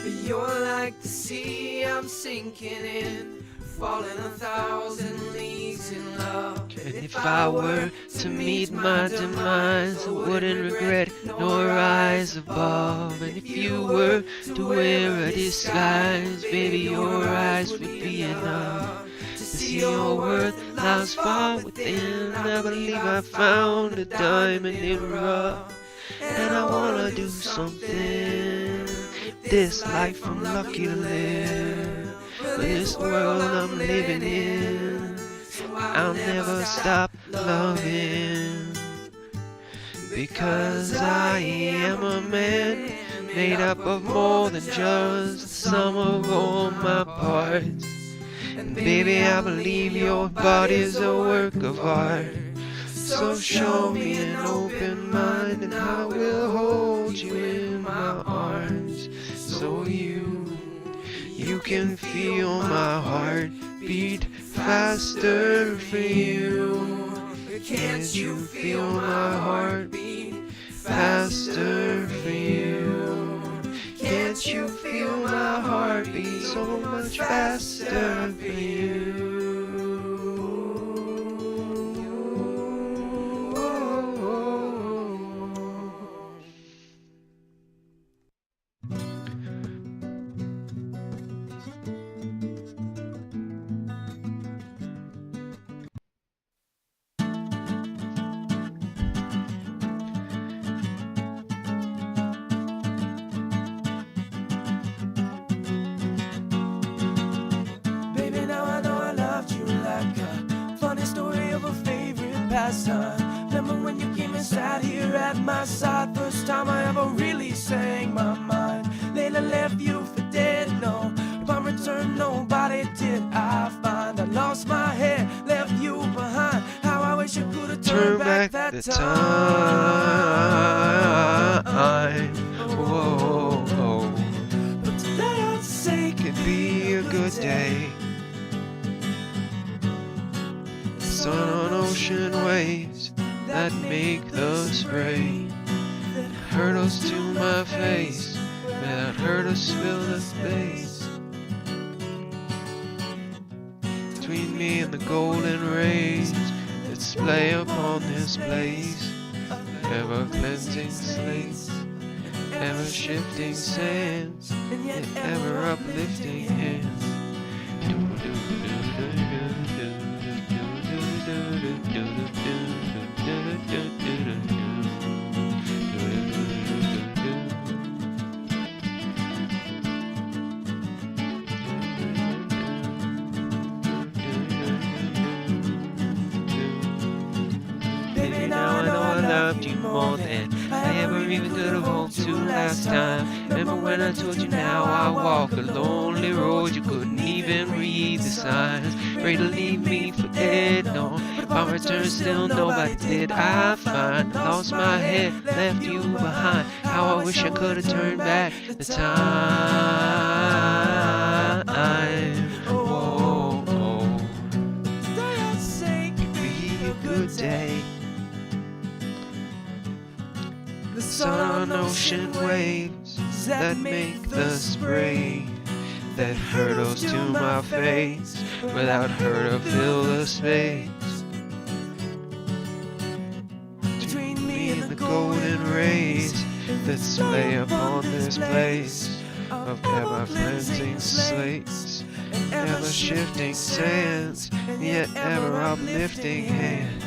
You're like the sea I'm sinking in, falling 1,000 leagues in love. And if I were to meet my demise, I wouldn't regret nor rise above. And if you were to wear a disguise, baby, your eyes would be enough to see your worth lies far within. I believe I found a diamond in the rough, and I wanna do something with this life I'm lucky to live. For this world I'm living in, I'll never stop loving. Because I am a man made up of more than just the sum of all my parts. And baby, I believe your body's a work of art. So show me an open mind and I will hold you in my arms. So you can feel my heart beat faster for you. Can't you feel my heart beat faster for you? Can't you feel my heart beat so much faster for you? Baby, now I know I loved you like a funny story of a favorite pastime. Remember when you came and sat here at my side? First time I ever really sang my mind. Layla left you for dead, no. Upon return, nobody did I find. I lost my head, left you behind. How I wish I could have Turn back that the time. Whoa, But today I'd say could be a good day. Sun on ocean waves that make the spray. Hurdles to my face that hurt us spill the space between me and the golden rays that splay upon this place. Ever cleansing slates, ever shifting sands, and yet ever uplifting hands. Baby, now I know I Loved you more than I ever even could have hoped to last time. Remember when I told you now I walk a lonely road, you couldn't even read the signs. Ready to leave me for dead, no. Upon return still nobody did I find. Lost my head, left you behind. How I wish I could have turned back the time. today I'd say could Be a good day. The Sun on ocean waves that make the spray that hurdles to my face without her to fill the space between me and the golden rays that splay upon this place of ever cleansing slates and ever shifting sands and yet ever uplifting hands.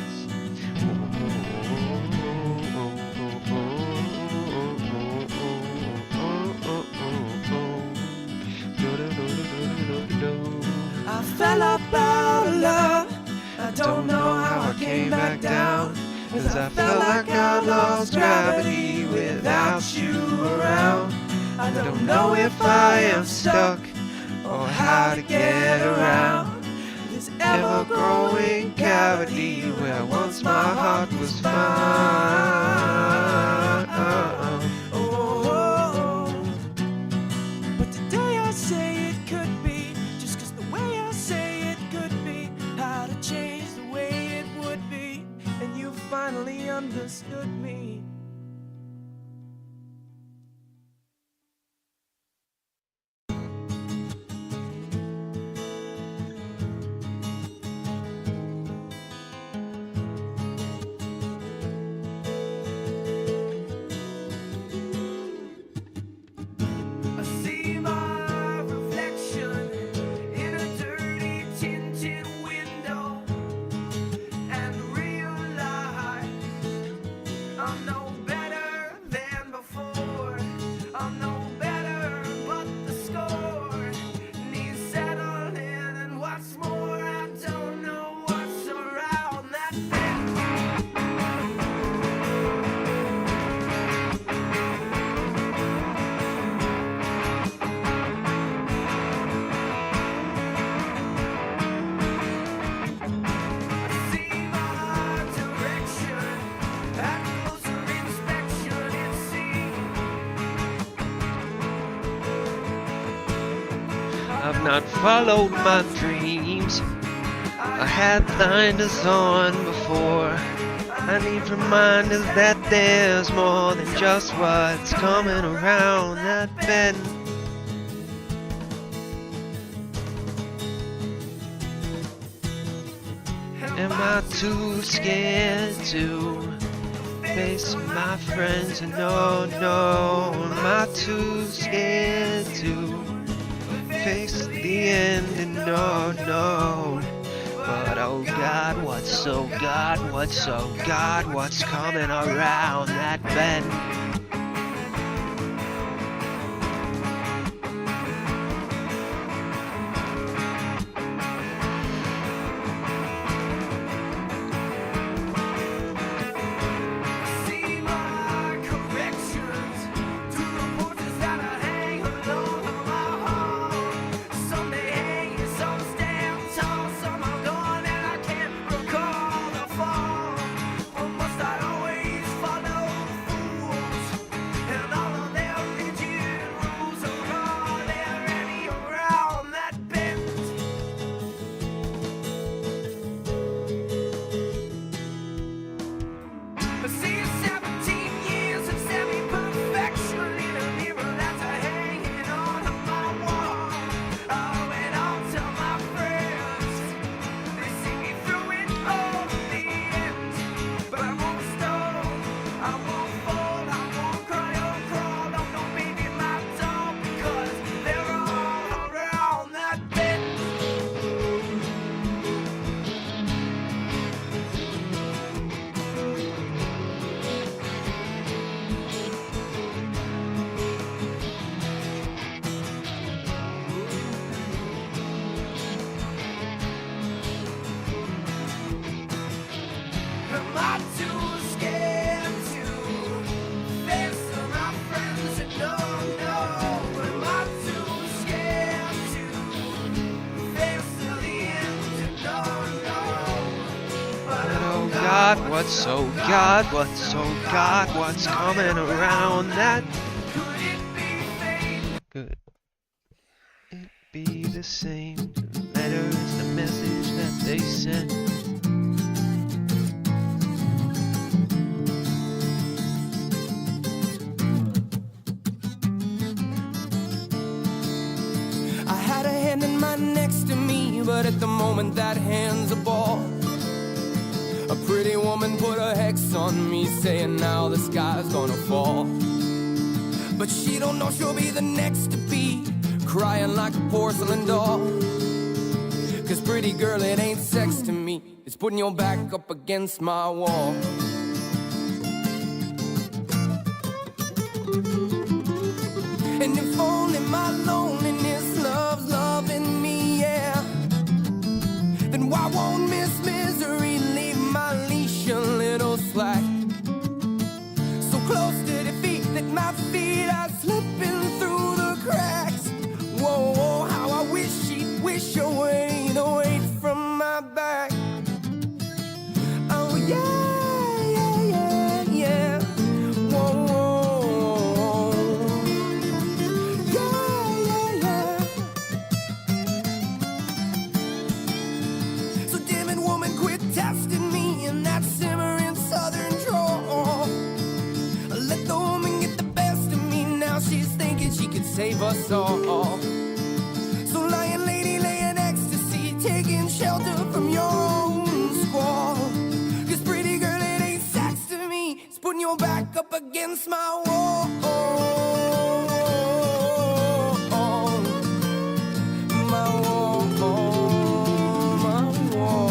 I fell up out of love. I don't know how I came back down, 'cause I felt like I lost gravity without you around. I don't know if I am stuck or how to get around this ever-growing cavity where once my heart was found. But today I say it could be, just 'cause the way I say it could be, how to change the way it would be, and you finally understood me. not followed my dreams. I had blinders on before. I need reminders that there's more than just what's coming around that bend. Am I too scared to face my friends? No, no. Am I too scared to face the end? And no, no. But oh God, what's coming around that bend? What's coming around that? Could it be the same? The letters, the message that they sent. I had a hand in mine next to me, but at the moment that hand's a ball. A pretty woman put a hex on me, saying now the sky's gonna fall. But she don't know she'll be the next to be crying like a porcelain doll. Cause pretty girl, it ain't sex to me, it's putting your back up against my wall. And if only my loneliness loves loving me, yeah, then why won't Miss Misery leave my leash a little slack? So close to defeat that my feet are slipping through the cracks. Whoa, whoa, how I wish she'd wish away the weight from my back. Oh yeah, yeah, yeah, yeah. Whoa, whoa, yeah, yeah, yeah. So damn it, woman, quit testing me in that simmering southern drawl. Let the woman get the best of me, now she's thinking she could save us all. So lying lady, laying ecstasy, taking shelter from your own squall. Cause pretty girl, it ain't sex to me, it's putting your back up against my wall. My wall, my wall.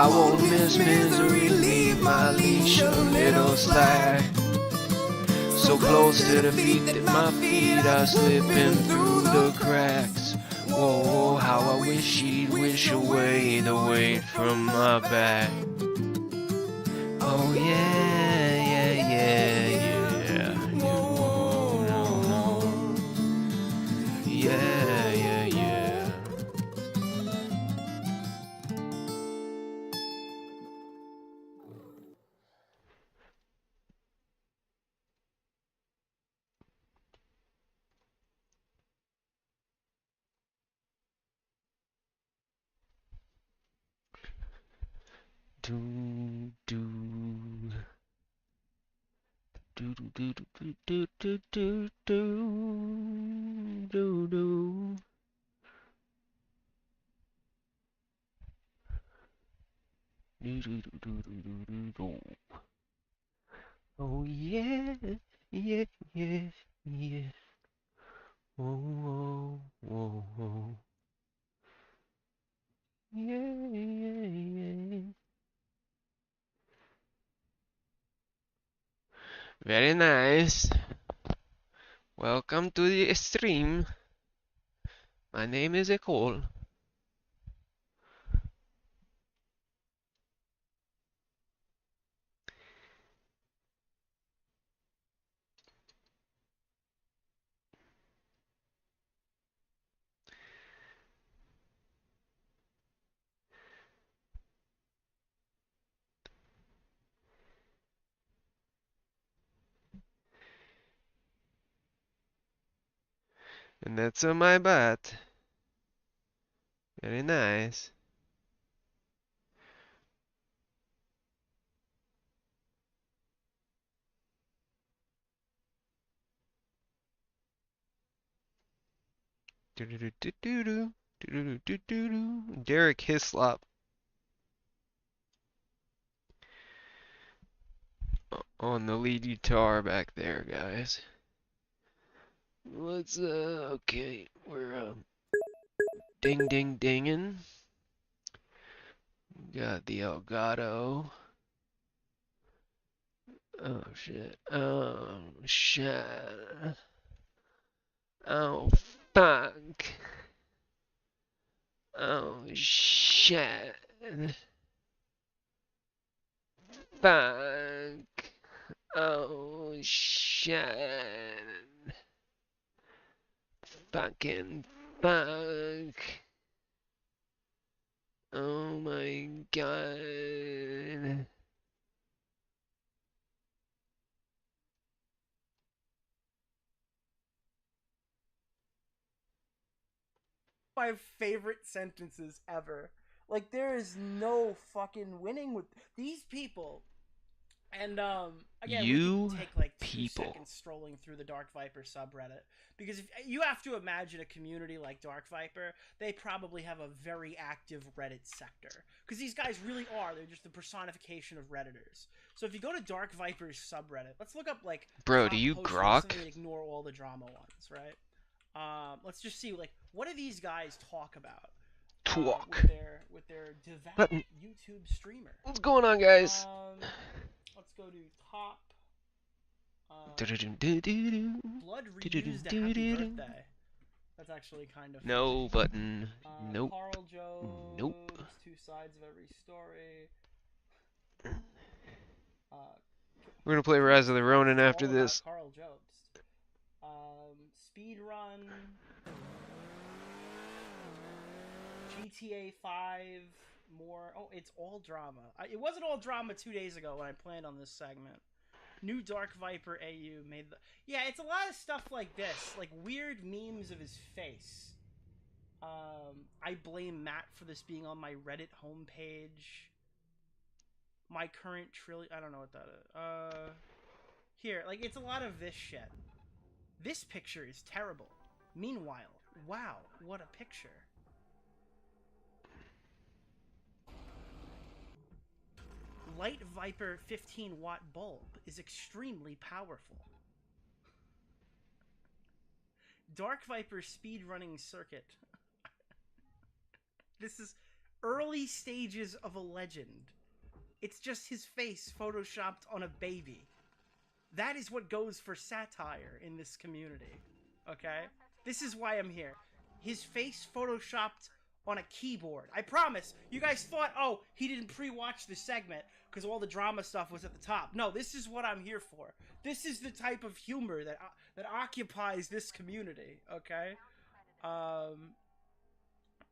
I won't miss misery, leave my leash a little slack. So close to the feet that my feet are slipping through the cracks. Whoa, how I wish she'd wish away the weight from my back. Oh yeah, yeah, yeah, yeah. Yeah, yeah, yeah. Do do do do do do do do do do do do. Oh yeah, yeah, yeah, yeah. Oh, oh, oh, oh. Yeah, yeah, yeah. Very nice. Welcome to the stream. My name is Ecole. And that's on my butt. Very nice. Do-do-do-do-do-do. Do-do-do-do-do-do. Derek Hislop on the lead guitar back there, guys. Let's okay, we're ding ding dinging. Got the Elgato. Oh shit. Oh shit. Oh fuck. Oh shit. Fuck. Oh shit. Fucking fuck. Oh my god. My favorite sentences ever. Like, there is no fucking winning with these people. And again, we You could take like 2 people. seconds strolling through the Dark Viper subreddit, because if you have to imagine a community like Dark Viper, they probably have a very active Reddit sector, because these guys really are, they're just the personification of Redditors. So if you go to Dark Viper's subreddit, let's look up like Bro, top do you posts grok? recently and ignore all the drama ones, right? Let's just see, like, what do these guys talk about Talk. with their devout Button. YouTube streamer? What's going on, guys? Let's go to top. Do-do-do-do-do-do. Blood reused a happy birthday. That's actually kind of funny. No button. Nope. Carl Jobs. Nope. 2 sides of every story. We're gonna play Rise of the Ronin after all this. about Carl Jobs. Speed run. GTA 5. More. Oh, it's all drama. It wasn't all drama 2 days ago when I planned on this segment. New Dark Viper AU made the... Yeah, it's a lot of stuff like this. Like, weird memes of his face. I blame Matt for this being on my Reddit homepage. My current trillion... I don't know what that is. Here, like, it's a lot of this shit. This picture is terrible. Meanwhile, wow, what a picture. Light Viper 15-watt bulb is extremely powerful. Dark Viper speedrunning circuit. This is... early stages of a legend. It's just his face photoshopped on a baby. That is what goes for satire in this community. Okay? This is why I'm here. His face photoshopped on a keyboard. I promise. You guys thought, oh, he didn't pre-watch the segment because all the drama stuff was at the top. No, this is what I'm here for. This is the type of humor that occupies this community. Okay?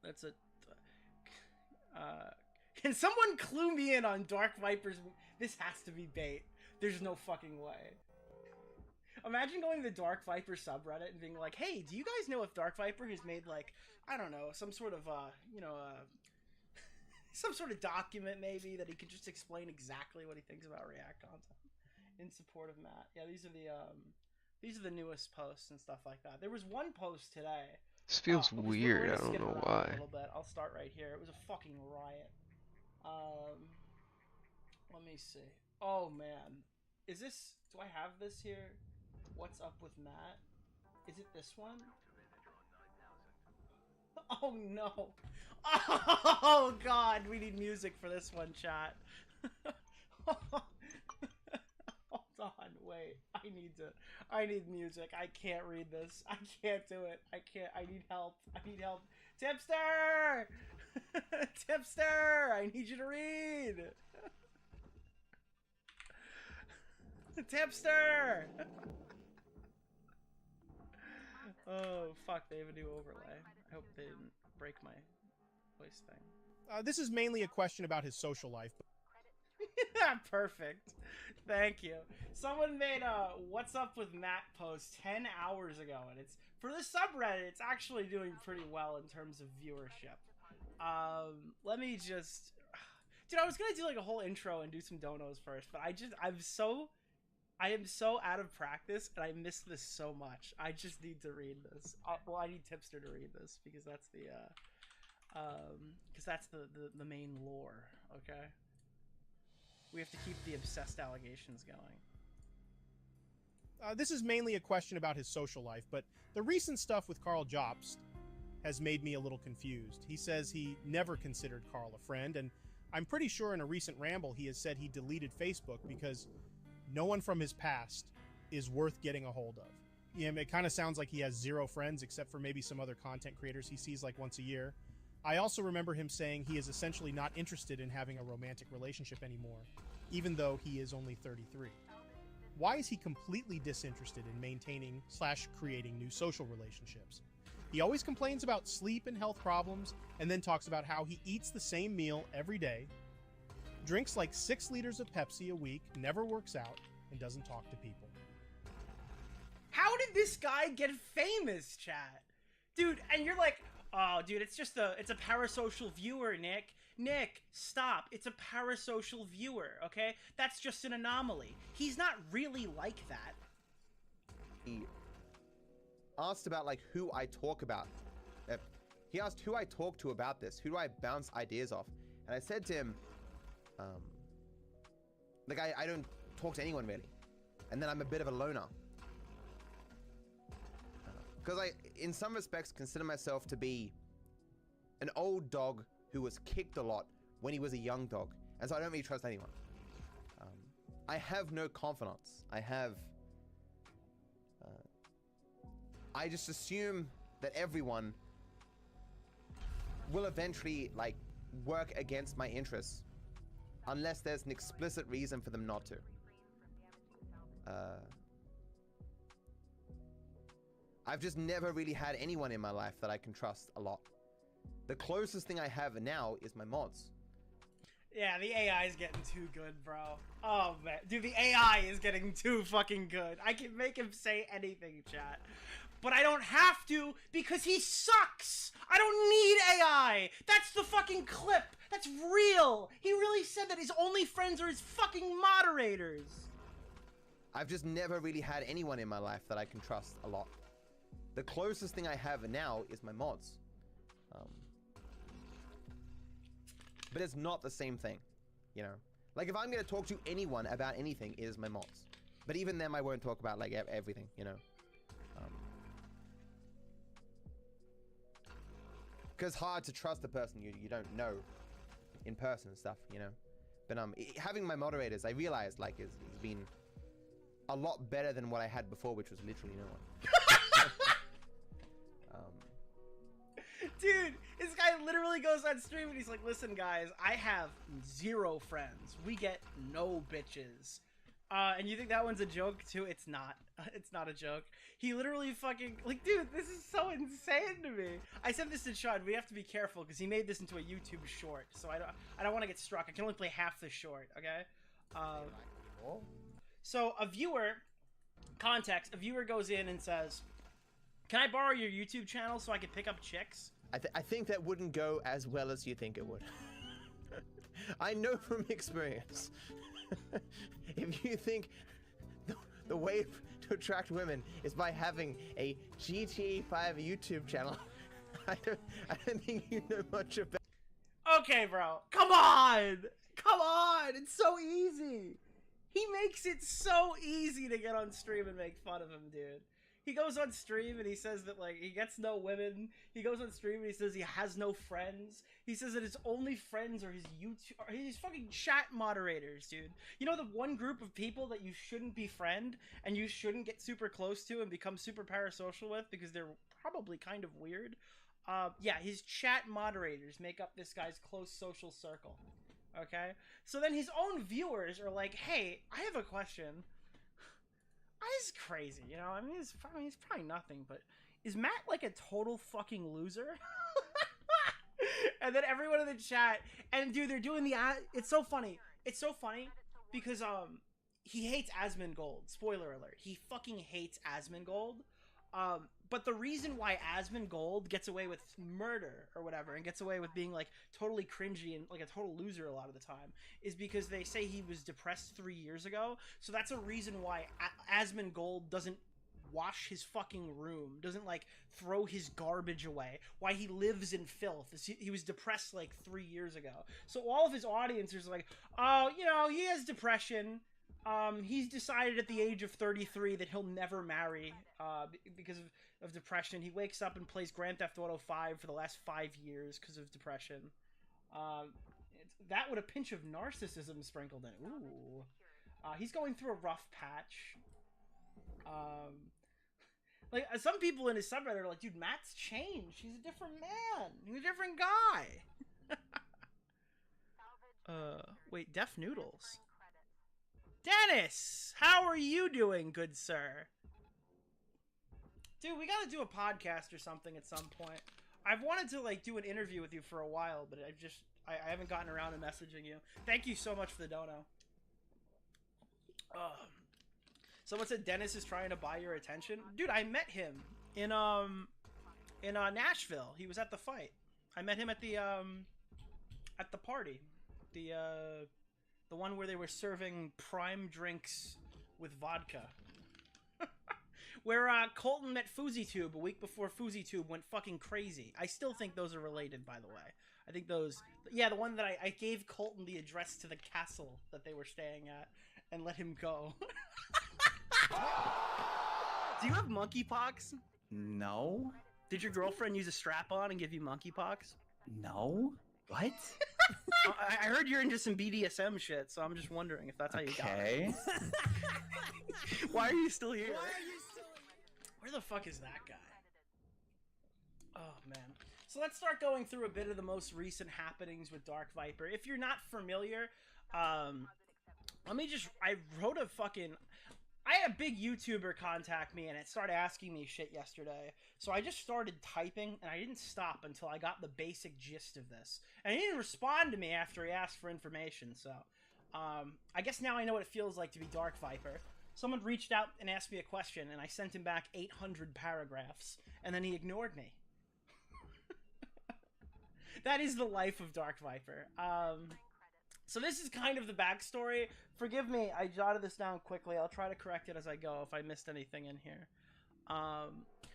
That's a... can someone clue me in on Dark Viper's... This has to be bait. There's no fucking way. Imagine going to the Dark Viper subreddit and being like, hey, do you guys know if Dark Viper has made, like, I don't know, some sort of, some sort of document, maybe, that he can just explain exactly what he thinks about React content in support of Matt. Yeah, these are the newest posts and stuff like that. There was one post today. This feels weird. I don't know why. A little bit. I'll start right here. It was a fucking riot. Let me see. Oh, man. Is this... Do I have this here? What's up with Matt? Is it this one? Oh, no. Oh, God. We need music for this one, chat. Hold on. Wait. I need music. I can't read this. I can't do it. I can't. I need help. I need help. Tipster! Tipster! I need you to read! Tipster! Oh, fuck, they have a new overlay. I hope they didn't break my voice thing. This is mainly a question about his social life. Perfect. Thank you. Someone made a What's Up with Matt post 10 hours ago, and it's for the subreddit, it's actually doing pretty well in terms of viewership. Let me just... Dude, I was gonna do like a whole intro and do some donos first, but I am so out of practice, and I miss this so much. I just need to read this. I need Tipster to read this, because that's the main lore, okay? We have to keep the obsessed allegations going. This is mainly a question about his social life, but the recent stuff with Karl Jobst has made me a little confused. He says he never considered Karl a friend, and I'm pretty sure in a recent ramble he has said he deleted Facebook because no one from his past is worth getting a hold of. Yeah, it kind of sounds like he has zero friends except for maybe some other content creators he sees like once a year. I also remember him saying he is essentially not interested in having a romantic relationship anymore, even though he is only 33. Why is he completely disinterested in maintaining/creating new social relationships? He always complains about sleep and health problems, and then talks about how he eats the same meal every day, drinks like 6 liters of Pepsi a week, never works out, and doesn't talk to people. How did this guy get famous, chat? Dude, and you're like, oh, dude, it's a parasocial viewer, Nick. Nick, stop. It's a parasocial viewer, okay? That's just an anomaly. He's not really like that. He asked about, like, who I talk about. He asked who I talk to about this. Who do I bounce ideas off? And I said to him, like, I don't talk to anyone, really. And then I'm a bit of a loner. Because I, in some respects, consider myself to be an old dog who was kicked a lot when he was a young dog. And so I don't really trust anyone. I have no confidence. I just assume that everyone will eventually, like, work against my interests unless there's an explicit reason for them not to. I've just never really had anyone in my life that I can trust a lot. The closest thing I have now is my mods. Yeah, the AI is getting too good, bro. Oh, man. Dude, the AI is getting too fucking good. I can make him say anything, chat. But I don't have to because he sucks! I don't need AI! That's the fucking clip! That's real! He really said that his only friends are his fucking moderators! I've just never really had anyone in my life that I can trust a lot. The closest thing I have now is my mods. But it's not the same thing, you know? Like, if I'm gonna talk to anyone about anything, it is my mods. But even them, I won't talk about, like, everything, you know? Because it's hard to trust a person you don't know in person and stuff, you know. But having my moderators, I realized like has been a lot better than what I had before, which was literally no one. Dude, this guy literally goes on stream and he's like, listen guys, I have 0 friends. We get no bitches. And you think that one's a joke too? It's not. It's not a joke. He literally fucking, like, dude, this is so insane to me. I said this to Chud, we have to be careful because he made this into a YouTube short. So I don't want to get struck. I can only play half the short, okay? So a viewer, context, a viewer goes in and says, can I borrow your YouTube channel so I can pick up chicks? I think that wouldn't go as well as you think it would. I know from experience. If you think the way to attract women is by having a GTA 5 YouTube channel, I don't think you know much about. Okay, bro. Come on! Come on! It's so easy! He makes it so easy to get on stream and make fun of him, dude. He goes on stream and he says that, like, he gets no women. He goes on stream and he says he has no friends. He says that his only friends are his YouTube, or his fucking chat moderators, dude. You know the one group of people that you shouldn't befriend and you shouldn't get super close to and become super parasocial with because they're probably kind of weird? Yeah, his chat moderators make up this guy's close social circle. Okay? So then his own viewers are like, hey, I have a question. He's crazy, you know? I mean, he's probably nothing, but is Matt like a total fucking loser? And then everyone in the chat, and dude, they're doing the it's so funny. It's so funny because he hates Asmongold. Spoiler alert. He fucking hates Asmongold. But the reason why Asmongold gets away with murder or whatever and gets away with being like totally cringy and like a total loser a lot of the time is because they say he was depressed 3 years ago. So that's a reason why Asmongold doesn't wash his fucking room, doesn't like throw his garbage away, why he lives in filth. He was depressed like 3 years ago. So all of his audiences are like, oh, you know, he has depression. He's decided at the age of 33 that he'll never marry because of depression. He wakes up and plays Grand Theft Auto 5 for the last 5 years because of depression. That with a pinch of narcissism sprinkled in it. Ooh. He's going through a rough patch. Like, some people in his subreddit are like, dude, Matt's changed. He's a different man. He's a different guy. Wait, Deaf Noodles. Dennis! How are you doing, good sir? Dude, we gotta do a podcast or something at some point. I've wanted to, like, do an interview with you for a while, but I haven't gotten around to messaging you. Thank you so much for the dono. Someone said Dennis is trying to buy your attention. Dude, I met him in Nashville. He was at the fight. I met him at the party. The one where they were serving prime drinks with vodka. Where Colton met FouseyTube a week before FouseyTube went fucking crazy. I still think those are related, by the way. I think those... Yeah, the one that I gave Colton the address to the castle that they were staying at and let him go. Do you have monkeypox? No. Did your girlfriend use a strap-on and give you monkeypox? No. What? I heard you're into some BDSM shit, so I'm just wondering if that's how you got it. Okay. Why are you still here? Where the fuck is that guy? Oh, man. So let's start going through a bit of the most recent happenings with Dark Viper. If you're not familiar, let me just... I had a big YouTuber contact me and it started asking me shit yesterday. So I just started typing and I didn't stop until I got the basic gist of this. And he didn't respond to me after he asked for information, so... I guess now I know what it feels like to be Dark Viper. Someone reached out and asked me a question and I sent him back 800 paragraphs. And then he ignored me. That is the life of Dark Viper. So this is kind of the backstory. Forgive me, I jotted this down quickly. I'll try to correct it as I go if I missed anything in here.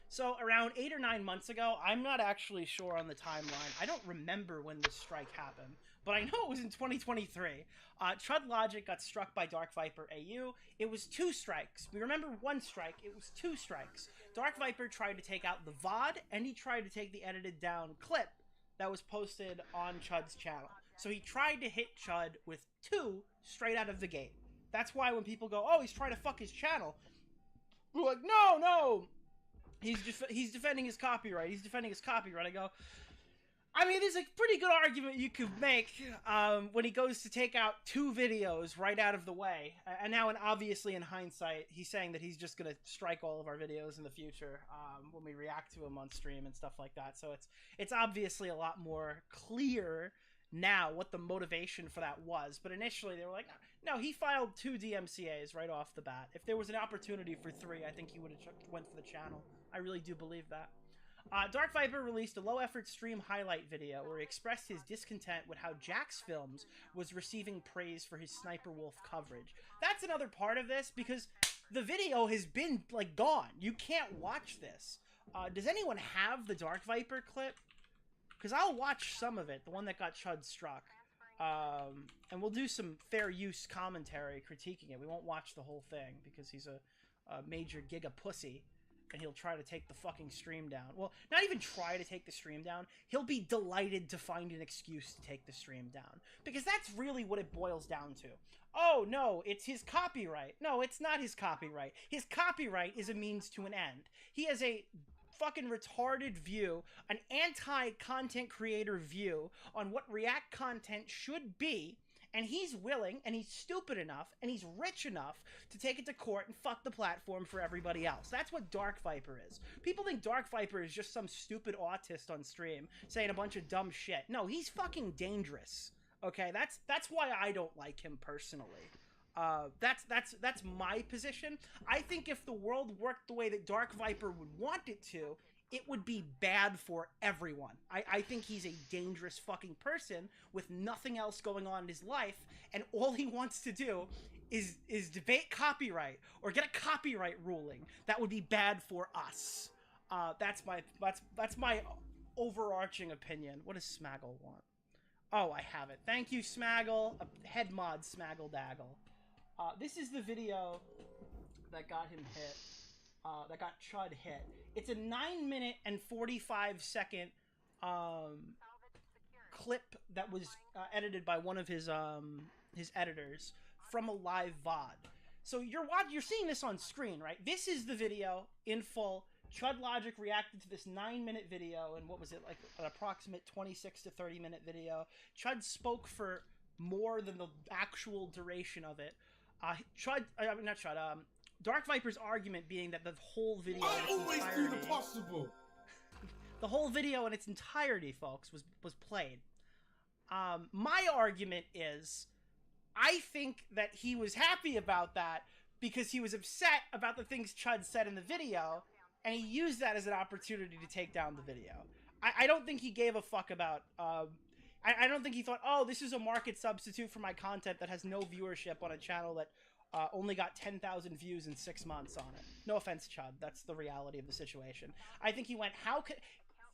So around 8 or 9 months ago, I'm not actually sure on the timeline. I don't remember when this strike happened, but I know it was in 2023. Chud Logic got struck by Dark Viper AU. It was 2 strikes. We remember 1 strike. It was 2 strikes. Dark Viper tried to take out the VOD, and he tried to take the edited down clip that was posted on Chud's channel. So he tried to hit Chud with 2 straight out of the gate. That's why when people go, oh, he's trying to fuck his channel, we're like, no, he's defending his copyright. He's defending his copyright. I go, I mean, there's a pretty good argument you could make when he goes to take out 2 videos right out of the way. And now, and obviously in hindsight, he's saying that he's just going to strike all of our videos in the future when we react to him on stream and stuff like that. So it's obviously a lot more clear now what the motivation for that was. But initially they were like, no, he filed 2 DMCAs right off the bat. If there was an opportunity for 3, I think he would have went for the channel. I really do believe that. Dark Viper released a low-effort stream highlight video where he expressed his discontent with how Jax Films was receiving praise for his Sniper Wolf coverage. That's another part of this, because the video has been, like, gone. You can't watch this. Does anyone have the Dark Viper clip? Because I'll watch some of it, the one that got Chud struck. And we'll do some fair use commentary critiquing it. We won't watch the whole thing, because he's a major giga pussy. And he'll try to take the fucking stream down. Well, not even try to take the stream down. He'll be delighted to find an excuse to take the stream down. Because that's really what it boils down to. Oh, no, it's his copyright. No, it's not his copyright. His copyright is a means to an end. He has a fucking retarded view, an anti-content creator view on what React content should be, and he's willing, and he's stupid enough, and he's rich enough to take it to court and fuck the platform for everybody else. That's what Dark Viper is. People think Dark Viper is just some stupid autist on stream saying a bunch of dumb shit. No, he's fucking dangerous. Okay, that's why I don't like him personally. That's my position. I think if the world worked the way that Dark Viper would want it to, it would be bad for everyone. I think he's a dangerous fucking person with nothing else going on in his life, and all he wants to do is debate copyright or get a copyright ruling that would be bad for us. That's my overarching opinion. What does Smaggle want? Oh, I have it. Thank you, Smaggle. Head mod Smaggle Daggle. This is the video that got him hit. That got Chud hit. It's a 9-minute and 45-second clip that was edited by one of his editors from a live VOD. So you're seeing this on screen, right? This is the video in full. Chud Logic reacted to this 9-minute video, and what was it, like an approximate 26 to 30-minute video. Chud spoke for more than the actual duration of it. Dark Viper's argument being that the whole video the whole video in its entirety, folks, was played. My argument is, I think that he was happy about that because he was upset about the things Chud said in the video, and he used that as an opportunity to take down the video. I don't think he gave a fuck about... I don't think he thought, oh, this is a market substitute for my content that has no viewership on a channel that only got 10,000 views in 6 months on it. No offense, Chud. That's the reality of the situation. I think he went,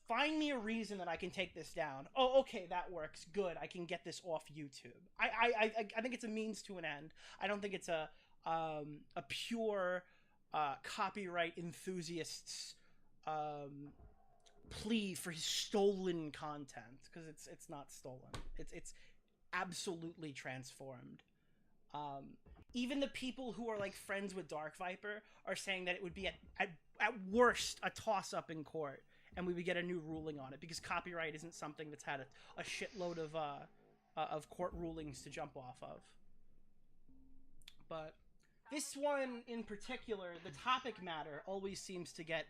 find me a reason that I can take this down. Oh, okay, that works. Good. I can get this off YouTube. I think it's a means to an end. I don't think it's a pure copyright enthusiast's plea for his stolen content, because it's not stolen. It's absolutely transformed. Even the people who are like friends with Dark Viper are saying that it would be at worst a toss-up in court, and we would get a new ruling on it, because copyright isn't something that's had a shitload of court rulings to jump off of. But this one in particular, the topic matter always seems to get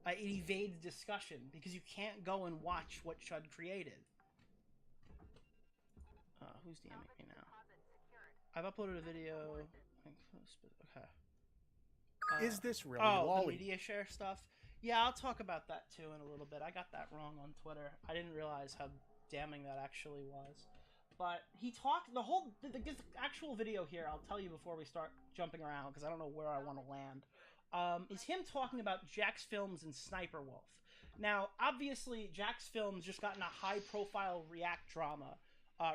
it evades discussion, because you can't go and watch what Chud created. Who's DMing me now? I've uploaded a video. Okay. Is this really the lolly? media share stuff? Yeah, I'll talk about that too in a little bit. I got that wrong on Twitter. I didn't realize how damning that actually was. But he talked the actual video here. I'll tell you before we start jumping around, because I don't know where I want to land. Is him talking about Jax Films and Sniper Wolf. Now, obviously, Jax Films just got in a high-profile React drama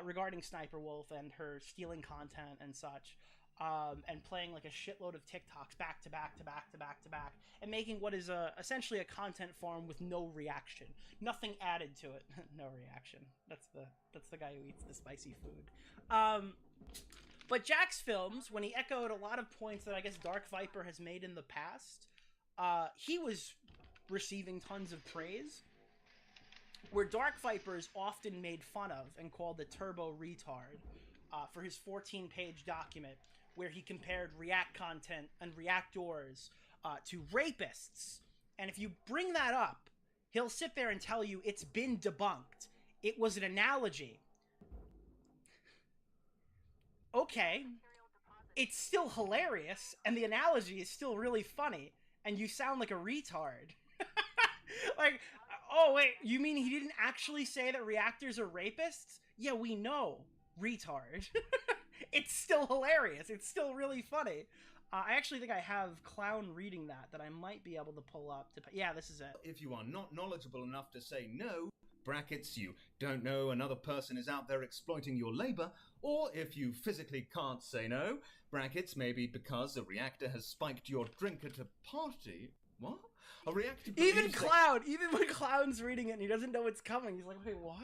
regarding Sniper Wolf and her stealing content and such. and playing like a shitload of TikToks back to back to back to back to back, and making what is essentially a content farm with no reaction, nothing added to it. No reaction. That's the guy who eats the spicy food. But Jack's films, when he echoed a lot of points that I guess Dark Viper has made in the past, he was receiving tons of praise. Where Dark Viper is often made fun of and called the turbo retard for his 14-page document where he compared React content and reactors to rapists. And if you bring that up, he'll sit there and tell you it's been debunked. It was an analogy. Okay. It's still hilarious, and the analogy is still really funny, and you sound like a retard. Like, oh wait, you mean he didn't actually say that reactors are rapists? Yeah, we know, retard. It's still hilarious. It's still really funny. I actually think I have Clown reading that I might be able to pull up. Yeah, this is it. If you are not knowledgeable enough to say no, brackets, you don't know another person is out there exploiting your labor, or if you physically can't say no, brackets, maybe because a reactor has spiked your drink at a party. What? A reactor even when Clown's reading it and he doesn't know what's coming, he's like, wait, what?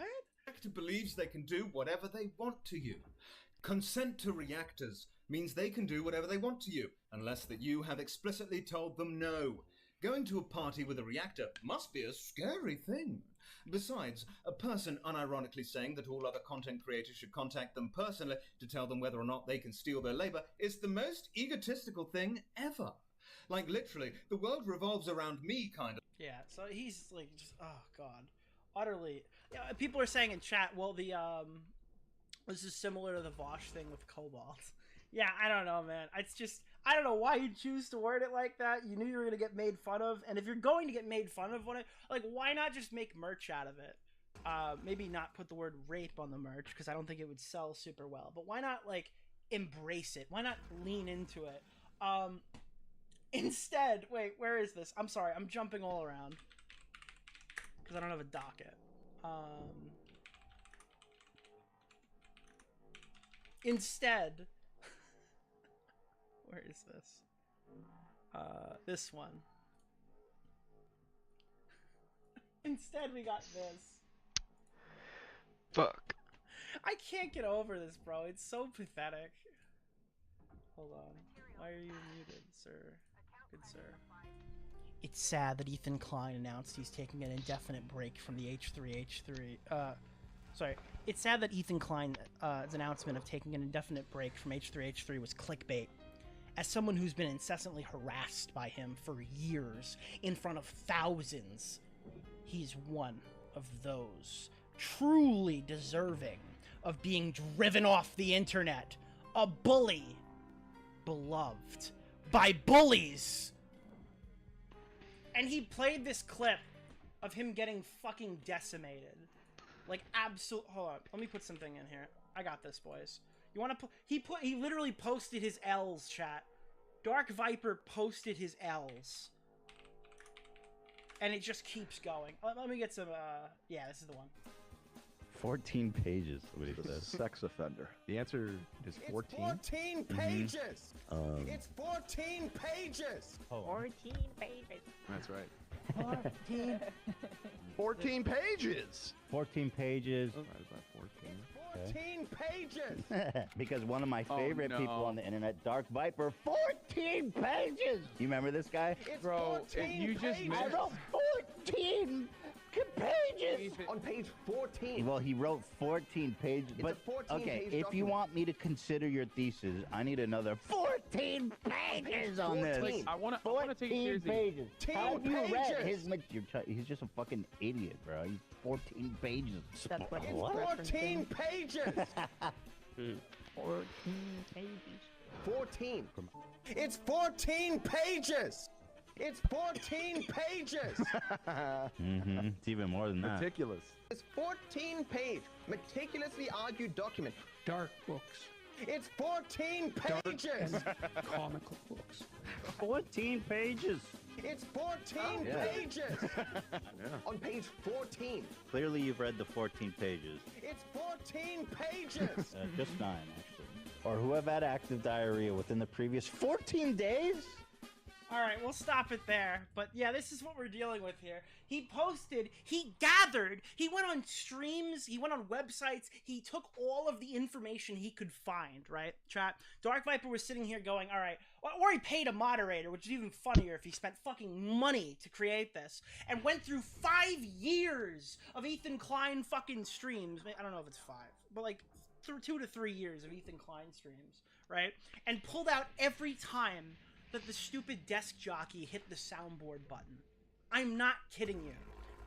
Reactor believes they can do whatever they want to you. Consent to reactors means they can do whatever they want to you, unless that you have explicitly told them no. Going to a party with a reactor must be a scary thing. Besides, a person unironically saying that all other content creators should contact them personally to tell them whether or not they can steal their labor is the most egotistical thing ever. Like, literally, the world revolves around me, kind of. Yeah, so he's, like, just, oh, God. Utterly. Yeah, people are saying in chat, well, this is similar to the Vosh thing with Cobalt. Yeah, I don't know, man. It's just, I don't know why you choose to word it like that. You knew you were going to get made fun of, and if you're going to get made fun of, like, why not just make merch out of it? Maybe not put the word rape on the merch, because I don't think it would sell super well, but why not, like, embrace it? Why not lean into it? Instead, wait, where is this? I'm sorry, I'm jumping all around. Because I don't have a docket. Instead, where is this? This one. Instead, we got this. Fuck. I can't get over this, bro. It's so pathetic. Hold on. Why are you muted, sir? Good sir. It's sad that Ethan Klein announced he's taking an indefinite break from the H3H3. Sorry. It's sad that Ethan Klein's announcement of taking an indefinite break from H3H3 was clickbait. As someone who's been incessantly harassed by him for years in front of thousands, he's one of those truly deserving of being driven off the internet. A bully. Beloved by bullies. And he played this clip of him getting fucking decimated. Like, absolute. Hold on. Let me put something in here. I got this, boys. You want to he literally posted his L's, chat. Dark Viper posted his L's. And it just keeps going. Let me get some, yeah, this is the one. 14 pages, what he says. Sex offender. The answer is 14. It's 14 pages. It's 14 pages. 14 pages. That's right. 14. 14 pages. 14 pages. Why is that 14 pages. Because one of my favorite no. people on the internet, Dark Viper, 14 pages. You remember this guy? It's Bro, 14 you just pages. I wrote 14 pages. On page 14. Well, he wrote 14 pages. It's But a 14 okay, page if you document. want me to consider your thesis, I need another 14 pages on this. 14. I want to 14 take it seriously. pages. 14 How have you read pages. his he's just a fucking idiot, bro. He's 14 pages. That's what It's he's 14 pages. 14 pages. 14. It's 14 pages. It's 14 pages. It's even more than that. Meticulous. It's 14 page, meticulously argued document. Dark books, It's 14 pages. comical books. 14 pages. It's 14 Yeah. pages. On page 14. Clearly, you've read the 14 pages. It's 14 pages. Just 9, actually. or who have had active diarrhea within the previous 14 days? All right, we'll stop it there. But yeah, this is what we're dealing with here. He posted, he gathered, he went on streams, he went on websites, he took all of the information he could find, right? Chat. Dark Viper was sitting here going, all right, or he paid a moderator, which is even funnier if he spent fucking money to create this, and went through 5 years of Ethan Klein fucking streams. I don't know if it's 5, but like 2 to 3 years of Ethan Klein streams, right? And pulled out every time that the stupid desk jockey hit the soundboard button. I'm not kidding you.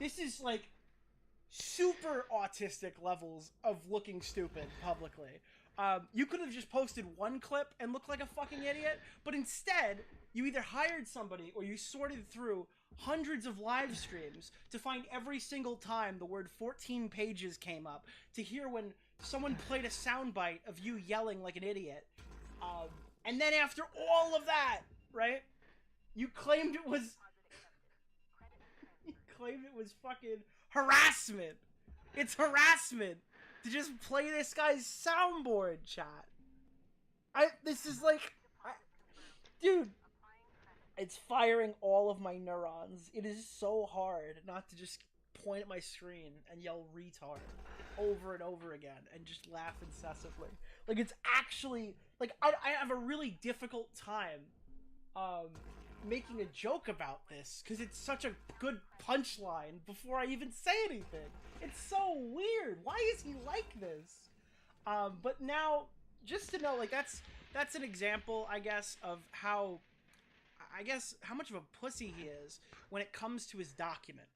This is like super autistic levels of looking stupid publicly. You could have just posted one clip and looked like a fucking idiot, but instead, you either hired somebody or you sorted through hundreds of live streams to find every single time the word 14 pages came up, to hear when someone played a soundbite of you yelling like an idiot. And then after all of that, right? You claimed it was... You claimed it was fucking harassment. It's harassment to just play this guy's soundboard, chat. This is like... dude, it's firing all of my neurons. It is so hard not to just point at my screen and yell retard over and over again and just laugh incessantly. Like, it's actually... Like, I have a really difficult time making a joke about this because it's such a good punchline before I even say anything. It's so weird. Why is he like this? But now, just to know, like, that's an example, I guess, of how much of a pussy he is when it comes to his document.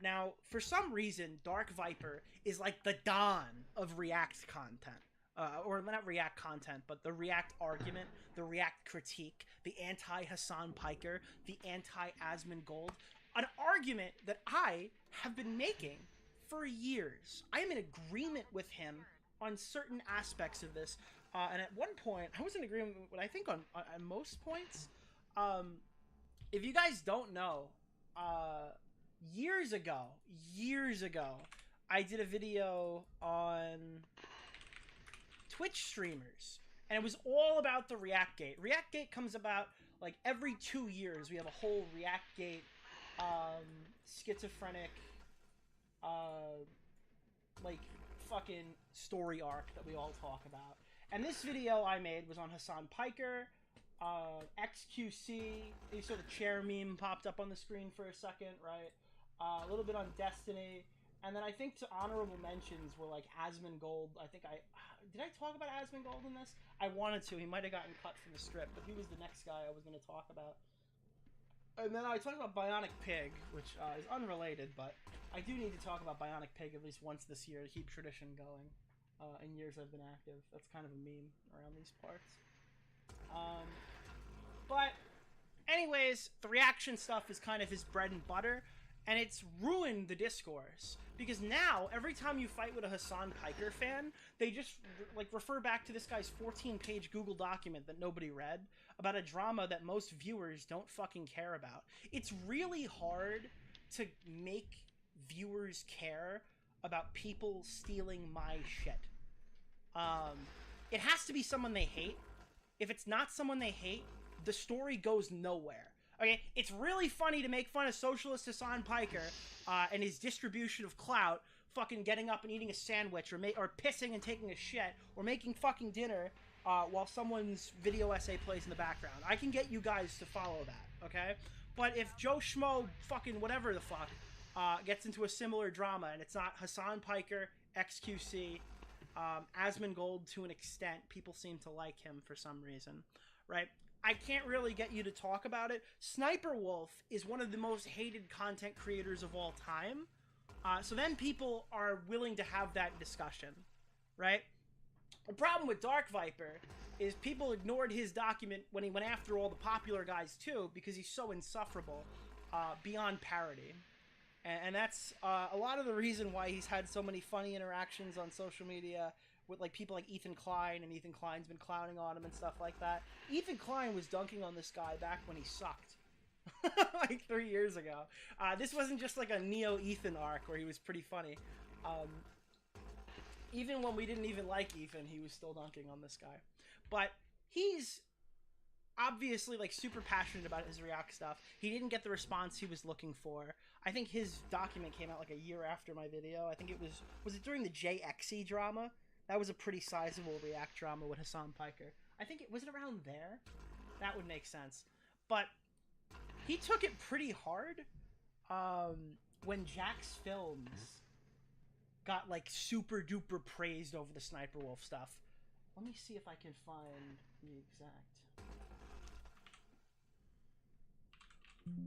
Now, for some reason, Dark Viper is like the Don of React content. Or not React content, but the React argument, the React critique, the anti-Hassan Piker, the anti-Asmongold. An argument that I have been making for years. I am in agreement with him on certain aspects of this. And at one point, I was in agreement with, I think, on most points. If you guys don't know, years ago, I did a video on Twitch streamers, and it was all about the Reactgate. Reactgate comes about like every 2 years. We have a whole Reactgate schizophrenic like fucking story arc that we all talk about. And this video I made was on Hassan Piker, XQC. You saw the chair meme popped up on the screen for a second, right? A little bit on Destiny. And then I think to honorable mentions were like Asmongold. Did I talk about Asmongold in this? I wanted to. He might have gotten cut from the strip, but he was the next guy I was going to talk about. And then I talked about Bionic Pig, which is unrelated, but I do need to talk about Bionic Pig at least once this year to keep tradition going. In years I've been active. That's kind of a meme around these parts. But anyways, the reaction stuff is kind of his bread and butter. And it's ruined the discourse, because now every time you fight with a Hassan Piker fan, they just like refer back to this guy's 14-page Google document that nobody read about a drama that most viewers don't fucking care about. It's really hard to make viewers care about people stealing my shit. It has to be someone they hate. If it's not someone they hate, the story goes nowhere. Okay, it's really funny to make fun of socialist Hassan Piker and his distribution of clout, fucking getting up and eating a sandwich, or pissing and taking a shit, or making fucking dinner while someone's video essay plays in the background. I can get you guys to follow that, okay? But if Joe Schmo fucking whatever the fuck gets into a similar drama, and it's not Hassan Piker, XQC, Asmongold to an extent, people seem to like him for some reason, right? I can't really get you to talk about it. Sniper Wolf is one of the most hated content creators of all time. So then people are willing to have that discussion, right? The problem with Dark Viper is people ignored his document when he went after all the popular guys too, because he's so insufferable, beyond parody. And that's a lot of the reason why he's had so many funny interactions on social media with like people like Ethan Klein, and Ethan Klein's been clowning on him and stuff like that. Ethan Klein was dunking on this guy back when he sucked. Like 3 years ago. This wasn't just like a Neo-Ethan arc where he was pretty funny. Even when we didn't even like Ethan, he was still dunking on this guy. but he's obviously like super passionate about his React stuff. He didn't get the response he was looking for. I think his document came out like a year after my video. I think it was it during the JXE drama? That was a pretty sizable React drama with Hassan Piker. I think it was it around there. That would make sense. But he took it pretty hard when Jack's Films got like super duper praised over the Sniper Wolf stuff. Let me see if I can find the exact.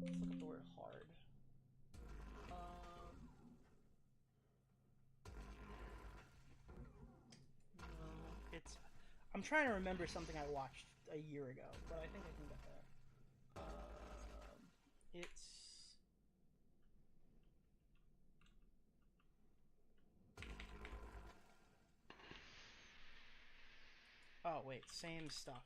Let's look up the word hard. No, it's. I'm trying to remember something I watched a year ago, but I think I can get there. It's. Oh wait, same stuff.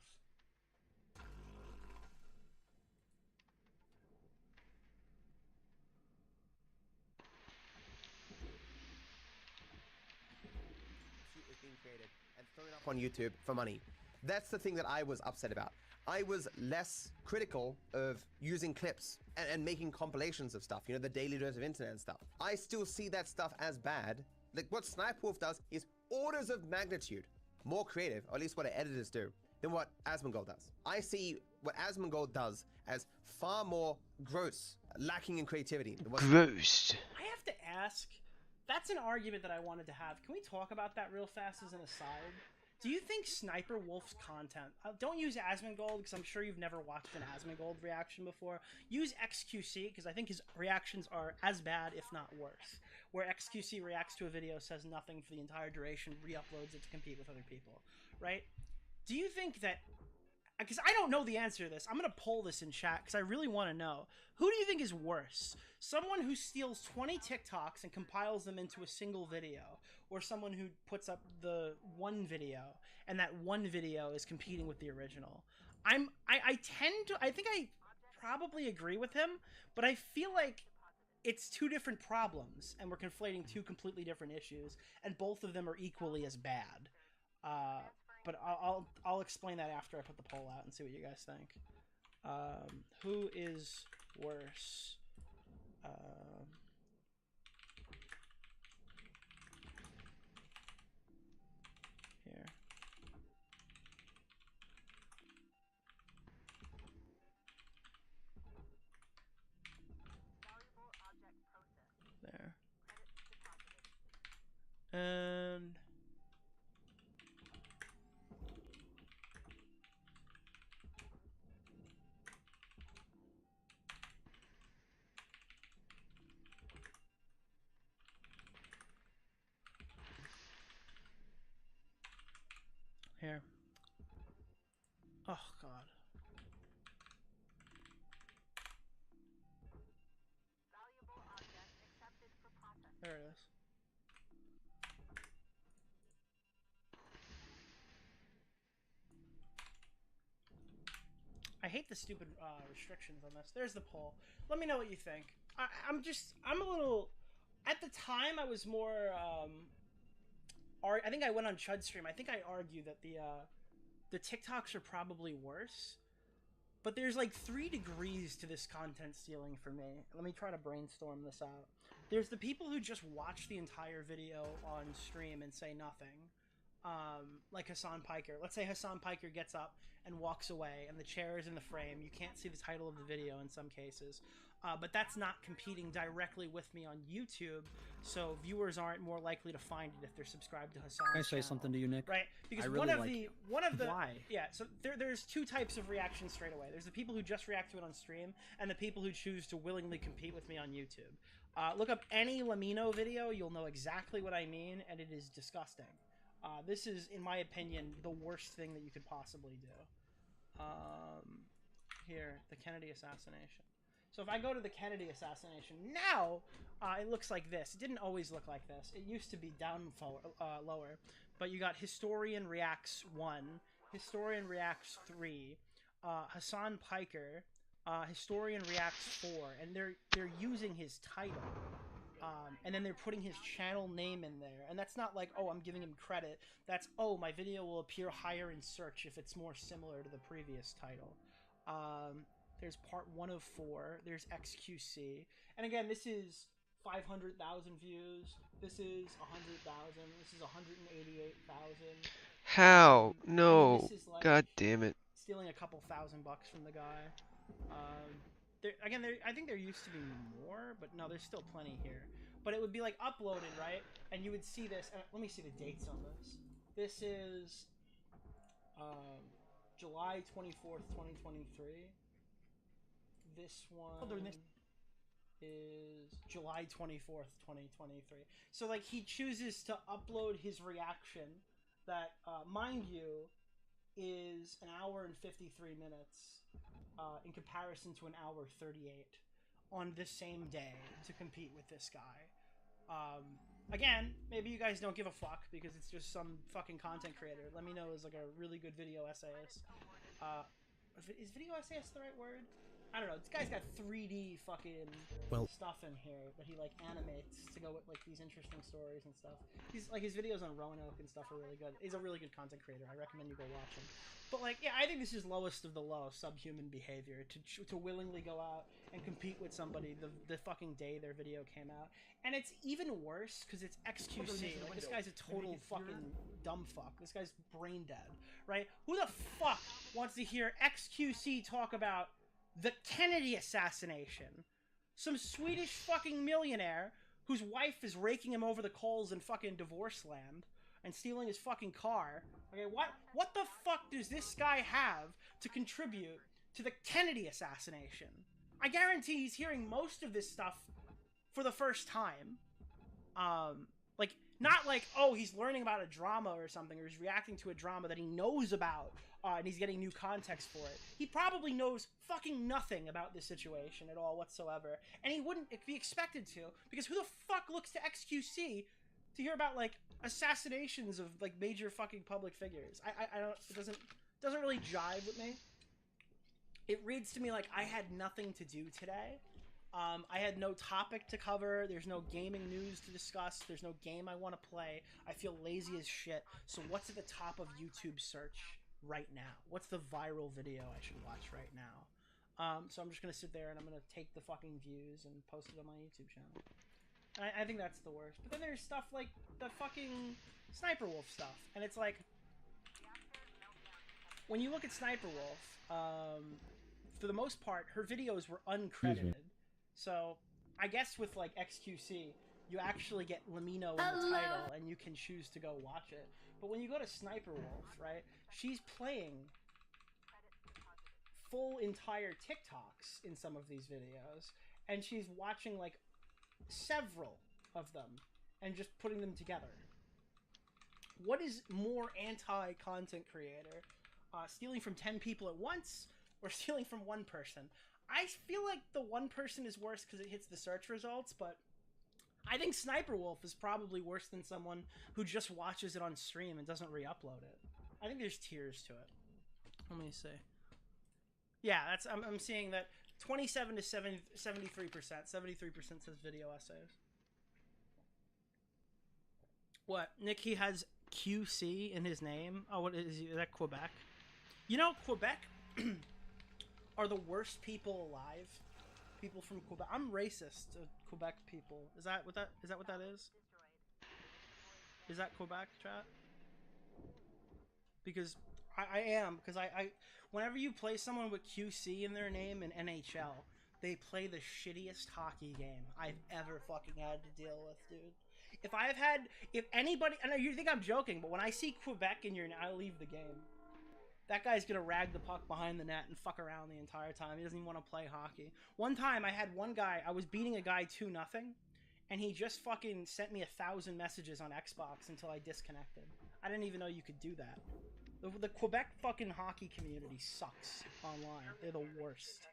Is being created and thrown up on YouTube for money. That's the thing that I was upset about. I was less critical of using clips and making compilations of stuff, you know, the daily dose of internet and stuff. I still see that stuff as bad. Like what Sniper Wolf does is orders of magnitude more creative, or at least what editors do, than what Asmongold does. I see what Asmongold does as far more gross, lacking in creativity. Gross. I have to ask, that's an argument that I wanted to have. Can we talk about that real fast as an aside? Do you think Sniper Wolf's content, don't use Asmongold because I'm sure you've never watched an Asmongold reaction before. Use XQC because I think his reactions are as bad, if not worse. Where XQC reacts to a video, says nothing for the entire duration, re-uploads it to compete with other people, right? Do you think that, because I don't know the answer to this, I'm going to poll this in chat because I really want to know. Who do you think is worse? Someone who steals 20 TikToks and compiles them into a single video, or someone who puts up the one video and that one video is competing with the original? I think I probably agree with him, but I feel like it's two different problems and we're conflating two completely different issues, and both of them are equally as bad. But I'll explain that after I put the poll out and see what you guys think. Who is worse? Here. There. And here. Oh God. There it is. I hate the stupid restrictions on this. There's the poll. Let me know what you think. I'm a little. At the time, I was more. I think I went on Chud's stream. I think I argued that the TikToks are probably worse. But there's like 3 degrees to this content stealing for me. Let me try to brainstorm this out. There's the people who just watch the entire video on stream and say nothing. Like Hassan Piker. Let's say Hassan Piker gets up and walks away and the chair is in the frame. You can't see the title of the video in some cases. But that's not competing directly with me on YouTube, so viewers aren't more likely to find it if they're subscribed to Hassan's Can I say channel. something to you, Nick? Right? Because I really one of the Why? Yeah, so there's 2 types of reactions straight away. There's the people who just react to it on stream, and the people who choose to willingly compete with me on YouTube. Look up any Lamino video, you'll know exactly what I mean, and it is disgusting. This is, in my opinion, the worst thing that you could possibly do. Here, the Kennedy assassination. So if I go to the Kennedy assassination now, it looks like this. It didn't always look like this. It used to be down lower, but you got Historian Reacts 1, Historian Reacts 3, Hassan Piker, Historian Reacts 4, and they're using his title. And then they're putting his channel name in there, and that's not like, oh, I'm giving him credit. That's, oh, my video will appear higher in search if it's more similar to the previous title. There's part 1 of 4. There's XQC, and again, this is 500,000 views. This is 100,000. This is 188,000. How? I mean, No. this is like God damn it. stealing a couple $1,000 from the guy. I think there used to be more, but no, there's still plenty here. But it would be like uploaded, right? And you would see this. Let me see the dates on this. This is July 24th, 2023. This one is July 24th, 2023. So like he chooses to upload his reaction that, mind you, is an hour and 53 minutes in comparison to an hour 38 on this same day to compete with this guy. Again, maybe you guys don't give a fuck because it's just some fucking content creator. Let me know as like a really good video essayist. Is video essayist the right word? I don't know. This guy's got 3D fucking stuff in here that he like animates to go with like these interesting stories and stuff. He's like, his videos on Roanoke and stuff are really good. He's a really good content creator. I recommend you go watch him. But like, yeah, I think this is lowest of the low subhuman behavior to willingly go out and compete with somebody the fucking day their video came out. And it's even worse because it's XQC. Like, this guy's a total fucking dumb fuck. This guy's brain dead, right? Who the fuck wants to hear XQC talk about the Kennedy assassination? Some Swedish fucking millionaire whose wife is raking him over the coals in fucking divorce land and stealing his fucking car. Okay, what the fuck does this guy have to contribute to the Kennedy assassination? I guarantee he's hearing most of this stuff for the first time. Like, not like, oh, he's learning about a drama or something, or he's reacting to a drama that he knows about, and he's getting new context for it. He probably knows fucking nothing about this situation at all whatsoever, and he wouldn't be expected to, because who the fuck looks to XQC to hear about, like, assassinations of, like, major fucking public figures? I don't, it doesn't really jive with me. It reads to me like I had nothing to do today. I had no topic to cover. There's no gaming news to discuss. There's no game I want to play. I feel lazy as shit. So what's at the top of YouTube search right now? What's the viral video I should watch right now? So I'm just going to sit there and I'm going to take the fucking views and post it on my YouTube channel. I think that's the worst. But then there's stuff like the fucking Sniper Wolf stuff. And it's like, when you look at Sniper Wolf, for the most part, her videos were uncredited. So, I guess with, like, XQC, you actually get Lamino in the title, and you can choose to go watch it. But when you go to Sniper Wolf, right, she's playing full entire TikToks in some of these videos, and she's watching, like, several of them, and just putting them together. What is more anti-content creator? Stealing from 10 people at once, or stealing from one person? I feel like the one person is worse because it hits the search results, but I think Sniper Wolf is probably worse than someone who just watches it on stream and doesn't re-upload it. I think there's tiers to it. Let me see. Yeah, that's I'm seeing that 27 to 73%. 73% says video essays. What? Nick, he has QC in his name? Oh, what is he? Is that Quebec? You know, Quebec are the worst people alive. People from Quebec. I'm racist to Quebec people. Is that what that is? Is that Quebec, chat? Because I am, because I whenever you play someone with QC in their name in NHL, they play the shittiest hockey game I've ever fucking had to deal with, dude. If anybody, I know you think I'm joking, but when I see Quebec in your name, I leave the game. That guy's gonna rag the puck behind the net and fuck around the entire time. He doesn't even want to play hockey. One time, I had one guy, I was beating a guy 2-0, and he just fucking sent me 1,000 messages on Xbox until I disconnected. I didn't even know you could do that. The Quebec fucking hockey community sucks online. They're the worst.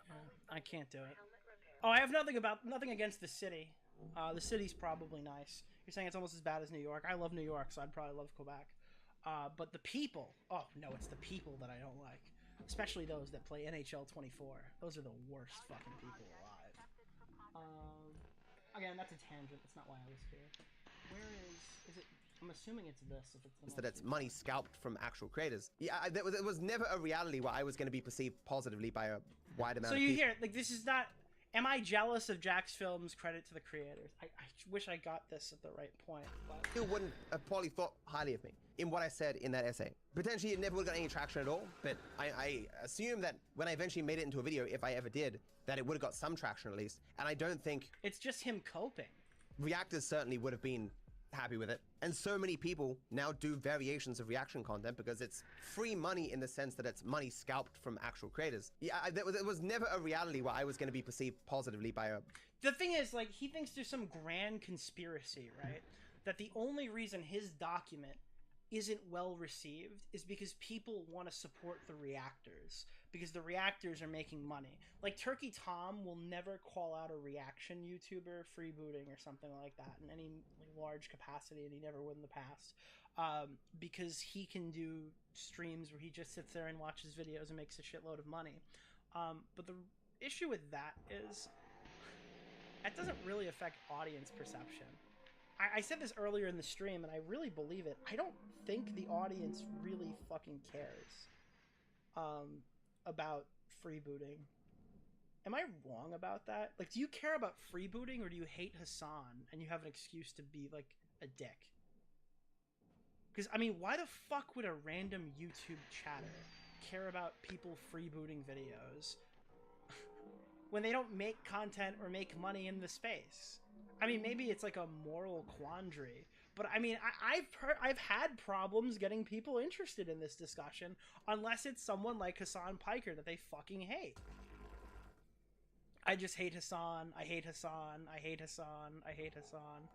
Yeah, I can't do it. Oh, I have nothing against the city. The city's probably nice. You're saying it's almost as bad as New York. I love New York, so I'd probably love Quebec. But the people, oh no, it's the people that I don't like. Especially those that play NHL 24. Those are the worst fucking people alive. Again, that's a tangent. That's not why I was here. Where is it? I'm assuming it's this. If it's the that it's money scalped from actual creators. Yeah, it was never a reality where I was going to be perceived positively by a wide amount So of you people. hear, like, this is not... Am I jealous of Jack's films? Credit to the creators. I wish I got this at the right point. But... Still wouldn't have probably thought highly of me in what I said in that essay. Potentially it never would have got any traction at all, but I assume that when I eventually made it into a video, if I ever did, that it would have got some traction at least. And I don't think... It's just him coping. Reactors certainly would have been happy with it. And so many people now do variations of reaction content because it's free money in the sense that it's money scalped from actual creators. Yeah, it was never a reality where I was going to be perceived positively by a... The thing is, like, he thinks there's some grand conspiracy, right? That the only reason his document isn't well received is because people want to support the reactors, because the reactors are making money. Like, Turkey Tom will never call out a reaction YouTuber freebooting or something like that in any large capacity, and he never would in the past, because he can do streams where he just sits there and watches videos and makes a shitload of money. But the issue with that is that doesn't really affect audience perception. I said this earlier in the stream, and I really believe it. I don't think the audience really fucking cares about freebooting. Am I wrong about that? Like, do you care about freebooting, or do you hate Hassan and you have an excuse to be, like, a dick? Because, I mean, why the fuck would a random YouTube chatter care about people freebooting videos when they don't make content or make money in the space? I mean, maybe it's like a moral quandary, but I mean, I've had problems getting people interested in this discussion unless it's someone like Hassan Piker that they fucking hate. I just hate Hassan. I hate Hassan. I hate Hassan. I hate Hassan.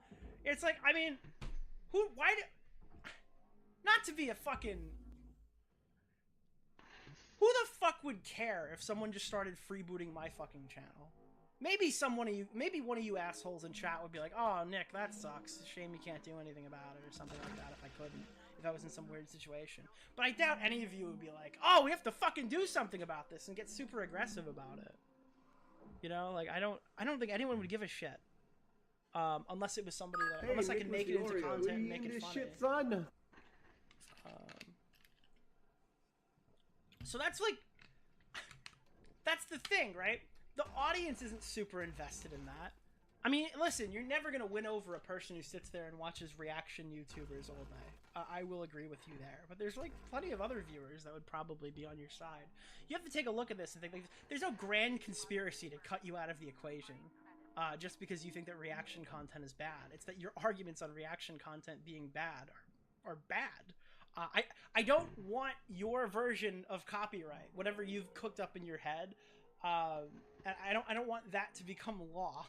It's like, I mean, not to be a fucking... Who the fuck would care if someone just started freebooting my fucking channel? Maybe one of you assholes in chat would be like, "Oh, Nick, that sucks. Shame you can't do anything about it," or something like that. If I was in some weird situation. But I doubt any of you would be like, "Oh, we have to fucking do something about this," and get super aggressive about it. You know, like I don't think anyone would give a shit, unless it was somebody that unless I could make it into content and make it funny. Shit, son. So that's like, that's the thing, right? The audience isn't super invested in that. I mean, listen, you're never going to win over a person who sits there and watches reaction YouTubers all day. I will agree with you there. But there's, like, plenty of other viewers that would probably be on your side. You have to take a look at this and think, like, there's no grand conspiracy to cut you out of the equation just because you think that reaction content is bad. It's that your arguments on reaction content being bad are bad. I don't want your version of copyright, whatever you've cooked up in your head. And I don't want that to become law.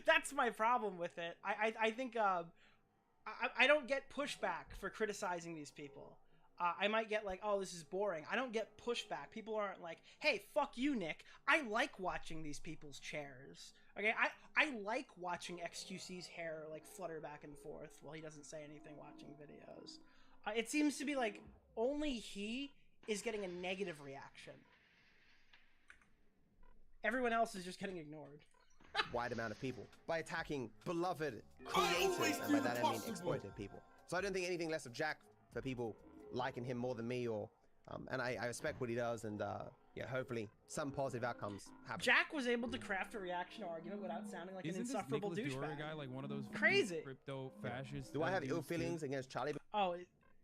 That's my problem with it. I think I don't get pushback for criticizing these people. I might get like, "Oh, this is boring." I don't get pushback. People aren't like, "Hey, fuck you, Nick. I like watching these people's chairs." Okay, I like watching XQC's hair like flutter back and forth while he doesn't say anything watching videos. It seems to be like only he is getting a negative reaction. Everyone else is just getting ignored. Wide amount of people by attacking beloved creators, and by that I mean exploited people. So I don't think anything less of Jack for people liking him more than me, or and I respect what he does, and yeah, hopefully some positive outcomes happen. Jack was able to craft a reaction argument without sounding like an insufferable douchebag. Guy like one of those crazy crypto fascists? Do I have ill feelings against Charlie? Oh,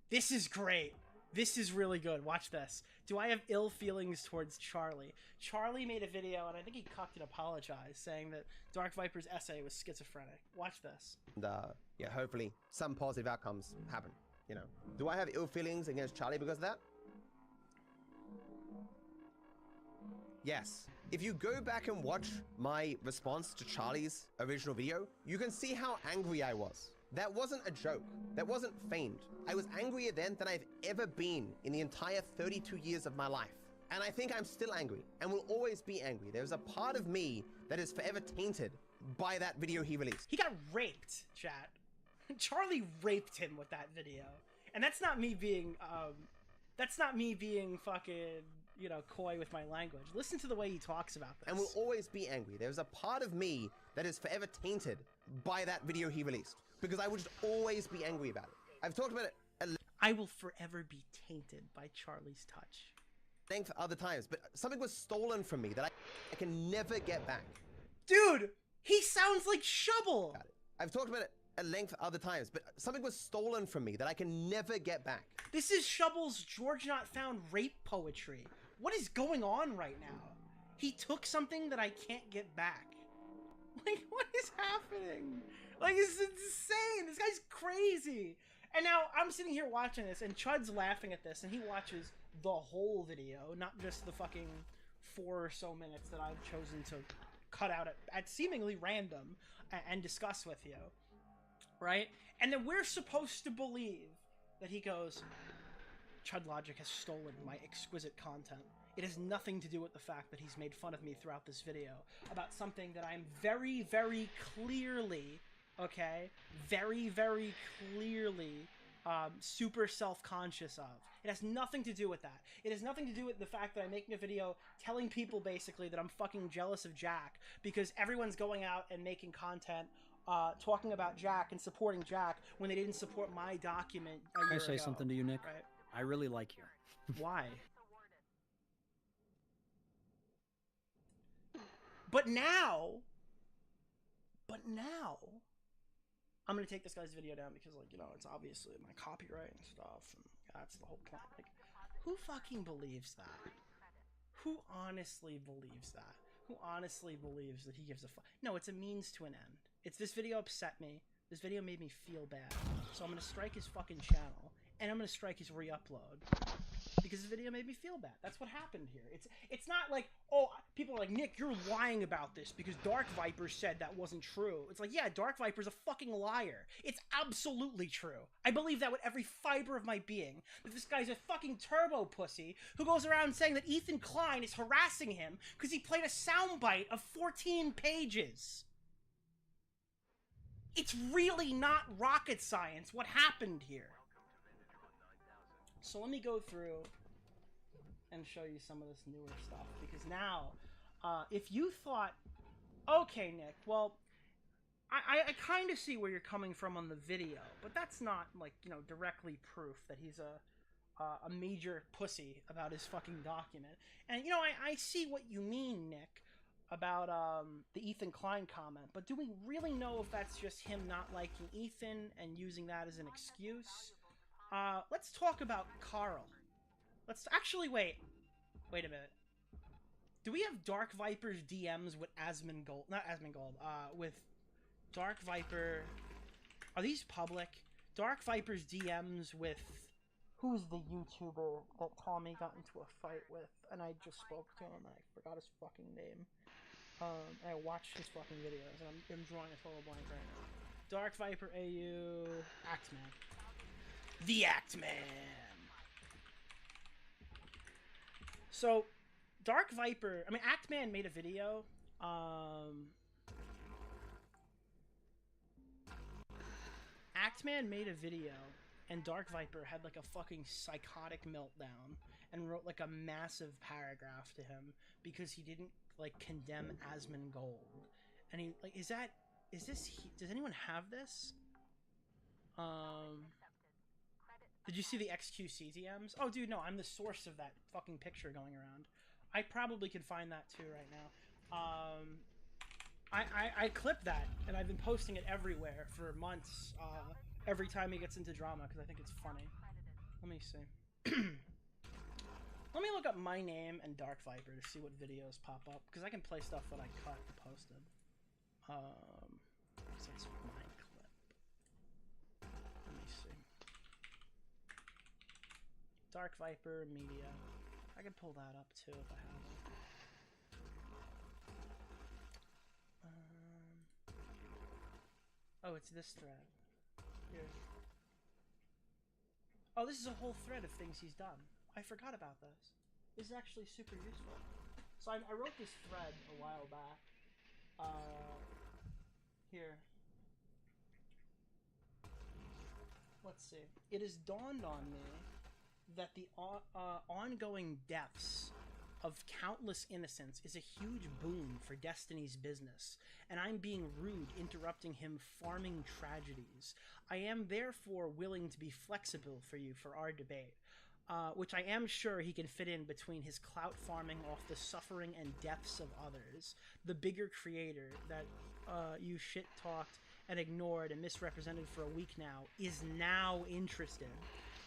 this is great. This is really good. Watch this. Do I have ill feelings towards Charlie? Charlie made a video, and I think he cucked and apologized, saying that Dark Viper's essay was schizophrenic. Watch this. And yeah, hopefully some positive outcomes happen. You know, do I have ill feelings against Charlie because of that? Yes. If you go back and watch my response to Charlie's original video, you can see how angry I was. That wasn't a joke. That wasn't feigned. I was angrier then than I've ever been in the entire 32 years of my life. And I think I'm still angry and will always be angry. There's a part of me that is forever tainted by that video he released. He got raped, chat. Charlie raped him with that video. And that's not me being fucking, you know, coy with my language. Listen to the way he talks about this. And will always be angry. There's a part of me that is forever tainted by that video he released. Because I would just always be angry about it. I've talked about it at I will forever be tainted by Charlie's touch. length other times, but something was stolen from me that I can never get back. Dude, he sounds like Shovel. Got it. I've talked about it at length other times, but something was stolen from me that I can never get back. This is Shovel's George Not Found rape poetry. What is going on right now? He took something that I can't get back. Like, what is happening? Like, it's insane. This guy's crazy. And now I'm sitting here watching this, and Chud's laughing at this, and he watches the whole video, not just the fucking 4 or so minutes that I've chosen to cut out at seemingly random and discuss with you. Right? And then we're supposed to believe that he goes, Chud Logic has stolen my exquisite content. It has nothing to do with the fact that he's made fun of me throughout this video about something that I'm very, very clearly, okay, very, very clearly super self-conscious of. It has nothing to do with that. It has nothing to do with the fact that I'm making a video telling people basically that I'm fucking jealous of Jack because everyone's going out and making content talking about Jack and supporting Jack when they didn't support my document a year Can I say ago, something to you, Nick? right? I really like you. Why? But now, I'm gonna take this guy's video down because, like, you know, it's obviously my copyright and stuff, and that's the whole point. Like, who fucking believes that? Who honestly believes that? Who honestly believes that he gives a fuck? No, it's a means to an end. It's this video upset me. This video made me feel bad. So I'm gonna strike his fucking channel, and I'm gonna strike his re-upload. Because the video made me feel bad. That's what happened here. It's not like, oh, people are like, Nick, you're lying about this because Dark Viper said that wasn't true. It's like, yeah, Dark Viper's a fucking liar. It's absolutely true. I believe that with every fiber of my being. That this guy's a fucking turbo pussy who goes around saying that Ethan Klein is harassing him because he played a soundbite of 14 pages. It's really not rocket science what happened here. So let me go through and show you some of this newer stuff, because now, if you thought, okay, Nick, well, I kind of see where you're coming from on the video, but that's not, like, you know, directly proof that he's a major pussy about his fucking document. And, you know, I see what you mean, Nick, about the Ethan Klein comment, but do we really know if that's just him not liking Ethan and using that as an excuse? Let's talk about Carl. Let's actually wait a minute. Do we have Dark Viper's DMs with Asmongold? Not Asmongold. With Dark Viper. Are these public? Dark Viper's DMs with who's the YouTuber that Tommy got into a fight with, and I just spoke to him and I forgot his fucking name. And I watched his fucking videos, and I'm drawing a total blank right now. Dark Viper AU Axeman. The Actman. So, Dark Viper, I mean, Actman made a video. Actman made a video, and Dark Viper had like a fucking psychotic meltdown and wrote like a massive paragraph to him because he didn't like condemn Asmongold. And he like, does anyone have this? Did you see the XQC DMs? Oh, dude, no, I'm the source of that fucking picture going around. I probably could find that too right now. I clipped that, and I've been posting it everywhere for months, every time he gets into drama, because I think it's funny. Let me see. Let me look up my name and Dark Viper to see what videos pop up, because I can play stuff that I cut and posted. So it's my clip. Let me see. Dark Viper Media. I can pull that up too if I have it. Oh, it's this thread. Here. Oh, this is a whole thread of things he's done. I forgot about this. This is actually super useful. So I wrote this thread a while back. Here. Let's see. It has dawned on me that the ongoing deaths of countless innocents is a huge boon for Destiny's business, and I'm being rude interrupting him farming tragedies. I am therefore willing to be flexible for you for our debate, which I am sure he can fit in between his clout farming off the suffering and deaths of others, the bigger creator that you shit-talked and ignored and misrepresented for a week now, is now interested.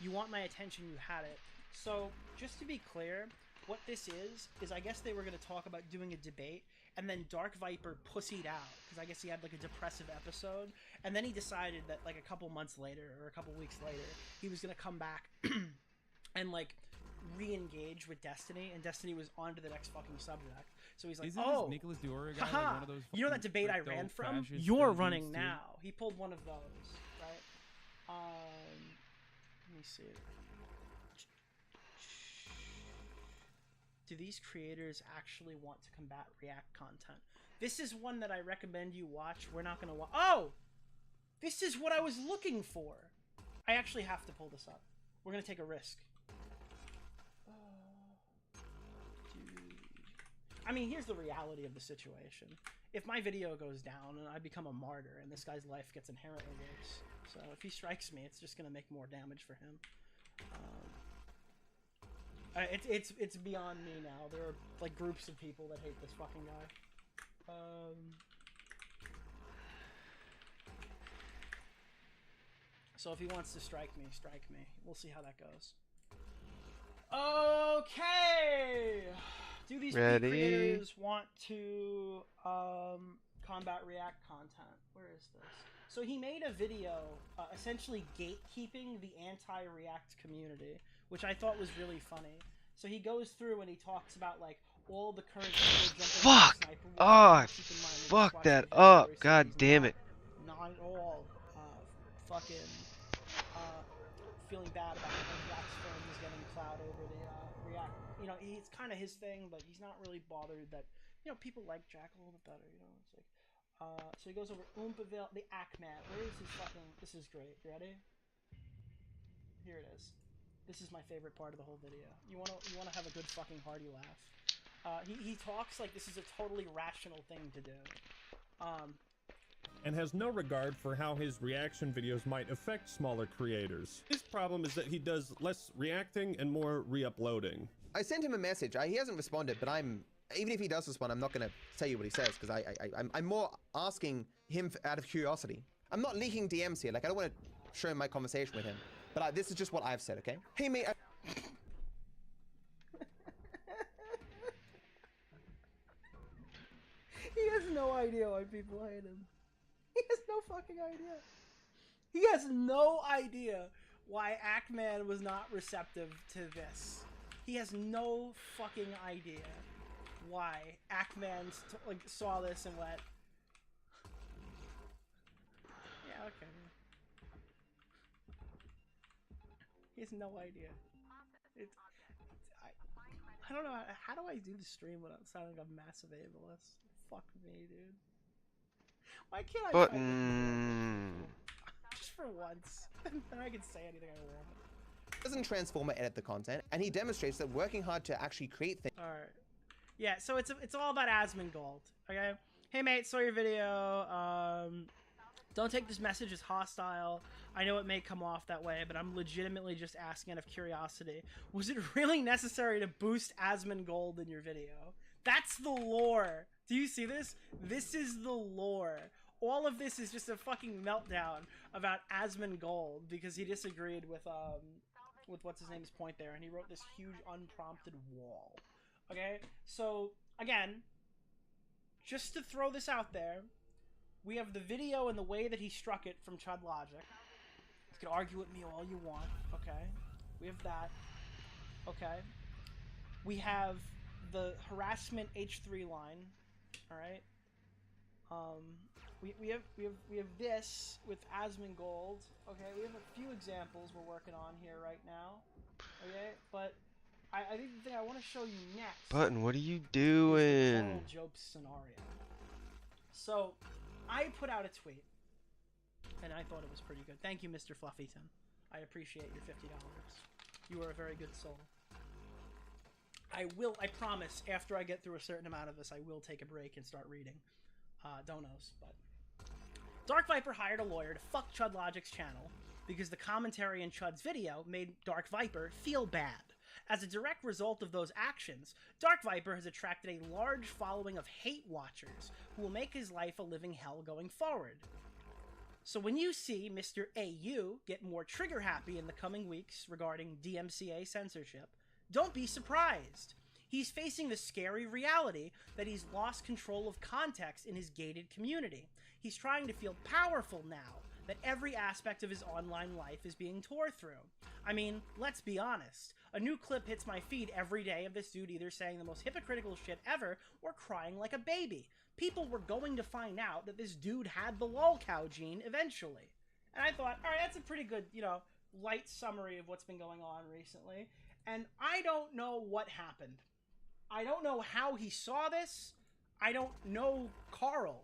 You want my attention, you had it. So, just to be clear, what this is I guess they were going to talk about doing a debate, and then Dark Viper pussied out, because I guess he had like a depressive episode, and then he decided that like a couple months later, or a couple weeks later, he was going to come back and like re-engage with Destiny, and Destiny was on to the next fucking subject. So he's like, Isn't oh, this Nicholas Diora guy, like haha, one of those you know that fucking debate I crypto ran from? fascist You're dudes running too? now. He pulled one of those, right? Let me see. Do these creators actually want to combat React content? This is one that I recommend you watch. We're not gonna watch. Oh! This is what I was looking for! I actually have to pull this up. We're gonna take a risk. I mean, here's the reality of the situation. If my video goes down and I become a martyr and this guy's life gets inherently worse, so if he strikes me, it's just gonna make more damage for him. It's beyond me now. There are like groups of people that hate this fucking guy. So if he wants to strike me, strike me. We'll see how that goes. Okay. Do these creators want to combat React content? Where is this? So he made a video essentially gatekeeping the anti-React community, which I thought was really funny. So he goes through and he talks about like all the current people jumping Fuck! sniper wars. Oh, I Keep in mind, we just fucked watched that the video up. where he said God he's damn it. not at all fucking feeling bad about React firms getting clout over the React. You know, it's kind of his thing, but he's not really bothered that, you know, people like Jack a little bit better, you know. It's like, so he goes over Oompaville, the Ackman. Where is his fucking... This is great. You ready? Here it is. This is my favorite part of the whole video. You wanna have a good fucking hearty laugh. He talks like this is a totally rational thing to do. And has no regard for how his reaction videos might affect smaller creators. His problem is that he does less reacting and more re-uploading. I sent him a message. He hasn't responded, but even if he does respond, I'm not going to tell you what he says, because I'm more asking him out of curiosity. I'm not leaking DMs here. Like, I don't want to show him my conversation with him. But this is just what I've said, okay? Hey, mate. He has no idea why people hate him. He has no fucking idea. He has no idea why Ackman was not receptive to this. He has no fucking idea why Ackman like saw this and went, yeah, okay. He has no idea. I don't know, how do I do the stream without sounding like a massive ableist? Fuck me, dude. Why can't I Button. just for once? Then I can say anything I want. Doesn't transform or edit the content, and he demonstrates that working hard to actually create things. Alright. Yeah, so it's all about Asmongold, okay? Hey mate, saw your video. Don't take this message as hostile. I know it may come off that way, but I'm legitimately just asking out of curiosity. Was it really necessary to boost Asmongold in your video? That's the lore. Do you see this? This is the lore. All of this is just a fucking meltdown about Asmongold because he disagreed with what's his name's point there, and he wrote this huge unprompted wall. Okay? So, again, just to throw this out there, we have the video and the way that he struck it from Chud Logic. You can argue with me all you want, okay? We have that. Okay? We have the harassment H3 line, alright? We have this with Asmongold. Okay, we have a few examples we're working on here right now. Okay, but I think the thing I want to show you next. Button, what are you Is the doing? Coral Jopes scenario. So, I put out a tweet, and I thought it was pretty good. Thank you, Mr. Fluffyton. I appreciate your $50. You are a very good soul. I promise, after I get through a certain amount of this, I will take a break and start reading donos. But Dark Viper hired a lawyer to fuck Chud Logic's channel because the commentary in Chud's video made Dark Viper feel bad. As a direct result of those actions, Dark Viper has attracted a large following of hate watchers who will make his life a living hell going forward. So when you see Mr. AU get more trigger happy in the coming weeks regarding DMCA censorship, don't be surprised. He's facing the scary reality that he's lost control of context in his gated community. He's trying to feel powerful now that every aspect of his online life is being tore through. I mean, let's be honest. A new clip hits my feed every day of this dude either saying the most hypocritical shit ever or crying like a baby. People were going to find out that this dude had the lolcow gene eventually. And I thought, alright, that's a pretty good, light summary of what's been going on recently. And I don't know what happened. I don't know how he saw this. I don't know Carl.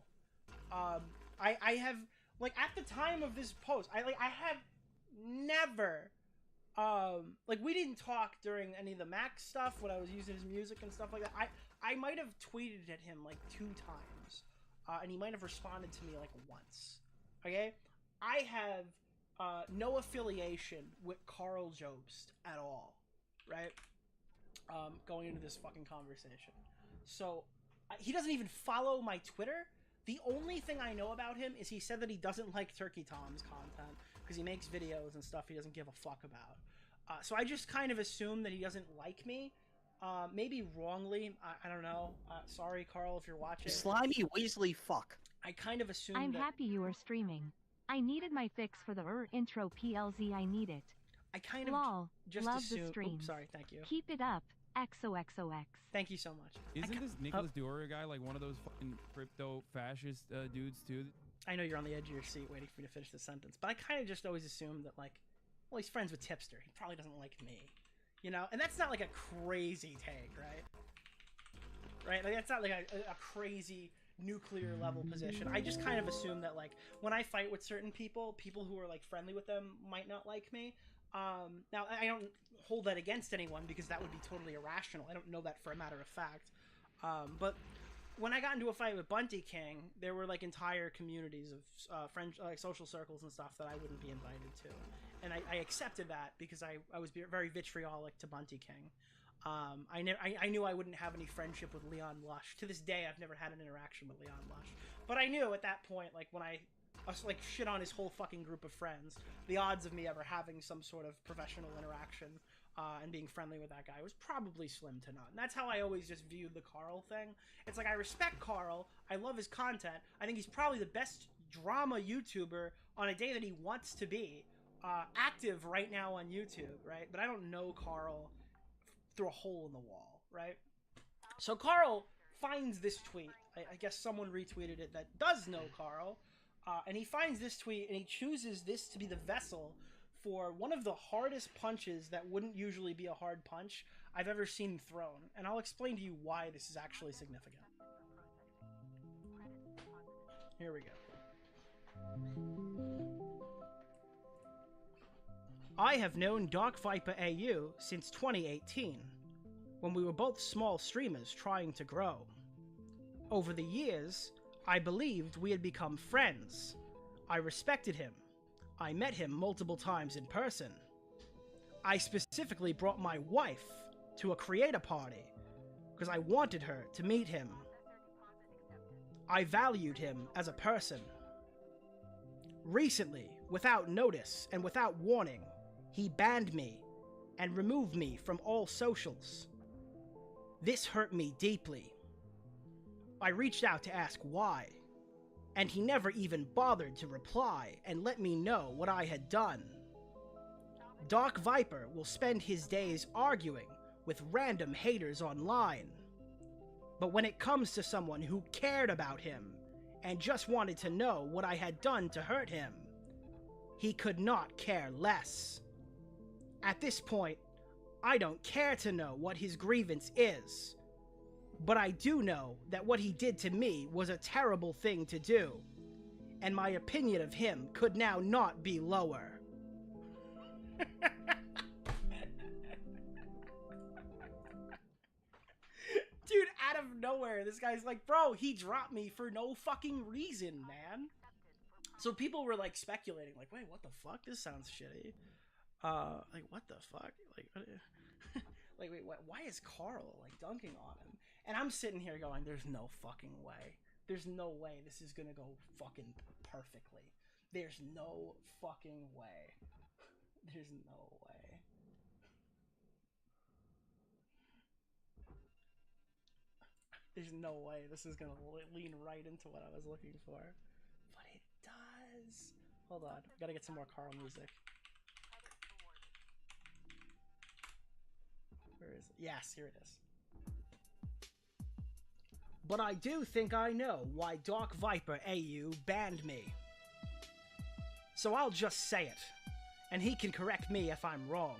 I have, at the time of this post, I have never, we didn't talk during any of the Max stuff when I was using his music and stuff like that. I might have tweeted at him 2 times, and he might have responded to me once. Okay? I have no affiliation with Carl Jobst at all, right? Going into this fucking conversation. So, he doesn't even follow my Twitter. The only thing I know about him is he said that he doesn't like Turkey Tom's content because he makes videos and stuff he doesn't give a fuck about. So I just kind of assume that he doesn't like me. Maybe wrongly. I don't know. Sorry, Carl, if you're watching. Slimy Weasley fuck. I kind of assume I'm that... happy you are streaming. I needed my fix for the intro PLZ. I need it. I kind of Lol. just Love assume... the stream. Oops, sorry, thank you. Keep it up. XOXOX. Thank you so much. Isn't this Nicholas Dura guy one of those fucking crypto fascist dudes too? I know you're on the edge of your seat waiting for me to finish the sentence, but I kind of just always assumed that well, he's friends with Tipster. He probably doesn't like me, And that's not a crazy take, right? Right? That's not a crazy nuclear level position. I just kind of assume that when I fight with certain people who are friendly with them might not like me. Now, I don't hold that against anyone because that would be totally irrational. I don't know that for a matter of fact. But when I got into a fight with Bunty King, there were entire communities of friends, social circles and stuff that I wouldn't be invited to. And I accepted that because I was very vitriolic to Bunty King. I knew I wouldn't have any friendship with Leon Lush. To this day, I've never had an interaction with Leon Lush. But I knew at that point, when I shit on his whole fucking group of friends, the odds of me ever having some sort of professional interaction and being friendly with that guy was probably slim to none. And that's how I always just viewed the Carl thing. It's I respect Carl, I love his content, I think he's probably the best drama YouTuber on a day that he wants to be active right now on YouTube, right? But I don't know Carl through a hole in the wall, right? So Carl finds this tweet. I guess someone retweeted it that does know Carl. And he finds this tweet, and he chooses this to be the vessel for one of the hardest punches that wouldn't usually be a hard punch I've ever seen thrown. And I'll explain to you why this is actually significant. Here we go. I have known Dark Viper AU since 2018, when we were both small streamers trying to grow. Over the years, I believed we had become friends. I respected him. I met him multiple times in person. I specifically brought my wife to a creator party because I wanted her to meet him. I valued him as a person. Recently, without notice and without warning, he banned me and removed me from all socials. This hurt me deeply. I reached out to ask why, and he never even bothered to reply and let me know what I had done. Dark Viper will spend his days arguing with random haters online. But when it comes to someone who cared about him and just wanted to know what I had done to hurt him, he could not care less. At this point, I don't care to know what his grievance is. But I do know that what he did to me was a terrible thing to do, and my opinion of him could now not be lower. nowhere, this guy's like, bro, he dropped me for no fucking reason, man. So people were like speculating, like, wait, what the fuck? This sounds shitty. Like, what the fuck? Like, like, wait, what? Why is Carl like dunking on him? And I'm sitting here going, there's no fucking way. There's no way this is gonna go fucking perfectly. There's no fucking way. There's no way. There's no way this is gonna lean right into what I was looking for. But it does. Hold on. Gotta get some more Carl music. Where is it? Yes, here it is. But I do think I know why Dark Viper AU banned me. So I'll just say it, and he can correct me if I'm wrong.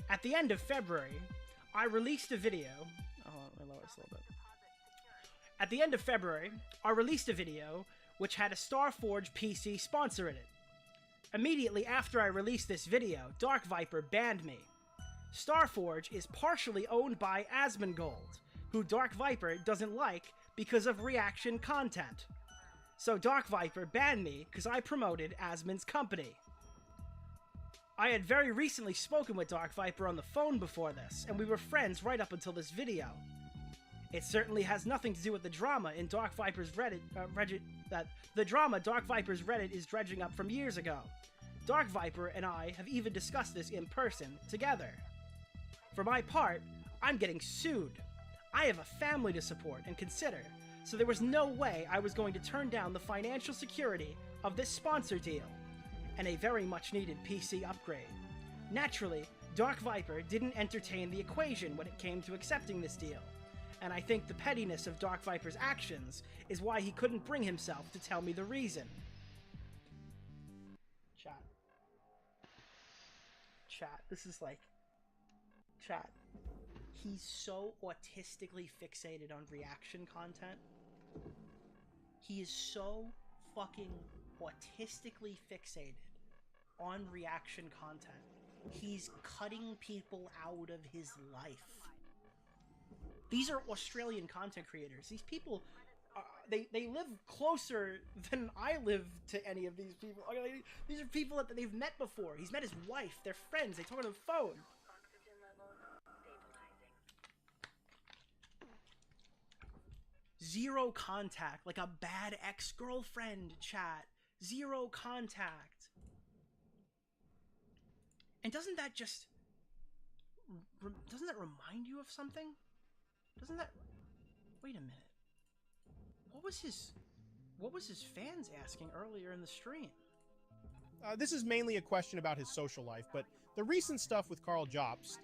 At the end of February, I released a video. Oh, let me lower this a little bit. At the end of February, I released a video which had a Starforge PC sponsor in it. Immediately after I released this video, Dark Viper banned me. Starforge is partially owned by Asmongold, who Dark Viper doesn't like because of reaction content. So Dark Viper banned me because I promoted Asmon's company. I had very recently spoken with Dark Viper on the phone before this, and we were friends right up until this video. It certainly has nothing to do with the drama in Dark Viper's the drama Dark Viper's Reddit is dredging up from years ago. Dark Viper and I have even discussed this in person, together. For my part, I'm getting sued. I have a family to support and consider, so there was no way I was going to turn down the financial security of this sponsor deal, and a very much needed PC upgrade. Naturally, Dark Viper didn't entertain the equation when it came to accepting this deal, and I think the pettiness of Dark Viper's actions is why he couldn't bring himself to tell me the reason. Chat, this is like... Chat. He's so autistically fixated on reaction content. He is so fucking autistically fixated on reaction content. He's cutting people out of his life. These are Australian content creators. These people, they live closer than I live to any of these people. These are people that they've met before. He's met his wife. They're friends. They talk on the phone. Zero contact, like a bad ex-girlfriend, chat. Zero contact. And doesn't that just... doesn't that remind you of something? Doesn't that... Wait a minute. What was his fans asking earlier in the stream? This is mainly a question about his social life, but the recent stuff with Carl Jobst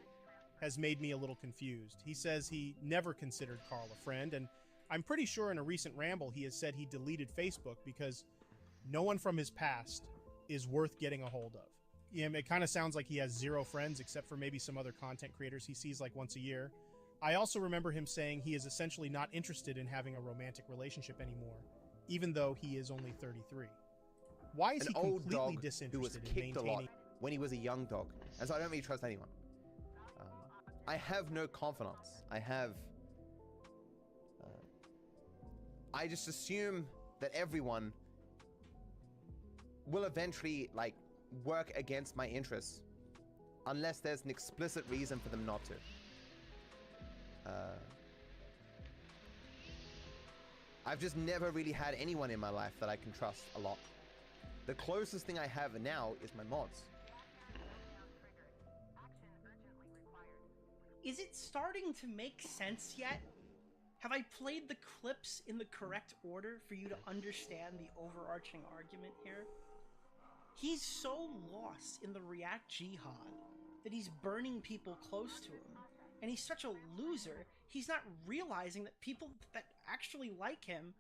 has made me a little confused. He says he never considered Carl a friend, and I'm pretty sure in a recent ramble he has said he deleted Facebook because no one from his past is worth getting a hold of. Yeah, it kind of sounds like he has zero friends except for maybe some other content creators he sees like once a year. I also remember him saying he is essentially not interested in having a romantic relationship anymore, even though he is only 33. Why is he completely disinterested who was in kicked a lot maintaining... when he was a young dog, and so I don't really trust anyone. I have no confidence. I just assume that everyone will eventually, like, work against my interests unless there's an explicit reason for them not to. I've just never really had anyone in my life that I can trust a lot. The closest thing I have now is my mods. Is it starting to make sense yet? Have I played the clips in the correct order for you to understand the overarching argument here? He's so lost in the React Jihad that he's burning people close to him. And he's such a loser, he's not realizing that people that actually like him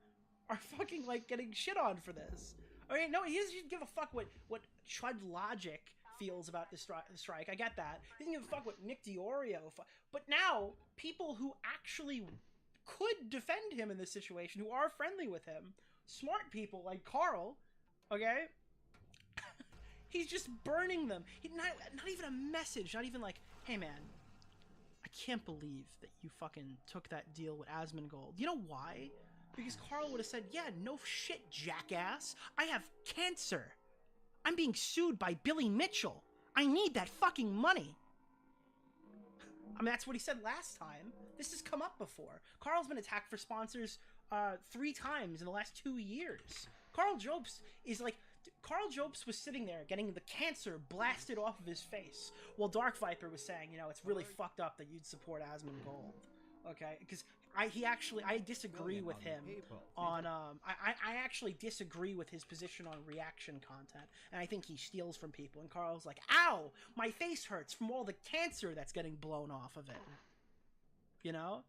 are fucking, like, getting shit on for this. Okay, no, he doesn't give a fuck what Chud Logic feels about this strike. I get that. He doesn't give a fuck what Nick Diorio... But now, people who actually could defend him in this situation, who are friendly with him, smart people like Carl, okay? He's just burning them. Not even a message, not even like, hey man, I can't believe that you fucking took that deal with Asmongold. You know why? Because Carl would have said, yeah, no shit, jackass. I have cancer. I'm being sued by Billy Mitchell. I need that fucking money. I mean, that's what he said last time. This has come up before. Carl's been attacked for sponsors 3 times in the last 2 years. Carl Jobst is like... Carl Jobst was sitting there getting the cancer blasted off of his face while Dark Viper was saying, you know, it's really fucked up that you'd support Asmongold. Okay? Because I disagree with him on, I actually disagree with his position on reaction content, and I think he steals from people, and Carl's like, ow, my face hurts from all the cancer that's getting blown off of it. You know?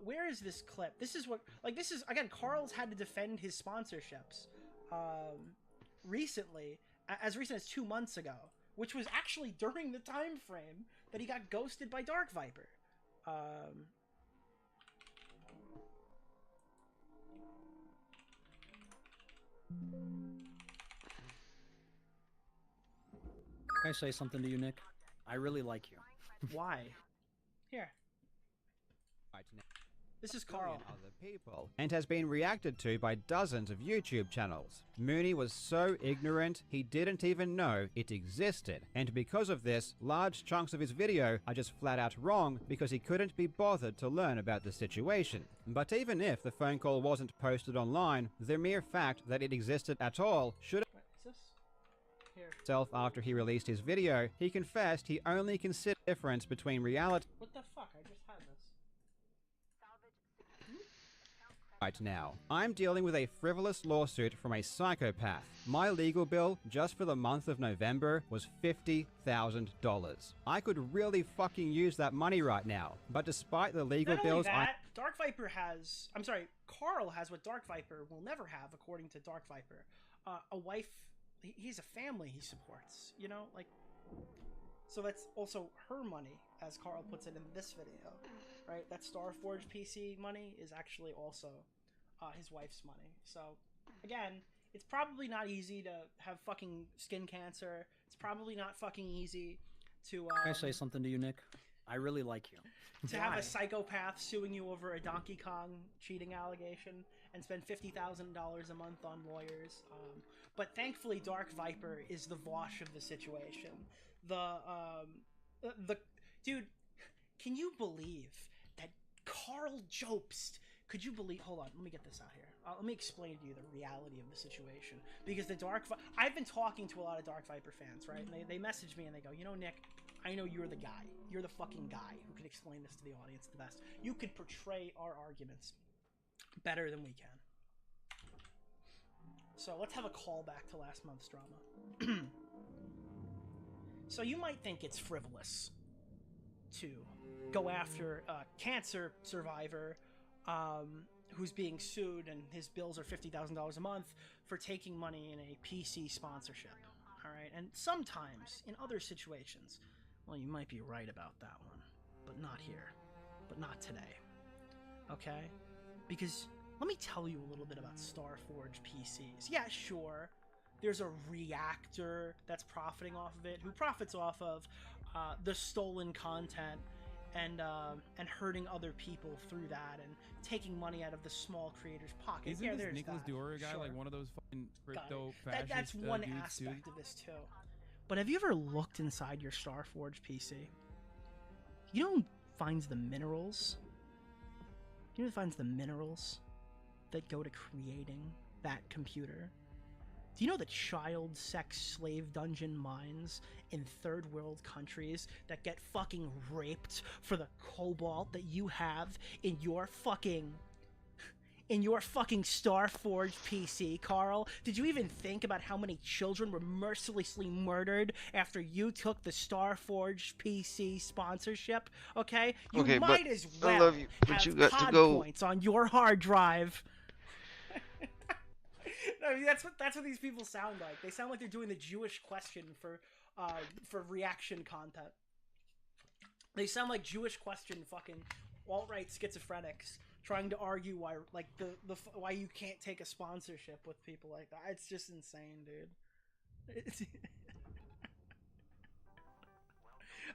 Where is this clip? This is what, like, this is, again, Carl's had to defend his sponsorships, recently, as recent as 2 months ago, which was actually during the time frame that he got ghosted by Dark Viper. Can I say something to you, Nick? I really like you. Why? Here. This is Carl. Other people, and has been reacted to by dozens of YouTube channels. Mooney was so ignorant, he didn't even know it existed. And because of this, large chunks of his video are just flat out wrong because he couldn't be bothered to learn about the situation. But even if the phone call wasn't posted online, the mere fact that it existed at all should have after he released his video, he confessed he only considered the difference between reality. What the fuck? I just had this. Right now, I'm dealing with a frivolous lawsuit from a psychopath. My legal bill just for the month of November was $50,000. I could really fucking use that money right now. But despite the legal Not bills, only that, Dark Viper has, I'm sorry, Carl has what Dark Viper will never have, according to Dark Viper. A wife, he's a family he supports, you know, like, so that's also her money, as Carl puts it in this video, right? That Starforge PC money is actually also his wife's money. So, again, it's probably not easy to have fucking skin cancer. It's probably not fucking easy to... Can I say something to you, Nick? I really like you. To have a psychopath suing you over a Donkey Kong cheating allegation and spend $50,000 a month on lawyers. But thankfully, Dark Viper is the Vosh of the situation. Dude, can you believe that Carl Jobst... Could you believe... Hold on, let me get this out here. Let me explain to you the reality of the situation. Because the I've been talking to a lot of Dark Viper fans, right? And they message me and they go, you know, Nick, I know you're the guy. You're the fucking guy who could explain this to the audience the best. You could portray our arguments better than we can. So let's have a callback to last month's drama. So you might think it's frivolous to go after a cancer survivor who's being sued and his bills are $50,000 a month for taking money in a PC sponsorship. All right, and sometimes in other situations, well, you might be right about that one, but not here, but not today. Okay, because let me tell you a little bit about Starforge PCs. Yeah, sure, there's a reactor that's profiting off of it, who profits off of the stolen content and hurting other people through that and taking money out of the small creators' pockets. Isn't this Nicholas Diora guy like one of those fucking crypto fascist That's one dudes aspect too? of this too. But have you ever looked inside your Starforge PC? You know who finds the minerals? You know who finds the minerals that go to creating that computer? Do you know the child sex slave dungeon mines in third world countries that get fucking raped for the cobalt that you have in your fucking Starforge PC, Carl? Did you even think about how many children were mercilessly murdered after you took the Starforge PC sponsorship? Okay? You Okay, might but as I well love you, but have you got to pod go. points on your hard drive. I mean, that's what these people sound like. They sound like they're doing the Jewish question for reaction content. They sound like Jewish question fucking alt-right schizophrenics trying to argue why why you can't take a sponsorship with people like that. It's just insane, dude.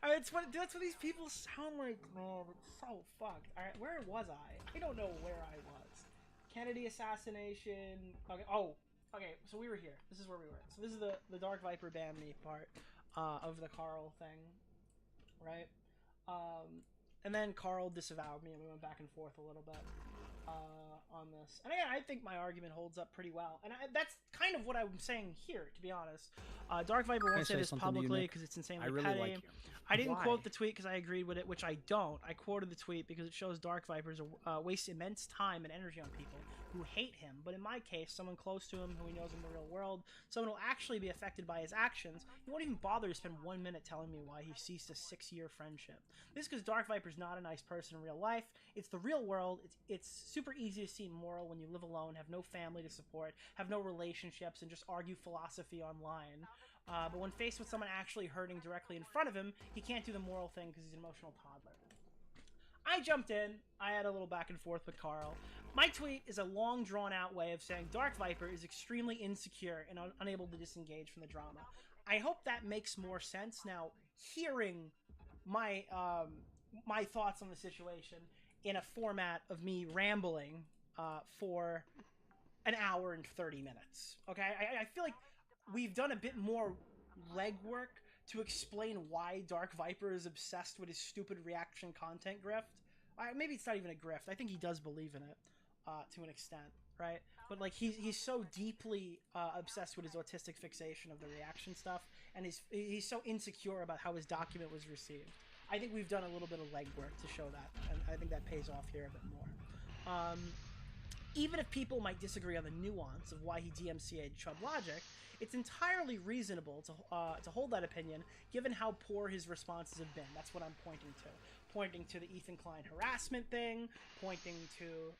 I mean, that's what these people sound like, man. It's so fucked. All right, where was I? I don't know where I was. Kennedy assassination. Okay. Oh, okay. So we were here. This is where we were. So this is the Dark Viper ban me part of the Carl thing, right? And then Carl disavowed me, and we went back and forth a little bit on this. And again, I think my argument holds up pretty well. And that's kind of what I'm saying here, to be honest. Dark Viper won't say this publicly because it's insanely petty. Like you. I didn't quote the tweet because I agreed with it, which I don't. I quoted the tweet because it shows Dark Vipers waste immense time and energy on people who hate him. But in my case, someone close to him who he knows in the real world, someone who will actually be affected by his actions, he won't even bother to spend 1 minute telling me why he ceased a 6-year friendship. This is because Dark Viper's not a nice person in real life. It's the real world. It's super easy to seem moral when you live alone, have no family to support, have no relationships, and just argue philosophy online. But when faced with someone actually hurting directly in front of him, he can't do the moral thing because he's an emotional toddler. I jumped in. I had a little back and forth with Carl. My tweet is a long, drawn-out way of saying Dark Viper is extremely insecure and unable to disengage from the drama. I hope that makes more sense now, hearing my my thoughts on the situation in a format of me rambling for an hour and 30 minutes. Okay? I feel like we've done a bit more legwork to explain why Dark Viper is obsessed with his stupid reaction content grift. Maybe it's not even a grift. I think he does believe in it to an extent, right? But like he's so deeply obsessed with his autistic fixation of the reaction stuff, and he's so insecure about how his document was received. I think we've done a little bit of legwork to show that, and I think that pays off here a bit more. Even if people might disagree on the nuance of why he DMCA'd Chud Logic, it's entirely reasonable to hold that opinion given how poor his responses have been. That's what I'm pointing to. Pointing to the Ethan Klein harassment thing, pointing to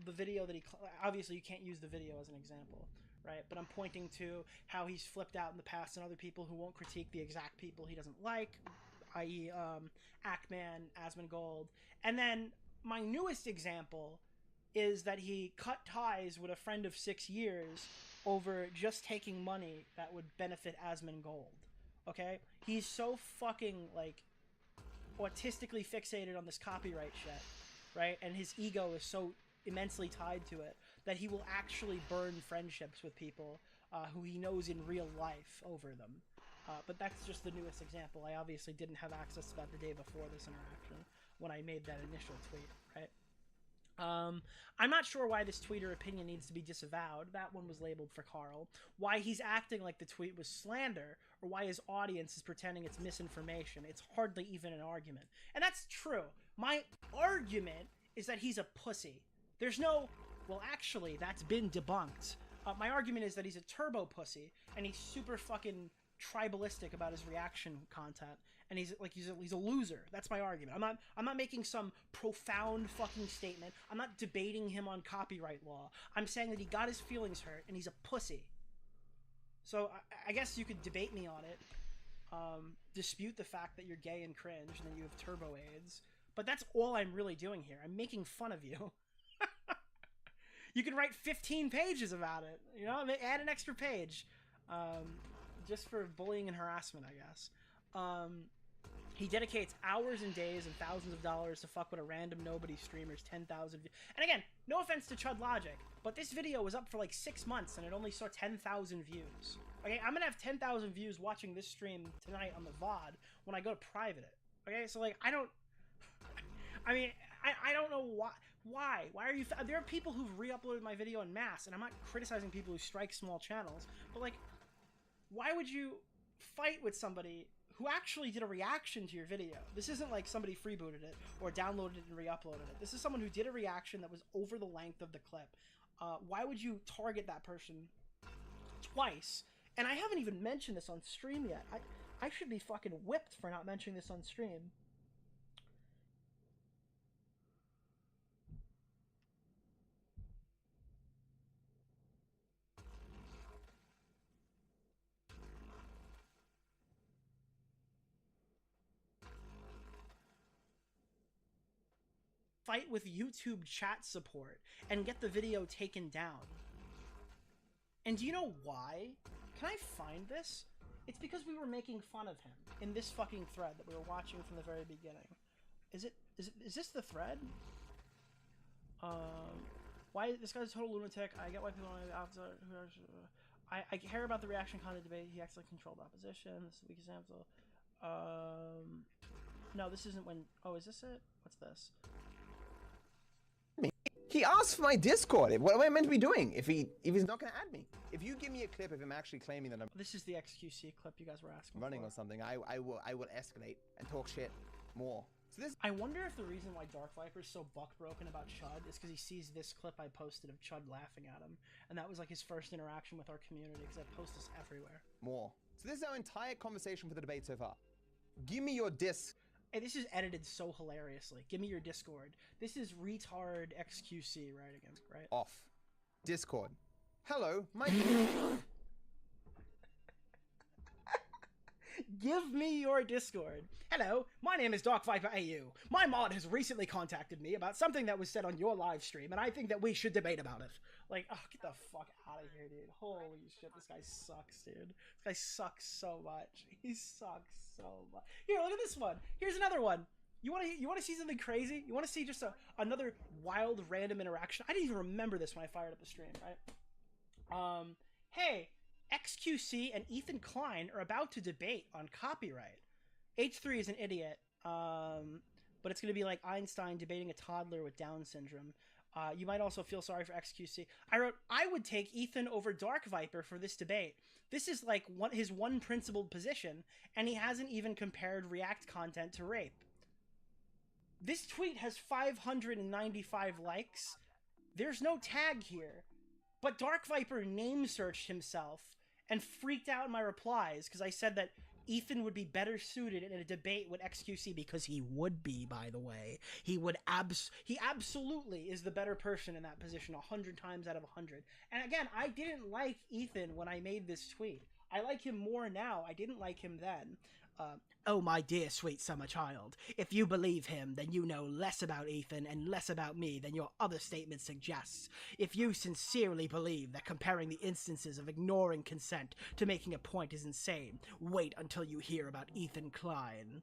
the video that he... Obviously, you can't use the video as an example, right? But I'm pointing to how he's flipped out in the past and other people who won't critique the exact people he doesn't like, i.e. Ackman, Asmongold. And then my newest example is that he cut ties with a friend of 6 years over just taking money that would benefit Asmongold. Okay? He's so fucking, like, autistically fixated on this copyright shit, right? And his ego is so immensely tied to it that he will actually burn friendships with people who he knows in real life over them. But that's just the newest example. I obviously didn't have access to that the day before this interaction when I made that initial tweet, right? I'm not sure why this tweet or opinion needs to be disavowed. That one was labeled for Carl. Why he's acting like the tweet was slander, or why his audience is pretending it's misinformation. It's hardly even an argument. And that's true. My argument is that he's a pussy. There's no, well, actually, that's been debunked. My argument is that he's a turbo pussy, and he's super fucking tribalistic about his reaction content, and he's a loser. That's my argument. I'm not making some profound fucking statement. I'm not debating him on copyright law. I'm saying that he got his feelings hurt and he's a pussy. So I guess you could debate me on it, dispute the fact that you're gay and cringe and that you have turbo AIDS, but that's all I'm really doing here. I'm making fun of you. You can write 15 pages about it, you know, add an extra page. Just for bullying and harassment, I guess. He dedicates hours and days and thousands of dollars to fuck with a random nobody streamer's 10,000 views. And again, no offense to Chud Logic, but this video was up for like 6 months and it only saw 10,000 views. Okay, I'm gonna have 10,000 views watching this stream tonight on the VOD when I go to private it. Okay, so like, I don't know why. Why are you... There are people who've re-uploaded my video en masse, and I'm not criticizing people who strike small channels, but like, why would you fight with somebody who actually did a reaction to your video? This isn't like somebody freebooted it or downloaded it and re-uploaded it. This is someone who did a reaction that was over the length of the clip. Why would you target that person twice? And I haven't even mentioned this on stream yet. I should be fucking whipped for not mentioning this on stream. Fight with YouTube chat support and get the video taken down. And do you know why? Can I find this? It's because we were making fun of him in this fucking thread that we were watching from the very beginning. Is this the thread? Why this guy's a total lunatic. I get why people on the outside. I care about the reaction content debate. He acts like controlled opposition. This is the weak example. No, this isn't when. Oh, is this it? What's this? He asked for my Discord. What am I meant to be doing if he's not going to add me? If you give me a clip of him actually claiming that I'm This is the XQC clip you guys were asking running for. or something, I will escalate and talk shit more. So this. I wonder if the reason why Dark Viper's so buck-broken about Chud is because he sees this clip I posted of Chud laughing at him, and that was like his first interaction with our community, because I post this everywhere. More. So this is our entire conversation for the debate so far. Give me your disc. Hey, this is edited so hilariously. Give me your Discord. This is retard XQC right against, right? Off. Discord. Hello, my. Give me your Discord. Hello, my name is Dark Viper AU. My mod has recently contacted me about something that was said on your live stream, and I think that we should debate about it. Like, oh, get the fuck out of here, dude. Holy shit, this guy sucks, dude. This guy sucks so much. He sucks so much. Here, look at this one. Here's another one. You want to see something crazy? You want to see just another wild, random interaction? I didn't even remember this when I fired up the stream, right? Hey, XQC and Ethan Klein are about to debate on copyright. H3 is an idiot, but it's going to be like Einstein debating a toddler with Down syndrome. You might also feel sorry for XQC. I wrote, I would take Ethan over Dark Viper for this debate. This is like his one principled position, and he hasn't even compared React content to rape. This tweet has 595 likes. There's no tag here. But Dark Viper name searched himself and freaked out in my replies because I said that Ethan would be better suited in a debate with XQC, because he would be, by the way. He absolutely is the better person in that position 100 times out of 100. And again, I didn't like Ethan when I made this tweet. I like him more now. I didn't like him then. Oh, my dear sweet summer child, if you believe him, then you know less about Ethan and less about me than your other statement suggests. If you sincerely believe that comparing the instances of ignoring consent to making a point is insane, wait until you hear about Ethan Klein.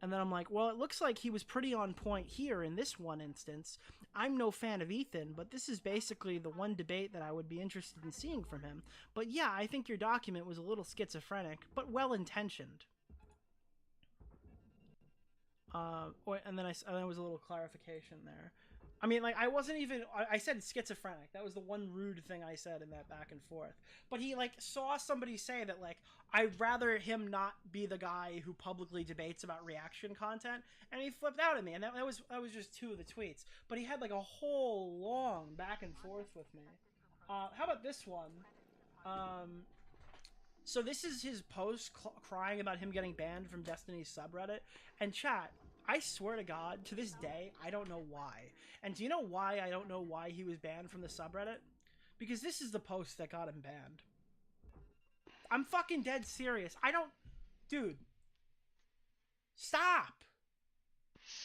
And then I'm like, well, it looks like he was pretty on point here in this one instance. I'm no fan of Ethan, but this is basically the one debate that I would be interested in seeing from him. But yeah, I think your document was a little schizophrenic, but well-intentioned. And then there was a little clarification there. I mean, like, I wasn't even, I said schizophrenic. That was the one rude thing I said in that back and forth. But he, like, saw somebody say that, like, I'd rather him not be the guy who publicly debates about reaction content, and he flipped out at me. And that was just two of the tweets. But he had, like, a whole long back and forth with me. How about this one? So this is his post crying about him getting banned from Destiny's subreddit. And chat, I swear to God, to this day, I don't know why. And do you know why I don't know why he was banned from the subreddit? Because this is the post that got him banned. I'm fucking dead serious. Dude. Stop!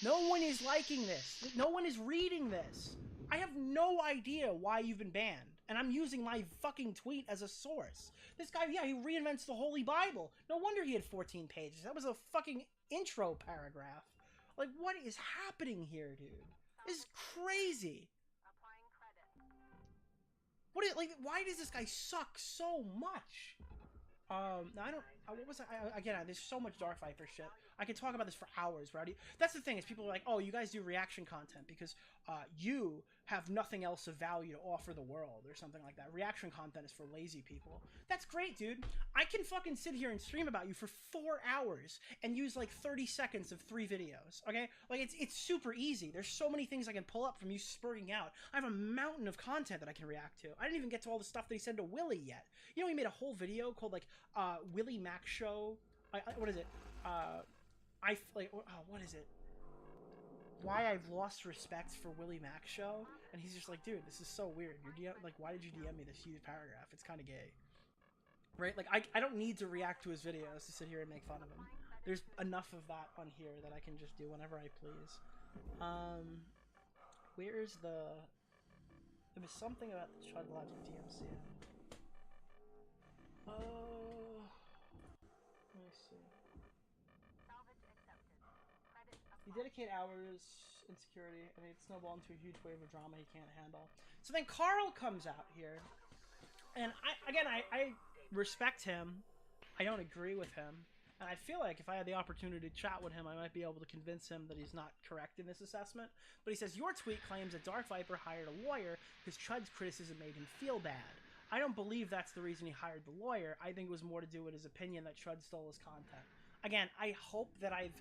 No one is liking this. No one is reading this. I have no idea why you've been banned. And I'm using my fucking tweet as a source. This guy, yeah, he reinvents the Holy Bible. No wonder he had 14 pages. That was a fucking intro paragraph. Like, what is happening here, dude? This is crazy. Why does this guy suck so much? What was I, again, there's so much Dark Viper shit. I could talk about this for hours, Rowdy. That's the thing, is people are like, oh, you guys do reaction content because you have nothing else of value to offer the world or something like that. Reaction content is for lazy people. That's great, dude. I can fucking sit here and stream about you for 4 hours and use like 30 seconds of 3 videos, okay? Like, it's super easy. There's so many things I can pull up from you spurting out. I have a mountain of content that I can react to. I didn't even get to all the stuff that he said to Willie yet. You know, he made a whole video called, like, Willie Mac Show. What is it? What is it? Why I've lost respect for Willie Mac Show, and he's just like, dude, this is so weird. Why did you DM me this huge paragraph? It's kind of gay, right? Like, I don't need to react to his videos to sit here and make fun of him. There's enough of that on here that I can just do whenever I please. Where's the? There was something about the Chud Logic DMCA. He dedicated hours in security, and it snowballed into a huge wave of drama he can't handle. So then Carl comes out here, and I respect him. I don't agree with him. And I feel like if I had the opportunity to chat with him, I might be able to convince him that he's not correct in this assessment. But he says, your tweet claims that Dark Viper hired a lawyer because Chud's criticism made him feel bad. I don't believe that's the reason he hired the lawyer. I think it was more to do with his opinion that Chud stole his content. Again, I hope that I've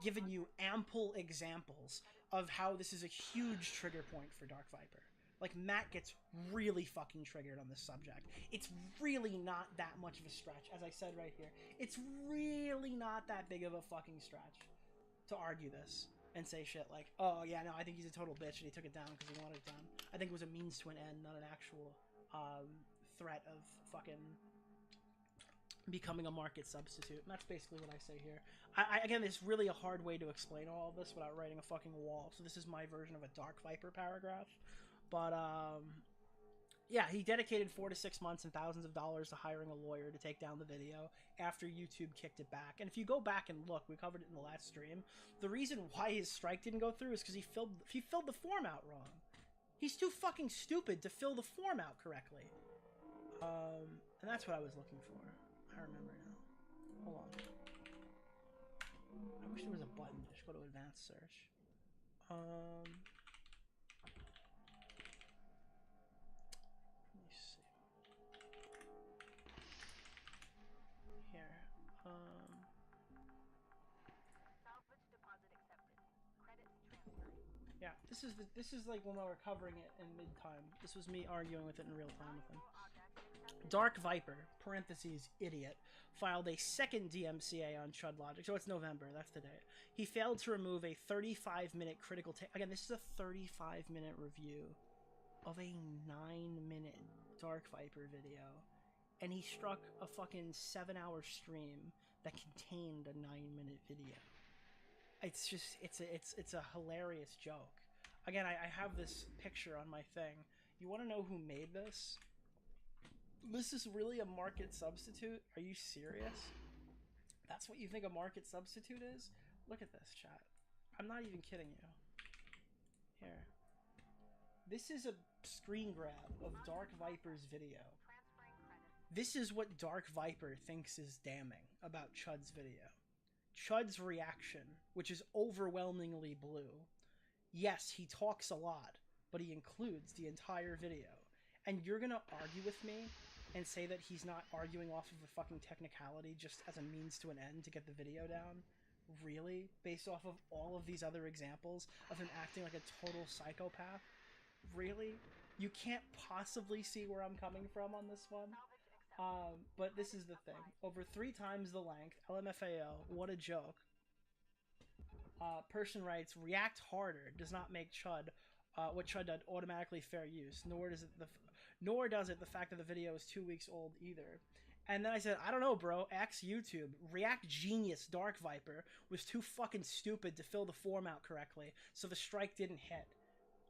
given you ample examples of how this is a huge trigger point for Dark Viper. Like, Matt gets really fucking triggered on this subject. It's really not that much of a stretch, as I said right here. It's really not that big of a fucking stretch to argue this and say shit like, oh, yeah, no, I think he's a total bitch and he took it down because he wanted it done. I think it was a means to an end, not an actual threat of fucking becoming a market substitute. And that's basically what I say here. Again, it's really a hard way to explain all of this without writing a fucking wall. So this is my version of a Dark Viper paragraph. But, yeah, he dedicated 4 to 6 months and thousands of dollars to hiring a lawyer to take down the video after YouTube kicked it back. And if you go back and look, we covered it in the last stream, the reason why his strike didn't go through is because he filled the form out wrong. He's too fucking stupid to fill the form out correctly. And that's what I was looking for. I remember now. Hold on. I wish there was a button. Just go to advanced search. Yeah, this is like when we were covering it in mid-time. This was me arguing with it in real time with him. Dark Viper, parentheses, idiot, filed a second DMCA on Chud Logic. So it's November, that's the date. He failed to remove a 35-minute critical take. Again, this is a 35-minute review of a 9-minute Dark Viper video. And he struck a fucking 7-hour stream that contained a 9-minute video. It's just, it's a hilarious joke. Again, I have this picture on my thing. You want to know who made this? This is really a market substitute? Are you serious? That's what you think a market substitute is? Look at this, chat. I'm not even kidding you. Here. This is a screen grab of Dark Viper's video. This is what Dark Viper thinks is damning about Chud's video. Chud's reaction, which is overwhelmingly blue. Yes, he talks a lot, but he includes the entire video. And you're gonna argue with me and say that he's not arguing off of a fucking technicality just as a means to an end to get the video down? Really? Based off of all of these other examples of him acting like a total psychopath? Really? You can't possibly see where I'm coming from on this one? But this is the thing. Over 3 times the length, LMFAO, what a joke. Person writes, react harder does not make Chud, what Chud did, automatically fair use, nor does it the fact that the video is 2 weeks old either. And then I said, I don't know, bro, X YouTube, React Genius Dark Viper was too fucking stupid to fill the form out correctly, so the strike didn't hit.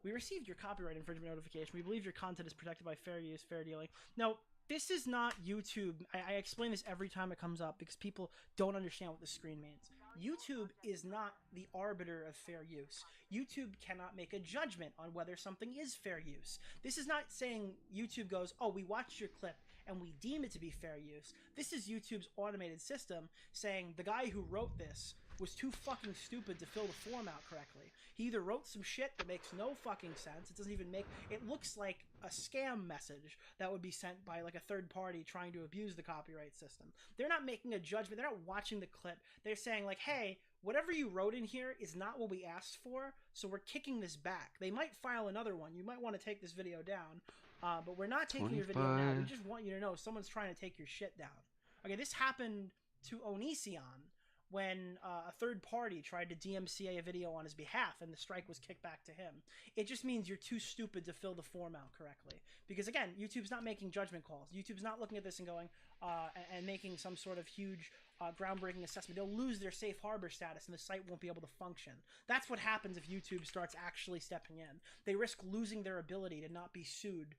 We received your copyright infringement notification. We believe your content is protected by fair use, fair dealing. No, this is not YouTube. I explain this every time it comes up because people don't understand what the screen means. YouTube is not the arbiter of fair use. YouTube cannot make a judgment on whether something is fair use. This is not saying YouTube goes, oh, we watched your clip and we deem it to be fair use. This is YouTube's automated system saying the guy who wrote this was too fucking stupid to fill the form out correctly. He either wrote some shit that makes no fucking sense. It doesn't even make... It looks like a scam message that would be sent by like a third party trying to abuse the copyright system. They're not making a judgment. They're not watching the clip. They're saying like, hey, whatever you wrote in here is not what we asked for, so we're kicking this back. They might file another one. You might want to take this video down, but we're not taking your video down. We just want you to know someone's trying to take your shit down. Okay, this happened to Onision when a third party tried to DMCA a video on his behalf and the strike was kicked back to him. It just means you're too stupid to fill the form out correctly. Because again, YouTube's not making judgment calls. YouTube's not looking at this and going and making some sort of huge groundbreaking assessment. They'll lose their safe harbor status and the site won't be able to function. That's what happens if YouTube starts actually stepping in. They risk losing their ability to not be sued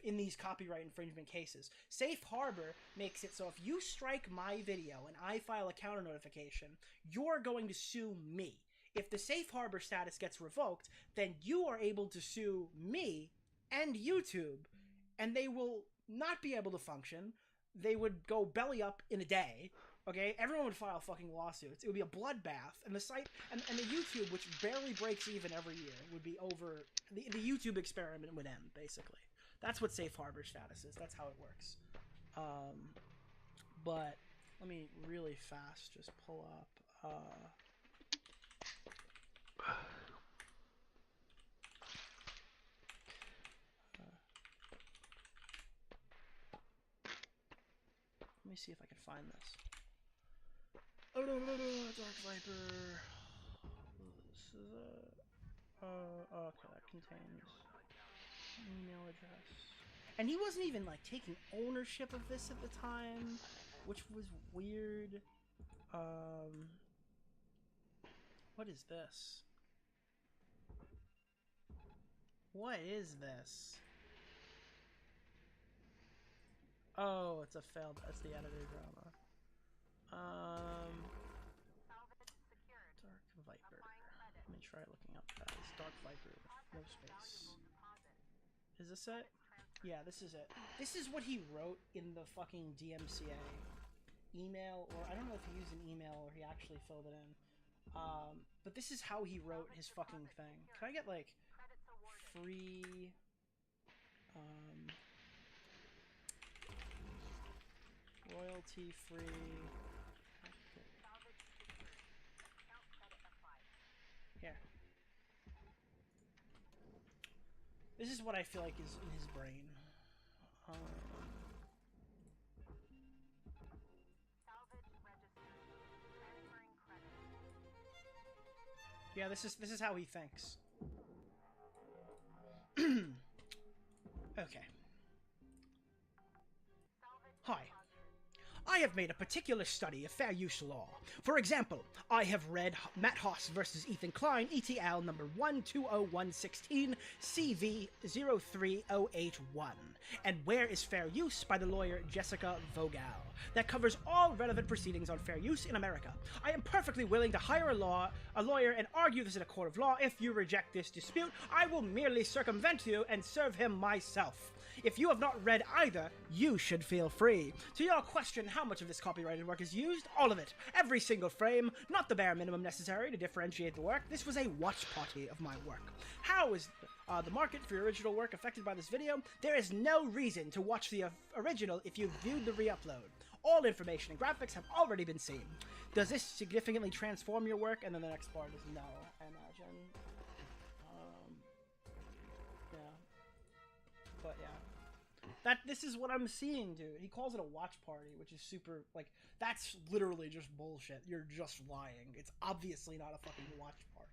in these copyright infringement cases. Safe harbor makes it so if you strike my video and I file a counter notification, you're going to sue me. If the safe harbor status gets revoked, then you are able to sue me and YouTube, and they will not be able to function. They would go belly up in a day. Okay, everyone would file fucking lawsuits. It would be a bloodbath, and the site and the YouTube, which barely breaks even every year, would be over. The YouTube experiment would end, basically. That's what safe harbor status is. That's how it works. But let me really fast just pull up. Let me see if I can find this. Oh no, Dark Viper. This is okay, that contains email address. And he wasn't even like taking ownership of this at the time, which was weird. What is this? What is this? Oh, it's a failed. That's the editor drama. Dark Viper. Let me try looking up guys. Dark Viper with no space. Is this it? Yeah, this is it. This is what he wrote in the fucking DMCA email, or I don't know if he used an email or he actually filled it in. But this is how he wrote his fucking thing. Can I get like free royalty free? Here. This is what I feel like is in his brain. Yeah, this is how he thinks. Okay. Hi. I have made a particular study of fair use law. For example, I have read Matt Haas versus Ethan Klein, ETL number 120116, CV03081, and Where is Fair Use by the lawyer Jessica Vogel. That covers all relevant proceedings on fair use in America. I am perfectly willing to hire a lawyer and argue this in a court of law. If you reject this dispute, I will merely circumvent you and serve him myself. If you have not read either, you should feel free. To your question, how much of this copyrighted work is used? All of it. Every single frame. Not the bare minimum necessary to differentiate the work. This was a watch party of my work. How is the market for your original work affected by this video? There is no reason to watch the original if you've viewed the re-upload. All information and graphics have already been seen. Does this significantly transform your work? And then the next part is no, I imagine. Yeah. But yeah. This is what I'm seeing, dude. He calls it a watch party, which is super, like, that's literally just bullshit. You're just lying. It's obviously not a fucking watch party.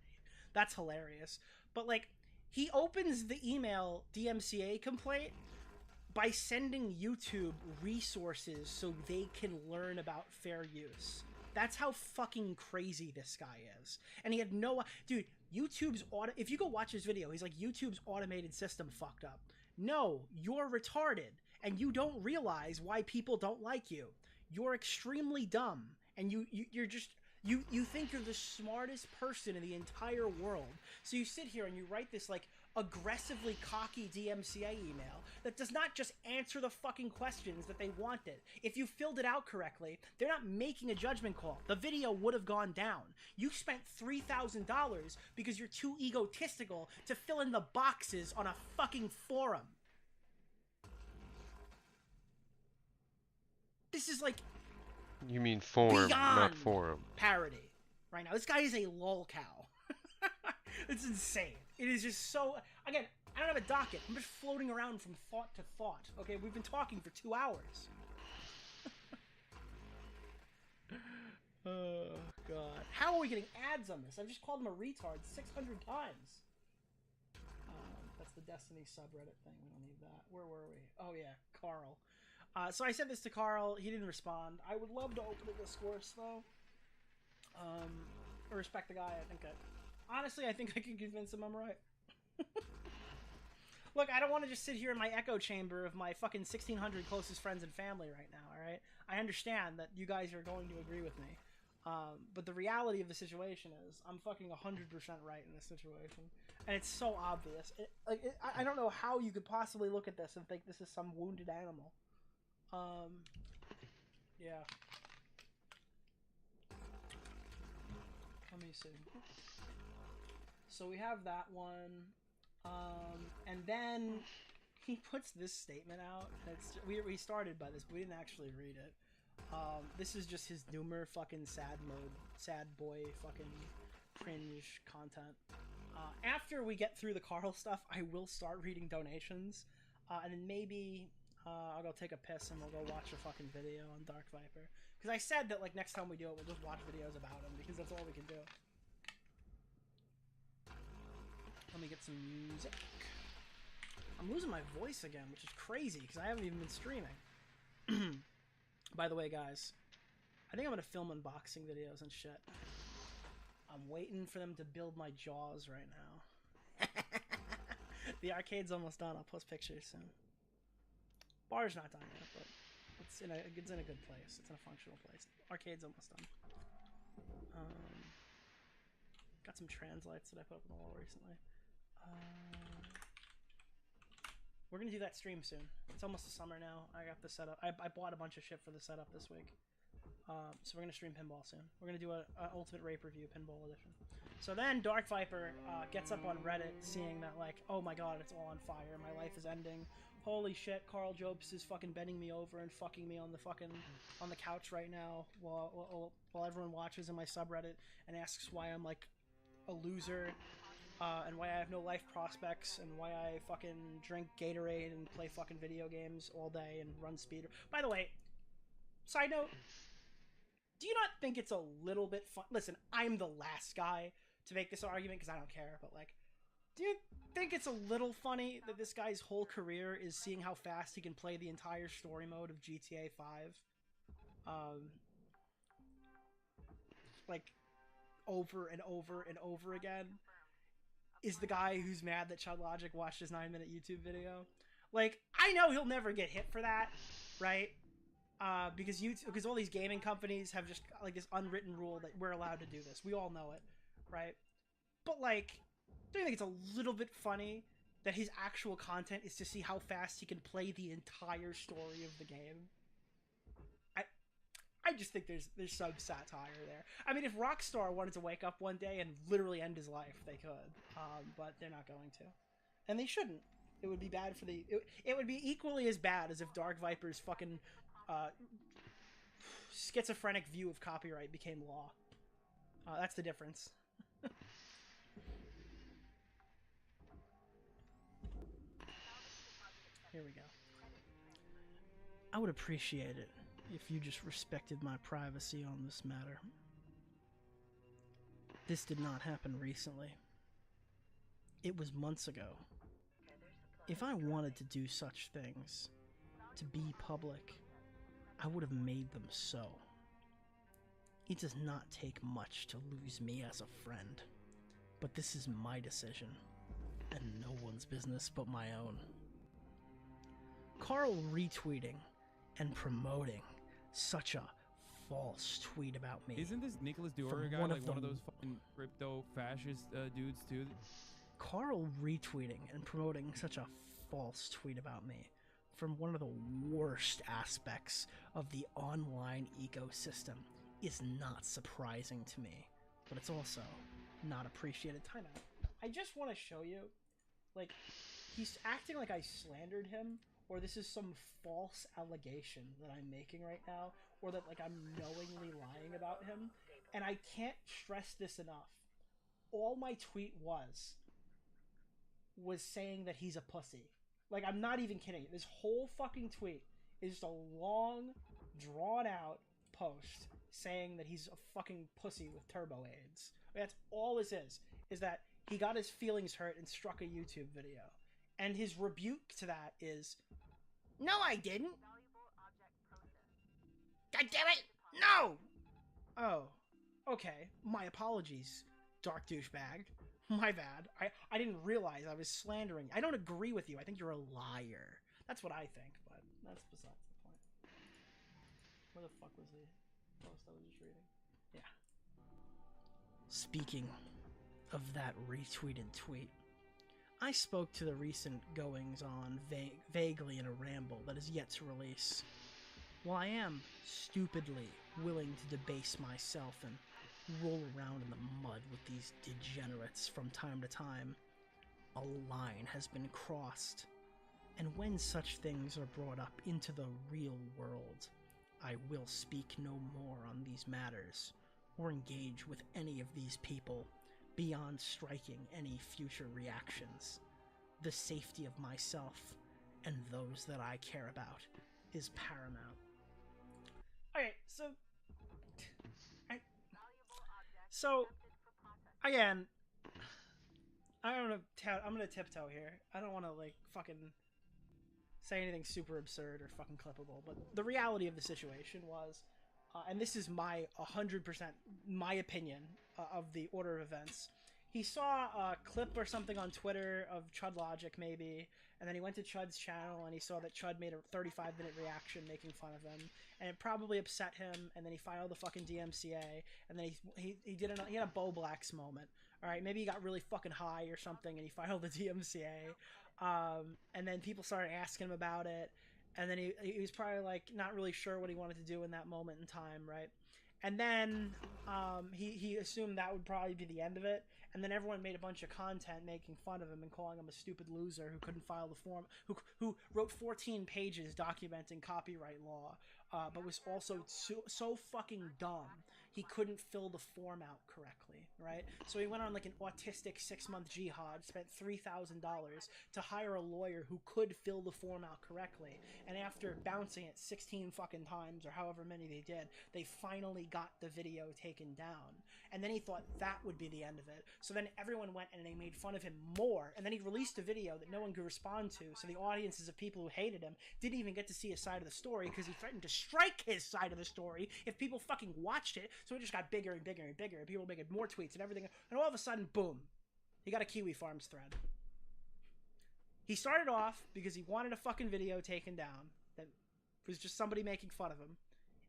That's hilarious. But, like, he opens the email DMCA complaint by sending YouTube resources so they can learn about fair use. That's how fucking crazy this guy is. And he had no... Dude, YouTube's... If you go watch his video, he's like, YouTube's automated system fucked up. No, you're retarded, and you don't realize why people don't like you. You're extremely dumb, and you're just... You think you're the smartest person in the entire world. So you sit here and you write this, like, aggressively cocky DMCA email that does not just answer the fucking questions that they wanted. If you filled it out correctly, they're not making a judgment call. The video would have gone down. You spent $3,000 because you're too egotistical to fill in the boxes on a fucking forum. This is like... You mean form, not forum. Parody. Right now, this guy is a lol cow. It's insane. It is just so... Again, I don't have a docket. I'm just floating around from thought to thought. Okay, we've been talking for 2 hours. Oh, God. How are we getting ads on this? I've just called him a retard 600 times. That's the Destiny subreddit thing. We don't need that. Where were we? Oh, yeah. Carl. So I sent this to Carl. He didn't respond. I would love to open a discourse, though. I respect the guy. Honestly, I think I can convince him I'm right. Look, I don't want to just sit here in my echo chamber of my fucking 1,600 closest friends and family right now, alright? I understand that you guys are going to agree with me. But the reality of the situation is, I'm fucking 100% right in this situation, and it's so obvious. I don't know how you could possibly look at this and think this is some wounded animal. Yeah. Let me see. So we have that one, and then he puts this statement out. It's we started by this, but we didn't actually read it. This is just his Doomer fucking sad boy fucking cringe content. After we get through the Carl stuff, I will start reading donations, and then maybe I'll go take a piss and we'll go watch a fucking video on Dark Viper. Because I said that like next time we do it, we'll just watch videos about him because that's all we can do. Let me get some music. I'm losing my voice again, which is crazy because I haven't even been streaming. By the way, guys, I think I'm gonna film unboxing videos and shit. I'm waiting for them to build my jaws right now. The arcade's almost done. I'll post pictures soon. Bar's not done yet, but it's in a good place. It's in a functional place. Arcade's almost done. Got some translights that I put up on the wall recently. We're gonna do that stream soon. It's almost the summer now. I got the setup. I bought a bunch of shit for the setup this week. So we're gonna stream pinball soon. We're gonna do a Ultimate Rape Review pinball edition. So then Dark Viper gets up on Reddit seeing that like, oh my god, it's all on fire. My life is ending. Holy shit, Carl Jobs is fucking bending me over and fucking me on the couch right now while everyone watches in my subreddit and asks why I'm like a loser. And why I have no life prospects, and why I fucking drink Gatorade and play fucking video games all day and run speed. By the way, side note, do you not think it's a little bit fun? Listen, I'm the last guy to make this argument because I don't care, but like, do you think it's a little funny that this guy's whole career is seeing how fast he can play the entire story mode of GTA 5? Like, over and over and over again? Is the guy who's mad that Chud Logic watched his 9-minute YouTube video. Like, I know he'll never get hit for that, right? Because all these gaming companies have just like this unwritten rule that we're allowed to do this. We all know it, right? But like, don't you think it's a little bit funny that his actual content is to see how fast he can play the entire story of the game? I just think there's some satire there. I mean, if Rockstar wanted to wake up one day and literally end his life, they could. But they're not going to. And they shouldn't. It would be bad for the... It would be equally as bad as if Dark Viper's fucking schizophrenic view of copyright became law. That's the difference. Here we go. I would appreciate it if you just respected my privacy on this matter. This did not happen recently. It was months ago. If I wanted to do such things, to be public, I would have made them so. It does not take much to lose me as a friend, but this is my decision, and no one's business but my own. Carl retweeting and promoting such a false tweet about me. Isn't this Nicholas Dior guy like one of those fucking crypto fascist dudes too? Carl retweeting and promoting such a false tweet about me from one of the worst aspects of the online ecosystem is not surprising to me, but it's also not appreciated. Time out. I just want to show you, like, he's acting like I slandered him, or this is some false allegation that I'm making right now, or that like I'm knowingly lying about him, and I can't stress this enough. All my tweet was saying that he's a pussy. Like, I'm not even kidding. This whole fucking tweet is just a long, drawn-out post saying that he's a fucking pussy with turbo AIDS. That's all this is that he got his feelings hurt and struck a YouTube video. And his rebuke to that is, no, I didn't. God damn it! No! Oh, okay. My apologies, dark douchebag. My bad. I didn't realize I was slandering you. I don't agree with you. I think you're a liar. That's what I think, but that's besides the point. Where the fuck was the post I was just reading? Yeah. Speaking of that retweeted tweet, I spoke to the recent goings-on vaguely in a ramble that is yet to release. While I am stupidly willing to debase myself and roll around in the mud with these degenerates from time to time, a line has been crossed. And when such things are brought up into the real world, I will speak no more on these matters, or engage with any of these people, beyond striking any future reactions. The safety of myself and those that I care about is paramount. Okay, so again, I'm gonna tiptoe here. I don't want to like fucking say anything super absurd or fucking clippable, but the reality of the situation was, and this is my 100% my opinion of the order of events. He saw a clip or something on Twitter of Chud Logic, maybe, and then he went to Chud's channel and he saw that Chud made a 35-minute reaction making fun of him, and it probably upset him. And then he filed the fucking DMCA, and then he had a Bo Blacks moment. All right, maybe he got really fucking high or something, and he filed the DMCA. And then people started asking him about it, and then he was probably like not really sure what he wanted to do in that moment in time, right? And then he assumed that would probably be the end of it, and then everyone made a bunch of content making fun of him and calling him a stupid loser who couldn't file the form, who wrote 14 pages documenting copyright law, but was also so fucking dumb he couldn't fill the form out correctly, right? So he went on like an autistic 6-month jihad, spent $3,000 to hire a lawyer who could fill the form out correctly, and after bouncing it 16 fucking times, or however many they did, they finally got the video taken down. And then he thought that would be the end of it. So then everyone went and they made fun of him more, and then he released a video that no one could respond to, so the audiences of people who hated him didn't even get to see his side of the story, because he threatened to strike his side of the story if people fucking watched it. So it just got bigger and bigger and bigger, and people were making more tweets and everything, and all of a sudden, boom, he got a Kiwi Farms thread. He started off because he wanted a fucking video taken down that was just somebody making fun of him,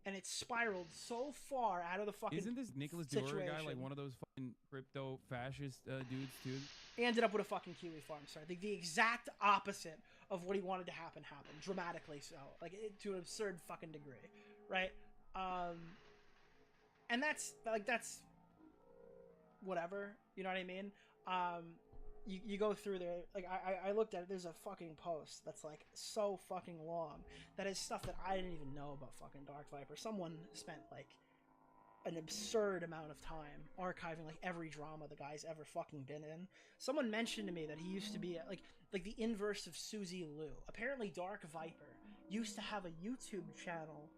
and it spiraled so far out of the fucking Isn't this Nicholas Diora guy like one of those fucking crypto fascist dudes too? He ended up with a fucking Kiwi Farms thread. The exact opposite of what he wanted to happen happened, dramatically so, like to an absurd fucking degree, right? And that's whatever, you know what I mean? You go through there, like I looked at it, there's a fucking post that's like so fucking long that is stuff that I didn't even know about fucking Dark Viper. Someone spent like an absurd amount of time archiving like every drama the guy's ever fucking been in. Someone mentioned to me that he used to be like the inverse of Suzy Liu. Apparently Dark Viper used to have a YouTube channel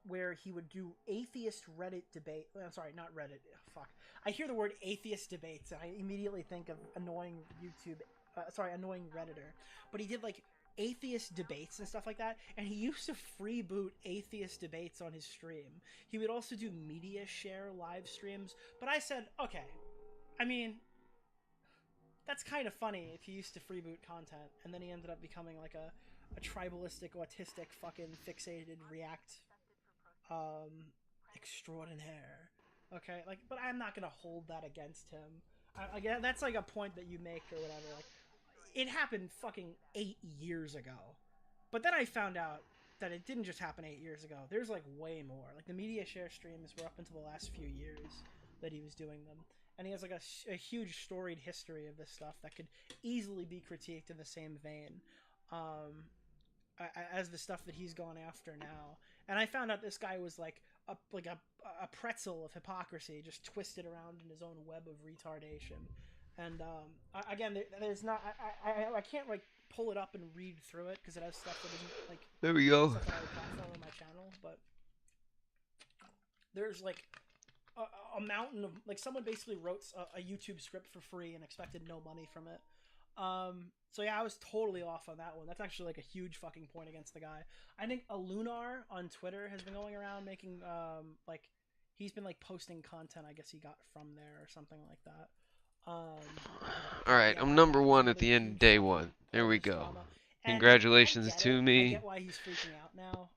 where he would do atheist Reddit debate. I'm sorry, not Reddit. Fuck. I hear the word atheist debates and I immediately think of annoying annoying Redditor. But he did like atheist debates and stuff like that, and he used to freeboot atheist debates on his stream. He would also do media share live streams, but I said, okay, I mean, that's kind of funny if he used to freeboot content, and then he ended up becoming like a tribalistic, autistic, fucking fixated React extraordinaire. Okay, like, but I'm not gonna hold that against him. Again, that's like a point that you make or whatever. Like, it happened fucking 8 years ago, but then I found out that it didn't just happen 8 years ago. There's like way more. Like the media share streams were up until the last few years that he was doing them, and he has like a huge storied history of this stuff that could easily be critiqued in the same vein as the stuff that he's gone after now. And I found out this guy was like a pretzel of hypocrisy, just twisted around in his own web of retardation. And again, there's not. I can't like pull it up and read through it because it has stuff that isn't like. There we go. Stuff that I would platform on my channel, but there's like a mountain of like someone basically wrote a YouTube script for free and expected no money from it. So yeah, I was totally off on that one. That's actually like a huge fucking point against the guy. I think a Lunar on Twitter has been going around making like he's been like posting content I guess he got from there or something like that. Alright, I'm number one at the end of day one. There we go. Congratulations to me. I get why he's freaking out now.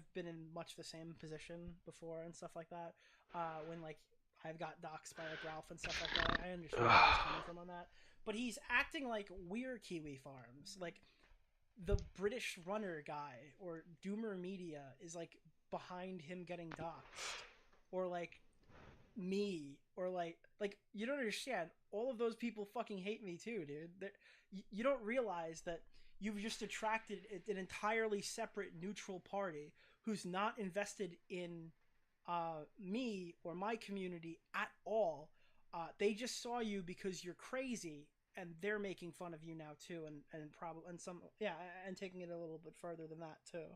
I've been in much the same position before and stuff like that. When like I've got doxxed by like Ralph and stuff like that. I understand where he's coming from on that. But he's acting like we're Kiwi Farms. Like the British Runner guy or Doomer Media is like behind him getting doxxed, or like me, or like you don't understand. All of those people fucking hate me too, dude. You don't realize that you've just attracted an entirely separate neutral party who's not invested in me or my community at all. They just saw you because you're crazy, and they're making fun of you now too, and probably and taking it a little bit further than that too,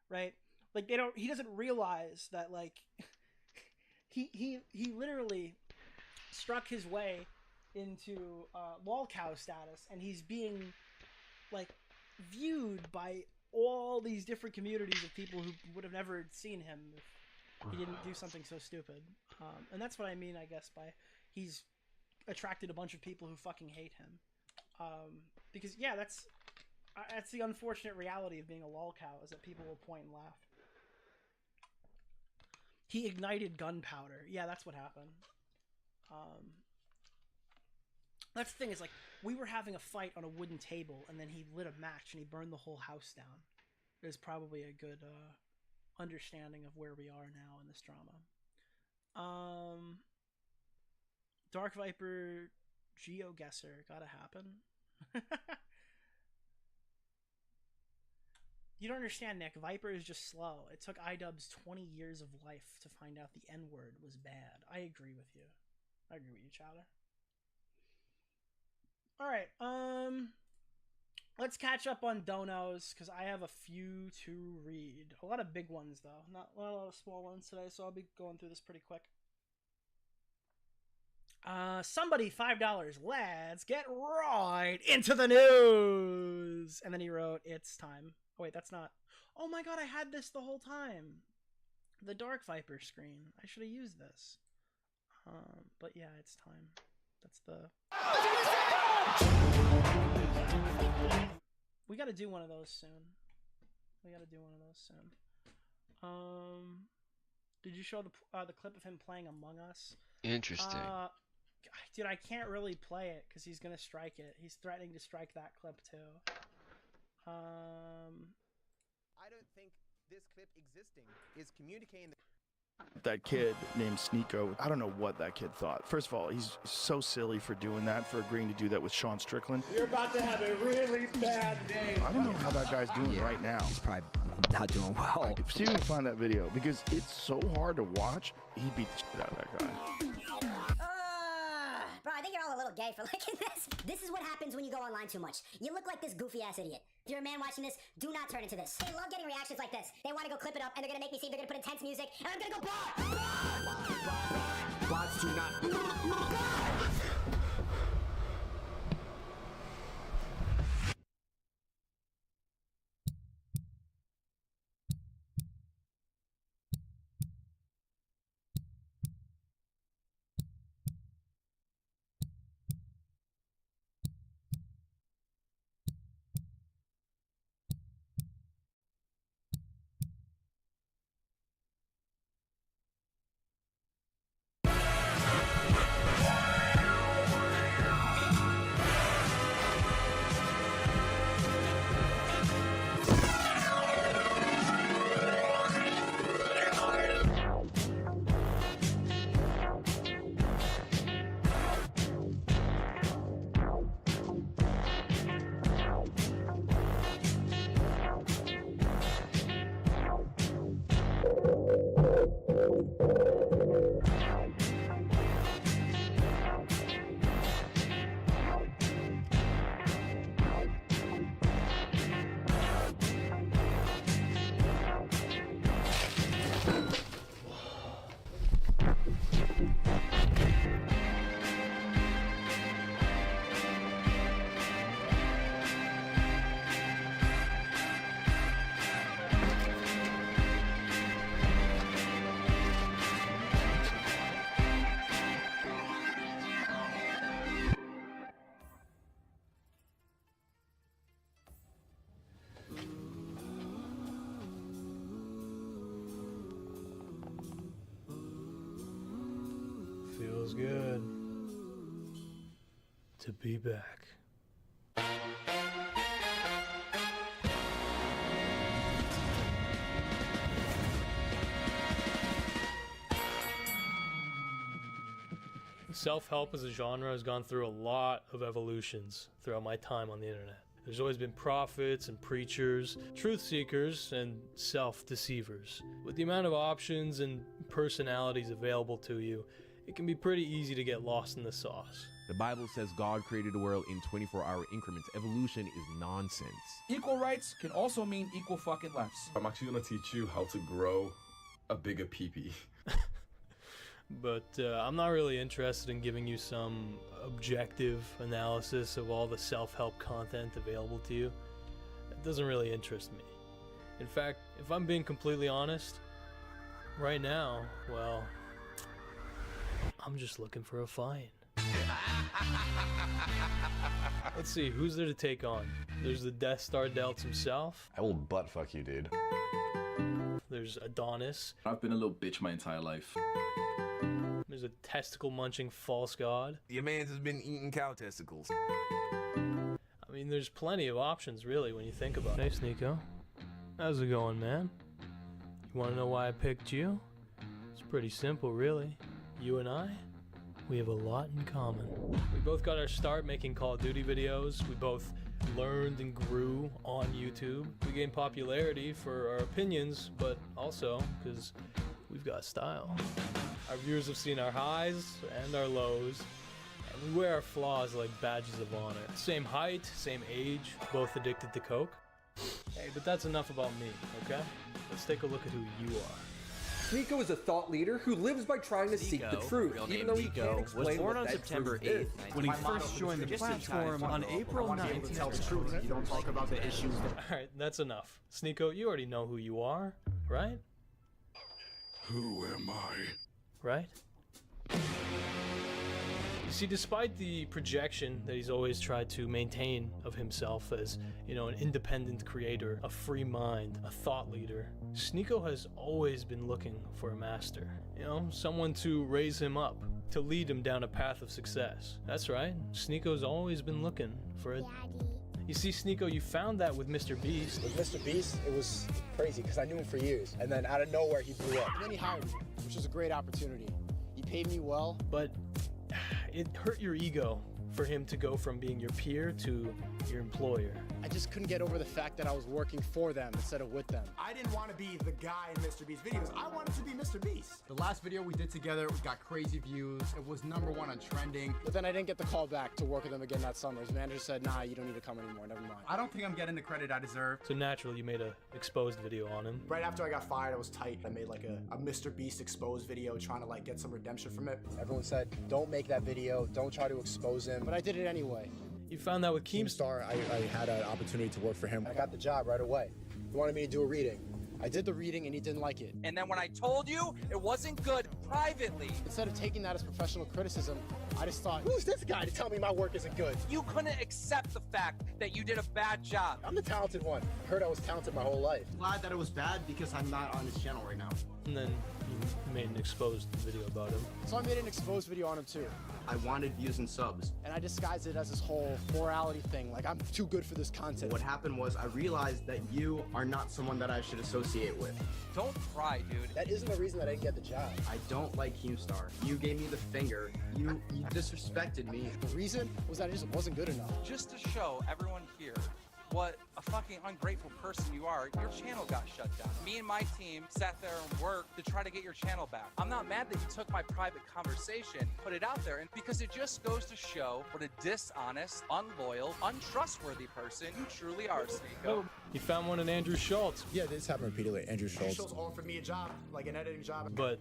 right? Like he doesn't realize that like he literally struck his way into lolcow status, and he's being like viewed by all these different communities of people who would have never seen him if he didn't do something so stupid. And that's what I mean, I guess, by he's attracted a bunch of people who fucking hate him. Because yeah, that's the unfortunate reality of being a lolcow, is that people will point and laugh. He ignited gunpowder. Yeah, that's what happened. That's the thing, is like we were having a fight on a wooden table, and then he lit a match and he burned the whole house down. There's probably a good understanding of where we are now in this drama. Dark Viper GeoGuessr, gotta happen. You don't understand, Nick. Viper is just slow. It took iDubbbz 20 years of life to find out the N-word was bad. I agree with you. I agree with you, Chowder. Alright, let's catch up on donos, because I have a few to read. A lot of big ones, though. Not a lot of small ones today, so I'll be going through this pretty quick. Somebody, $5. Let's get right into the news! And then he wrote, it's time. Oh, wait, that's not... Oh my god, I had this the whole time. The Dark Viper screen. I should have used this. But yeah, it's time. That's the... We gotta do one of those soon. Did you show the clip of him playing Among Us? Interesting. Dude, I can't really play it because he's gonna strike it. He's threatening to strike that clip too. I don't think this clip existing is communicating. That kid named Sneeko, I don't know what that kid thought. First of all, he's so silly for doing that, for agreeing to do that with Sean Strickland. You're about to have a really bad day. I don't know how that guy's doing right now. He's probably not doing well. See if you can find that video, because it's so hard to watch. He beat the shit out of that guy. Bro, I think you're all a little gay for liking this. This is what happens when you go online too much. You look like this goofy-ass idiot. If you're a man watching this, do not turn into this. They love getting reactions like this. They want to go clip it up, and they're going to make me see, they're going to put intense music, and I'm going to go bot! Bots do not... to be back. Self-help as a genre has gone through a lot of evolutions throughout my time on the internet. There's always been prophets and preachers, truth seekers, and self-deceivers. With the amount of options and personalities available to you, it can be pretty easy to get lost in the sauce. The Bible says God created the world in 24-hour increments. Evolution is nonsense. Equal rights can also mean equal fucking lefts. I'm actually gonna teach you how to grow a bigger pee-pee. But I'm not really interested in giving you some objective analysis of all the self-help content available to you. It doesn't really interest me. In fact, if I'm being completely honest, right now, well, I'm just looking for a fight. Let's see, who's there to take on? There's the Death Star Delts himself. I will butt fuck you, dude. There's Adonis. I've been a little bitch my entire life. There's a testicle-munching false god. Your man's has been eating cow testicles. I mean, there's plenty of options, really, when you think about it. Hey, Sneeko. How's it going, man? You want to know why I picked you? It's pretty simple, really. You and I, we have a lot in common. We both got our start making Call of Duty videos. We both learned and grew on YouTube. We gained popularity for our opinions, but also because we've got style. Our viewers have seen our highs and our lows, and we wear our flaws like badges of honor. Same height, same age, both addicted to coke. Hey, but that's enough about me, okay? Let's take a look at who you are. Sneeko is a thought leader who lives by trying to seek the truth, even though he can't explain was born what on that September truth is. 8th. When he first joined the platform on April 9th. To tell the truth. You don't talk about the issues. Alright, that's enough. Sneeko, you already know who you are, right? Who am I? Right? You see, despite the projection that he's always tried to maintain of himself as, you know, an independent creator, a free mind, a thought leader, Sneeko has always been looking for a master. You know, someone to raise him up, to lead him down a path of success. That's right, Sneeko's always been looking for a... You see, Sneeko, you found that with Mr. Beast. With Mr. Beast, it was crazy because I knew him for years. And then out of nowhere, he blew up. And then he hired me, which was a great opportunity. He paid me well. But it hurt your ego for him to go from being your peer to your employer. I just couldn't get over the fact that I was working for them instead of with them. I didn't want to be the guy in Mr. Beast's videos. I wanted to be Mr. Beast. The last video we did together got crazy views. It was #1 on trending. But then I didn't get the call back to work with them again that summer. His manager said, nah, you don't need to come anymore, never mind. I don't think I'm getting the credit I deserve. So naturally, you made a exposed video on him. Right after I got fired, I was tight. I made like a Mr. Beast exposed video trying to like get some redemption from it. Everyone said, don't make that video, don't try to expose him. But I did it anyway. You found that with Keemstar. I had an opportunity to work for him. I got the job right away. He wanted me to do a reading. I did the reading and he didn't like it. And then when I told you it wasn't good privately, instead of taking that as professional criticism, I just thought, who's this guy to tell me my work isn't good? you couldn't accept the fact that you did a bad job. I'm the talented one. I heard I was talented my whole life. Glad that it was bad because I'm not on his channel right now. And then you made an exposed video about him. So I made an exposed video on him too. I wanted views and subs. And I disguised it as this whole morality thing, like I'm too good for this content. What happened was I realized that you are not someone that I should associate with. Don't cry, dude. That isn't the reason that I didn't get the job. I don't like Keemstar. You gave me the finger. You disrespected me. The reason was that I just wasn't good enough. Just to show everyone here what a fucking ungrateful person you are, your channel got shut down. Me and my team sat there and worked to try to get your channel back. I'm not mad that you took my private conversation, put it out there, and because it just goes to show what a dishonest, unloyal, untrustworthy person you truly are, Sneeko. You found one in Andrew Schultz. Yeah, this happened repeatedly. Andrew Schultz. Schultz offered me a job, like an editing job. But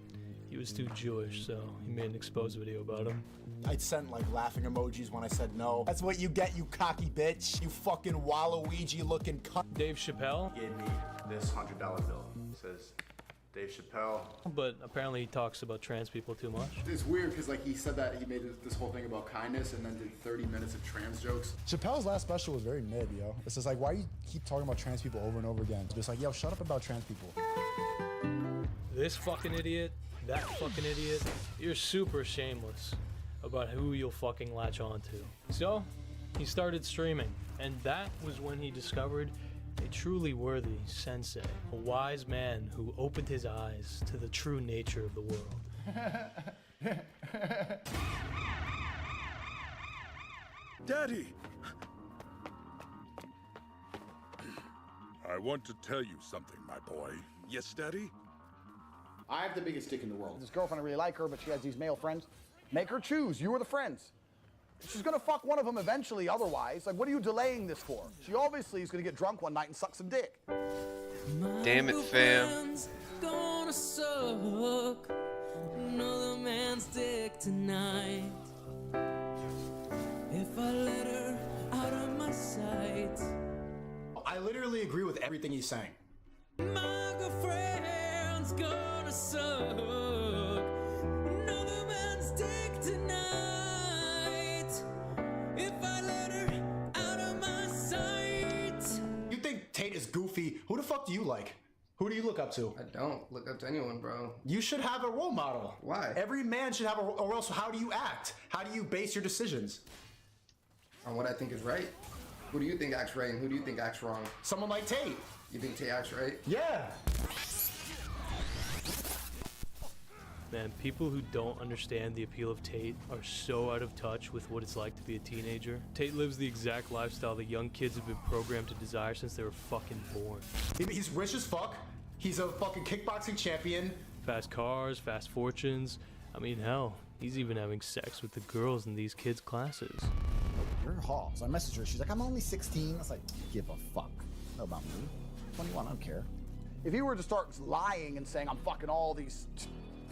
he was too Jewish, so he made an exposed video about him. I'd sent like laughing emojis when I said no. That's what you get, you cocky bitch. You fucking Waluigi looking cunt. Dave Chappelle Gave me this $100 bill. It says, Dave Chappelle. But apparently he talks about trans people too much. It's weird because like he said that he made this whole thing about kindness and then did 30 minutes of trans jokes. Chappelle's last special was very mid, yo. It's just like, why do you keep talking about trans people over and over again? Just like, yo, shut up about trans people. This fucking idiot, that fucking idiot, you're super shameless. about who you'll fucking latch onto. So, he started streaming, and that was when he discovered a truly worthy sensei, a wise man who opened his eyes to the true nature of the world. Daddy! I want to tell you something, my boy. Yes, Daddy? I have the biggest dick in the world. This girlfriend, I really like her, but she has these male friends. Make her choose. You are the friends. She's gonna fuck one of them eventually otherwise. Like, what are you delaying this for? She obviously is gonna get drunk one night and suck some dick. Damn it, fam. Gonna suck another man's dick tonight. If I let her out of my sight. I literally agree with everything he's saying. My girlfriend's gonna suck another man's dick tonight. If I let her out of my sight. You think Tate is goofy? Who the fuck do you like? Who do you look up to? I don't look up to anyone, bro. You should have a role model. Why? Every man should have a, or else how do you act? How do you base your decisions? On what I think is right. Who do you think acts right and who do you think acts wrong? Someone like Tate. You think Tate acts right? Yeah. Man, people who don't understand the appeal of Tate are so out of touch with what it's like to be a teenager. Tate lives the exact lifestyle that young kids have been programmed to desire since they were fucking born. He's rich as fuck. He's a fucking kickboxing champion. Fast cars, fast fortunes. I mean, hell, he's even having sex with the girls in these kids' classes. You're hot. So I messaged her. She's like, I'm only 16. I was like, give a fuck. Know about me. 21, I don't care. If he were to start lying and saying I'm fucking all these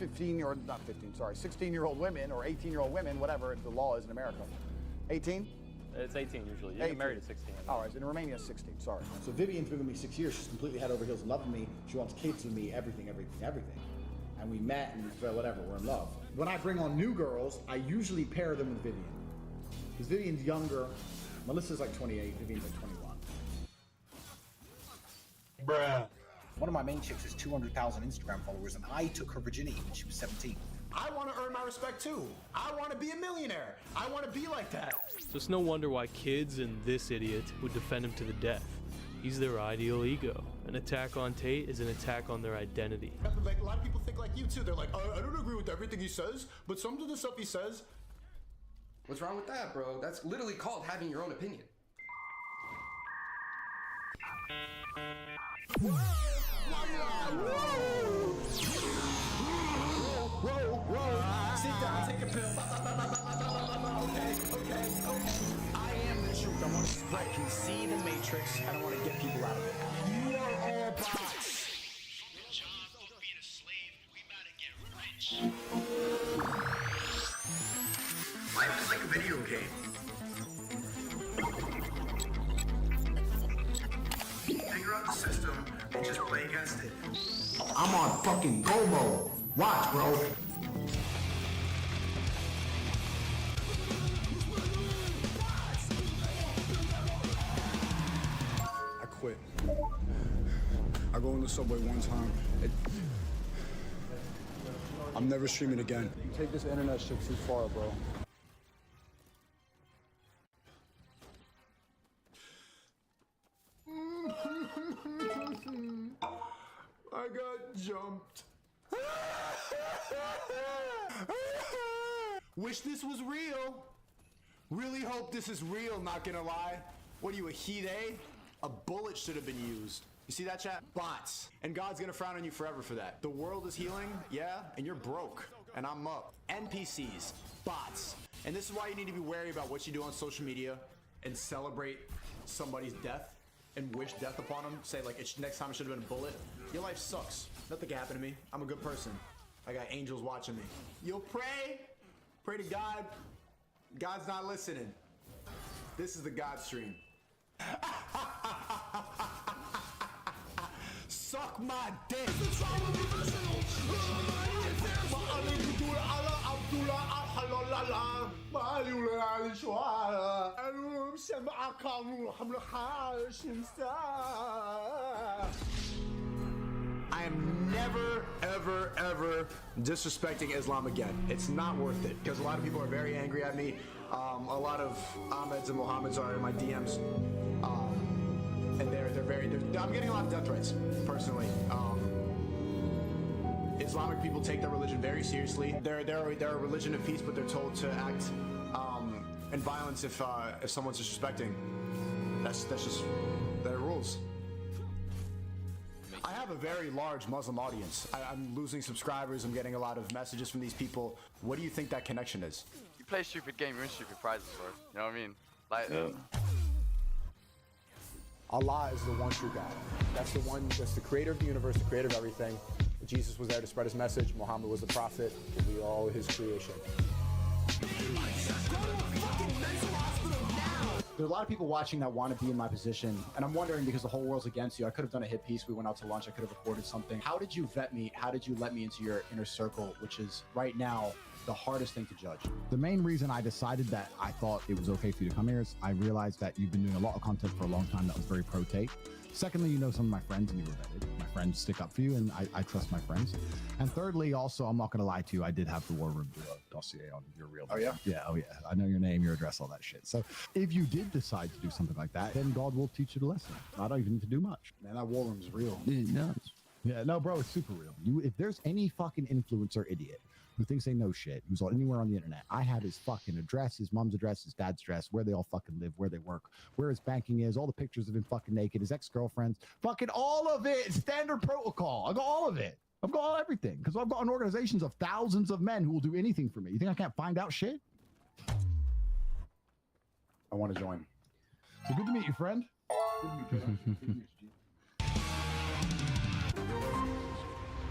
16-year-old women or 18-year-old women, whatever the law is in America. 18? It's 18 usually. You get married at 16. All right, in Romania it's 16, sorry. So Vivian's been with me 6 years. She's completely head over heels in love with me. She wants kids with me, everything. And we met and whatever, we're in love. When I bring on new girls, I usually pair them with Vivian. Because Vivian's younger. Melissa's like 28, Vivian's like 21. Bruh. One of my main chicks has 200,000 Instagram followers, and I took her virginity when she was 17. I want to earn my respect too. I want to be a millionaire. I want to be like that. So it's no wonder why kids and this idiot would defend him to the death. He's their ideal ego. An attack on Tate is an attack on their identity. Like, a lot of people think like you too. They're like, I don't agree with everything he says, but some of the stuff he says. What's wrong with that, bro? That's literally called having your own opinion. Sit down, take a pill. Okay. I am the truth. I can see the matrix, and I want to get people out of it. You are all bots. Life is like a video game. Figure out the system and just play against it. I'm on fucking go mode. Watch, bro. I quit. I go in the subway one time. I'm never streaming again. You take this internet shit too far, bro. I got jumped. Wish this was real. Really hope this is real, not gonna lie. What are you, a he-they? A bullet should have been used. You see that, chat? Bots. And God's gonna frown on you forever for that. The world is healing, yeah, and you're broke. And I'm up. NPCs. Bots. And this is why you need to be wary about what you do on social media and celebrate somebody's death and wish death upon them. Say, like, next time it should have been a bullet. Your life sucks. Nothing can happen to me. I'm a good person. I got angels watching me. You'll pray. Pray to God. God's not listening. This is the God stream. Suck my dick. I am never, ever, ever disrespecting Islam again. It's not worth it, because a lot of people are very angry at me. A lot of Ahmeds and Mohammeds are in my DMs. And I'm getting a lot of death threats, personally. Islamic people take their religion very seriously. They're a religion of peace, but they're told to act in violence if someone's disrespecting. That's just their rules. I have a very large Muslim audience. I'm losing subscribers. I'm getting a lot of messages from these people. What do you think that connection is? You play a stupid game, you win stupid prizes, bro. You know what I mean? Like. Allah is the one true God. That's the creator of the universe, the creator of everything. Jesus was there to spread his message. Muhammad was the prophet. We all his creation. There's a lot of people watching that want to be in my position, and I'm wondering, because the whole world's against you, I could have done a hit piece, we went out to lunch, I could have recorded something. How did you vet me? How did you let me into your inner circle, which is right now the hardest thing to judge? The main reason I decided that I thought it was okay for you to come here is I realized that you've been doing a lot of content for a long time that was very pro-tape. Secondly, you know some of my friends and you were vetted. My friends stick up for you, and I trust my friends. And thirdly, also, I'm not going to lie to you, I did have the War Room do a dossier on your real. Oh, yeah? Yeah, oh yeah. I know your name, your address, all that shit. So if you did decide to do something like that, then God will teach you the lesson. I don't even need to do much. Man, that War Room's real. It does. Yeah, no, bro, it's super real. If there's any fucking influencer idiot who thinks they know shit, who's anywhere on the internet, I have his fucking address, his mom's address, his dad's address, where they all fucking live, where they work, where his banking is, all the pictures of him fucking naked, his ex-girlfriends, fucking all of it. Standard protocol. I got all of it. I've got everything, because I've got an organization of thousands of men who will do anything for me. You think I can't find out shit? I want to join. So good to meet you, friend. Good to meet you.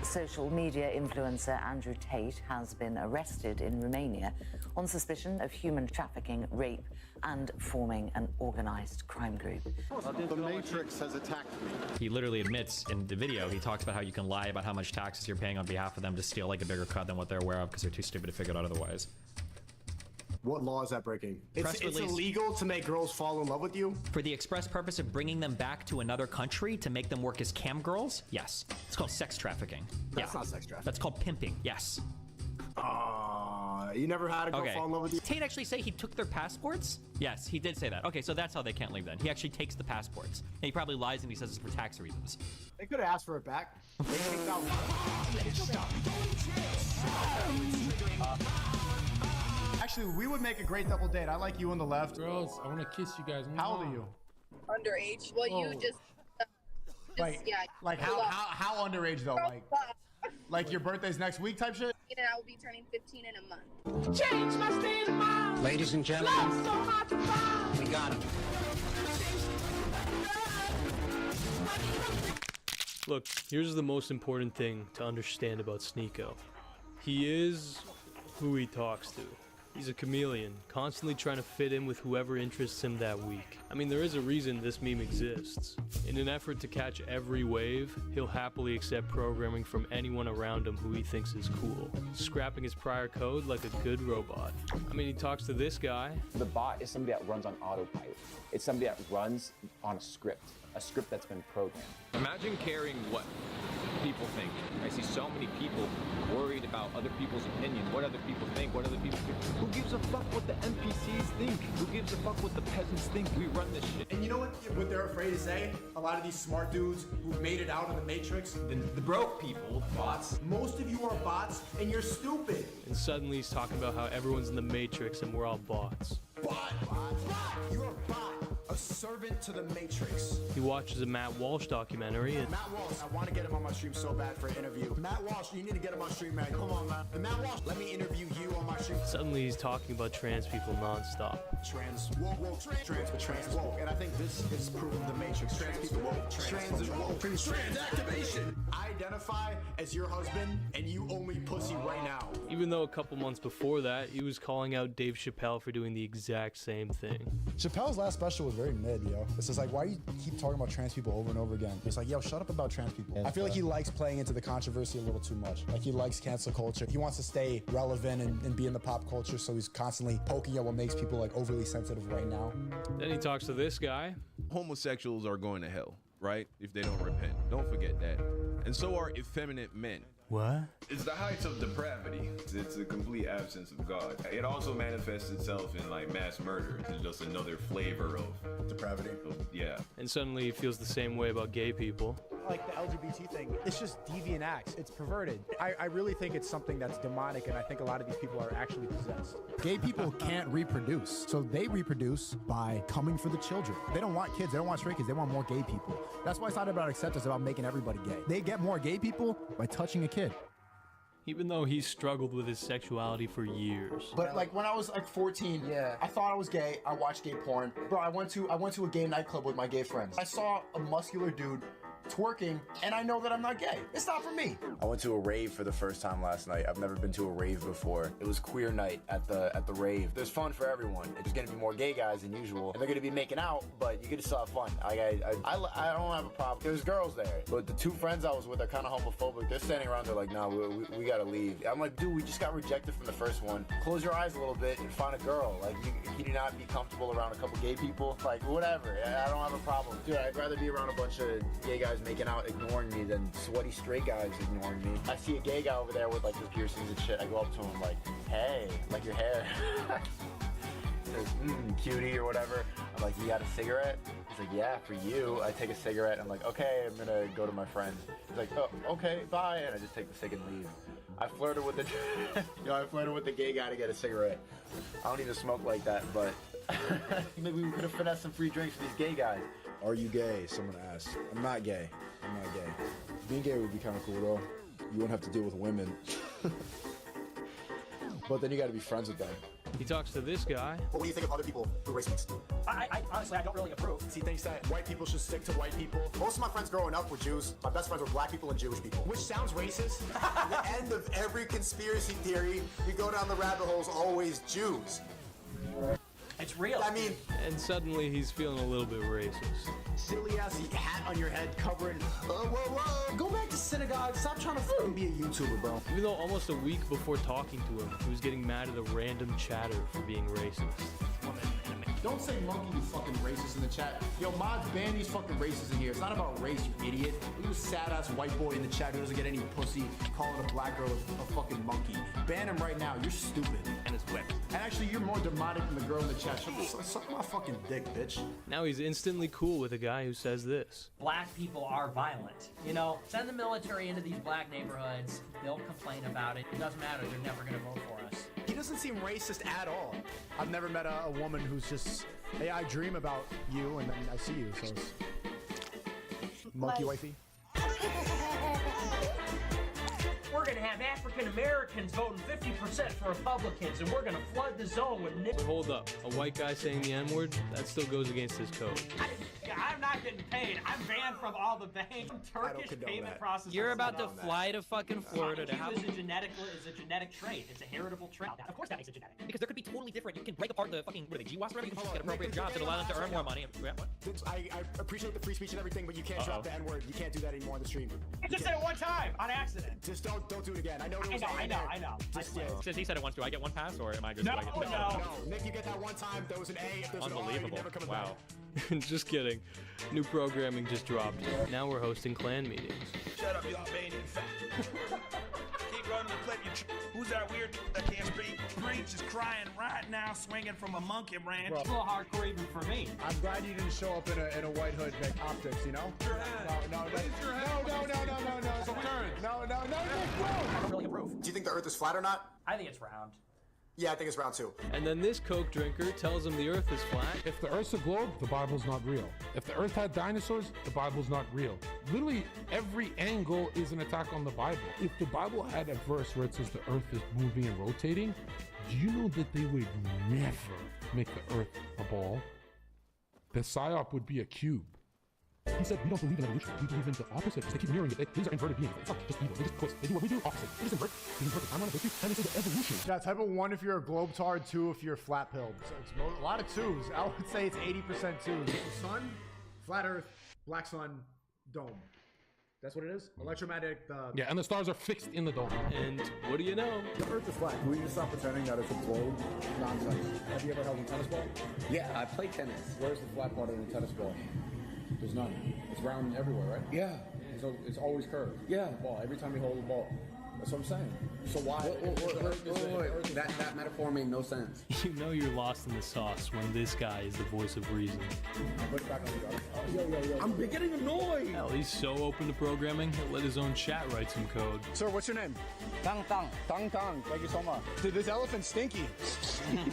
Social media influencer Andrew Tate has been arrested in Romania on suspicion of human trafficking, rape, and forming an organized crime group. The Matrix has attacked me. He literally admits in the video, he talks about how you can lie about how much taxes you're paying on behalf of them to steal like a bigger cut than what they're aware of because they're too stupid to figure it out otherwise. What law is that breaking? It's illegal to make girls fall in love with you? For the express purpose of bringing them back to another country to make them work as cam girls? Yes. It's called sex trafficking. That's not sex trafficking. That's called pimping. Yes. You never had a girl fall in love with you? Tate actually say he took their passports? Yes, he did say that. Okay, so that's how they can't leave then. He actually takes the passports. And he probably lies and he says it's for tax reasons. They could have asked for it back. They kicked out Actually, we would make a great double date. I like you on the left. Girls, I want to kiss you guys. How old are you? Underage. Well, you just Like, yeah. like how underage though? Like your birthday's next week type shit? And I will be turning 15 in a month. Change my state of mind. Ladies and gentlemen, So hard to find. we got him. Look, here's the most important thing to understand about Sneeko. He is who he talks to. He's a chameleon, constantly trying to fit in with whoever interests him that week. I mean, there is a reason this meme exists. In an effort to catch every wave, he'll happily accept programming from anyone around him who he thinks is cool, scrapping his prior code like a good robot. I mean, he talks to this guy. The bot is somebody that runs on autopilot. It's somebody that runs on a script that's been programmed. Imagine caring what people think. I see so many people worried about other people's opinion, what other people think, what other people think. Who gives a fuck what the NPCs think? Who gives a fuck what the peasants think? We run this shit. And you know what they're afraid to say? A lot of these smart dudes who've made it out of the Matrix, the broke people, bots. Most of you are bots, and you're stupid. And suddenly he's talking about how everyone's in the Matrix and we're all bots. Bot! You're a bot. A servant to the Matrix. He watches a Matt Walsh documentary and Matt Walsh, I want to get him on my stream so bad for an interview. Matt Walsh, you need to get him on stream, man. Come on, man. And Matt Walsh, let me interview you on my stream. suddenly he's talking about trans people nonstop. Trans woke. And I think this is proving the Matrix. Trans people woke. Trans is woke. Trans activation. I identify as your husband, and you only pussy right now. Even though a couple months before that, he was calling out Dave Chappelle for doing the exact same thing. Chappelle's last special was very mid, yo. It's just like, why you keep talking about trans people over and over again? It's like, yo, shut up about trans people. I feel like he likes playing into the controversy a little too much. Like, he likes cancel culture. He wants to stay relevant and be in the pop culture, so he's constantly poking at what makes people like overly sensitive right now. Then he talks to this guy. Homosexuals are going to hell. right? If they don't repent. Don't forget that. And so are effeminate men. What? It's the heights of depravity. It's a complete absence of God. It also manifests itself in like mass murder. It's just another flavor of depravity. Yeah. And suddenly he feels the same way about gay people. Like the LGBT thing, it's just deviant acts. It's perverted. I really think it's something that's demonic, and I think a lot of these people are actually possessed. Gay people can't reproduce, so they reproduce by coming for the children. They don't want kids. They don't want straight kids. They want more gay people. That's why it's not about acceptance. It's about making everybody gay. They get more gay people by touching a kid. Even though he struggled with his sexuality for years. But like when I was like 14, I thought I was gay. I watched gay porn. Bro, I went to a gay nightclub with my gay friends. I saw a muscular dude twerking, and I know that I'm not gay. It's not for me. I went to a rave for the first time last night. I've never been to a rave before. It was queer night at the rave. There's fun for everyone. There's gonna be more gay guys than usual, and they're gonna be making out, but you get to still have fun. I don't have a problem. There's girls there, but the two friends I was with are kind of homophobic. They're standing around there like, nah, we gotta leave. I'm like, dude, we just got rejected from the first one. Close your eyes a little bit and find a girl. Like, you do not be comfortable around a couple gay people. Like, whatever. I don't have a problem. Dude, I'd rather be around a bunch of gay guys making out ignoring me than sweaty straight guys ignoring me. I see a gay guy over there with like his piercings and shit. I go up to him like, hey, like your hair. He says, cutie or whatever. I'm like, you got a cigarette? He's like, yeah, for you. I take a cigarette. I'm like, okay, I'm gonna go to my friend. He's like, oh, okay, bye. And I just take the cig and leave. I flirted with the gay guy to get a cigarette. I don't even smoke like that, but maybe we could have finessed some free drinks for these gay guys. Are you gay? Someone asked. I'm not gay. I'm not gay. Being gay would be kind of cool though. You wouldn't have to deal with women. But then you gotta be friends with them. He talks to this guy. What do you think of other people who race mixed? I honestly, I don't really approve. He thinks that white people should stick to white people. Most of my friends growing up were Jews. My best friends were black people and Jewish people. Which sounds racist. At the end of every conspiracy theory, you go down the rabbit holes, always Jews. It's real. I mean, And suddenly he's feeling a little bit racist. silly ass hat on your head covering. Whoa. Go back to synagogue. Stop trying to fucking be a YouTuber, bro. Even though almost a week before talking to him, he was getting mad at a random chatter for being racist. Don't say monkey, you fucking racist in the chat. Yo, mods, ban these fucking racists in here. It's not about race, you idiot. Look at this sad-ass white boy in the chat who doesn't get any pussy calling a black girl a fucking monkey. Ban him right now. You're stupid. And it's wet. And actually, you're more demonic than the girl in the chat. Suck my fucking dick, bitch. Now he's instantly cool with a guy who says this. Black people are violent. You know, send the military into these black neighborhoods. They'll complain about it. It doesn't matter. They're never going to vote for us. He doesn't seem racist at all. I've never met a woman who's just, hey, I dream about you and then I see you, so it's monkey wifey. We're going to have African Americans voting 50% for Republicans, and we're going to flood the zone with But hold up, a white guy saying the N-word? That still goes against his code. I'm not getting paid. I'm banned from all the bank Turkish payment processing. You're about to fly to fucking Florida to have... is a genetic trait. It's a heritable trait. Of course that makes it genetic. Because there could be totally different. You can break apart the fucking, what are they, GWAS, whatever? You can just get appropriate jobs that allow them to earn more money. I appreciate the free speech and everything, but you can't drop the N-word. You can't do that anymore on the stream. I just said it one time on accident. Just don't do it again. I know there was I know. Since he said it once, do I get one pass or am I just... No. Nick, you get that one time. There was an A. If there's an R, you're Unbelievable. never coming Wow. back. Just kidding. New programming just dropped. Now we're hosting clan meetings. Shut up, you Albanian fat. Keep running the clip. Who's that weird that can't speak? Breach is crying right now, swinging from a monkey branch. It's a little hardcore even for me. I'm glad you didn't show up in a white hood, Nick. Optics, you know? No. No, Nick, no. I don't really approve. Do you think the Earth is flat or not? I think it's round. Yeah, I think it's round too. And then this Coke drinker tells him the Earth is flat. If the Earth's a globe, the Bible's not real. If the Earth had dinosaurs, the Bible's not real. Literally, every angle is an attack on the Bible. If the Bible had a verse where it says the Earth is moving and rotating, do you know that they would never make the Earth a ball? The psyop would be a cube. He said, we don't believe in evolution. We believe in the opposite. Because they keep mirroring it. Things are inverted beings. It's not just evil. They just, of course, they do what we do, opposite. They just invert. They invert the timeline of history, and this is evolution. Yeah, type of 1 if you're a globetard, 2 if you're flat-pilled. So it's a lot of 2s. I would say it's 80% 2s. The sun, flat Earth, black sun, dome. That's what it is? Electromagnetic, Yeah, and the stars are fixed in the dome. And what do you know? The Earth is flat. Can we just stop pretending that it's a globe? Nonsense. Have you ever held a tennis ball? Yeah, I play tennis. Where's the flat part of the tennis ball? There's none. It's round everywhere, right? Yeah. So it's always curved. Yeah. The ball, every time you hold the ball. That's what I'm saying. So why? Wait. That metaphor made no sense. You know you're lost in the sauce when this guy is the voice of reason. Put it back on the guard. Yo. I'm getting annoyed. Hell, he's so open to programming, he'll let his own chat write some code. Sir, what's your name? Tang Tang. Tang Tang. Thank you so much. Dude, this elephant's stinky.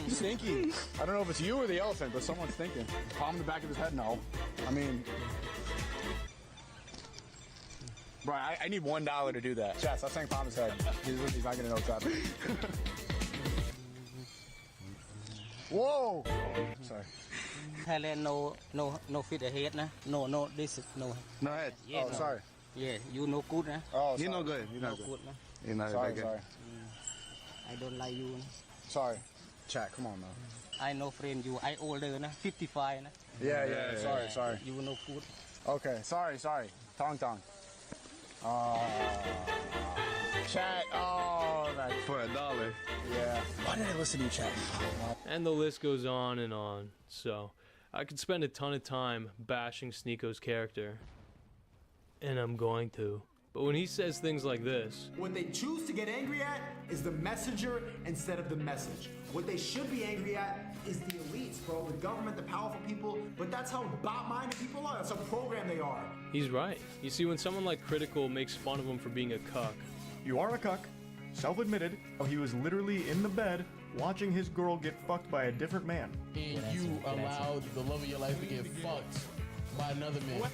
Stinky. I don't know if it's you or the elephant, but someone's stinking. Palm in the back of his head? No. I mean... Bro, I need $1 to do that. Chat, stop saying palm his head. He's not gonna know what's happening. Whoa! Sorry. Thailand no fit ahead na. No this no. No head. Yeah, Oh, sorry. Yeah, you no good na. Oh, You're sorry. no good. You're not good. na. You're not Sorry, that good. sorry. I don't like you. Sorry. Chat, come on, man. I no friend you. I older na. 55 na. Yeah. Sorry. You no good. Okay, sorry. Tong Tong. Chat, that's For $1. Yeah. Why did I listen to you, chat? And the list goes on and on. So, I could spend a ton of time bashing Sneako's character. And I'm going to. But when he says things like this... What they choose to get angry at is the messenger instead of the message. What they should be angry at is the elites, bro. The government, the powerful people. But that's how bot-minded people are. That's how programmed they are. He's right. You see, when someone like Critical makes fun of him for being a cuck... You are a cuck. Self-admitted. He was literally in the bed watching his girl get fucked by a different man. And you allowed the love of your life to get fucked by another man. What?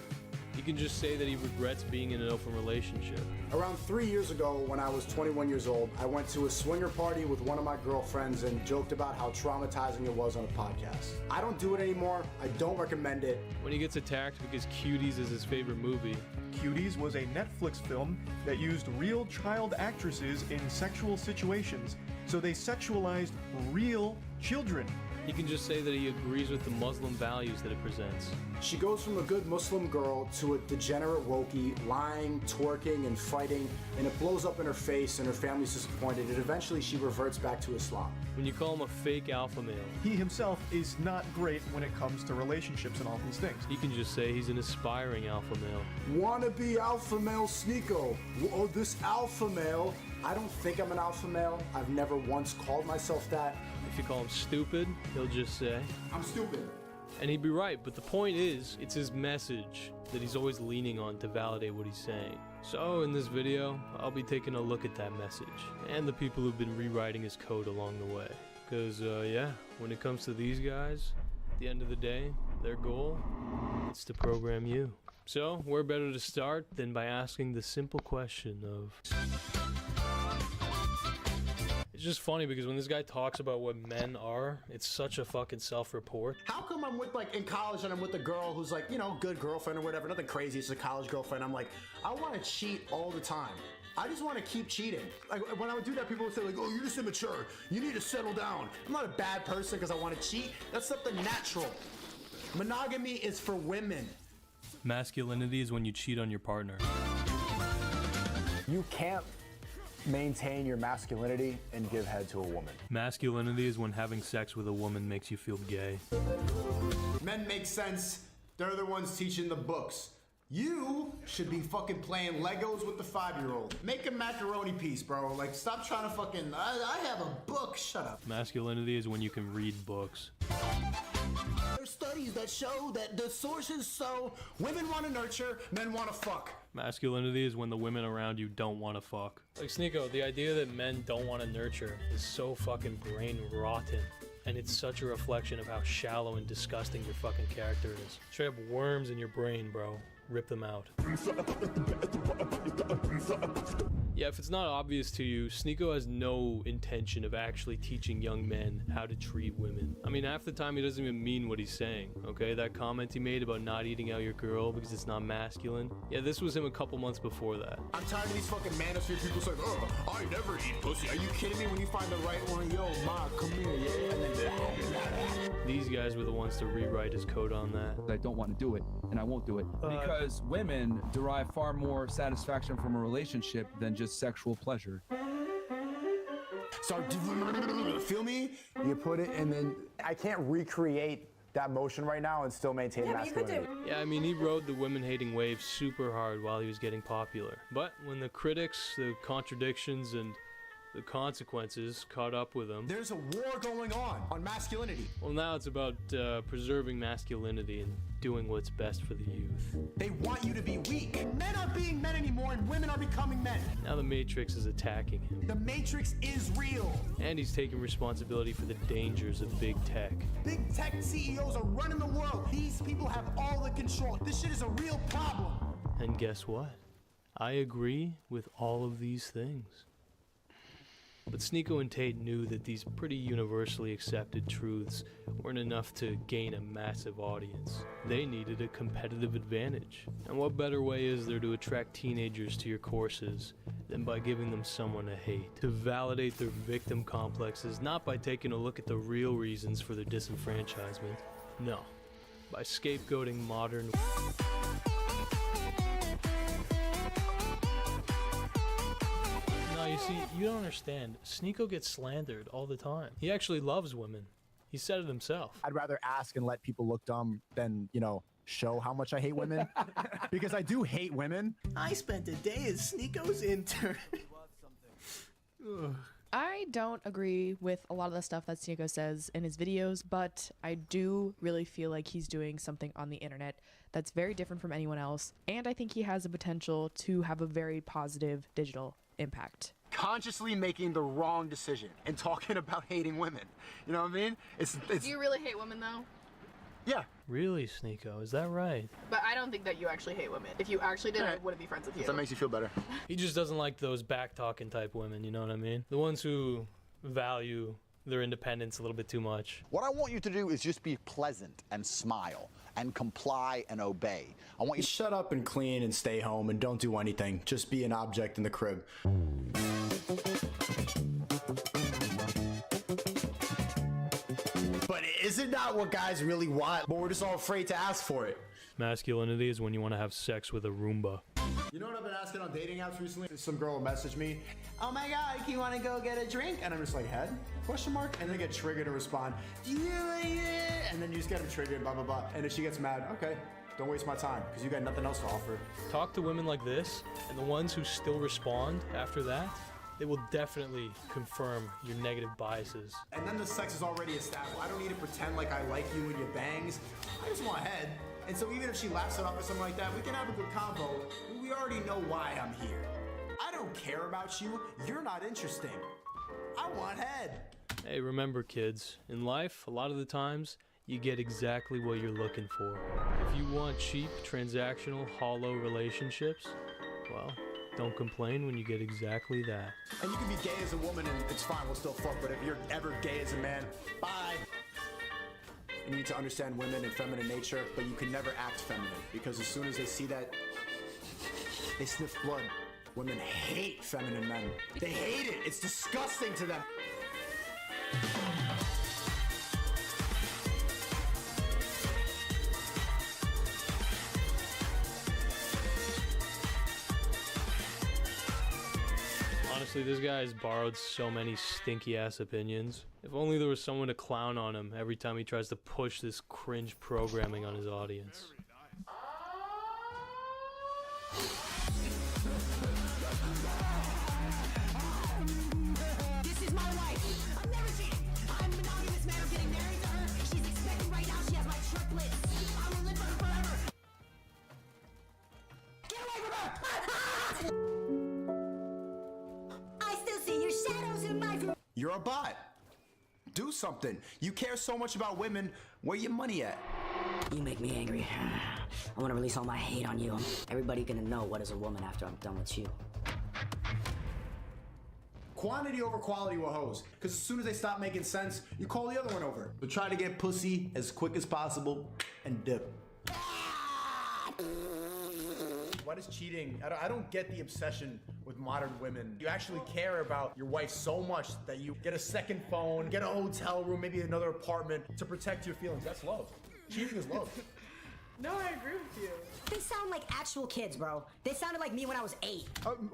He can just say that he regrets being in an open relationship. Around 3 years ago, when I was 21 years old, I went to a swinger party with one of my girlfriends and joked about how traumatizing it was on a podcast. I don't do it anymore. I don't recommend it. When he gets attacked because Cuties is his favorite movie. Cuties was a Netflix film that used real child actresses in sexual situations, so they sexualized real children. He can just say that he agrees with the Muslim values that it presents. She goes from a good Muslim girl to a degenerate wokey, lying, twerking, and fighting, and it blows up in her face and her family's disappointed, and eventually she reverts back to Islam. When you call him a fake alpha male. He himself is not great when it comes to relationships and all these things. He can just say he's an aspiring alpha male. Wanna be alpha male Sneako. Oh, this alpha male. I don't think I'm an alpha male. I've never once called myself that. If you call him stupid, he'll just say, I'm stupid. And he'd be right, but the point is, it's his message that he's always leaning on to validate what he's saying. So in this video, I'll be taking a look at that message, and the people who've been rewriting his code along the way. Cause yeah, when it comes to these guys, at the end of the day, their goal is to program you. So, where better to start than by asking the simple question of... It's just funny because when this guy talks about what men are, it's such a fucking self-report. How come I'm with, like, in college and I'm with a girl who's like, you know, good girlfriend or whatever, nothing crazy, it's a college girlfriend. I'm like, I want to cheat all the time. I just want to keep cheating. Like, when I would do that, people would say, like, oh, you're just immature. You need to settle down. I'm not a bad person because I want to cheat. That's something natural. Monogamy is for women. Masculinity is when you cheat on your partner. You can't maintain your masculinity and give head to a woman. Masculinity is when having sex with a woman makes you feel gay. Men make sense. They're the ones teaching the books. You should be fucking playing Legos with the 5-year-old. Make a macaroni piece, bro. Like, stop trying to fucking, I have a book. Shut up. Masculinity is when you can read books. There's studies that show that the sources show women want to nurture, men want to fuck. Masculinity is when the women around you don't want to fuck. Like Sneako, the idea that men don't want to nurture is so fucking brain rotten. And it's such a reflection of how shallow and disgusting your fucking character is. Straight up worms in your brain, bro. Rip them out. Yeah, if it's not obvious to you, Sneako has no intention of actually teaching young men how to treat women. I mean, half the time he doesn't even mean what he's saying, okay? That comment he made about not eating out your girl because it's not masculine. Yeah, this was him a couple months before that. I'm tired of these fucking manosphere people saying, oh, I never eat pussy. Are you kidding me? When you find the right one, yo, ma, come here, yeah. And then these guys were the ones to rewrite his code on that. I don't want to do it, and I won't do it. Because women derive far more satisfaction from a relationship than just sexual pleasure. So, feel me? You put it, and then I can't recreate that motion right now and still maintain masculinity. Yeah, I mean, he rode the women-hating wave super hard while he was getting popular. But when the critics, the contradictions, and the consequences caught up with him... There's a war going on masculinity. Well, now it's about preserving masculinity and doing what's best for the youth. They want you to be weak. Men aren't being men anymore, and women are becoming men. Now the Matrix is attacking him. The Matrix is real. And he's taking responsibility for the dangers of big tech. Big tech CEOs are running the world. These people have all the control. This shit is a real problem. And guess what? I agree with all of these things. But Sneeko and Tate knew that these pretty universally accepted truths weren't enough to gain a massive audience. They needed a competitive advantage. And what better way is there to attract teenagers to your courses than by giving them someone to hate? To validate their victim complexes, not by taking a look at the real reasons for their disenfranchisement. No, by scapegoating modern... You see, you don't understand. Sneeko gets slandered all the time. He actually loves women. He said it himself. I'd rather ask and let people look dumb than, you know, show how much I hate women. Because I do hate women. I spent a day as Sneeko's intern. I don't agree with a lot of the stuff that Sneeko says in his videos, but I do really feel like he's doing something on the internet that's very different from anyone else, and I think he has the potential to have a very positive digital impact. Consciously making the wrong decision and talking about hating women. You know what I mean? It's Do you really hate women though? Yeah. Really, Sneeko? Is that right? But I don't think that you actually hate women. If you actually did, I wouldn't be friends with you. That makes you feel better. He just doesn't like those back-talking type women, you know what I mean? The ones who value their independence a little bit too much. What I want you to do is just be pleasant and smile and comply and obey. I want you to shut up and clean and stay home and don't do anything. Just be an object in the crib. But is it not what guys really want? But we're just all afraid to ask for it. Masculinity is when you want to have sex with a Roomba. You know what I've been asking on dating apps recently? Some girl will message me, "Oh my god, you want to go get a drink?" And I'm just like, "Head?" Question mark? And they get triggered to respond, "Yeah." And then you just get them triggered, blah, blah, blah. And if she gets mad, okay, don't waste my time, because you got nothing else to offer. Talk to women like this, and the ones who still respond after that, they will definitely confirm your negative biases. And then the sex is already established. I don't need to pretend like I like you and your bangs. I just want head. And so even if she laughs it off or something like that, we can have a good convo. We already know why I'm here. I don't care about you. You're not interesting. I want head. Hey, remember kids, in life, a lot of the times, you get exactly what you're looking for. If you want cheap, transactional, hollow relationships, well, don't complain when you get exactly that. And you can be gay as a woman and it's fine, we'll still fuck, but if you're ever gay as a man, bye. You need to understand women and feminine nature, but you can never act feminine, because as soon as they see that, they sniff blood. Women hate feminine men. They hate it. It's disgusting to them. Honestly, this guy has borrowed so many stinky-ass opinions. If only there was someone to clown on him every time he tries to push this cringe programming on his audience. This is my wife. I'm never cheating. I'm monogamous man. I'm getting married to her. She's expecting right now. She has my triplets. I will live for her forever. Get away from her! I still see your shadows in my view. You're a bot. Do something. You care so much about women. Where your money at? You make me angry. I want to release all my hate on you. Everybody gonna know what is a woman after I'm done with you. Quantity over quality with hoes. Because as soon as they stop making sense, you call the other one over. But try to get pussy as quick as possible and dip. What is cheating? I don't get the obsession with modern women. You actually care about your wife so much that you get a second phone, get a hotel room, maybe another apartment to protect your feelings. That's love. Cheating is love. No, I agree with you. They sound like actual kids, bro. They sounded like me when I was 8.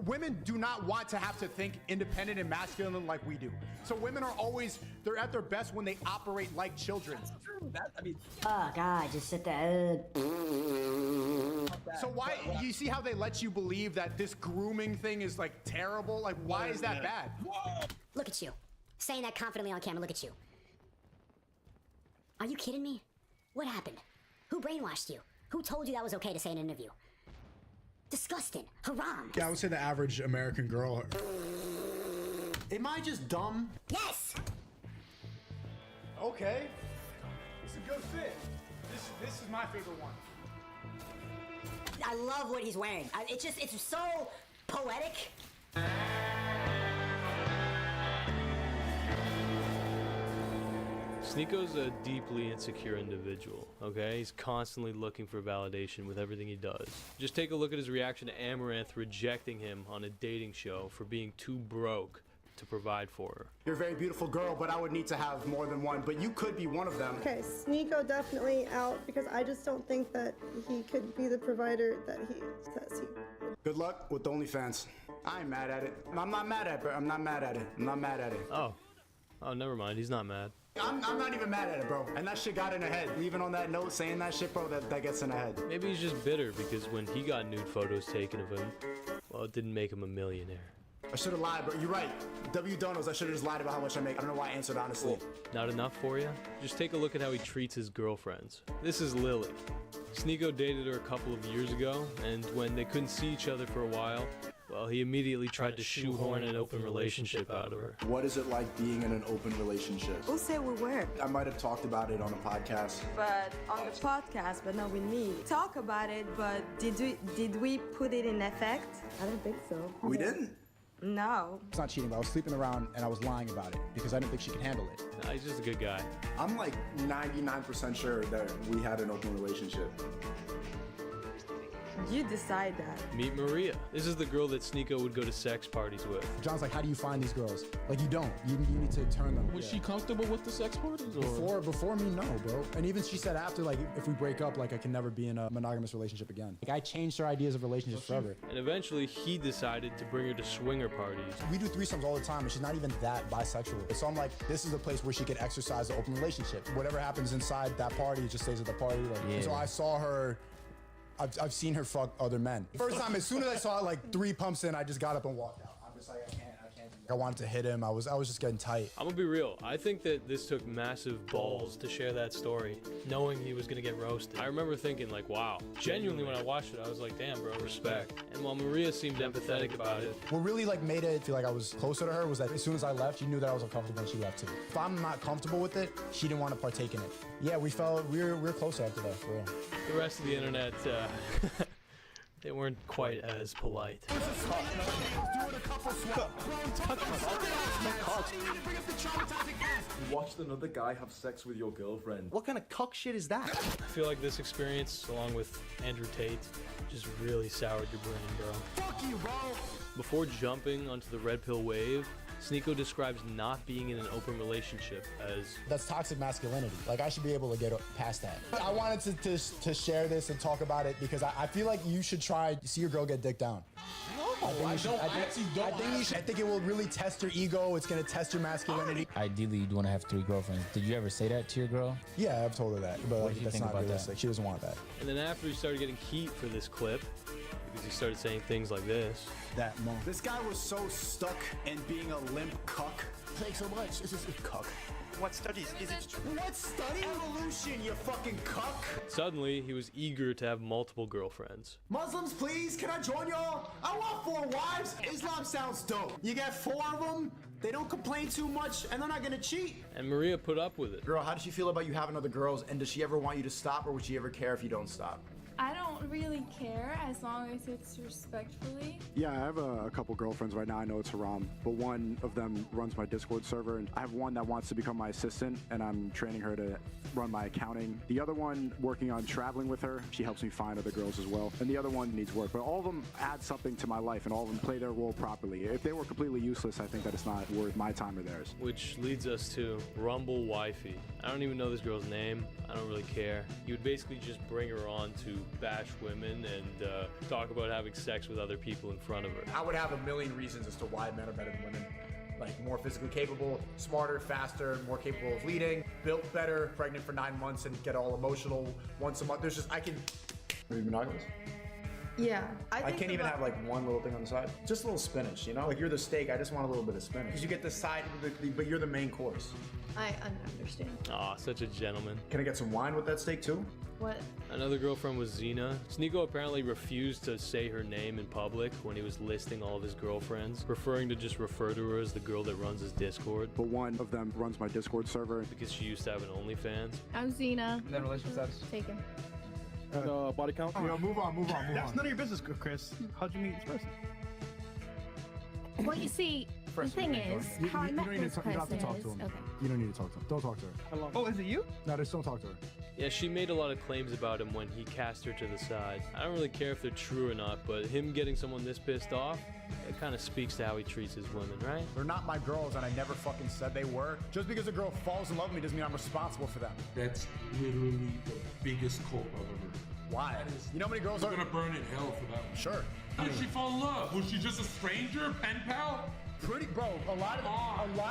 Women do not want to have to think independent and masculine like we do. So women are always, they're at their best when they operate like children. Oh, God, just sit there. So why, you see how they let you believe that this grooming thing is like terrible? Like, why is that bad? Look at you. Saying that confidently on camera, look at you. Are you kidding me? What happened? Who brainwashed you? Who told you that was okay to say in an interview? Disgusting. Haram. Yeah, I would say the average American girl. Am I just dumb? Yes! Okay. It's a good fit. This is my favorite one. I love what he's wearing. It's so poetic. Sneako's a deeply insecure individual, okay? He's constantly looking for validation with everything he does. Just take a look at his reaction to Amaranth rejecting him on a dating show for being too broke to provide for her. You're a very beautiful girl, but I would need to have more than one, but you could be one of them. Okay, Sneako definitely out because I just don't think that he could be the provider that he says he would. Good luck with OnlyFans. I ain't mad at it. I'm not mad at it, I'm not mad at it. I'm not mad at it. Oh, never mind. He's not mad. I'm not even mad at it, bro. And that shit got in her head. Leaving on that note, saying that shit, bro, that gets in her head. Maybe he's just bitter because when he got nude photos taken of him, well, it didn't make him a millionaire. I should have lied, bro. You're right. W. Donos, I should have just lied about how much I make. I don't know why I answered honestly. Not enough for you? Just take a look at how he treats his girlfriends. This is Lily. Sneako dated her a couple of years ago, and when they couldn't see each other for a while, well, he immediately tried to shoehorn an open relationship out of her. What is it like being in an open relationship? Who said we were? I might have talked about it on a podcast. But on the podcast, but not with me. Talk about it, but did we put it in effect? I don't think so. We didn't? No. It's not cheating, but I was sleeping around and I was lying about it because I didn't think she could handle it. Nah, he's just a good guy. I'm like 99% sure that we had an open relationship. You decide that. Meet Maria. This is the girl that Sneako would go to sex parties with. John's like, how do you find these girls? Like, you don't. You need to turn them. Was she comfortable with the sex parties? Or? Before me, no, bro. And even she said after, like, if we break up, like, I can never be in a monogamous relationship again. Like, I changed her ideas of relationships forever. And eventually, he decided to bring her to swinger parties. We do threesomes all the time, and she's not even that bisexual. So I'm like, this is a place where she could exercise the open relationship. Whatever happens inside that party, it just stays at the party. Like, So I saw her. I've seen her fuck other men. First time, as soon as I saw it, like 3 pumps in, I just got up and walked out. I'm just like, I can't. I wanted to hit him. I was just getting tight. I'm gonna be real. I think that this took massive balls to share that story, knowing he was gonna get roasted. I remember thinking like, wow. Genuinely, when I watched it, I was like, damn, bro, respect. And while Maria seemed empathetic about it, what really like made it feel like I was closer to her was that as soon as I left, she knew that I was uncomfortable and she left too. If I'm not comfortable with it, she didn't want to partake in it. Yeah, we were closer after that, for real. the rest of the internet, they weren't quite as polite. You watched another guy have sex with your girlfriend. What kind of cuck shit is that? I feel like this experience, along with Andrew Tate, just really soured your brain, bro. Fuck you, bro! Before jumping onto the red pill wave, Sneako describes not being in an open relationship as... That's toxic masculinity. Like, I should be able to get past that. I wanted to share this and talk about it because I feel like you should try to see your girl get dick down. No, I think it will really test your ego. It's going to test your masculinity. Ideally, you'd want to have 3 girlfriends. Did you ever say that to your girl? Yeah, I've told her that. But what did you that's think not about realistic. that? She doesn't want that. And then after he started getting heat for this clip, because he started saying things like this. That moment. This guy was so stuck in being a limp cuck. Thanks so much. This is a cuck. What studies? Is it what study? Evolution, you fucking cuck. Suddenly, he was eager to have multiple girlfriends. Muslims, please, can I join y'all? I want 4 wives. Islam sounds dope. You get 4 of them, they don't complain too much, and they're not gonna cheat. And Maria put up with it. Girl, how does she feel about you having other girls, and does she ever want you to stop, or would she ever care if you don't stop? I don't really care as long as it's respectfully. Yeah, I have a couple girlfriends right now. I know it's haram, but one of them runs my Discord server, and I have one that wants to become my assistant, and I'm training her to run my accounting. The other one, working on traveling with her. She helps me find other girls as well. And the other one needs work, but all of them add something to my life, and all of them play their role properly. If they were completely useless, I think that it's not worth my time or theirs. Which leads us to Rumble Wifey. I don't even know this girl's name. I don't really care. You would basically just bring her on to bash women and talk about having sex with other people in front of her. I would have a million reasons as to why men are better than women. Like more physically capable, smarter, faster, more capable of leading, built better, pregnant for 9 months and get all emotional once a month. There's just, I can... Are you monogamous? Yeah. I can't even have like one little thing on the side. Just a little spinach, you know? Like you're the steak, I just want a little bit of spinach. Because you get the side, but you're the main course. I understand. Aw, such a gentleman. Can I get some wine with that steak too? What? Another girlfriend was Xena. Sneeko apparently refused to say her name in public when he was listing all of his girlfriends, preferring to just refer to her as the girl that runs his Discord. But one of them runs my Discord server. Because she used to have an OnlyFans. I'm Xena. And then relationship status? Taken. Body count? Move on. That's none of your business, Chris. How'd you meet this person? Well, you see, the thing is, how I met this person is... Okay. You don't need to talk to him. Don't talk to her. Oh, is it you? No, just don't talk to her. Yeah, she made a lot of claims about him when he cast her to the side. I don't really care if they're true or not, but him getting someone this pissed off, it kind of speaks to how he treats his women, right? They're not my girls, and I never fucking said they were. Just because a girl falls in love with me doesn't mean I'm responsible for them. That's literally the biggest culp I've ever heard. Why? You know how many girls are gonna burn in hell for that one. Sure. How did she fall in love? Was she just a stranger, pen pal? Pretty, bro. A lot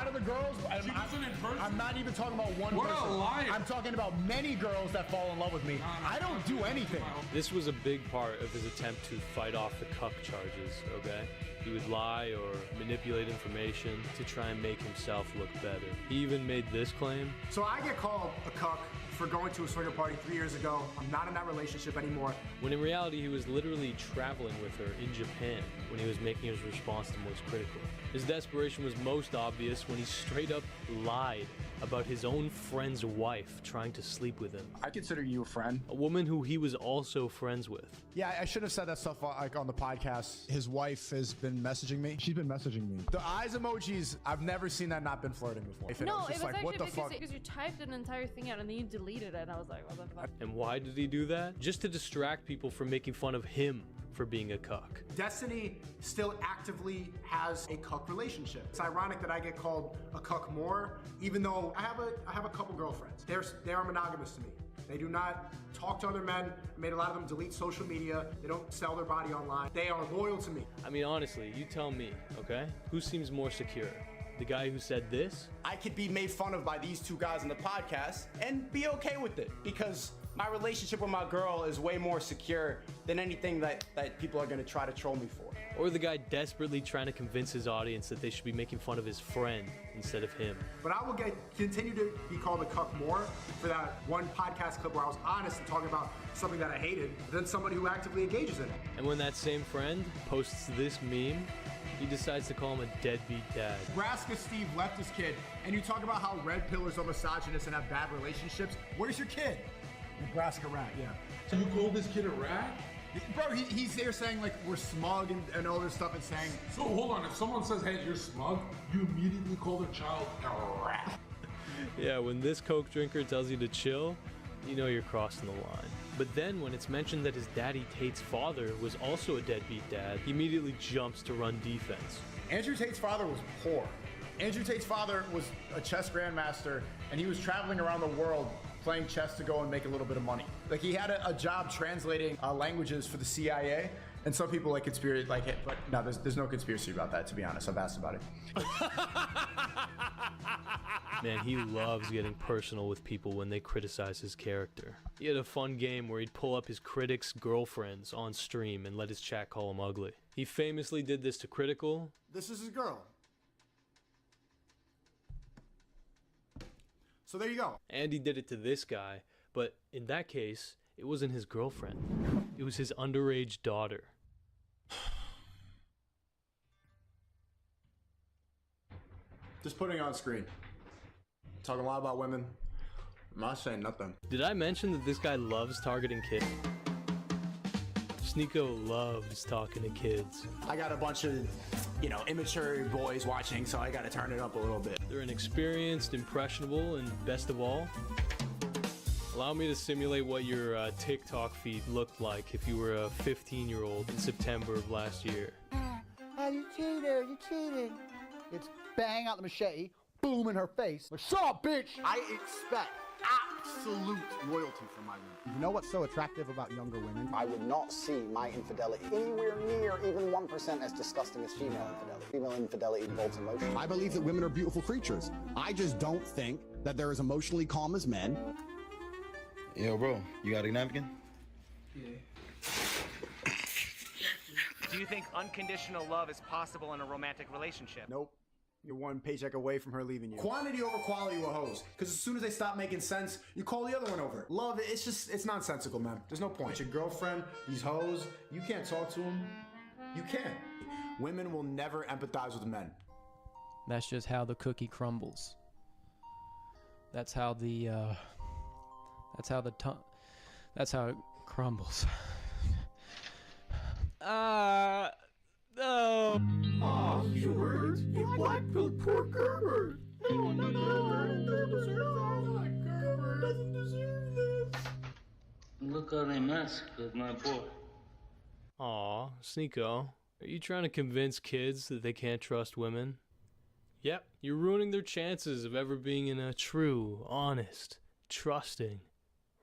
of the girls. She wasn't in person. I'm not even talking about one What person. a liar. I'm talking about many girls that fall in love with me. I don't do anything. This was a big part of his attempt to fight off the cuck charges, okay? He would lie or manipulate information to try and make himself look better. He even made this claim. So I get called a cuck for going to a swinger party 3 years ago. I'm not in that relationship anymore. When in reality, he was literally traveling with her in Japan when he was making his response the most critical. His desperation was most obvious when he straight up lied about his own friend's wife trying to sleep with him. I consider you a friend. A woman who he was also friends with. Yeah, I should have said that stuff like on the podcast. His wife has been messaging me. She's been messaging me. The eyes emojis, I've never seen that not been flirting before. No, was just like, what the fuck? because you typed an entire thing out and then you deleted it, and I was like, what the fuck? And why did he do that? Just to distract people from making fun of him for being a cuck. Destiny still actively has a cuck relationship. It's ironic that I get called a cuck more, even though I have a couple girlfriends. They are monogamous to me. They do not talk to other men. I made a lot of them delete social media. They don't sell their body online. They are loyal to me. I mean, honestly, you tell me, okay? Who seems more secure? The guy who said this? I could be made fun of by these two guys on the podcast and be okay with it because my relationship with my girl is way more secure than anything that people are gonna try to troll me for. Or the guy desperately trying to convince his audience that they should be making fun of his friend instead of him. But I will continue to be called a cuck more for that one podcast clip where I was honest and talking about something that I hated than somebody who actively engages in it. And when that same friend posts this meme, he decides to call him a deadbeat dad. Nebraska Steve left his kid, and you talk about how red pillars are misogynist and have bad relationships. Where's your kid? Nebraska rat, yeah. So you called this kid a rat? Bro, he's there saying like we're smug and all this stuff and saying. So hold on, if someone says, hey, you're smug, you immediately call their child a rat. Yeah, when this Coke drinker tells you to chill, you know you're crossing the line. But then when it's mentioned that his daddy Tate's father was also a deadbeat dad, he immediately jumps to run defense. Andrew Tate's father was poor. Andrew Tate's father was a chess grandmaster, and he was traveling around the world playing chess to go and make a little bit of money. Like he had a job translating languages for the CIA, and some people like conspiracy like it, but no, there's no conspiracy about that, to be honest. I've asked about it. Man, he loves getting personal with people when they criticize his character. He had a fun game where he'd pull up his critics' girlfriends on stream and let his chat call him ugly. He famously did this to Critical. This is his girl. So there you go. And he did it to this guy, but in that case, it wasn't his girlfriend. It was his underage daughter. Just putting it on screen. Talking a lot about women. I'm not saying nothing. Did I mention that this guy loves targeting kids? Sneeko loves talking to kids. I got a bunch of, immature boys watching, so I gotta turn it up a little bit. They're inexperienced, impressionable, and best of all, allow me to simulate what your TikTok feed looked like if you were a 15-year-old in September of last year. Oh, you cheater, you cheating. It's bang out the machete, boom in her face. Like, shut up, bitch! I expect absolute loyalty from my women. You know what's so attractive about younger women? I would not see my infidelity anywhere near even 1% as disgusting as female infidelity. Female infidelity involves emotion. I believe that women are beautiful creatures. I just don't think that they're as emotionally calm as men. Yo, bro, you got a napkin? Yeah. Do you think unconditional love is possible in a romantic relationship? Nope. You're one paycheck away from her leaving you. Quantity over quality with hoes. Because as soon as they stop making sense, you call the other one over. Love, it's nonsensical, man. There's no point. Your girlfriend, these hoes, you can't talk to them. You can't. Women will never empathize with men. That's just how the cookie crumbles. That's how that's how it crumbles. No. Aw, Stuart, you black-pilled poor Gerber. No, he doesn't deserve that. Gerber doesn't deserve this. Look how they mess with my boy. Aw, Sneeko, are you trying to convince kids that they can't trust women? Yep, you're ruining their chances of ever being in a true, honest, trusting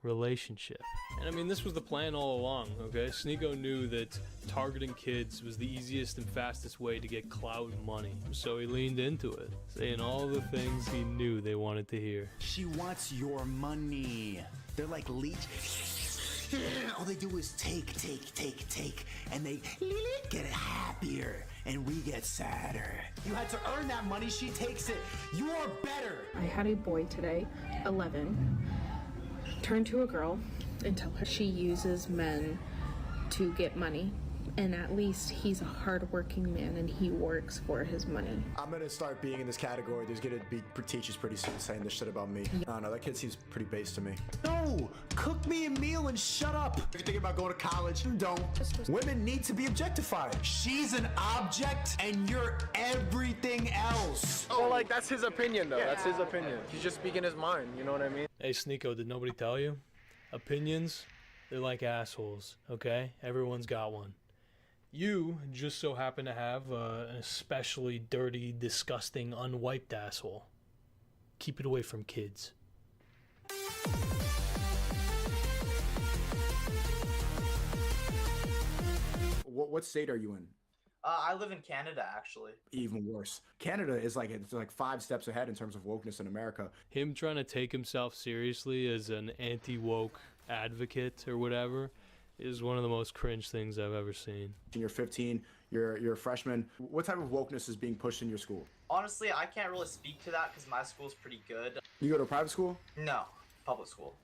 relationship. And I mean, this was the plan all along, okay? Sneeko knew that targeting kids was the easiest and fastest way to get clout and money. So he leaned into it, saying all the things he knew they wanted to hear. She wants your money. They're like leeches. All they do is take, and they get happier, and we get sadder. You had to earn that money, she takes it. You are better. I had a boy today, 11, turn to a girl and tell her she uses men to get money, and at least he's a hard-working man and he works for his money. I'm gonna start being in this category. There's gonna be teachers pretty soon saying this shit about me. I don't know, that kid seems pretty base to me. No! Cook me a meal and shut up! If you're thinking about going to college, don't. Women need to be objectified. She's an object and you're everything else. Well, like, that's his opinion, though. Yeah. That's his opinion. He's just speaking his mind, you know what I mean? Hey, Sneeko, did nobody tell you? Opinions, they're like assholes, okay? Everyone's got one. You just so happen to have an especially dirty, disgusting, unwiped asshole. Keep it away from kids. What state are you in? I live in Canada, actually. Even worse. Canada is it's like 5 steps ahead in terms of wokeness in America. Him trying to take himself seriously as an anti-woke advocate or whatever is one of the most cringe things I've ever seen. You're 15, you're a freshman. What type of wokeness is being pushed in your school? Honestly, I can't really speak to that because my school's pretty good. You go to a private school? No, public school.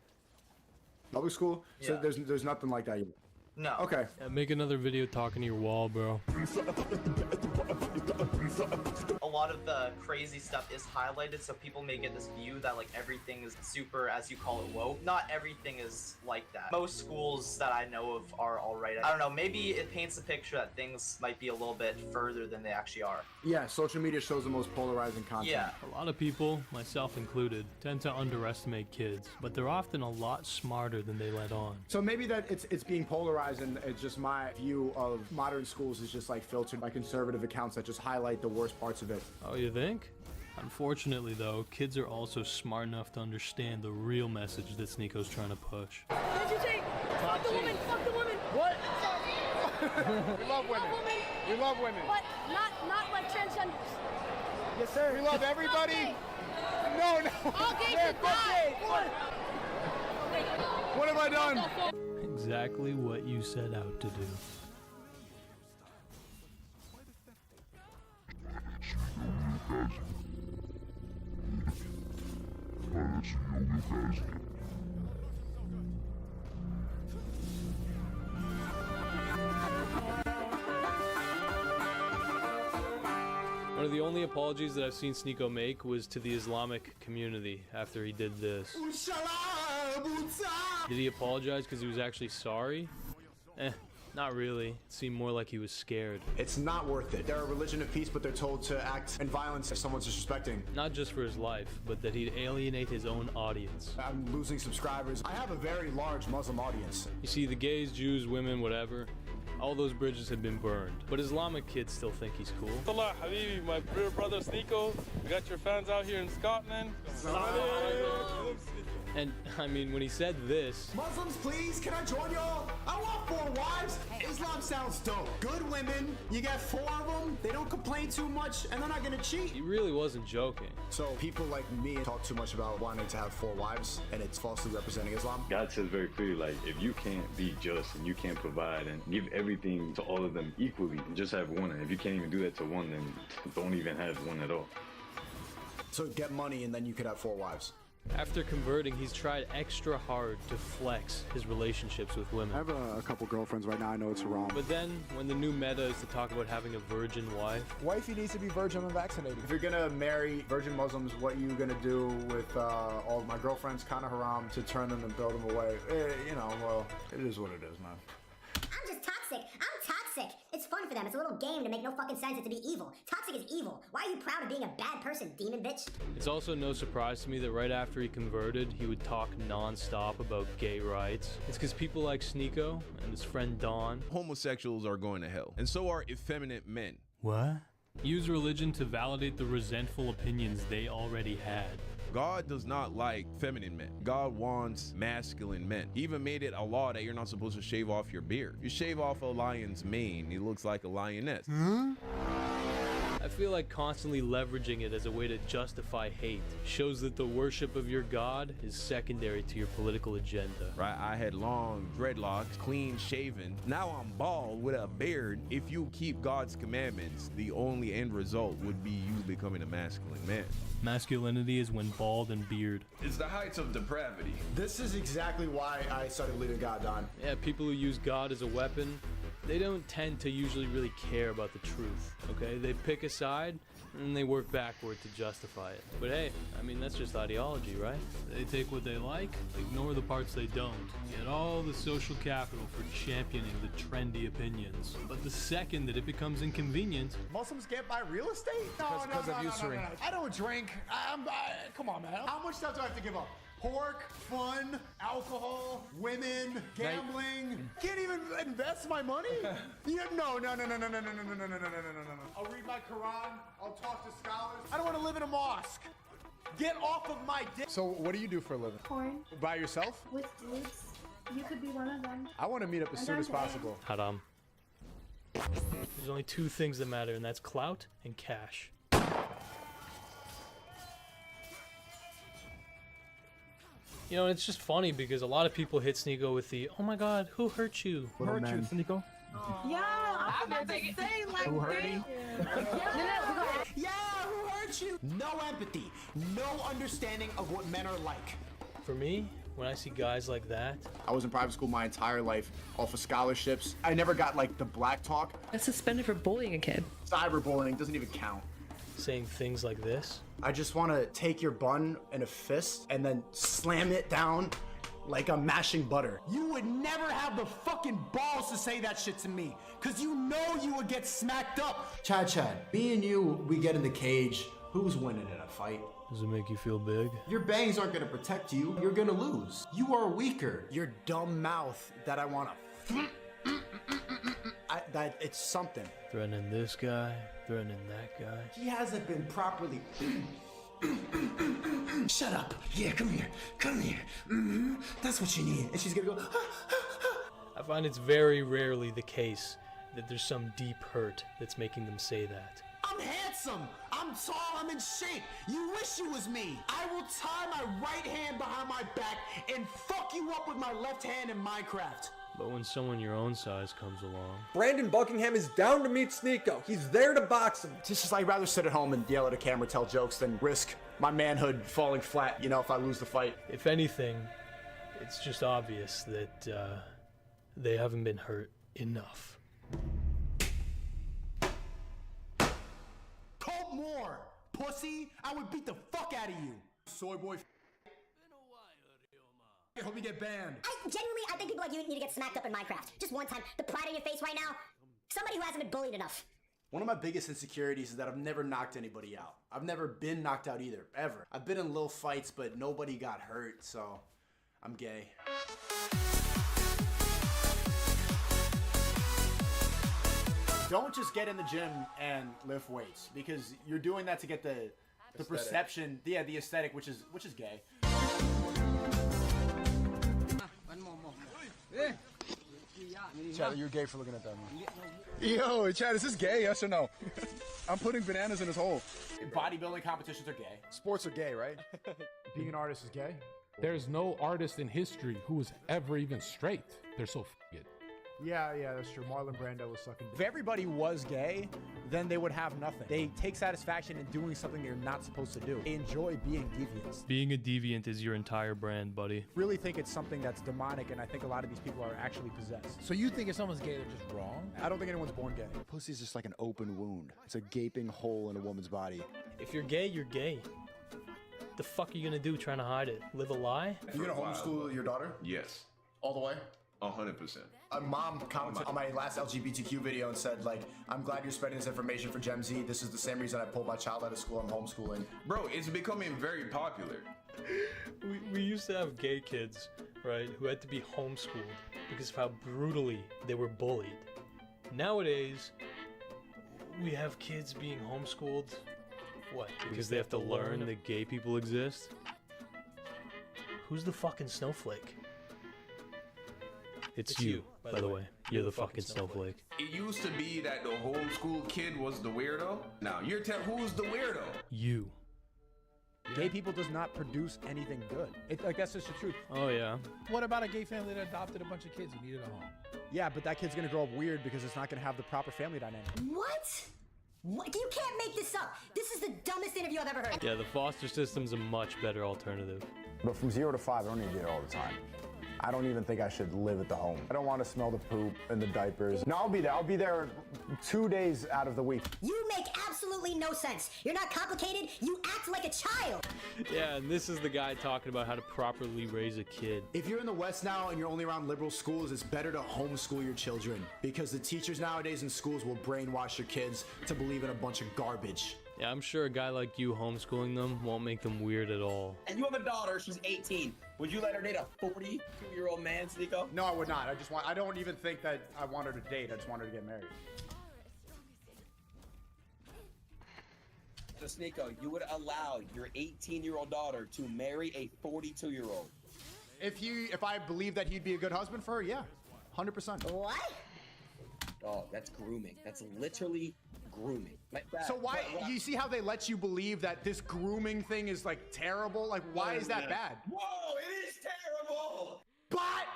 Public school? So Yeah. there's nothing like that either? No. Okay. Yeah, make another video talking to your wall, bro. A lot of the crazy stuff is highlighted, so people may get this view that like everything is super, as you call it, woke. Not everything is like that. Most schools that I know of are alright. I don't know, maybe it paints a picture that things might be a little bit further than they actually are. Yeah, social media shows the most polarizing content. Yeah. A lot of people, myself included, tend to underestimate kids, but they're often a lot smarter than they let on. So maybe that it's being polarized, and it's just my view of modern schools is just like filtered by conservative accounts that just highlight the worst parts of it. Oh, you think? Unfortunately, though, kids are also smart enough to understand the real message that Sneeko's trying to push. What did you say? Fuck the woman! Fuck the woman! What? We love women. We love women. But not like transgenders. Yes, sir. We love everybody. No. All gays Yeah, should fuck die. gays. What have I done? Exactly what you set out to do. One of the only apologies that I've seen Sneeko make was to the Islamic community after he did this. Did he apologize because he was actually sorry? Not really. It seemed more like he was scared. It's not worth it. They're a religion of peace, but they're told to act in violence if someone's disrespecting. Not just for his life, but that he'd alienate his own audience. I'm losing subscribers. I have a very large Muslim audience. You see, the gays, Jews, women, whatever, all those bridges have been burned. But Islamic kids still think he's cool. Salah, Habibi, my dear brother Sneeko. We got your fans out here in Scotland. And, I mean, when he said this... Muslims, please, can I join y'all? I want 4 wives. Islam sounds dope. Good women, you get 4 of them, they don't complain too much, and they're not gonna cheat. He really wasn't joking. So people like me talk too much about wanting to have 4 wives, and it's falsely representing Islam. God says very clearly, like, if you can't be just and you can't provide and give everything to all of them equally, just have one. And if you can't even do that to one, then don't even have one at all. So get money and then you could have 4 wives. After converting, he's tried extra hard to flex his relationships with women. I have a couple girlfriends right now. I know it's wrong. But then, when the new meta is to talk about having a virgin wife... Wifey needs to be virgin and vaccinated. If you're gonna marry virgin Muslims, what you gonna do with all of my girlfriends? Kind of haram to turn them and throw them away. You know, well, it is what it is, man. I'm just toxic. I'm toxic. It's fun for them. It's a little game to make no fucking sense and to be evil. Toxic is evil. Why are you proud of being a bad person, demon bitch? It's also no surprise to me that right after he converted, he would talk non-stop about gay rights. It's because people like Sneeko and his friend Don... Homosexuals are going to hell, and so are effeminate men. What? Use religion to validate the resentful opinions they already had. God does not like feminine men. God wants masculine men. He even made it a law that you're not supposed to shave off your beard. You shave off a lion's mane, he looks like a lioness. I feel like constantly leveraging it as a way to justify hate shows that the worship of your God is secondary to your political agenda. Right, I had long dreadlocks, clean shaven. Now I'm bald with a beard. If you keep God's commandments, the only end result would be you becoming a masculine man. Masculinity is when bald and beard. It's the heights of depravity. This is exactly why I started believing God, Don. Yeah, people who use God as a weapon, they don't tend to usually really care about the truth, okay? They pick a side and they work backward to justify it. But hey, I mean, that's just ideology, right? They take what they like, ignore the parts they don't. Get all the social capital for championing the trendy opinions. But the second that it becomes inconvenient... Muslims can't buy real estate? Because of usury. I don't drink. Come on, man. How much stuff do I have to give up? Pork, fun, alcohol, women, gambling. Can't even invest my money? No. I'll read my Quran. I'll talk to scholars. I don't want to live in a mosque. Get off of my dick. So what do you do for a living? Porn. By yourself? With dudes. You could be one of them. I want to meet up as soon as possible. Haram. There's only 2 things that matter, and that's clout and cash. You know, it's just funny because a lot of people hit Sneeko with the, oh my god, who hurt you? Who hurt you, Sneeko? Yeah, I'm about to say like who hurt me? Yeah, who hurt you? No empathy, no understanding of what men are like. For me, when I see guys like that... I was in private school my entire life, all for scholarships. I never got like the black talk. That's suspended for bullying a kid. Cyberbullying doesn't even count. Saying things like this? I just want to take your bun in a fist and then slam it down like I'm mashing butter. You would never have the fucking balls to say that shit to me, because you know you would get smacked up. Chad, me and you, we get in the cage. Who's winning in a fight? Does it make you feel big? Your bangs aren't gonna protect you. You're gonna lose. You are weaker. Your dumb mouth that I wanna... that it's something. Threatening this guy, threatening that guy. He hasn't been properly... Shut up. Yeah, come here. Come here. That's what you need. And she's gonna go... I find it's very rarely the case that there's some deep hurt that's making them say that. I'm handsome. I'm tall. I'm in shape. You wish you was me. I will tie my right hand behind my back and fuck you up with my left hand in Minecraft. But when someone your own size comes along... Brandon Buckingham is down to meet Sneeko. He's there to box him. It's just I'd rather sit at home and yell at a camera, tell jokes, than risk my manhood falling flat, you know, if I lose the fight. If anything, it's just obvious that they haven't been hurt enough. Colt Moore, pussy! I would beat the fuck out of you. Soy boy. Hope you get banned. I think people like you need to get smacked up in Minecraft. Just one time. The pride on your face right now. Somebody who hasn't been bullied enough. One of my biggest insecurities is that I've never knocked anybody out. I've never been knocked out either, ever. I've been in little fights, but nobody got hurt, so I'm gay. Don't just get in the gym and lift weights, because you're doing that to get the perception, the aesthetic, which is gay. Chad, you're gay for looking at that, man. Yo, Chad, is this gay? Yes or no? I'm putting bananas in his hole. Bodybuilding competitions are gay. Sports are gay, right? Being an artist is gay? There's no artist in history who was ever even straight. They're so f***ing. Yeah, that's true. Marlon Brando was sucking dick. If everybody was gay, then they would have nothing. They take satisfaction in doing something they're not supposed to do. They enjoy being deviants. Being a deviant is your entire brand, buddy. Really think it's something that's demonic, and I think a lot of these people are actually possessed. So you think if someone's gay, they're just wrong? I don't think anyone's born gay. Pussy's just like an open wound. It's a gaping hole in a woman's body. If you're gay, you're gay. The fuck are you gonna do trying to hide it? Live a lie? You gonna homeschool your daughter? Yes. All the way? 100%. A mom commented on my last LGBTQ video and said, like, I'm glad you're spreading this information for Gen Z. This is the same reason I pulled my child out of school. I'm homeschooling. Bro, it's becoming very popular. We used to have gay kids, right, who had to be homeschooled because of how brutally they were bullied. Nowadays, we have kids being homeschooled, what? Because they have to learn that gay people exist? Who's the fucking snowflake? It's you, by the way. You're the fucking snowflake. It used to be that the homeschool kid was the weirdo. Now, you're telling who's the weirdo? You. Gay people does not produce anything good. That's just the truth. Oh, yeah. What about a gay family that adopted a bunch of kids who needed a home? Yeah, but that kid's gonna grow up weird because it's not gonna have the proper family dynamic. What? You can't make this up. This is the dumbest interview I've ever heard. Yeah, the foster system's a much better alternative. But from 0 to 5, I don't need to be there all the time. I don't even think I should live at the home. I don't want to smell the poop and the diapers. No, I'll be there. I'll be there 2 days out of the week. You make absolutely no sense. You're not complicated. You act like a child. Yeah, and this is the guy talking about how to properly raise a kid. If you're in the West now and you're only around liberal schools, it's better to homeschool your children, because the teachers nowadays in schools will brainwash your kids to believe in a bunch of garbage. Yeah, I'm sure a guy like you homeschooling them won't make them weird at all. And you have a daughter, she's 18. Would you let her date a 42-year-old man, Sneeko? No, I would not. I don't even think that I want her to date. I just want her to get married. So, Sneeko, you would allow your 18-year-old daughter to marry a 42-year-old? If I believe that he'd be a good husband for her, yeah. 100%. What? Oh, that's grooming. That's literally grooming. Like that. So why, you see how they let you believe that this grooming thing is like terrible? Like, why is that bad? Whoa, it is terrible! But!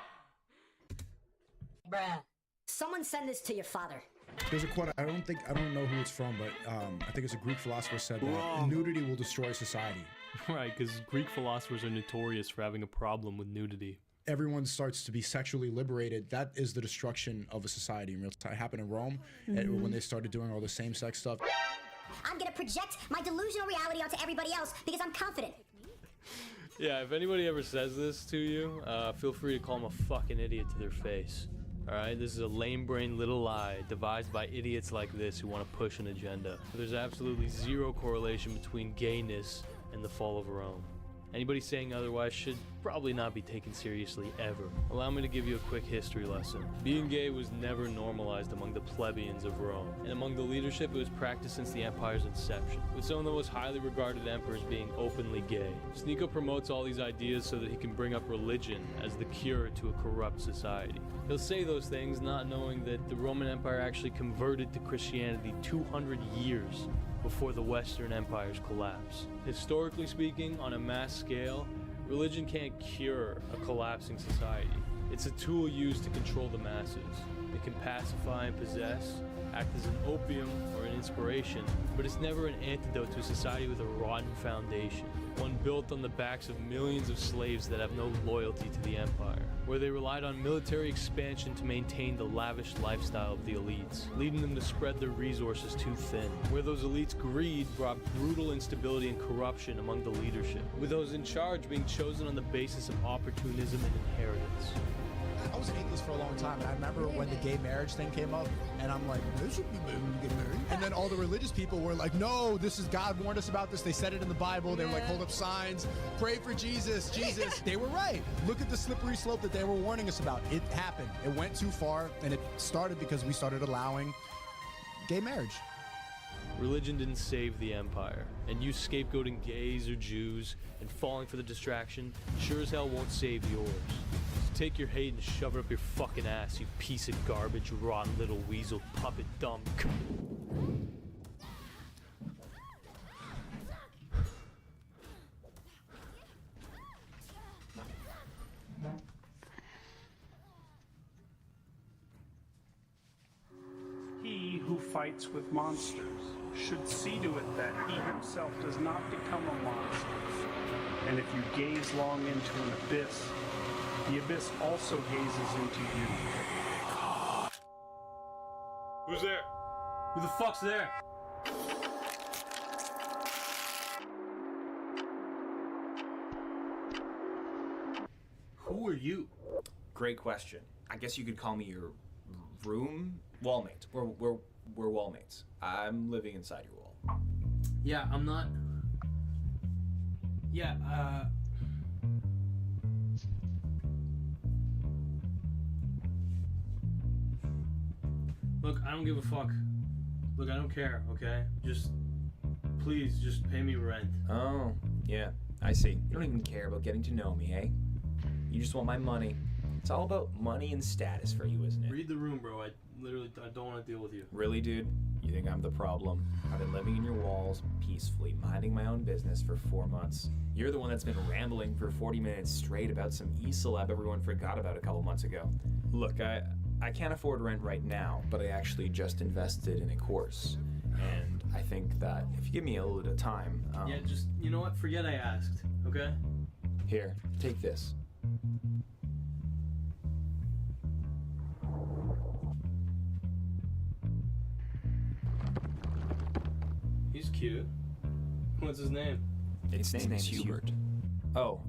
Bruh. Someone send this to your father. There's a quote, I don't know who it's from, but I think it's a Greek philosopher said that nudity will destroy society. Right, because Greek philosophers are notorious for having a problem with nudity. Everyone starts to be sexually liberated. That is the destruction of a society in real time. It happened in Rome when they started doing all the same-sex stuff. I'm gonna project my delusional reality onto everybody else because I'm confident. Yeah, if anybody ever says this to you, feel free to call them a fucking idiot to their face. Alright, this is a lame-brained little lie devised by idiots like this who want to push an agenda. There's absolutely zero correlation between gayness and the fall of Rome. Anybody saying otherwise should probably not be taken seriously ever. Allow me to give you a quick history lesson. Being gay was never normalized among the plebeians of Rome, and among the leadership it was practiced since the empire's inception, with some of the most highly regarded emperors being openly gay. Sneeko promotes all these ideas so that he can bring up religion as the cure to a corrupt society. He'll say those things not knowing that the Roman Empire actually converted to Christianity 200 years before the Western Empire's collapse. Historically speaking, on a mass scale, religion can't cure a collapsing society. It's a tool used to control the masses. It can pacify and possess, act as an opium or an inspiration, but it's never an antidote to a society with a rotten foundation. one built on the backs of millions of slaves that have no loyalty to the empire, where they relied on military expansion to maintain the lavish lifestyle of the elites, leading them to spread their resources too thin, where those elites' greed brought brutal instability and corruption among the leadership, with those in charge being chosen on the basis of opportunism and inheritance. I was an atheist for a long time, and I remember when the gay marriage thing came up, and I'm like, this should be get married. And then all the religious people were like, no, this is God warned us about this. They said it in the Bible. They were like, hold up signs, pray for Jesus, Jesus. They were right. Look at the slippery slope that they were warning us about. It happened. It went too far, and it started because we started allowing gay marriage. Religion didn't save the empire, and you scapegoating gays or Jews and falling for the distraction sure as hell won't save yours. So take your hate and shove it up your fucking ass, you piece of garbage, rotten little weasel, puppet dumb c. He who fights with monsters should see to it that he himself does not become a monster. And if you gaze long into an abyss, the abyss also gazes into you. Who's there? Who the fuck's there? Who are you? Great question. I guess you could call me your wallmate. We're wallmates. I'm living inside your wall. Yeah, I'm not. Yeah, Look, I don't give a fuck. Look, I don't care, okay? Please, just pay me rent. Oh, yeah, I see. You don't even care about getting to know me, eh? You just want my money. It's all about money and status for you, isn't it? Read the room, bro. I don't want to deal with you. Really, dude? You think I'm the problem? I've been living in your walls, peacefully, minding my own business for 4 months. You're the one that's been rambling for 40 minutes straight about some e-celeb everyone forgot about a couple months ago. Look, I can't afford rent right now, but I actually just invested in a course. And I think that if you give me a little bit of time... Yeah, just, you know what? Forget I asked, okay? Here, take this. He's cute. What's his name? His name is Hubert. Oh,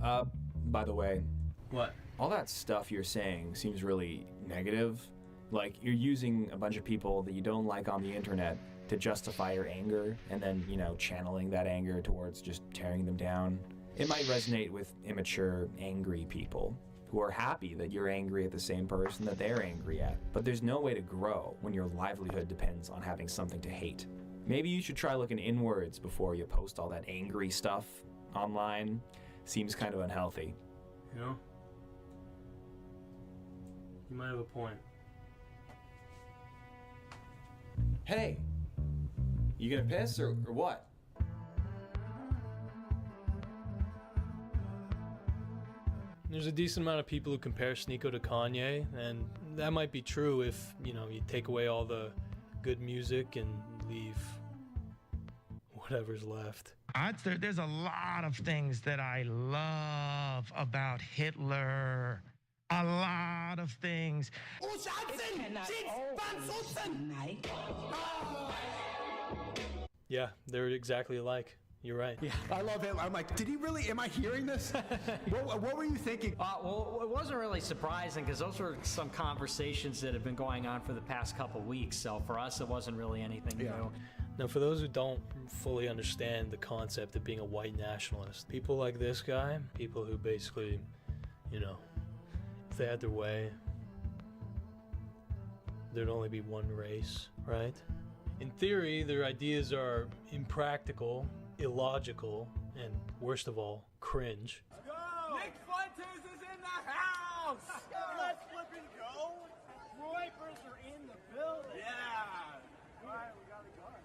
by the way... What? All that stuff you're saying seems really negative. Like, you're using a bunch of people that you don't like on the internet to justify your anger, and then, you know, channeling that anger towards just tearing them down. It might resonate with immature, angry people who are happy that you're angry at the same person that they're angry at. But there's no way to grow when your livelihood depends on having something to hate. Maybe you should try looking inwards before you post all that angry stuff online. Seems kind of unhealthy. You know? You might have a point. Hey! You gonna piss or what? There's a decent amount of people who compare Sneeko to Kanye, and that might be true if, you know, you take away all the good music and leave whatever's left. There's a lot of things that I love about Hitler. A lot of things. Yeah, they're exactly alike. You're right. Yeah, I love him. I'm like, did he really? Am I hearing this? What were you thinking? Well, it wasn't really surprising because those were some conversations that have been going on for the past couple weeks. So for us, it wasn't really anything new. Now, for those who don't fully understand the concept of being a white nationalist, people like this guy, people who basically, you know, if they had their way, there'd only be one race, right? In theory, their ideas are impractical, illogical, and worst of all, cringe. Nick Fuentes is in the house! Let's flip and go! Roipers are in the building! Yeah! Alright, we got a guard.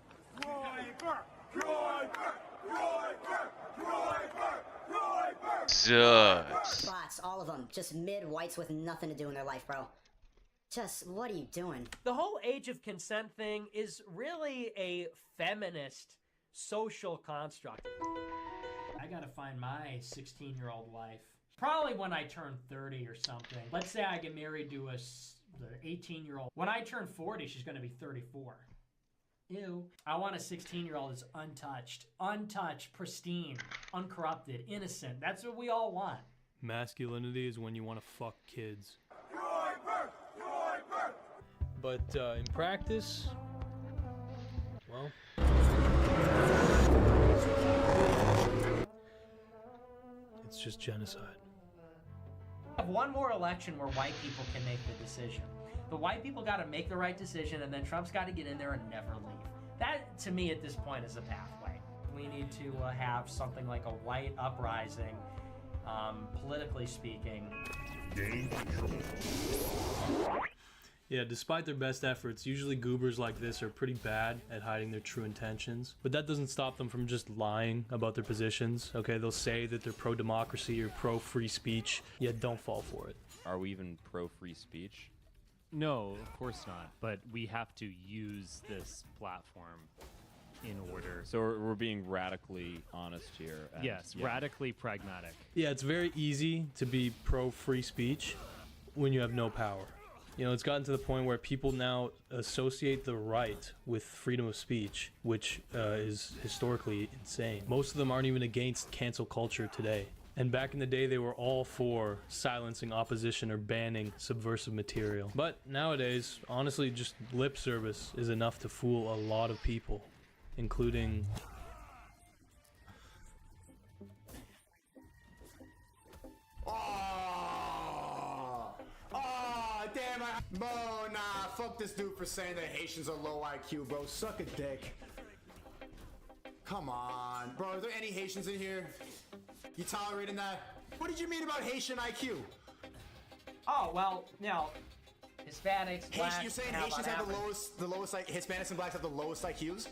Bots, all of them. Just mid-whites with nothing to do in their life, bro. Just, what are you doing? The whole age of consent thing is really a feminist social construct. gotta find my 16-year-old wife. Probably when I turn 30 or something. Let's say I get married to the 18-year-old. When I turn 40, she's gonna be 34. Ew. I want a 16-year-old that's untouched, pristine, uncorrupted, innocent. That's what we all want. Masculinity is when you want to fuck kids. But in practice, well, it's just genocide. We have one more election where white people can make the decision. The white people got to make the right decision, and then Trump's got to get in there and never leave. That, to me, at this point, is a pathway. We need to have something like a white uprising, politically speaking. Yeah, despite their best efforts, usually goobers like this are pretty bad at hiding their true intentions. But that doesn't stop them from just lying about their positions, okay? They'll say that they're pro-democracy or pro-free speech, yet don't fall for it. Are we even pro-free speech? No, of course not. But we have to use this platform in order. So we're being radically honest here. Yes, radically pragmatic. Yeah, it's very easy to be pro-free speech when you have no power. You know, it's gotten to the point where people now associate the right with freedom of speech, which is historically insane. Most of them aren't even against cancel culture today. And back in the day, they were all for silencing opposition or banning subversive material. But nowadays, honestly, just lip service is enough to fool a lot of people, including... Bro, nah, fuck this dude for saying that Haitians are low IQ, bro. Suck a dick. Come on. Bro, are there any Haitians in here? You tolerating that? What did you mean about Haitian IQ? Oh, well, you know, Hispanics, blacks... You're saying Haitians have the lowest, like, Hispanics and blacks have the lowest IQs?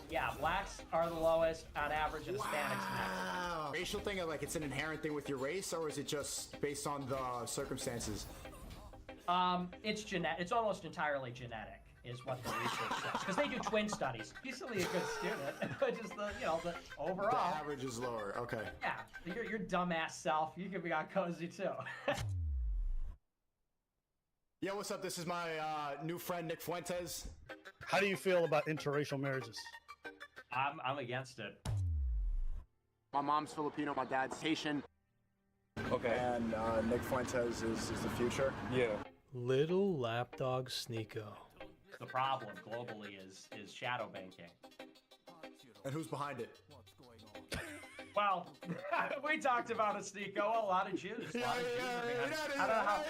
Yeah, blacks are the lowest on average, and Hispanics next. Wow. Racial thing, like, it's an inherent thing with your race, or is it just based on the circumstances? It's almost entirely genetic, is what the research says. Because they do twin studies. He's still a good student. Just the overall. The average is lower. Okay. Yeah, your dumbass self, you could be on cozy too. Yo, what's up? This is my new friend Nick Fuentes. How do you feel about interracial marriages? I'm against it. My mom's Filipino, my dad's Haitian. Okay. And Nick Fuentes is the future. Yeah. Little lapdog Sneeko. The problem globally is shadow banking. And who's behind it? Well, we talked about it, Sneeko. A lot of Jews. I don't know how.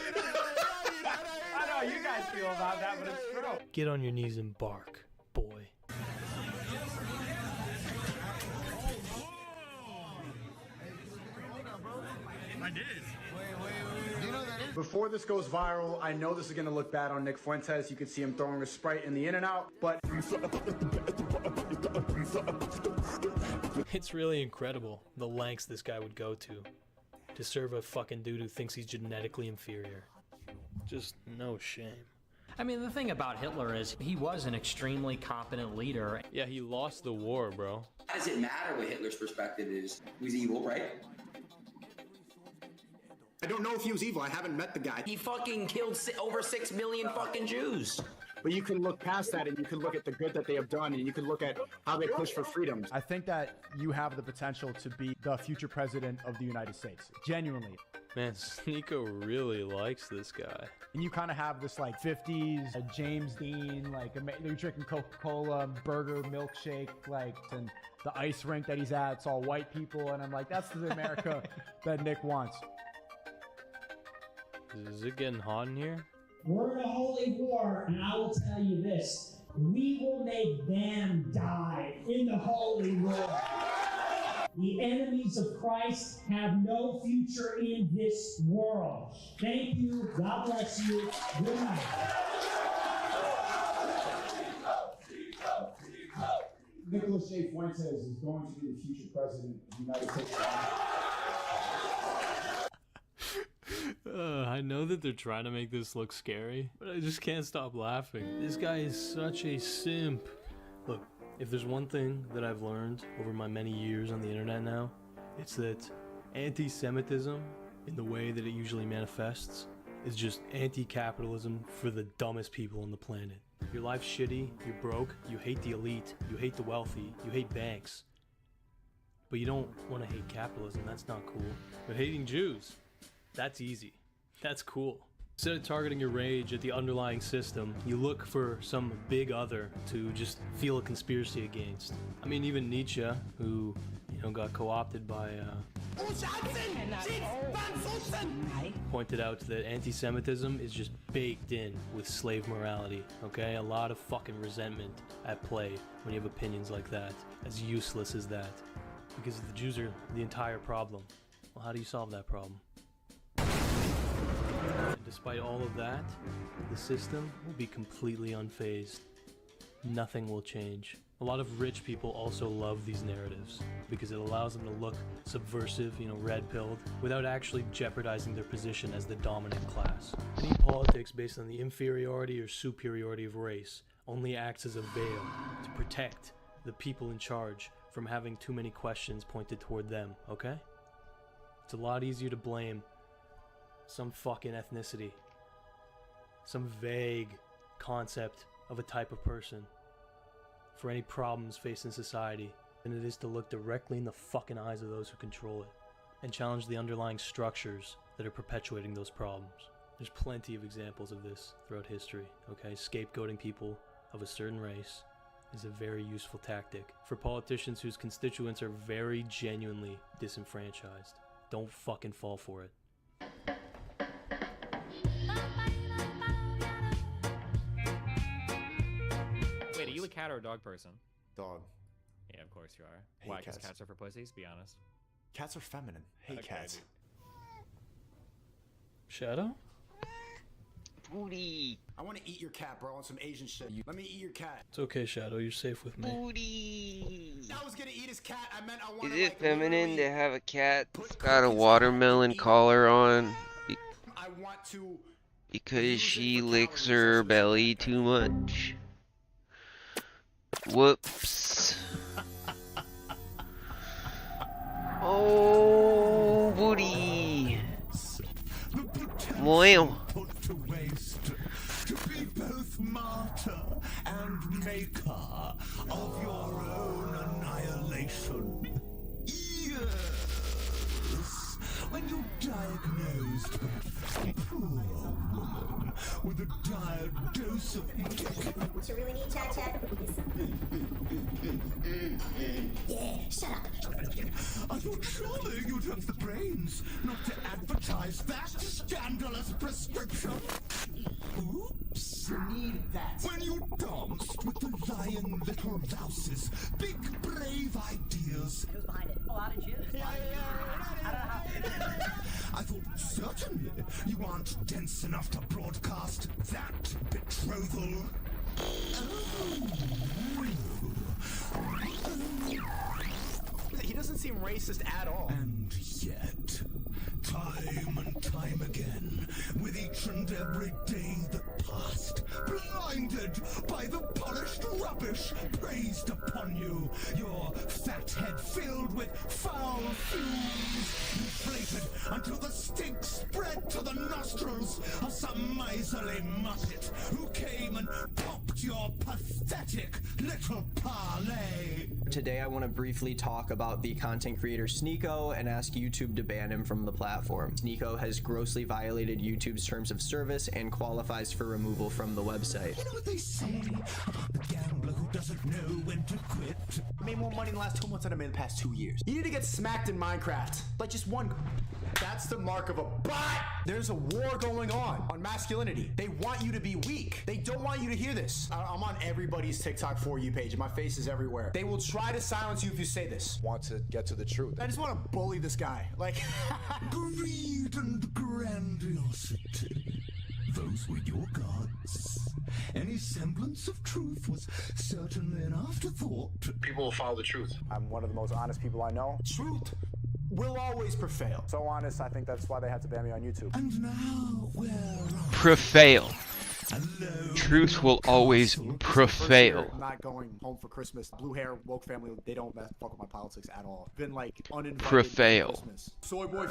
I know how you guys feel about that, but it's true. Get on your knees and bark, boy. I did. Before this goes viral, I know this is gonna look bad on Nick Fuentes. You can see him throwing a Sprite in the In-N-Out, but It's really incredible the lengths this guy would go to serve a fucking dude who thinks he's genetically inferior. Just no shame. I mean, the thing about Hitler is he was an extremely competent leader. Yeah, he lost the war, bro. How does it matter what Hitler's perspective is? He was evil, right? I don't know if he was evil. I haven't met the guy. He fucking killed over 6 million fucking Jews. But you can look past that and you can look at the good that they have done and you can look at how they push for freedom. I think that you have the potential to be the future president of the United States. Genuinely. Man, Sneeko really likes this guy. And you kind of have this like 50s James Dean, like you're drinking Coca-Cola, burger, milkshake, like, and the ice rink that he's at, it's all white people. And I'm like, that's the America that Nick wants. Is it getting hot in here? We're in a holy war, and I will tell you this. We will make them die in the holy war. The enemies of Christ have no future in this world. Thank you. God bless you. Good night. Nicholas J. Fuentes is going to be the future president of the United States of America. I know that they're trying to make this look scary, but I just can't stop laughing. This guy is such a simp. Look, If there's one thing that I've learned over my many years on the internet now, it's that anti-Semitism, in the way that it usually manifests, is just anti-capitalism for the dumbest people on the planet. Your life's shitty, you're broke, you hate the elite, you hate the wealthy, you hate banks. But you don't want to hate capitalism, that's not cool. But hating Jews, that's easy. That's cool. Instead of targeting your rage at the underlying system, you look for some big other to just feel a conspiracy against. I mean, even Nietzsche, who, you know, got co-opted by, pointed out that anti-Semitism is just baked in with slave morality, okay? A lot of fucking resentment at play when you have opinions like that, as useless as that. Because the Jews are the entire problem. Well, how do you solve that problem? And despite all of that, the system will be completely unfazed. Nothing will change. A lot of rich people also love these narratives because it allows them to look subversive, you know, red-pilled, without actually jeopardizing their position as the dominant class. Any politics based on the inferiority or superiority of race only acts as a veil to protect the people in charge from having too many questions pointed toward them, okay? It's a lot easier to blame some fucking ethnicity, some vague concept of a type of person for any problems facing society than it is to look directly in the fucking eyes of those who control it and challenge the underlying structures that are perpetuating those problems. There's plenty of examples of this throughout history, okay? Scapegoating people of a certain race is a very useful tactic for politicians whose constituents are very genuinely disenfranchised. Don't fucking fall for it. Wait, are you a cat or a dog person? Dog. Yeah, of course you are. Hate Why? Because cats. cats are for pussies? Be honest. Cats are feminine. Hate Okay, cats. Shadow? Booty. I want to eat your cat, bro, on some Asian shit. Let me eat your cat. It's okay, Shadow. You're safe with me. Booty. I was gonna eat his cat. I meant I want Is it feminine to have a cat that's got a watermelon collar on? I want to. Because she licks her belly too much. Whoops. Oh, booty. Wow. Put to waste, to be both martyr and maker of your own annihilation. Yes, when you diagnosed that poor woman with a dire dose of What you really need, Chad Chad? Yeah, shut up. I thought surely you'd have the brains not to advertise that scandalous prescription. Oops. You need that. When you danced with the lying little louses, big brave ideas. Who's behind it? Oh, how did you? I thought certainly you aren't dense enough to broadcast that betrothal. He doesn't seem racist at all. And yet, time and time again, with each and every day that passed, blinded by the polished rubbish praised upon you, your fat head filled with foul fumes, inflated until the stink spread to the nostrils of some miserly muppet who came and popped your pathetic little parlay. Today I want to briefly talk about the content creator Sneeko and ask YouTube to ban him from the platform. Sneeko has grossly violated YouTube's terms of service and qualifies for removal from the website. You know what they say about the gambler who doesn't know when to quit? I made more money in the last 2 months than I made in the past 2 years. You need to get smacked in Minecraft. Like just one. That's the mark of a bot. There's a war going on masculinity. They want you to be weak. They don't want you to hear this. I'm on everybody's TikTok For You page. My face is everywhere. They will try to silence you if you say this. Want to get to the truth. I just want to bully this guy. Like, Greed and grandiosity. Those were your gods. Any semblance of truth was certainly an afterthought. people will follow the truth. I'm one of the most honest people I know. Truth will always prevail. So honest, I think that's why they had to ban me on YouTube. And now we're Prevail. Truth will always prevail. I'm not going home for Christmas. Blue hair, woke family, they don't fuck with my politics at all. Been like uninvited Prevail. for Christmas. Soy boy,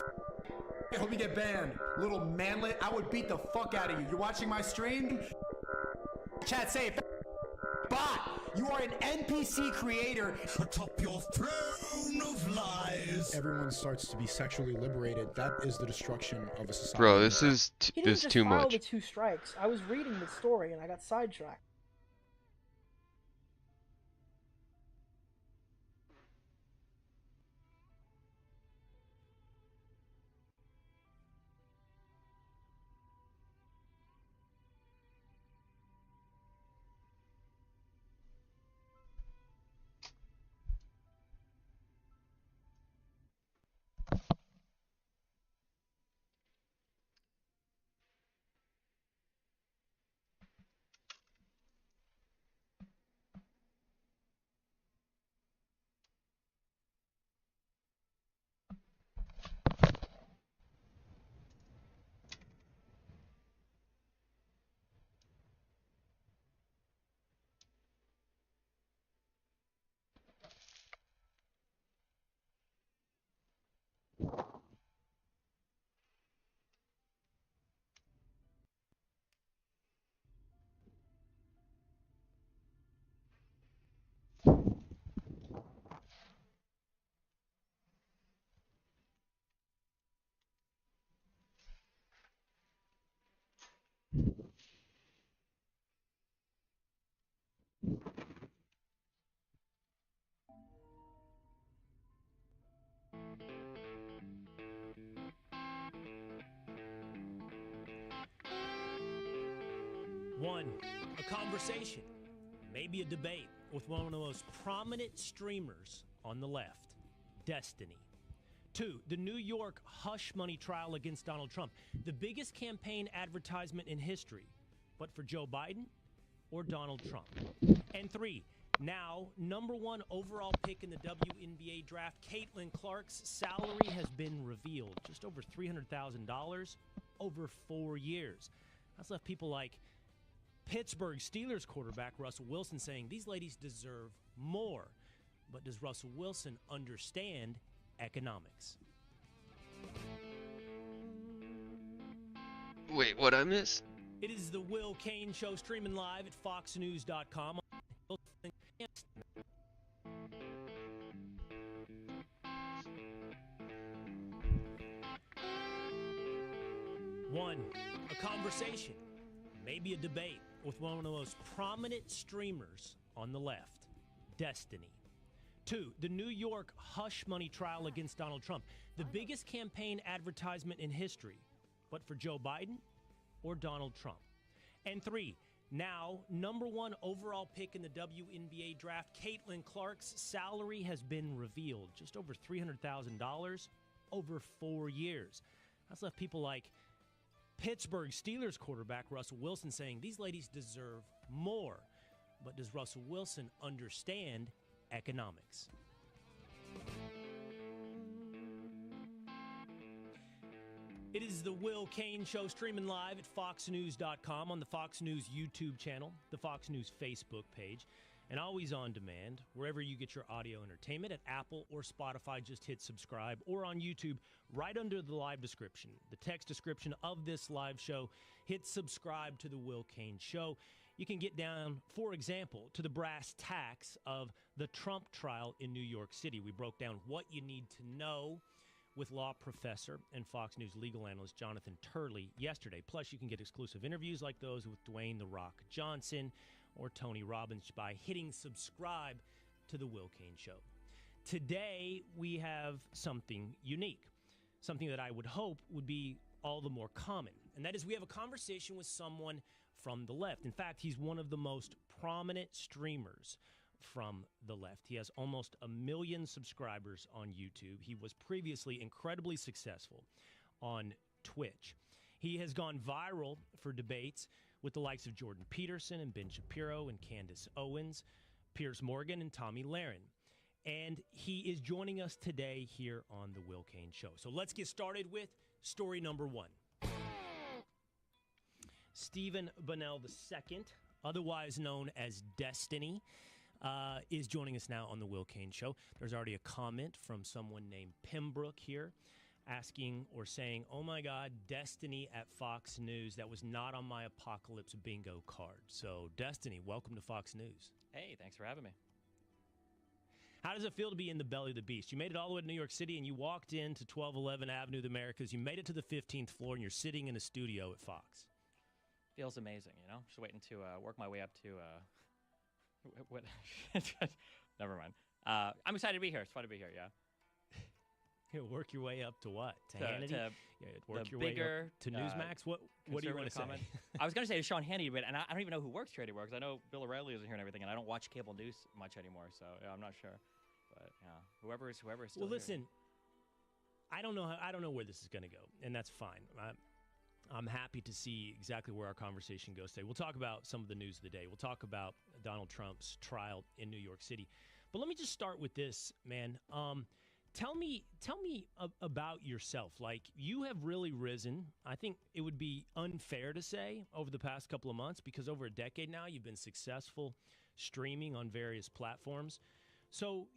I hope you get banned. Little manlet, I would beat the fuck out of you. You're watching my stream? Chat, say it. Bot, you are an NPC creator. Atop your throne of lies. Everyone starts to be sexually liberated. That is the destruction of a society. Bro, this is He didn't just too file much. the 2 strikes. I was reading the story and I got sidetracked. One, a conversation, maybe a debate with one of the most prominent streamers on the left, Destiny. 2, the New York hush money trial against Donald Trump, the biggest campaign advertisement in history, but for Joe Biden or Donald Trump. And 3, now #1 overall pick in the WNBA draft, Caitlin Clark's salary has been revealed, just over $300,000 over 4 years. That's left people like Pittsburgh Steelers quarterback Russell Wilson saying these ladies deserve more. But does Russell Wilson understand economics? Wait, what I missed? It is the Will Kane Show, streaming live at foxnews.com. One, a conversation, maybe a debate with one of the most prominent streamers on the left, Destiny. 2, the New York hush money trial against Donald Trump, the biggest campaign advertisement in history, but for Joe Biden or Donald Trump. And 3, now #1 overall pick in the WNBA draft, Caitlin Clark's salary has been revealed, just over $300,000 over 4 years. That's left people like Pittsburgh Steelers quarterback Russell Wilson saying these ladies deserve more. But does Russell Wilson understand economics? It is the Will Kane Show, streaming live at foxnews.com, on the Fox News YouTube channel, the Fox News Facebook page, and always on demand, wherever you get your audio entertainment, at Apple or Spotify. Just hit subscribe, or on YouTube, right under the live description, the text description of this live show, hit subscribe to the Will Kane Show. You can get down, for example, to the brass tacks of the Trump trial in New York City. We broke down what you need to know with law professor and Fox News legal analyst Jonathan Turley yesterday. Plus, you can get exclusive interviews like those with Dwayne "The Rock" Johnson or Tony Robbins by hitting subscribe to the Will Kane Show. Today, we have something unique, something that I would hope would be all the more common, and that is we have a conversation with someone from the left. In fact, he's one of the most prominent streamers from the left. He has almost 1 million subscribers on YouTube. He was previously incredibly successful on Twitch. He has gone viral for debates with the likes of Jordan Peterson and Ben Shapiro and Candace Owens, Piers Morgan and Tommy Lahren. And he is joining us today here on The Will Kane Show. So let's get started with story number 1. Stephen Bunnell II, otherwise known as Destiny, is joining us now on The Will Kane Show. There's already a comment from someone named Pembroke here asking or saying, oh my God, Destiny at Fox News. That was not on my apocalypse bingo card. So, Destiny, welcome to Fox News. Hey, thanks for having me. How does it feel to be in the belly of the beast? You made it all the way to New York City, and you walked into 1211 Avenue of the Americas. You made it to the 15th floor, and you're sitting in a studio at Fox. Feels amazing, you know? Just waiting to work my way up to... what? Never mind. I'm excited to be here. It's fun to be here, yeah. Work your way up to what? To Hannity? Work your bigger, way up to Newsmax? What do you want to say? I was going to say to Sean Hannity, but I don't even know who works here anymore, because I know Bill O'Reilly isn't here and everything, and I don't watch cable news much anymore, so yeah, I'm not sure. But yeah, whoever is still well, listen, here. I don't know where this is going to go, and that's fine. I'm happy to see exactly where our conversation goes today. We'll talk about some of the news of the day. We'll talk about Donald Trump's trial in New York City. But let me just start with this, man. Tell me about yourself. Like, you have really risen. I think it would be unfair to say over the past couple of months, because over a decade now you've been successful streaming on various platforms. So,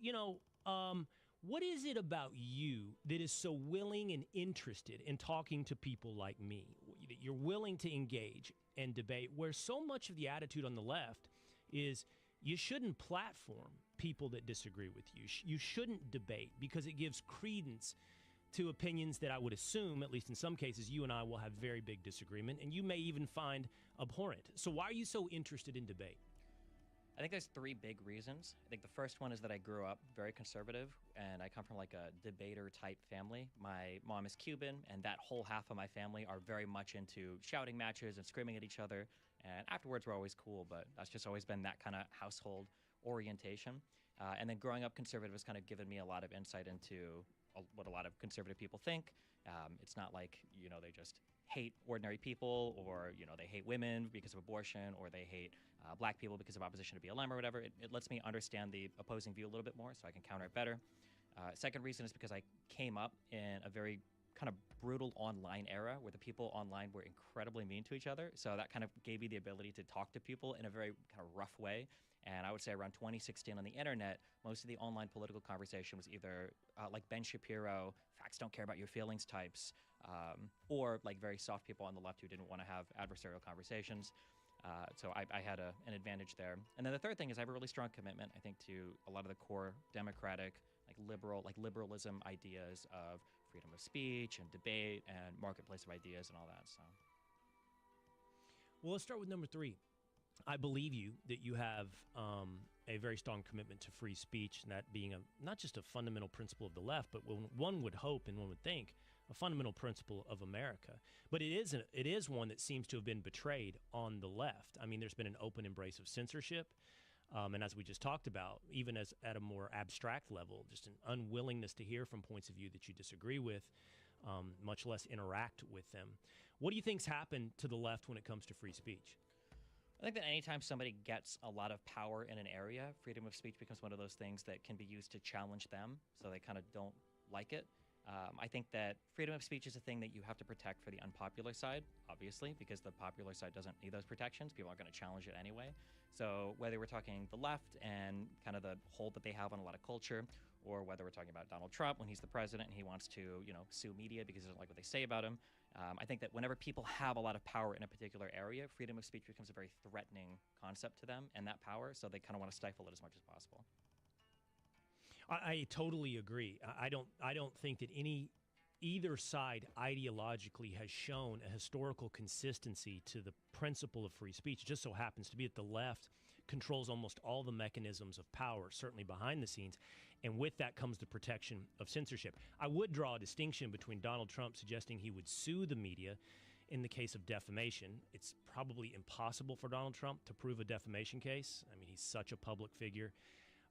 what is it about you that is so willing and interested in talking to people like me? You're willing to engage and debate, where so much of the attitude on the left is you shouldn't platform people that disagree with you. You shouldn't debate, because it gives credence to opinions that I would assume, at least in some cases, you and I will have very big disagreement, and you may even find abhorrent. So why are you so interested in debate? I think there's three big reasons. I think the first one is that I grew up very conservative, and I come from like a debater-type family. My mom is Cuban, and that whole half of my family are very much into shouting matches and screaming at each other. And afterwards, we're always cool, but that's just always been that kind of household orientation. And then growing up conservative has kind of given me a lot of insight into what a lot of conservative people think. It's not like, they just hate ordinary people, or, they hate women because of abortion, or they hate black people because of opposition to BLM or whatever. It lets me understand the opposing view a little bit more, so I can counter it better. Second reason is because I came up in a very kind of brutal online era where the people online were incredibly mean to each other. So that kind of gave me the ability to talk to people in a very kind of rough way. And I would say around 2016 on the internet, most of the online political conversation was either like Ben Shapiro, facts don't care about your feelings types, or like very soft people on the left who didn't want to have adversarial conversations. So I had an advantage there. And then the third thing is I have a really strong commitment, I think, to a lot of the core democratic, liberalism ideas of freedom of speech and debate and marketplace of ideas and all that. So, well, let's start with number 3. I believe that you have a very strong commitment to free speech, and that being not just a fundamental principle of the left, but one would hope and one would think a fundamental principle of America. But it is one that seems to have been betrayed on the left. I mean, there's been an open embrace of censorship. And as we just talked about, even as at a more abstract level, just an unwillingness to hear from points of view that you disagree with, much less interact with them. What do you think's happened to the left when it comes to free speech? I think that anytime somebody gets a lot of power in an area, freedom of speech becomes one of those things that can be used to challenge them, so they kind of don't like it. I think that freedom of speech is a thing that you have to protect for the unpopular side, obviously, because the popular side doesn't need those protections. People aren't going to challenge it anyway. So whether we're talking the left and kind of the hold that they have on a lot of culture, or whether we're talking about Donald Trump when he's the president and he wants to, sue media because he doesn't like what they say about him. I think that whenever people have a lot of power in a particular area, freedom of speech becomes a very threatening concept to them and that power, so they kind of want to stifle it as much as possible. I totally agree. I don't think that either side ideologically has shown a historical consistency to the principle of free speech. It just so happens to be that the left controls almost all the mechanisms of power, certainly behind the scenes, and with that comes the protection of censorship. I would draw a distinction between Donald Trump suggesting he would sue the media in the case of defamation. It's probably impossible for Donald Trump to prove a defamation case. I mean, he's such a public figure.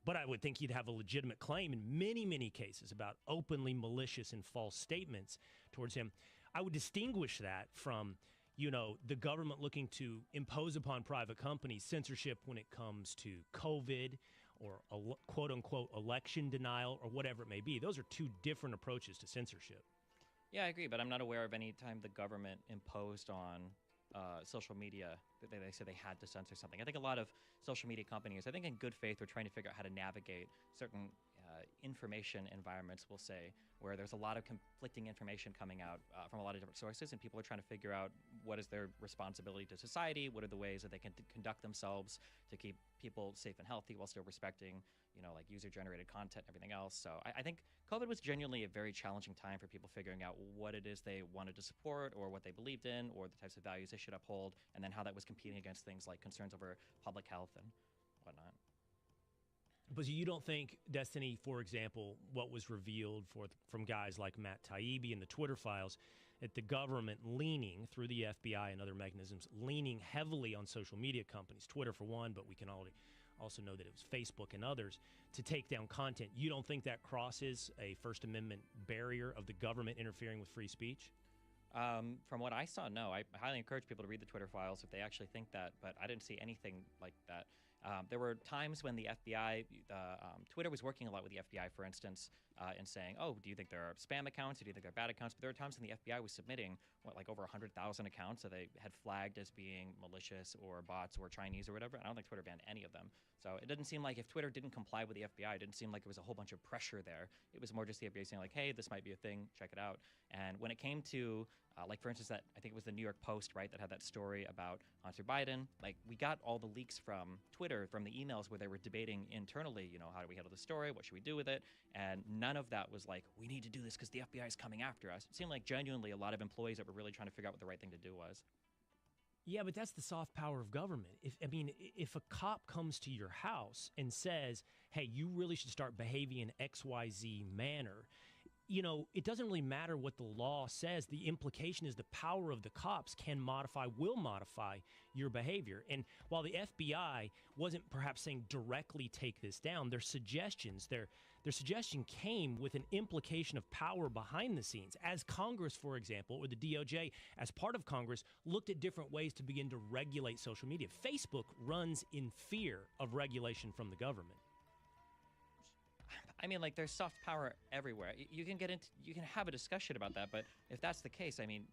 But I would think he'd have a legitimate claim in many, many cases about openly malicious and false statements towards him. I would distinguish that from, the government looking to impose upon private companies censorship when it comes to COVID or quote-unquote election denial or whatever it may be. Those are two different approaches to censorship. Yeah, I agree, but I'm not aware of any time the government imposed on social media, they said they had to censor something. I think a lot of social media companies, I think in good faith, were trying to figure out how to navigate certain information environments, we'll say, where there's a lot of conflicting information coming out from a lot of different sources, and people are trying to figure out what is their responsibility to society, what are the ways that they can conduct themselves to keep people safe and healthy while still respecting, like user-generated content and everything else. So I think COVID was genuinely a very challenging time for people figuring out what it is they wanted to support or what they believed in or the types of values they should uphold, and then how that was competing against things like concerns over public health and whatnot. But you don't think, Destiny, for example, what was revealed from guys like Matt Taibbi in the Twitter files, that the government leaning through the FBI and other mechanisms, leaning heavily on social media companies, Twitter for one, but we can also know that it was Facebook and others, to take down content. You don't think that crosses a First Amendment barrier of the government interfering with free speech? From what I saw, no. I highly encourage people to read the Twitter files if they actually think that, but I didn't see anything like that. There were times when the FBI, Twitter was working a lot with the FBI, for instance, in saying, oh, do you think there are spam accounts or do you think they're bad accounts? But there were times when the FBI was submitting, like over 100,000 accounts that they had flagged as being malicious or bots or Chinese or whatever. And I don't think Twitter banned any of them. So it didn't seem like if Twitter didn't comply with the FBI, it didn't seem like there was a whole bunch of pressure there. It was more just the FBI saying like, hey, this might be a thing, check it out. And when it came to, like for instance, that I think it was the New York Post, right, that had that story about Hunter Biden, like we got all the leaks from Twitter, from the emails where they were debating internally, how do we handle the story? What should we do with it? And none of that was like, we need to do this because the FBI is coming after us. It seemed like genuinely a lot of employees that were really trying to figure out what the right thing to do was. Yeah, but that's the soft power of government. If a cop comes to your house and says, hey, you really should start behaving in XYZ manner, it doesn't really matter what the law says. The implication is the power of the cops will modify your behavior. And while the FBI wasn't perhaps saying directly take this down, their suggestion came with an implication of power behind the scenes. As Congress, for example, or the DOJ, as part of Congress, looked at different ways to begin to regulate social media. Facebook runs in fear of regulation from the government. I mean, like, there's soft power everywhere. You can have a discussion about that, but if that's the case, I mean,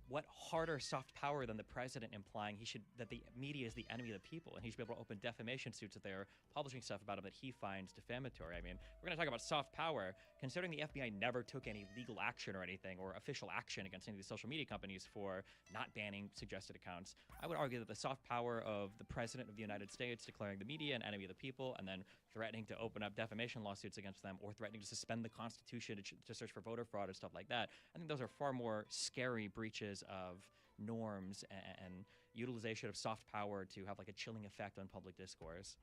what harder soft power than the president implying that the media is the enemy of the people and he should be able to open defamation suits if they're publishing stuff about him that he finds defamatory? I mean, we're going to talk about soft power, considering the FBI never took any legal action or anything or official action against any of these social media companies for not banning suggested accounts. I would argue that the soft power of the president of the United States declaring the media an enemy of the people and then threatening to open up defamation lawsuits against them or threatening to suspend the Constitution to search for voter fraud and stuff like that, I think those are far more scary breaches of norms and utilization of soft power to have like a chilling effect on public discourse.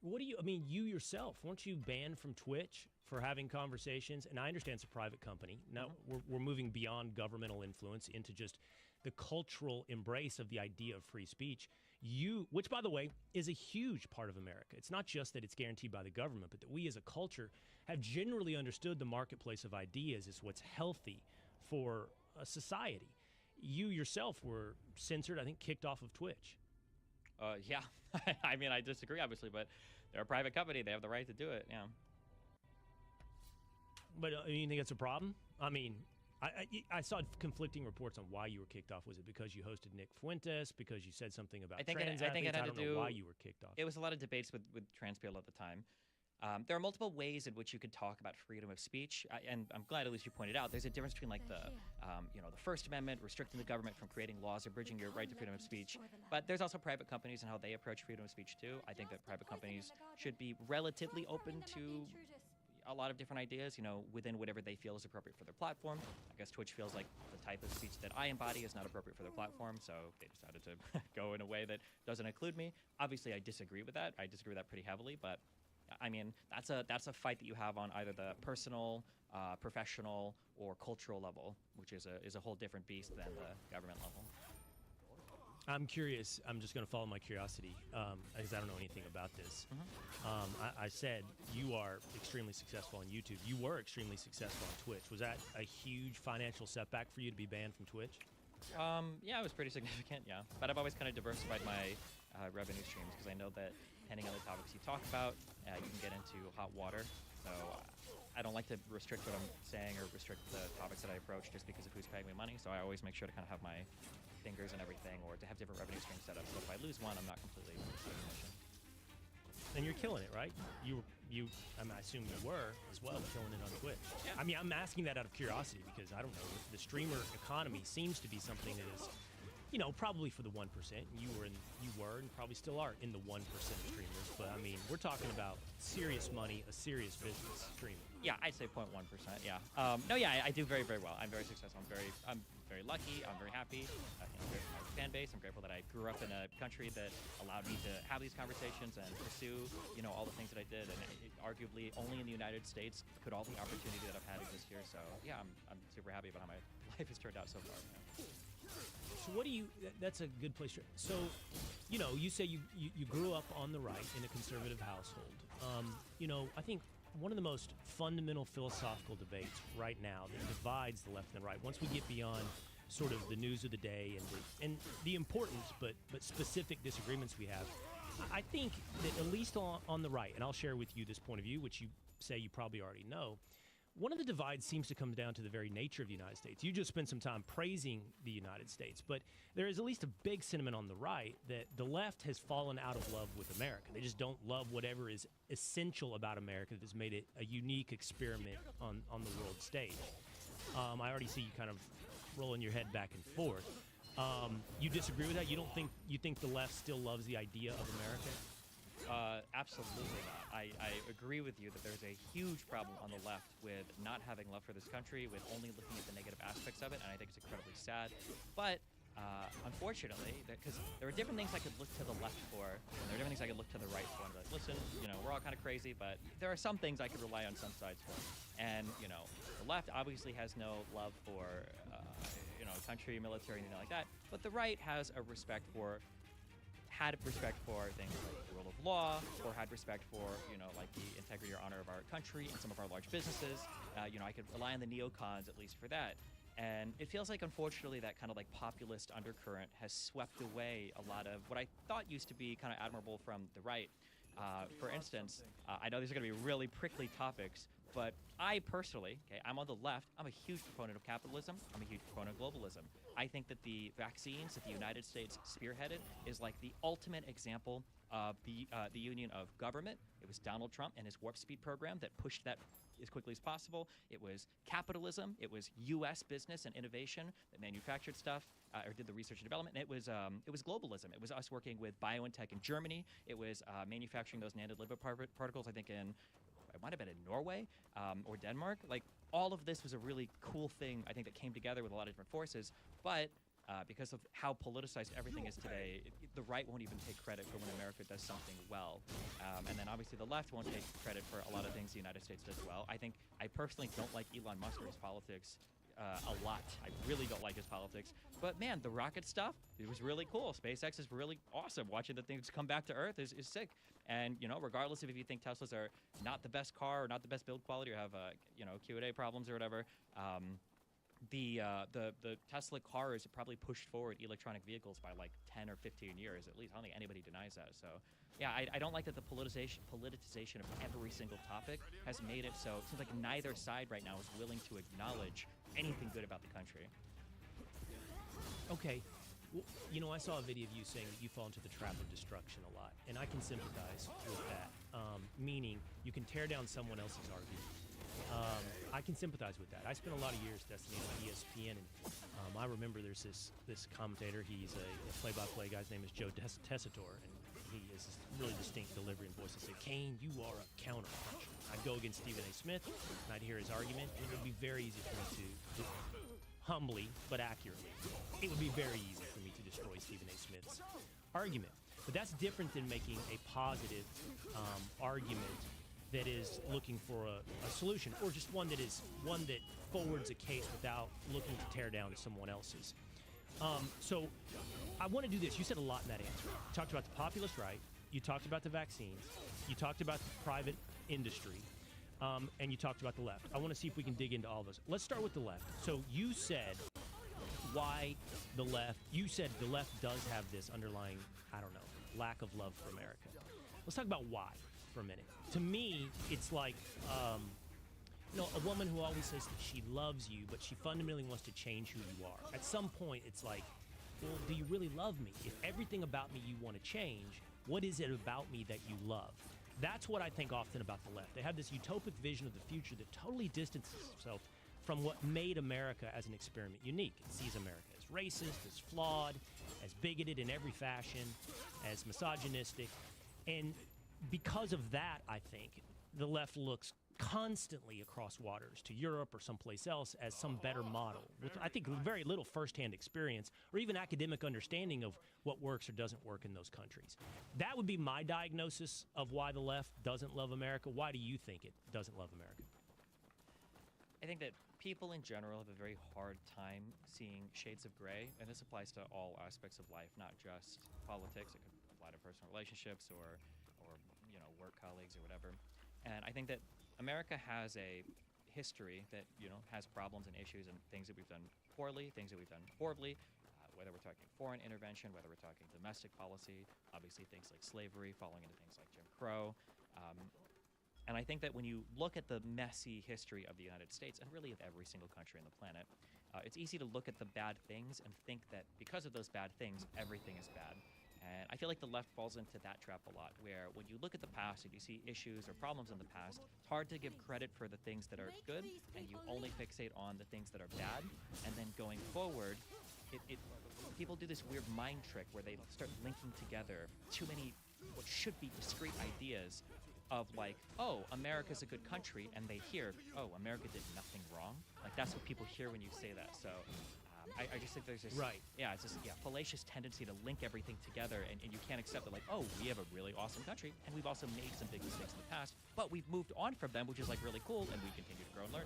You yourself, weren't you banned from Twitch for having conversations? And I understand it's a private company. Now we're moving beyond governmental influence into just the cultural embrace of the idea of free speech. Which by the way, is a huge part of America. It's not just that it's guaranteed by the government, but that we as a culture have generally understood the marketplace of ideas is what's healthy for a society. You yourself were censored, I think kicked off of Twitch. Yeah. I mean, I disagree, obviously, but they're a private company. They have the right to do it, yeah. But you think it's a problem? I mean, I saw conflicting reports on why you were kicked off. Was it because you hosted Nick Fuentes? Because you said something about trans athletes? I think it had to do. Why you were kicked off? It was a lot of debates with trans people at the time. There are multiple ways in which you could talk about freedom of speech, and I'm glad at least you pointed out there's a difference between like the First Amendment, restricting the government from creating laws, abridging your right to freedom of speech. But there's also private companies and how they approach freedom of speech too. I think that private companies should be relatively open to a lot of different ideas, within whatever they feel is appropriate for their platform. I guess Twitch feels like the type of speech that I embody is not appropriate for their platform, so they decided to go in a way that doesn't include me. Obviously, I disagree with that. I disagree with that pretty heavily, but I mean, that's a fight that you have on either the personal, professional, or cultural level, which is a whole different beast than the government level. I'm curious. I'm just going to follow my curiosity because I don't know anything about this. I said you are extremely successful on YouTube. You were extremely successful on Twitch. Was that a huge financial setback for you to be banned from Twitch? Yeah, it was pretty significant, yeah. But I've always kind of diversified my revenue streams because I know that depending on the topics you talk about, you can get into hot water. So I don't like to restrict what I'm saying or restrict the topics that I approach just because of who's paying me money. So I always make sure to kind of have my fingers and everything, or to have different revenue streams set up. So if I lose one, I'm not completely out of commission. And you're killing it, right? I assume you were as well, killing it on Twitch. Yeah. I mean, I'm asking that out of curiosity because I don't know. The streamer economy seems to be something that is, probably for the 1%. You were and probably still are in the 1% of streamers. But I mean, we're talking about serious money, a serious business streaming. Yeah, I'd say 0.1%. Yeah. No, yeah, I do very, very well. I'm very successful. I'm very lucky. I'm very happy. I'm grateful for my fan base. I'm grateful that I grew up in a country that allowed me to have these conversations and pursue, all the things that I did. And arguably, only in the United States could all the opportunity that I've had exist here. So yeah, I'm super happy about how my life has turned out so far. So what do you? That's a good place. So, you say you grew up on the right in a conservative household. I think one of the most fundamental philosophical debates right now that divides the left and the right, once we get beyond sort of the news of the day and the important but specific disagreements we have, I think that at least on the right, and I'll share with you this point of view, which you say you probably already know, one of the divides seems to come down to the very nature of the United States. You just spent some time praising the United States, but there is at least a big sentiment on the right that the left has fallen out of love with America. They just don't love whatever is essential about America that has made it a unique experiment on the world stage. I already see you kind of rolling your head back and forth. You disagree with that? You think the left still loves the idea of America? Absolutely not. I agree with you that there's a huge problem on the left with not having love for this country, with only looking at the negative aspects of it, and I think it's incredibly sad. But unfortunately, because there are different things I could look to the left for, and there are different things I could look to the right for, and be like, listen, we're all kind of crazy, but there are some things I could rely on some sides for. And, the left obviously has no love for, country, military, anything like that, but the right has a respect for things like the rule of law, or had respect for, like the integrity or honor of our country and some of our large businesses. I could rely on the neocons at least for that. And it feels like, unfortunately, that kind of like populist undercurrent has swept away a lot of what I thought used to be kind of admirable from the right. For instance, I know these are going to be really prickly topics, but I personally, I'm on the left. I'm a huge proponent of capitalism. I'm a huge proponent of globalism. I think that the vaccines that the United States spearheaded is like the ultimate example of the union of government. It was Donald Trump and his Warp Speed program that pushed that as quickly as possible. It was capitalism. It was U.S. business and innovation that manufactured stuff or did the research and development. And it was globalism. It was us working with BioNTech in Germany. It was manufacturing those nanolipid particles, I think, it might have been in Norway or Denmark. Like, all of this was a really cool thing, I think, that came together with a lot of different forces. But because of how politicized everything is today, the right won't even take credit for when America does something well. And then obviously the left won't take credit for a lot of things the United States does well. I personally don't like Elon Musk or his politics a lot. I really don't like his politics. But man, the rocket stuff, it was really cool. SpaceX is really awesome. Watching the things come back to Earth is sick. And, regardless of if you think Teslas are not the best car or not the best build quality or have, Q&A problems or whatever, the Tesla cars have probably pushed forward electronic vehicles by like 10 or 15 years at least. I don't think anybody denies that. So yeah, I don't like that the politicization of every single topic has made it so it seems like neither side right now is willing to acknowledge anything good about the country. Okay. Well, I saw a video of you saying that you fall into the trap of destruction a lot, and I can sympathize with that. Meaning, you can tear down someone else's argument. I can sympathize with that. I spent a lot of years Destiny on ESPN, and I remember there's this commentator. He's a play-by-play guy's name is Joe Tessitore, and he has this really distinct delivery and voice. He'd say, "Kane, you are a counter-puncher." I'd go against Stephen A. Smith, and I'd hear his argument, and it would be very easy for me to humbly but accurately, it would be very easy for me to destroy Stephen A. Smith's argument. But that's different than making a positive argument that is looking for a solution, or just one that forwards a case without looking to tear down someone else's. So I want to do this. You said a lot in that answer. You talked about the populist right. You talked about the vaccines. You talked about the private industry. And you talked about the left. I want to see if we can dig into all of those. Let's start with the left. So you said why the left, the left does have this underlying, lack of love for America. Let's talk about why for a minute. To me, it's like You know, a woman who always says that she loves you, but she fundamentally wants to change who you are. At some point, it's like, well, do you really love me? If everything about me you want to change, what is it about me that you love? That's what I think often about the left. They have this utopic vision of the future that totally distances itself from what made America as an experiment unique. It sees America as racist, as flawed, as bigoted in every fashion, as misogynistic. And because of that, I think, the left looks constantly across waters to Europe or someplace else as some better model, with I think very little firsthand experience or even academic understanding of what works or doesn't work in those countries. That would be my diagnosis of why the left doesn't love America. Why do you think it doesn't love America? I think that people in general have a very hard time seeing shades of gray, and this applies to all aspects of life, not just politics. It could apply to personal relationships or you know, work colleagues or whatever. And I think that America has a history that, you know, has problems and issues and things that we've done poorly, things that we've done horribly, whether we're talking foreign intervention, whether we're talking domestic policy, obviously things like slavery, falling into things like Jim Crow. And I think that when you look at the messy history of the United States, and really of every single country on the planet, it's easy to look at the bad things and think that because of those bad things, everything is bad. And I feel like the left falls into that trap a lot, where when you look at the past and you see issues or problems in the past, it's hard to give credit for the things that are good, and you only fixate on the things that are bad. And then going forward, people do this weird mind trick where they start linking together too many what should be discrete ideas of like, oh, America's a good country, and they hear, oh, America did nothing wrong. Like, that's what people hear when you say that. So I just think there's this, it's this fallacious tendency to link everything together, and you can't accept that, like, oh, we have a really awesome country, and we've also made some big mistakes in the past, but we've moved on from them, which is, like, really cool, and we continue to grow and learn.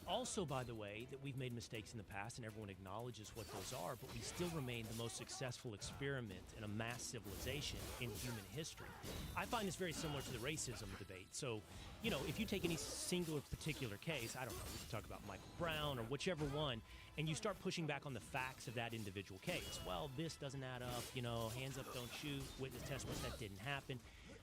Also, by the way, that we've made mistakes in the past and everyone acknowledges what those are, but we still remain the most successful experiment in a mass civilization in human history. I find this very similar to the racism debate. So, you know, if you take any singular particular case, I don't know, we can talk about Michael Brown or whichever one, and you start pushing back on the facts of that individual case. Well, this doesn't add up, you know, hands up, don't shoot, witness testimony, that didn't happen.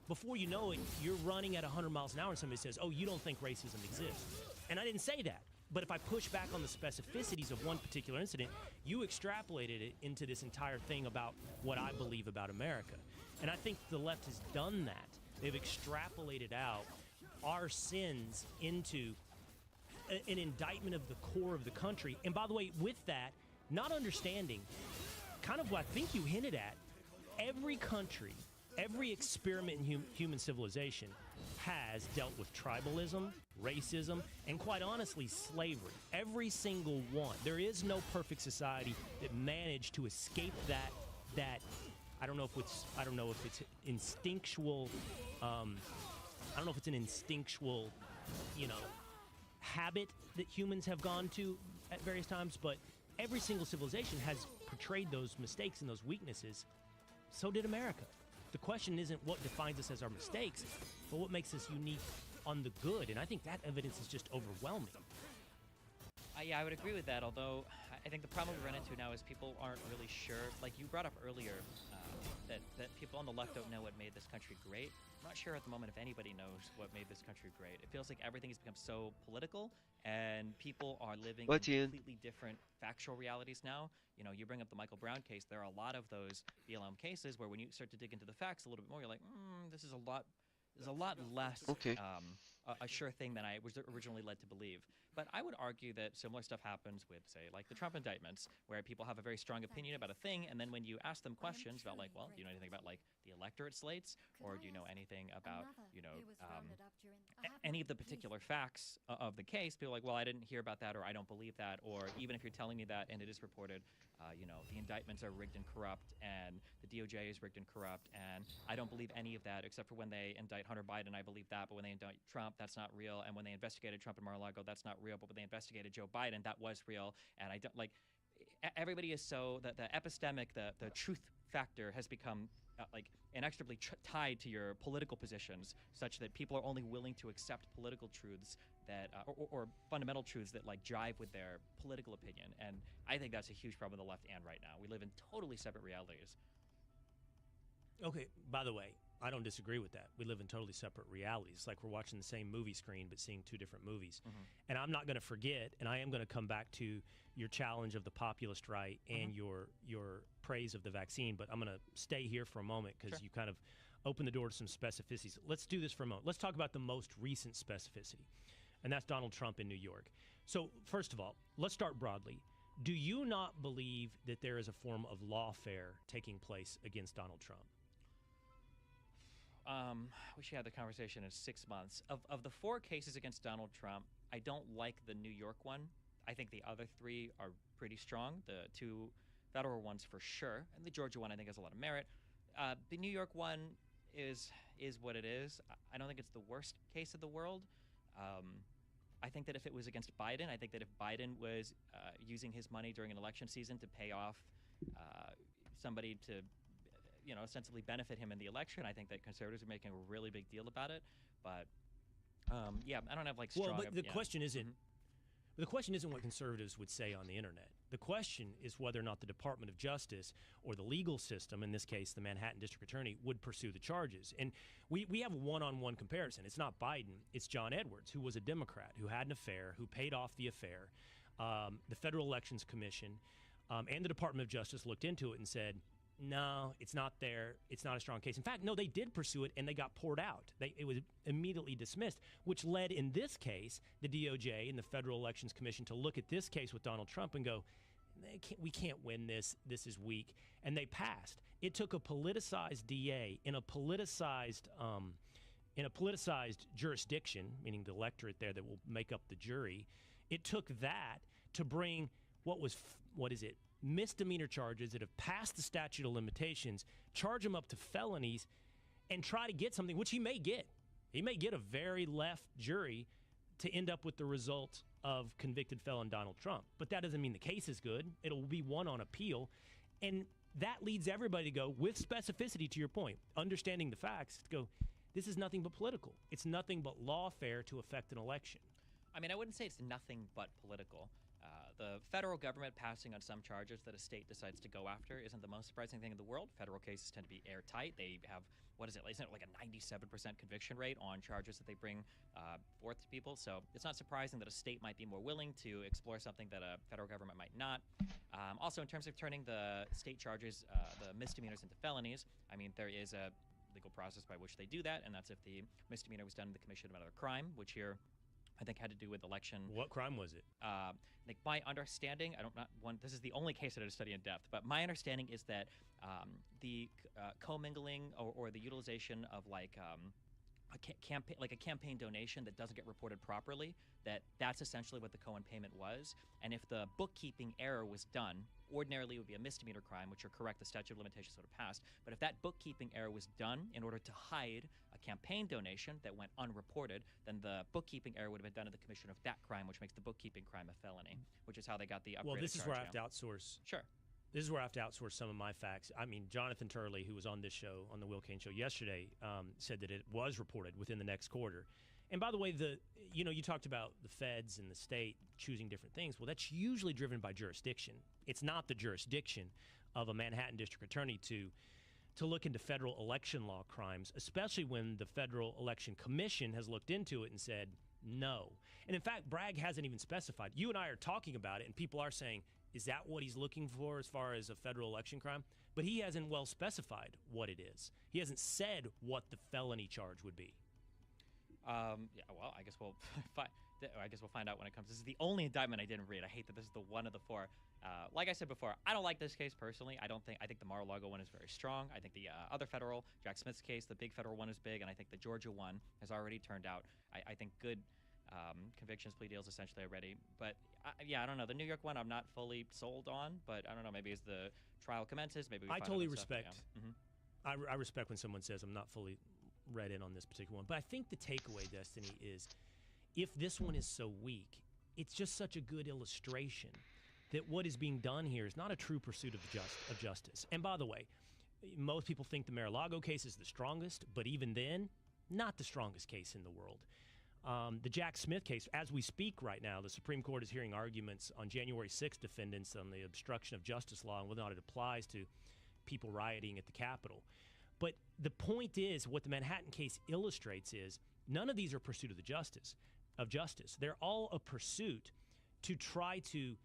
Before you know it, you're running at 100 miles an hour and somebody says, oh, you don't think racism exists. And I didn't say that. But if I push back on the specificities of one particular incident, you extrapolated it into this entire thing about what I believe about America. And I think the left has done that. They've extrapolated out our sins into an indictment of the core of the country. And by the way, with that, not understanding kind of what I think you hinted at, every country, every experiment in human civilization has dealt with tribalism, racism, and quite honestly, slavery. Every single one. There is no perfect society that managed to escape that I don't know if it's instinctual, I don't know if it's an instinctual, you know, habit that humans have gone to at various times, but every single civilization has portrayed those mistakes and those weaknesses. So did America. The question isn't what defines us as our mistakes, but what makes us unique on the good, and I think that evidence is just overwhelming. Yeah, I would agree with that, although I think the problem we run into now is people aren't really sure. Like you brought up earlier, that people on the left don't know what made this country great. I'm not sure at the moment if anybody knows what made this country great. It feels like everything has become so political, and people are living in completely different factual realities now. You know, you bring up the Michael Brown case. There are a lot of those BLM cases where when you start to dig into the facts a little bit more, you're like, this is a lot less a sure thing than I was originally led to believe. But I would argue that similar stuff happens with, say, like the Trump indictments, where people have a very strong opinion about a thing, and then when you ask them questions about, like, well, do you know anything about, like, the electorate slates, or do you know anything about, you know, any of the particular facts of the case? People are like, well, I didn't hear about that, or I don't believe that, or even if you're telling me that and it is reported, you know, the indictments are rigged and corrupt, and the DOJ is rigged and corrupt, and I don't believe any of that except for when they indict Hunter Biden, I believe that, but when they indict Trump, that's not real, and when they investigated Trump and Mar-a-Lago, that's not real, but when they investigated Joe Biden, that was real, and I don't, like, everybody is so, the epistemic, the truth factor has become like inextricably tied to your political positions, such that people are only willing to accept political truths that, or fundamental truths that, like, jive with their political opinion, and I think that's a huge problem on the left and right now. We live in totally separate realities. Okay, by the way, I don't disagree with that. We live in totally separate realities. It's like we're watching the same movie screen but seeing two different movies. And I'm not going to forget, and I am going to come back to your challenge of the populist right and your praise of the vaccine, but I'm going to stay here for a moment because you kind of open the door to some specificities. Let's do this for a moment. Let's talk about the most recent specificity, and that's Donald Trump in New York. So first of all, let's start broadly. Do you not believe that there is a form of lawfare taking place against Donald Trump? We should have the conversation in 6 months. Of the 4 cases against Donald Trump, I don't like the New York one. I think the other 3 are pretty strong. The 2 federal ones for sure, and the Georgia one I think has a lot of merit. The New York one is what it is. I don't think it's the worst case of the world. I think that if it was against Biden, I think that if Biden was using his money during an election season to pay off somebody to, ostensibly benefit him in the election, I think that conservatives are making a really big deal about it. But I don't have like strong. Well, but the question isn't. The question isn't what conservatives would say on the internet. The question is whether or not the Department of Justice or the legal system, in this case the Manhattan District Attorney, would pursue the charges. And we have a one-on-one comparison. It's not Biden, it's John Edwards, who was a Democrat, who had an affair, who paid off the affair. The Federal Elections Commission and the Department of Justice looked into it and said, no, it's not there. It's not a strong case. In fact, no, they did pursue it, and they got poured out. It was immediately dismissed, which led, in this case, the DOJ and the Federal Elections Commission to look at this case with Donald Trump and go, we can't win this. This is weak. And they passed. It took a politicized DA in a politicized jurisdiction, meaning the electorate there that will make up the jury. It took that to bring misdemeanor charges that have passed the statute of limitations, charge them up to felonies, and try to get something, which he may get. He may get a very left jury to end up with the result of convicted felon Donald Trump. But that doesn't mean the case is good. It'll be won on appeal. And that leads everybody to go, with specificity to your point, understanding the facts, to go, this is nothing but political. It's nothing but lawfare to affect an election. I mean, I wouldn't say it's nothing but political. The federal government passing on some charges that a state decides to go after isn't the most surprising thing in the world. Federal cases tend to be airtight. They have, isn't it like a 97% conviction rate on charges that they bring forth to people? So it's not surprising that a state might be more willing to explore something that a federal government might not. Also, in terms of turning the state charges, the misdemeanors into felonies, I mean, there is a legal process by which they do that, and that's if the misdemeanor was done in the commission of another crime, which here I think had to do with election. What crime was it? Like my understanding, this is the only case that I did study in depth, but my understanding is that the commingling or the utilization of a campaign donation that doesn't get reported properly, that's essentially what the Cohen payment was. And if the bookkeeping error was done, ordinarily it would be a misdemeanor crime, which you're correct, the statute of limitations would have passed. But if that bookkeeping error was done in order to hide a campaign donation that went unreported, then the bookkeeping error would have been done in the commission of that crime, which makes the bookkeeping crime a felony, which is how they got the upgraded Well, this is where I have charge to outsource. Sure. This is where I have to outsource some of my facts. I mean, Jonathan Turley, who was on this show, on the Will Cain show yesterday, said that it was reported within the next quarter. And by the way, you talked about the feds and the state choosing different things. Well, that's usually driven by jurisdiction. It's not the jurisdiction of a Manhattan District Attorney to look into federal election law crimes, especially when the Federal Election Commission has looked into it and said no. And in fact, Bragg hasn't even specified. You and I are talking about it, and people are saying, is that what he's looking for as far as a federal election crime? But he hasn't well specified what it is. He hasn't said what the felony charge would be. Well, I guess we'll find out when it comes. This is the only indictment I didn't read. I hate that this is the one of the 4. Like I said before, I don't like this case personally. I think the Mar-a-Lago one is very strong. I think the other federal, Jack Smith's case, the big federal one is big, and I think the Georgia one has already turned out, I think, good convictions, plea deals essentially already. But I don't know. The New York one I'm not fully sold on, but I don't know. Maybe as the trial commences, maybe we I find totally out respect. stuff, yeah. I respect when someone says I'm not fully read in on this particular one. But I think the takeaway, Destiny, is if this one is so weak, it's just such a good illustration that what is being done here is not a true pursuit of justice. And by the way, most people think the Mar-a-Lago case is the strongest, but even then, not the strongest case in the world. The Jack Smith case, as we speak right now, the Supreme Court is hearing arguments on January 6th defendants on the obstruction of justice law and whether or not it applies to people rioting at the Capitol. But the point is, what the Manhattan case illustrates is none of these are pursuit of justice. They're all a pursuit to try to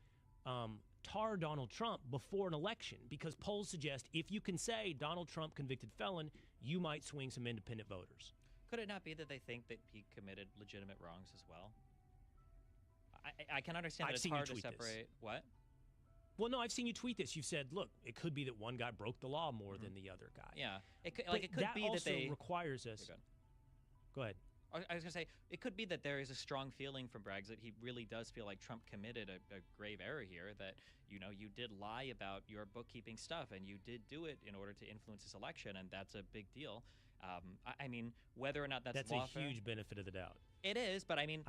tar Donald Trump before an election, because polls suggest if you can say Donald Trump convicted felon, you might swing some independent voters. Could it not be that they think that he committed legitimate wrongs as well? I can understand that it's hard to separate. What? Well, no, I've seen you tweet this. You've said, look, it could be that one guy broke the law more than the other guy. Yeah, it could that be also that they requires us. Go ahead. I was going to say, it could be that there is a strong feeling from Braggs that he really does feel like Trump committed a grave error here, that, you did lie about your bookkeeping stuff, and you did do it in order to influence this election, and that's a big deal. I mean, whether or not that's a huge benefit of the doubt. It is, but I mean,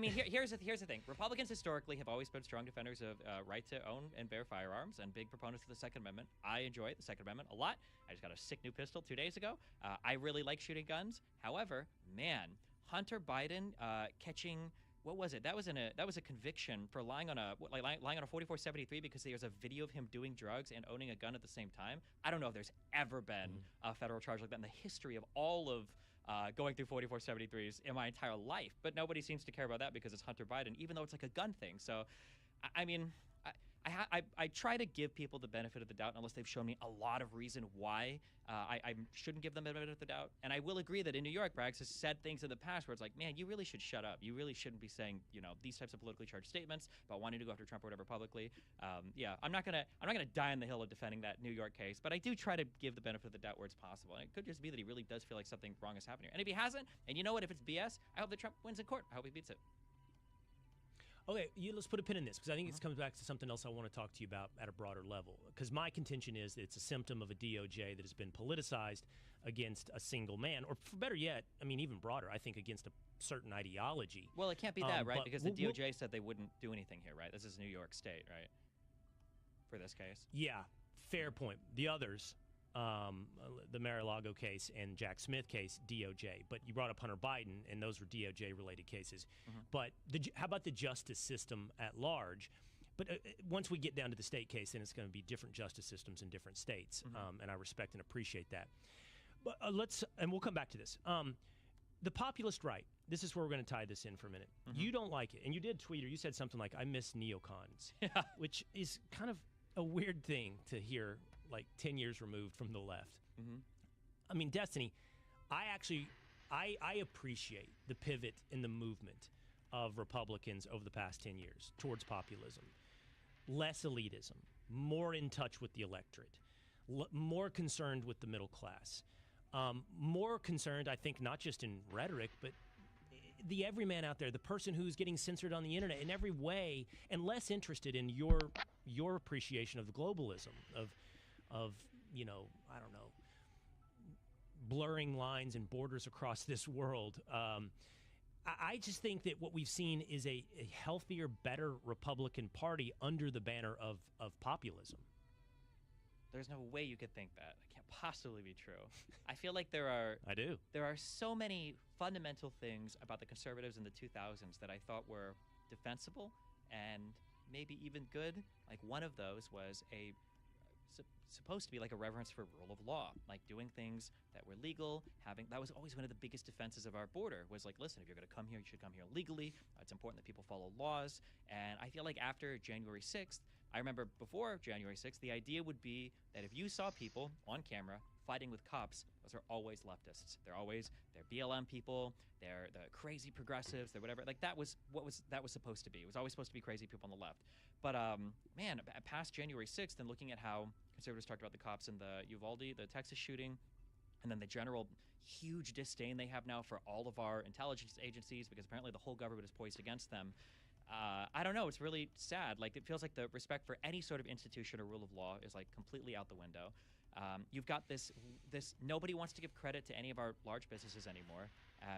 here's the thing. Republicans historically have always been strong defenders of right to own and bear firearms, and big proponents of the Second Amendment. I enjoy the Second Amendment a lot. I just got a sick new pistol 2 days ago. I really like shooting guns. However, man, Hunter Biden catching, what was it? That was a conviction for lying on a 4473 because there's a video of him doing drugs and owning a gun at the same time. I don't know if there's ever been a federal charge like that in the history of all of going through 4473s in my entire life. But nobody seems to care about that because it's Hunter Biden, even though it's like a gun thing. So, I mean, I try to give people the benefit of the doubt unless they've shown me a lot of reason why I shouldn't give them the benefit of the doubt. And I will agree that in New York, Braggs has said things in the past where it's like, man, you really should shut up. You really shouldn't be saying, these types of politically charged statements about wanting to go after Trump or whatever publicly. I'm not gonna die on the hill of defending that New York case, but I do try to give the benefit of the doubt where it's possible. And it could just be that he really does feel like something wrong has happened here. And if he hasn't, and you know what, if it's BS, I hope that Trump wins in court. I hope he beats it. Okay, let's put a pin in this, because I think it comes back to something else I want to talk to you about at a broader level. Because my contention is that it's a symptom of a DOJ that has been politicized against a single man, or better yet, I mean, even broader, I think against a certain ideology. Well, it can't be that, right? Because the DOJ said they wouldn't do anything here, right? This is New York State, right? For this case. Yeah, fair point. The others, the Mar-a-Lago case and Jack Smith case, DOJ. But you brought up Hunter Biden, and those were DOJ-related cases. But how about the justice system at large? But once we get down to the state case, then it's going to be different justice systems in different states, and I respect and appreciate that. But and we'll come back to this. The populist right, this is where we're going to tie this in for a minute. You don't like it, and you did tweet, or you said something like, I miss neocons, which is kind of a weird thing to hear, like 10 years removed from the left. I mean, Destiny, I appreciate the pivot in the movement of Republicans over the past 10 years towards populism. Less elitism, more in touch with the electorate, more concerned with the middle class, more concerned, I think, not just in rhetoric, but the everyman out there, the person who's getting censored on the internet in every way, and less interested in your appreciation of globalism, of I don't know, blurring lines and borders across this world. I just think that what we've seen is a healthier, better Republican Party under the banner of populism. There's no way you could think that. It can't possibly be true. I feel like there are so many fundamental things about the conservatives in the 2000s that I thought were defensible and maybe even good. Like, one of those was supposed to be like a reverence for rule of law, like doing things that were legal, that was always one of the biggest defenses of our border, was like, listen, if you're going to come here, you should come here legally. It's important that people follow laws. And I feel like after January 6th, I remember before January 6th, the idea would be that if you saw people on camera fighting with cops, those are always leftists. They're BLM people, they're the crazy progressives, they're whatever. Like, that was supposed to be. It was always supposed to be crazy people on the left. But man, past January 6th, and looking at how conservatives talked about the cops in the Uvalde, the Texas shooting, and then the general huge disdain they have now for all of our intelligence agencies, because apparently the whole government is poised against them. I don't know. It's really sad. Like, it feels like the respect for any sort of institution or rule of law is like completely out the window. You've got this nobody wants to give credit to any of our large businesses anymore,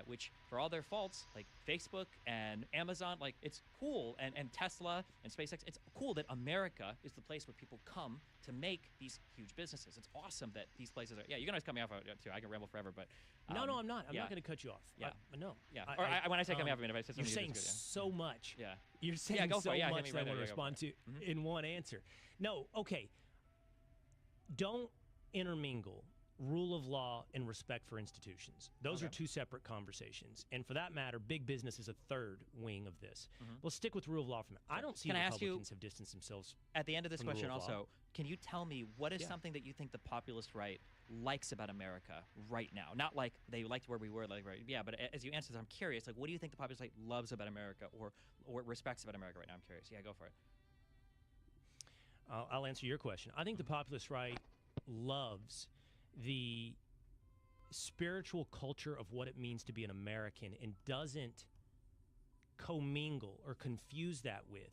which, for all their faults, like Facebook and Amazon, like, it's cool, and Tesla and SpaceX, it's cool that America is the place where people come to make these huge businesses. It's awesome that these places are. Yeah, you can always cut me off too. I can ramble forever, but no, I'm not. I'm not going to cut you off. Yeah, no. Yeah. When I say cut me off, I mean, if I said something, you're saying so much. Yeah. You're saying go so for it. much that I want to respond to in one answer. No. Okay. Don't intermingle rule of law and respect for institutions. Those are two separate conversations. And for that matter, big business is a third wing of this. We'll stick with rule of law for a minute. I don't see Can I ask you, Republicans have distanced themselves at the end of this from the question rule of law. also, can you tell me what is something that you think the populist right likes about America right now? Not like they liked where we were, like right, yeah, but as you answer this, I'm curious, like what do you think the populist right loves about America or respects about America right now? I'm curious. Yeah, go for it. I'll answer your question. I think the populist right loves the spiritual culture of what it means to be an American and doesn't commingle or confuse that with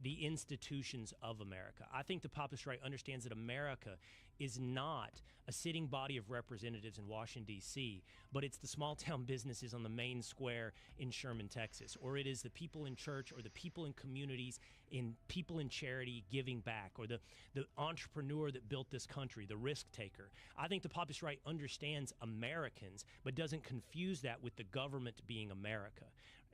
the institutions of America. I think the populist right understands that America is not a sitting body of representatives in Washington, D.C., but it's the small town businesses on the main square in Sherman, Texas, or it is the people in church or the people in communities, in people in charity giving back, or the entrepreneur that built this country, the risk taker. I think the populist right understands Americans, but doesn't confuse that with the government being America.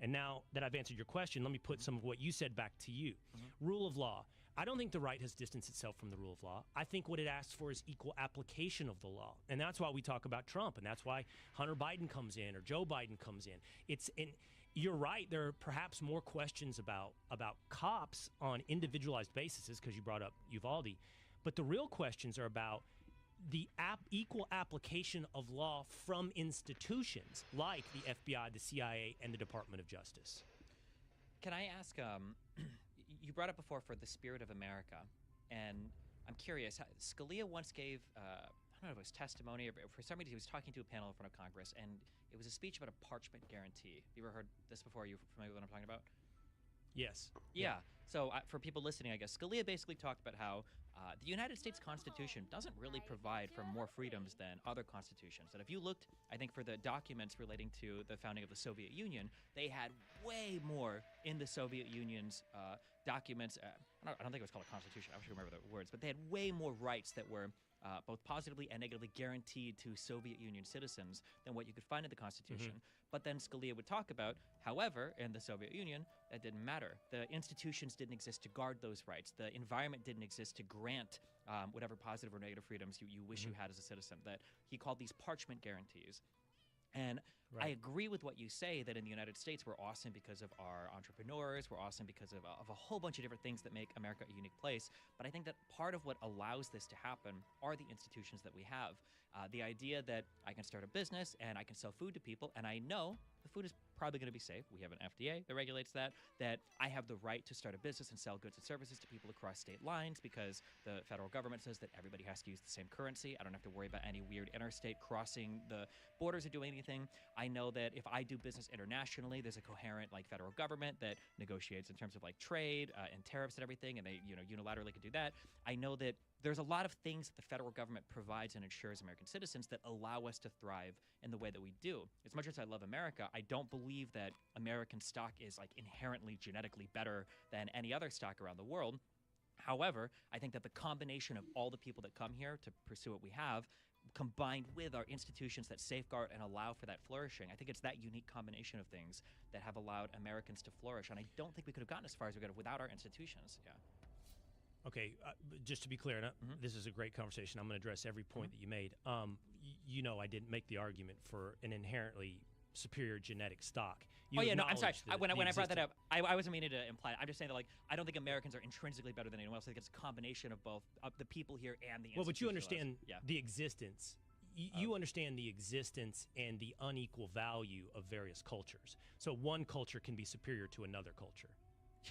And now that I've answered your question, let me put some of what you said back to you. Rule of law. I don't think the right has distanced itself from the rule of law. I think what it asks for is equal application of the law. And that's why we talk about Trump, and that's why Hunter Biden comes in or Joe Biden comes in. You're right, there are perhaps more questions about cops on individualized bases, because you brought up Uvalde. But the real questions are about the equal application of law from institutions like the FBI, the CIA, and the Department of Justice. Can I ask, you brought up before for the spirit of America, and I'm curious, Scalia once gave, I don't know if it was testimony, or for some reason he was talking to a panel in front of Congress, and it was a speech about a parchment guarantee. You ever heard this before? Are you familiar with what I'm talking about? Yes. Yeah. So for people listening, I guess, Scalia basically talked about how the United States Constitution doesn't really provide for more freedoms than other constitutions. And if you looked, I think, for the documents relating to the founding of the Soviet Union, they had way more in the Soviet Union's documents. I don't think it was called a constitution. I wish I remember the words. But they had way more rights that were both positively and negatively guaranteed to Soviet Union citizens than what you could find in the Constitution. But then Scalia would talk about, however, in the Soviet Union, that didn't matter. The institutions didn't exist to guard those rights. The environment didn't exist to grant whatever positive or negative freedoms you wish you had as a citizen. That he called these parchment guarantees. And I agree with what you say, that in the United States we're awesome because of our entrepreneurs, we're awesome because of a whole bunch of different things that make America a unique place. But I think that part of what allows this to happen are the institutions that we have. The idea that I can start a business and I can sell food to people, and I know the food is probably going to be safe. We have an FDA that regulates that I have the right to start a business and sell goods and services to people across state lines because the federal government says that everybody has to use the same currency. I don't have to worry about any weird interstate crossing the borders or doing anything. I know that if I do business internationally, there's a coherent federal government that negotiates in terms of trade and tariffs and everything, and they unilaterally can do that. I know that there's a lot of things that the federal government provides and ensures American citizens that allow us to thrive in the way that we do. As much as I love America, I don't believe that American stock is inherently genetically better than any other stock around the world. However, I think that the combination of all the people that come here to pursue what we have, combined with our institutions that safeguard and allow for that flourishing, I think it's that unique combination of things that have allowed Americans to flourish. And I don't think we could have gotten as far as we could have without our institutions. Yeah. Okay, just to be clear, this is a great conversation. I'm going to address every point that you made. I didn't make the argument for an inherently superior genetic stock. I'm sorry. When I brought that up, I wasn't meaning to imply it. I'm just saying that I don't think Americans are intrinsically better than anyone else. I think it's a combination of both the people here and the institutions. Well, but you understand the existence. You understand the existence and the unequal value of various cultures. So one culture can be superior to another culture.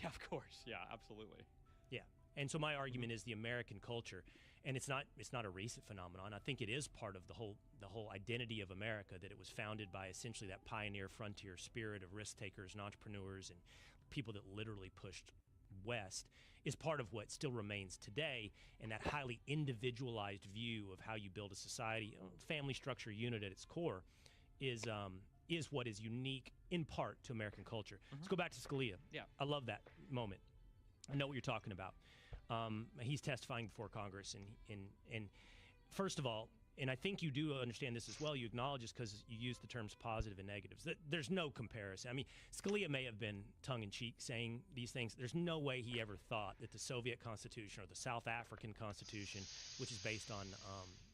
Yeah, of course. Yeah, absolutely. Yeah. And so my argument is the American culture, and it's not a recent phenomenon. I think it is part of the whole identity of America, that it was founded by essentially that pioneer frontier spirit of risk takers and entrepreneurs and people that literally pushed west, is part of what still remains today. And that highly individualized view of how you build a society, family structure unit at its core, is what is unique in part to American culture. Let's go back to Scalia. Yeah. I love that moment. I know what you're talking about. He's testifying before Congress, and first of all, and I think you do understand this as well, you acknowledge this because you use the terms positive and negatives. There's no comparison. I mean, Scalia may have been tongue-in-cheek saying these things. There's no way he ever thought that the Soviet Constitution or the South African Constitution, which is based on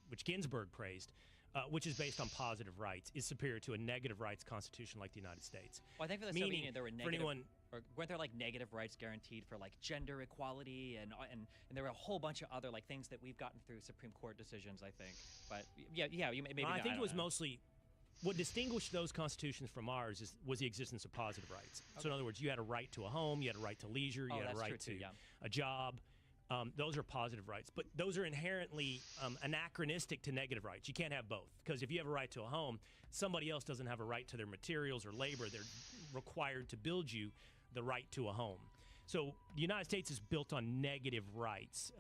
which Ginsburg praised, which is based on positive rights, is superior to a negative rights constitution like the United States. Well, I think for the Meaning, Soviet Union, there were for negative, anyone, or weren't there like negative rights guaranteed for like gender equality and there were a whole bunch of other like things that we've gotten through Supreme Court decisions, I think. But yeah, you maybe. I think don't it was know. mostly what distinguished those constitutions from ours was the existence of positive rights. So in other words, you had a right to a home, you had a right to leisure, you had a that's right true to too, yeah. a job. Those are positive rights, but those are inherently anachronistic to negative rights. You can't have both, because if you have a right to a home, somebody else doesn't have a right to their materials or labor. They're required to build you the right to a home. So the United States is built on negative rights,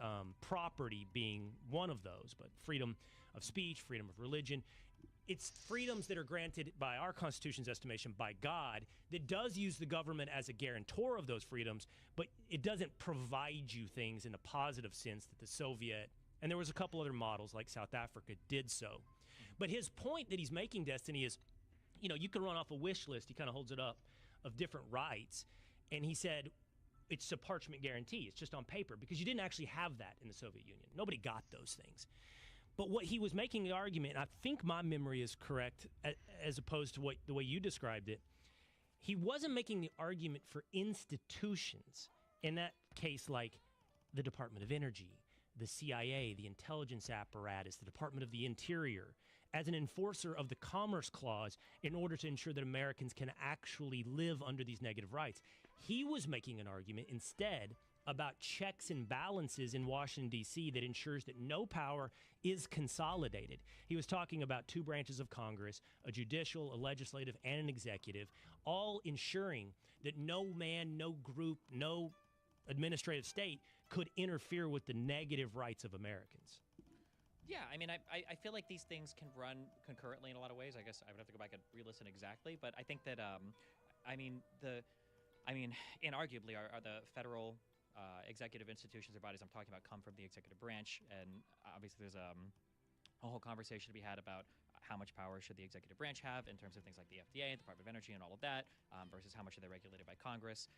property being one of those, but freedom of speech, freedom of religion. It's freedoms that are granted by our Constitution's estimation by God that does use the government as a guarantor of those freedoms, but it doesn't provide you things in a positive sense that the Soviet, and there was a couple other models like South Africa, did so. But his point that he's making, Destiny, is, you can run off a wish list, he kind of holds it up, of different rights, and he said it's a parchment guarantee. It's just on paper, because you didn't actually have that in the Soviet Union. Nobody got those things. But what he was making the argument, and I think my memory is correct as opposed to the way you described it, he wasn't making the argument for institutions, in that case like the Department of Energy, the CIA, the intelligence apparatus, the Department of the Interior, as an enforcer of the Commerce Clause in order to ensure that Americans can actually live under these negative rights. He was making an argument instead about checks and balances in Washington, D.C. that ensures that no power is consolidated. He was talking about two branches of Congress, a judicial, a legislative, and an executive, all ensuring that no man, no group, no administrative state could interfere with the negative rights of Americans. Yeah, I mean, I feel like these things can run concurrently in a lot of ways. I guess I would have to go back and re-listen exactly, but I think that, inarguably, are the federal executive institutions or bodies I'm talking about come from the executive branch, and obviously there's a whole conversation to be had about how much power should the executive branch have in terms of things like the FDA, the Department of Energy, and all of that, versus how much are they regulated by Congress.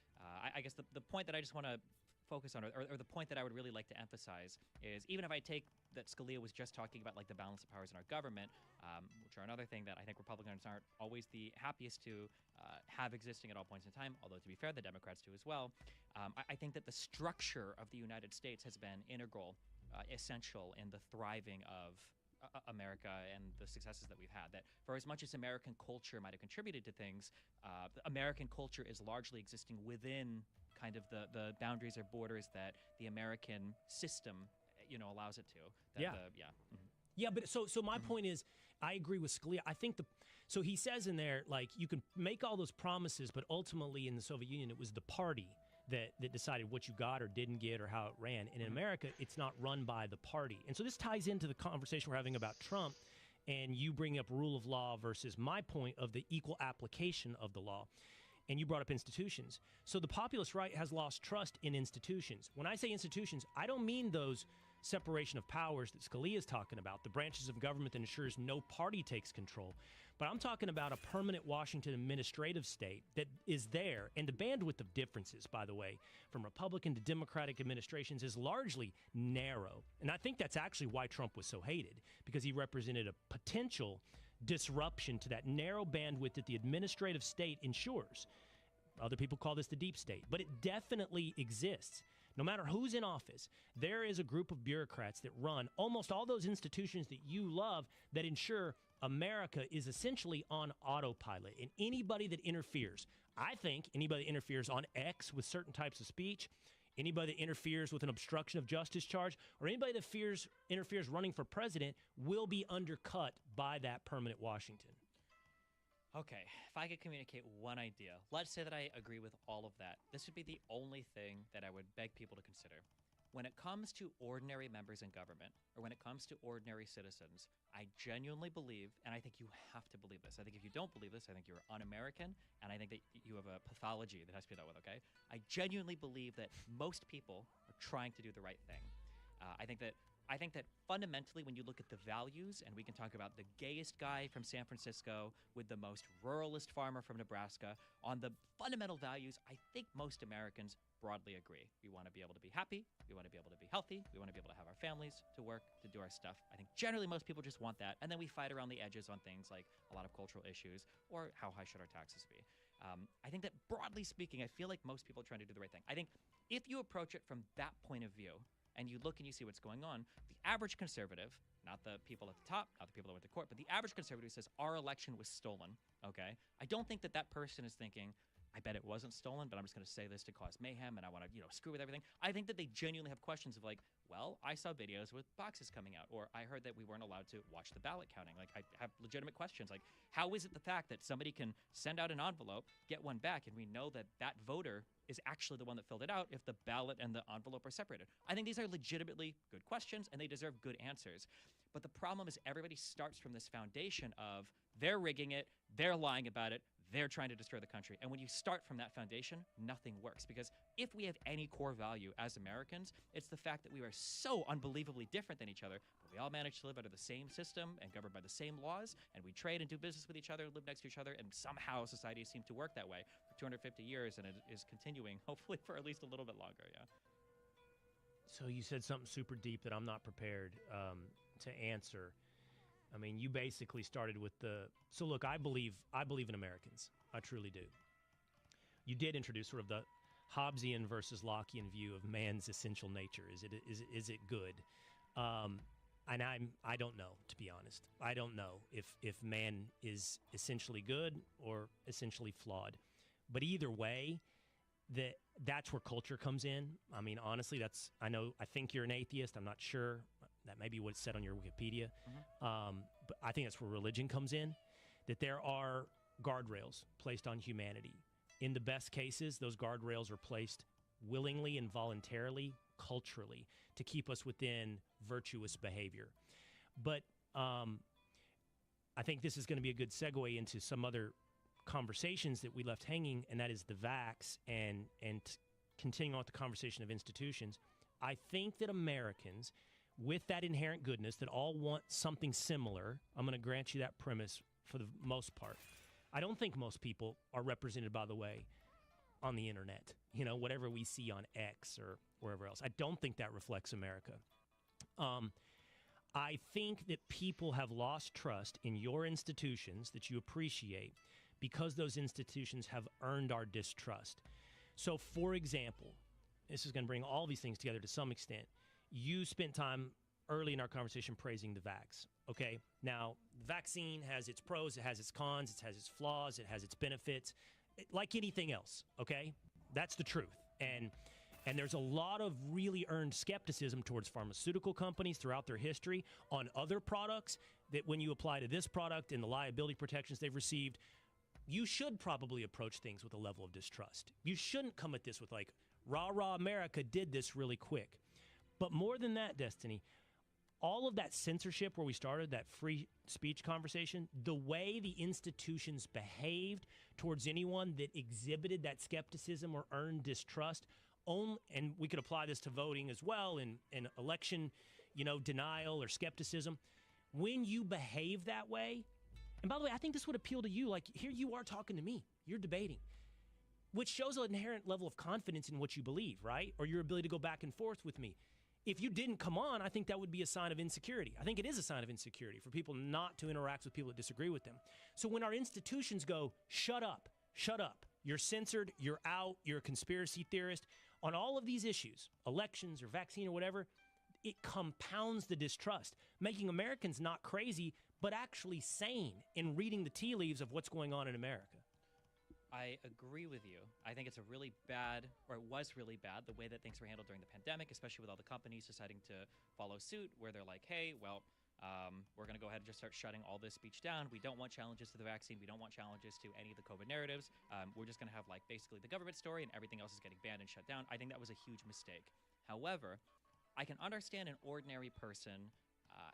I guess the point that I just want to focus on, or the point that I would really like to emphasize, is even if I take that Scalia was just talking about like the balance of powers in our government, which are another thing that I think Republicans aren't always the happiest to have existing at all points in time, although to be fair, the Democrats do as well. I think that the structure of the United States has been integral, essential in the thriving of America and the successes that we've had. That for as much as American culture might have contributed to things, American culture is largely existing within kind of the boundaries or borders that the American system, allows it to. Yeah, but so my point is, I agree with Scalia. I think so he says in there, like, you can make all those promises, but ultimately in the Soviet Union, it was the party that decided what you got or didn't get or how it ran. And in America, it's not run by the party. And so this ties into the conversation we're having about Trump, and you bring up rule of law versus my point of the equal application of the law. And you brought up institutions. So the populist right has lost trust in institutions. When I say institutions, I don't mean those separation of powers that Scalia is talking about, the branches of government that ensures no party takes control. But I'm talking about a permanent Washington administrative state that is there. And the bandwidth of differences, by the way, from Republican to Democratic administrations is largely narrow. And I think that's actually why Trump was so hated, because he represented a potential disruption to that narrow bandwidth that the administrative state ensures. Other people call this the deep state, but it definitely exists. No matter who's in office, there is a group of bureaucrats that run almost all those institutions that you love that ensure America is essentially on autopilot. And anybody that interferes, I think anybody that interferes on X with certain types of speech, anybody that interferes with an obstruction of justice charge, or anybody that interferes running for president will be undercut by that permanent Washington. Okay, if I could communicate one idea, let's say that I agree with all of that. This would be the only thing that I would beg people to consider. When it comes to ordinary members in government, or when it comes to ordinary citizens, I genuinely believe, and I think you have to believe this. I think if you don't believe this, I think you're un-American, and I think that you have a pathology that has to be dealt with, okay? I genuinely believe that most people are trying to do the right thing. I think that I think that fundamentally, when you look at the values, and we can talk about the gayest guy from San Francisco with the most ruralist farmer from Nebraska, on the fundamental values, I think most Americans broadly agree. We want to be able to be happy. We want to be able to be healthy. We want to be able to have our families, to work, to do our stuff. I think generally most people just want that. And then we fight around the edges on things like a lot of cultural issues or how high should our taxes be. I think that broadly speaking, I feel like most people are trying to do the right thing. I think if you approach it from that point of view, and you look and you see what's going on, the average conservative, not the people at the top, not the people that went to court, but the average conservative says our election was stolen, okay? I don't think that that person is thinking, I bet it wasn't stolen, but I'm just going to say this to cause mayhem and I want to, screw with everything. I think that they genuinely have questions of like, well, I saw videos with boxes coming out, or I heard that we weren't allowed to watch the ballot counting. Like, I have legitimate questions. Like, how is it the fact that somebody can send out an envelope, get one back, and we know that that voter is actually the one that filled it out if the ballot and the envelope are separated? I think these are legitimately good questions, and they deserve good answers. But the problem is everybody starts from this foundation of they're rigging it, they're lying about it, they're trying to destroy the country. And when you start from that foundation, nothing works. Because if we have any core value as Americans, it's the fact that we are so unbelievably different than each other, but we all manage to live under the same system and governed by the same laws, and we trade and do business with each other, live next to each other, and somehow society seems to work that way for 250 years, and it is continuing, hopefully, for at least a little bit longer, yeah. So you said something super deep that I'm not prepared to answer. I mean, you basically started with so look, I believe in Americans. I truly do. You did introduce sort of the Hobbesian versus Lockean view of man's essential nature. Is it good? And I don't know, to be honest. I don't know if man is essentially good or essentially flawed. But either way, that's where culture comes in. I mean, honestly, I think you're an atheist. I'm not sure. That may be what it said on your Wikipedia. But I think that's where religion comes in, that there are guardrails placed on humanity. In the best cases, those guardrails are placed willingly and voluntarily, culturally, to keep us within virtuous behavior. But I think this is going to be a good segue into some other conversations that we left hanging, and that is the vax and continuing on with the conversation of institutions. I think that Americans, with that inherent goodness, that all want something similar, I'm going to grant you that premise for the most part. I don't think most people are represented, by the way, on the internet, whatever we see on X or wherever else. I don't think that reflects America. I think that people have lost trust in your institutions that you appreciate because those institutions have earned our distrust. So, for example, this is going to bring all these things together to some extent. You spent time early in our conversation praising the vax, okay? Now, the vaccine has its pros, it has its cons, it has its flaws, it has its benefits, like anything else, okay? That's the truth. And there's a lot of really earned skepticism towards pharmaceutical companies throughout their history on other products that when you apply to this product and the liability protections they've received, you should probably approach things with a level of distrust. You shouldn't come at this with like, rah, America did this really quick. But more than that, Destiny, all of that censorship where we started, that free speech conversation, the way the institutions behaved towards anyone that exhibited that skepticism or earned distrust, and we could apply this to voting as well in election, denial or skepticism. When you behave that way, and by the way, I think this would appeal to you. Like, here you are talking to me. You're debating, which shows an inherent level of confidence in what you believe, right? Or your ability to go back and forth with me. If you didn't come on, I think that would be a sign of insecurity. I think it is a sign of insecurity for people not to interact with people that disagree with them. So when our institutions go, shut up, you're censored, you're out, you're a conspiracy theorist, on all of these issues, elections or vaccine or whatever, it compounds the distrust, making Americans not crazy, but actually sane in reading the tea leaves of what's going on in America. I agree with you. I think it's a really bad, or it was really bad, the way that things were handled during the pandemic, especially with all the companies deciding to follow suit, where they're like, hey, well, we're going to go ahead and just start shutting all this speech down. We don't want challenges to the vaccine. We don't want challenges to any of the COVID narratives. We're just going to have basically the government story and everything else is getting banned and shut down. I think that was a huge mistake. However, I can understand an ordinary person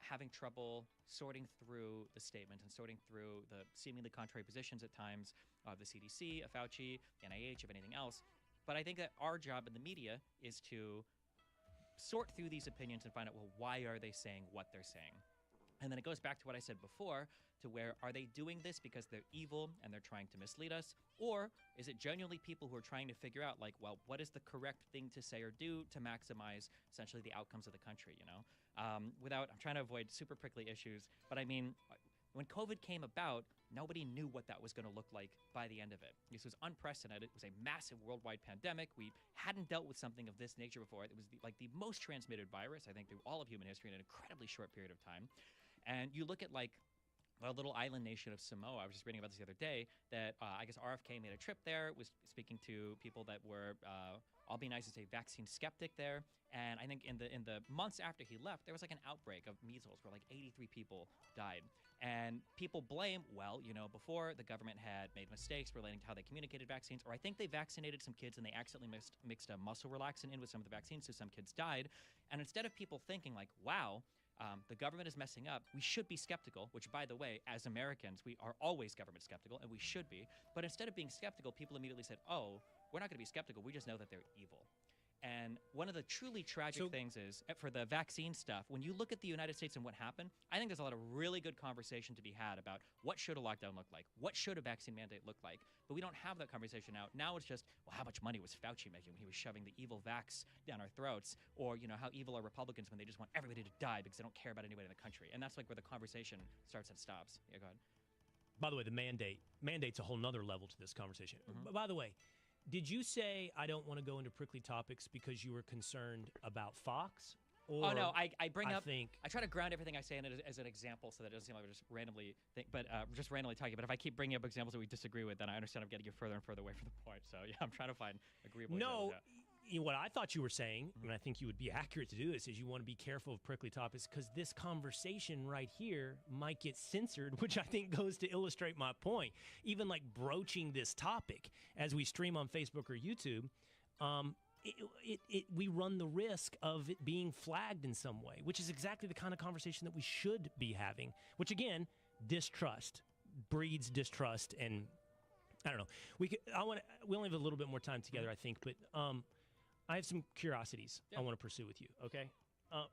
having trouble sorting through the statements and sorting through the seemingly contrary positions at times of the CDC, of Fauci, NIH, of anything else. But I think that our job in the media is to sort through these opinions and find out, well, why are they saying what they're saying? And then it goes back to what I said before, to where are they doing this because they're evil and they're trying to mislead us? Or is it genuinely people who are trying to figure out, like, well, what is the correct thing to say or do to maximize essentially the outcomes of the country, you know? I'm trying to avoid super prickly issues, but I mean, when COVID came about, nobody knew what that was going to look like by the end of it. This was unprecedented. It was a massive worldwide pandemic. We hadn't dealt with something of this nature before. It was the most transmitted virus, I think, through all of human history in an incredibly short period of time. And you look at, like, a little island nation of Samoa. I was just reading about this the other day, that I guess RFK made a trip there, was speaking to people that were, I'll be nice to say, vaccine skeptic there. And I think in the months after he left, there was like an outbreak of measles where like 83 people died. And people blame, well, you know, before the government had made mistakes relating to how they communicated vaccines, or I think they vaccinated some kids and they accidentally mixed a muscle relaxant in with some of the vaccines, so some kids died. And instead of people thinking like, wow, the government is messing up, we should be skeptical, which, by the way, as Americans, we are always government skeptical, and we should be. But instead of being skeptical, people immediately said, oh, we're not going to be skeptical, we just know that they're evil. And one of the truly tragic things is, for the vaccine stuff, when you look at the United States and what happened, I think there's a lot of really good conversation to be had about what should a lockdown look like? What should a vaccine mandate look like? But we don't have that conversation now. Now it's just, well, how much money was Fauci making when he was shoving the evil vax down our throats? Or, you know, how evil are Republicans when they just want everybody to die because they don't care about anybody in the country? And that's like where the conversation starts and stops. Yeah, go ahead. By the way, the mandate's a whole nother level to this conversation. By the way, did you say I don't want to go into prickly topics because you were concerned about Fox? Or oh no, I bring up. Think I try to ground everything I say in it as an example, so that it doesn't seem like we're just randomly talking. But if I keep bringing up examples that we disagree with, then I understand I'm getting you further and further away from the point. So yeah, I'm trying to find agreeable. No, what I thought you were saying, and I think you would be accurate to do this, is you want to be careful of prickly topics because this conversation right here might get censored, which I think goes to illustrate my point. Even like broaching this topic as we stream on Facebook or YouTube, we run the risk of it being flagged in some way, which is exactly the kind of conversation that we should be having, which again, distrust breeds distrust. And I don't know, we only have a little bit more time together, I think, but I have some curiosities I want to pursue with you, okay?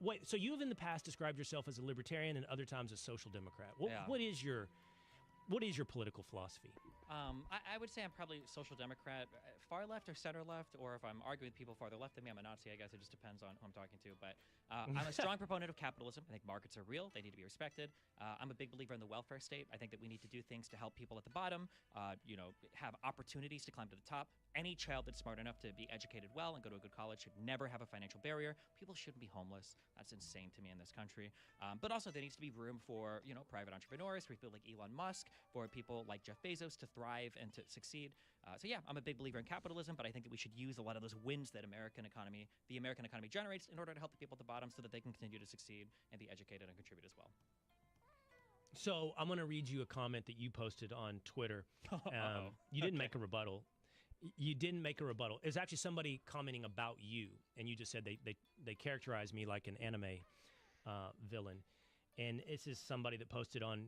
Wait, so you have in the past described yourself as a libertarian and other times a social democrat. What is your political philosophy? I would say I'm probably social democrat, far left or center left, or if I'm arguing with people farther left than me, I'm a Nazi. I guess it just depends on who I'm talking to. But I'm a strong proponent of capitalism. I think markets are real. They need to be respected. I'm a big believer in the welfare state. I think that we need to do things to help people at the bottom, have opportunities to climb to the top. Any child that's smart enough to be educated well and go to a good college should never have a financial barrier. People shouldn't be homeless. That's insane to me in this country. But also there needs to be room for, private entrepreneurs, for people like Elon Musk, for people like Jeff Bezos to thrive and to succeed. So yeah, I'm a big believer in capitalism, but I think that we should use a lot of those wins that the American economy generates in order to help the people at the bottom so that they can continue to succeed and be educated and contribute as well. So I'm going to read you a comment that you posted on Twitter. You didn't make a rebuttal. You didn't make a rebuttal. It was actually somebody commenting about you, and you just said they characterized me like an anime villain. And this is somebody that posted on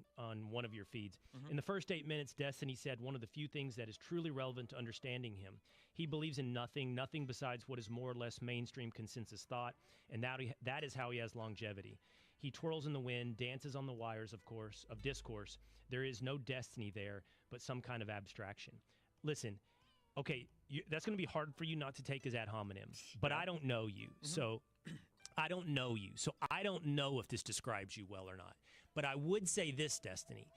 one of your feeds. In the first 8 minutes, Destiny said one of the few things that is truly relevant to understanding him. He believes in nothing besides what is more or less mainstream consensus thought, and that is how he has longevity. He twirls in the wind, dances on the wires, of discourse. There is no destiny there, but some kind of abstraction. Listen, okay, that's going to be hard for you not to take as ad hominem, but I don't know you, so I don't know you. So I don't know if this describes you well or not. But I would say this, Destiny.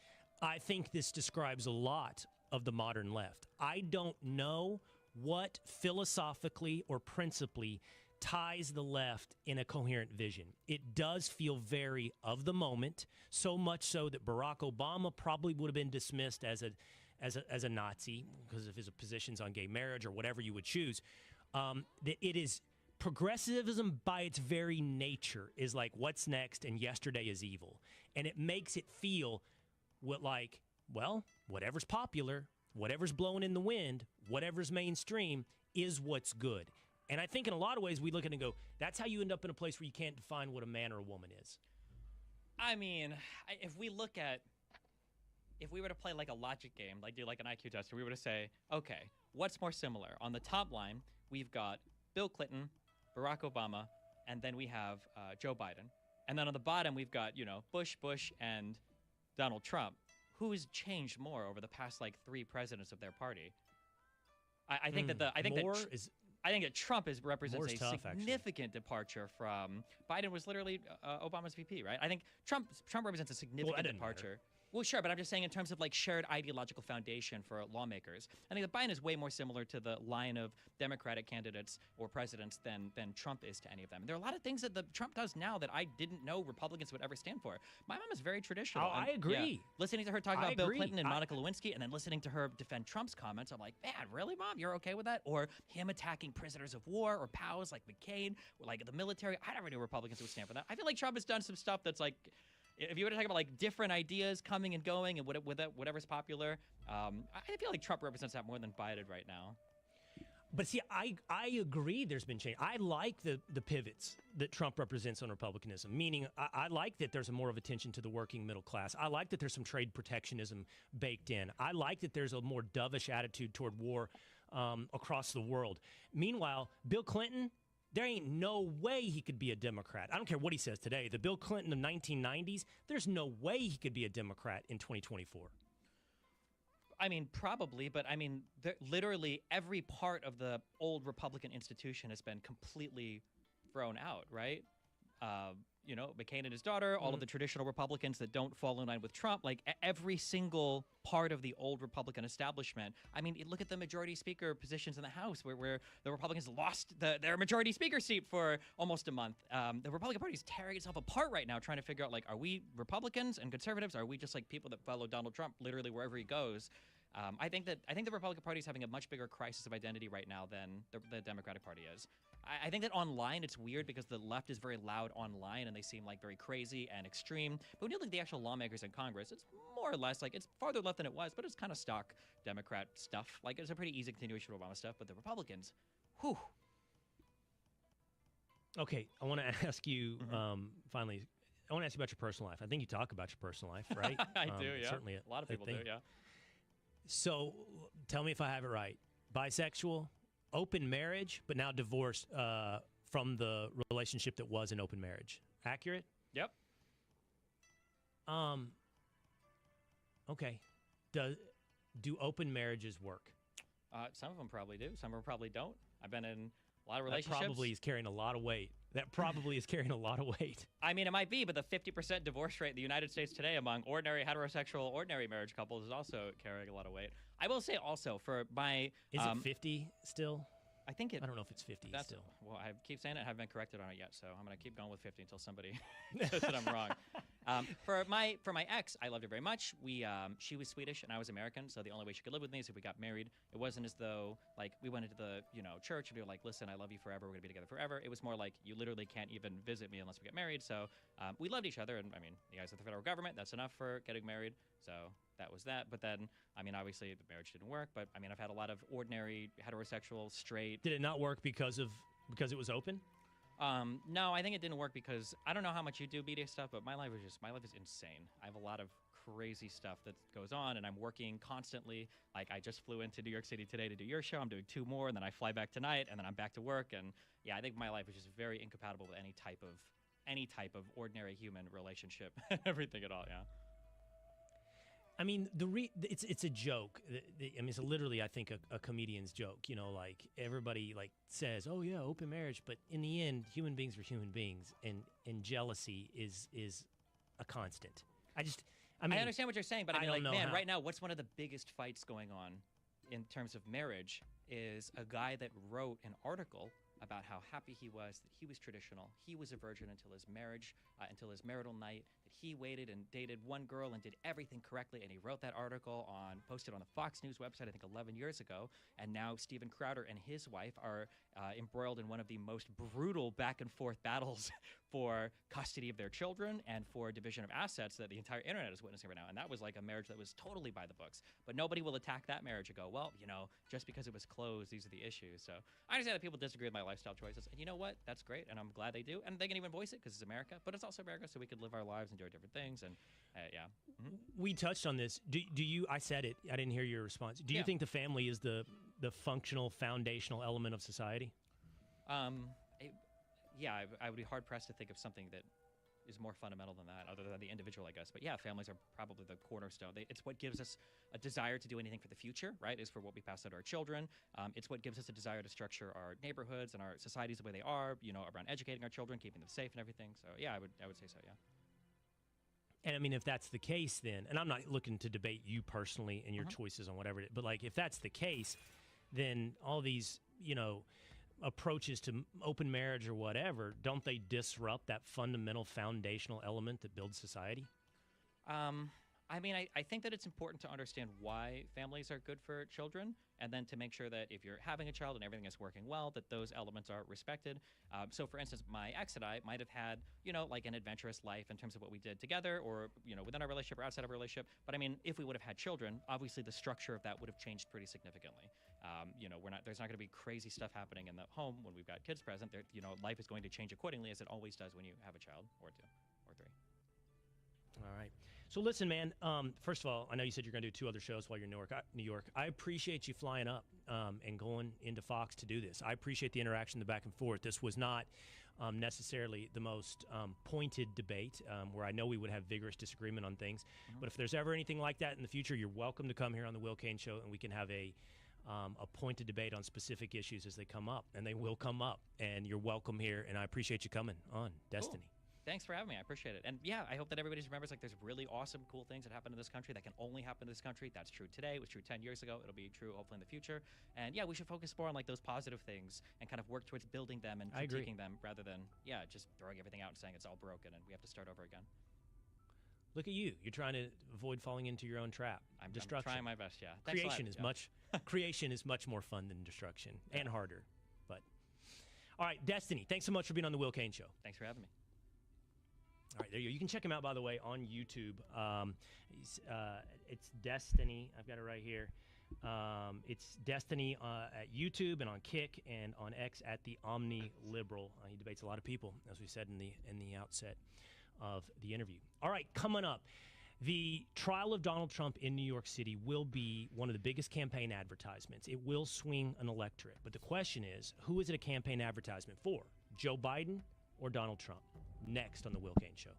I think this describes a lot of the modern left. I don't know what philosophically or principally ties the left in a coherent vision. It does feel very of the moment, so much so that Barack Obama probably would have been dismissed as a Nazi because of his positions on gay marriage or whatever you would choose. That it is progressivism by its very nature is like what's next and yesterday is evil. And it makes it feel like, well, whatever's popular, whatever's blowing in the wind, whatever's mainstream is what's good. And I think in a lot of ways we look at it and go, that's how you end up in a place where you can't define what a man or a woman is. I mean, if we were to play like a logic game, like do like an IQ test, we were to say, okay, what's more similar? On the top line, we've got Bill Clinton, Barack Obama, and then we have Joe Biden. And then on the bottom, we've got, Bush, and Donald Trump. Who's changed more over the past, 3 presidents of their party? I think that I think that Trump represents a significant departure from Biden. Was literally Obama's VP, right? I think Trump represents a significant departure. Well, sure, but I'm just saying in terms of shared ideological foundation for lawmakers. I think that Biden is way more similar to the line of Democratic candidates or presidents than Trump is to any of them. And there are a lot of things that Trump does now that I didn't know Republicans would ever stand for. My mom is very traditional. Oh, I agree. Listening to her talk about Bill Clinton and Monica Lewinsky, and then listening to her defend Trump's comments, I'm like, man, really, Mom? You're okay with that? Or him attacking prisoners of war or POWs like McCain, or the military. I never knew Republicans would stand for that. I feel like Trump has done some stuff that's if you were to talk about different ideas coming and going and whatever's popular, I feel like Trump represents that more than Biden right now. But see, I agree there's been change. I like the pivots that Trump represents on republicanism, meaning I like that there's more of attention to the working middle class. I like that there's some trade protectionism baked in. I like that there's a more dovish attitude toward war across the world. Meanwhile, Bill Clinton, there ain't no way he could be a Democrat. I don't care what he says today. The Bill Clinton of 1990s, there's no way he could be a Democrat in 2024. I mean, probably, but I mean, literally every part of the old Republican institution has been completely thrown out, right? McCain and his daughter, all of the traditional Republicans that don't fall in line with Trump, every single part of the old Republican establishment. I mean, look at the majority speaker positions in the House where the Republicans lost their majority speaker seat for almost a month. The Republican Party is tearing itself apart right now, trying to figure out, are we Republicans and conservatives? Are we just people that follow Donald Trump literally wherever he goes? I think the Republican Party is having a much bigger crisis of identity right now than the Democratic Party is. I think that online it's weird because the left is very loud online and they seem very crazy and extreme. But when you look at the actual lawmakers in Congress, it's more or less it's farther left than it was, but it's kind of stock Democrat stuff. It's a pretty easy continuation of Obama stuff. But the Republicans, whew. Okay, I want to ask you finally. I want to ask you about your personal life. I think you talk about your personal life, right? I do, yeah. Certainly, a lot of people do, yeah. So, tell me if I have it right. Bisexual, open marriage, but now divorced from the relationship that was an open marriage. Accurate? Yep. Okay. Do open marriages work? Some of them probably do. Some of them probably don't. I've been in a lot of relationships. That probably is carrying a lot of weight. I mean, it might be, but the 50% divorce rate in the United States today among ordinary heterosexual ordinary marriage couples is also carrying a lot of weight. I will say also for my... Is it 50 still? I think I don't know if it's 50 still. Well, I keep saying it. I haven't been corrected on it yet, so I'm going to keep going with 50 until somebody says that I'm wrong. For my ex, I loved her very much. She was Swedish and I was American, so the only way she could live with me is if we got married. It wasn't as though we went into the church and we were like, listen, I love you forever. We're going to be together forever. It was more like you literally can't even visit me unless we get married. So we loved each other, and I mean, you guys are the federal government. That's enough for getting married. So that was that. But then, I mean, obviously the marriage didn't work. But I mean, I've had a lot of ordinary heterosexual straight. Did it not work because it was open? No, I think it didn't work because I don't know how much you do media stuff, but my life is insane. I have a lot of crazy stuff that goes on, and I'm working constantly. I just flew into New York City today to do your show. I'm doing 2 more, and then I fly back tonight, and then I'm back to work. And yeah, I think my life is just very incompatible with any type of ordinary human relationship, everything at all. Yeah. I mean, it's a joke. I mean, it's literally, I think, a comedian's joke. Everybody says, "Oh yeah, open marriage," but in the end, human beings are human beings, and jealousy is a constant. I understand what you're saying, but I mean, man, right now, what's one of the biggest fights going on in terms of marriage is a guy that wrote an article about how happy he was that he was traditional. He was a virgin until his marriage, until his marital night, that he waited and dated one girl and did everything correctly. And he wrote that article posted on the Fox News website, I think 11 years ago. And now Steven Crowder and his wife are embroiled in one of the most brutal back and forth battles for custody of their children and for division of assets that the entire internet is witnessing right now. And that was a marriage that was totally by the books. But nobody will attack that marriage and go, well, just because it was closed, these are the issues. So I understand that people disagree with my lifestyle choices. And you know what? That's great. And I'm glad they do. And they can even voice it because it's America. But it's also America, so we could live our lives and do different things. And yeah. Mm-hmm. We touched on this. Do you, I said it, I didn't hear your response. Do you think the family is the functional, foundational element of society? yeah, I would be hard pressed to think of something that is more fundamental than that, other than the individual, I guess. But yeah, families are probably the cornerstone. It's what gives us a desire to do anything for the future, right? Is for what we pass on to our children. It's what gives us a desire to structure our neighborhoods and our societies the way they are, you know, around educating our children, keeping them safe and everything. So yeah, I would say so, yeah. And I mean, if that's the case, then, and I'm not looking to debate you personally and your choices on whatever, but like, if that's the case, then all these, you know, approaches to open marriage or whatever, don't they disrupt that fundamental foundational element that builds society? I mean, I think that it's important to understand why families are good for children, and then to make sure that if you're having a child and everything is working well, that those elements are respected. So for instance, my ex and I might have had, you know, like an adventurous life in terms of what we did together, or, you know, within our relationship or outside of our relationship. But I mean, if we would have had children, obviously the structure of that would have changed pretty significantly. You know, there's not going to be crazy stuff happening in the home when we've got kids present. You know, life is going to change accordingly, as it always does when you have a child or two or three. All right. So listen, man, first of all, I know you said you're going to do 2 other shows while you're in New York. I appreciate you flying up and going into Fox to do this. I appreciate the interaction, the back and forth. This was not necessarily the most pointed debate, where I know we would have vigorous disagreement on things. But if there's ever anything like that in the future, you're welcome to come here on the Will Kane Show, and we can have a pointed debate on specific issues as they come up. And they will come up, and you're welcome here, and I appreciate you coming on Destiny. Cool. Thanks for having me. I appreciate it. And yeah, I hope that everybody remembers, like, there's really awesome, cool things that happen in this country that can only happen in this country. That's true today. It was true 10 years ago. It'll be true hopefully in the future. And yeah, we should focus more on like those positive things and kind of work towards building them and critiquing them, rather than, yeah, just throwing everything out and saying it's all broken and we have to start over again. Look at you. You're trying to avoid falling into your own trap. I'm Destruction. trying my best, yeah. Thanks a lot. Creation is much more fun than destruction, and harder. But all right, Destiny, thanks so much for being on the Will Kane Show. Thanks for having me. All right, there you go. You can check him out, by the way, on YouTube. It's Destiny. I've got it right here. It's Destiny at YouTube and on Kick and on X at the Omni Liberal. He debates a lot of people, as we said in the outset of the interview. All right, coming up, the trial of Donald Trump in New York City will be one of the biggest campaign advertisements. It will swing an electorate. But the question is, who is it a campaign advertisement for? Joe Biden or Donald Trump? Next on the Will Kane Show.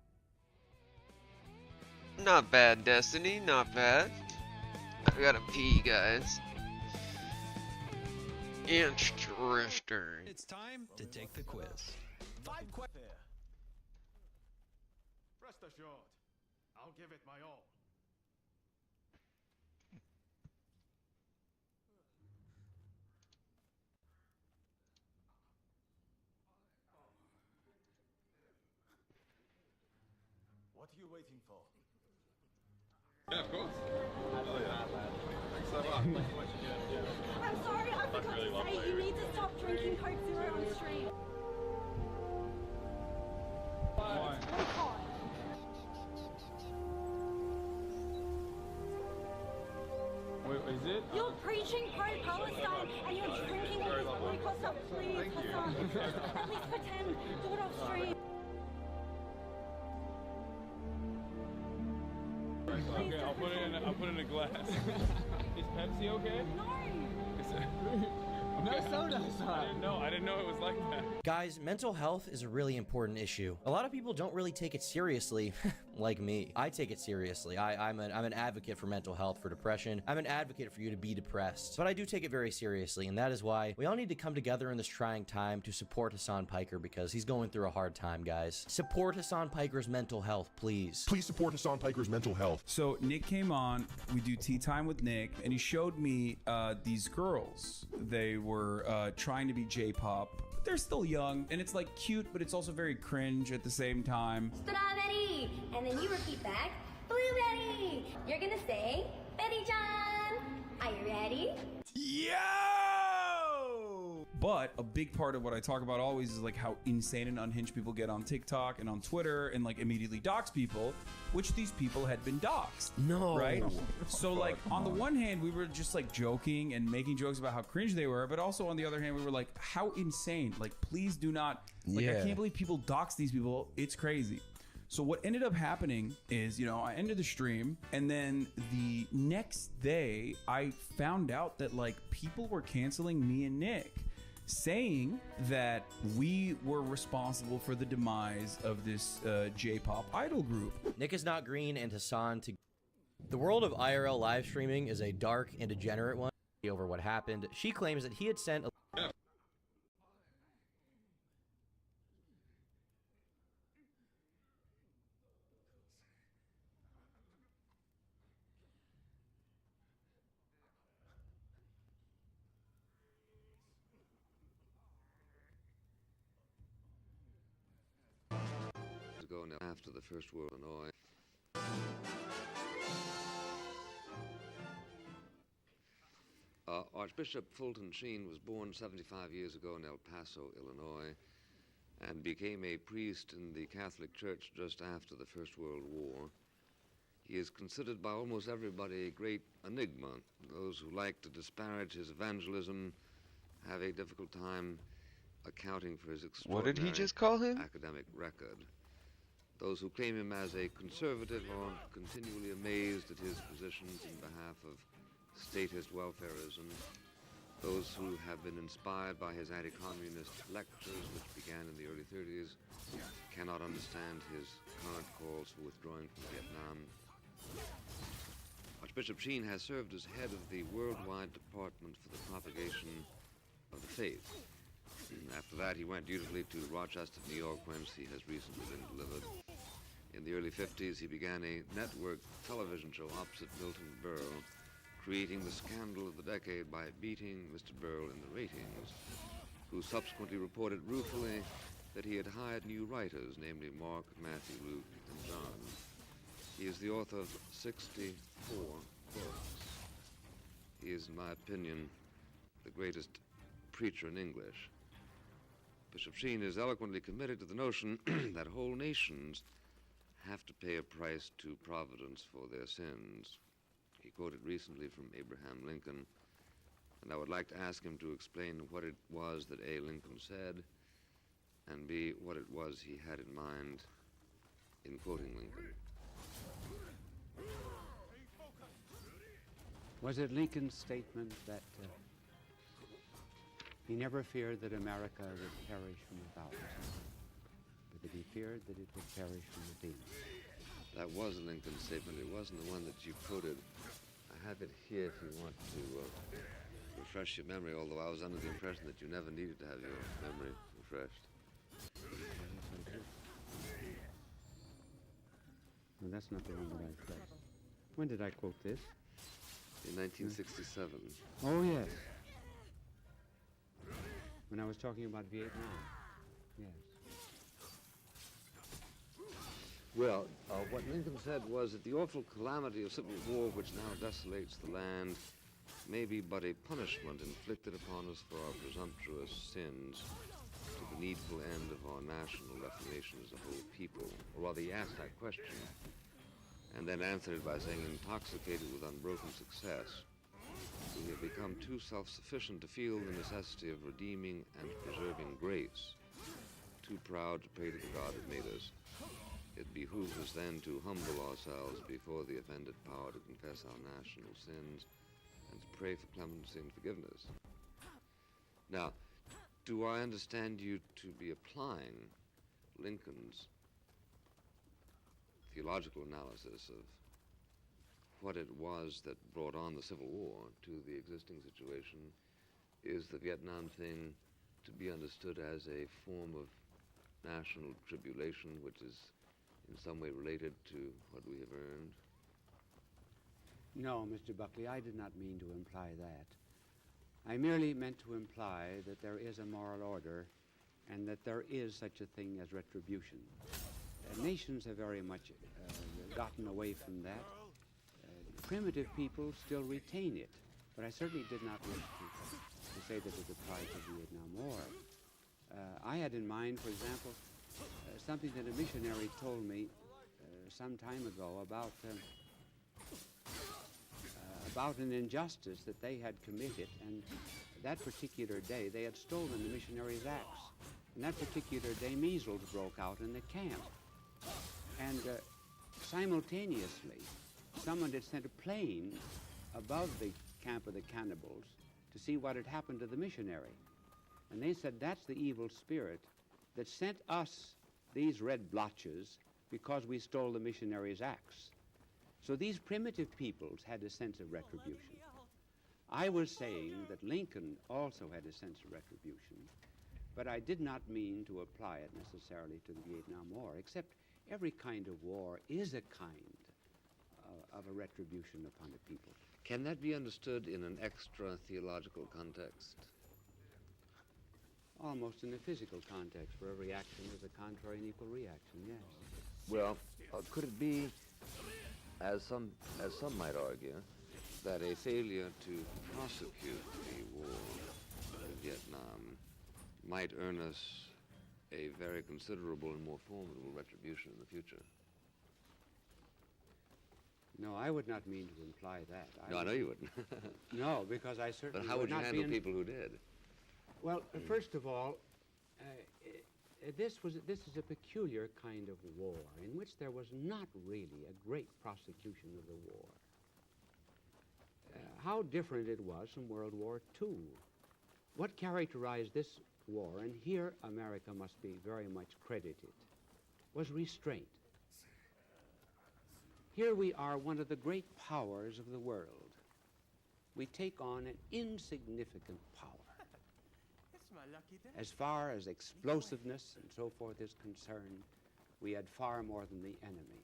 Not bad, Destiny. Not bad. I gotta pee, guys. Interesting. It's time to take the quiz. 5 questions. Rest assured, I'll give it my all. What are you waiting for? Yeah, of course. I'm sorry, I forgot to say, you need to stop drinking Coke Zero on the street. Why? Wait, is it? You're preaching pro-Palestine and you're drinking all this boycott stuff. Please, Hassan, at least pretend. Do it off stream. Okay, I'll put it in a glass. Is Pepsi okay? No. No soda. I didn't know it was like that. Guys, mental health is a really important issue. A lot of people don't really take it seriously, like me. I take it seriously. I'm an advocate for mental health, for depression. I'm an advocate for you to be depressed. But I do take it very seriously, and that is why we all need to come together in this trying time to support Hassan Piker, because he's going through a hard time, guys. Support Hassan Piker's mental health, please. Please support Hassan Piker's mental health. So Nick came on, we do tea time with Nick, and he showed me these girls. They were trying to be J-pop. They're still young, and it's like cute, but it's also very cringe at the same time. Strawberry! And then you repeat back, blueberry! You're gonna say, Betty John! Are you ready? Yo! But a big part of what I talk about always is like how insane and unhinged people get on TikTok and on Twitter and like immediately dox people, which these people had been doxed. No. Right? So like on the one hand, we were just like joking and making jokes about how cringe they were, but also on the other hand, we were like, how insane. Like, please do not, like, I can't believe people dox these people. It's crazy. So what ended up happening is, you know, I ended the stream, and then the next day I found out that like people were canceling me and Nick. saying that we were responsible for the demise of this J-pop idol group. Nick is not green and Hassan to... The world of IRL live streaming is a dark and degenerate one. Over what happened, she claims that he had sent a... ago now, after the First World War. Archbishop Fulton Sheen was born 75 years ago in El Paso, Illinois, and became a priest in the Catholic Church just after the First World War. He is considered by almost everybody a great enigma. Those who like to disparage his evangelism have a difficult time accounting for his What did he extraordinary just call him? academic record. Those who claim him as a conservative are continually amazed at his positions in behalf of statist welfarism. Those who have been inspired by his anti-communist lectures, which began in the early 30s, cannot understand his current calls for withdrawing from Vietnam. Archbishop Sheen has served as head of the Worldwide Department for the Propagation of the Faith. After that, he went dutifully to Rochester, New York, whence he has recently been delivered. In the early 50s, he began a network television show opposite Milton Berle, creating the scandal of the decade by beating Mr. Berle in the ratings, who subsequently reported ruefully that he had hired new writers, namely Mark, Matthew, Luke, and John. He is the author of 64 books. He is, in my opinion, the greatest preacher in English. Bishop Sheen is eloquently committed to the notion that whole nations have to pay a price to Providence for their sins. He quoted recently from Abraham Lincoln, and I would like to ask him to explain what it was that A. Lincoln said, and B. what it was he had in mind in quoting Lincoln. Was it Lincoln's statement that he never feared that America would perish from without, but that he feared that it would perish from within? That was Lincoln's statement. It wasn't the one that you quoted. I have it here if you want to refresh your memory, although I was under the impression that you never needed to have your memory refreshed. No, that's not the one that I quoted. When did I quote this? In 1967. Oh, yes. When I was talking about Vietnam. Yes. Well, what Lincoln said was that the awful calamity of civil war, which now desolates the land, may be but a punishment inflicted upon us for our presumptuous sins to the needful end of our national reformation as a whole people. Or rather, he asked that question and then answered it by saying, intoxicated with unbroken success, we have become too self-sufficient to feel the necessity of redeeming and preserving grace, too proud to pray to the God that made us. It behooves us then to humble ourselves before the offended power, to confess our national sins, and to pray for clemency and forgiveness. Now, do I understand you to be applying Lincoln's theological analysis of what it was that brought on the Civil War to the existing situation? Is the Vietnam thing to be understood as a form of national tribulation, which is in some way related to what we have earned? No, Mr. Buckley, I did not mean to imply that. I merely meant to imply that there is a moral order and that there is such a thing as retribution. Nations have very much gotten away from that. Primitive people still retain it, but I certainly did not wish to say that it applied to the Vietnam War. I had in mind, for example, something that a missionary told me some time ago about an injustice that they had committed, and that particular day they had stolen the missionaries' axe. And that particular day measles broke out in the camp. And simultaneously, someone had sent a plane above the camp of the cannibals to see what had happened to the missionary. And they said that's the evil spirit that sent us these red blotches because we stole the missionaries' axe. So these primitive peoples had a sense of retribution. I was saying that Lincoln also had a sense of retribution, but I did not mean to apply it necessarily to the Vietnam War, except every kind of war is a kind of a retribution upon a people. Can that be understood in an extra-theological context? Almost in a physical context, where every action is a contrary and equal reaction, yes. Well, could it be, as some might argue, that a failure to prosecute the war in Vietnam might earn us a very considerable and more formidable retribution in the future? No, I would not mean to imply that. No, I know you wouldn't. No, because I certainly But how would you not handle be people who did? Well, first of all, this is a peculiar kind of war in which there was not really a great prosecution of the war. How different it was from World War II. What characterized this war, and here America must be very much credited, was restraint. Here we are one of the great powers of the world. We take on an insignificant power. As far as explosiveness and so forth is concerned, we had far more than the enemy.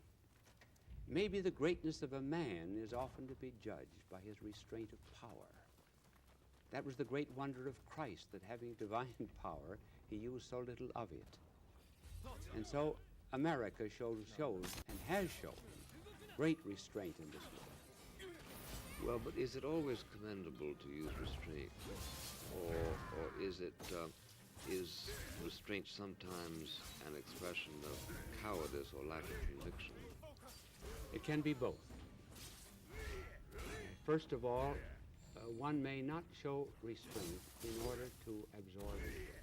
Maybe the greatness of a man is often to be judged by his restraint of power. That was the great wonder of Christ, that having divine power, he used so little of it. And so America shows and has shown great restraint in this war. Well, but is it always commendable to use restraint? Or is restraint sometimes an expression of cowardice or lack of conviction? It can be both. First of all, one may not show restraint in order to absorb it.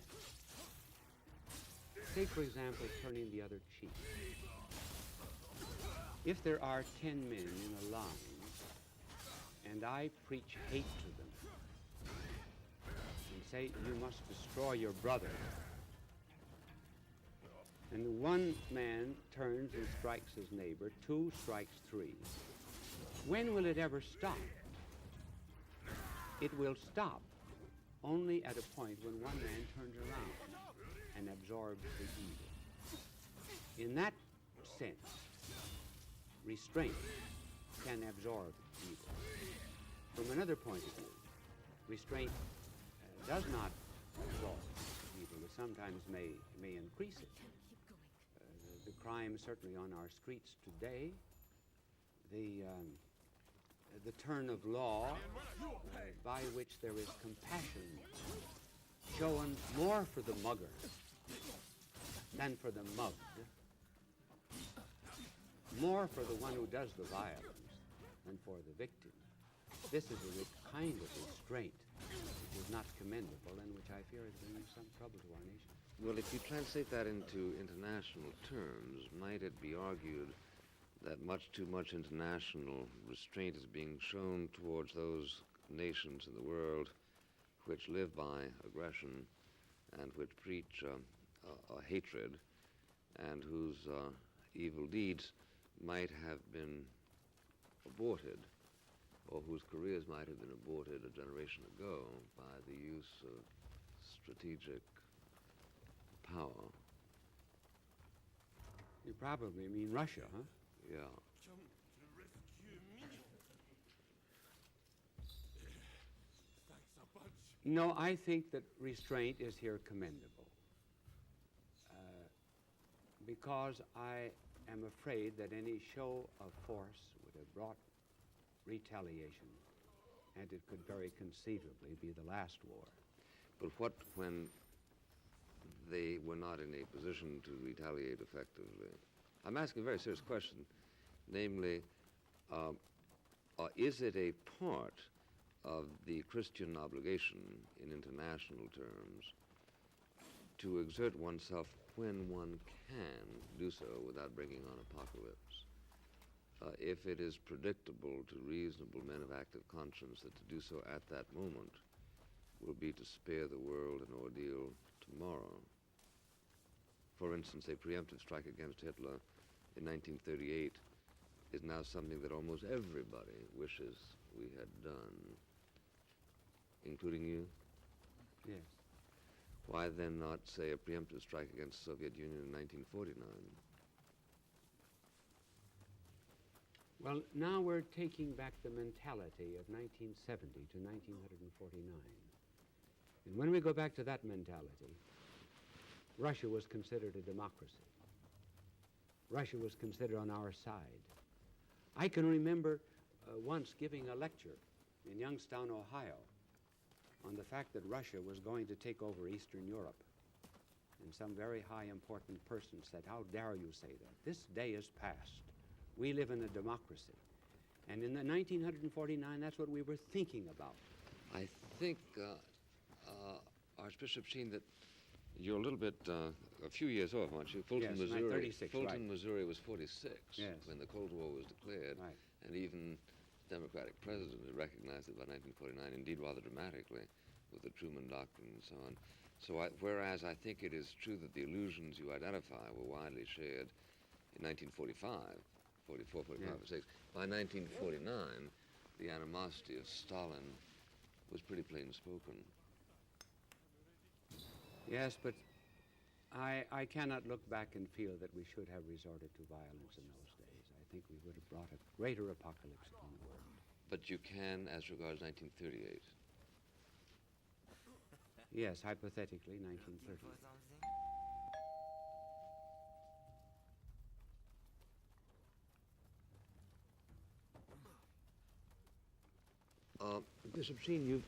Take, for example, turning the other cheek. If there are 10 men in a line, and I preach hate to them, and say, you must destroy your brother, and one man turns and strikes his neighbor, 2 strikes 3, when will it ever stop? It will stop only at a point when one man turns around and absorbs the evil. In that sense, restraint can absorb evil. From another point of view, restraint does not absorb evil. It sometimes may increase it. The crime certainly on our streets today, the turn of law by which there is compassion shown more for the mugger than for the mugged, more for the one who does the violence than for the victim. This is a kind of restraint which is not commendable and which I fear is bringing some trouble to our nation. Well, if you translate that into international terms, might it be argued that much too much international restraint is being shown towards those nations in the world which live by aggression and which preach a hatred and whose evil deeds might have been aborted, or whose careers might have been aborted a generation ago by the use of strategic power? You probably mean Russia, huh? Yeah. No, I think that restraint is here commendable. Because I am afraid that any show of force would have brought retaliation, and it could very conceivably be the last war. But what when they were not in a position to retaliate effectively? I'm asking a very serious question, namely, is it a part of the Christian obligation in international terms to exert oneself when one can do so without bringing on apocalypse? If it is predictable to reasonable men of active conscience that to do so at that moment will be to spare the world an ordeal tomorrow. For instance, a preemptive strike against Hitler in 1938 is now something that almost everybody wishes we had done, including you. Yes. Why then not say a preemptive strike against the Soviet Union in 1949? Well, now we're taking back the mentality of 1970 to 1949. And when we go back to that mentality, Russia was considered a democracy. Russia was considered on our side. I can remember once giving a lecture in Youngstown, Ohio, on the fact that Russia was going to take over Eastern Europe. And some very high important person said, "How dare you say that? This day is past. We live in a democracy." And in the 1949, that's what we were thinking about. I think, Archbishop Sheen, that you're a little bit, a few years off, aren't you? Fulton, Yes, Missouri. 36, Fulton, right. Missouri was 46 Yes. when the Cold War was declared. Right. And even the Democratic president had recognized it by 1949, indeed rather dramatically, with the Truman Doctrine and so on. So whereas I think it is true that the illusions you identify were widely shared in 1945, 44, 45, Yes. 46, by 1949, the animosity of Stalin was pretty plain spoken. Yes, but I cannot look back and feel that we should have resorted to violence in those days. I think we would have brought a greater apocalypse upon the world. But you can, as regards 1938. Yes, hypothetically, 1930. Bishop Sheen, you've,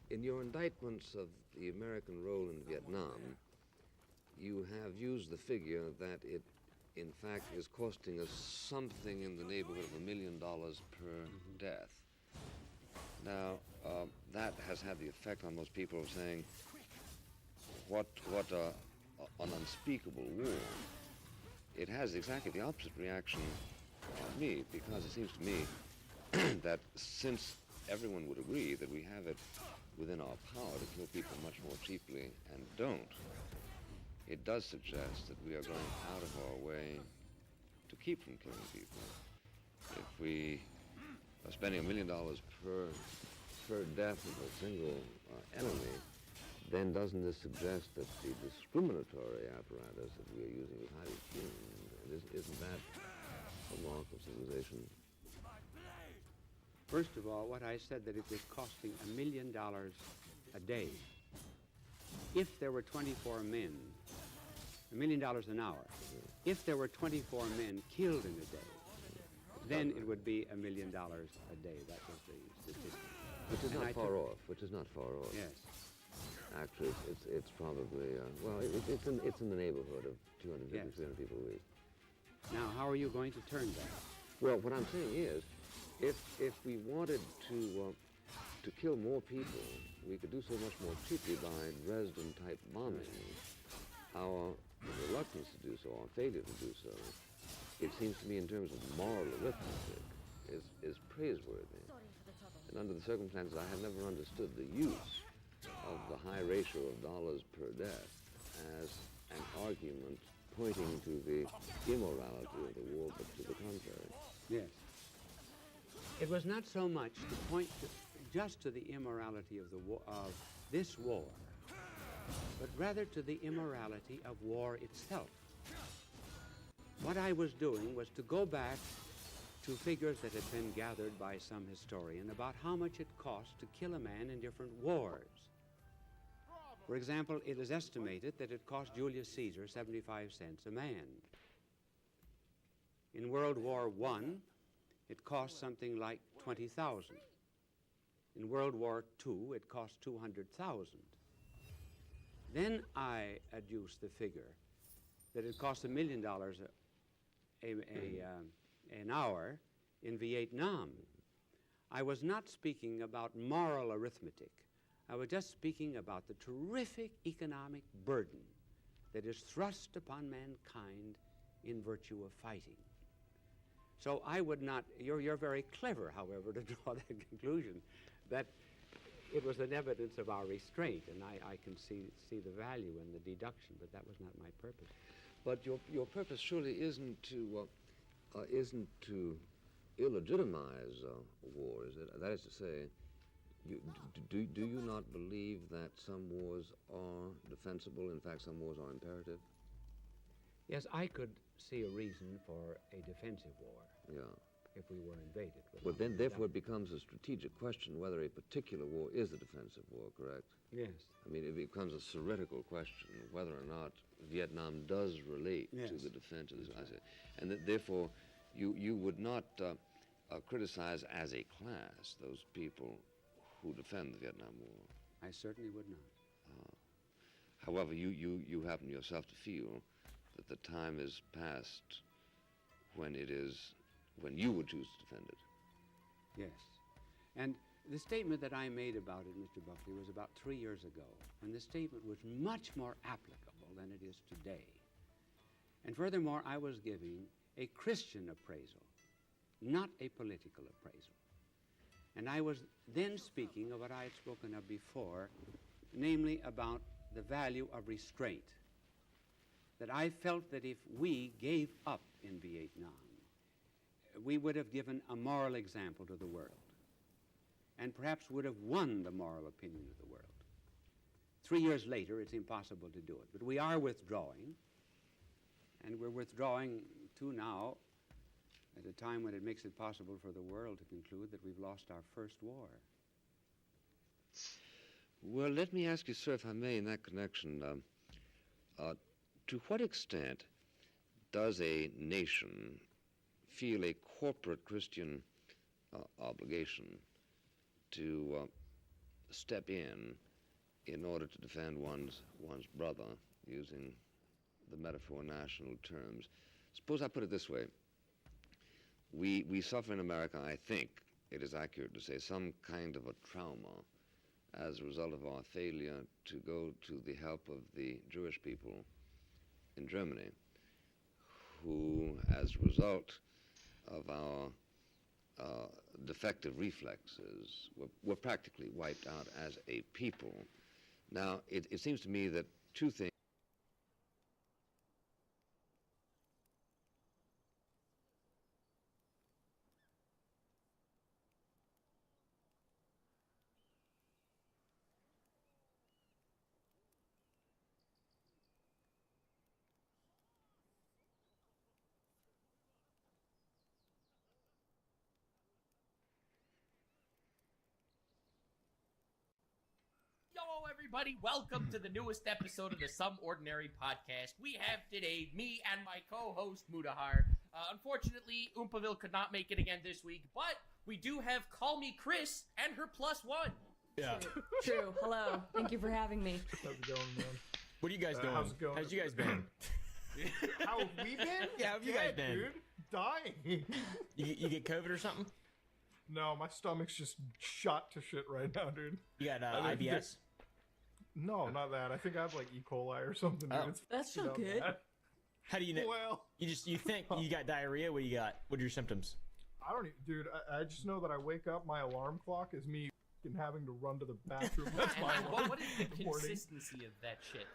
in your indictments of the American role in Vietnam, you have used the figure that it, in fact, is costing us something in the neighborhood of $1 million per death. Now, that has had the effect on most people of saying, what an unspeakable war. It has exactly the opposite reaction on me, because it seems to me that since everyone would agree that we have it within our power to kill people much more cheaply and don't, it does suggest that we are going out of our way to keep from killing people. If we are spending $1 million per death of a single enemy, then doesn't this suggest that the discriminatory apparatus that we are using is highly tuned? And isn't that a mark of civilization? First of all, what I said that it was costing $1 million a day. If there were 24 men, $1 million an hour. If there were 24 men killed in a day, then it would be $1 million a day. That was the statistic. Which is not far off. Which is not far off. Yes. Actually, it's probably well, it's in the neighborhood of 250, Yes. 300 people a week. Now, how are you going to turn that? Well, what I'm saying is, if we wanted to kill more people, we could do so much more cheaply by Dresden-type bombing. Our reluctance to do so, our failure to do so, it seems to me in terms of moral arithmetic, is praiseworthy. And under the circumstances, I have never understood the use of the high ratio of dollars per death as an argument pointing to the immorality of the war, but to the contrary. Yes. It was not so much to point just to the immorality of this war, but rather to the immorality of war itself. What I was doing was to go back to figures that had been gathered by some historian about how much it cost to kill a man in different wars. For example, it is estimated that it cost Julius Caesar 75 cents a man. In World War I, it cost something like 20,000. In World War II, it cost 200,000. Then I adduced the figure that it cost $1 million an hour in Vietnam. I was not speaking about moral arithmetic. I was just speaking about the terrific economic burden that is thrust upon mankind in virtue of fighting. So I would not, you're very clever, however, to draw that conclusion, that it was an evidence of our restraint, and I can see the value in the deduction, but that was not my purpose. But your purpose surely isn't to illegitimize war, is it? That is to say, do you not believe that some wars are defensible? In fact, some wars are imperative? Yes, I could see a reason for a defensive war. Yeah. If we were invaded. Well, then, therefore, it becomes a strategic question whether a particular war is a defensive war, correct? Yes. I mean, it becomes a theoretical question whether or not Vietnam does relate to the defense of this. Right. And that, therefore, you would not criticize as a class those people who defend the Vietnam War. I certainly would not. However, you happen yourself to feel that the time is past when you would choose to defend it. Yes. And the statement that I made about it, Mr. Buckley, was about 3 years ago, and the statement was much more applicable than it is today. And furthermore, I was giving a Christian appraisal, not a political appraisal. And I was then speaking of what I had spoken of before, namely about the value of restraint. That I felt that if we gave up in Vietnam, we would have given a moral example to the world, and perhaps would have won the moral opinion of the world. 3 years later, it's impossible to do it, but we are withdrawing, and we're withdrawing too now at a time when it makes it possible for the world to conclude that we've lost our first war. Well, let me ask you, sir, if I may, in that connection, to what extent does a nation feel a corporate Christian obligation to step in order to defend one's brother, using the metaphor national terms? Suppose I put it this way. We suffer in America, I think it is accurate to say, some kind of a trauma as a result of our failure to go to the help of the Jewish people in Germany, who, as a result of our defective reflexes, were practically wiped out as a people. Now, it seems to me that two things. Hello, everybody. Welcome to the newest episode of the Some Ordinary Podcast. We have today me and my co-host, Mudahar. Unfortunately, Oompaville could not make it again this week, but we do have Call Me Chris and her +1. Yeah. True. Hello. Thank you for having me. How's it going, man? What are you guys doing? How's it going? How's you guys been? How have we been? Yeah, how have you guys been? Dude, dying. You get COVID or something? No, my stomach's just shot to shit right now, dude. You got IBS? No, not that. I think I have like E. coli or something. Oh. Dude. That's still good. Bad. How do you know? Well, you think you got diarrhea? What you got? What are your symptoms? I don't even, dude. I just know that I wake up, my alarm clock is me having to run to the bathroom. That's my alarm. What is the consistency of that shit?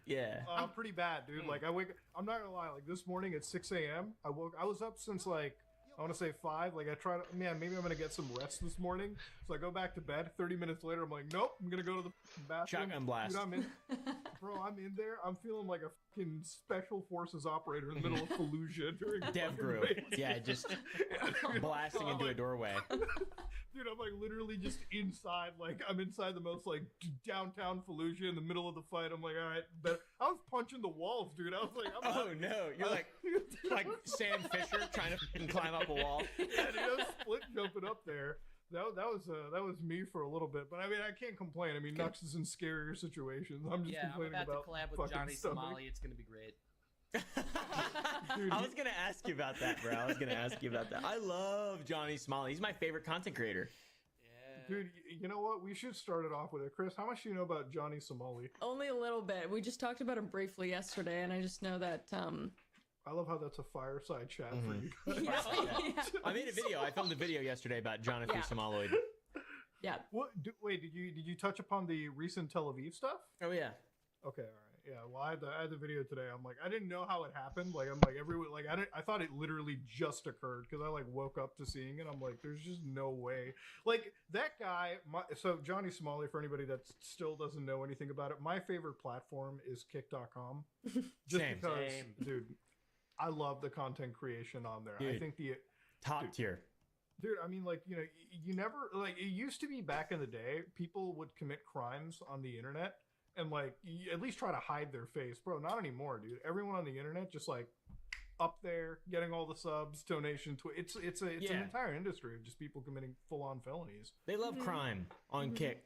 Yeah. Pretty bad, dude. Like I wake. I'm not gonna lie. Like this morning at 6 a.m. I was up since like I want to say 5. Like I try to. Man, maybe I'm gonna get some rest this morning. So I go back to bed. 30 minutes later, I'm like, nope. I'm gonna go to the bathroom. Shotgun blast. Dude, I'm in there. I'm feeling like a fucking special forces operator in the middle of Fallujah during Dev group. Yeah, just blasting into a doorway. Dude, I'm like literally just inside, like I'm inside the most like downtown Fallujah in the middle of the fight. I'm like, all right, better. I was punching the walls, dude. I was like, oh no, you're like Sam Fisher trying to climb up a wall. Yeah, dude, I was split jumping up there. That was me for a little bit, but I mean I can't complain. I mean Nux is in scarier situations. I'm just complaining I'm about about to collab with Johnny stomach. Somali. It's gonna be great. Dude, I was gonna ask you about that, bro. I was gonna ask you about that. I love Johnny Smalley. He's my favorite content creator. Dude, you know what? We should start it off with it. Chris, how much do you know about Johnny Somali? Only a little bit. We just talked about him briefly yesterday, and I just know that. I love how that's a fireside chat for you guys. Yeah. I made a video. I filmed a video yesterday about Jonathan Somaloid. Yeah. Wait, did you touch upon the recent Tel Aviv stuff? Oh yeah. Okay, all right. Yeah, well, I had the video today. I'm like, I didn't know how it happened. Like, I'm like, everyone, like, I thought it literally just occurred because I like woke up to seeing it. I'm like, there's just no way. Like that guy. So Johnny Smalley, for anybody that still doesn't know anything about it, my favorite platform is Kick.com. Just because, dude, I love the content creation on there. Dude, I think the top tier. Dude, I mean, like, you know, you never, like, it used to be back in the day, people would commit crimes on the internet and, like, at least try to hide their face. Bro, not anymore, dude. Everyone on the internet just, like, up there, getting all the subs, donations. It's an entire industry of just people committing full-on felonies. They love crime on Kick.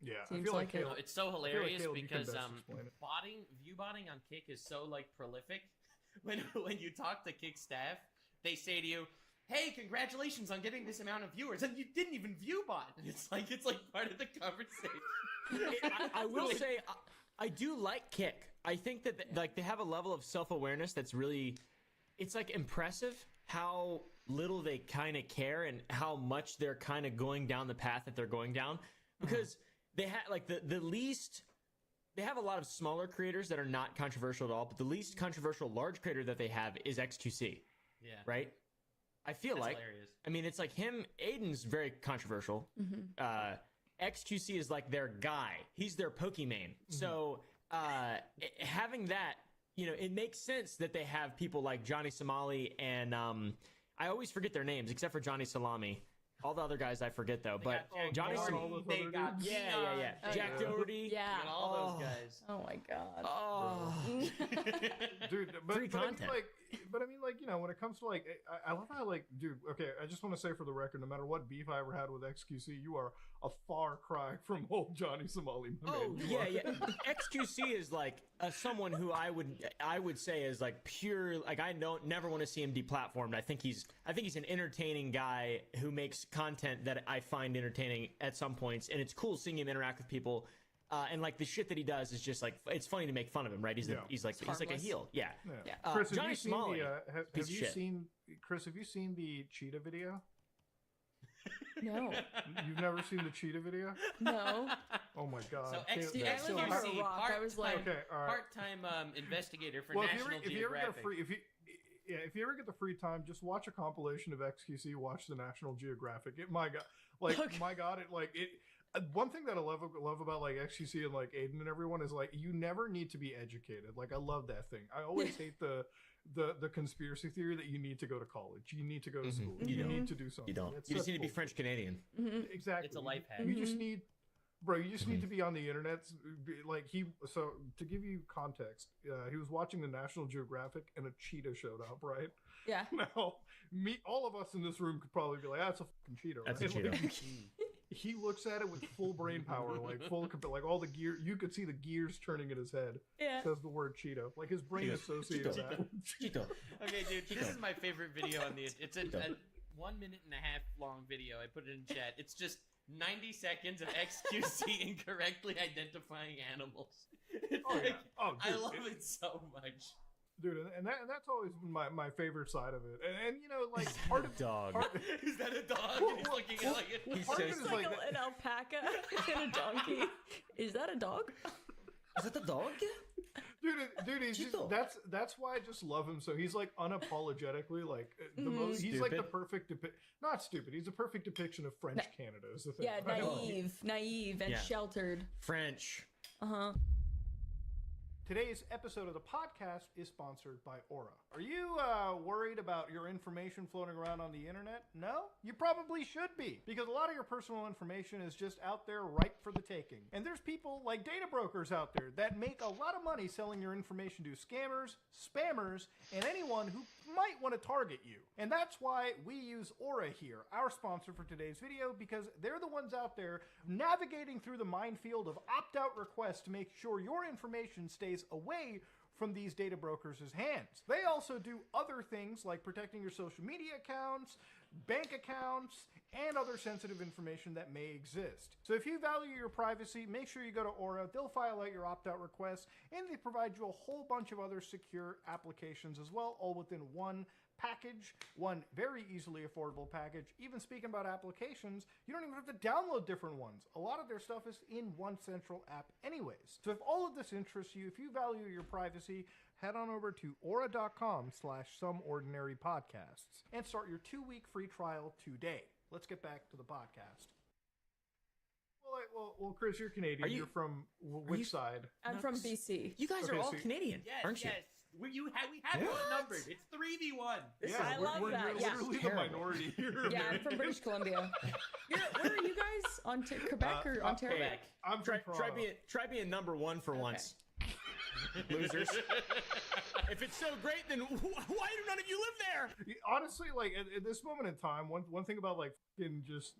Yeah, Seems I feel like like Caleb, It's so I feel like hilarious Caleb, you can because best explain it. view botting on Kick is so like prolific. When you talk to Kick staff, they say to you, "Hey, congratulations on getting this amount of viewers," and you didn't even view bot. And it's like part of the conversation. I will say, I do like Kick. I think that like they have a level of self-awareness that's really, it's like impressive how little they kind of care and how much they're kind of going down the path that they're going down, because they have like the least. They have a lot of smaller creators that are not controversial at all, but the least controversial large creator that they have is XQC. Yeah. Right? I feel That's like. hilarious. I mean, it's like him. Aiden's very controversial. XQC is like their guy. He's their Pokemon. So having that, you know, it makes sense that they have people like Johnny Somali and I always forget their names except for Johnny Salami. All the other guys I forget though, but Johnny Somali. They got Jack Doherty. Yeah. all those guys. Oh my god. Oh. Dude, Free but I mean, content. like, you know, when it comes to like, I love how, like, dude, okay, I just want to say for the record, no matter what beef I ever had with XQC, you are a far cry from old Johnny Somali. Oh yeah. XQC is like someone who I would say is like pure. Like I never want to see him deplatformed. I think he's an entertaining guy who makes content that I find entertaining at some points, and it's cool seeing him interact with people. And like the shit that he does is just like it's funny to make fun of him, right? He's like a heel. Yeah. Chris, Johnny Smalley. have you seen Chris? Have you seen the cheetah video? No. You've never seen the cheetah video? No. Oh my god. So Caleb- XQC, I was like, okay, all right. part-time investigator for Well, National if you ever get Geographic. if you ever get the free time, just watch a compilation of XQC. Watch the National Geographic. My god, one thing that I love about like XQC and like Aiden and everyone is like you never need to be educated. Like I love that thing. I always hate the conspiracy theory that you need to go to college, you need to go to school, you need to do something. You don't. It's You just such need to be bullshit. French Canadian. Exactly. It's a life hack. You just need, bro. You just need to be on the internet. Like so to give you context, he was watching the National Geographic and a cheetah showed up. Right. yeah. Now, all of us in this room could probably be like, "That's a fucking cheetah." That's a right? cheetah. Like, he looks at it with full brain power, like all the gear. You could see the gears turning in his head. Yeah. Says the word cheetah. Like his brain associates that. with Cheeto. Okay, dude, this is my favorite video on the. It's a 1 minute and a half long video. I put it in chat. It's just 90 seconds of XQC incorrectly identifying animals. It's yeah. Oh, I dude, love it so much. Dude, and that's always been my favorite side of it. And you know, like part of dog. Is that a dog? Well, He's looking at like well, it. part of it It's is like like an alpaca and a donkey. Is that a dog? Is that the dog? dude, he's just, that's why I just love him. So he's like unapologetically like the most. He's like the perfect not stupid. He's a perfect depiction of French Canada. Is the thing. Yeah, naive and sheltered. French. Today's episode of the podcast is sponsored by Aura. Are you worried about your information floating around on the internet? No? You probably should be, because a lot of your personal information is just out there ripe for the taking. And there's people like data brokers out there that make a lot of money selling your information to scammers, spammers, and anyone who might want to target you. And that's why we use Aura here, our sponsor for today's video, because they're the ones out there navigating through the minefield of opt-out requests to make sure your information stays away from these data brokers' hands. They also do other things like protecting your social media accounts, bank accounts, and other sensitive information that may exist. So if you value your privacy, make sure you go to Aura. They'll file out your opt-out request, and they provide you a whole bunch of other secure applications as well, all within one package, one very easily affordable package. Even speaking about applications, you don't even have to download different ones. A lot of their stuff is in one central app anyways. So if all of this interests you, if you value your privacy, head on over to aura.com/someordinarypodcasts and start your 2-week free trial today. Let's get back to the podcast. Well, Chris, you're Canadian. You're from which side? I'm from BC. You guys are all so- Canadian, Yes, aren't you? yes. We have you outnumbered. It's 3v1. I love we're that. Yeah. literally the minority here. Yeah, I'm from British Columbia. Where are you guys? Quebec or Ontario? Quebec. I'm try from try being number one for once. Losers. If it's so great, then why do none of you live there? Honestly, like at this moment in time, one thing about like fucking just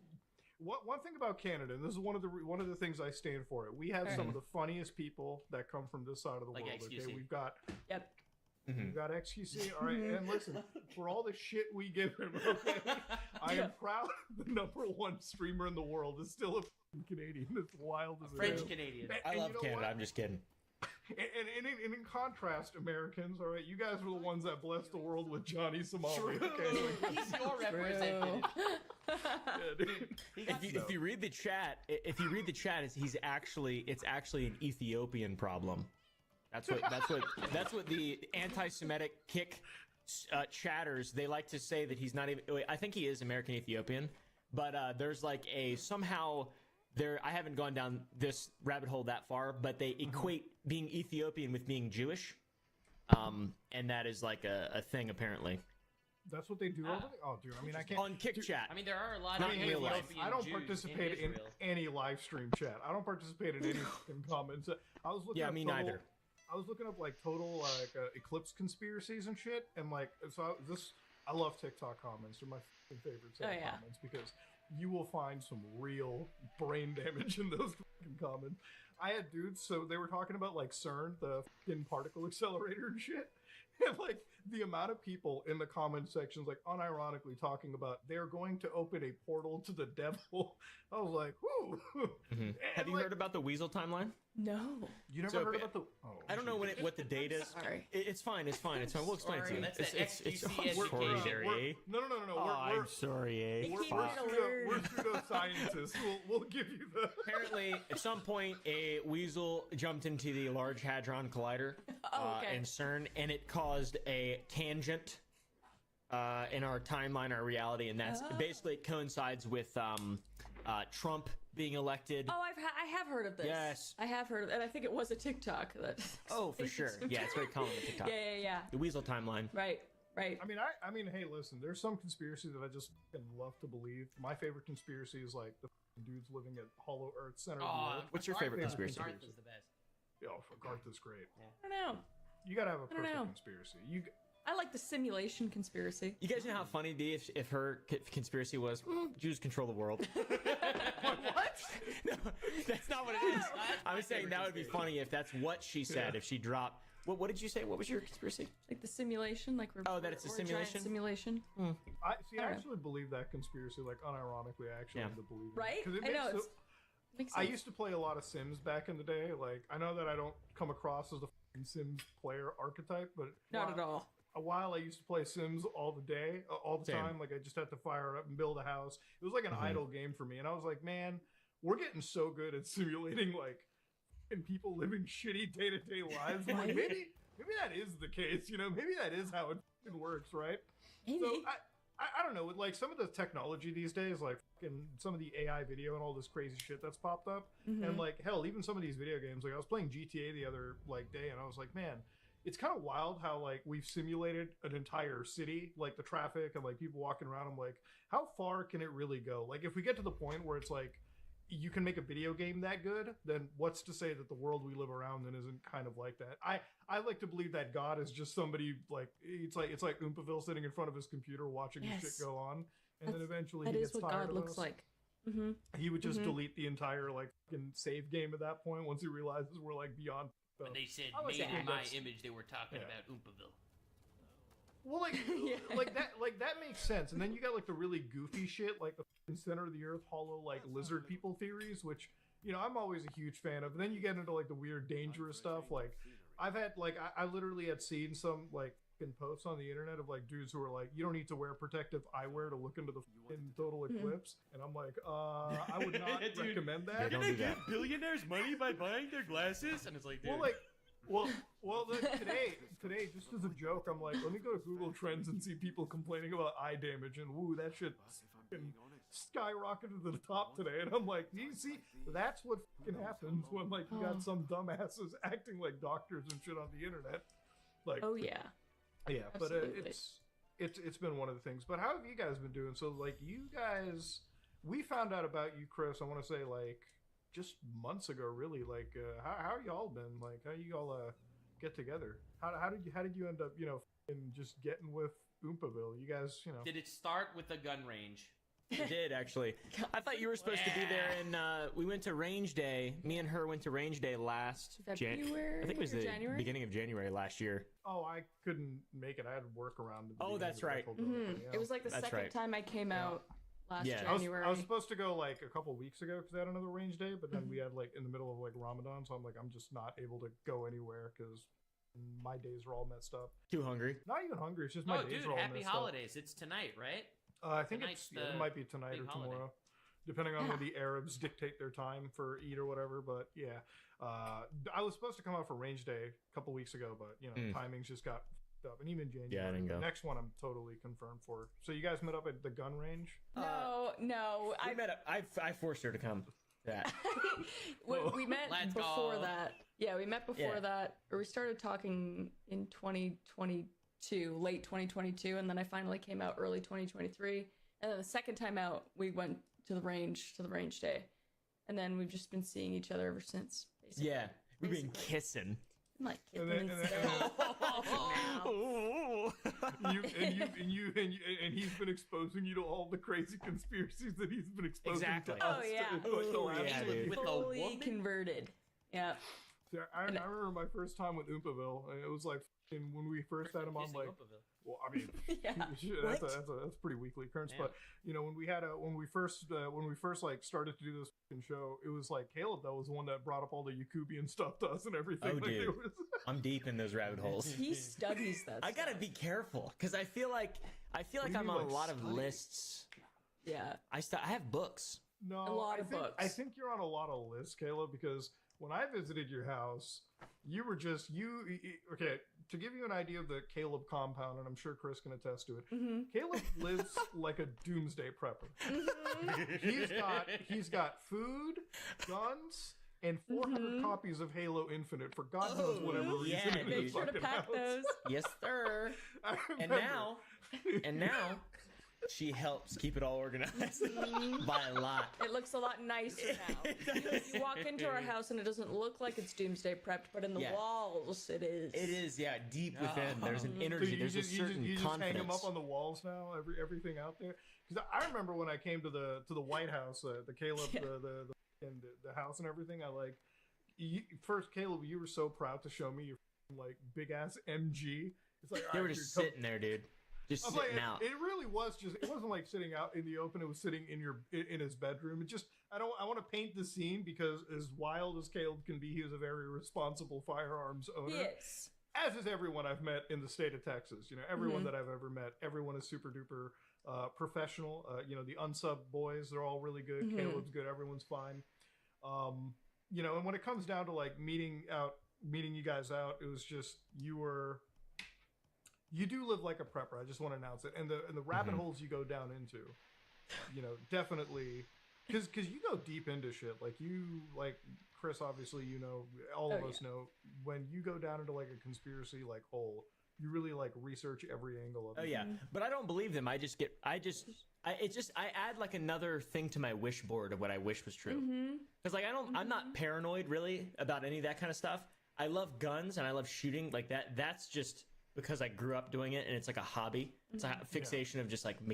one thing about Canada, and this is one of the things I stand for. It. We have some of the funniest people that come from this side of the Like world. XQC. Okay, we've got Mm-hmm. we've got XQC. All right, and listen, for all the shit we give him, okay, I am proud the #1 streamer in the world is still a fucking Canadian. It's wild as French Canadian. I love you know Canada. what? I'm just kidding. And in contrast, Americans, all right, you guys were the ones that blessed the world with Johnny Somali. Okay, He's your representative. If you read the chat, it's actually an Ethiopian problem. That's what the anti-Semitic kick chatters, they like to say that he's not even. I think he is American Ethiopian, but there's like a somehow. I haven't gone down this rabbit hole that far, but they equate being Ethiopian with being Jewish, and that is like a thing apparently. That's what they do over there? Oh, dude, I mean, I can't. On Kick Chat. I mean, there are a lot Not of in real life. Ethiopian I don't Jews participate in Israel. any live stream chat. I don't participate in any fucking comments. I was looking Yeah, up me total, neither. I was looking up like total eclipse conspiracies and shit, and like I love TikTok comments. They're my fucking favorite set of comments because you will find some real brain damage in those fucking comments. I had dudes, so they were talking about like CERN, the fucking particle accelerator and shit. And like the amount of people in the comment sections, like unironically talking about they're going to open a portal to the devil. I was like, whoo. Mm-hmm. Have you heard about the Weasel timeline? No. You never heard about the? Oh, I don't know what the date is. Sorry. It's fine. We'll explain it to you. That's It's the sorry, education. Jerry. No. I'm sorry, We're pseudoscientists. We'll give you the. Apparently, at some point, a weasel jumped into the Large Hadron Collider in CERN, and it caused a tangent in our timeline, our reality, and that's basically it coincides with Trump being elected. Oh, I have heard of this. Yes. I have heard of it, and I think it was a TikTok that. Oh, for sure. Yeah, it's very common on TikTok. Yeah. The Weasel timeline. Right. I mean, hey, listen. There's some conspiracies that I just fucking love to believe. My favorite conspiracy is like the dudes living at Hollow Earth, center of the Earth. What's your favorite conspiracy? Garth is the best. Oh, Garth is great. I don't know. You gotta have a I don't perfect know. conspiracy. I like the simulation conspiracy. You guys know how funny it'd be if her conspiracy was Jews control the world. What? No, that's not what it is. I was saying that would be funny if that's what she said. If she dropped. What did you say? What was your conspiracy? Like the simulation, like we're, that it's a we're giant simulation? Simulation. I actually believe that conspiracy. Like unironically, I actually end up believing. Right? It. 'Cause it I know. makes Makes I sense. used to play a lot of Sims back in the day. Like I know that I don't come across as the fucking Sims player archetype, but Not at all. A while I used to play Sims all the Same. time. Like I just had to fire up and build a house. It was like an idle game for me, and I was like, man, we're getting so good at simulating like and people living shitty day-to-day lives. I'm like, maybe that is the case. You know, maybe that is how it fucking works, right? Maybe. So I don't know. With like some of the technology these days, like fucking some of the AI video and all this crazy shit that's popped up, and like hell, even some of these video games. Like I was playing GTA the other like day, and I was like, man. It's kind of wild how like we've simulated an entire city, like the traffic and like people walking around. I'm like, how far can it really go? Like if we get to the point where it's like you can make a video game that good, then what's to say that the world we live around in isn't kind of like that? I like to believe that God is just somebody like it's like Oompaville sitting in front of his computer watching the shit go on, and then eventually that he is gets what tired God of looks us. like. He would just delete the entire like fucking save game at that point once he realizes we're like beyond. When they said I was made in saying my that's- image, they were talking about Oompaville. Well, like that makes sense. And then you got like the really goofy shit, like the fucking center of the earth hollow like lizard people theories, which I'm always a huge fan of. And then you get into like the weird dangerous stuff. Like I've had like I literally had seen some like fucking posts on the internet of like dudes who are like, you don't need to wear protective eyewear to look into the fucking total eclipse, and I'm like, I would not recommend that. Don't do that. Billionaires money by buying their glasses, and it's like, dude. Today, just as a joke, I'm like, let me go to Google Trends and see people complaining about eye damage, and woo, that shit fucking skyrocketed to the top today. And I'm like, you see, that's what fucking happens when like you got some dumbasses acting like doctors and shit on the internet. Like, oh yeah, yeah, absolutely. but it's been one of the things. But how have you guys been doing? So like, you guys, we found out about you, Chris. I want to say like just months ago, really. Like, how y'all been? Like, how you all get together? How did you end up, in just getting with Oompaville? You guys, Did it start with the gun range? It did, actually. I thought you were supposed to be there, and we went to Range Day. Me and her went to Range Day last February. I think it was the January? beginning of January last year. Oh, I couldn't make it. I had work around. Oh, that's right. It was like the second time I came out last January. I was supposed to go like a couple weeks ago because I had another Range Day, but then we had like in the middle of like Ramadan, so I'm like, I'm just not able to go anywhere because my days are all messed up. Too hungry? Not even hungry. It's just my days are all happy messed holidays. It's tonight, right? I think it might be tonight or tomorrow, depending on when the Arabs dictate their time for Eid or whatever. But yeah, I was supposed to come out for Range Day a couple weeks ago, but timings just got up. And even January. Yeah, I didn't go. The next one I'm totally confirmed for. So you guys met up at the gun range? No. I met up. I forced her to come. That we met before that. Yeah, we met before that, or we started talking in 2022, late 2022, and then I finally came out early 2023. And then the second time out, we went to the range day, and then we've just been seeing each other ever since. Basically. Yeah, we've been kissing. I'm like kissing and he's been exposing you to all the crazy conspiracies that he's been exposing to us. Oh yeah, with a fully woman? converted. Yeah. So I remember my first time with Oompaville, and it was like when we first had him on, like, well, I mean, that's a pretty weekly occurrence. But when we first like started to do this show, it was like Caleb that was the one that brought up all the Yakubian stuff to us and everything. Oh, like, dude, I'm deep in those rabbit holes. He studies that. I gotta be careful because I feel like I'm on a lot of lists. Yeah, I have books. No, a lot of books. I think you're on a lot of lists, Caleb, because when I visited your house, you were just okay. To give you an idea of the Caleb compound, and I'm sure Chris can attest to it, Caleb lives like a doomsday prepper. He's got food, guns, and 400 copies of Halo Infinite for God knows whatever reason. Yeah, make sure to pack those. Yes, sir. And now. She helps keep it all organized by a lot. It looks a lot nicer now. You walk into our house and it doesn't look like it's doomsday prepped, but in the walls it is. It is, yeah, deep within. There's an energy. There's a certain you just confidence. hang them up on the walls now. Everything out there. Because I remember when I came to the White House, the Caleb, the house and everything. I like first, Caleb, you were so proud to show me your like big ass MG. It's like they were just sitting there, dude. Just sitting out. It really was just. It wasn't like sitting out in the open. It was sitting in his bedroom. It just. I want to paint the scene because as wild as Caleb can be, he is a very responsible firearms owner. Yes. As is everyone I've met in the state of Texas. Everyone that I've ever met. Everyone is super duper professional. The unsub boys, they're all really good. Caleb's good. Everyone's fine. And when it comes down to like meeting you guys out, it was just you do live like a prepper. I just want to announce it. And the rabbit holes you go down into, definitely, because you go deep into shit. Like Chris, obviously, all of us know when you go down into like a conspiracy like hole, you really like research every angle of it. Oh yeah, but I don't believe them. I add like another thing to my wish board of what I wish was true. Because like I'm not paranoid really about any of that kind of stuff. I love guns and I love shooting like that. That's just because I grew up doing it and it's like a hobby. It's a fixation of just like the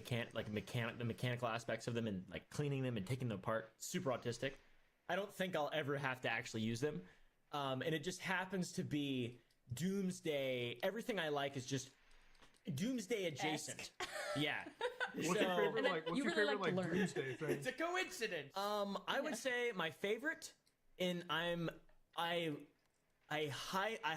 mechanical aspects of them and like cleaning them and taking them apart. Super autistic. I don't think I'll ever have to actually use them. And it just happens to be doomsday. Everything I like is just doomsday adjacent. Yeah. What's your favorite doomsday thing? It's a coincidence. I would say my favorite, and I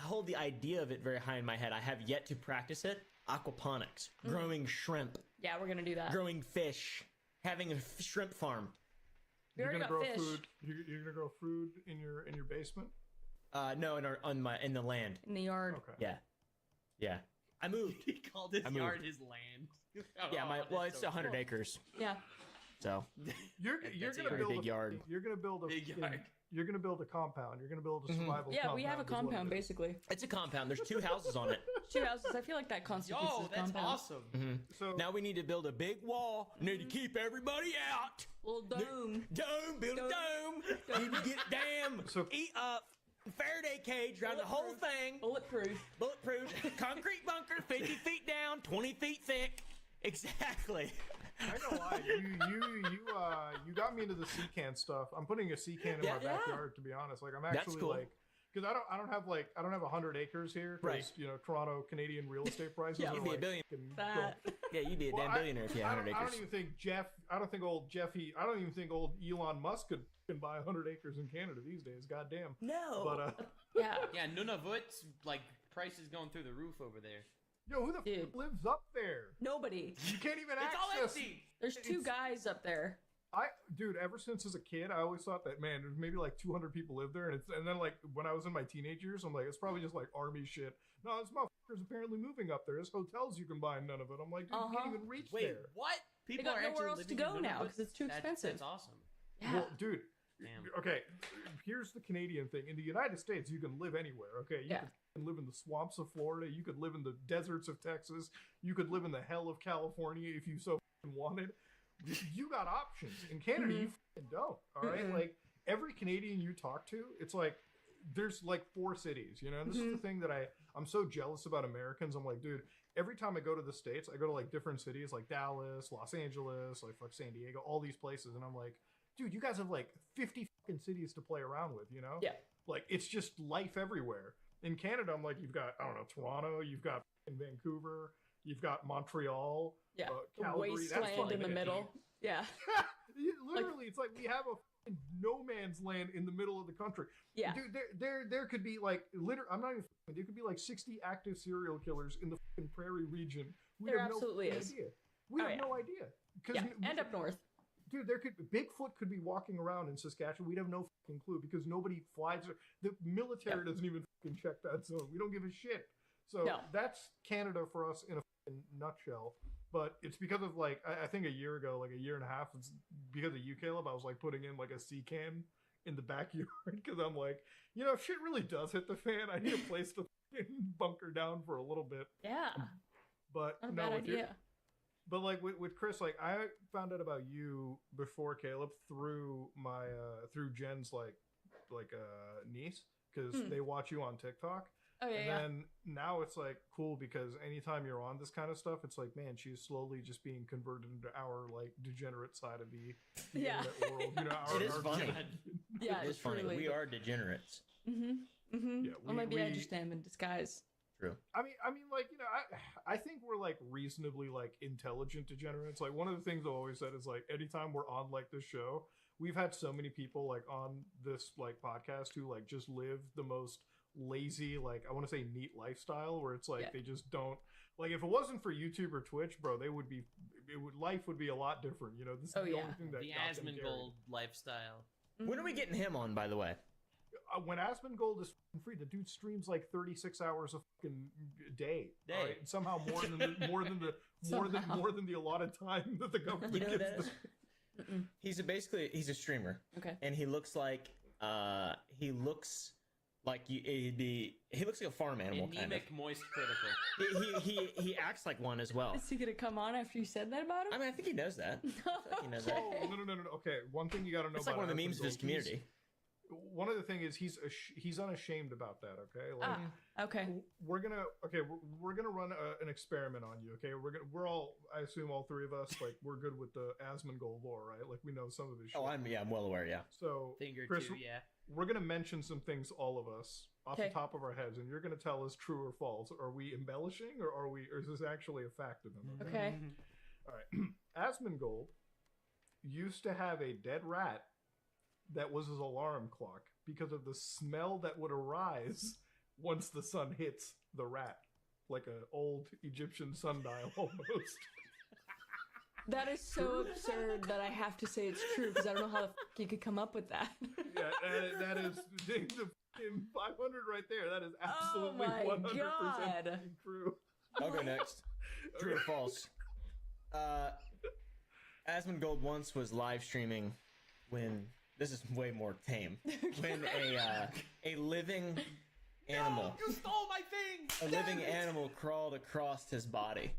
hold the idea of it very high in my head. I have yet to practice it. Aquaponics, growing shrimp. Yeah, we're gonna do that. Growing fish, having a shrimp farm. You're gonna grow food. You're gonna grow food in your basement. No, in the land. In the yard. Okay. Yeah. I moved. He called his yard his land. Yeah, it's 100 acres. Yeah. So you're gonna build big yard. You're gonna build a big yard. You're gonna build a compound. You're gonna build a survival. Yeah, compound we have a is what compound it is. basically. It's a compound. There's 2 houses on it. 2 houses. I feel like that constitutes Yo, as a that's compound. awesome. So now we need to build a big wall. Need to keep everybody out. Little dome. Build a dome. Need to get a dam. So eat up. Faraday cage around the whole thing. Bulletproof. Concrete bunker, 50 feet down, 20 feet thick. Exactly. I ain't gonna lie, you got me into the sea can stuff. I'm putting a sea can in my backyard, to be honest. Like I'm actually cool. like, because I don't have 100 acres here. Right. Toronto Canadian real estate prices. Yeah, are you'd be a like, billion. go- Yeah, you'd be a damn billionaire if you had 100 I acres. don't even think I don't even think old Elon Musk can buy 100 acres in Canada these days. Goddamn. No. But Yeah. Yeah, Nunavut's like prices going through the roof over there. yo, who the f lives up there? Nobody. You can't even It's all access. empty. There's 2 guys up there. Dude, ever since as a kid, I always thought that, man, there's maybe like 200 people live there, and then like when I was in my teenage years, I'm like, it's probably just like army shit. No, this motherfucker's apparently moving up there. There's hotels you can buy in none of it. I'm like, dude, you can't even reach Wait, there. what? They got nowhere else to go now because it's too expensive. That's awesome. Yeah. Well, dude, Damn. okay, here's the Canadian thing. In the United States, you can live anywhere, okay? You can live in the swamps of Florida. You could live in the deserts of Texas. You could live in the hell of California if you so wanted. You got options. In Canada, you don't, all right? Like, every Canadian you talk to, it's like, there's like 4 cities, you know? This is the thing that I'm so jealous about Americans. I'm like, dude, every time I go to the States, I go to like different cities like Dallas, Los Angeles, like fuck San Diego, all these places. And I'm like, dude, you guys have like 50 fucking cities to play around with, you know? Yeah. Like, it's just life everywhere. In Canada, I'm like, you've got, I don't know, Toronto, you've got Vancouver, you've got Montreal, Yeah. Calgary. Wasteland in the middle. Yeah. Literally, it's like we have a fucking no man's land in the middle of the country. Yeah. Dude, there could be like, I'm not even, there could be like 60 active serial killers in the fucking prairie region. We There have absolutely no is. idea. We have no idea. Yeah. And up north. Dude, Bigfoot could be walking around in Saskatchewan. We'd have no fucking clue because nobody flies. The military doesn't even fucking check that zone. We don't give a shit. So that's Canada for us in a fucking nutshell. But it's because of like, I think a year ago, like a year and a half, it's because of you, Caleb, I was like putting in like a sea can in the backyard because I'm like, you know, if shit really does hit the fan, I need a place to fucking bunker down for a little bit. Yeah. But Not a no, bad if you're- idea. But like with Chris, like I found out about you before Caleb through my through Jen's like niece because they watch you on TikTok. Oh yeah. And then now it's like cool because anytime you're on this kind of stuff, it's like, man, she's slowly just being converted into our like degenerate side of the internet world. You know, It is funny. Yeah, it is funny. truly. We are degenerates. Yeah, Well, maybe I just am in disguise. True. I mean, like, you know, I think we're like reasonably like intelligent degenerates. Like one of the things I've always said is like anytime we're on like this show, we've had so many people like on this like podcast who like just live the most lazy, like I want to say neat lifestyle where it's like they just don't like if it wasn't for YouTube or Twitch, bro, life would be a lot different. You know, this is the only thing that the got them carried. Asmongold lifestyle. When are we getting him on, by the way? When Asmongold is free, the dude streams like 36 hours a fucking day. All right? And somehow more than the allotted time that the government You know gives. that? He's a streamer. Okay. And he looks like he looks like a farm animal. Anemic, moist, critical. He acts like one as well. Is he gonna come on after you said that about him? I mean, I think he knows that. He knows that. Oh, no. Okay, one thing you got to know It's about like one of the memes of his Asmongold, community. One of the thing is he's unashamed about that. Okay. Like, okay. We're gonna run an experiment on you. Okay. We're all, I assume all 3 of us, like we're good with the Asmongold lore, right? Like we know some of his shit. Oh, I'm well aware. Yeah. So Finger Chris, two, yeah. We're gonna mention some things, all of us, off the top of our heads, and you're gonna tell us true or false. Are we embellishing, or is this actually a fact of him? Okay. All right. Asmongold used to have a dead rat that was his alarm clock because of the smell that would arise once the sun hits the rat, like an old Egyptian sundial almost. That is so absurd that I have to say it's true because I don't know how the you could come up with that. Yeah, that is the fucking 500 right there. That is absolutely 100% true. I'll go next. True or false? Asmongold once was live streaming when this is way more tame. When a living animal, you stole my thing. A living animal crawled across his body.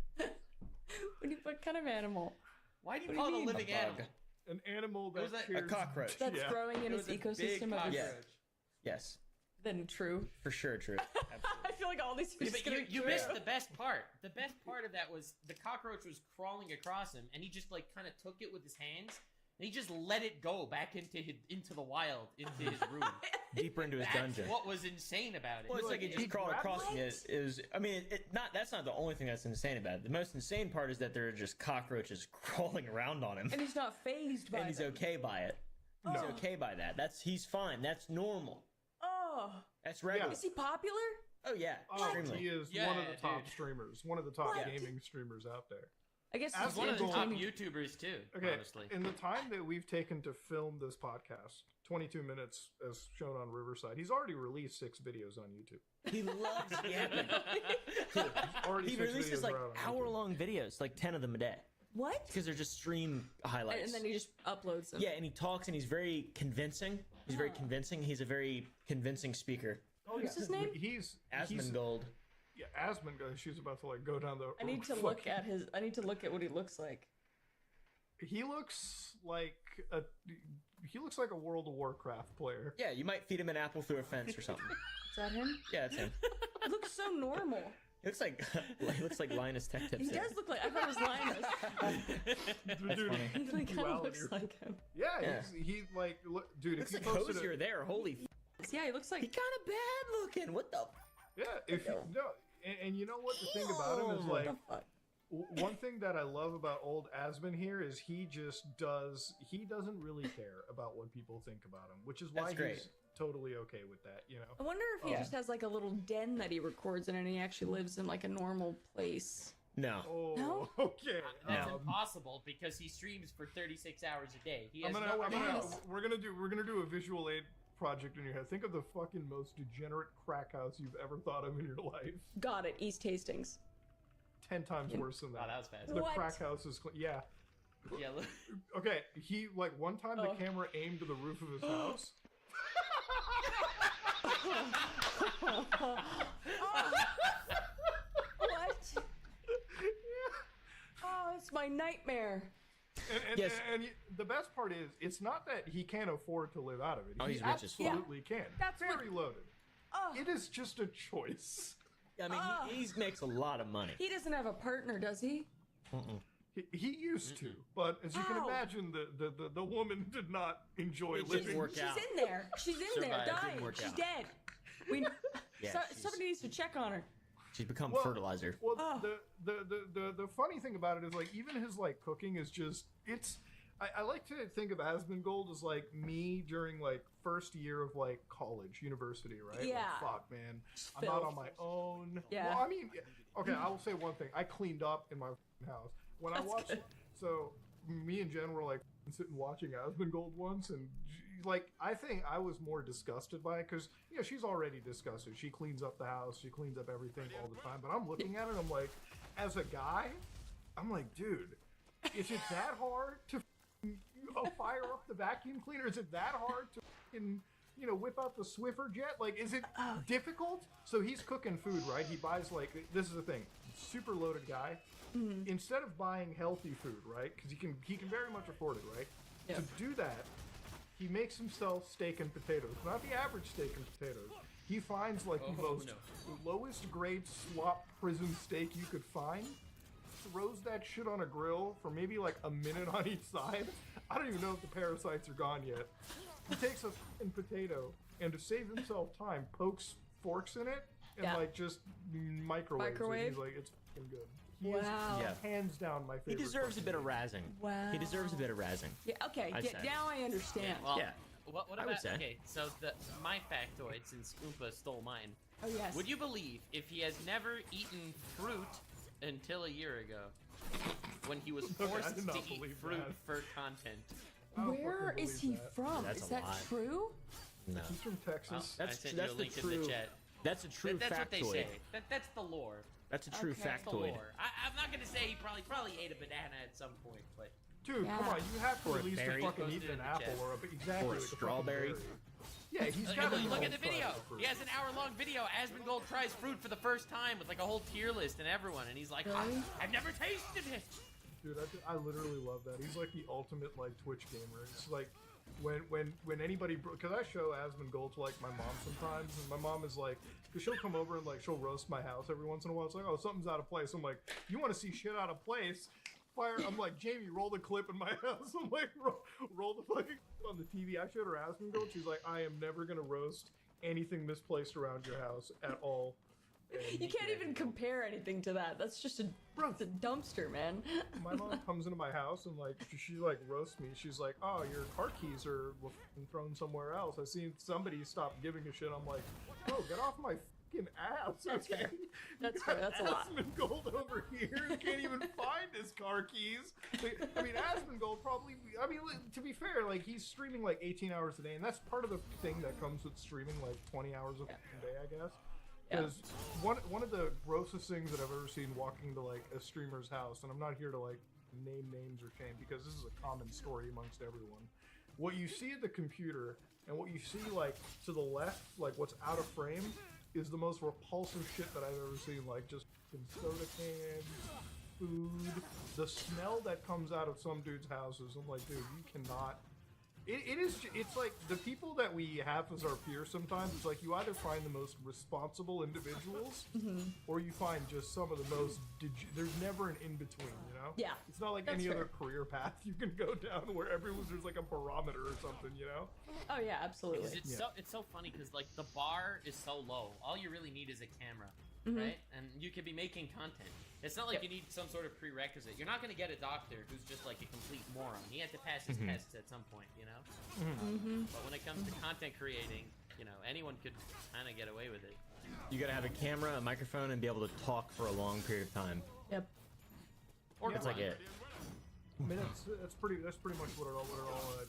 What kind of animal? Why do you call it a living animal? An animal that a cockroach. That's growing in its ecosystem of his... Yes. Then true. For sure, true. I feel like all these things you missed the best part. The best part of that was the cockroach was crawling across him, and he just like kind of took it with his hands, and he just let it go back into the wild, into his room, deeper into his dungeon. What was insane about it? Well, it's like it just crawled across me. It was. I mean, that's not the only thing that's insane about it. The most insane part is that there are just cockroaches crawling around on him, and he's not fazed by it. And he's okay by it. No. He's okay by that. He's fine. That's normal. Oh. That's regular. Is he popular? Oh yeah, extremely. He is one of the top streamers, one of the top gaming streamers out there. I guess he's one of the top YouTubers too. Okay, honestly. In the time that we've taken to film this podcast, 22 minutes as shown on Riverside, he's already released 6 videos on YouTube. He loves yapping. He releases like hour-long videos, like 10 of them a day. What? Because they're just stream highlights. And then he just uploads them. Yeah, and he talks, and he's very convincing. He's very convincing. He's a very convincing speaker. Oh, What's his name? He's Asmongold. Yeah, Asmongold. She's about to like go down the. I need to look at his. I need to look at what he looks like. He looks like a. He looks like a World of Warcraft player. Yeah, you might feed him an apple through a fence or something. Is that him? Yeah, it's him. It looks so normal. He looks like Linus Tech Tips. He does look like. I thought it was Linus. That's funny. He like kind of looks like him. Yeah, he like look, dude. Looks if like you posted Hosier there. Holy. Yeah, he looks like. He kind of bad looking. What the? Yeah, if you no, and you know what the thing about him is like. One thing that I love about old Asmon here is he doesn't really care about what people think about him, which is why he's totally okay with that, you know. I wonder if he just has like a little den that he records in and he actually lives in like a normal place. No. Oh, no? Okay. That's impossible because he streams for 36 hours a day. He has we're gonna do a visual aid project in your head. Think of the fucking most degenerate crack house you've ever thought of in your life. Got it. East Hastings. 10 times worse than that. Oh, that was fast. The crack house is yeah. Yeah. Okay, he like one time the camera aimed to the roof of his house. What? Oh, it's my nightmare. And the best part is, it's not that he can't afford to live out of it. Oh, he's rich as fuck. Absolutely can. That's very loaded. It is just a choice. I mean, he makes a lot of money. He doesn't have a partner, does he? He used to, but as you can imagine, the woman did not enjoy living. She's in there. She's in there, dying. She's dead. Somebody needs to check on her. She's become fertilizer. Well, the funny thing about it is like even his like cooking is just I like to think of Asmongold as like me during like first year of like college, university, right? Yeah. Like, fuck, man. I'm not on my own. Yeah. Well, I mean, okay, I will say one thing. I cleaned up in my house. When I watched, so me and Jen were like sitting watching Asmongold once, and like I think I was more disgusted by it because she's already disgusted. She cleans up the house, she cleans up everything all the time. But I'm looking at it, I'm like, as a guy, I'm like, dude, is it that hard to fire up the vacuum cleaner? Is it that hard to whip out the Swiffer jet? Like, is it difficult? So he's cooking food, right? He buys like, this is the thing, super loaded guy. Instead of buying healthy food, right? Because he can very much afford it, right? Yeah. To do that, he makes himself steak and potatoes. Not the average steak and potatoes. He finds like the most lowest grade slop prison steak you could find. Throws that shit on a grill for maybe like a minute on each side. I don't even know if the parasites are gone yet. He takes a fucking potato and to save himself time, pokes forks in it and like just microwaves it. He's like, it's fucking good. He is hands down my favorite. He deserves a bit of razzing. Wow. He deserves a bit of razzing. Yeah. Okay. Now I understand. Well, what I would about? say. Okay, so my factoid, since Oompa stole mine. Oh yes. Would you believe if he has never eaten fruit until a year ago, when he was Okay, I forced did to not eat believe fruit that. for content? Where is he from? That's Is a that lie. true? No. He's from Texas. I That's sent that's you a the link in true. the chat. That's a true That's factoid. what they say. That's the lore. That's a true Okay. That's the factoid. lore. I'm not gonna say he probably ate a banana at some point, but Dude, come on, you have to Or a at least berry. have fucking Posted eaten in an the apple chat. or exactly Or a like fucking strawberry. berry. Yeah, he's got to look at the video. He has an hour-long video. Asmongold tries fruit for the first time with like a whole tier list and everyone, and he's like, I've never tasted it. Dude, I literally love that. He's like the ultimate like Twitch gamer. It's like when anybody, because I show Asmongold to like my mom sometimes, and my mom is like, because she'll come over and like she'll roast my house every once in a while. It's like, oh, something's out of place. I'm like, you want to see shit out of place? Fire! I'm like, Jamie, roll the clip in my house. I'm like, roll the fucking on the TV. I showed her Asmongold. She's like, I am never gonna roast anything misplaced around your house at all. And You can't even compare anything to that. That's just it's a dumpster, man. My mom comes into my house and like she like roasts me. She's like, "Oh, your car keys are thrown somewhere else. I seen somebody stop giving a shit." I'm like, "Oh, get off my fucking ass!" That's Okay? fair. That's fair. That's a lot. Asmongold over here can't even find his car keys. I mean, Asmongold probably. I mean, to be fair, like he's streaming like 18 hours a day, and that's part of the thing that comes with streaming like 20 hours a day, I guess. Because one of the grossest things that I've ever seen walking into like a streamer's house, and I'm not here to like name names or shame because this is a common story amongst everyone. What you see at the computer and what you see like to the left, like what's out of frame, is the most repulsive shit that I've ever seen. Like just soda cans, food, the smell that comes out of some dudes' houses. I'm like, dude, you cannot. It's like the people that we have as our peers sometimes, it's like you either find the most responsible individuals or you find just some of the most, there's never an in-between, you know? Yeah, It's not like that's any fair. other career path you can go down where there's like a barometer or something, you know? Oh yeah, absolutely. Because it's so funny because like the bar is so low. All you really need is a camera, right? And you could be making content. It's not like you need some sort of prerequisite. You're not going to get a doctor who's just like a complete moron. He had to pass his tests at some point, you know? But when it comes to content creating, you know, anyone could kind of get away with it. You gotta have a camera, a microphone, and be able to talk for a long period of time. Yep. Or That's like it. I mean, that's pretty much what it all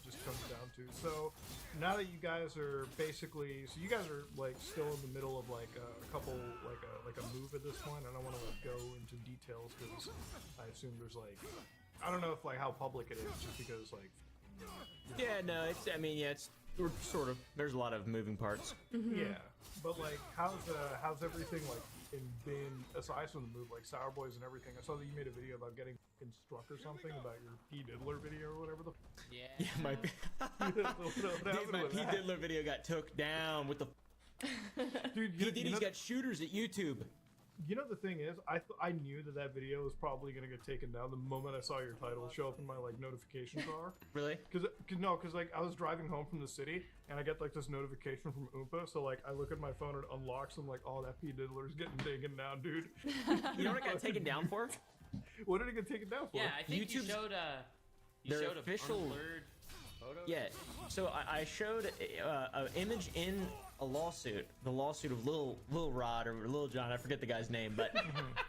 just comes down to. So now that you guys are basically, so you guys are like still in the middle of like a couple like a move at this point. I don't want to like go into details because I assume there's like, I don't know if like how public it is, just because like. Yeah, no, it's. I mean, yeah, it's we're sort of. There's a lot of moving parts. Yeah, but like, how's everything like been aside from the move, like Sour Boys and everything? I saw that you made a video about getting struck or something about your P Diddler video or whatever the. Yeah. My my P Diddler video got took down with the. Dude, P Diddy's got shooters at YouTube. You know the thing is, I knew that video was probably gonna get taken down the moment I saw your title show up in my like notification bar. Really? Because like I was driving home from the city and I get like this notification from Oompa, so like I look at my phone and it unlocks. I'm like, oh, that P Diddler's getting taken down, dude. You know what it got taken down for? What did it get taken down for? Yeah, I think you showed their showed official blurred photos. Yeah, so I showed an image in a lawsuit, the lawsuit of Lil Rod or Lil John, I forget the guy's name, but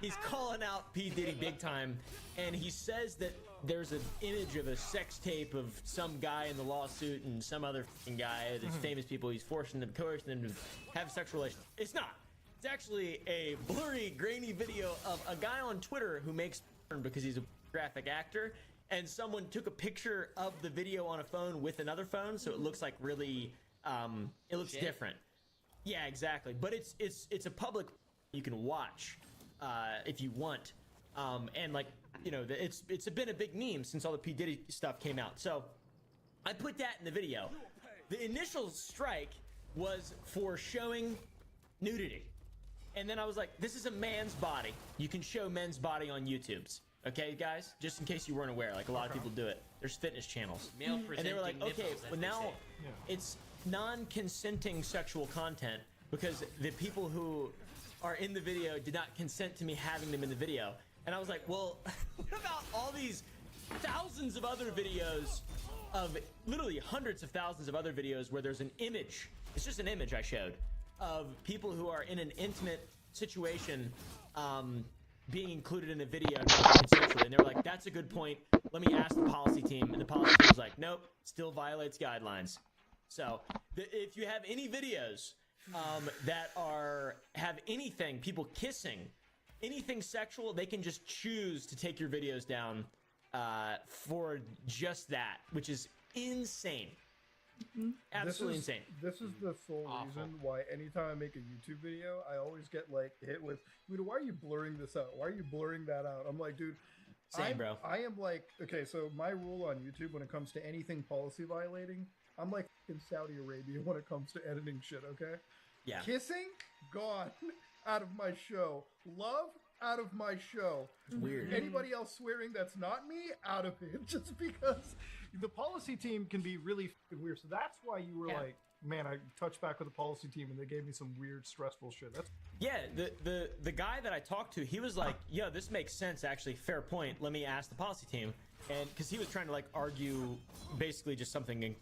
he's calling out P Diddy big time, and he says that there's an image of a sex tape of some guy in the lawsuit and some other f***ing guy, these famous people, he's coercing them to have sexual relations. It's not. It's actually a blurry, grainy video of a guy on Twitter who makes porn because he's a graphic actor, and someone took a picture of the video on a phone with another phone, so it looks like really, it looks different. Yeah, exactly. But it's a public you can watch if you want, and like you know, it's been a big meme since all the P Diddy stuff came out. So I put that in the video. The initial strike was for showing nudity. And then I was like, this is a man's body. You can show men's body on YouTube's. Okay, guys? Just in case you weren't aware, like a lot of people do it. There's fitness channels. Male And they were like, presenting okay, nipples, well as they now say. it's non-consenting sexual content because the people who are in the video did not consent to me having them in the video. And I was like, well, what about all these thousands of other videos of literally hundreds of thousands of other videos where there's an image. It's just an image I showed of people who are in an intimate situation being included in a video non-consensually. And they were like, that's a good point. Let me ask the policy team. And the policy team was like, nope, still violates guidelines. So if you have any videos that have anything, people kissing, anything sexual, they can just choose to take your videos down for just that, which is insane. Absolutely insane. This is the sole reason why anytime I make a YouTube video, I always get like hit with, dude, why are you blurring this out? Why are you blurring that out? I'm like, dude, bro. I am like, okay, so my rule on YouTube when it comes to anything policy violating, I'm like in Saudi Arabia when it comes to editing shit, okay? Yeah. Kissing, gone out of my show. Love, out of my show. Weird. Anybody else swearing that's not me, out of it. Just because the policy team can be really weird. So that's why you were like, man, I touched back with the policy team and they gave me some weird, stressful shit. The guy that I talked to, he was like, yo, this makes sense, actually. Fair point. Let me ask the policy team. And because he was trying to like argue basically just something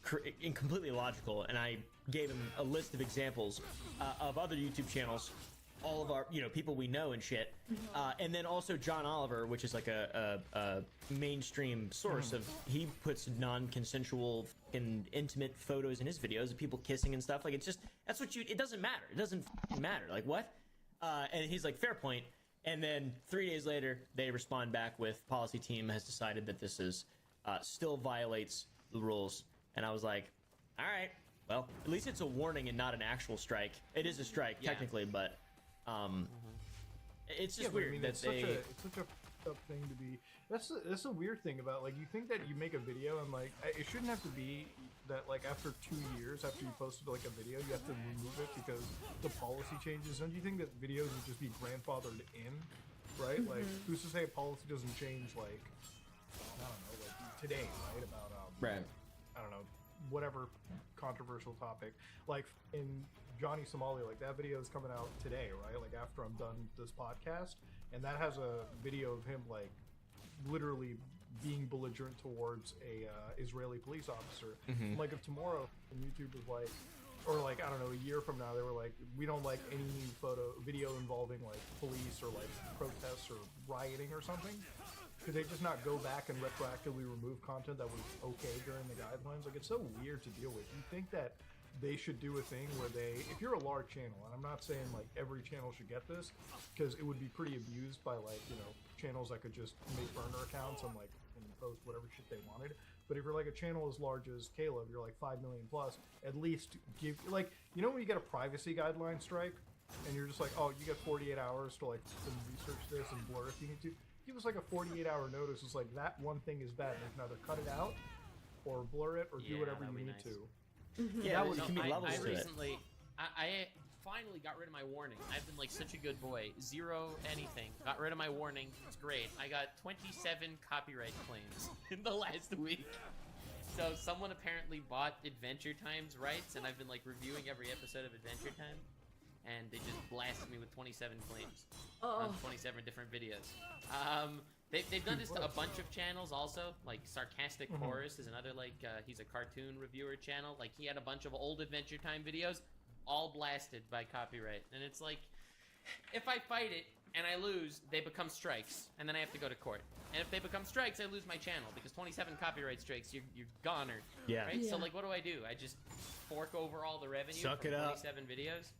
completely illogical. And I gave him a list of examples of other YouTube channels, all of our, people we know and shit. And then also John Oliver, which is like a mainstream source of, he puts non-consensual and intimate photos in his videos of people kissing and stuff. Like, it's just, it doesn't matter. It doesn't matter. Like, what? And he's like, fair point. And then 3 days later, they respond back with policy team has decided that this is still violates the rules. And I was like, all right, well, at least it's a warning and not an actual strike. It is a strike technically, but it's just weird that it's such a up thing to be. That's a weird thing about, like, you think that you make a video and like it shouldn't have to be that like after 2 years after you posted like a video you have to remove it because the policy changes. Don't you think that videos would just be grandfathered in, right? Like, who's to say a policy doesn't change, like, I don't know, like today, right? About right, I don't know, whatever controversial topic, like in Johnny Somali, like that video is coming out today, right? Like after I'm done this podcast, and that has a video of him like literally being belligerent towards a Israeli police officer. Like if tomorrow YouTube was like, or like, I don't know, a year from now they were like, we don't like any new video involving like police or like protests or rioting or something, could they just not go back and retroactively remove content that was okay during the guidelines? Like, it's so weird to deal with. You think that they should do a thing where they, if you're a large channel, and I'm not saying like every channel should get this, because it would be pretty abused by like, channels that could just make burner accounts and like and post whatever shit they wanted. But if you're like a channel as large as Caleb, you're like 5 million plus, at least give, like, when you get a privacy guideline strike and you're just like, oh, you got 48 hours to like research this and blur if you need to. Give us like a 48-hour notice. It's like, that one thing is bad. You can either cut it out or blur it or do whatever you need to. Yeah, that can be levels I to it. recently, I finally got rid of my warning. I've been like such a good boy. Zero anything. Got rid of my warning. It's great. I got 27 copyright claims in the last week. So someone apparently bought Adventure Time's rights, and I've been like reviewing every episode of Adventure Time, and they just blasted me with 27 claims on 27 different videos. They've done this to a bunch of channels also, like Sarcastic Chorus is another, like, he's a cartoon reviewer channel. Like, he had a bunch of old Adventure Time videos, all blasted by copyright. And it's like, if I fight it and I lose, they become strikes, and then I have to go to court. And if they become strikes, I lose my channel, because 27 copyright strikes, you're goner. Yeah. Right? So, like, what do? I just fork over all the revenue Suck from it up. 27 videos?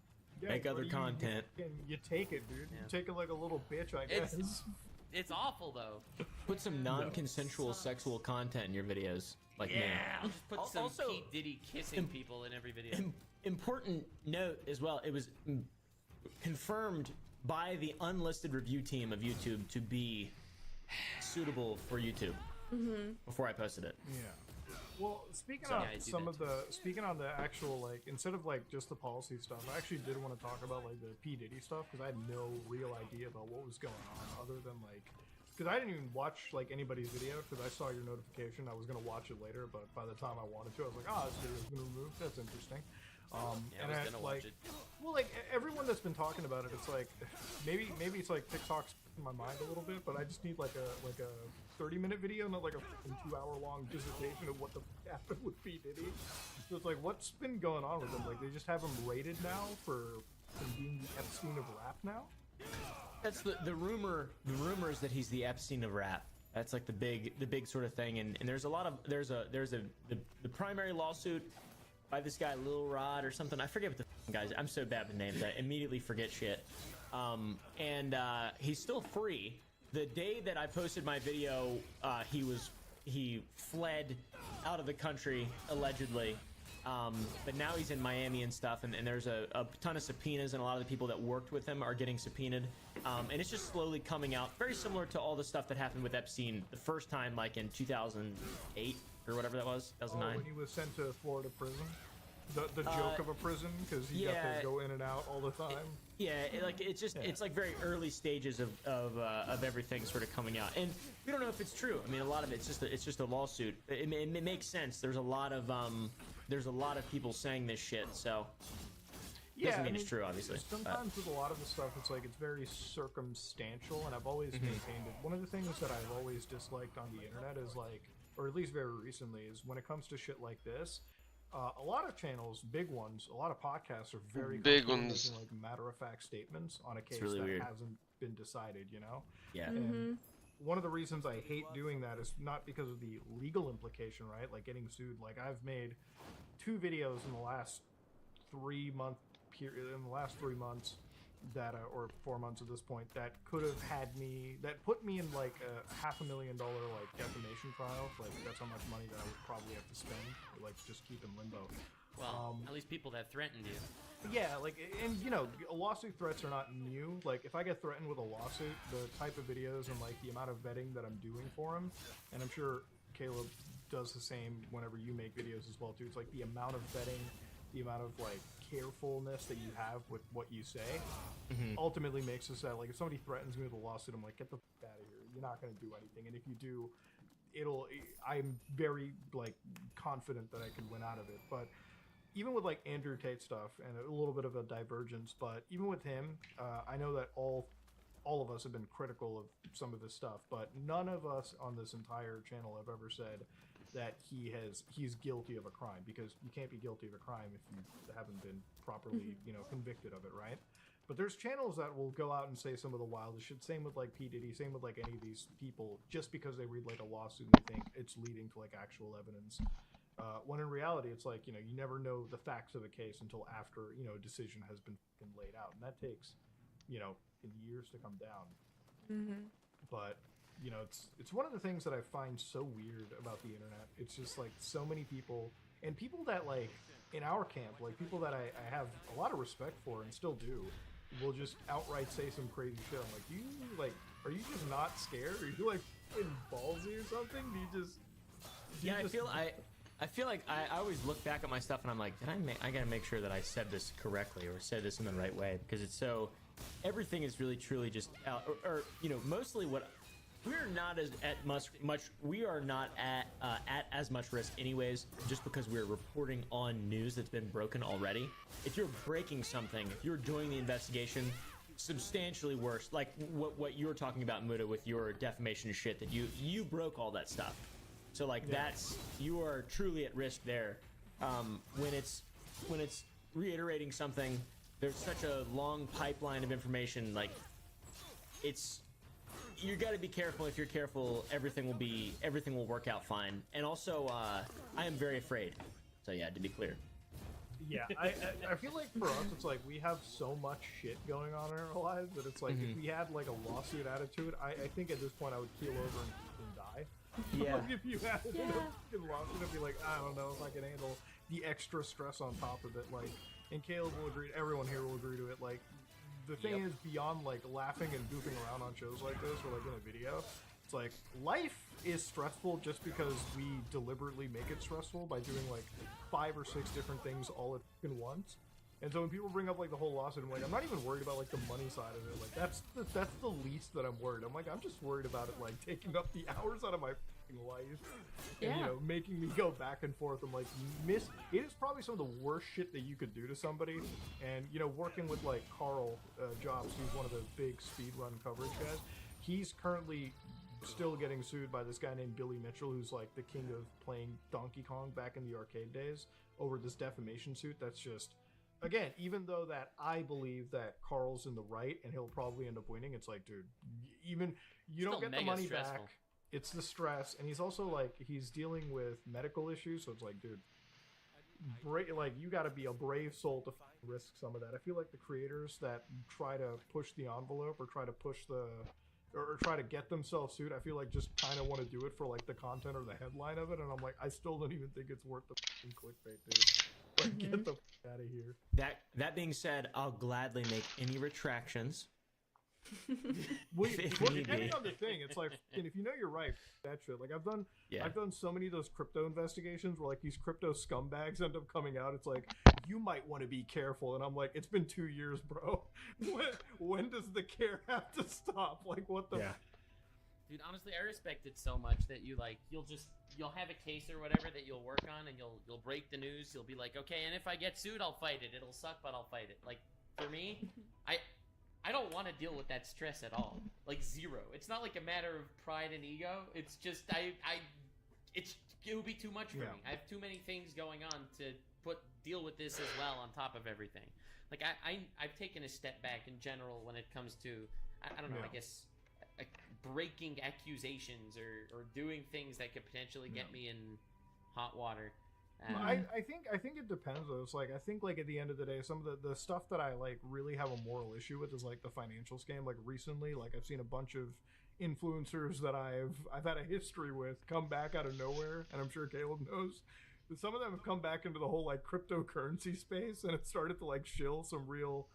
Yeah, Make other content. You take it, dude. You take it like a little bitch, I guess. It's awful, though. Put some non-consensual sexual content in your videos. Like, man. I'll just put some Also, Pete Diddy kissing people in every video. Important note as well, it was confirmed by the unlisted review team of YouTube to be suitable for YouTube before I posted it. Yeah. Well, speaking on the actual, like, instead of like just the policy stuff, I actually did want to talk about like the P. Diddy stuff, because I had no real idea about what was going on other than like, because I didn't even watch like anybody's video, because I saw your notification. I was gonna watch it later, but by the time I wanted to, I was like, oh, this video's been removed. That's interesting. I was gonna watch it. Well, like everyone that's been talking about it, it's like maybe it's like TikTok's in my mind a little bit, but I just need like a 30-minute video, not like a 2-hour-long dissertation of what the happened with P Diddy. So it's like, what's been going on with him? Like they just have him rated now for being the Epstein of rap now. That's the rumor. The rumor is that he's the Epstein of rap. That's like the big sort of thing. And there's the primary lawsuit by this guy Lil Rod or something. I forget what the guys. I'm so bad with names. I immediately forget shit. And he's still free. The day that I posted my video, he fled out of the country allegedly. But now he's in Miami and stuff, and there's a ton of subpoenas, and a lot of the people that worked with him are getting subpoenaed. And it's just slowly coming out, very similar to all the stuff that happened with Epstein the first time, like in 2008 or whatever that was, 2009. When he was sent to Florida prison. The joke of a prison, because he got to go in and out all the time. It's like very early stages of everything sort of coming out, and we don't know if it's true. I mean, a lot of it's just a lawsuit. It makes sense. There's a lot of people saying this shit, so doesn't mean it's true, obviously. Sometimes with a lot of the stuff, it's like it's very circumstantial, and I've always maintained it. One of the things that I've always disliked on the internet is like, or at least very recently, is when it comes to shit like this. A lot of channels, big ones, a lot of podcasts are very big ones, making like matter-of-fact statements on a case really that weird. hasn't been decided. You know. Yeah. And one of the reasons I hate doing that is not because of the legal implication, right? Like getting sued. Like I've made 2 videos in the last 3 month period, in the last 3 months, that or 4 months at this point, that could have that put me in like a $500,000 like defamation trial. Like that's how much money that I would probably have to spend, to, like just keep in limbo. Well, at least people that threatened you. Yeah, like, and you know, lawsuit threats are not new. Like, if I get threatened with a lawsuit, the type of videos and like the amount of vetting that I'm doing for them, and I'm sure Caleb does the same whenever you make videos as well too. It's like the amount of vetting, the amount of like carefulness that you have with what you say, ultimately makes us that like if somebody threatens me with a lawsuit, I'm like, get the fuck out of here. You're not going to do anything, and if you do, I'm very like confident that I can win out of it. But even with like Andrew Tate stuff and a little bit of a divergence, but even with him, I know that all of us have been critical of some of this stuff, but none of us on this entire channel have ever said that he's guilty of a crime, because you can't be guilty of a crime if you haven't been properly, convicted of it, right? But there's channels that will go out and say some of the wildest shit. Same with like P Diddy, same with like any of these people, just because they read like a lawsuit and they think it's leading to like actual evidence. When in reality, it's like, you never know the facts of the case until after, a decision has been laid out. And that takes, years to come down. But, it's one of the things that I find so weird about the internet. It's just like so many people, and people that like in our camp, like people that I have a lot of respect for and still do, will just outright say some crazy shit. I'm like, are you just not scared? Are you like fucking ballsy or something? I feel like I always look back at my stuff and I'm like, I gotta make sure that I said this correctly or said this in the right way, because it's so, everything is really truly just mostly what we're not we are not at as much risk anyways, just because we're reporting on news that's been broken already. If you're breaking something, if you're doing the investigation, substantially worse, like what you were talking about, Muda, with your defamation shit, that you broke all that stuff. So like you are truly at risk there. When it's reiterating something, there's such a long pipeline of information. Like you got to be careful. If you're careful, everything will work out fine. And also, I am very afraid. So yeah, to be clear. Yeah, I feel like for us, it's like we have so much shit going on in our lives that it's like if we had like a lawsuit attitude, I think at this point I would keel over and die. Yeah. Like if you had a lawsuit, I'd be like, I don't know if I can handle the extra stress on top of it. Like, and Caleb will agree, everyone here will agree to it. Like, the thing is, beyond like laughing and goofing around on shows like this or like in a video, it's like life is stressful just because we deliberately make it stressful by doing like 5 or 6 different things all at once. And so when people bring up like the whole lawsuit, I'm like, I'm not even worried about like the money side of it. Like that's the least that I'm worried. I'm like, I'm just worried about it like taking up the hours out of my life. Yeah. And, making me go back and forth. I'm like, it is probably some of the worst shit that you could do to somebody. And, working with, like, Carl Jobs, who's one of the big speedrun coverage guys, he's currently still getting sued by this guy named Billy Mitchell, who's, like, the king of playing Donkey Kong back in the arcade days, over this defamation suit. That's just... Again, even though that I believe that Carl's in the right and he'll probably end up winning, it's like, dude, even you don't get the money back. It's the stress, and he's also like he's dealing with medical issues, so it's like, dude, you got to be a brave soul to risk some of that. I feel like the creators that try to push the envelope or try to push or try to get themselves sued, I feel like just kind of want to do it for like the content or the headline of it, and I'm like, I still don't even think it's worth the clickbait, dude. Like, get the out of here. That being said, I'll gladly make any retractions. Depending on the thing, it's like, if you know you're right, that shit. Like I've done so many of those crypto investigations where like these crypto scumbags end up coming out. It's like, you might want to be careful, and I'm like, it's been 2 years, bro. When does the care have to stop? Like, what the? Yeah. Dude, honestly, I respect it so much that you'll have a case or whatever that you'll work on, and you'll break the news. You'll be like, okay, and if I get sued, I'll fight it. It'll suck, but I'll fight it. Like, for me, I don't want to deal with that stress at all. Like, zero. It's not like a matter of pride and ego. It's just it would be too much for me. I have too many things going on to deal with this as well on top of everything. Like, I've taken a step back in general when it comes to I don't know. I guess. Breaking accusations or doing things that could potentially get me in hot water. I think it depends though. It's like I think like at the end of the day, some of the stuff that I like really have a moral issue with is like the financial scam. Like recently, like I've seen a bunch of influencers that I've had a history with come back out of nowhere, and I'm sure Caleb knows. Some of them have come back into the whole like cryptocurrency space, and it started to like shill some real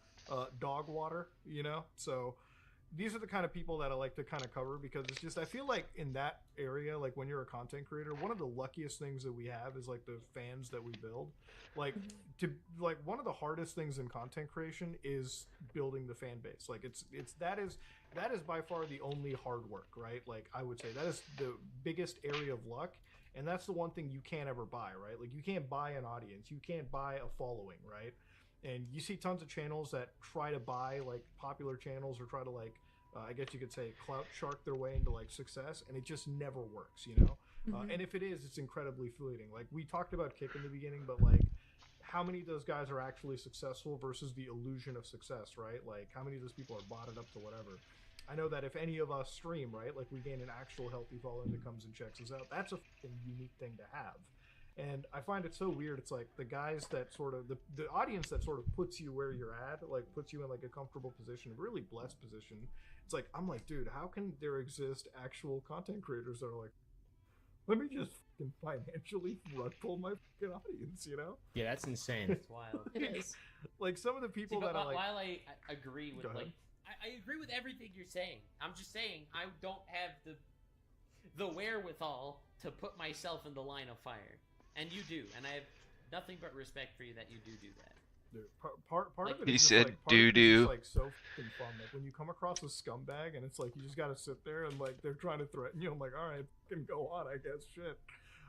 dog water, So these are the kind of people that I like to kind of cover, because it's just, I feel like in that area, like when you're a content creator, one of the luckiest things that we have is like the fans that we build. Like one of the hardest things in content creation is building the fan base. Like that is by far the only hard work, right? Like I would say that is the biggest area of luck. And that's the one thing you can't ever buy, right? Like you can't buy an audience, you can't buy a following, right? And you see tons of channels that try to buy like popular channels or try to like, I guess you could say clout shark their way into like success, and it just never works, And if it is, it's incredibly fleeting. Like we talked about Kick in the beginning, but like how many of those guys are actually successful versus the illusion of success, right? Like how many of those people are botted up to whatever. I know that if any of us stream, right, like we gain an actual healthy following that comes and checks us out, that's a unique thing to have. And I find it so weird. It's like the guys that sort of the audience that sort of puts you where you're at, like puts you in like a comfortable position, a really blessed position. It's like, I'm like, dude, how can there exist actual content creators that are like, let me just fucking financially rug pull my fucking audience, Yeah, that's insane. It's wild. It is. Like some of the people that are like, while I agree with like, I agree with everything you're saying. I'm just saying I don't have the wherewithal to put myself in the line of fire. And you do, and I have nothing but respect for you that you do that. Dude, part of it he is just, said like, doo-doo. Like so fucking fun. Like when you come across a scumbag and it's like you just gotta sit there and like they're trying to threaten you. I'm like, all right, fucking go on, I guess. Shit.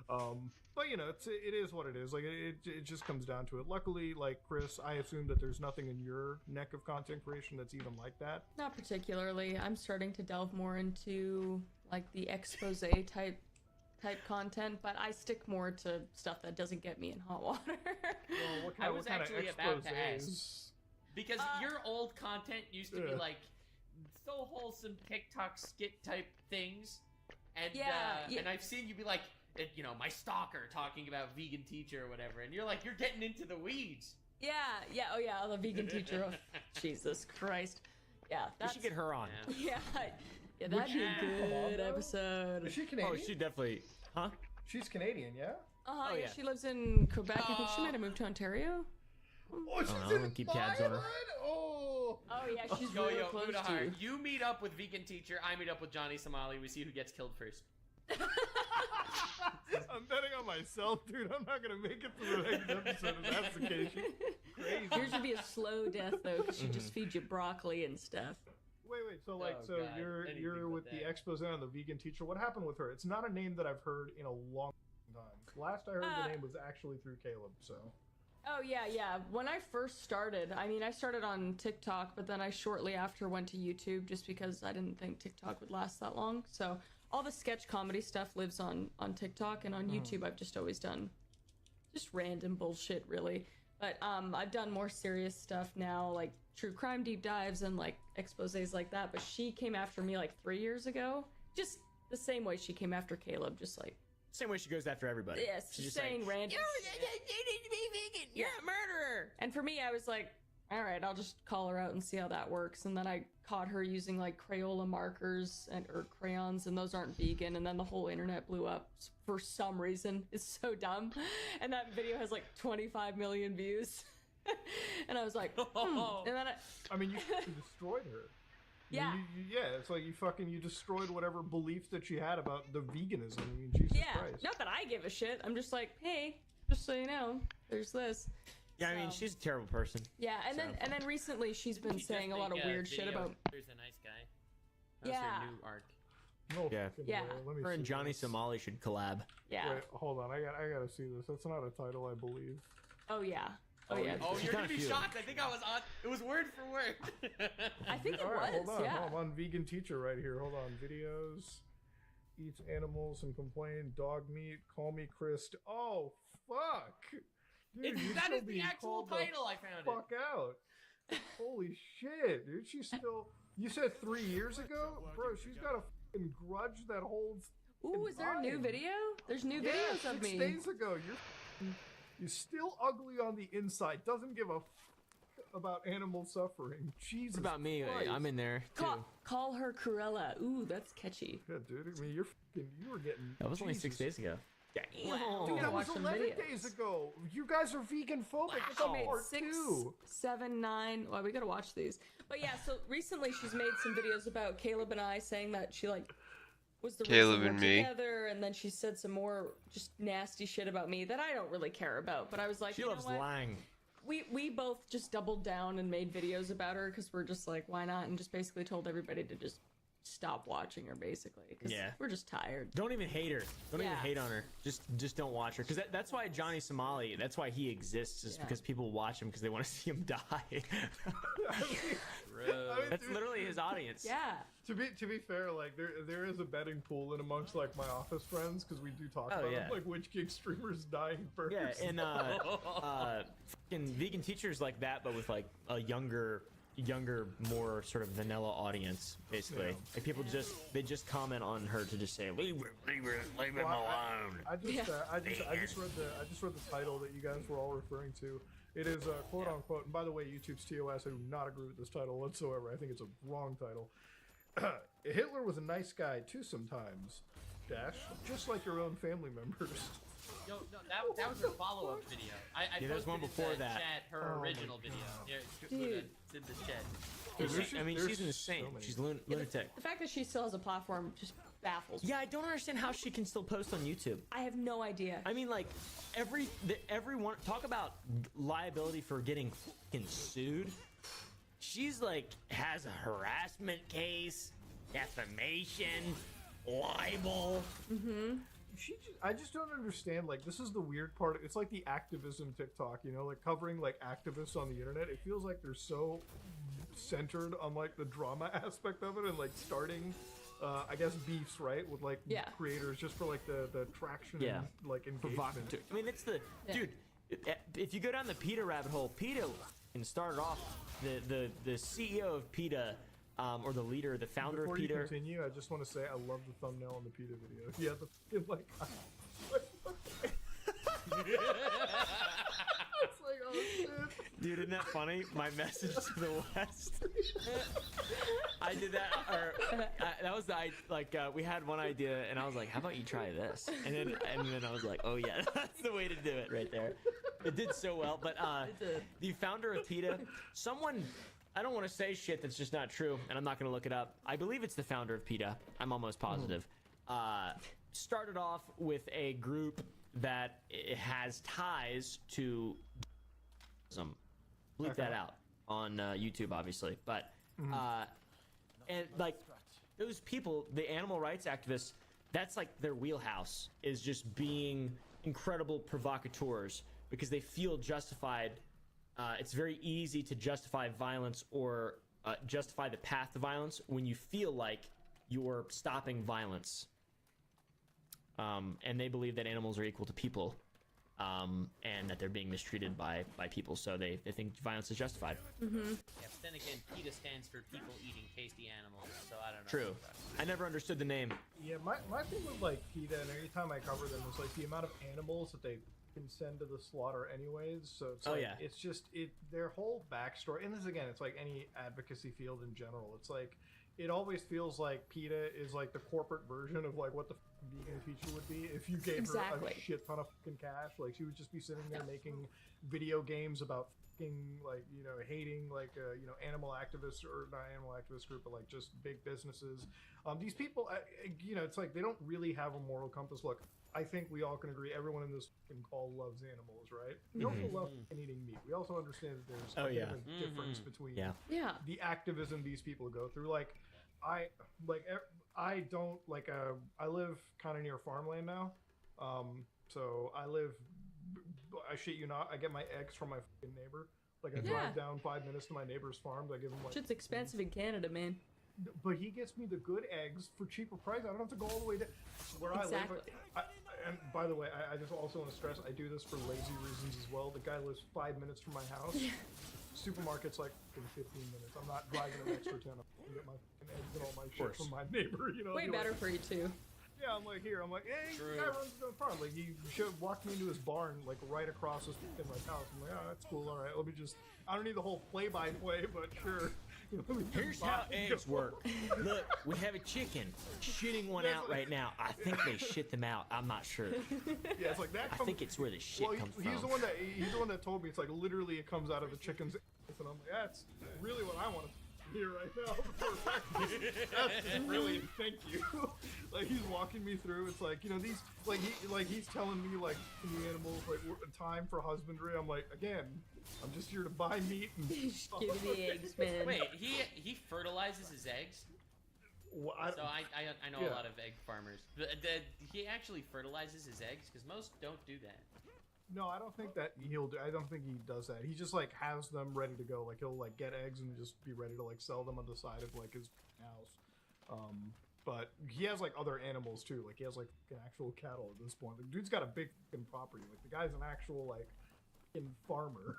But it is what it is. Like it just comes down to it. Luckily, like Chris, I assume that there's nothing in your neck of content creation that's even like that. Not particularly. I'm starting to delve more into like the expose type content, but I stick more to stuff that doesn't get me in hot water. Well, I was actually about to ask, because your old content used to be like so wholesome TikTok skit type things, and and I've seen you be like, my stalker talking about vegan teacher or whatever, and you're getting into the weeds. Yeah, the vegan teacher. Oh, Jesus Christ. Yeah, we should get her on. Yeah, that'd be a good episode. Is she Canadian? Oh, she definitely. Huh? She's Canadian, yeah? Oh, yeah. She lives in Quebec. I think she might have moved to Ontario. Oh, she's in keep tabs on her. Oh, yeah, she's really close to you. You meet up with vegan teacher. I meet up with Johnny Somali. We see who gets killed first. I'm betting on myself, dude. I'm not gonna make it to the next episode if that's the case. Crazy. Yours would be a slow death though, because she just feeds you broccoli and stuff. Wait. wait. So like, Oh, God. you're Anything with but the that. expose on the vegan teacher. What happened with her? It's not a name that I've heard in a long time. Last I heard the name was actually through Caleb. So. Oh yeah. When I first started, I mean, I started on TikTok, but then I shortly after went to YouTube just because I didn't think TikTok would last that long. So all the sketch comedy stuff lives on TikTok, and on YouTube I've just always done just random bullshit, really. But I've done more serious stuff now, like true crime deep dives and like exposés like that. But she came after me like 3 years ago, just the same way she came after Caleb, just like. Same way she goes after everybody. Yes, She's just saying like, random. You need to be vegan. You're a murderer. And for me, I was like, all right, I'll just call her out and see how that works. And then I caught her using like Crayola markers or crayons, and those aren't vegan. And then the whole internet blew up for some reason. It's so dumb. And that video has like 25 million views. And I was like, And then I mean, you destroyed her. Yeah. It's like you destroyed whatever beliefs that she had about the veganism. I mean, Jesus Christ. Not that I give a shit. I'm just like, hey, just so you know, there's this. Yeah, I mean, she's a terrible person. Yeah, and then recently she's been saying a lot of weird shit about. There's a nice guy. That's her new arc. No Yeah. fucking Yeah. way. Let me Her and see Johnny this. Somali should collab. Yeah. Wait, hold on. I gotta see this. That's not a title, I believe. Oh yeah. Oh yeah. Oh, you're gonna be shocked. I think I was on. It was word for word. I think it All right, was. hold on. Yeah. I'm on vegan teacher right here. Hold on. Videos. Eats animals and complain. Dog meat. Call me Chris. Oh fuck. Dude, you'd That still is the be actual called the title. I found it. Fuck out. Holy shit, dude. She's still. You said 3 years ago, bro. She's got a fucking grudge that holds. Ooh, is there a new video? There's new videos of 6 me. days ago. You're still ugly on the inside. Doesn't give a about animal suffering. Jesus. What about me? Christ. I'm in there too. Call her Cruella. Ooh, that's catchy. Yeah, dude. I mean, you were getting. That was only 6 Jesus. days ago. Wow. Dude, that was Watch some 11 videos. days ago. You guys are vegan phobic. It's She on made part 6, 2. 7, 9. Well, we gotta watch these. But yeah, so recently she's made some videos about Caleb and I, saying that she like was the Caleb reason and we're me. together, and then she said some more just nasty shit about me that I don't really care about. But I was like, She you loves know what? lying. We both just doubled down and made videos about her because we're just like, why not? And just basically told everybody to just stop watching her, basically. 'Cause Yeah. we're just tired. Don't even hate her. Don't even Yeah. hate on her. Just don't watch her. Because that's why Johnny Somali, that's why he exists, is Yeah. because people watch him because they want to see him die. That's dude, literally his audience. Yeah. To be fair, like there is a betting pool in amongst like my office friends because we do talk about yeah. like which gig streamers dying first. Yeah, and fucking vegan teachers like that, but with like a younger, more sort of vanilla audience, basically. Yeah. Like people they just comment on her to just say, leave him Well, alone. I just read the title that you guys were all referring to. It is quote unquote. And by the way, YouTube's TOS. I do not agree with this title whatsoever. I think it's a wrong title. Hitler was a nice guy too sometimes. Dash, just like your own family members. Yo, no, that was her follow-up video. I Yeah, there's one posted in before the that. Chat, her Oh my original video. God. Yeah, Dude. it's in the chat. I mean, there's she's insane. so many. She's lunatic. The fact that she still has a platform just baffles me. Yeah, I don't understand how she can still post on YouTube. I have no idea. I mean, like everyone talk about liability for getting fucking sued. She's like has a harassment case, defamation, libel. Mm-hmm. I just don't understand. Like, this is the weird part. It's like the activism TikTok, you know, like covering like activists on the internet. It feels like they're so centered on like the drama aspect of it and like starting, I guess, beefs, right, with like creators just for like the traction and like engagement. I mean, it's the dude. If you go down the PETA rabbit hole, PETA started off the CEO of PETA. Or the leader, the founder Before of PETA. you continue, I just want to say I love the thumbnail on the PETA video. Yeah, the like. It's like, oh shit. Dude, isn't that funny? My message to the West. I did that, that was we had one idea, and I was like, how about you try this? And then I was like, oh yeah, that's the way to do it right there. It did so well, but the founder of PETA, someone. I don't want to say shit that's just not true, and I'm not going to look it up. I believe it's the founder of PETA. I'm almost positive. Started off with a group that has ties to bleep that out on YouTube, obviously. But And like those people, the animal rights activists, that's like their wheelhouse, is just being incredible provocateurs because they feel justified. It's very easy to justify violence or justify the path to violence when you feel like you're stopping violence. And they believe that animals are equal to people, and that they're being mistreated by people, so they think violence is justified. Yeah, but then again, PETA stands for people eating tasty animals, so I don't know. True. I never understood the name. Yeah, my thing with like PETA, and every time I cover them, is like the amount of animals that they can send to the slaughter anyways. So it's it's just their whole backstory. And this again, it's like any advocacy field in general. It's like it always feels like PETA is like the corporate version of like what the vegan teacher would be if you gave her a shit ton of fucking cash. Like she would just be sitting there making video games about fucking like hating like animal activists, or not animal activist group, but like just big businesses. These people, it's like they don't really have a moral compass. Look, I think we all can agree everyone in this fucking call loves animals, right? We also love eating meat. We also understand that there's a bit of a difference between the activism these people go through. Like I don't like I live kind of near farmland now, so I shit you not, I get my eggs from my fucking neighbor. Like I drive down 5 minutes to my neighbor's farm. I give him like shit's expensive in Canada, man. But he gets me the good eggs for cheaper price. I don't have to go all the way to where I live. And by the way, I just also want to stress, I do this for lazy reasons as well. The guy lives 5 minutes from my house. Supermarket's like in 15 minutes. I'm not driving an extra 10. I get my eggs and all my shit from my neighbor. Way better for you too. Yeah, I'm like, hey, the guy runs the farm. Like, he walked me into his barn, like, right across his fucking house. I'm like, oh, that's cool, all right. I don't need the whole play-by-play, but sure. Here's how eggs work. Look, we have a chicken shitting one out right now. I think they shit them out. I'm not sure. Yeah, it's like that. I think it's where the shit comes from. He's the one that told me. It's like literally it comes out of the chicken's ass, and I'm like, that's really what I want to hear right now. That's really thank you. Like he's walking me through. It's like these he's telling me like the animals like time for husbandry. I'm like, again, I'm just here to buy meat and give me the eggs, man. Wait, he fertilizes his eggs? Well, so I know a lot of egg farmers. He actually fertilizes his eggs because most don't do that. No, I don't think that he'll do. I don't think he does that. He just like has them ready to go. Like he'll like get eggs and just be ready to like sell them on the side of like his house. But he has like other animals too. Like he has like an actual cattle at this point. The dude's got a big fucking property. Like the guy's an actual like farmer.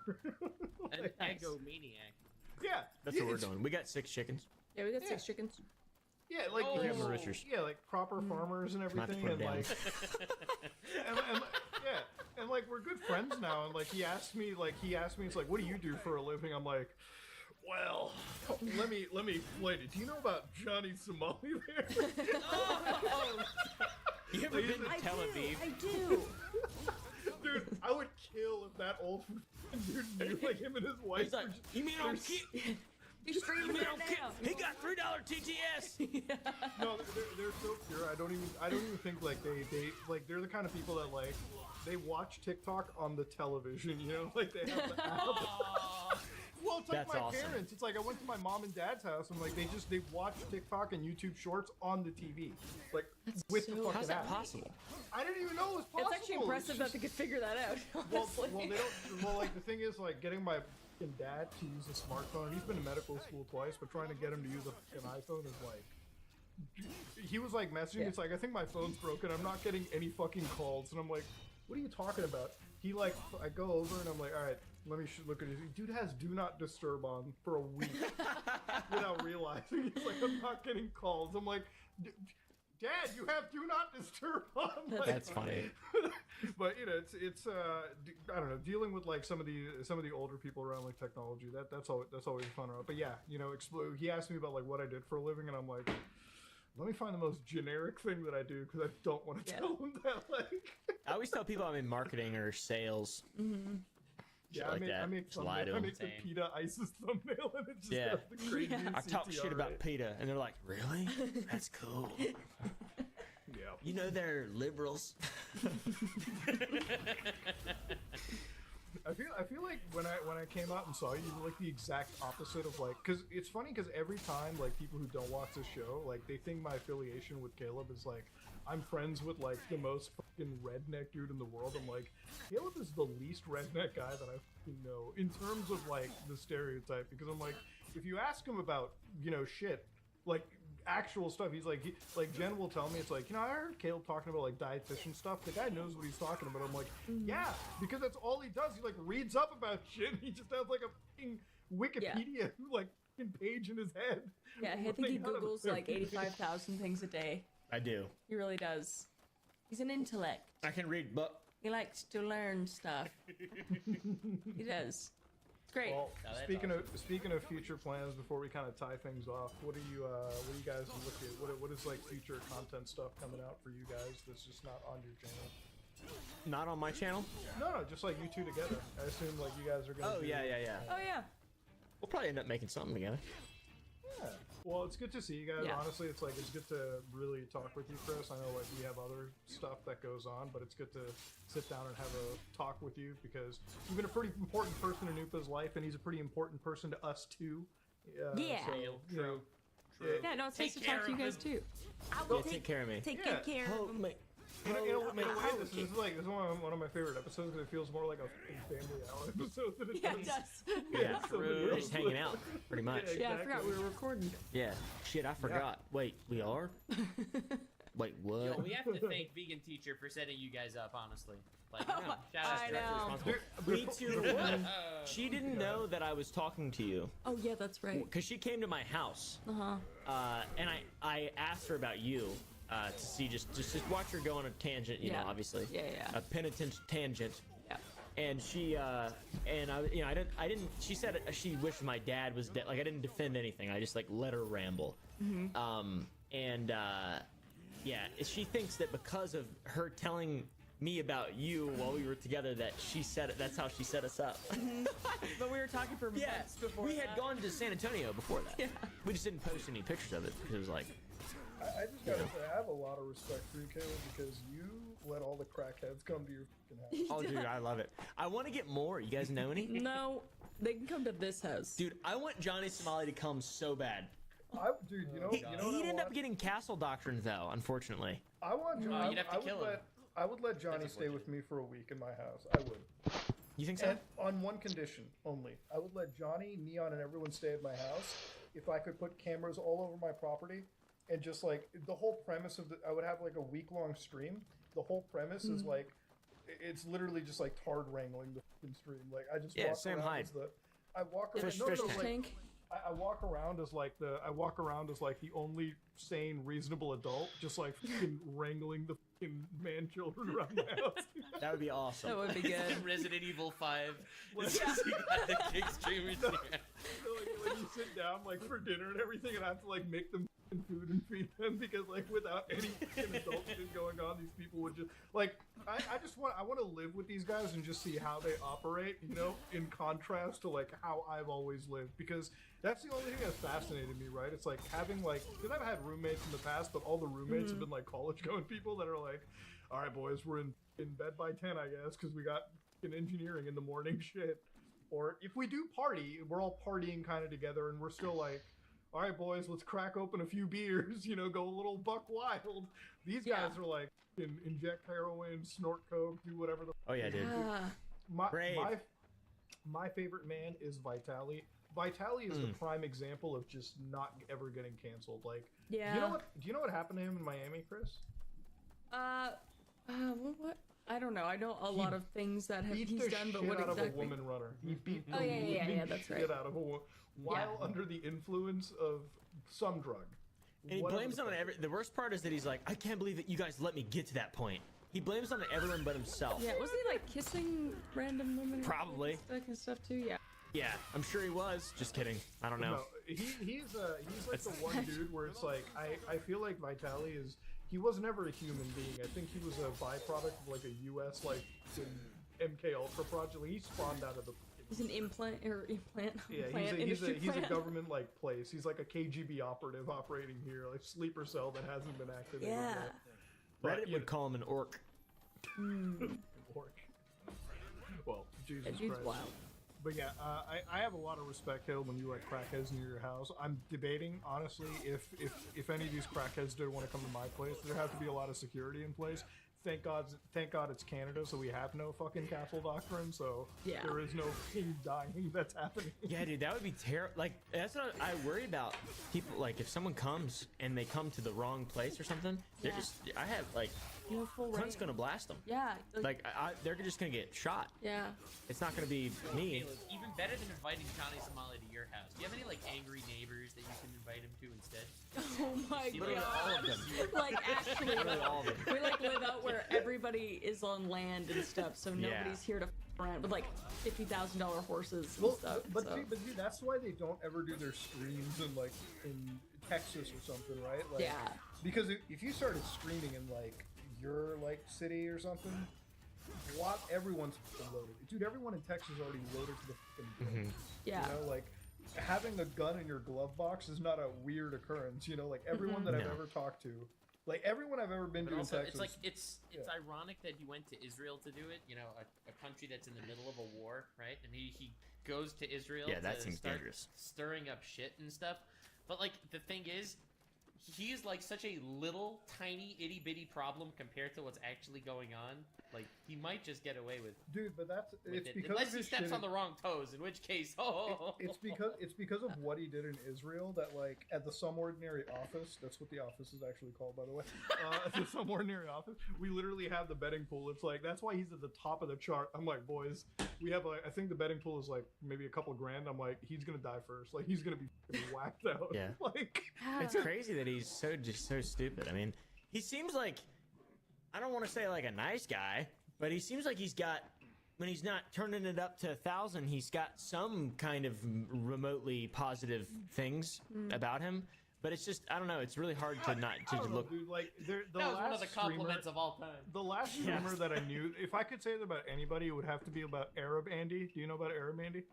An egomaniac. Yeah, that's what we're doing. We got 6 chickens. Yeah, we got 6 chickens. Yeah, like yeah, like proper farmers and everything, and like, and like we're good friends now. And like he asked me, it's like, what do you do for a living? I'm like, well, let me explain it. Do you know about Johnny Somali there? You ever been to Tel Aviv? I do. Dude, I would kill if that old dude knew, like him and his wife. He's like, you mean on kid? You're streaming it now. He got $3 TTS. No, they're so pure. I don't even think like they like they're the kind of people that like they watch TikTok on the television. Like they have the app. Well, it's like That's my awesome. parents. It's like I went to my mom and dad's house and like they watch TikTok and YouTube Shorts on the TV, like with the fucking How's that app. possible? I didn't even know it was possible. It's actually impressive that they could figure that out. Well, they don't. Well, like the thing is, like getting my fucking dad to use a smartphone. He's been to medical school twice, but trying to get him to use a fucking iPhone is like. He was like messaging. It's like I think my phone's broken. I'm not getting any fucking calls, and I'm like, what are you talking about? He like, I go over and I'm like, all right, let me look at his. Dude has do not disturb on for a week without realizing. He's like, I'm not getting calls. I'm like, Dad, you have do not disturb on. Like, that's funny. But it's I don't know, dealing with like some of the older people around like technology. That's always fun. But yeah, he asked me about like what I did for a living, and I'm like, let me find the most generic thing that I do because I don't want to tell him that. Like, I always tell people I'm in marketing or sales. Mm-hmm. Yeah, like I make the PETA ISIS thumbnail, and it just has the crazy. I talk shit about PETA, and they're like, "Really? That's cool." Yeah. They're liberals. I feel like when I came out and saw you, you were like the exact opposite of like, because it's funny because every time like people who don't watch the show, like they think my affiliation with Caleb is like I'm friends with like the most fucking redneck dude in the world. I'm like, Caleb is the least redneck guy that I fucking know in terms of like the stereotype, because I'm like, if you ask him about, you know, shit, like actual stuff, he's like, like Jen will tell me, it's like, you know, I heard Caleb talking about like dietitian stuff. The guy knows what he's talking about. I'm like, yeah, because that's all he does. He like reads up about shit. He just has like a fucking Wikipedia like fucking page in his head. Yeah, I think he Googles like 85,000 things a day. I do. He really does. He's an intellect. I can read, but he likes to learn stuff. He does. It's great. Well, speaking of future plans, before we kind of tie things off, what are you guys looking at? What is like future content stuff coming out for you guys that's just not on your channel? Not on my channel? No, just like you two together. I assume like you guys are gonna. Oh yeah. Oh yeah. We'll probably end up making something together. Yeah. Well, it's good to see you guys. Yeah. Honestly, it's good to really talk with you, Chris. I know like we have other stuff that goes on, but it's good to sit down and have a talk with you because you've been a pretty important person in Upa's life, and he's a pretty important person to us too. Yeah. So, you know, Yeah, no, it's nice to talk to you guys too. Take care of me. Take good care of him. In a way, this is one of my favorite episodes because it feels more like a Family Hour episode than it Yeah, does. it does. Yeah, so we're just hanging out, pretty much. Yeah, I forgot we were recording. Yeah. Shit, I forgot. Wait, we are? Wait, what? Yo, we have to thank Vegan Teacher for setting you guys up, honestly. Like, shout out I to know. her. Me too. She didn't know that I was talking to you. Oh yeah, that's right. Because she came to my house. Uh-huh. And I asked her about you. To see just watch her go on a tangent, you know, obviously. Yeah. A penitent tangent. Yeah. And she and I didn't. She said she wished my dad was dead. Like I didn't defend anything. I just like let her ramble. Yeah, she thinks that because of her telling me about you while we were together that she said it. That's how she set us up. But we were talking for months before. We had gone to San Antonio before that. Yeah. We just didn't post any pictures of it because it was like. I just gotta say, I have a lot of respect for you, Caleb, because you let all the crackheads come to your fucking house. Oh, dude, I love it. I want to get more. You guys know any? No, they can come to this house. Dude, I want Johnny Somali to come so bad. Dude, you know He'd end up getting castle doctrine, though, unfortunately. I want Johnny. You'd have to kill him. I would let Johnny stay with me for a week in my house. I would. You think so? And on one condition only. I would let Johnny, Neon, and everyone stay at my house if I could put cameras all over my property. And just like the whole premise of I would have like a week-long stream. The whole premise is like, it's literally just like tard wrangling the fucking stream. Like I just walk Sam around Hyde. as I walk around. Fish tank. I walk around as like the only sane, reasonable adult, just like fucking wrangling the fucking man children around my house. That would be awesome. That would be good. Resident Evil 5. This is you got the kick streamers here. So like when you sit down like for dinner and everything, and I have to like make them food and feed them because like without any fucking adult shit going on, these people would just like I want to live with these guys and just see how they operate, you know, in contrast to like how I've always lived, because that's the only thing that's fascinated me, right? It's like having like, because I've had roommates in the past, but all the roommates have been like college going people that are like, all right boys, we're in bed by 10 I guess because we got fucking engineering in the morning shit. Or if we do party, we're all partying kind of together and we're still like, all right, boys, let's crack open a few beers, you know, go a little buck wild. These guys are like, inject heroin, snort coke, do whatever the Oh, yeah, dude. My favorite man is Vitali. Vitali is the prime example of just not ever getting canceled. Like, do you know what happened to him in Miami, Chris? What? I don't know. I know a lot of things that he's done, but what out exactly? of a woman runner. He beat the yeah, that's right. shit out of a woman while under the influence of some drug. And he blames it on the worst part is that he's like, I can't believe that you guys let me get to that point. He blames it on everyone but himself. Yeah, was he like kissing random women? Probably. And stuff too. Yeah. Yeah, I'm sure he was. Just kidding. I don't know. No, he's like the one dude where it's like I feel like Vitali is. He was never a human being. I think he was a byproduct of like a U.S. like MK Ultra project. He spawned out of the. He's an implant. Yeah, he's a government like place. He's like a KGB operative operating here, like sleeper cell that hasn't been activated yet. Reddit would call him an orc. Orc. Well, Jesus That dude's Christ. wild. But yeah, I have a lot of respect, Hill, when you let crackheads near your house. I'm debating, honestly, if any of these crackheads did want to come to my place, there have to be a lot of security in place. Thank God it's Canada, so we have no fucking castle doctrine, so Yeah. there is no dying that's happening. Yeah, dude, that would be terrible. Like, that's what I worry about. People, like, if someone comes and they come to the wrong place or something, they're just, I have, like, You have full Clint's range. gonna blast them. Yeah. Like, they're just gonna get shot. Yeah. It's not gonna be me. Caleb, even better than inviting Johnny Somali to your house. Do you have any like angry neighbors that you can invite him to instead? Oh my Literally god. all of them. Like actually, Literally all of them. we like live out where everybody is on land and stuff, so Yeah. nobody's here to f around with like $50,000 horses and Well, stuff. but so. dude, that's why they don't ever do their streams in Texas or something, right? Like, Yeah. Because if you started streaming in like your like city or something, everyone's loaded. Dude, everyone in Texas is already loaded to the fucking brim. Yeah. You know, like having a gun in your glove box is not a weird occurrence. You know, like everyone that I've No. ever talked to, like everyone I've ever been But to in also, Texas. it's like it's ironic that he went to Israel to do it. You know, a country that's in the middle of a war, right? And he goes to Israel. Yeah, that to seems start dangerous. Stirring up shit and stuff. But like the thing is, he's like such a little tiny itty bitty problem compared to what's actually going on. Like he might just get away with. Dude, but it's it. because Unless of he his steps shit on the wrong toes, in which case, it's because of what he did in Israel that like at the Some Ordinary office, that's what the office is actually called, by the way. At the Some Ordinary office, we literally have the betting pool. It's like that's why he's at the top of the chart. I'm like, boys, we have like I think the betting pool is like maybe a couple grand. I'm like, he's gonna die first. Like he's gonna be fucking whacked out. Yeah. Like It's crazy that he's so stupid. I mean, he seems like, I don't want to say like a nice guy, but he seems like he's got, when he's not turning it up to 1,000, he's got some kind of remotely positive things about him. But it's just, I don't know, it's really hard to not to I don't know, look. dude, like the that was last one of the compliments of all time. The last Yeah. streamer that I knew, if I could say it about anybody, it would have to be about Arab Andy. Do you know about Arab Andy?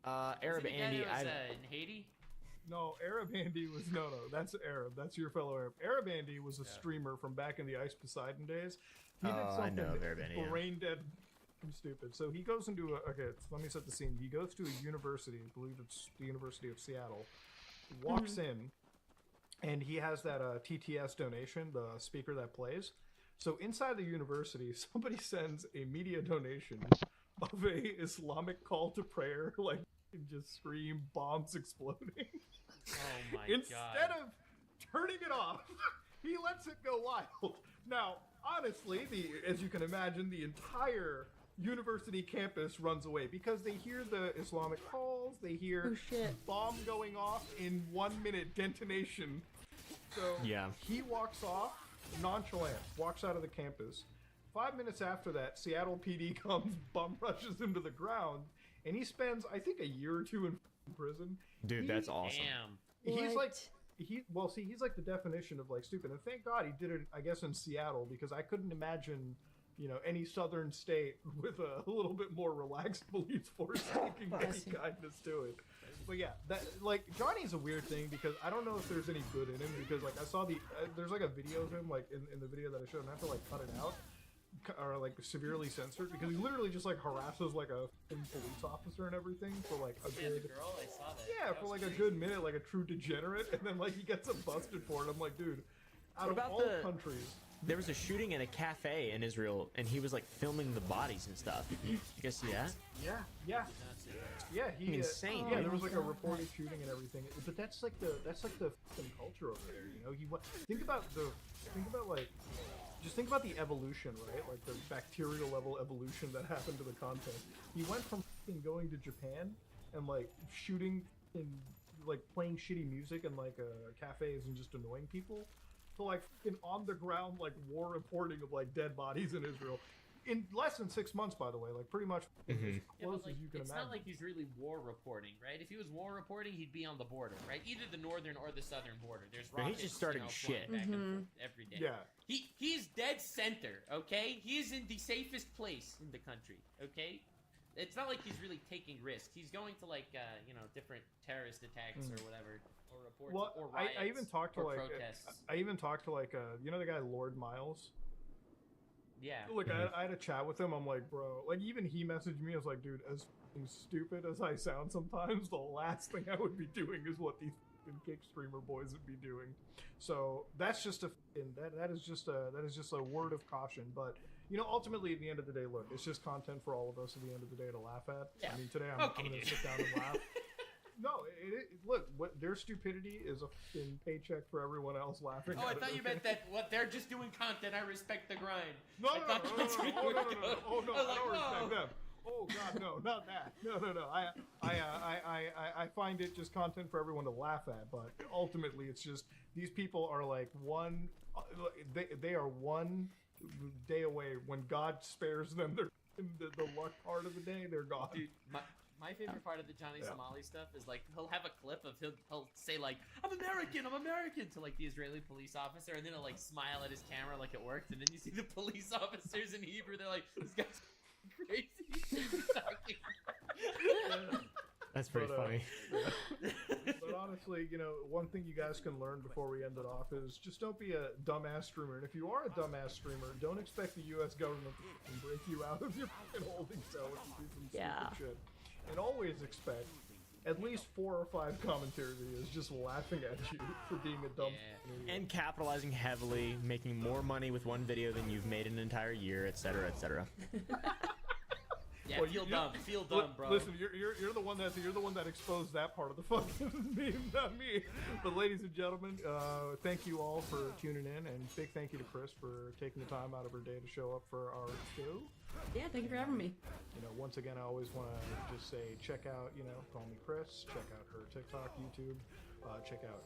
Arab Is it the guy Andy, that was, I in Haiti. No, Arab Andy was no. That's Arab. That's your fellow Arab. Arab Andy was a streamer from back in the Ice Poseidon days. He did Oh, I something know of Arab Andy, yeah. brain dead. I'm stupid. So he goes into let me set the scene. He goes to a university. I believe it's the University of Seattle. Walks in, and he has that TTS donation, the speaker that plays. So inside the university, somebody sends a media donation of a Islamic call to prayer, like just scream, bombs exploding. Oh my Instead of turning it off, he lets it go wild. Now, honestly, as you can imagine, the entire university campus runs away because they hear the Islamic calls, they hear bomb going off in 1 minute detonation. So Yeah. he walks off, nonchalant, walks out of the campus. 5 minutes after that, Seattle PD comes, bum rushes him to the ground, and he spends, I think, a year or two in prison. Dude, that's awesome. Damn. He's like he's like the definition of like stupid, and thank God he did it, I guess, in Seattle, because I couldn't imagine, you know, any southern state with a little bit more relaxed police force taking any kindness to it. But yeah, that like Johnny's a weird thing because I don't know if there's any good in him, because like I saw there's like a video of him like in the video that I showed, and I have to like cut it out or like severely censored because he literally just like harasses like a police officer and everything for like a Yeah, the good girl, I saw that. yeah, That for was like a good minute, like a true degenerate, and then like he gets him busted for it. I'm like, dude, out What of about all the- countries, There was a shooting in a cafe in Israel, and he was like filming the bodies and stuff. You guys see that? yeah, he Insane. yeah, there was like a reported shooting and everything, but that's like the fucking culture over there, you know. Think about the evolution, right? Like the bacterial level evolution that happened to the content. He went from fucking going to Japan and like shooting in like playing shitty music in like cafes and just annoying people, to like fucking on the ground like war reporting of like dead bodies in Israel. In less than 6 months, by the way, like pretty much as Yeah, close but, like, as you can it's imagine. not like he's really war reporting, right? If he was war reporting, he'd be on the border, right? Either the northern or the southern border. There's But he's rockets, just starting flying shit. back and forth every day. Yeah. He's dead center, okay? He's in the safest place in the country, okay? It's not like he's really taking risks. He's going to like different terrorist attacks or whatever, or reports, Well, or riots, I even talked to or like protests. I even talked to like you know the guy Lord Miles. Yeah. Look, I had a chat with him. I'm like, bro, like even he messaged me. I was like, dude, as stupid as I sound sometimes, the last thing I would be doing is what these kick streamer boys would be doing. So that's just that is just a word of caution. But you know, ultimately, at the end of the day, look, it's just content for all of us at the end of the day to laugh at. Yeah. I mean, today I'm going to sit down and laugh. No, look, their stupidity is a fucking paycheck for everyone else laughing. Oh, I at thought it, you meant that what they're just doing content. I respect the grind. No, I thought that's where you were going. Oh no, I was I like, don't whoa. respect them. Oh god, no, not that. No. I find it just content for everyone to laugh at, but ultimately, it's just these people are like one. They are one day away when God spares them. They're in the luck part of the day. They're gone. Dude, my favorite part of the Johnny Somali stuff is like he'll have a clip of he'll say like I'm American to like the Israeli police officer, and then he'll like smile at his camera like it worked, and then you see the police officers in Hebrew. They're like, this guy's crazy. That's pretty funny. But honestly, you know, one thing you guys can learn before we end it off is just don't be a dumbass streamer. And if you are a dumbass streamer, don't expect the U.S. government to break you out of your fucking holding cell if you do some stupid shit. And always expect at least 4 or 5 commentary videos just laughing at you for being a dumb idiot. And capitalizing heavily, making more money with one video than you've made an entire year, etc., etc. Yeah, well, feel dumb, bro. Listen, you're the one that exposed that part of the fucking meme, not me. But ladies and gentlemen, thank you all for tuning in, and big thank you to Chris for taking the time out of her day to show up for our show. Yeah, thank you for having me. You know, once again, I always want to just say, check out, you know, Call Me Chris, check out her TikTok, YouTube, check out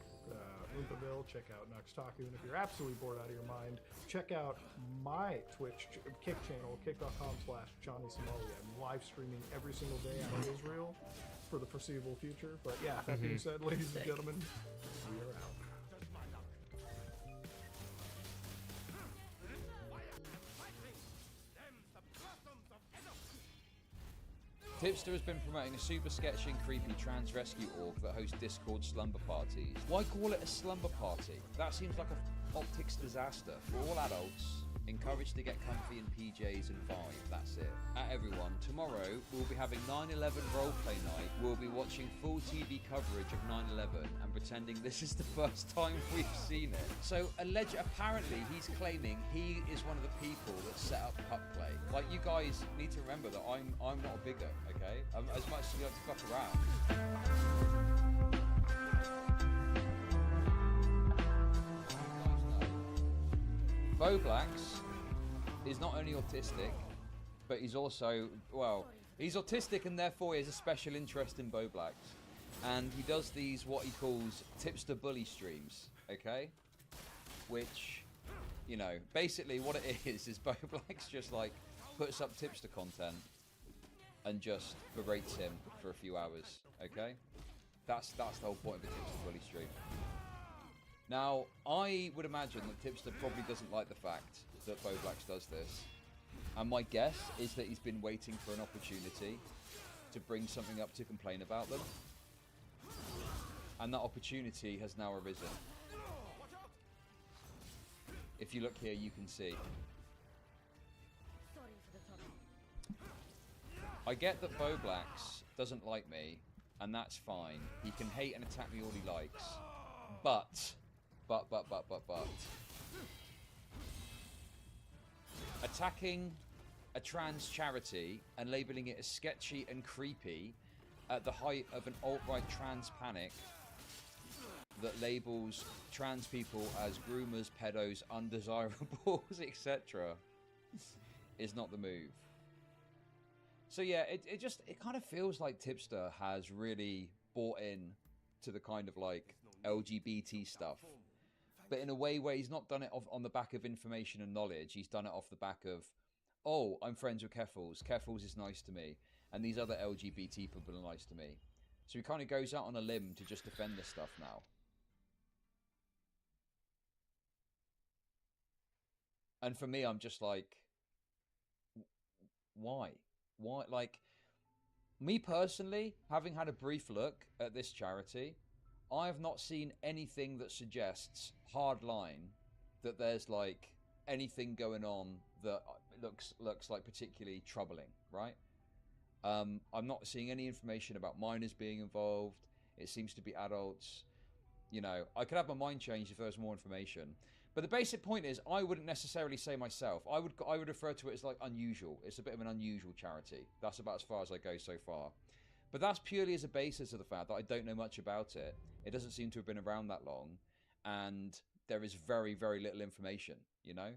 Oompaville, check out Nuxtaku, and if you're absolutely bored out of your mind, check out my Twitch Kick channel, kick.com/Johnny Somali. I'm live streaming every single day out of Israel for the foreseeable future. But yeah, that being said, ladies and gentlemen, we are out. Tipster has been promoting a super sketchy and creepy trans rescue org that hosts Discord slumber parties. Why call it a slumber party? That seems like a optics disaster. For all adults, encouraged to get comfy in PJs and vibe. That's it. Everyone, tomorrow we'll be having 9/11 roleplay night. We'll be watching full TV coverage of 9/11 and pretending this is the first time we've seen it. So apparently he's claiming he is one of the people that set up Pup Play. Like, you guys need to remember that I'm not a bigot, okay? As much as you like to fuck around. Boblax is not only autistic, but he's also, well, he's autistic and therefore he has a special interest in Boblax. And he does these, what he calls, tipster bully streams, okay? Which, you know, basically what it is Boblax just, like, puts up tipster content and just berates him for a few hours, okay? That's the whole point of a tipster bully stream. Now, I would imagine that Tipster probably doesn't like the fact that Boblax does this. And my guess is that he's been waiting for an opportunity to bring something up to complain about them. And that opportunity has now arisen. If you look here, you can see. I get that Boblax doesn't like me, and that's fine. He can hate and attack me all he likes. But... attacking a trans charity and labeling it as sketchy and creepy at the height of an alt-right trans panic that labels trans people as groomers, pedos, undesirables, etc. is not the move. So yeah, it kind of feels like Tipster has really bought in to the kind of like LGBT stuff. But in a way where he's not done it on the back of information and knowledge. He's done it off the back of, oh, I'm friends with Keffals. Keffals is nice to me. And these other LGBT people are nice to me. So he kind of goes out on a limb to just defend this stuff now. And for me, I'm just like, why? Why? Like, me personally, having had a brief look at this charity, I have not seen anything that suggests hard line that there's like anything going on that looks like particularly troubling, right? I'm not seeing any information about minors being involved. It seems to be adults. You know, I could have my mind changed if there was more information. But the basic point is, I wouldn't necessarily say myself. I would refer to it as like unusual. It's a bit of an unusual charity. That's about as far as I go so far. But that's purely as a basis of the fact that I don't know much about it. It doesn't seem to have been around that long. And there is very, very little information, you know?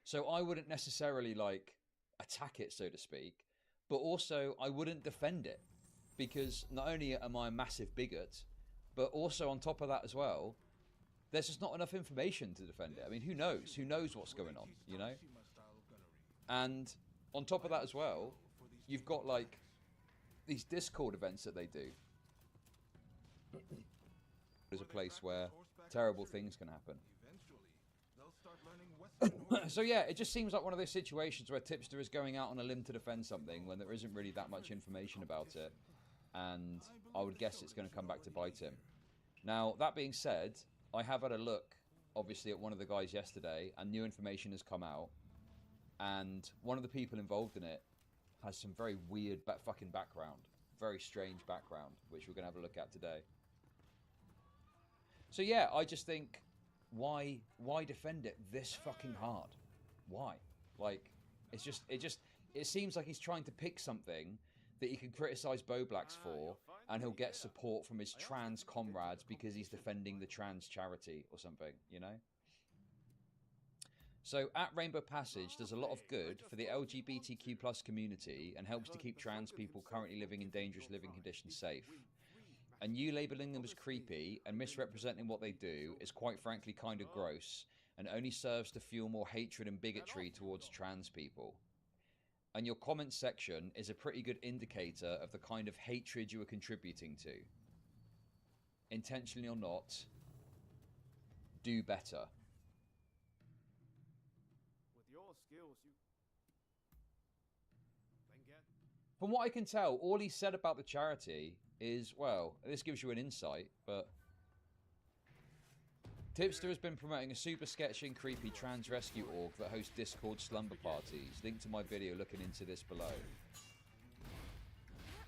So I wouldn't necessarily like attack it, so to speak. But also, I wouldn't defend it. Because not only am I a massive bigot, but also on top of that as well, there's just not enough information to defend it. I mean, who knows? Who knows what's going on, you know? And on top of that as well, you've got like these Discord events that they do. There's a place where terrible things can happen. So yeah, it just seems like one of those situations where Tipster is going out on a limb to defend something when there isn't really that much information about it. And I would guess it's going to come back to bite him. Now, that being said, I have had a look, obviously, at one of the guys yesterday, and new information has come out. And one of the people involved in it has some very weird fucking background. Very strange background, which we're going to have a look at today. So yeah, I just think, why defend it this fucking hard? Why? Like, it seems like he's trying to pick something that he can criticize Boblax for, and he'll get support from his trans comrades because he's defending the trans charity or something, you know? So, at Rainbow Passage does a lot of good for the LGBTQ plus community and helps to keep trans people currently living in dangerous living conditions safe. And you labelling them as creepy and misrepresenting what they do is quite frankly kind of gross and only serves to fuel more hatred and bigotry towards trans people. And your comment section is a pretty good indicator of the kind of hatred you are contributing to. Intentionally or not, do better. With your skills, you can get... From what I can tell, all he said about the charity is, well, this gives you an insight, but Tipster has been promoting a super sketchy and creepy trans rescue org that hosts Discord slumber parties. Link to my video looking into this below.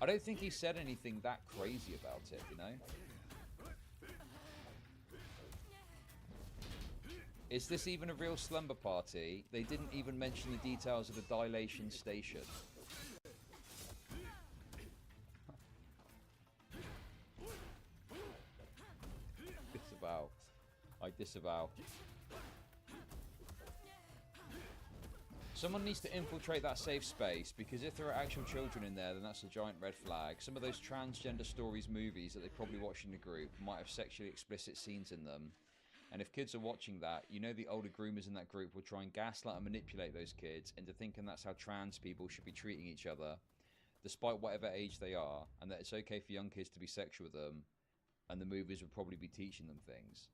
I don't think he said anything that crazy about it, you know? Is this even a real slumber party? They didn't even mention the details of the dilation station. Disavow. I disavow. Someone needs to infiltrate that safe space, because if there are actual children in there, then that's a giant red flag. Some of those transgender stories movies that they probably watch in the group might have sexually explicit scenes in them. And if kids are watching that, you know the older groomers in that group will try and gaslight and manipulate those kids into thinking that's how trans people should be treating each other, despite whatever age they are, and that it's okay for young kids to be sexual with them, and the movies would probably be teaching them things.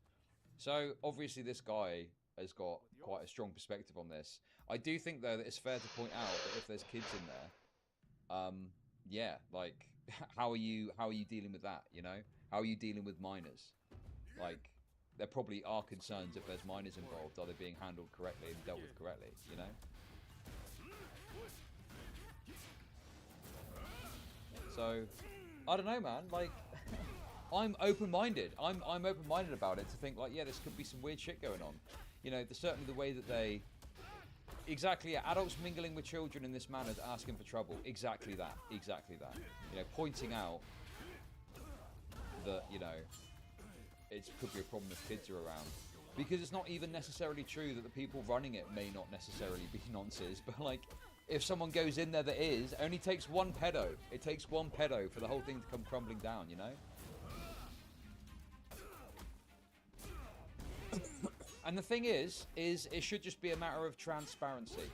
So, obviously this guy has got quite a strong perspective on this. I do think, though, that it's fair to point out that if there's kids in there, yeah, like, how are you dealing with that, you know? How are you dealing with minors? Like, there probably are concerns if there's minors involved. Are they being handled correctly and dealt with correctly, you know? So, I don't know, man, like... I'm open-minded. I'm open-minded about it to think, like, yeah, this could be some weird shit going on. You know, certainly the way that they... Exactly, yeah, adults mingling with children in this manner, asking for trouble. Exactly that. Exactly that. You know, pointing out that, you know, it could be a problem if kids are around. Because it's not even necessarily true that the people running it may not necessarily be nonces, but, like, if someone goes in there that is, it only takes one pedo. It takes one pedo for the whole thing to come crumbling down, you know? And the thing is it should just be a matter of transparency.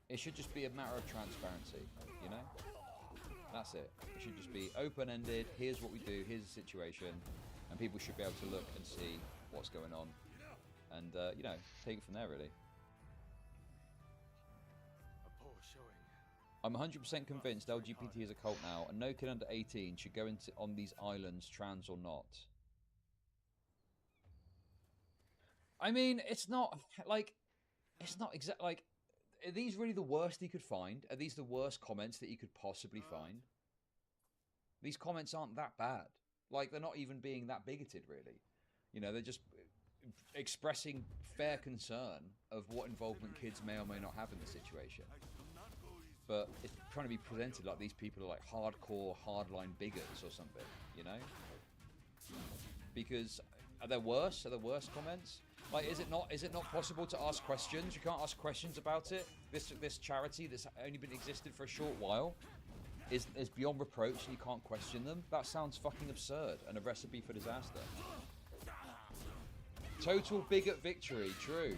It should just be a matter of transparency, you know? That's it. It should just be open-ended. Here's what we do. Here's the situation. And people should be able to look and see what's going on. And, you know, take it from there, really. I'm 100% convinced LGBT is a cult now, and no kid under 18 should go on these islands, trans or not. I mean, it's not, like, it's not exactly like, are these really the worst he could find? Are these the worst comments that he could possibly find? These comments aren't that bad. Like, they're not even being that bigoted, really. You know, they're just expressing fair concern of what involvement kids may or may not have in the situation. But it's trying to be presented like these people are like hardcore, hardline bigots or something, you know? Because are there worse? Are there worse comments? Like, is it not possible to ask questions? You can't ask questions about it. This charity that's only been existed for a short while is beyond reproach, and you can't question them. That sounds fucking absurd and a recipe for disaster. Total bigot victory. True.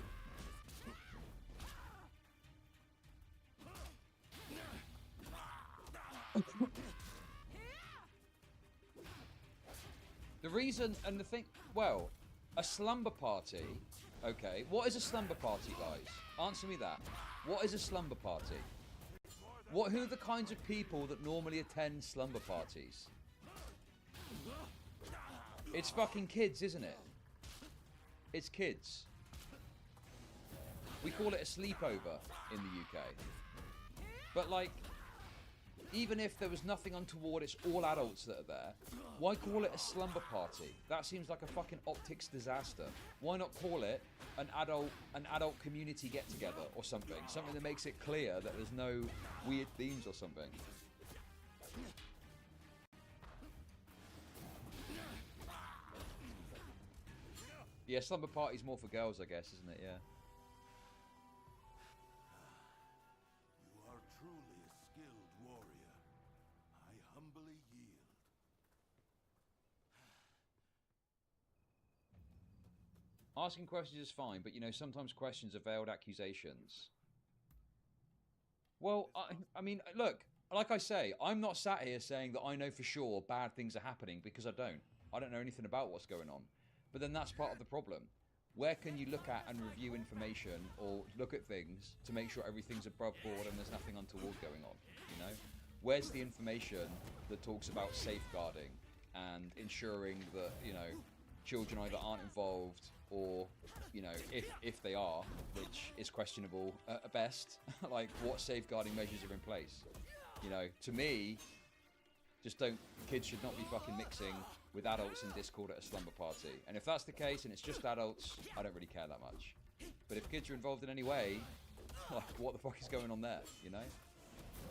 The reason and the thing, well, a slumber party, okay, what is a slumber party, guys? Answer me that. What is a slumber party? Who are the kinds of people that normally attend slumber parties? It's fucking kids, isn't it? It's kids. We call it a sleepover in the UK. But like, even if there was nothing untoward, it's all adults that are there, why call it a slumber party? That seems like a fucking optics disaster. Why not call it an adult community get-together or something? Something that makes it clear that there's no weird themes or something. Yeah, slumber party's more for girls, I guess, isn't it? Yeah. You are truly a skilled warrior. I humbly yield. Asking questions is fine, but you know, sometimes questions are veiled accusations. Well, I mean, look, like I say, I'm not sat here saying that I know for sure bad things are happening, because I don't. I don't know anything about what's going on. But then that's part of the problem. Where can you look at and review information or look at things to make sure everything's above board and there's nothing untoward going on, you know? Where's the information that talks about safeguarding and ensuring that, you know, children either aren't involved or, you know, if they are, which is questionable at best, like what safeguarding measures are in place? You know, to me, kids should not be fucking mixing with adults in Discord at a slumber party. And if that's the case and it's just adults, I don't really care that much. But if kids are involved in any way, like, what the fuck is going on there, you know?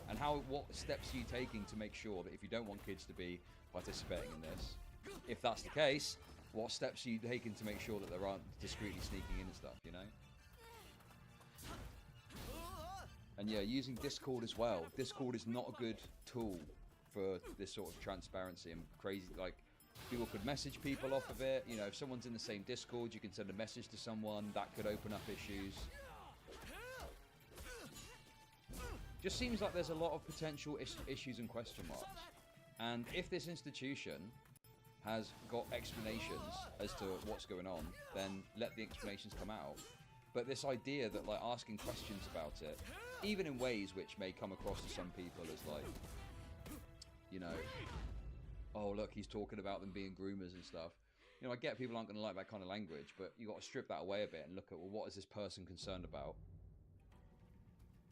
And what steps are you taking to make sure that if you don't want kids to be participating in this, if that's the case, what steps are you taking to make sure that they aren't discreetly sneaking in and stuff, you know? And yeah, using Discord as well. Discord is not a good tool for this sort of transparency and crazy, like, people could message people off of it. You know, if someone's in the same Discord, you can send a message to someone. That could open up issues. Just seems like there's a lot of potential issues and question marks. And if this institution has got explanations as to what's going on, then let the explanations come out. But this idea that, like, asking questions about it, even in ways which may come across to some people as, like, you know, oh, look, he's talking about them being groomers and stuff. You know, I get people aren't going to like that kind of language, but you got to strip that away a bit and look at, well, what is this person concerned about?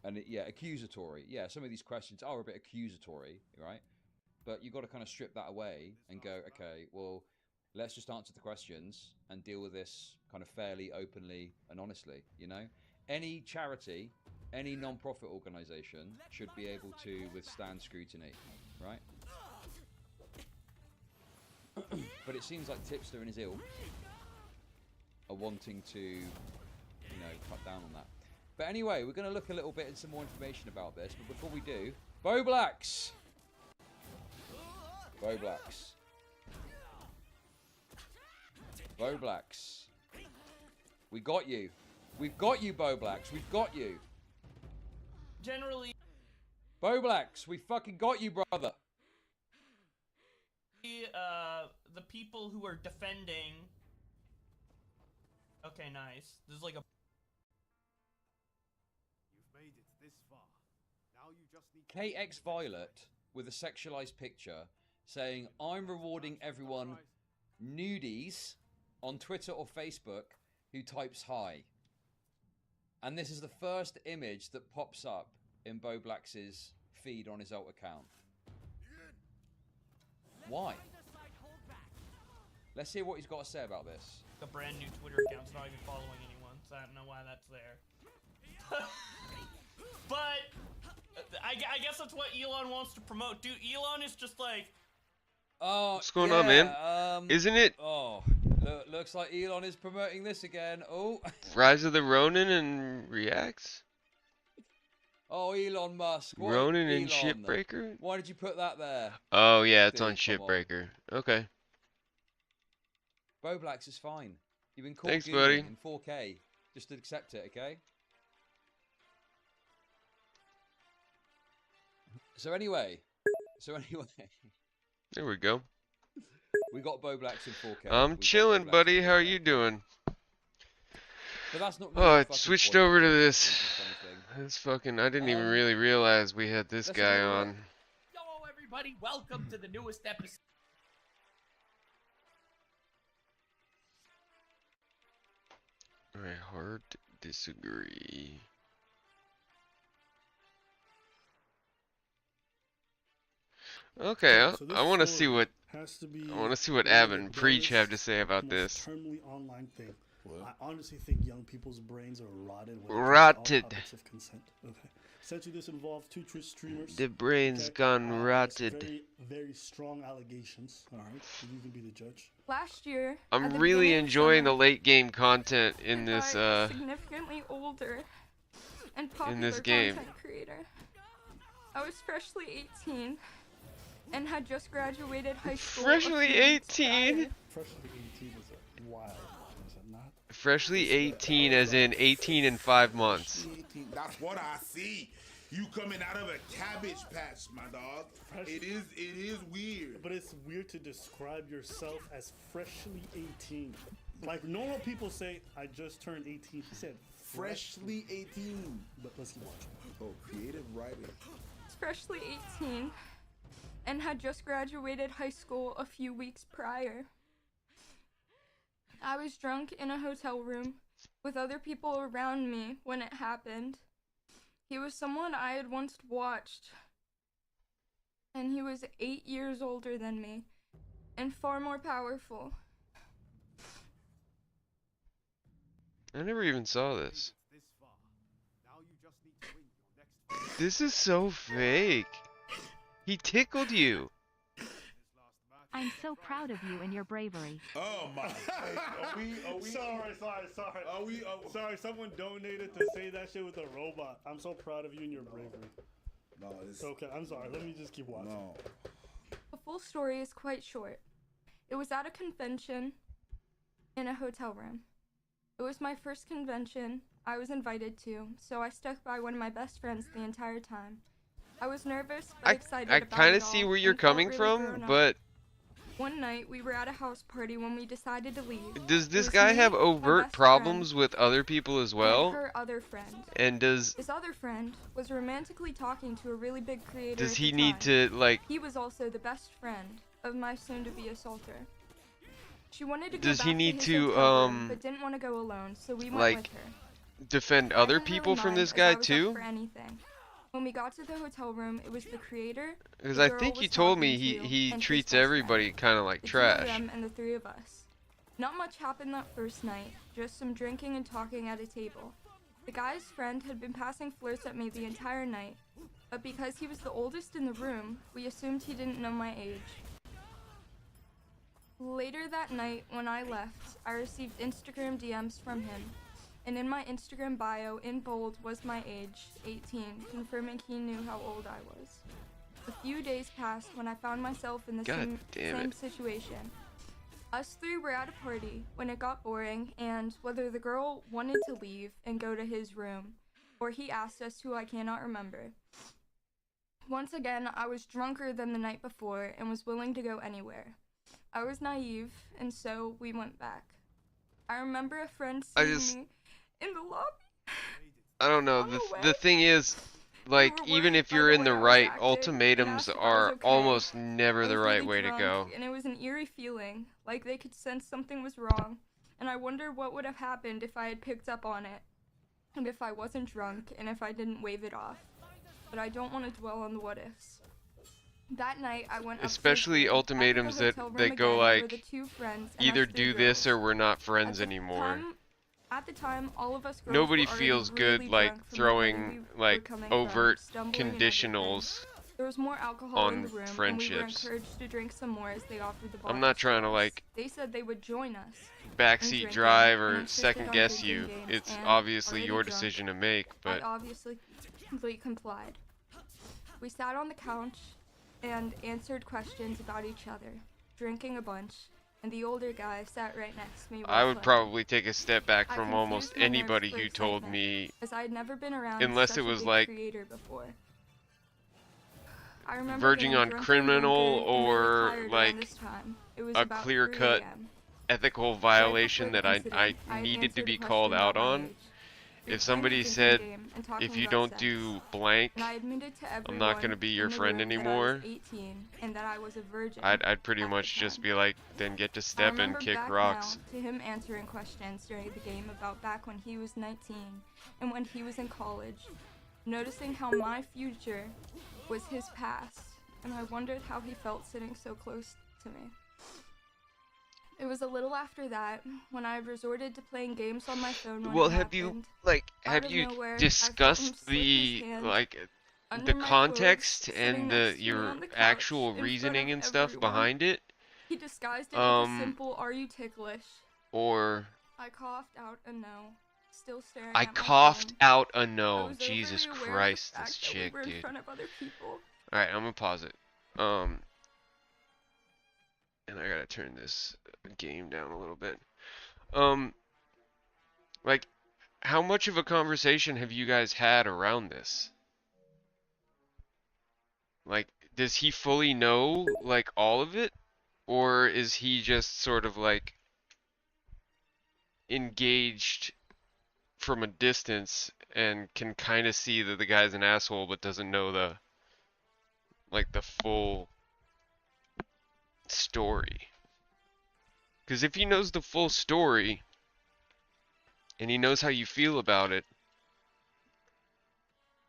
And yeah, accusatory. Yeah, some of these questions are a bit accusatory, right? But you've got to kind of strip that away and go, okay, well, let's just answer the questions and deal with this kind of fairly, openly, and honestly, you know? Any charity, any non-profit organization should be able to withstand scrutiny, right? But it seems like Tipster and his ilk are wanting to, you know, cut down on that. But anyway, we're going to look a little bit at some more information about this. But before we do, Bo Blacks! Bo Blacks. Bo Blacks. We got you. We've got you, Bo Blacks. We've got you. Generally, Bo Blacks, we fucking got you, brother. The people who are defending... Okay, nice. There's like a... You've made it this far. Now you just need KX Violet with a sexualized picture saying, I'm rewarding everyone nudies on Twitter or Facebook who types hi. And this is the first image that pops up in Bo Black's feed on his alt account. Why? Let's hear what he's got to say about this. A brand new Twitter account, it's not even following anyone, so I don't know why that's there. But I guess that's what Elon wants to promote. Dude, Elon is just like... Oh, what's going on, man? Isn't it? Oh, looks like Elon is promoting this again. Oh. Rise of the Ronin and Reacts? Oh, Elon Musk. What? Ronin and Elon. Shipbreaker? Why did you put that there? Oh, yeah, it's on Dude, come on. Shipbreaker. Okay. Bo Blacks is fine. You've been caught Thanks, googling buddy. in 4K. Just accept it, okay? So anyway. There we go. We got Bo Blacks in 4K. I'm chilling, buddy. How are you doing? But that's not really Oh, the I fucking switched point. over to It's this. just a funny thing. This fucking... I didn't even really realize we had this guy on. Hello, everybody. Welcome to the newest episode. I hard disagree. Okay, So I want to see what has to be I want to see what one of Ab the and Preach have to say about most this. terminally online thing. I honestly think young people's brains are rotted. When it comes to all Rotted. topics of consent. Okay. Essentially, this involves two Twitch streamers. The brain's gone There's rotted. Very, very strong allegations. All right, so you can be the judge. Last year, at I'm the really beginning of enjoying the summer, late game content in I this got a significantly older and popular this game. content creator. I was freshly 18 and had just graduated high school. Freshly 18? Freshly 18 is a wild, is it not? Freshly 18 as in 18 and 5 months. That's what I see. You coming out of a cabbage patch, my dog. It is weird. But it's weird to describe yourself as freshly 18. Like normal people say, I just turned 18. He said Freshly 18. But let's keep watching. Oh, creative writing. I was freshly 18 and had just graduated high school a few weeks prior. I was drunk in a hotel room with other people around me when it happened. He was someone I had once watched, and he was 8 years older than me and far more powerful. I never even saw this. This is so fake. He tickled you. I'm so proud of you and your bravery. Oh my! Are we? Sorry. Sorry, someone donated to say that shit with a robot. I'm so proud of you and your bravery. No, it's okay. I'm sorry. Let me just keep watching. No. The full story is quite short. It was at a convention in a hotel room. It was my first convention I was invited to, so I stuck by one of my best friends the entire time. I was nervous but excited I about kind it of see all where you're and felt coming really from, grown up. but One night, we were at a house party when we decided to leave. does It this was guy me, have my overt best problems friend, with other people as and well? her other friend. And does This other friend was romantically talking to a really big creator. does at he the need time. to like He was also the best friend of my soon-to-be assaulter. She wanted to go Does back he need his to, hotel room, but didn't want to go alone, so we went like with her. defend I other didn't really people from mind, this as guy I was up too? for anything. When we got to the hotel room, it was the creator. Because the I girl think was you told me talking to, he and his treats best friend. everybody kind of like The trash. Two of them and the three of us. Not much happened that first night, just some drinking and talking at a table. The guy's friend had been passing flirts at me the entire night, but because he was the oldest in the room, we assumed he didn't know my age. Later that night, when I left, I received Instagram DMs from him, and in my Instagram bio, in bold, was my age, 18, confirming he knew how old I was. A few days passed when I found myself in the God damn same it. situation. Us three were at a party when it got boring, and whether the girl wanted to leave and go to his room, or he asked us to, I cannot remember. Once again, I was drunker than the night before and was willing to go anywhere. I was naive, and so we went back. I remember a friend I seeing just- me in the lobby. I don't know. The thing is, like, even if you're in the right, ultimatums are almost never the right way to go. And it was an eerie feeling, like they could sense something was wrong, and I wondered what would have happened if I had picked up on it. and if I wasn't drunk, and if I didn't wave it off. But I don't want to dwell on the what-ifs. That night, I went up Especially ultimatums that go like, either do this or we're not friends anymore. At the time, all of us girls Nobody were already feels really good like drunk from the throwing way we were like coming overt from, stumbling and conditionals there was more alcohol in on the room, and we were friendships. encouraged to drink some more as they offered the I'm not trying to bottles. like They said they would join us. in backseat drinking, drive and or insisted second on guess drinking you. games, It's and, obviously already your drunk, decision to make, I but obviously completely complied. We sat on the couch and answered questions about each other, drinking a bunch, and the older guy sat right next to me. I would while probably take a step back I from almost confused my nerves anybody for who told excitement, me, as I had never been around unless such it a was big like creator before. I remember verging getting on drunk and criminal drunkard and really or tired around like this time. It was a about 3 clear-cut a.m. ethical Right violation before that the incident, I had needed to answered a be question called out about my on. age. We If were playing a somebody drinking said, game and talking if you about don't sex, do blank, and I admitted to I'm not going to everyone be your in the friend room that I anymore, was 18 and that I was a virgin. I'd pretty at the much just time. be like, then get to I step and remember kick back rocks. now to him answering questions during the game about back when he was 19 and when he was in college, noticing how my future was his past, and I wondered how he felt sitting so close to me. It was a little after that when I resorted to playing games on my phone. When Well, it have happened. you like Out have of you nowhere, I felt him discussed slip his the hand like under the my context clothes, sitting and next to me your on the couch actual in front reasoning of and stuff everyone. behind it? He disguised it with a simple "Are you ticklish?" Or I coughed out a no, still staring I at my coughed phone. out a I no. was Jesus overly aware of the Christ, fact this that we chick, were in dude. front of other people. Alright, I'm gonna pause it. And I gotta turn this game down a little bit. Like, how much of a conversation have you guys had around this? Like, does he fully know, like, all of it? Or is he just sort of, like, engaged from a distance and can kind of see that the guy's an asshole but doesn't know the, like, the full story? Because if he knows the full story, and he knows how you feel about it,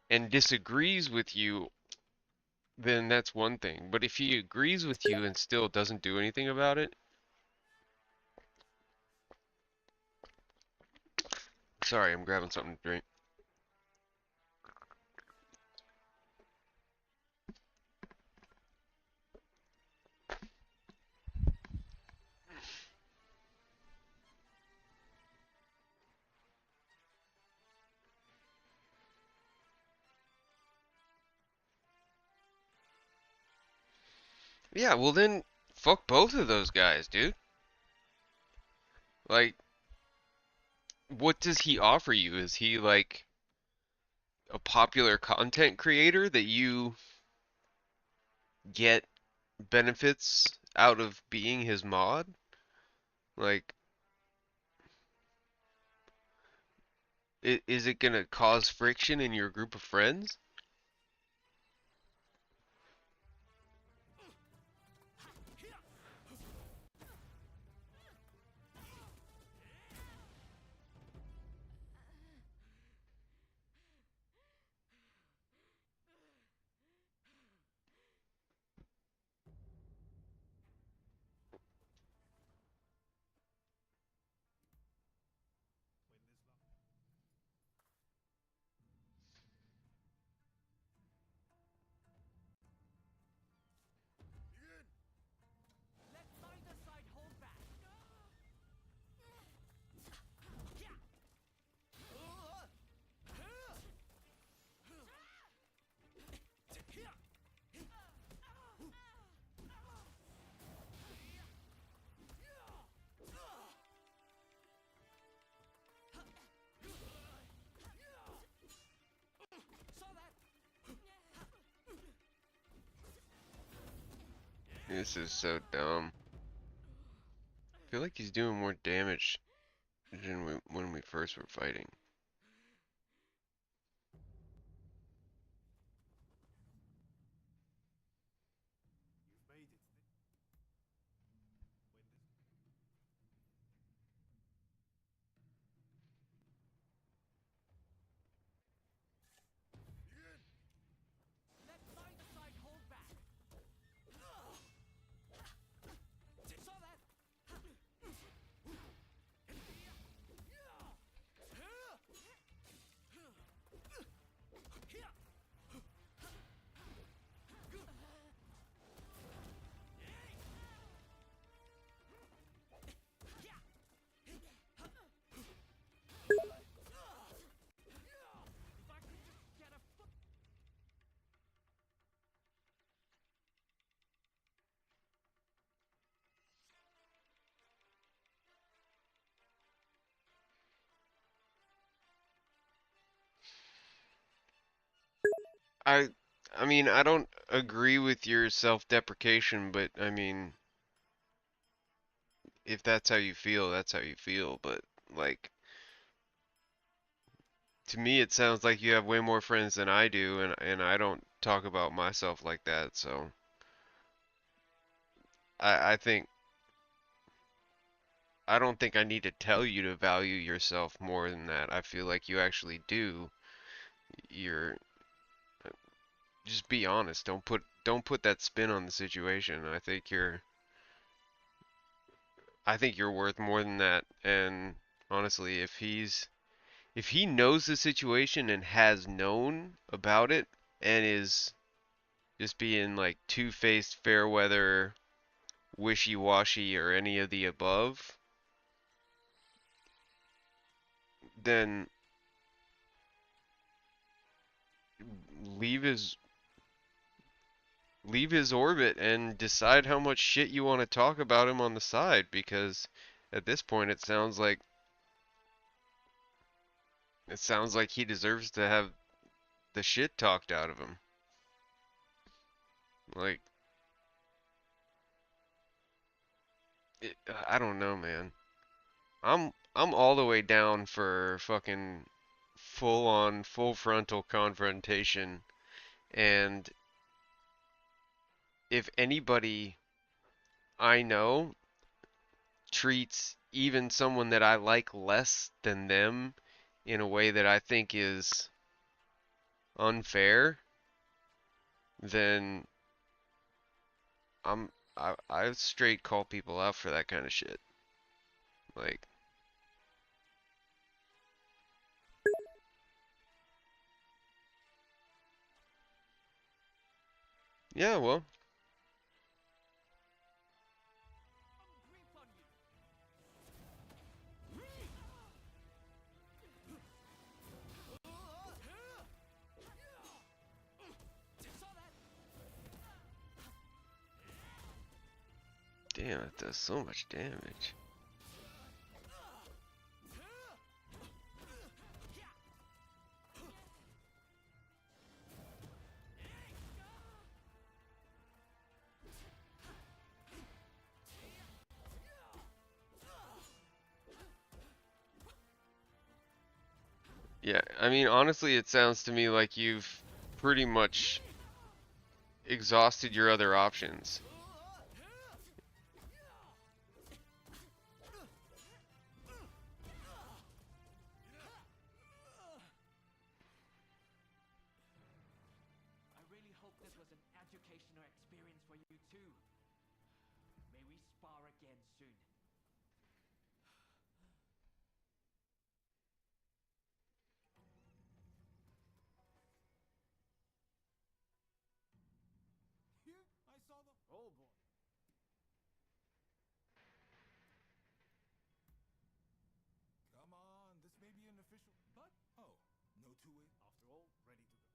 and disagrees with you, then that's one thing. But if he agrees with you and still doesn't do anything about it, sorry, I'm grabbing something to drink. Yeah, well then, fuck both of those guys, dude. Like, what does he offer you? Is he like a popular content creator that you get benefits out of being his mod? Like, is it gonna cause friction in your group of friends? This is so dumb. I feel like he's doing more damage than when we first were fighting. I mean, I don't agree with your self-deprecation, but I mean, if that's how you feel, that's how you feel. But like, to me, it sounds like you have way more friends than I do, and I don't talk about myself like that. So I think I don't think I need to tell you to value yourself more than that. I feel like you actually do. You're just be honest. Don't put that spin on the situation. I think you're worth more than that. And honestly, if he knows the situation and has known about it and is just being like two-faced, fair weather, wishy-washy, or any of the above, then leave his leave his orbit and decide how much shit you want to talk about him on the side, because at this point it sounds like he deserves to have the shit talked out of him. Like I don't know, man. I'm all the way down for fucking full on full frontal confrontation, and if anybody I know treats even someone that I like less than them in a way that I think is unfair, then I straight call people out for that kind of shit. Like, yeah, well, damn, it does so much damage. Yeah, I mean, honestly, it sounds to me like you've pretty much exhausted your other options. I really hope this was an educational experience for you too. May we spar again soon. Here, I saw the. Oh boy. Come on, this may be an official. But oh, no two-way. After all, ready to go. Live.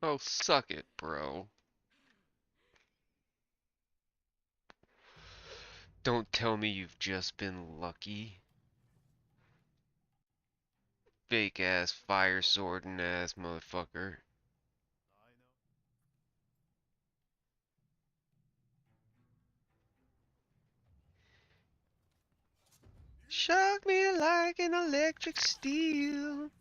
Oh, suck it, bro. Don't tell me you've just been lucky. Fake ass fire swording ass motherfucker. Shock me like an electric steel.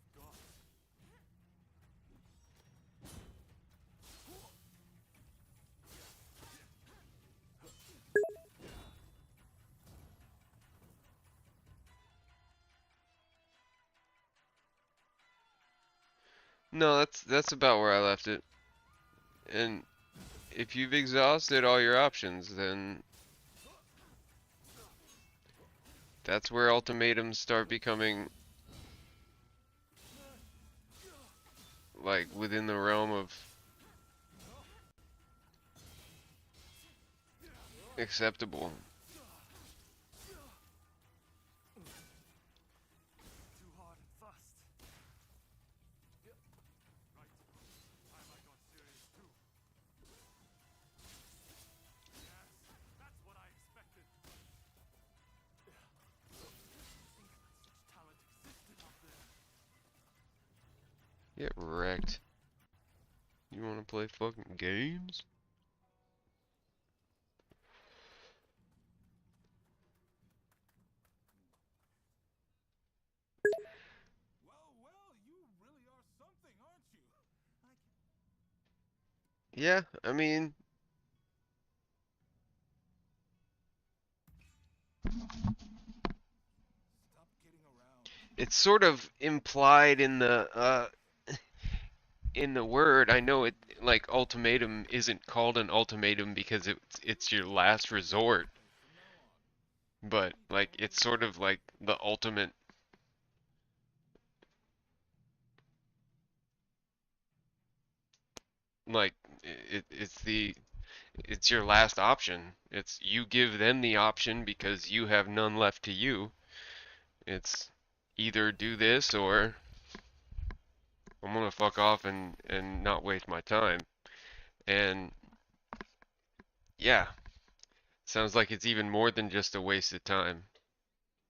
No, that's about where I left it. And if you've exhausted all your options, then that's where ultimatums start becoming like within the realm of acceptable. Get wrecked. You wanna play fucking games? Yeah, I mean, it's sort of implied in the word. I know it, like, ultimatum isn't called an ultimatum because it's your last resort, but like it's sort of like the ultimate, like it's your last option. It's you give them the option because you have none left to you. It's either do this or I'm gonna fuck off and not waste my time. And yeah, sounds like it's even more than just a waste of time.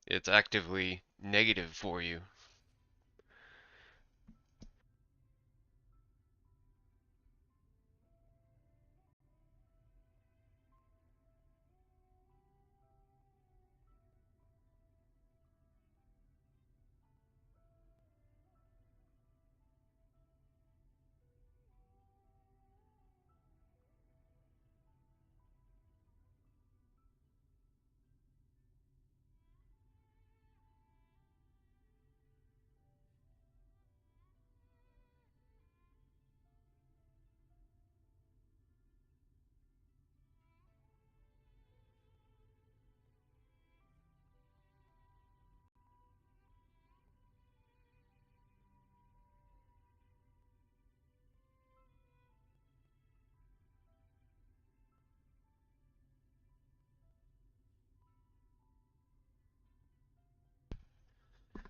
It's actively negative for you.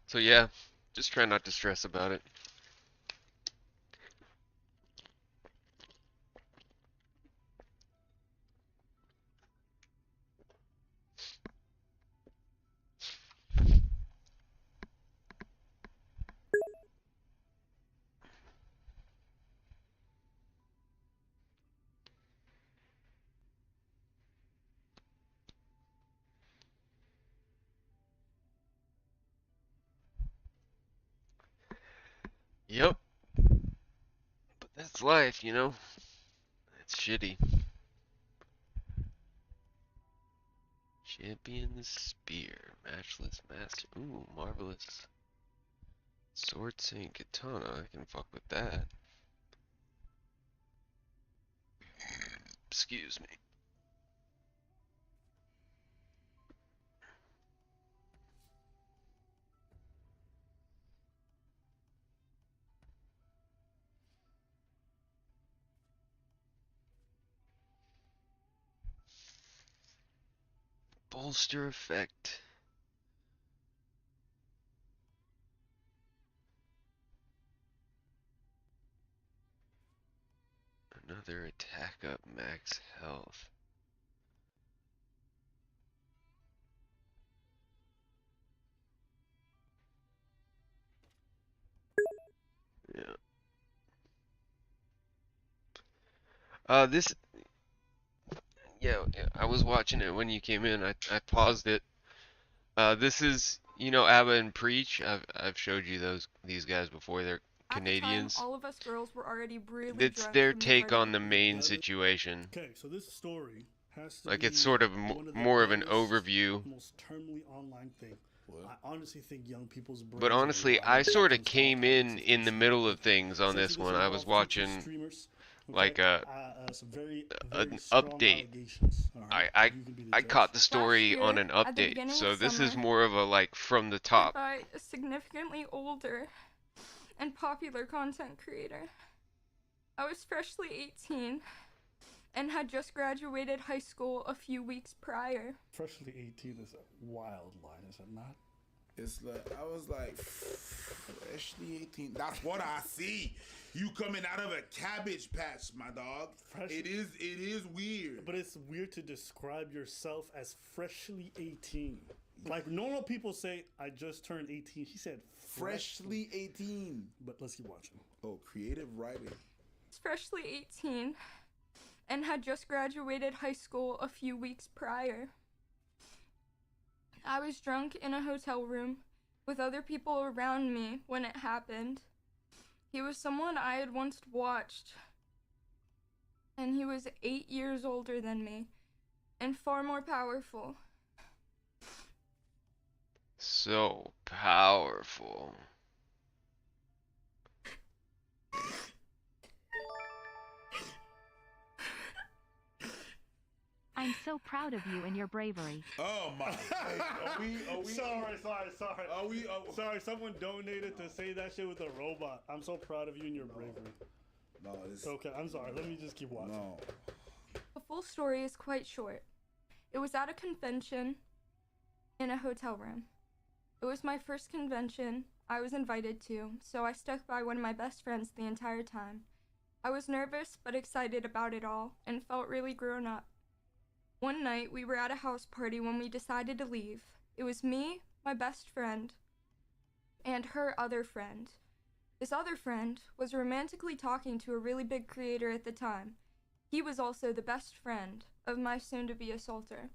So yeah, just try not to stress about it. Yep. But that's life, you know? It's shitty. Champion the Spear. Matchless Master. Ooh, marvelous. Sword Saint Katana. I can fuck with that. Excuse me. Bolster effect. Another attack up max health. Yeah. This. Yeah, I was watching it when you came in. I paused it. This is, you know, ABBA and Preach. I've showed you these guys before. They're Canadians. At the time, all of us girls were already really It's drunk their from the take party. on the main situation. Okay, so this story has to Like be it's sort of one the more of an dumbest, overview. most terminally online thing. I honestly think young people's brains But are honestly, wired I sort of against all came kinds of in the middle of things on Essentially, this one. I was involves Twitch watching streamers, like some very, an very strong update. allegations. All right? I You can be the I judge. caught the story year, on an at the update, beginning so of this is summer, more of a like from the top. By a significantly older and popular content creator. I was freshly 18 and had just graduated high school a few weeks prior. Freshly 18 is a wild line, is it not? It's like, I was like, freshly 18. That's what I see. You coming out of a cabbage patch, my dog. It is weird. But it's weird to describe yourself as freshly 18. Like normal people say, I just turned 18. He said Freshly 18. But let's keep watching. Oh, creative writing. I was freshly 18 and had just graduated high school a few weeks prior. I was drunk in a hotel room with other people around me when it happened. He was someone I had once watched, and he was 8 years older than me and far more powerful. So powerful. I'm so proud of you and your bravery. Oh my! Hey, are we? Sorry. Sorry. Someone donated to say that shit with a robot. I'm so proud of you and your bravery. No, this. Okay, I'm sorry. Let me just keep watching. No. The full story is quite short. It was at a convention in a hotel room. It was my first convention I was invited to, so I stuck by one of my best friends the entire time. I was nervous but excited about it all and felt really grown up. One night, we were at a house party when we decided to leave. It was me, my best friend, and her other friend. This other friend was romantically talking to a really big creator at the time. He was also the best friend of my soon-to-be assaulter.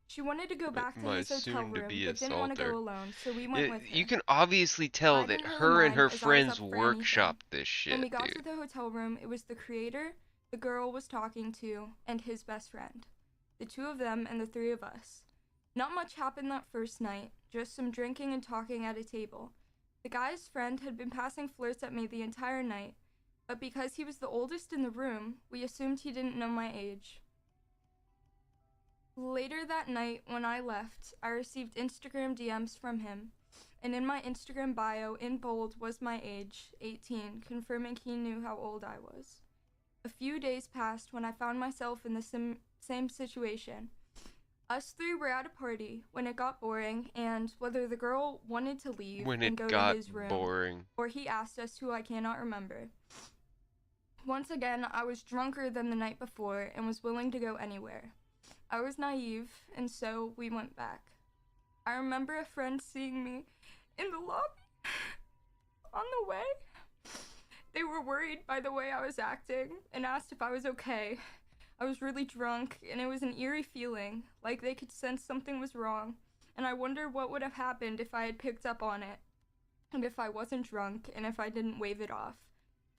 She wanted to go back to his hotel room, but didn't want to go alone, so we went with her. You can obviously tell that her and her friends workshopped this When we shit, got dude. to the hotel room, it was the creator, the girl was talking to, and his best friend. The two of them and the three of us. Not much happened that first night, just some drinking and talking at a table. The guy's friend had been passing flirts at me the entire night, but because he was the oldest in the room, we assumed he didn't know my age. Later that night, when I left, I received Instagram DMs from him, and in my Instagram bio, in bold, was my age, 18, confirming he knew how old I was. A few days passed when I found myself in the same situation. Us three were at a party when it got boring, and whether the girl wanted to leave and go to his room, or he asked us to, I cannot remember. Once again, I was drunker than the night before and was willing to go anywhere. I was naive, and so we went back. I remember a friend seeing me in the lobby on the way. They were worried by the way I was acting and asked if I was okay. I was really drunk, and it was an eerie feeling, like they could sense something was wrong, and I wondered what would have happened if I had picked up on it, and if I wasn't drunk, and if I didn't wave it off.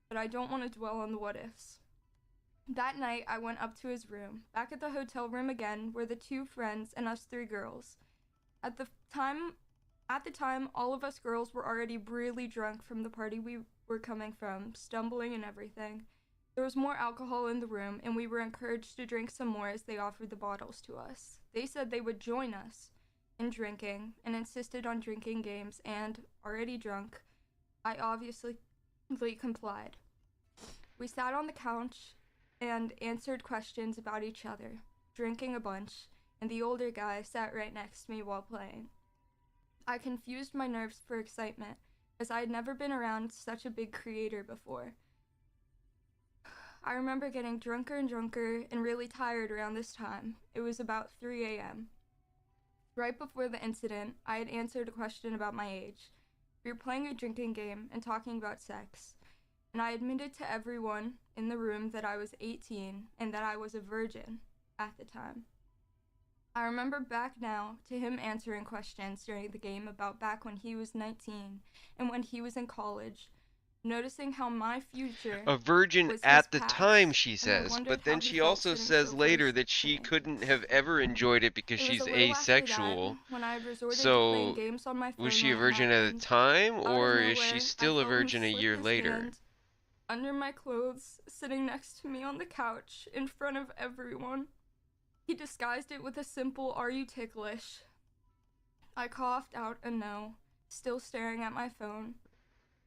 But I don't want to dwell on the what-ifs. That night, I went up to his room. Back at the hotel room again were the two friends and us three girls. At the time, all of us girls were already really drunk from the party we were coming from, stumbling and everything. There was more alcohol in the room, and we were encouraged to drink some more as they offered the bottles to us. They said they would join us in drinking, and insisted on drinking games, and, already drunk, I obviously complied. We sat on the couch and answered questions about each other, drinking a bunch, and the older guy sat right next to me while playing. I confused my nerves for excitement, as I had never been around such a big creator before. I remember getting drunker and drunker and really tired around this time. It was about 3 a.m. Right before the incident, I had answered a question about my age. We were playing a drinking game and talking about sex, and I admitted to everyone in the room that I was 18 and that I was a virgin at the time. I remember back now to him answering questions during the game about back when he was 19 and when he was in college, noticing how my future A virgin was at his the past, time, she and I says, wondered but then how he she felt also sitting says so later close that she to me. couldn't have ever enjoyed it because It was she's a little after that, asexual. when I had resorted to playing So, games on my phone was she a when it virgin at the happened. time, Out of or is nowhere, she I still a felt him virgin a slip year his later? hand under my clothes, sitting next to me on the couch in front of everyone. He disguised it with a simple, "Are you ticklish?" I coughed out a no, still staring at my phone.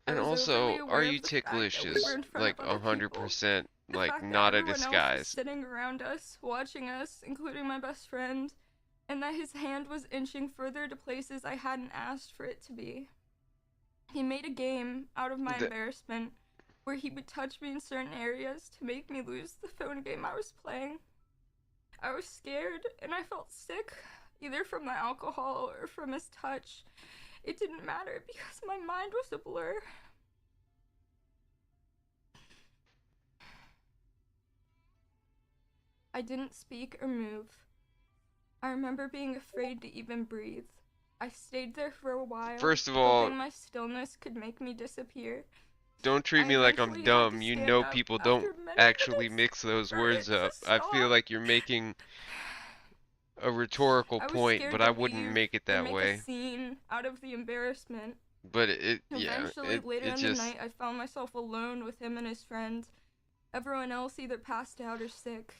And I was also, overly aware Are of You the fact Ticklish that we is were in front like of other people. 100% The like fact that not a everyone else was disguise. sitting around us, watching us, including my best friend, and that his hand was inching further to places I hadn't asked for it to be. He made a game out of my embarrassment, where he would touch me in certain areas to make me lose the phone game I was playing. I was scared, and I felt sick, either from the alcohol or from his touch. It didn't matter because my mind was a blur. I didn't speak or move. I remember being afraid to even breathe. I stayed there for a while, First of all, hoping my stillness could make me disappear. don't treat I me like I'm eventually had to dumb. You stand know up people after don't many actually minutes mix those for it words to up. I feel stop. like you're making a rhetorical I was point, scared but to I wouldn't leave make it or that make way. a scene out of the embarrassment. But yeah, Eventually, later it in just the night, I found myself alone with him and his friend. Everyone else either passed out or sick.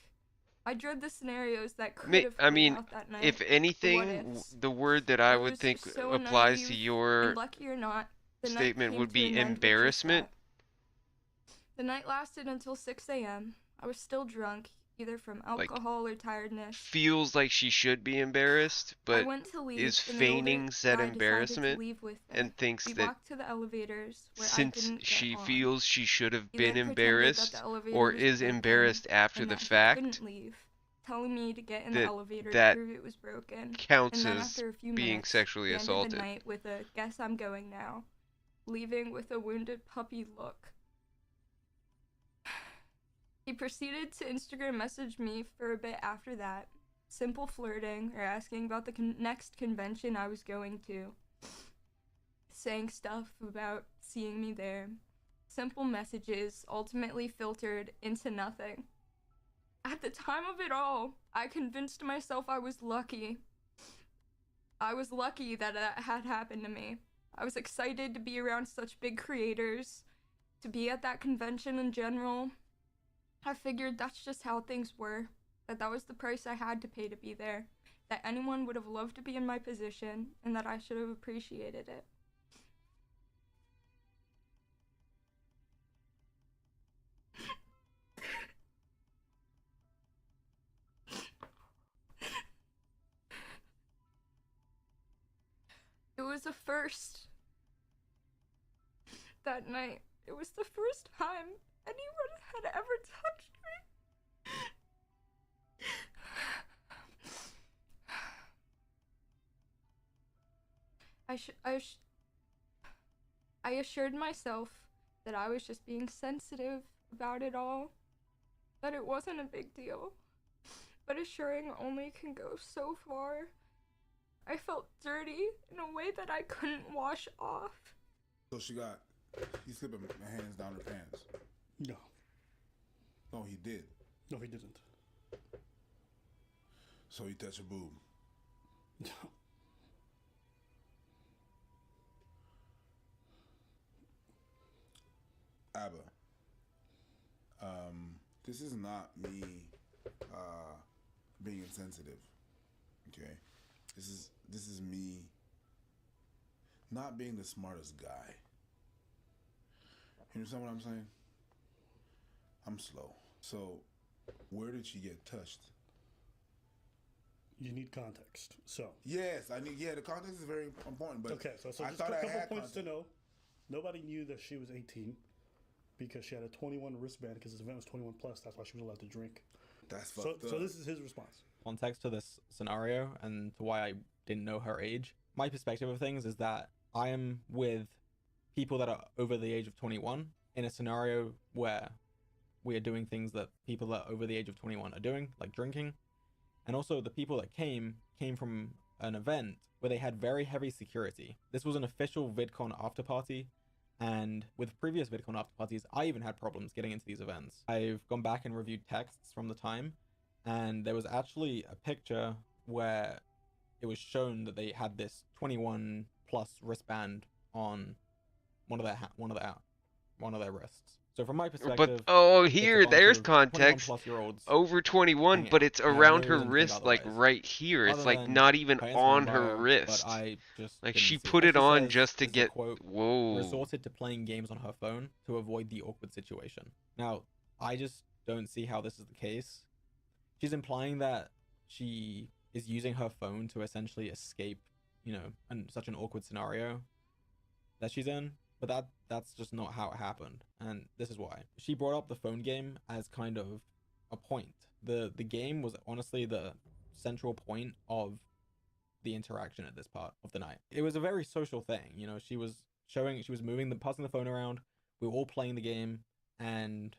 I dread the scenarios that could have I played mean, out that night. if the anything, what-ifs. the word that I would was think so applies naive, to your and lucky or not, the night statement came would to be an end with just embarrassment. that. The night lasted until 6 a.m. I was still drunk, either from alcohol or tiredness. Feels like she should be embarrassed, but went to leave, is and an older feigning said guy decided to embarrassment leave with me. and thinks We that walked to the elevators where I since didn't get she on. feels she should have He been then pretended that embarrassed the elevator or was is broken embarrassed after and the that he fact, couldn't leave, telling me to get in the that elevator that to prove it was broken. counts and then as after a few being minutes, sexually he ended assaulted. the night with a "guess I'm going now," leaving with a wounded puppy look. He proceeded to Instagram message me for a bit after that, simple flirting or asking about the next convention I was going to, saying stuff about seeing me there. Simple messages ultimately filtered into nothing. At the time of it all, I convinced myself I was lucky. I was lucky that that had happened to me. I was excited to be around such big creators, to be at that convention in general. I figured that's just how things were, that was the price I had to pay to be there, that anyone would have loved to be in my position, and that I should have appreciated it. It was a first. That night, it was the first time anyone had ever touched me. I assured myself that I was just being sensitive about it all, that it wasn't a big deal, but assuring only can go so far. I felt dirty in a way that I couldn't wash off. So he's slipping hands down her pants. No. No, he did. No, he didn't. So he touched her boob. No. Abba, this is not me being insensitive. Okay, this is me not being the smartest guy. You understand what I'm saying? I'm slow. So, where did she get touched? You need context. So yes, I need. Yeah, the context is very important. But okay, so I just thought a I couple had points context. to know. Nobody knew that she was 18 because she had a 21 wristband because this event was 21 plus. That's why she was allowed to drink. That's fucked up. So this is his response. Context to this scenario and to why I didn't know her age. My perspective of things is that I am with people that are over the age of 21 in a scenario where we are doing things that people that are over the age of 21 are doing, like drinking. And also the people that came from an event where they had very heavy security. This was an official VidCon after party, and with previous VidCon after parties, I even had problems getting into these events. I've gone back and reviewed texts from the time, and there was actually a picture where it was shown that they had this 21 plus wristband on one of their wrists. So from my perspective, but here there's context. 21+-year-olds over 21, hanging but out. it's And I around know her anything wrist, like otherwise. right here. It's Other like than not even her on Instagram her bio, wrist. but I just Like didn't she see put What it she on says just to is, get. quote, Whoa. resorted to playing games on her phone to avoid the awkward situation. Now, I just don't see how this is the case. She's implying that she is using her phone to essentially escape, such an awkward scenario that she's in. But that's just not how it happened, and this is why. She brought up the phone game as kind of a point. The game was honestly the central point of the interaction at this part of the night. It was a very social thing, she was passing the phone around, we were all playing the game and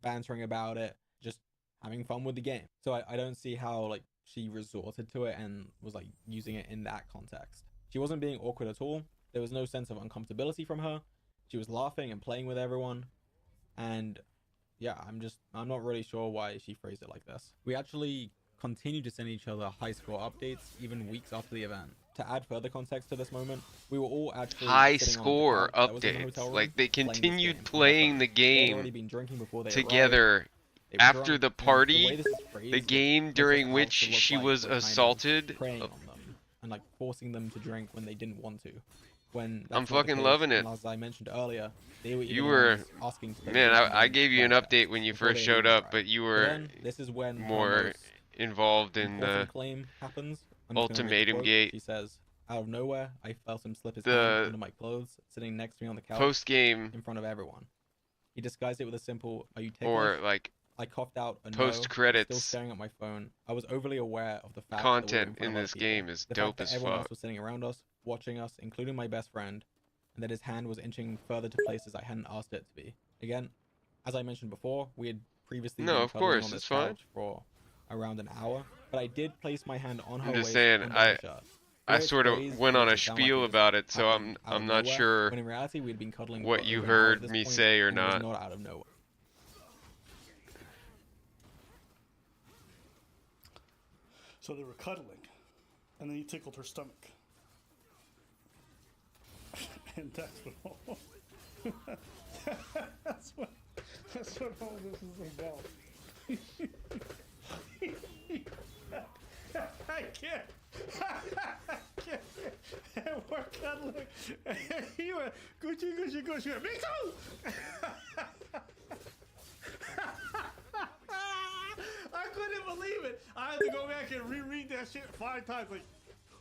bantering about it, just having fun with the game. So I don't see how she resorted to it and was using it in that context. She wasn't being awkward at all. There was no sense of uncomfortability from her. She was laughing and playing with everyone. And yeah, I'm not really sure why she phrased it like this. We actually continued to send each other high score updates even weeks after the event. To add further context to this moment, we were all actually High sitting on the score couch that was in the updates. hotel room Like they playing this continued game. playing the They had already game been drinking before they together arrived. They were after drunk, the and the way party. this is phrased, The it game makes during it out which to look she like was we're kind of assaulted. preying on them and forcing them to drink when they didn't want to. When I'm that's not the fucking case, loving it. and as I mentioned earlier, they were You even the were, ones asking to man. take I gave you an update when you before first they showed even up, arrived. but you But were then, this is when her more most involved in important the claim happens. I'm just gonna read the ultimatum quote. gate. She says, "Out of nowhere, I felt him slip his The hand under my clothes, sitting next to me on the couch, post-game in front of everyone. He disguised it with a simple, 'Are you or ticklish?' I coughed out a no, post-credits still staring at my phone. I was overly aware of the fact content that we were in front in of this other people. game is The dope fact that as everyone else fuck. was sitting around us, watching us, including my best friend, and that his hand was inching further to places I hadn't asked it to be. Again, as I mentioned before, we had previously No, been of cuddling course, on this it's fine. couch for around an hour, but I did place my hand on her I'm just waist saying, under her shirt. The I way it's sort of phrased went on makes a it sound like spiel it was about it, so happening out I'm of not nowhere, sure when in reality we'd been cuddling what for you over an hour at heard this me point, say or and it was not. not out of nowhere. So they were cuddling, and then he tickled her stomach. And that's what that's what all this is about. I can't. And we're cuddling. And he went, Gucci, Gucci, Gucci. Me too! I couldn't believe it. I had to go back and reread that shit 5 times. Like,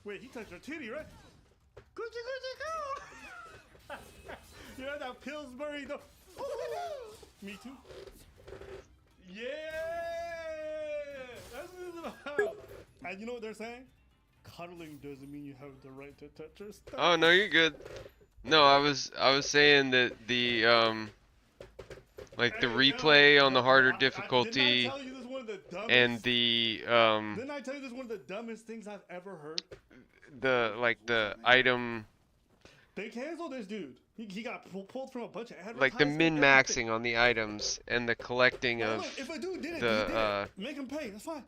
wait, he touched her titty, right? Gucci, Gucci, go! You know that Pillsbury, though? Me too. Yeah! That's what it's about. And you know what they're saying? Cuddling doesn't mean you have the right to touch her stuff. Oh no, you're good. No, I was saying that the like the replay on the harder difficulty Didn't I tell you this is one of the dumbest, and the Didn't I tell you this is one of the dumbest things I've ever heard? the item, They canceled this dude. He got pulled from a bunch of advertisements. like the min-maxing on the items and the collecting Hey, of look, if a dude did it, the he did it. Make him pay. That's fine.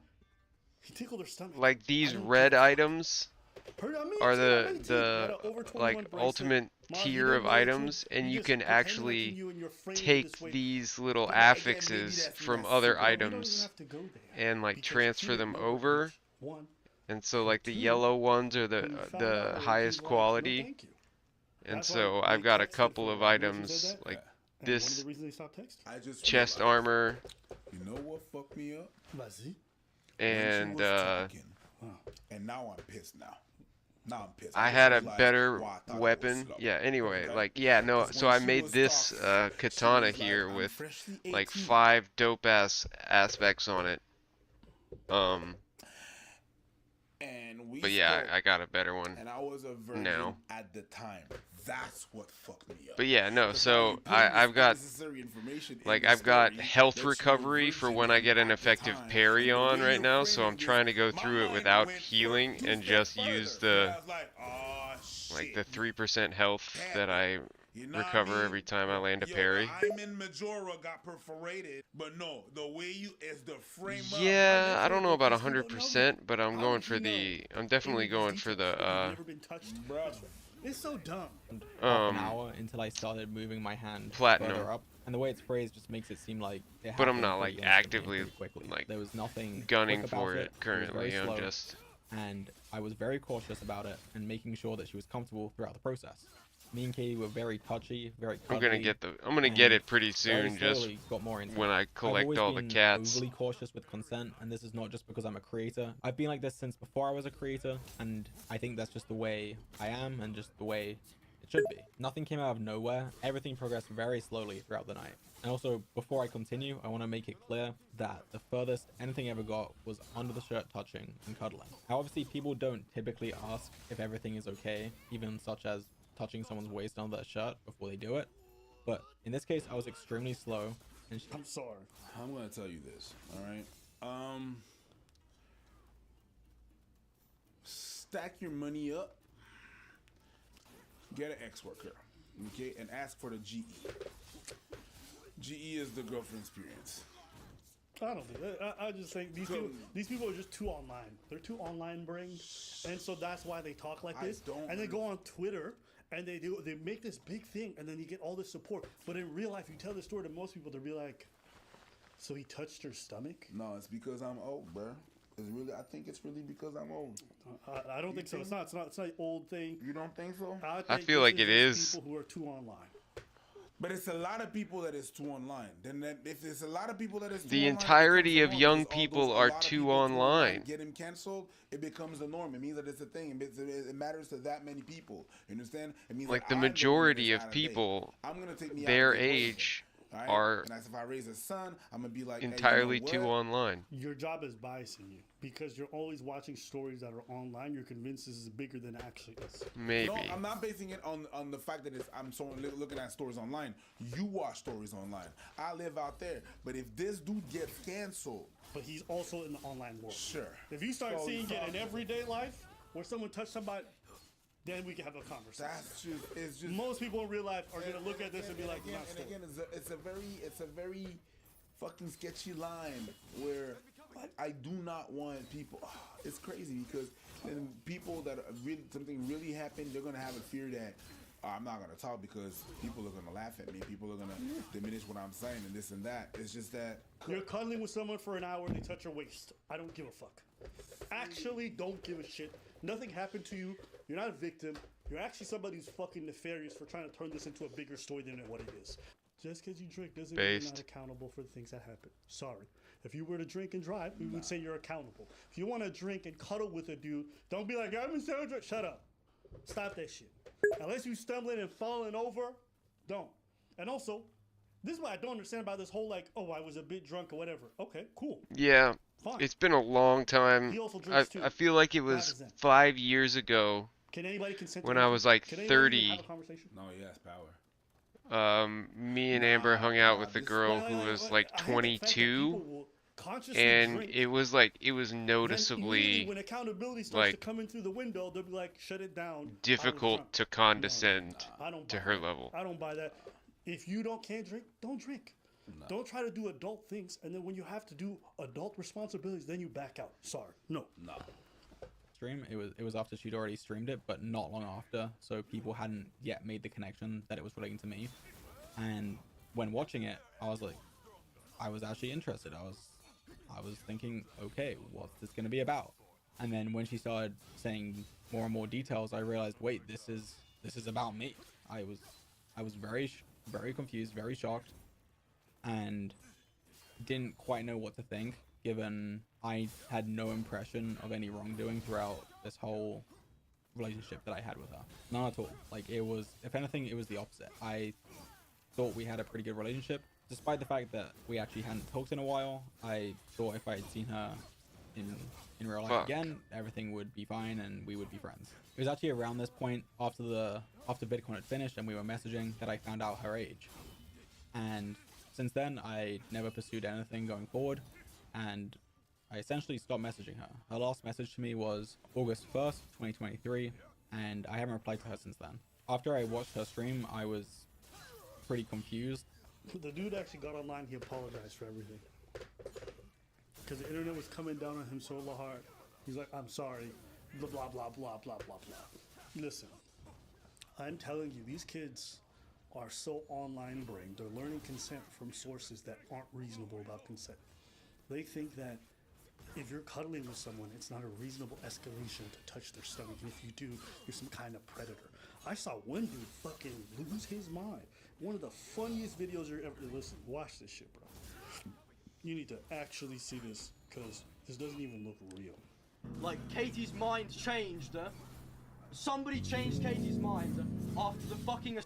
He tickled her stomach. like these red items are Got the a over 21 like bracelet. ultimate Mom, you tier don't of know it too. items, and you just can pretend like actually you and your friend did take this way. these little But again, maybe affixes that's from not other super. We don't even items have to go there and like because transfer two them know over. one. And so like the two, yellow ones are when you found out, the it highest was like, no, quality. thank you. And That's so why I've they got a texted couple for of a while. You know who said items that? like And one of this the reasons they stopped texting? I just chest realized, armor You know what fucked me up? Vas-y. and When she was talking, and now I'm pissed now. Now I'm pissed. I had a better weapon. Yeah, anyway, like, yeah, no, so I made this katana here with like 5 dope-ass aspects on it. But yeah, I got a better one and I was a virgin now. at the time. That's what fucked me up. But yeah, no, so I've got like I've got health recovery for when I get an effective parry on right now, so I'm trying to go through it without healing and just use the like the 3% health that I recover every time I land a parry. I'm in Majora got perforated, but no, the way you is the frame up. Yeah, I don't know about 100%, but I'm going for the I'm definitely going for the Never been touched. It's so dumb. Half an hour until I started moving my hand platinum. further up, and the way it's phrased just makes it seem like it But I'm happened not pretty like instantly and actively pretty quickly. like There was nothing gunning quick about for it was very currently. I'm slow, just and I was very cautious about it and making sure that she was comfortable throughout the process. Me and Katie were very touchy, very cuddly. I'm gonna get it pretty soon, very just slowly got more into when it. I I've collect always all the been cats. overly cautious with consent, and this is not just because I'm a creator. I've been like this since before I was a creator, and I think that's just the way I am and just the way it should be. Nothing came out of nowhere. Everything progressed very slowly throughout the night. And also, before I continue, I want to make it clear that the furthest anything ever got was under the shirt touching and cuddling. Now, obviously, people don't typically ask if everything is okay, even such as touching someone's waist under their shirt before they do it. But in this case, I was extremely slow. And I'm sorry. I'm gonna tell you this. All right. Stack your money up. Get an ex-worker, okay, and ask for the GE. GE is the girlfriend experience. I don't think that. I just think these people are just too online. They're too online brain, and so that's why they talk like this. And they go on Twitter and they make this big thing, and then you get all this support. But in real life, you tell the story to most people, they'll be like, "So he touched her stomach?" No, it's because I'm old, bro. I think it's really because I'm old. I don't think so. It's not an old thing. You don't think so? I feel like it is. People who are too online. But it's a lot of people that is too online. Then if there's a lot of people that is too the online, entirety of young people are too online. Get him canceled, it becomes the norm. It means that it's a thing. It matters to that many people. You understand? It means like the majority of people their age are and if I raise a son, I'm gonna be like entirely hey, you know too online. Your job is biasing you because you're always watching stories that are online. You're convinced this is bigger than it actually is. Maybe. No, I'm not basing it on the fact that I'm looking at stories online. You watch stories online. I live out there. But if this dude gets canceled, but he's also in the online world. Sure. If you start seeing it in everyday life, where someone touched somebody, then we can have a conversation. It's just most people in real life are gonna look at this and be like, again, it's a very fucking sketchy line where I do not want people. It's crazy because then people that something really happened, they're gonna have a fear that I'm not gonna talk because people are gonna laugh at me. People are gonna diminish what I'm saying and this and that. It's just that you're cuddling with someone for an hour and they touch your waist. I don't give a fuck. Actually, don't give a shit. Nothing happened to you. You're not a victim. You're actually somebody who's fucking nefarious for trying to turn this into a bigger story than what it is. Just because you drink doesn't mean you're not accountable for the things that happen. Sorry. If you were to drink and drive, we would say you're accountable. If you want to drink and cuddle with a dude, don't be like, I'm in soundtrack. Shut up. Stop that shit. Unless you stumbling and falling over, don't. And also, this is what I don't understand about this whole like, oh, I was a bit drunk or whatever. Okay, cool. Yeah. Fine. It's been a long time. He also drinks too. I feel like it was 5 years ago. Can anybody consent when to I was like Can 30. have a conversation? No, he has power. Me and Amber hung out with a girl who was like 22, and it was noticeably when accountability starts like to come in through the window, they'll be like, shut it down. difficult to condescend I don't to buy her that. level. I don't buy that. If you can't drink, don't drink. Don't try to do adult things, and then when you have to do adult responsibilities, then you back out. Sorry, no. Stream. It was after she'd already streamed it, but not long after, so people hadn't yet made the connection that it was relating to me. And when watching it, I was actually interested. I was thinking, okay, what's this gonna be about? And then when she started saying more and more details, I realized, wait, this is about me. I was very confused, very shocked, and didn't quite know what to think, given I had no impression of any wrongdoing throughout this whole relationship that I had with her. None at all. Like, it was, if anything, it was the opposite. I thought we had a pretty good relationship, despite the fact that we actually hadn't talked in a while. I thought if I had seen her in real life again, everything would be fine and we would be friends. It was actually around this point, after VidCon had finished and we were messaging, that I found out her age. And since then, I never pursued anything going forward, and I essentially stopped messaging her. Her last message to me was August 1st, 2023, and I haven't replied to her since then. After I watched her stream, I was pretty confused. The dude actually got online, he apologized for everything. Because the internet was coming down on him so hard. He's like, I'm sorry, blah, blah, blah, blah, blah, blah, blah. Listen, I'm telling you, these kids are so online brained. They're learning consent from sources that aren't reasonable about consent. They think that if you're cuddling with someone, it's not a reasonable escalation to touch their stomach. And if you do, you're some kind of predator. I saw one dude fucking lose his mind. One of the funniest videos you're ever... Listen, watch this shit, bro. You need to actually see this, because this doesn't even look real. Like, Katie's mind changed, Somebody changed Katie's mind after the fucking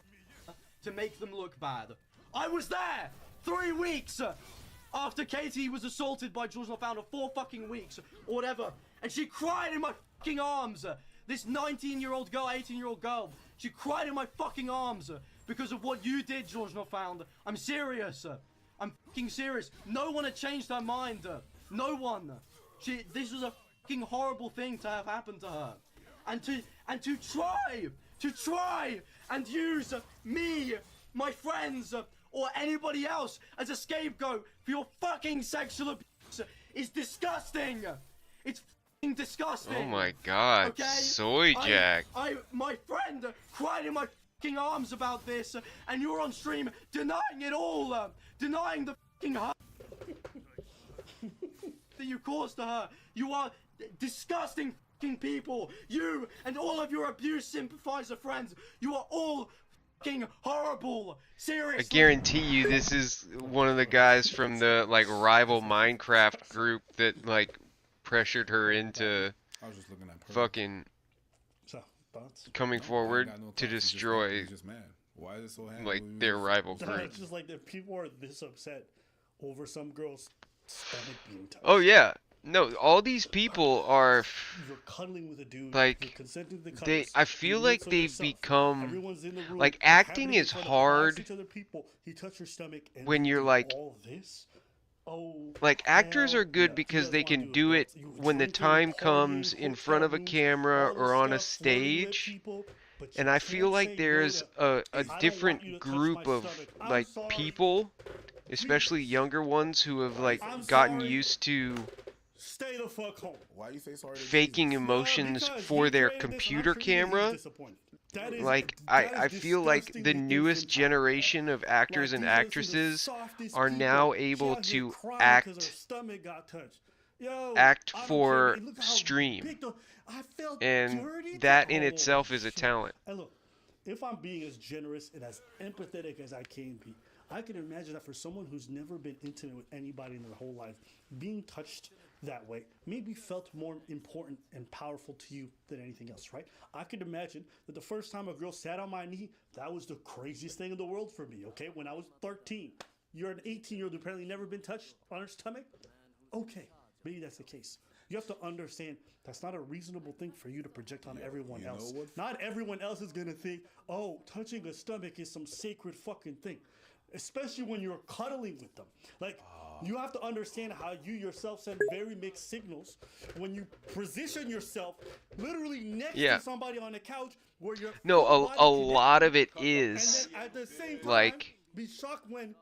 to make them look bad. I was there 3 weeks after Katie was assaulted by George Founder, 4 fucking weeks or whatever, and she cried in my fucking arms. This 19-year-old girl, 18-year-old girl, she cried in my fucking arms because of what you did, George Founder. I'm serious. I'm fucking serious. No one had changed her mind. No one. This was a fucking horrible thing to have happened to her, and to try and use me, my friends, or anybody else as a scapegoat for your fucking sexual abuse is disgusting. It's fucking disgusting. Oh my god, okay? Soy Jack. My friend cried in my fucking arms about this, and you're on stream denying it all, denying the fucking harm that you caused to her. You are disgusting fucking people. You and all of your abuse sympathizer friends, you are all fucking horrible. Seriously. I guarantee you this is one of the guys from the like rival Minecraft group that like pressured her into fucking coming forward to destroy Why is it so happy? like their rival group. It's just like that people are this upset over some girl's stomach being touched. Oh yeah. No, all these people are You're cuddling with a dude. like you're consenting to the they cuddles, I feel you like live they've yourself. become Everyone's in the room, like they're acting having is fun of hard each other people. He touched your stomach and when they you're do like all this. Oh, like actors are good because they can do it when the time comes in front of a camera or on a stage. And I feel like there's a different group of like people, especially younger ones who have like gotten used to Stay the fuck home. Why you say sorry to faking emotions for their computer camera. Like I feel like the newest generation of actors and actresses are now able to act for stream, and that in itself is a talent. And look, if I'm being as generous and as empathetic as I can be, I can imagine that for someone who's never been intimate with anybody in their whole life, being touched that way maybe felt more important and powerful to you than anything else, right? I could imagine that the first time a girl sat on my knee, that was the craziest thing in the world for me, okay? When I was 13. You're an 18-year-old who apparently never been touched on her stomach? Okay, maybe that's the case. You have to understand that's not a reasonable thing for you to project on everyone else. Not everyone else is going to think, oh, touching a stomach is some sacred fucking thing. Especially when you're cuddling with them. Like, you have to understand how you yourself send very mixed signals when you position yourself literally next to somebody on the couch where you're... No, a lot of it is and then at the same time, like... be shocked when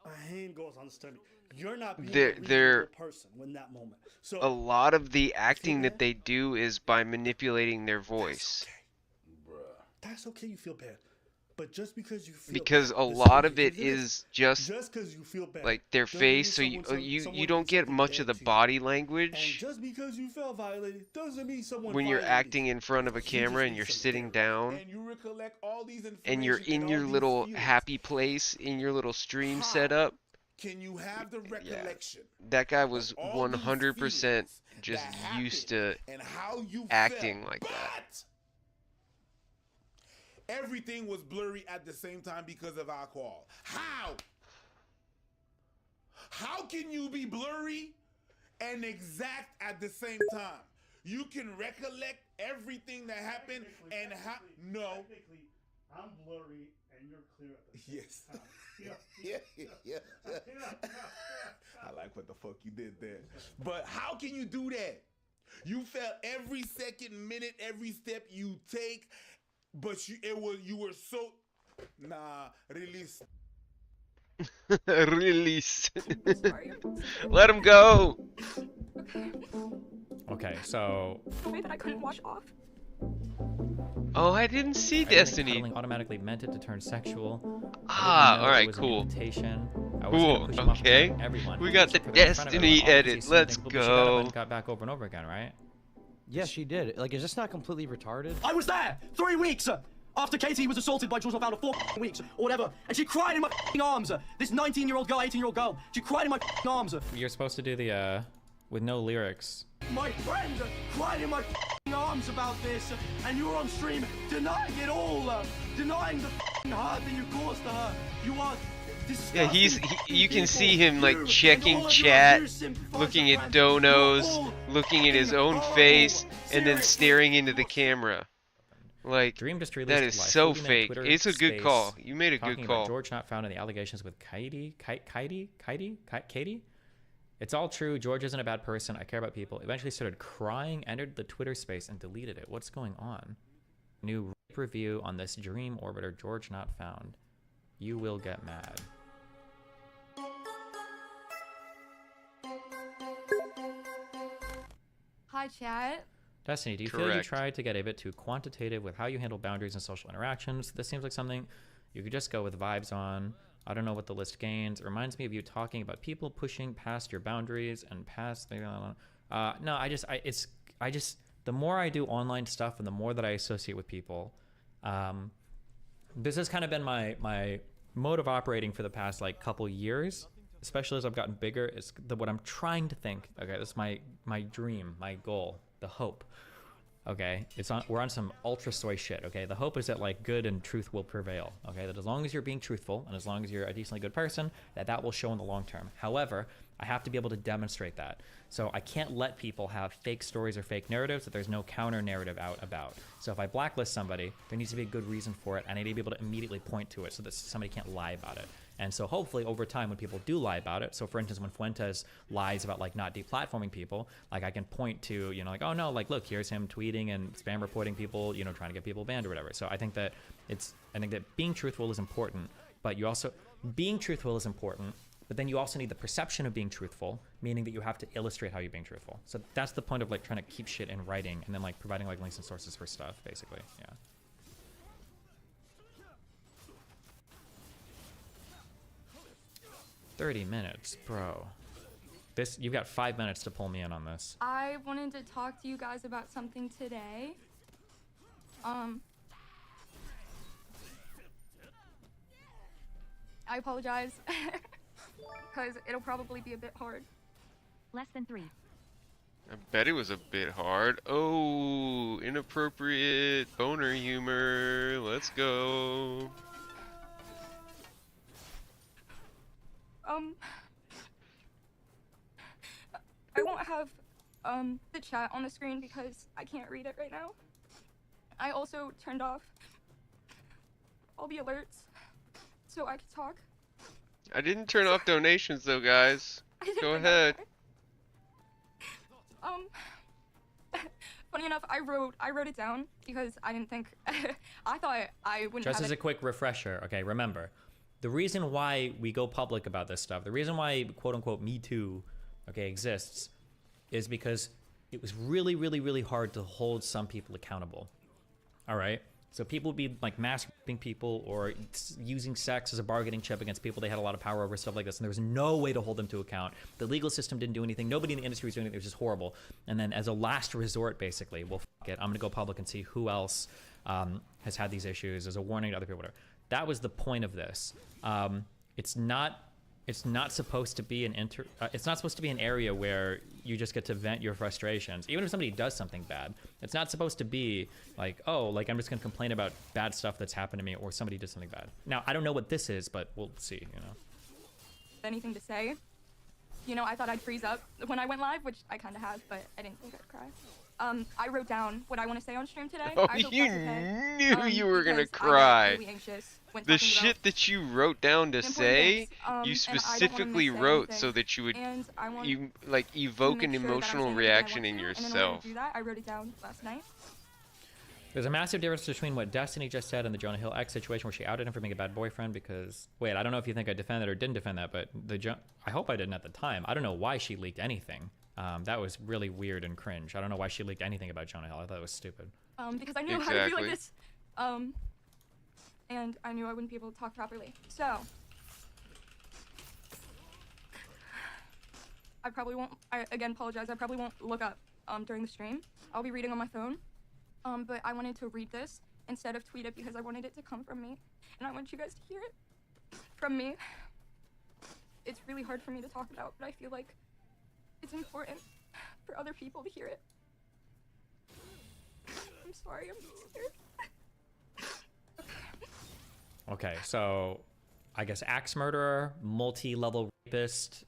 a hand goes on the stomach. You're not being they're a reasonable person in that moment. So a lot of the acting that they do is by manipulating their voice. That's okay, you feel bad. But just because you feel because bad, a lot of it is just 'cause you feel bad, like their face, so you don't get much of the body language just because you felt violated doesn't mean someone when you're violated acting in front of a camera and you're sitting down and you recollect all these and you're in your little happy place in your little stream setup. Can you have the recollection? That guy was 100% just used to acting like that. everything was blurry at the same time because of alcohol. How? How can you be blurry and exact at the same time? You can recollect everything that happened and how? No. I'm blurry and you're clear at the same Yes. time. Yeah. I like what the fuck you did there. But how can you do that? You felt every second, minute, every step you take, but you were so release. Release. Let him go. Okay, so that I couldn't wash off. Oh, I didn't see I didn't think Destiny. cuddling automatically meant it to turn sexual. Ah, all alright, cool. Cool, okay. We got the Destiny edit. Let's go. Got back over and over again, right? Yeah, she did. Like, is this not completely retarded? I was there 3 weeks after Katie was assaulted by George Found 4 weeks or whatever, and she cried in my arms. This 19-year-old girl, 18-year-old girl, she cried in my arms. You're supposed to do the with no lyrics. My friend cried in my arms about this, and you were on stream denying it all, denying the hurt that you caused to her. You are. Yeah, you can see him like checking chat, looking at donos, looking at his own face, and then staring into the camera. Like, Dream just released that is live so 40-minute fake. Twitter It's a good space call. You made a talking good about call. George not found in the allegations with Katie. It's all true. George isn't a bad person. I care about people. Eventually started crying, entered the Twitter space, and deleted it. What's going on? New rape review on this Dream Orbiter George not found. You will get mad. Hi, chat. Destiny, do you feel you tried to get a bit too quantitative with how you handle boundaries and social interactions? This seems like something you could just go with vibes on. I don't know what the list gains. It reminds me of you talking about people pushing past your boundaries and past the. No, I just the more I do online stuff and the more that I associate with people, this has kind of been my mode of operating for the past like couple years, especially as I've gotten bigger. Is what I'm trying to think. Okay, this is my dream, my goal, the hope. Okay, we're on some ultra soy shit. Okay, the hope is that like good and truth will prevail. Okay, that as long as you're being truthful and as long as you're a decently good person, that will show in the long term. However, I have to be able to demonstrate that. So I can't let people have fake stories or fake narratives that there's no counter narrative out about. So if I blacklist somebody, there needs to be a good reason for it, and I need to be able to immediately point to it so that somebody can't lie about it. And so hopefully over time when people do lie about it, so for instance when Fuentes lies about like not deplatforming people, like I can point to, like, oh no, like look, here's him tweeting and spam reporting people, trying to get people banned or whatever. So I think that being truthful is important, but being truthful is important, but then you also need the perception of being truthful, meaning that you have to illustrate how you're being truthful. So that's the point of like trying to keep shit in writing and then like providing like links and sources for stuff, basically. Yeah. $30 minutes, bro. You've got 5 minutes to pull me in on this. I wanted to talk to you guys about something today. I apologize, because it'll probably be a bit hard. Less than 3. I bet it was a bit hard. Oh, inappropriate boner humor. Let's go. I won't have the chat on the screen because I can't read it right now. I also turned off all the alerts so I could talk. I didn't turn off donations though, guys. Go ahead. Funny enough, I wrote it down because I didn't think I thought I wouldn't Just have as it. a quick refresher, okay, remember, the reason why we go public about this stuff, the reason why quote unquote Me Too, okay, exists is because it was really, really, really hard to hold some people accountable. All right? So people would be like mass raping people or using sex as a bargaining chip against people they had a lot of power over, stuff like this. And there was no way to hold them to account. The legal system didn't do anything. Nobody in the industry was doing anything. It was just horrible. And then as a last resort, basically, well, fuck it. I'm going to go public and see who else has had these issues as a warning to other people. Whatever. That was the point of this. It's not it's not supposed to be it's not supposed to be an area where you just get to vent your frustrations. Even if somebody does something bad, it's not supposed to be like, oh, like I'm just gonna complain about bad stuff that's happened to me or somebody did something bad. Now, I don't know what this is, but we'll see, you know. Anything to say? You know, I thought I'd freeze up when I went live, which I kind of have, but I didn't think I'd cry. I wrote down what I want to say on stream today. Oh, I hope you that's okay. knew you were gonna because I get cry. really anxious when The talking about shit that you wrote down to important say, things, you and I don't wanna specifically missay wrote anything. so that you would And I want like to evoke make an sure that I'm emotional saying everything I reaction want in to, and in order yourself. to do that, I wrote it down last night. There's a massive difference between what Destiny just said and the Jonah Hill X situation where she outed him for being a bad boyfriend because, wait, I don't know if you think I defended or didn't defend that, but I hope I didn't at the time. I don't know why she leaked anything. That was really weird and cringe. I don't know why she leaked anything about Jonah Hill. I thought it was stupid. Because I knew how to be like this. And I knew I wouldn't be able to talk properly. So, I probably won't, I again apologize, I probably won't look up during the stream. I'll be reading on my phone. But I wanted to read this instead of tweet it because I wanted it to come from me. And I want you guys to hear it from me. It's really hard for me to talk about, but I feel like it's important for other people to hear it. I'm sorry, I'm scared. Okay, so I guess axe murderer, multi-level rapist,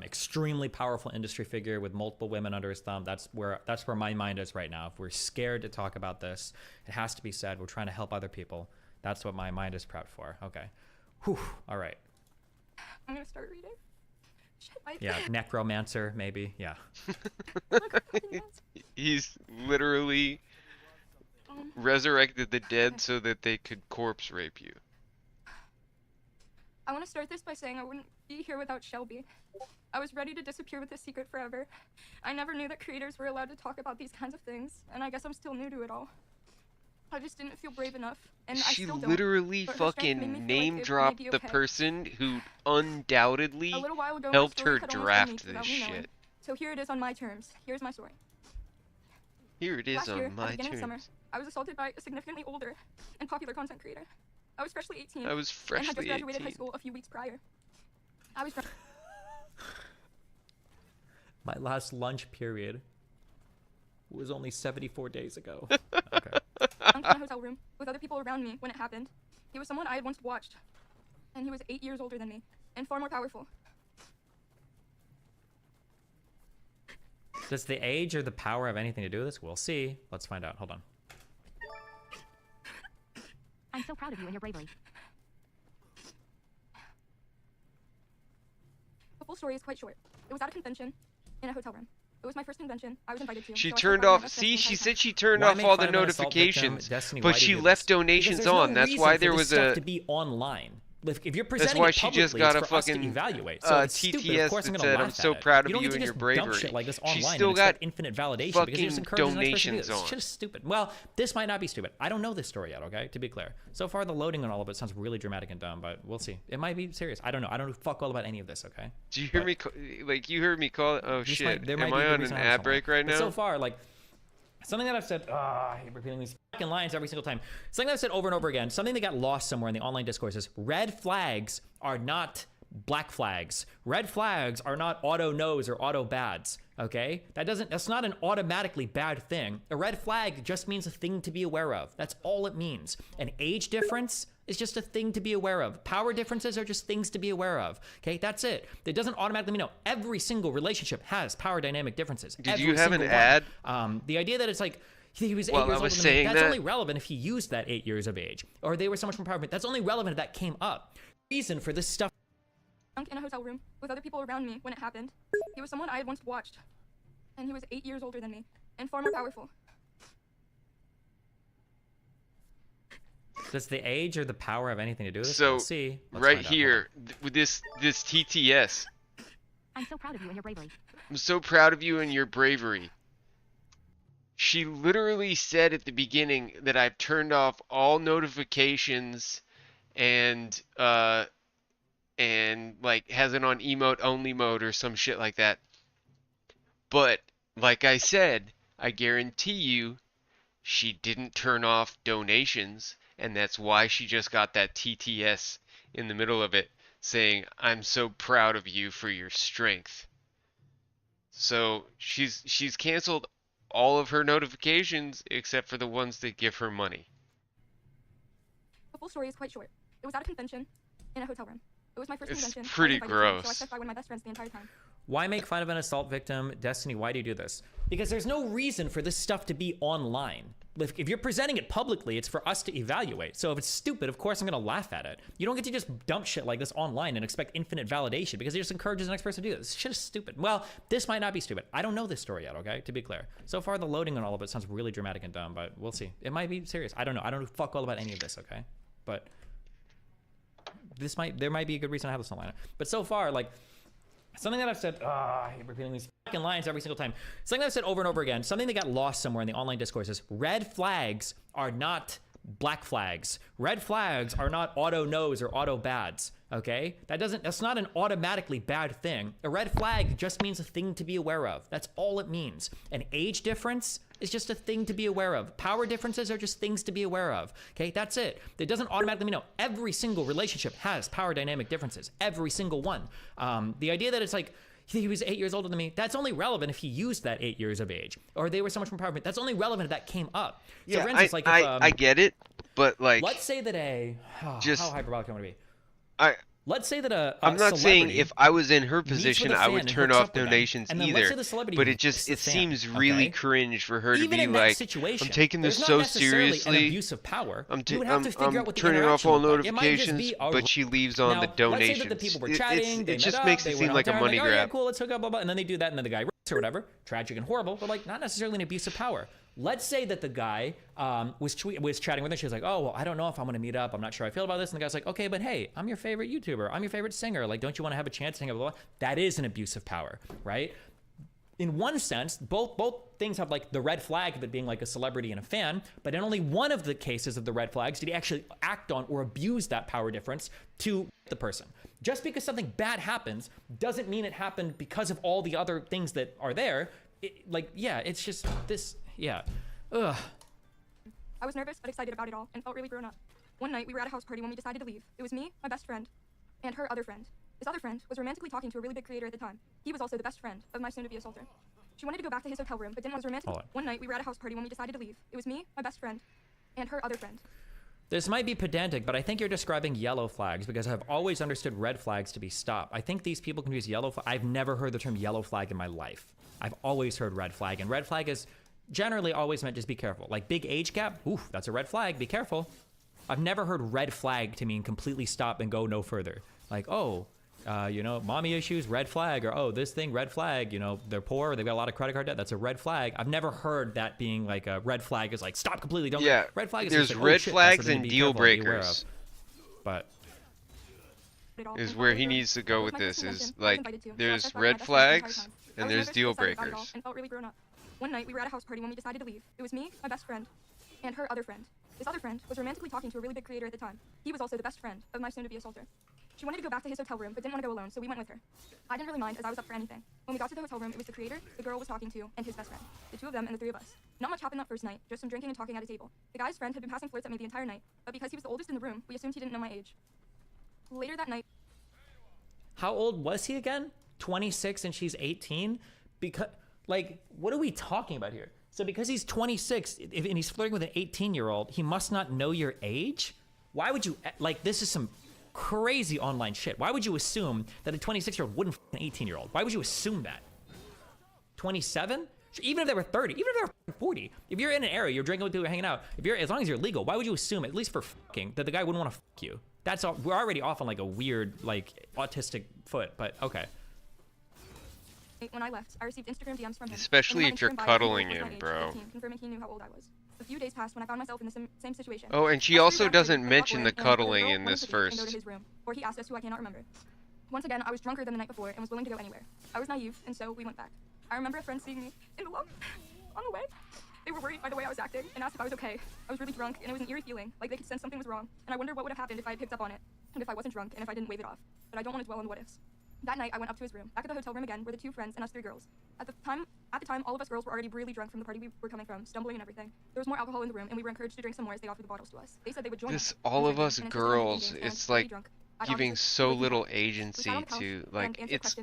extremely powerful industry figure with multiple women under his thumb. That's where my mind is right now. If we're scared to talk about this, it has to be said. We're trying to help other people. That's what my mind is prepped for. Okay. Whew. All right. I'm gonna start reading. Shit, yeah, necromancer, maybe. Yeah. He's literally resurrected the dead so that they could corpse rape you. I want to start this by saying I wouldn't be here without Shelby. I was ready to disappear with this secret forever. I never knew that creators were allowed to talk about these kinds of things, and I guess I'm still new to it all. I just didn't feel brave enough, and I She still don't. literally But her strength made me fucking feel like name it may dropped be the okay. person who undoubtedly A little while ago, my helped story her had almost been draft leaked this without me knowing. shit. So here it is on my terms. Here's my story. Here it is Last year, on at my the beginning of summer, terms. I was assaulted by a significantly older and popular content creator. I was freshly 18. I was and had freshly just graduated high 18. school a few weeks prior. I was. My last lunch period was only 74 days ago. Okay. In a hotel room with other people around me when it happened. He was someone I had once watched, and he was 8 years older than me and far more powerful. Does the age or the power have anything to do with this? We'll see. Let's find out. Hold on. I'm so proud of you and your bravery. The full story is quite short. It was at a convention in a hotel room. It was my first convention I was invited to. She so I turned took part in off. my best See, friend's she entire said time. she turned Why off make all fun the of an assault victim? notifications, Destiny, but why do she you do left this? donations Because there's on. no That's reason why for there this was stuff a. to be online. If you're That's presenting why it she publicly, just got it's a for us to fucking evaluate. So it's stupid. Of TTS course, I'm that gonna said, laugh "I'm so at it. proud of You don't you get to and just your dump bravery." shit like this She's online still and expect got infinite validation because you're just fucking encouraging the next person to do donations this. It's on. just stupid. Well, this might not be stupid. I don't know this story yet. Okay, to be clear, so far the loading on all of it sounds really dramatic and dumb, but we'll see. It might be serious. I don't know. I don't know fuck all about any of this. Okay. Do you hear me? Like you heard me call it? Oh This shit! there Am might be a I good on an reason to have ad this break right But now? so far, like something that I've said, I hate repeating these fucking lines every single time. Something that I've said over and over again, something that got lost somewhere in the online discourse is red flags are not black flags. Red flags are not auto no's or auto bads. Okay? That's not an automatically bad thing. A red flag just means a thing to be aware of. That's all it means. An age difference is just a thing to be aware of. Power differences are just things to be aware of. Okay? That's it. It doesn't automatically mean no. Every single relationship has power dynamic differences. Did Every you have an single ad? one. The idea that it's like he was 8 While I years was older than me, saying that's that- only relevant if he used that 8 years of age. Or they were so much more powerful. That's only relevant if that came up. Reason for this stuff. In a hotel room with other people around me when it happened. He was someone I had once watched, and he was 8 years older than me and far more powerful. Does the age or the power have anything to do with this? So We'll see. Let's right find out. here with this TTS. I'm so proud of you and your bravery. I'm so proud of you and your bravery. She literally said at the beginning that I've turned off all notifications and like has it on emote only mode or some shit like that. But like I said, I guarantee you she didn't turn off donations, and that's why she just got that TTS in the middle of it. saying, "I'm so proud of you for your strength." So she's canceled all of her notifications except for the ones that give her money. The full story is quite short. It was at a convention in a hotel room. It was my first It's convention. pretty I was invited to, so I gross. stuck by one of my best friends the entire time. Why make fun of an assault victim? Destiny, why do you do this? Because there's no reason for this stuff to be online. If you're presenting it publicly, it's for us to evaluate. So if it's stupid, of course I'm going to laugh at it. You don't get to just dump shit like this online and expect infinite validation because it just encourages the next person to do this. This shit is stupid. Well, this might not be stupid. I don't know this story yet, okay? To be clear. So far, the loading on all of it sounds really dramatic and dumb, but we'll see. It might be serious. I don't know. I don't know fuck all about any of this, okay? But there might be a good reason to have this online. But so far, like, something that I've said, I hate repeating these fucking lines every single time. Something that I've said over and over again, something that got lost somewhere in the online discourse is red flags are not black flags. Red flags are not auto no's or auto bads, okay? That's not an automatically bad thing. A red flag just means a thing to be aware of. That's all it means. An age difference is just a thing to be aware of. Power differences are just things to be aware of, okay? That's it. It doesn't automatically mean no. Every single relationship has power dynamic differences. Every single one. The idea that it's like, he was 8 years older than me, that's only relevant if he used that 8 years of age. Or they were so much more powerful. That's only relevant if that came up. So Yeah, for instance, like if, I get it, but like, let's say that just, how hyperbolic am I going to be? Let's say that I'm not saying if I was in her meets with position, a I fan would and turn hooks off up with them, donations and then let's either. say the celebrity But it hooks the fan, seems really okay? cringe for her to Even be in that like, situation, I'm taking this there's so not necessarily an seriously. abuse of power. I'm You would have to figure out what the turning off all interaction looked like. It might just notifications, be a- but she leaves on now, the donations. Let's say that the people were chatting, they it met just up, makes they it went seem out like a there, money like, oh, yeah, grab. cool, let's hook up, blah, blah, and then they do that, and then the guy rips or whatever, tragic and horrible, but like not necessarily an abuse of power. Let's say that the guy was chatting with her. She was like, oh, well, I don't know if I'm going to meet up. I'm not sure how I feel about this. And the guy's like, okay, but hey, I'm your favorite YouTuber. I'm your favorite singer. Like, don't you want to have a chance to hang out? Blah, blah, blah. That is an abuse of power, right? In one sense, both things have like the red flag of it being like a celebrity and a fan, but in only one of the cases of the red flags did he actually act on or abuse that power difference to the person. Just because something bad happens doesn't mean it happened because of all the other things that are there. It's just this, yeah. Ugh. I was nervous but excited about it all and felt really grown up. One night we were at a house party when we decided to leave. It was me, my best friend, and her other friend. This other friend was romantically talking to a really big creator at the time. He was also the best friend of my soon-to-be assaulter. She wanted to go back to his hotel room but didn't want to romantic. Hold on. One night we were at a house party when we decided to leave. It was me, my best friend, and her other friend. This might be pedantic, but I think you're describing yellow flags because I've always understood red flags to be stop. I think these people confuse yellow flag. I've never heard the term yellow flag in my life. I've always heard red flag, and red flag is generally always meant just be careful. Like big age gap, oof, that's a red flag, be careful. I've never heard red flag to mean completely stop and go no further. Like, oh, mommy issues, red flag, or oh, this thing, red flag, they're poor, they've got a lot of credit card debt, that's a red flag. I've never heard that being like a red flag is like, stop completely, don't. Yeah, red flag is there's just like, red oh, shit, flags that's something and to be deal careful and be aware breakers. of. But Is where he needs to go with this, is like, there's red flags and there's deal breakers. And felt really grown up. One night we were at a house party when we decided to leave. It was me, my best friend, and her other friend. This other friend was romantically talking to a really big creator at the time. He was also the best friend of my soon-to-be assaulter. She wanted to go back to his hotel room but didn't want to go alone, so we went with her. I didn't really mind as I was up for anything. When we got to the hotel room, it was the creator, the girl was talking to, and his best friend. The two of them and the three of us. Not much happened that first night, just some drinking and talking at a table. The guy's friend had been passing flirts at me the entire night, but because he was the oldest in the room, we assumed he didn't know my age. Later that night... how old was he again? 26 and she's 18? Because, like, what are we talking about here? So because he's 26 and he's flirting with an 18-year-old, he must not know your age? Why would you, like, this is some crazy online shit. Why would you assume that a 26-year-old wouldn't f an 18-year-old? Why would you assume that? 27? Even if they were 30, even if they were 40, if you're in an area, you're drinking with people, you're hanging out, as long as you're legal, why would you assume, at least for fucking, that the guy wouldn't want to fuck you? That's all, we're already off on like a weird, like, autistic foot, but okay. When I left, I received Instagram DMs from him. Especially if you're cuddling him, bro. Confirming he knew how old I was. A few days passed when I found myself in the same situation. Oh, and she also doesn't mention the cuddling in this first. Go to his room, or he asked us who I cannot remember. Once again, I was drunker than the night before and was willing to go anywhere. I was naive, and so we went back. I remember a friend seeing me in the lump on the way. They were worried by the way I was acting and asked if I was okay. I was really drunk, and it was an eerie feeling, like they could sense something was wrong. And I wondered what would have happened if I had picked up on it, and if I wasn't drunk, and if I didn't wave it off. But I don't want to dwell on the what-ifs. That night, I went up to his room. Back at the hotel room again were the two friends and us three girls. At the time, all of us girls were already really drunk from the party we were coming from, stumbling and everything. There was more alcohol in the room, and we were encouraged to drink some more as they offered the bottles to us. They said they would join us. All of us girls, it's like, giving so little agency to, like, it's...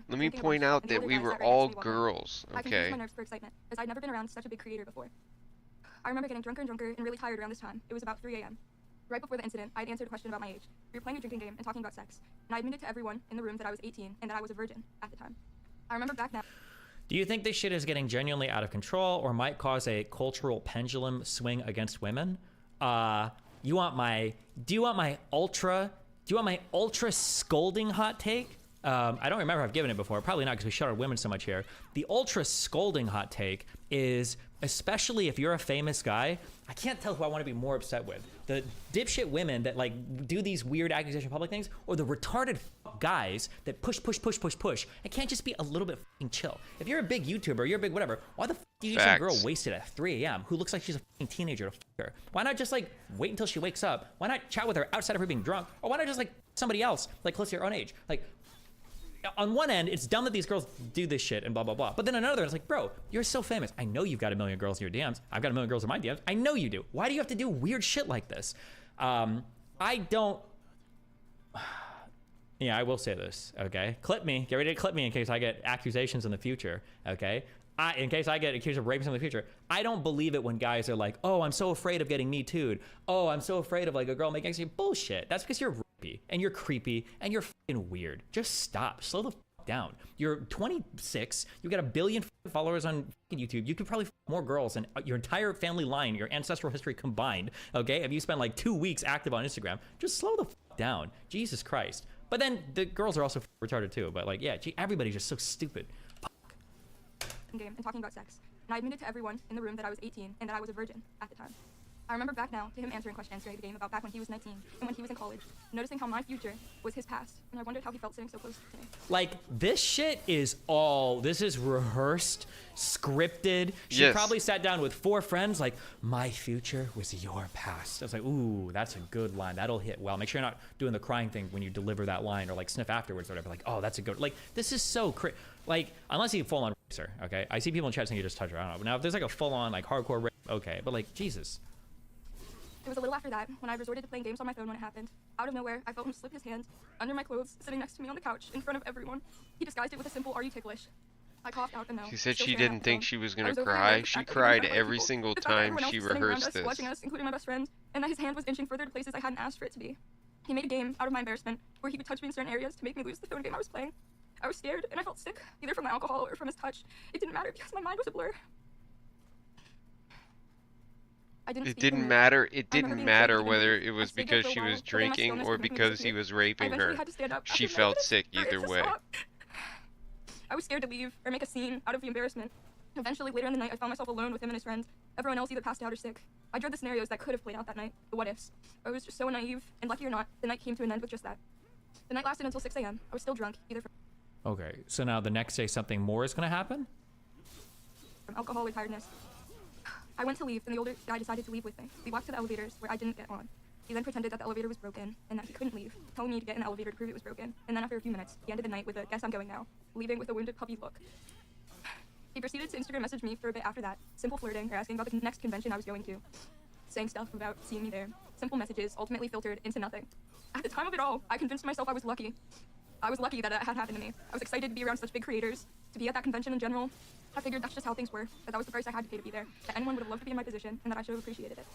Let me point out that we were all girls, I confused okay? my nerves for excitement, as I'd never been around such a big creator before. I remember getting drunker and drunker and really tired around this time. It was about 3 a.m. Right before the incident, I'd answered a question about my age. We were playing a drinking game and talking about sex, and I admitted to everyone in the room that I was 18 and that I was a virgin at the time. I remember back now. Do you think this shit is getting genuinely out of control or might cause a cultural pendulum swing against women? Do you want my ultra scolding hot take? I don't remember if I've given it before. Probably not, because we shut our women so much here. The ultra scolding hot take is, especially if you're a famous guy, I can't tell who I want to be more upset with. The dipshit women that like do these weird accusation public things, or the retarded guys that push. It can't just be a little bit fucking chill. If you're a big YouTuber, you're a big whatever, why the do you need some girl wasted at 3 a.m. who looks like she's a fucking teenager to fuck her? Why not just like wait until she wakes up? Why not chat with her outside of her being drunk? Or why not just like somebody else, like close to your own age? Like, on one end, it's dumb that these girls do this shit and blah, blah, blah. But then another, it's like, bro, you're so famous. I know you've got a million girls in your DMs. I've got a million girls in my DMs. I know you do. Why do you have to do weird shit like this? I don't... Yeah, I will say this, okay? Clip me. Get ready to clip me in case I get accusations in the future, okay? In case I get accused of raping in the future. I don't believe it when guys are like, oh, I'm so afraid of getting Me Too'd. Oh, I'm so afraid of like a girl making bullshit. That's because you're rapey and you're creepy and you're fucking weird. Just stop. Slow the fuck down. You're 26. You got 1 billion followers on YouTube. You could probably more girls than your entire family line, your ancestral history combined. Okay, if you spend like 2 weeks active on Instagram, just slow the fuck down. Jesus Christ. But then the girls are also retarded too. But like, yeah, everybody's just so stupid. Game and talking about sex, and I admitted to everyone in the room that I was 18 and that I was a virgin at the time. I remember back now to him answering questions during the game about back when he was 19 and when he was in college, noticing how my future was his past, and I wondered how he felt sitting so close to me. Like, this shit is this is rehearsed, scripted. She probably sat down with 4 friends like, my future was your past. I was like, ooh, that's a good line. That'll hit well. Make sure you're not doing the crying thing when you deliver that line or like sniff afterwards or whatever. Like, oh, that's a good, like, this is so like, unless you full on racer, okay? I see people in chat saying you just touch her. I don't know. But now if there's like a full on like hardcore rape, okay. But like, Jesus. It was a little after that when I resorted to playing games on my phone when it happened. Out of nowhere, I felt him slip his hand under my clothes, sitting next to me on the couch in front of everyone. He disguised it with a simple, "Are you ticklish?" I coughed out a no. She said she didn't think she was gonna cry. She cried every single time she rehearsed this. Watching us, including my best friend, and that his hand was inching further to places I hadn't asked for it to be. He made a game out of my embarrassment, where he would touch me in certain areas to make me lose the phone game I was playing. I was scared, and I felt sick, either from the alcohol or from his touch. It didn't matter because my mind was a blur. It didn't matter. It didn't matter whether it was because she was drinking or because he was raping her. She felt sick either way. I was scared to leave or make a scene out of the embarrassment. Eventually, later in the night, I found myself alone with him and his friends. Everyone else either passed out or sick. I dread the scenarios that could have played out that night, the what-ifs. I was just so naive, and lucky or not, the night came to an end with just that. The night lasted until 6 a.m. I was still drunk, either from Okay, so now the next day something more is gonna happen? Alcohol or tiredness. I went to leave, and the older guy decided to leave with me. We walked to the elevators, where I didn't get on. He then pretended that the elevator was broken, and that he couldn't leave, telling me to get in the elevator to prove it was broken. And then after a few minutes, he ended the night with a, "Guess I'm going now," leaving with a wounded puppy look. He proceeded to Instagram message me for a bit after that, simple flirting or asking about the next convention I was going to, saying stuff about seeing me there. Simple messages, ultimately filtered into nothing. At the time of it all, I convinced myself I was lucky. I was lucky that it had happened to me. I was excited to be around such big creators, to be at that convention in general. I figured that's just how things were, that was the price I had to pay to be there, that anyone would have loved to be in my position, and that I should have appreciated it.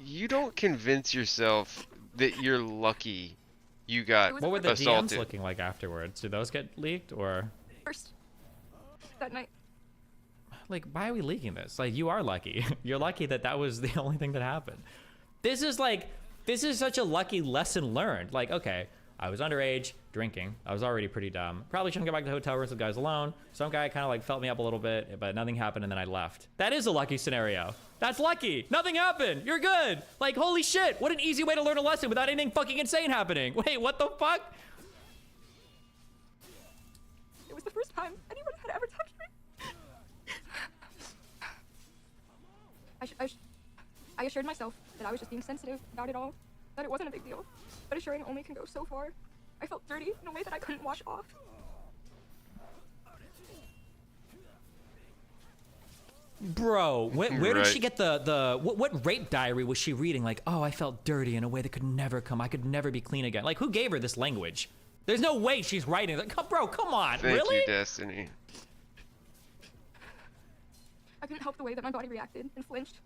You don't convince yourself that you're lucky you got What were the assaulted. DMs looking like afterwards? Did those get leaked or? First, that night. Like, why are we leaking this? Like, you are lucky. You're lucky that that was the only thing that happened. This is such a lucky lesson learned. Like, okay, I was underage, drinking. I was already pretty dumb. Probably shouldn't go back to the hotel rooms with guys alone. Some guy kind of like felt me up a little bit, but nothing happened and then I left. That is a lucky scenario. That's lucky. Nothing happened. You're good. Like, holy shit. What an easy way to learn a lesson without anything fucking insane happening. Wait, what the fuck? It was the first time anyone had ever touched me. I assured myself that I was just being sensitive about it all, that it wasn't a big deal, but assuring only can go so far. I felt dirty in a way that I couldn't wash off. Bro, where did she get what rape diary was she reading? Like, oh, I felt dirty in a way that could never come. I could never be clean again. Like, who gave her this language? There's no way she's writing. Like, bro, come on, Thank really? you, Destiny. I couldn't help the way that my body reacted and flinched.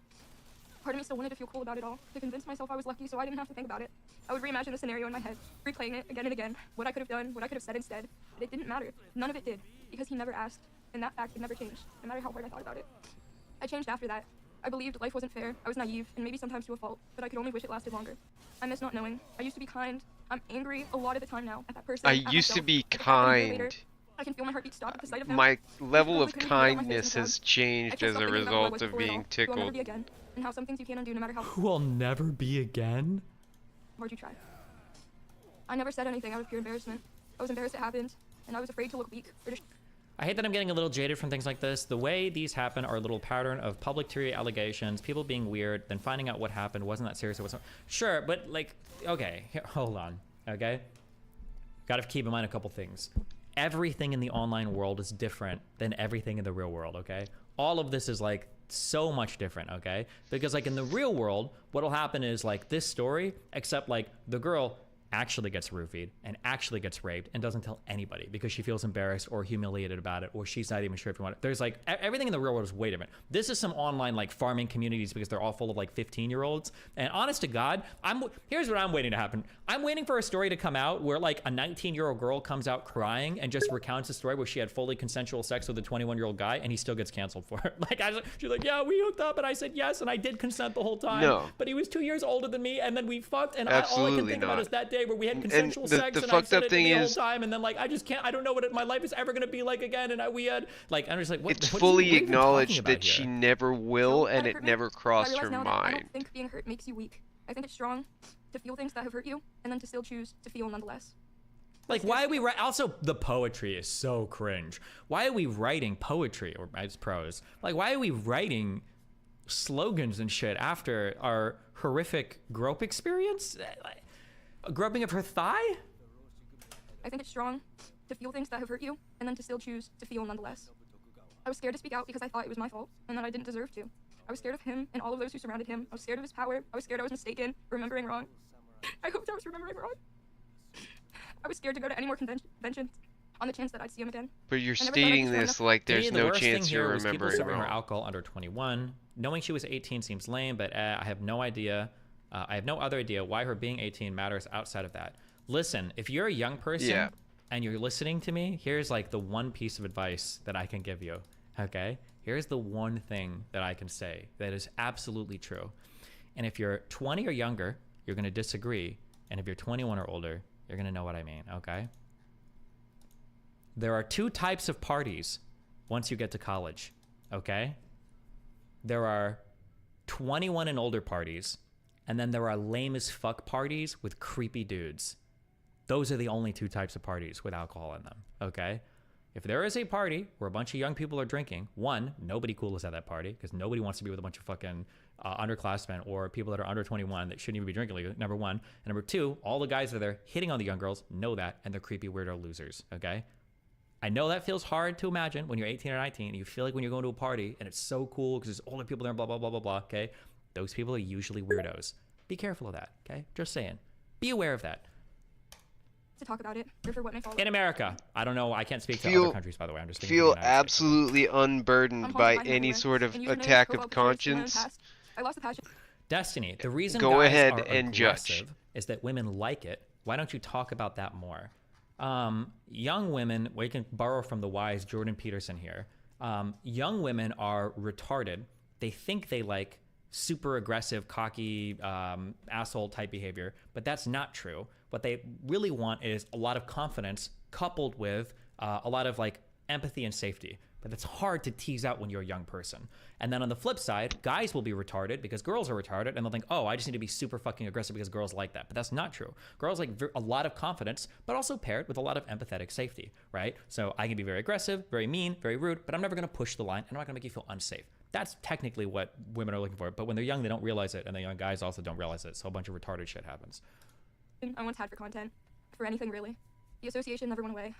Part of me still wanted to feel cool about it all, to convince myself I was lucky so I didn't have to think about it. I would reimagine the scenario in my head, replaying it again and again, what I could have done, what I could have said instead. But it didn't matter. None of it did, because he never asked, and that fact had never changed, no matter how hard I thought about it. I changed after that. I believed life wasn't fair, I was naive, and maybe sometimes to a fault, but I could only wish it lasted longer. I miss not knowing. I used to be kind. I'm angry a lot of the time now at that person. I at used to myself, be at the fact that a year later, kind. I can feel my heartbeat stop at the sight of him. My level I of couldn't even get it on my face kindness in the has crowd. I changed can't as stop a thinking about who I result was of before it all, being who I'll never tickled. be again, and how some things you can't undo no matter how Who will never be again? hard you try. I never said anything out of pure embarrassment. I was embarrassed it happened, and I was afraid to look weak or I hate that I'm getting a little jaded from things like this. The way these happen are a little pattern of public teary allegations, people being weird, then finding out what happened wasn't that serious. It wasn't. Sure, but like, okay, here, hold on, okay? Gotta keep in mind a couple things. Everything in the online world is different than everything in the real world, okay? All of this is like so much different, okay? Because like in the real world, what'll happen is like this story, except like the girl actually gets roofied and actually gets raped and doesn't tell anybody because she feels embarrassed or humiliated about it, or she's not even sure if you want it. There's like everything in the real world is way different. This is some online like farming communities because they're all full of like 15-year-olds. And honest to God, here's what I'm waiting to happen. I'm waiting for a story to come out where like a 19-year-old girl comes out crying and just recounts a story where she had fully consensual sex with a 21-year-old guy and he still gets canceled for it. Like she's like, yeah, we hooked up and I said yes and I did consent the whole time. No. But he was 2 years older than me and then we fucked and all I can think about is that day where we had And consensual the sex and I fucked said up it thing the whole is- time and then like I just can't, I don't know what my life is ever gonna be like again and we had like I'm just like what, It's what fully what are you even talking acknowledged about that here? she never will, and That it hurt me. never I crossed realize her now that I mind. don't think being hurt makes you weak. I think it's strong to feel things that have hurt you and then to still choose to feel nonetheless. Like, why are we also the poetry is so cringe. Why are we writing poetry or it's prose? Like, why are we writing slogans and shit after our horrific grope experience? A groping of her thigh? I think it's strong to feel things that have hurt you and then to still choose to feel nonetheless. I was scared to speak out because I thought it was my fault and that I didn't deserve to. I was scared of him and all of those who surrounded him. I was scared of his power. I was scared I was mistaken, remembering wrong. I hoped I was remembering wrong. I was scared to go to any more conventions on the chance that I'd see him again. But you're I never thought I'd stating be strong this enough- like To me, there's the no worst thing chance here you're was people remembering serving her wrong. alcohol under 21. Knowing she was 18 seems lame, but I have no idea. I have no other idea why her being 18 matters outside of that. Listen, if you're a young person Yeah. and you're listening to me, here's like the one piece of advice that I can give you. Okay? Here's the one thing that I can say that is absolutely true. And if you're 20 or younger, you're going to disagree. And if you're 21 or older, you're going to know what I mean. Okay? There are two types of parties once you get to college. Okay? There are 21 and older parties, and then there are lame as fuck parties with creepy dudes. Those are the only two types of parties with alcohol in them, okay? If there is a party where a bunch of young people are drinking, one, nobody cool is at that party because nobody wants to be with a bunch of fucking underclassmen or people that are under 21 that shouldn't even be drinking legally, number one. And number two, all the guys that are there hitting on the young girls know that, and they're creepy weirdo losers, okay? I know that feels hard to imagine when you're 18 or 19 and you feel like when you're going to a party and it's so cool because there's older people there, blah, blah, blah, blah, blah, okay? Those people are usually weirdos. Be careful of that, okay? Just saying. Be aware of that. To talk about it, or for what may follow. In America, I don't know, I can't speak to Feel- other countries, by the way. I'm just speaking Feel to the United States. absolutely unburdened I'm by haunted by him any everywhere, sort of and using it as attack profile of pictures in my own conscience. past. I lost the passion. Destiny, the reason Go guys ahead are and judge. aggressive is that women like it. Why don't you talk about that more? Young women, we can borrow from the wise Jordan Peterson here. Young women are retarded. They think they like super aggressive, cocky, asshole type behavior, but that's not true. What they really want is a lot of confidence coupled with a lot of like empathy and safety. But it's hard to tease out when you're a young person. And then on the flip side, guys will be retarded because girls are retarded and they'll think, oh, I just need to be super fucking aggressive because girls like that. But that's not true. Girls like a lot of confidence, but also paired with a lot of empathetic safety, right? So I can be very aggressive, very mean, very rude, but I'm never going to push the line and I'm not going to make you feel unsafe. That's technically what women are looking for. But when they're young, they don't realize it, and the young guys also don't realize it. So a bunch of retarded shit happens. I once had for content, for anything really. The association never went away.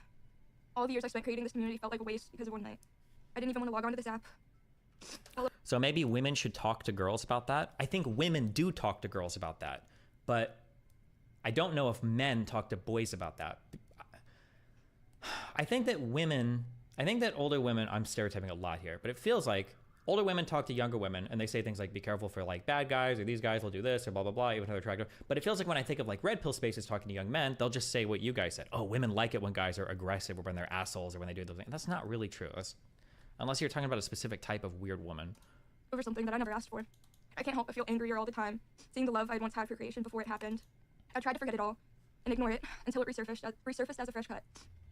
All the years I spent creating this community felt like a waste because of one night. I didn't even want to log onto this app. So maybe women should talk to girls about that. I think women do talk to girls about that, but I don't know if men talk to boys about that. I think that older women, I'm stereotyping a lot here, but it feels like older women talk to younger women and they say things like, be careful for like bad guys, or these guys will do this, or blah, blah, blah, even though they're attractive. But it feels like when I think of like red pill spaces talking to young men, they'll just say what you guys said. Oh, women like it when guys are aggressive or when they're assholes or when they do those things. That's not really true. Unless you're talking about a specific type of weird woman. Over something that I never asked for. I can't help but feel angrier all the time, seeing the love I'd once had for creation before it happened. I tried to forget it all and ignore it until it resurfaced as a fresh cut.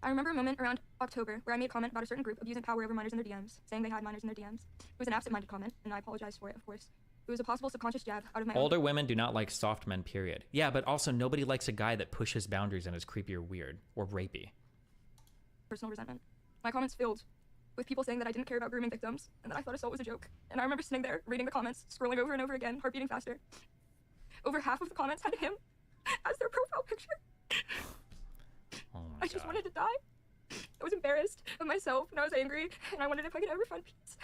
I remember a moment around October where I made a comment about a certain group abusing power over minors in their DMs, saying they had minors in their DMs. It was an absent-minded comment, and I apologized for it, of course. It was a possible subconscious jab out of my Older women do not like soft men, period. Yeah, but also nobody likes a guy that pushes boundaries and is creepy or weird or rapey. Personal resentment. My comments filled with people saying that I didn't care about grooming victims and that I thought assault was a joke. And I remember sitting there, reading the comments, scrolling over and over again, heart beating faster. Over half of the comments had him as their profile picture. Oh my I just wanted to die. I was embarrassed of myself and I was angry and I wondered if I could ever find peace.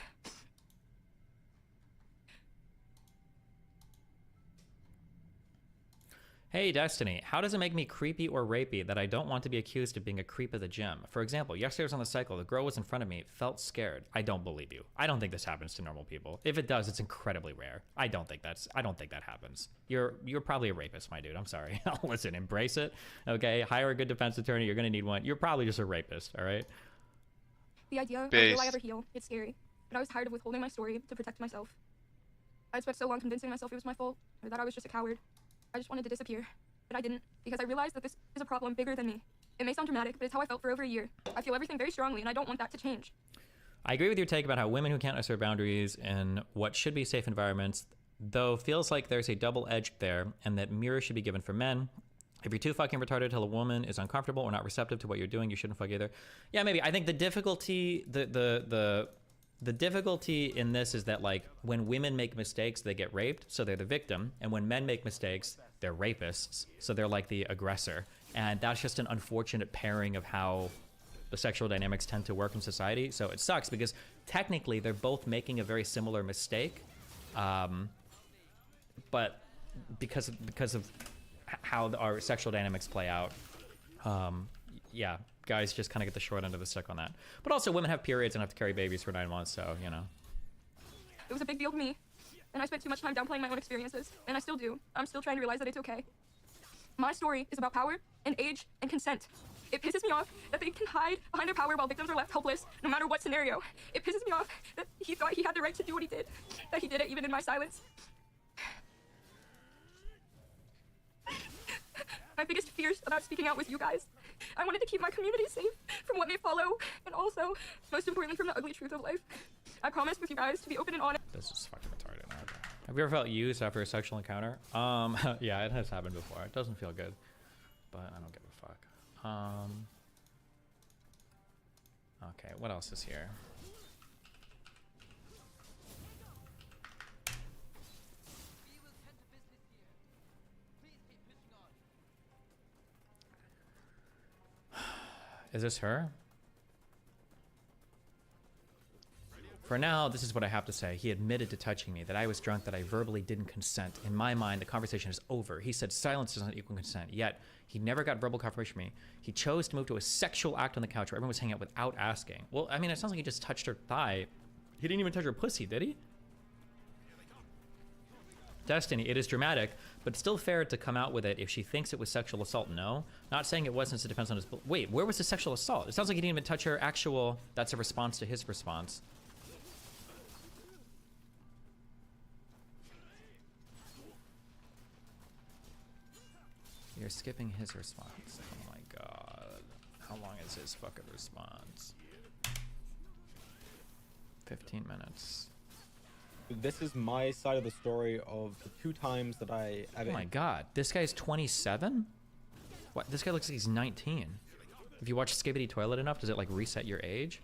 Hey, Destiny, how does it make me creepy or rapey that I don't want to be accused of being a creep at the gym? For example, yesterday I was on the cycle, the girl was in front of me, felt scared. I don't believe you. I don't think this happens to normal people. If it does, it's incredibly rare. I don't think that happens. You're probably a rapist, my dude. I'm sorry. Listen, embrace it. Okay, hire a good defense attorney. You're gonna need one. You're probably just a rapist, all right? The idea of will I ever heal? It's scary. But I was tired of withholding my story to protect myself. I spent so long convincing myself it was my fault, or that I was just a coward. I just wanted to disappear, but I didn't, because I realized that this is a problem bigger than me. It may sound dramatic, but it's how I felt for over a year. I feel everything very strongly, and I don't want that to change. I agree with your take about how women who can't assert boundaries in what should be safe environments, though feels like there's a double edge there, and that mirrors should be given for men. If you're too fucking retarded till a woman is uncomfortable or not receptive to what you're doing, you shouldn't fuck either. Yeah, maybe. I think the difficulty, the difficulty in this is that, like, when women make mistakes, they get raped, so they're the victim. And when men make mistakes, they're rapists, so they're like the aggressor. And that's just an unfortunate pairing of how the sexual dynamics tend to work in society. So it sucks because technically they're both making a very similar mistake. But because of how our sexual dynamics play out, yeah, guys just kind of get the short end of the stick on that. But also women have periods and have to carry babies for 9 months, so, you know. It was a big deal to me, and I spent too much time downplaying my own experiences, and I still do. I'm still trying to realize that it's okay. My story is about power and age and consent. It pisses me off that they can hide behind their power while victims are left helpless, no matter what scenario. It pisses me off that he thought he had the right to do what he did, that he did it even in my silence. My biggest fears about speaking out was you guys. I wanted to keep my community safe from what may follow, and also, most importantly, from the ugly truth of life. I promise with you guys to be open and honest. This is fucking retarded. Okay. Have you ever felt used after a sexual encounter? Yeah, it has happened before. It doesn't feel good, but I don't give a fuck. Okay, what else is here? Is this her? For now, this is what I have to say. He admitted to touching me, that I was drunk, that I verbally didn't consent. In my mind, the conversation is over. He said silence does not equal consent, yet he never got verbal confirmation from me. He chose to move to a sexual act on the couch where everyone was hanging out without asking. Well, I mean, it sounds like he just touched her thigh. He didn't even touch her pussy, did he? Destiny, it is dramatic, but still fair to come out with it if she thinks it was sexual assault. No, not saying it wasn't, so it depends on his... Wait, where was the sexual assault? It sounds like he didn't even touch her actual... That's a response to his response. You're skipping his response. Oh my god. How long is his fucking response? 15 minutes. This is my side of the story of the 2 times that I ever... Oh my god, this guy's 27? What? This guy looks like he's 19. If you watch Skibbity Toilet enough, does it like reset your age?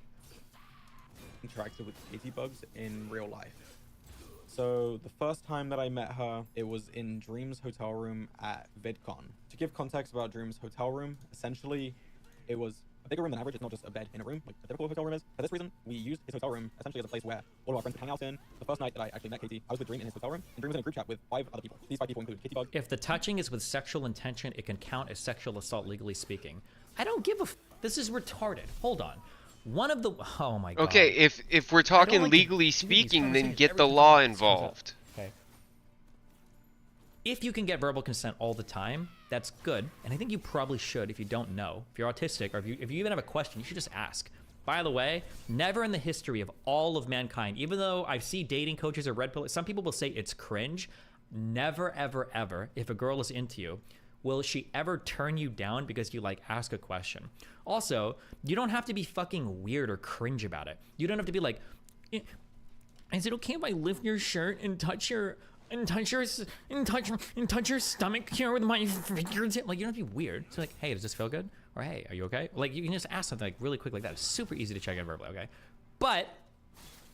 Interacted with Katie Bugs in real life. So the first time that I met her, it was in Dream's hotel room at VidCon. To give context about Dream's hotel room, essentially it was a bigger room than average. It's not just a bed in a room like a typical hotel room is. For this reason, we used his hotel room essentially as a place where all of our friends could hang out in. The first night that I actually met Katie, I was with Dream in his hotel room, and Dream was in a group chat with 5 other people. These 5 people include Kitty Bug. If the touching is with sexual intention, it can count as sexual assault legally speaking. I don't give a f. This is retarded. Hold on. One of the... Oh my god. Okay, if we're talking like legally speaking, then get the law involved. Okay. If you can get verbal consent all the time, that's good. And I think you probably should if you don't know. If you're autistic or if you even have a question, you should just ask. By the way, never in the history of all of mankind, even though I see dating coaches or red pill, some people will say it's cringe. Never, ever, ever, if a girl is into you, will she ever turn you down because you like ask a question. Also, you don't have to be fucking weird or cringe about it. You don't have to be like, is it okay if I lift your shirt and touch your stomach here with my fingers? Like, you don't have to be weird. It's like, hey, does this feel good? Or hey, are you okay? Like, you can just ask something like really quick like that. It's super easy to check in verbally, okay? But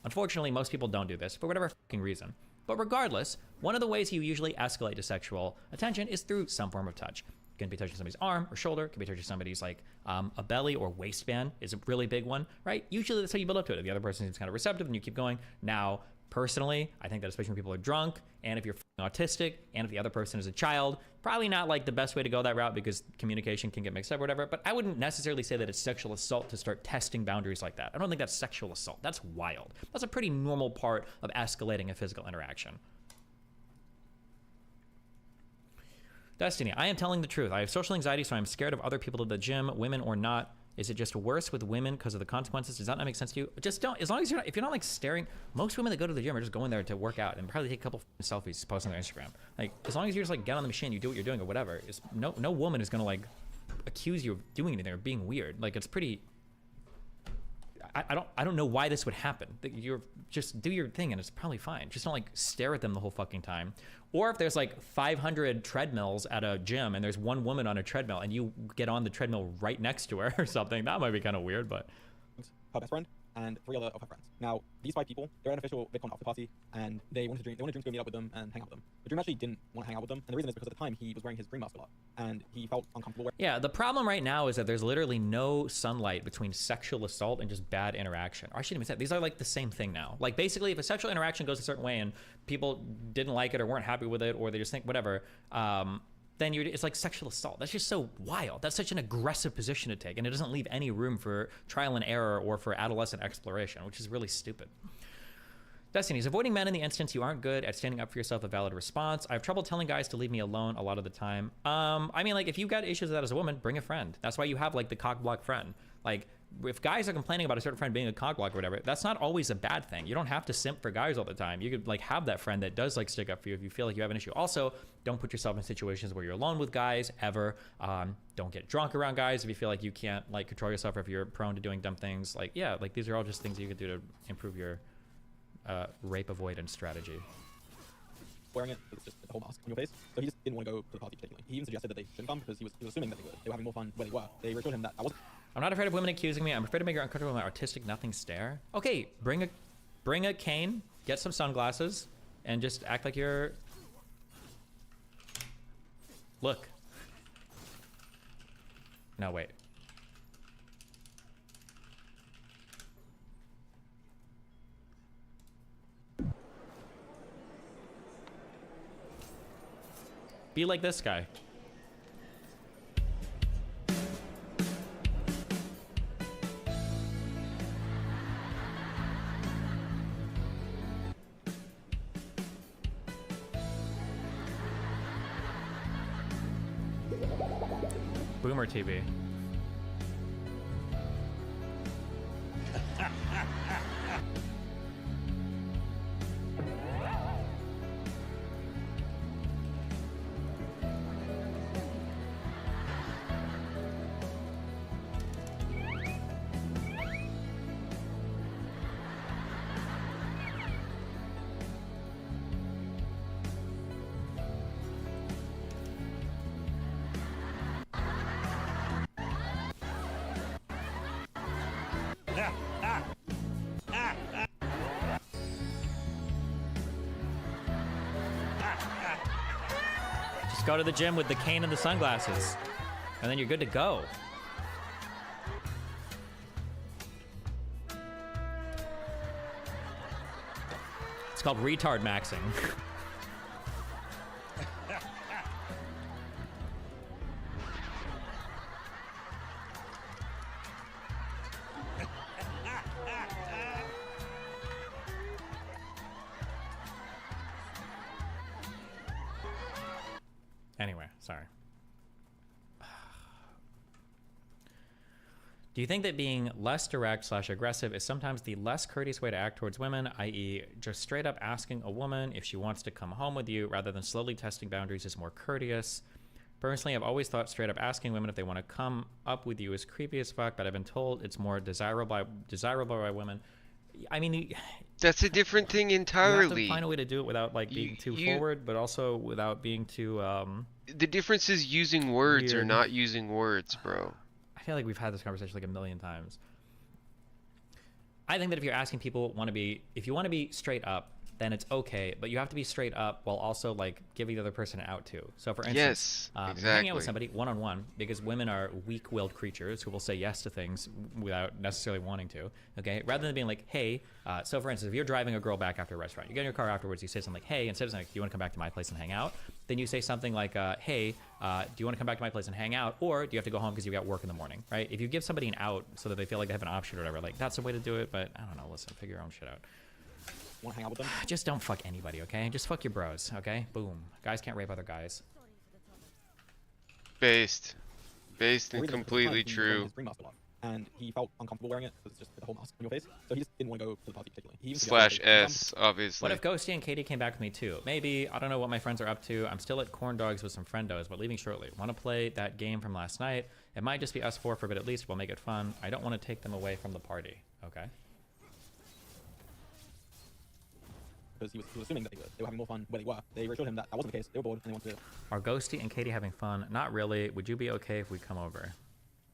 unfortunately, most people don't do this for whatever fucking reason. But regardless, one of the ways you usually escalate to sexual attention is through some form of touch. It can be touching somebody's arm or shoulder. It can be touching somebody's like a belly or waistband is a really big one, right? Usually that's how you build up to it. If the other person is kind of receptive, then you keep going. Now, personally, I think that especially when people are drunk and if you're autistic and if the other person is a child, probably not like the best way to go that route because communication can get mixed up or whatever. But I wouldn't necessarily say that it's sexual assault to start testing boundaries like that. I don't think that's sexual assault. That's wild. That's a pretty normal part of escalating a physical interaction. Destiny, I am telling the truth. I have social anxiety, so I'm scared of other people at the gym, women or not. Is it just worse with women because of the consequences? Does that not make sense to you? Just don't, as long as you're not, if you're not like staring, most women that go to the gym are just going there to work out and probably take a couple selfies, post on their Instagram. Like, as long as you're just like get on the machine, you do what you're doing or whatever. It's, no woman is gonna like accuse you of doing anything or being weird. Like, it's pretty, I don't know why this would happen. You're just do your thing and it's probably fine. Just don't like stare at them the whole fucking time. Or if there's like 500 treadmills at a gym and there's one woman on a treadmill and you get on the treadmill right next to her or something, that might be kind of weird, but. Her best friend and 3 other of her friends. Now, these 5 people, they're an official VidCon after party, and they wanted Dream to go meet up with them and hang out with them. But Dream actually didn't want to hang out with them, and the reason is because at the time he was wearing his Dream mask a lot, and he felt uncomfortable wearing. Yeah, the problem right now is that there's literally no sunlight between sexual assault and just bad interaction. Or I shouldn't even say, these are like the same thing now. Like, basically, if a sexual interaction goes a certain way and people didn't like it or weren't happy with it, or they just think whatever, then it's like sexual assault. That's just so wild. That's such an aggressive position to take, and it doesn't leave any room for trial and error or for adolescent exploration, which is really stupid. Destiny is avoiding men in the instance you aren't good at standing up for yourself. A valid response. I have trouble telling guys to leave me alone a lot of the time. I mean, like, if you've got issues with that as a woman, bring a friend. That's why you have like the cock block friend. Like, if guys are complaining about a certain friend being a cock block or whatever, that's not always a bad thing. You don't have to simp for guys all the time. You could like have that friend that does like stick up for you if you feel like you have an issue. Also, don't put yourself in situations where you're alone with guys ever. Don't get drunk around guys if you feel like you can't like control yourself or if you're prone to doing dumb things. Like, yeah, like these are all just things you could do to improve your rape avoidance strategy. Wearing it, it's just a whole mask on your face. So he just didn't want to go to the party particularly. He even suggested that they shouldn't come because he was assuming that they would. They were having more fun where they were. They reassured him that wasn't. I'm not afraid of women accusing me. I'm afraid to make her uncomfortable with my artistic nothing stare. Okay, bring a cane, get some sunglasses, and just act like you're. Look. No, wait. Be like this guy. Boomer TV. Just go to the gym with the cane and the sunglasses, and then you're good to go. It's called retard maxing. Anyway, sorry. Do you think that being less direct / aggressive is sometimes the less courteous way to act towards women, i.e. just straight up asking a woman if she wants to come home with you rather than slowly testing boundaries is more courteous? Personally, I've always thought straight up asking women if they want to come up with you is creepy as fuck, but I've been told it's more desirable by women. I mean, that's a different thing entirely. You have to find a way to do it without like being too forward, but also without being too. The difference is using words weird. or not using words, bro. I feel like we've had this conversation like a million times. I think that if you're asking people if you want to be straight up, then it's okay, but you have to be straight up while also like giving the other person an out too. So for instance, exactly. hanging out with somebody one-on-one, because women are weak-willed creatures who will say yes to things without necessarily wanting to, okay? Rather than being like, hey, so for instance, if you're driving a girl back after a restaurant, you get in your car afterwards, you say something like, hey, instead of saying, do you want to come back to my place and hang out? Then you say something like, hey, do you want to come back to my place and hang out? Or do you have to go home because you've got work in the morning, right? If you give somebody an out so that they feel like they have an option or whatever, like that's a way to do it, but I don't know, listen, figure your own shit out. Want to hang out with them? Just don't fuck anybody, okay? Just fuck your bros, okay? Boom. Guys can't rape other guys. Based and completely true. And he felt uncomfortable wearing it because it's just the whole mask on your face. So he just didn't want to go to the party particularly. /S, obviously. What if Ghosty and Katie came back with me too? Maybe. I don't know what my friends are up to. I'm still at Corn Dogs with some friendos, but leaving shortly. Want to play that game from last night? It might just be us four for a bit at least. We'll make it fun. I don't want to take them away from the party. Okay. Because he was assuming that they were having more fun where they were. They reassured him that wasn't the case. They were bored and they wanted to. Are Ghosty and Katie having fun? Not really. Would you be okay if we come over?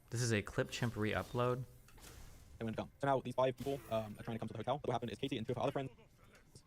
This is a Clip Chimp re-upload. They went to come. So now these 5 people are trying to come to the hotel. What happened is Katie and 2 of her other friends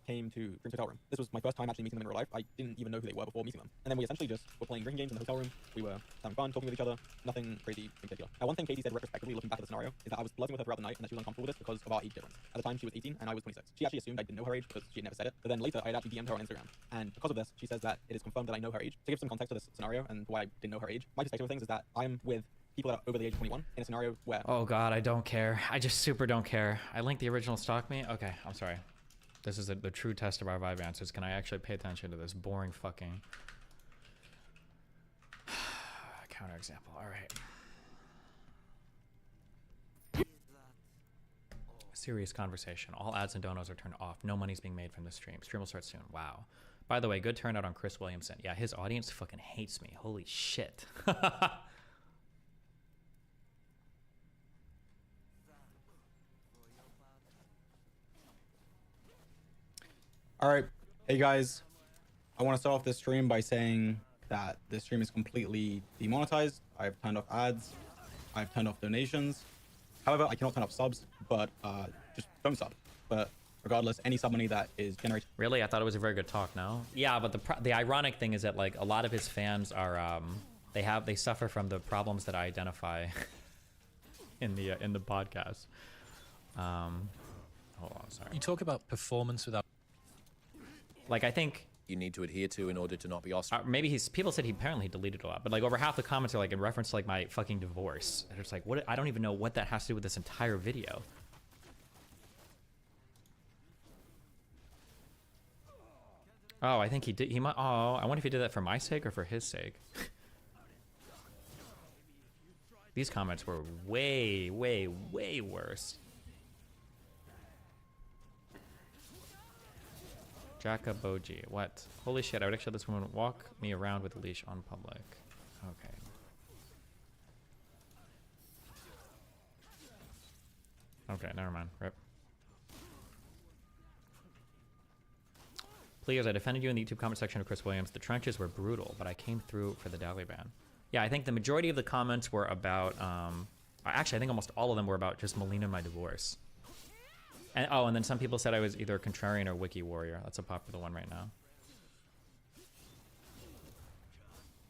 came to Grim's hotel room. This was my first time actually meeting them in real life. I didn't even know who they were before meeting them. And then we essentially just were playing drinking games in the hotel room. We were having fun, talking with each other. Nothing crazy in particular. Now, one thing Katie said retrospectively, looking back at the scenario, is that I was flirting with her throughout the night and that she was uncomfortable with this because of our age difference. At the time, she was 18 and I was 26. She actually assumed I didn't know her age because she had never said it. But then later, I had actually DM'd her on Instagram. And because of this, she says that it is confirmed that I know her age. To give some context to this scenario and why I didn't know her age, my perspective of things is that I'm with people that are over the age of 21 in a scenario where... Oh god, I don't care. I just super don't care. I linked the original stock me. Okay, I'm sorry. This is the true test of our vibe answers. Can I actually pay attention to this boring fucking counterexample? All right. Serious conversation. All ads and donos are turned off. No money's being made from the stream. Stream will start soon. Wow. By the way, good turnout on Chris Williamson. Yeah, his audience fucking hates me. Holy shit. Alright, hey guys, I want to start off this stream by saying that this stream is completely demonetized. I've turned off ads, I've turned off donations. However, I cannot turn off subs, but just don't sub. But regardless, any sub money that is generated... Really? I thought it was a very good talk, no? Yeah, but the ironic thing is that like a lot of his fans are, they suffer from the problems that I identify in the podcast. Hold on, sorry. You talk about performance without... Like, I think you need to adhere to in order to not be ostracized. Maybe people said he apparently deleted a lot, but like over half the comments are like in reference to like my fucking divorce. And it's like, what? I don't even know what that has to do with this entire video. Oh, I think he did. He might. Oh, I wonder if he did that for my sake or for his sake. These comments were way, way, way worse. Jacoboji, what? Holy shit, I would actually let this woman walk me around with a leash on public. Okay. Okay, never mind. Rip. Please, I defended you in the YouTube comment section of Chris Williams. The trenches were brutal, but I came through for the Taliban. Yeah, I think the majority of the comments were about, actually, I think almost all of them were about just Melina and my divorce. And, oh, and then some people said I was either contrarian or wiki warrior. That's a popular one right now.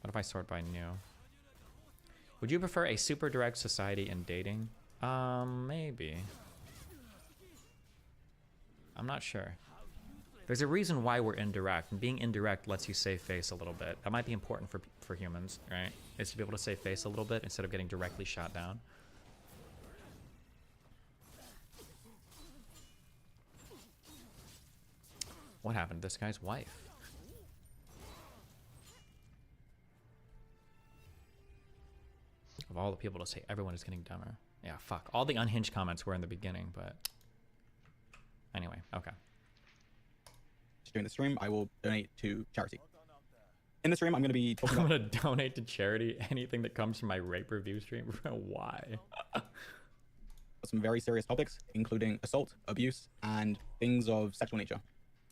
What if I sort by new? Would you prefer a super direct society in dating? Maybe. I'm not sure. There's a reason why we're indirect, and being indirect lets you save face a little bit. That might be important for humans, right? Is to be able to save face a little bit instead of getting directly shot down. What happened to this guy's wife? Of all the people to say, everyone is getting dumber. Yeah, fuck. All the unhinged comments were in the beginning, but anyway, okay. During the stream, I will donate to charity. In the stream, I'm going to be talking I'm going to donate to charity anything that comes from my rape review stream. Why? some very serious topics, including assault, abuse, and things of sexual nature.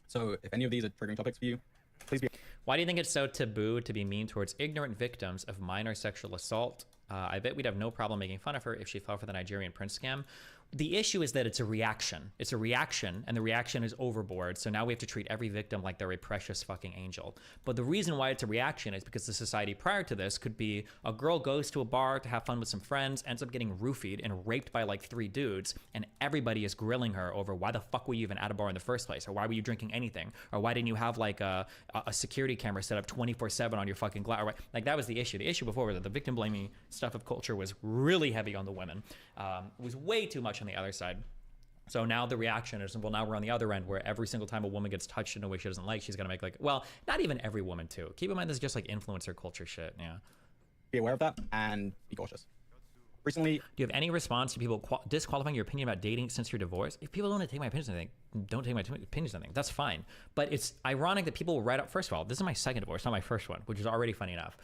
So if any of these are triggering topics for you, please be... Why do you think it's so taboo to be mean towards ignorant victims of minor sexual assault? I bet we'd have no problem making fun of her if she fell for the Nigerian prince scam. The issue is that it's a reaction. It's a reaction, and the reaction is overboard. So now we have to treat every victim like they're a precious fucking angel. But the reason why it's a reaction is because the society prior to this could be a girl goes to a bar to have fun with some friends, ends up getting roofied and raped by like 3 dudes, and everybody is grilling her over why the fuck were you even at a bar in the first place, or why were you drinking anything, or why didn't you have like a security camera set up 24/7 on your fucking glass? Like that was the issue. The issue before was that the victim blaming stuff of culture was really heavy on the women. It was way too much on the other side. So now the reaction is, well, now we're on the other end where every single time a woman gets touched in a way she doesn't like, she's gonna make like, well, not even every woman too. Keep in mind this is just like influencer culture shit. Yeah. Be aware of that and be cautious. Recently, do you have any response to people disqualifying your opinion about dating since you're divorced? If people don't want to take my opinions on anything, don't take my opinions on anything. That's fine. But it's ironic that people will write up. First of all, this is my second divorce, not my first one, which is already funny enough.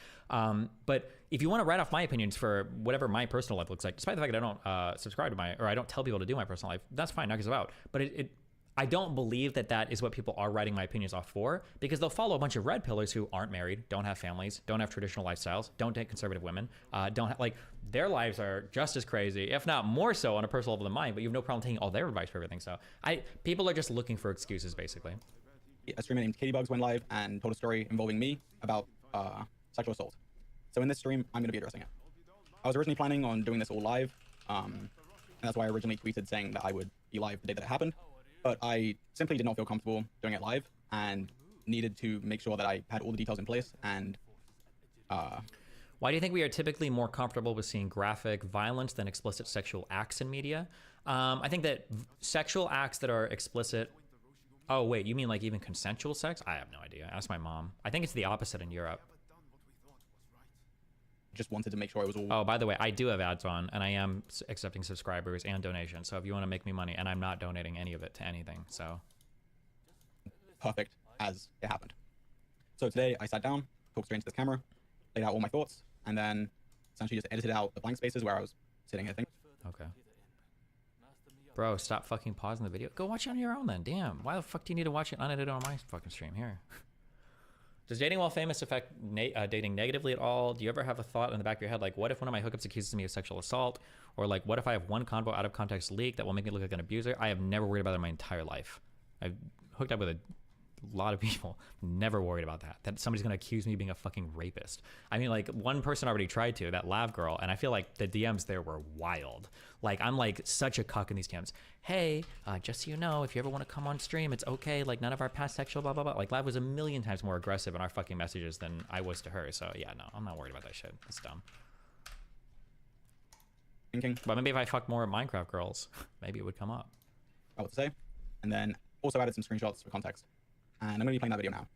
But if you want to write off my opinions for whatever my personal life looks like, despite the fact that I don't subscribe to or I don't tell people to do my personal life, that's fine. Knock yourself out. But I don't believe that that is what people are writing my opinions off for, because they'll follow a bunch of red pillars who aren't married, don't have families, don't have traditional lifestyles, don't date conservative women, their lives are just as crazy, if not more so on a personal level than mine, but you have no problem taking all their advice for everything. So people are just looking for excuses, basically. A streamer named Katie Bugs went live and told a story involving me about sexual assault. So in this stream, I'm going to be addressing it. I was originally planning on doing this all live, and that's why I originally tweeted saying that I would be live the day that it happened. But I simply did not feel comfortable doing it live and needed to make sure that I had all the details in place. And why do you think we are typically more comfortable with seeing graphic violence than explicit sexual acts in media? I think that sexual acts that are explicit... Oh, wait, you mean like even consensual sex? I have no idea. Ask my mom. I think it's the opposite in Europe. Just wanted to make sure it was all... Oh, by the way, I do have ads on, and I am accepting subscribers and donations. So if you want to make me money, and I'm not donating any of it to anything, so... Perfect, as it happened. So today, I sat down, talked straight into this camera, laid out all my thoughts, and then essentially just edited out the blank spaces where I was sitting here thinking. Okay. Bro, stop fucking pausing the video. Go watch it on your own then. Damn, why the fuck do you need to watch it unedited on my fucking stream here? Does dating while famous affect dating negatively at all? Do you ever have a thought in the back of your head, like, what if one of my hookups accuses me of sexual assault? Or like, what if I have one convo out of context leak that will make me look like an abuser? I have never worried about that in my entire life. I've hooked up with a lot of people, never worried about that somebody's gonna accuse me of being a fucking rapist. I mean, like, one person already tried to, that Lav girl, and I feel like the DMs there were wild. Like, I'm like such a cuck in these DMs. Hey, just so you know, if you ever want to come on stream, it's okay, like none of our past sexual blah blah blah. Like, Lav was a million times more aggressive in our fucking messages than I was to her. So yeah, no, I'm not worried about that shit. It's dumb. Thinking. But maybe if I fucked more Minecraft girls, maybe it would come up. What to say, and then also added some screenshots for context. And I'm going to be playing that video now.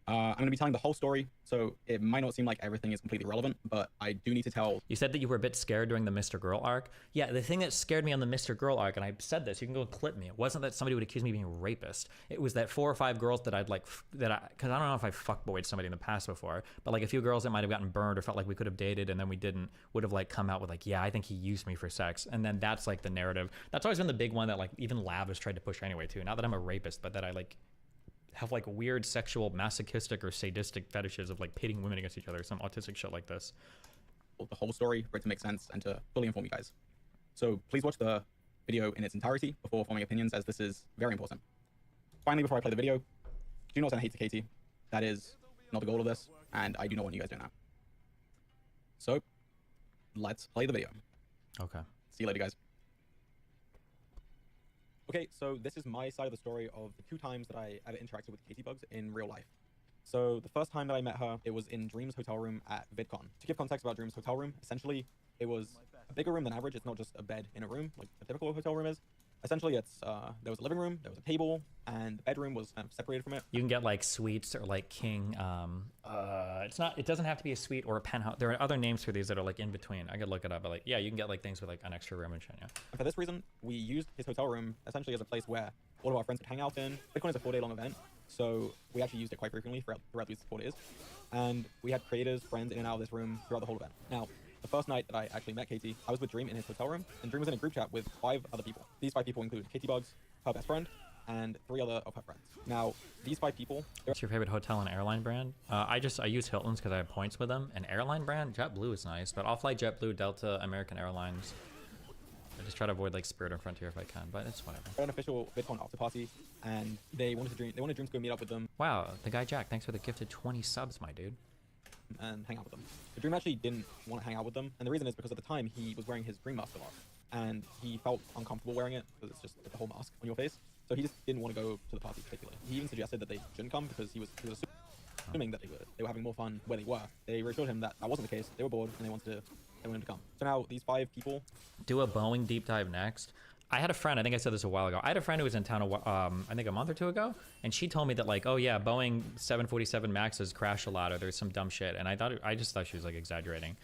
I'm going to be telling the whole story, so it might not seem like everything is completely relevant, but I do need to tell... You said that you were a bit scared during the Mr. Girl arc. Yeah, the thing that scared me on the Mr. Girl arc, and I said this, you can go clip me, it wasn't that somebody would accuse me of being a rapist. It was that 4 or 5 girls that I'd like, because I don't know if I fuckboyed somebody in the past before, but like a few girls that might have gotten burned or felt like we could have dated and then we didn't, would have like come out with like, yeah, I think he used me for sex. And then that's like the narrative. That's always been the big one that like even Lav has tried to push anyway too. Not that I'm a rapist, but that I like have like weird sexual masochistic or sadistic fetishes of like pitting women against each other, some autistic shit like this. The whole story for it to make sense and to fully inform you guys. So please watch the video in its entirety before forming opinions, as this is very important. Finally, before I play the video, do not send hate to Katie. That is not the goal of this, and I do not want you guys doing that. So let's play the video. Okay. See you later, guys. Okay, so this is my side of the story of the 2 times that I ever interacted with Katie Bugs in real life. So the first time that I met her, it was in Dream's hotel room at VidCon. To give context about Dream's hotel room, essentially, it was a bigger room than average. It's not just a bed in a room like a typical hotel room is. Essentially, it's there was a living room, there was a table, and the bedroom was kind of separated from it. You can get like suites or like king. It doesn't have to be a suite or a penthouse. There are other names for these that are like in between. I could look it up, but like, yeah, you can get like things with like an extra room and shit. Yeah. And for this reason, we used his hotel room essentially as a place where all of our friends could hang out in. VidCon is a 4-day long event, so we actually used it quite frequently throughout these 4 days. And we had creators, friends in and out of this room throughout the whole event. Now, the first night that I actually met Katie, I was with Dream in his hotel room, and Dream was in a group chat with 5 other people. These 5 people include Katie Bugs, her best friend, and 3 other of her friends. Now, these 5 people... What's your favorite hotel and airline brand? I use Hilton's because I have points with them. An airline brand? JetBlue is nice, but I'll fly JetBlue, Delta, American Airlines. I just try to avoid like Spirit and Frontier if I can, but it's whatever. An official VidCon after party, and they wanted Dream to go meet up with them. Wow, the guy Jack, thanks for the gifted 20 subs, my dude. And hang out with them. But Dream actually didn't want to hang out with them, and the reason is because at the time he was wearing his Dream Master mask, and he felt uncomfortable wearing it because it's just like the whole mask on your face. So he just didn't want to go to the party particularly. He even suggested that they shouldn't come because he was assuming that they were having more fun where they were. They reassured him that wasn't the case. They were bored and they wanted to come. So now these 5 people do a Boeing deep dive next. I had a friend, I think I said this a while ago. I had a friend who was in town, I think a month or 2 ago, and she told me that like, oh yeah, Boeing 747 Maxes crash a lot, or there's some dumb shit. And I just thought she was like exaggerating.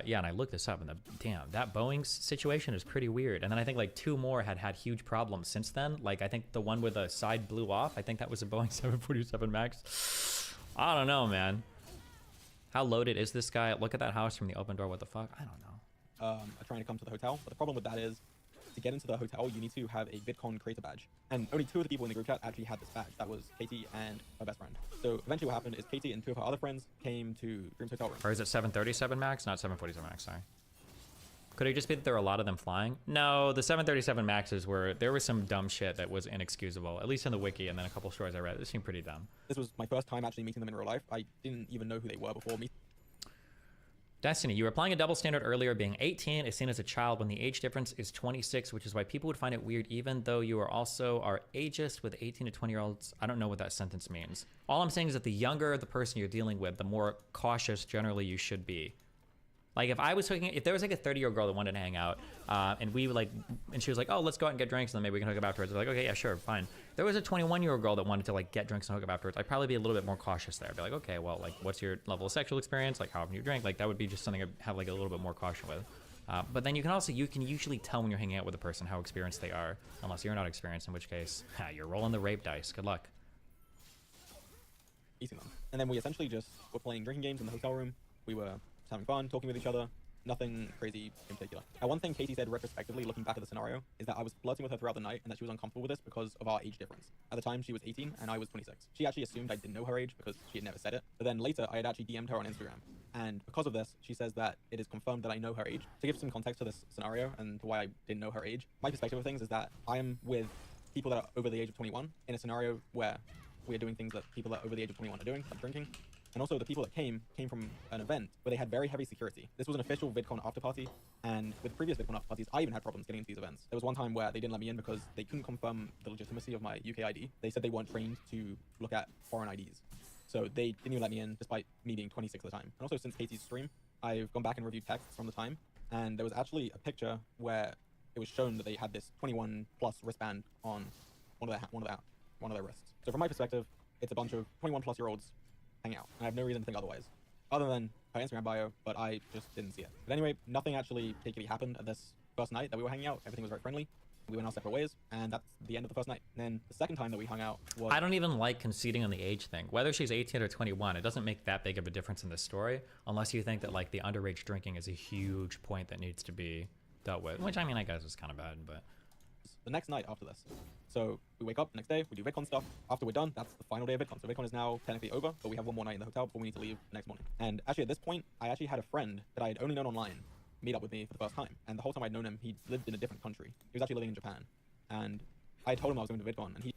Yeah, and I looked this up, and damn, that Boeing situation is pretty weird. And then I think like 2 more had huge problems since then. Like I think the one where the side blew off, I think that was a Boeing 747 Max. I don't know, man. How loaded is this guy? Look at that house from the open door. What the fuck? I don't know. Are trying to come to the hotel, but the problem with that is, to get into the hotel, you need to have a VidCon creator badge. And only 2 of the people in the group chat actually had this badge. That was Katie and her best friend. So eventually what happened is Katie and 2 of her other friends came to Dream's hotel room. Or is it 737 Max? Not 747 Max, sorry. Could it just be that there were a lot of them flying? No, the 737 Maxes there was some dumb shit that was inexcusable, at least in the wiki, and then a couple stories I read. It seemed pretty dumb. This was my first time actually meeting them in real life. I didn't even know who they were before meeting. Destiny, you were applying a double standard earlier. Being 18 is seen as a child when the age difference is 26, which is why people would find it weird, even though you are ageist with 18 to 20-year-olds. I don't know what that sentence means. All I'm saying is that the younger the person you're dealing with, the more cautious generally you should be. Like if there was like a 30-year-old girl that wanted to hang out, and she was like, oh, let's go out and get drinks, and then maybe we can hook up afterwards. I was like, okay, yeah, sure, fine. If there was a 21-year-old girl that wanted to like get drinks and hook up afterwards, I'd probably be a little bit more cautious there. I'd be like, okay, well, like, what's your level of sexual experience? Like, how often you drink? Like, that would be just something I'd have like a little bit more caution with. But then you can usually tell when you're hanging out with a person how experienced they are, unless you're not experienced, in which case, you're rolling the rape dice. Good luck. Eating them. And then we essentially just were playing drinking games in the hotel room. We were just having fun, talking with each other. Nothing crazy in particular. Now, one thing Katie said retrospectively, looking back at the scenario, is that I was flirting with her throughout the night and that she was uncomfortable with this because of our age difference. At the time, she was 18 and I was 26. She actually assumed I didn't know her age because she had never said it. But then later, I had actually DM'd her on Instagram. And because of this, she says that it is confirmed that I know her age. To give some context to this scenario and to why I didn't know her age, my perspective of things is that I am with people that are over the age of 21 in a scenario where we are doing things that people that are over the age of 21 are doing, like drinking. And also the people that came from an event where they had very heavy security. This was an official VidCon after party, and with previous VidCon after parties, I even had problems getting into these events. There was one time where they didn't let me in because they couldn't confirm the legitimacy of my UK ID. They said they weren't trained to look at foreign IDs. So they didn't even let me in despite me being 26 at the time. And also since Katie's stream, I've gone back and reviewed texts from the time, and there was actually a picture where it was shown that they had this 21 plus wristband on one of their wrists. So from my perspective, it's a bunch of 21 plus year olds hanging out. And I have no reason to think otherwise, other than her Instagram bio, but I just didn't see it. But anyway, nothing actually particularly happened at this first night that we were hanging out. Everything was very friendly. We went our separate ways, and that's the end of the first night. And then the second time that we hung out was... I don't even like conceding on the age thing. Whether she's 18 or 21, it doesn't make that big of a difference in this story, unless you think that like the underage drinking is a huge point that needs to be dealt with, which I mean, I guess is kind of bad, but... The next night after this. So we wake up the next day, we do VidCon stuff. After we're done, that's the final day of VidCon. So VidCon is now technically over, but we have one more night in the hotel before we need to leave the next morning. And actually at this point, I actually had a friend that I had only known online meet up with me for the first time. And the whole time I'd known him, he lived in a different country. He was actually living in Japan. And I told him I was going to VidCon, and he...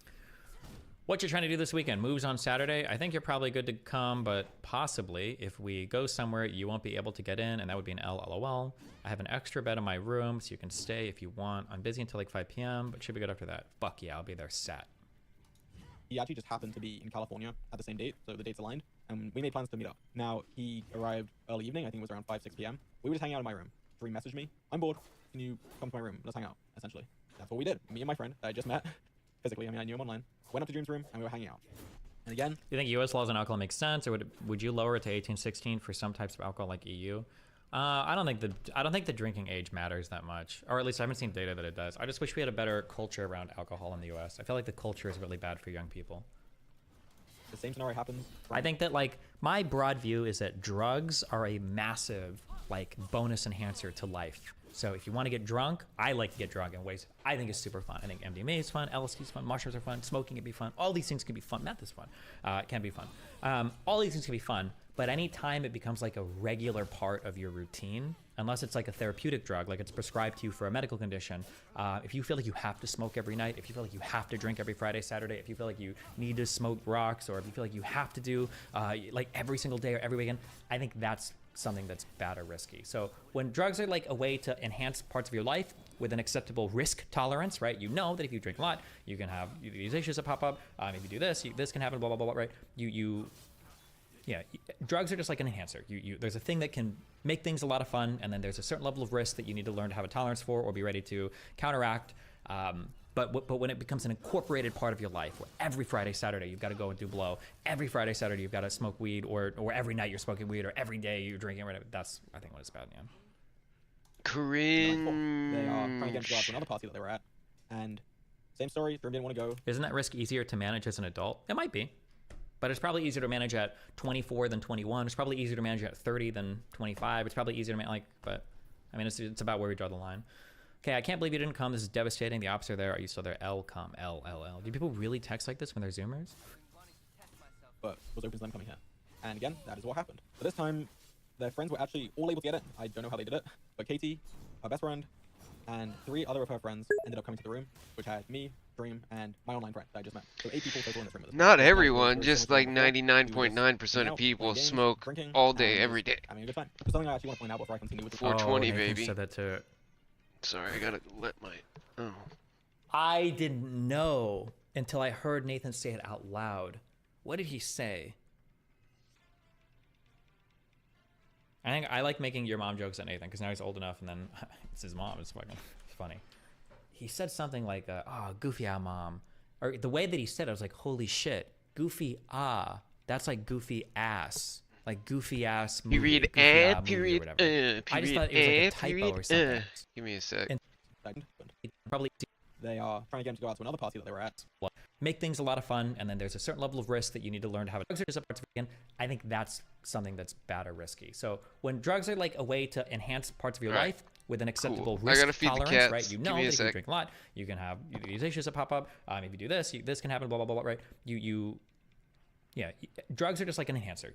What you're trying to do this weekend? Moves on Saturday. I think you're probably good to come, but possibly if we go somewhere, you won't be able to get in, and that would be an LOL. I have an extra bed in my room, so you can stay if you want. I'm busy until like 5 p.m., but should be good after that. Fuck yeah, I'll be there sat. He actually just happened to be in California at the same date, so the dates aligned, and we made plans to meet up. Now, he arrived early evening, I think it was around 5, 6 p.m. We were just hanging out in my room. Dream messaged me, I'm bored, can you come to my room? Let's hang out, essentially. That's what we did. Me and my friend that I just met, physically, I mean, I knew him online, went up to Dream's room, and we were hanging out. And again... Do you think U.S. laws on alcohol make sense, or would you lower it to 18, 16 for some types of alcohol like EU? I don't think the drinking age matters that much, or at least I haven't seen data that it does. I just wish we had a better culture around alcohol in the U.S. I feel like the culture is really bad for young people. The same scenario happens. I think that, like, my broad view is that drugs are a massive, like, bonus enhancer to life. So if you want to get drunk, I like to get drunk in ways I think is super fun. I think MDMA is fun, LSD is fun, mushrooms are fun, smoking can be fun. All these things can be fun. Meth is fun. It can be fun. All these things can be fun, but anytime it becomes like a regular part of your routine, unless it's like a therapeutic drug, like it's prescribed to you for a medical condition, if you feel like you have to smoke every night, if you feel like you have to drink every Friday, Saturday, if you feel like you need to smoke rocks, or if you feel like you have to do like every single day or every weekend, I think that's something that's bad or risky. So when drugs are like a way to enhance parts of your life with an acceptable risk tolerance, right? You know that if you drink a lot, you can have these issues that pop up. If you do this, this can happen, blah, blah, blah, blah, right? Yeah, drugs are just like an enhancer. There's a thing that can make things a lot of fun, and then there's a certain level of risk that you need to learn to have a tolerance for or be ready to counteract. But when it becomes an incorporated part of your life, where every Friday, Saturday, you've got to go and do blow, every Friday, Saturday, you've got to smoke weed, or every night you're smoking weed, or every day you're drinking, whatever, that's, I think, what it's bad, yeah. Cringe. They are trying to get him to go out to another party that they were at, and same story, Dream didn't want to go. Isn't that risk easier to manage as an adult? It might be. But it's probably easier to manage at 24 than 21. It's probably easier to manage at 30 than 25. It's probably easier to manage, but I mean, it's about where we draw the line. Okay, I can't believe you didn't come. This is devastating. The ops are there. Are you still there? L, come. L, L, L. Do people really text like this when they're Zoomers? But was open to them coming here. And again, that is what happened. But this time, their friends were actually all able to get in. I don't know how they did it, but Katie, her best friend, and 3 other of her friends ended up coming to the room, which had me, Dream, and my online friend that I just met. So 8 people total in this room. Not everyone, just like 99.9% of people smoke all day, every day. I mean, a good time. So something I actually want to point out before I continue with the 420, baby. Said that too. Sorry, I gotta let my... Oh. I didn't know until I heard Nathan say it out loud. What did he say? I think I like making your mom jokes at Nathan, because now he's old enough, and then it's his mom. It's fucking funny. He said something like, oh, goofy ah, mom. Or the way that he said it, I was like, holy shit. Goofy ah. That's like goofy ass. Like goofy ass movie. Period, period, I just thought it was like a typo or something. Give me a sec. Probably they are trying to get him to go out to another party that they were at. Make things a lot of fun, and then there's a certain level of risk that you need to learn to have. Drugs are just a part of it. I think that's something that's bad or risky. So when drugs are like a way to enhance parts of your life with an acceptable risk tolerance, right? You know that if you drink a lot, you can have these issues that pop up. If you do this, this can happen, blah, blah, blah, blah, right? Yeah, drugs are just like an enhancer.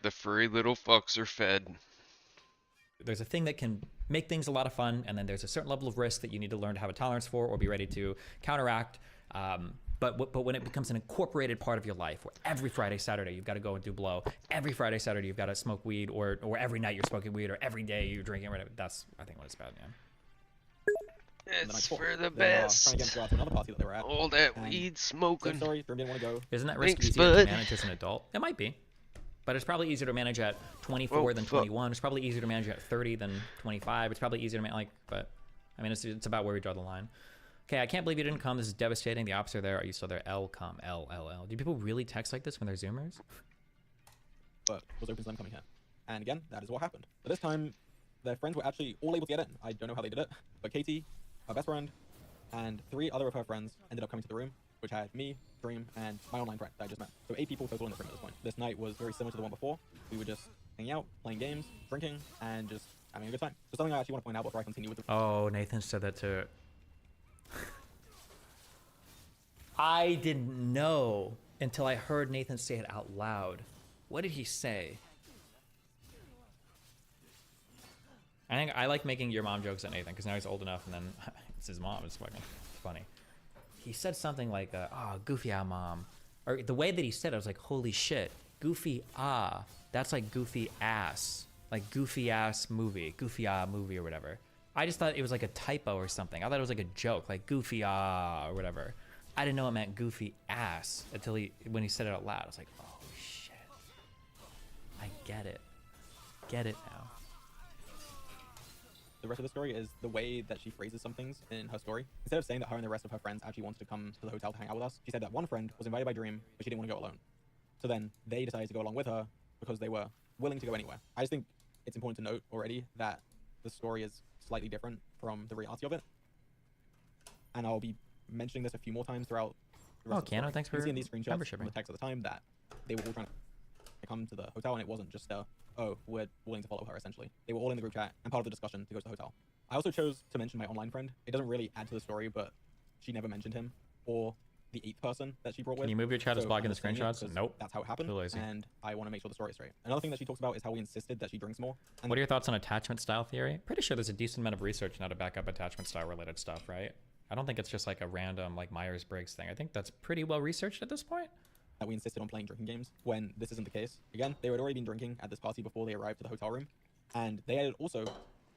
The furry little fucks are fed. There's a thing that can make things a lot of fun, and then there's a certain level of risk that you need to learn to have a tolerance for or be ready to counteract. But when it becomes an incorporated part of your life, where every Friday, Saturday you've got to go and do blow, every Friday, Saturday you've got to smoke weed, or every night you're smoking weed, or every day you're drinking, whatever. That's, I think, when it's bad, man. It's for the best. All that weed smoking. Sorry, didn't want to go. Isn't that risk Thanks, easier bud. to manage as an adult? It might be. But it's probably easier to manage at 24 Oh, than fuck. 21. It's probably easier to manage at 30 than 25. It's probably easier to manage, but I mean, it's about where we draw the line. Okay, I can't believe you didn't come. This is devastating. The ops are there. Are you still there? L, come. L, L, L. Do people really text like this when they're Zoomers? But was open to them coming here. And again, that is what happened. But this time, their friends were actually all able to get in. I don't know how they did it, but Katie, her best friend, and 3 other of her friends ended up coming to the room, which had me, Dream, and my online friend that I just met. So 8 people total in the room at this point. This night was very similar to the one before. We were just hanging out, playing games, drinking, and just having a good time. So something I actually want to point out before I continue with the... Oh, Nathan said that too. I didn't know until I heard Nathan say it out loud. What did he say? I think I like making your mom jokes at Nathan because now he's old enough, and then it's his mom. It's fucking funny. He said something like, "Oh, goofy ah, mom," or the way that he said it, I was like, "Holy shit, goofy ah." That's like goofy ass, like goofy ass movie, goofy ah movie or whatever. I just thought it was like a typo or something. I thought it was like a joke, like goofy ah or whatever. I didn't know it meant goofy ass until when he said it out loud. I was like, "Oh shit, I get it, get it now." The rest of the story is the way that she phrases some things in her story. Instead of saying that her and the rest of her friends actually wanted to come to the hotel to hang out with us, she said that one friend was invited by Dream, but she didn't want to go alone. So then they decided to go along with her because they were willing to go anywhere. I just think it's important to note already that the story is slightly different from the reality of it. And I'll be mentioning this a few more times throughout the rest of the story. Keanu, thanks for you can see in these screenshots membership. from the text at the time that they were all trying to come to the hotel, and it wasn't just oh, we're willing to follow her, essentially. They were all in the group chat and part of the discussion to go to the hotel. I also chose to mention my online friend. It doesn't really add to the story, but she never mentioned him or the 8th person that she brought with. Can you move your chat as So blocking I'm the just saying it screenshots? because Nope. That's how it happened, Too lazy. and I want to make sure the story is straight. Another thing that she talks about is how we insisted that she drinks more. And What are your thoughts on attachment style theory? Pretty sure there's a decent amount of research now to back up attachment style related stuff, right? I don't think it's just like a random like Myers-Briggs thing. I think that's pretty well researched at this point. that we insisted on playing drinking games when this isn't the case. Again, they had already been drinking at this party before they arrived to the hotel room, and they had also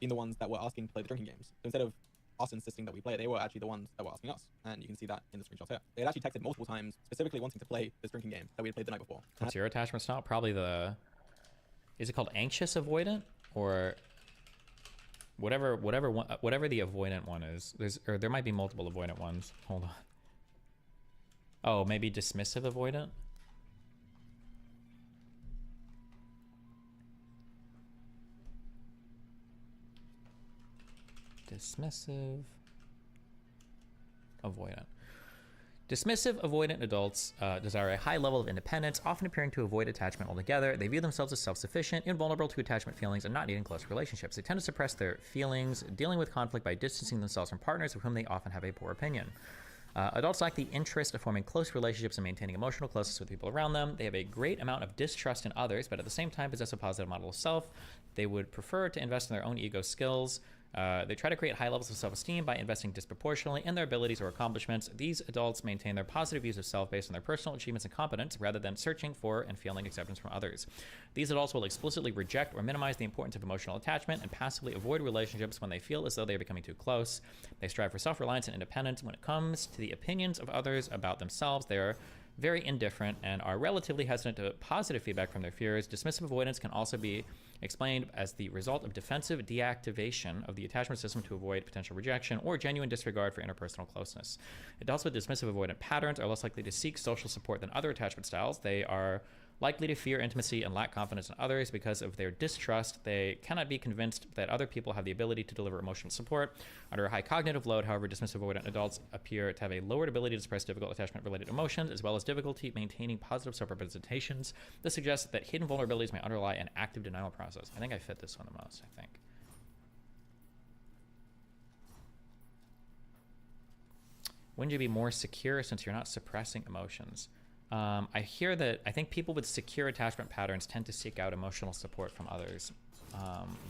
been the ones that were asking to play the drinking games. So instead of us insisting that we play, they were actually the ones that were asking us, and you can see that in the screenshots here. They had actually texted multiple times, specifically wanting to play this drinking game that we had played the night before. What's your attachment style? Probably the... Is it called anxious avoidant? Or... Whatever the avoidant one is. There might be multiple avoidant ones. Hold on. Oh, maybe dismissive avoidant? Dismissive avoidant. Dismissive avoidant adults desire a high level of independence, often appearing to avoid attachment altogether. They view themselves as self-sufficient, invulnerable to attachment feelings, and not needing close relationships. They tend to suppress their feelings, dealing with conflict by distancing themselves from partners of whom they often have a poor opinion. Adults lack the interest of forming close relationships and maintaining emotional closeness with people around them. They have a great amount of distrust in others, but at the same time possess a positive model of self. They would prefer to invest in their own ego skills. They try to create high levels of self-esteem by investing disproportionately in their abilities or accomplishments. These adults maintain their positive views of self based on their personal achievements and competence rather than searching for and feeling acceptance from others. These adults will explicitly reject or minimize the importance of emotional attachment and passively avoid relationships when they feel as though they are becoming too close. They strive for self-reliance and independence. When it comes to the opinions of others about themselves, they are very indifferent and are relatively hesitant to positive feedback from their fears. Dismissive avoidance can also be explained as the result of defensive deactivation of the attachment system to avoid potential rejection or genuine disregard for interpersonal closeness. Adults with dismissive avoidant patterns are less likely to seek social support than other attachment styles. They are likely to fear intimacy and lack confidence in others because of their distrust. They cannot be convinced that other people have the ability to deliver emotional support. Under a high cognitive load, however, dismissive avoidant adults appear to have a lowered ability to suppress difficult attachment-related emotions, as well as difficulty maintaining positive self-representations. This suggests that hidden vulnerabilities may underlie an active denial process. I think I fit this one the most, I think. Wouldn't you be more secure since you're not suppressing emotions? I hear that I think people with secure attachment patterns tend to seek out emotional support from others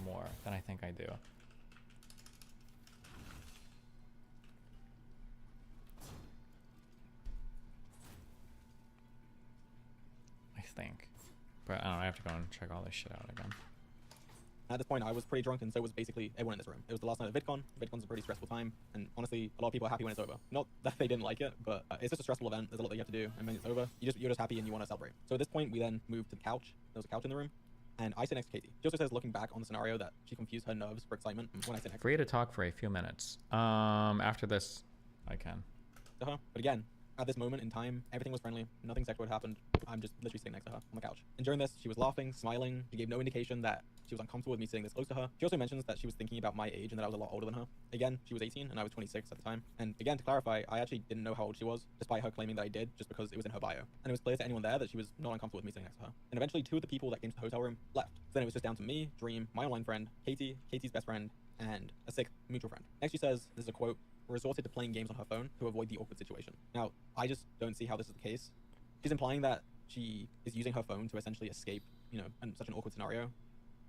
more than I think I do. I think. But I don't know, I have to go and check all this shit out again. At this point, I was pretty drunk, and so was basically everyone in this room. It was the last night of VidCon. VidCon's a pretty stressful time, and honestly, a lot of people are happy when it's over. Not that they didn't like it, but it's just a stressful event. There's a lot that you have to do, and when it's over, you're just happy and you want to celebrate. So at this point, we then moved to the couch. There was a couch in the room, and I sit next to Katie. She also says, looking back on the scenario, that she confused her nerves for excitement when I sit next Free to talk for a few minutes. After this, I can. to her. But again, at this moment in time, everything was friendly. Nothing sexual had happened. I'm just literally sitting next to her on the couch. And during this, she was laughing, smiling. She gave no indication that she was uncomfortable with me sitting this close to her. She also mentions that she was thinking about my age and that I was a lot older than her. Again, she was 18 and I was 26 at the time. And again, to clarify, I actually didn't know how old she was, despite her claiming that I did, just because it was in her bio. And it was clear to anyone there that she was not uncomfortable with me sitting next to her. And eventually, 2 of the people that came to the hotel room left. So then it was just down to me, Dream, my online friend, Katie, Katie's best friend, and a 6th mutual friend. Next, she says, this is a quote, resorted to playing games on her phone to avoid the awkward situation. Now, I just don't see how this is the case. She's implying that she is using her phone to essentially escape, you know, in such an awkward scenario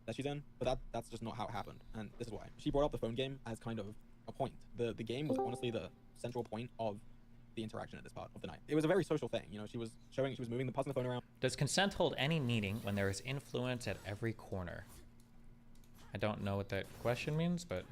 that she's in, but that's just not how it happened, and this is why. She brought up the phone game as kind of a point. The game was honestly the central point of the interaction at this part of the night. It was a very social thing, you know, she was moving the passing the phone around. Does consent hold any meaning when there is influence at every corner? I don't know what that question means, but...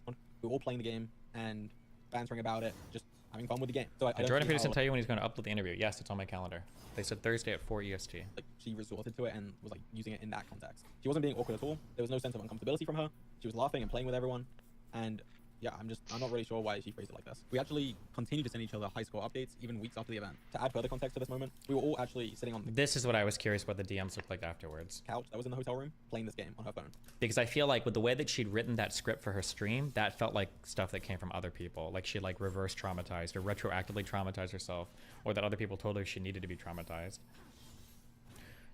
We were all playing the game and bantering about it, just having fun with the game. So I Jordan Peterson tell you when he's going to upload the interview. Yes, it's on my calendar. They said Thursday at 4 EST. Like, she resorted to it and was like using it in that context. She wasn't being awkward at all. There was no sense of uncomfortability from her. She was laughing and playing with everyone. And yeah, I'm not really sure why she phrased it like this. We actually continued to send each other high score updates even weeks after the event. To add further context to this moment, we were all actually sitting on the This is what I was curious what the DMs looked like afterwards. couch that was in the hotel room playing this game on her phone. Because I feel like with the way that she'd written that script for her stream, that felt like stuff that came from other people. Like she like reverse traumatized or retroactively traumatized herself, or that other people told her she needed to be traumatized.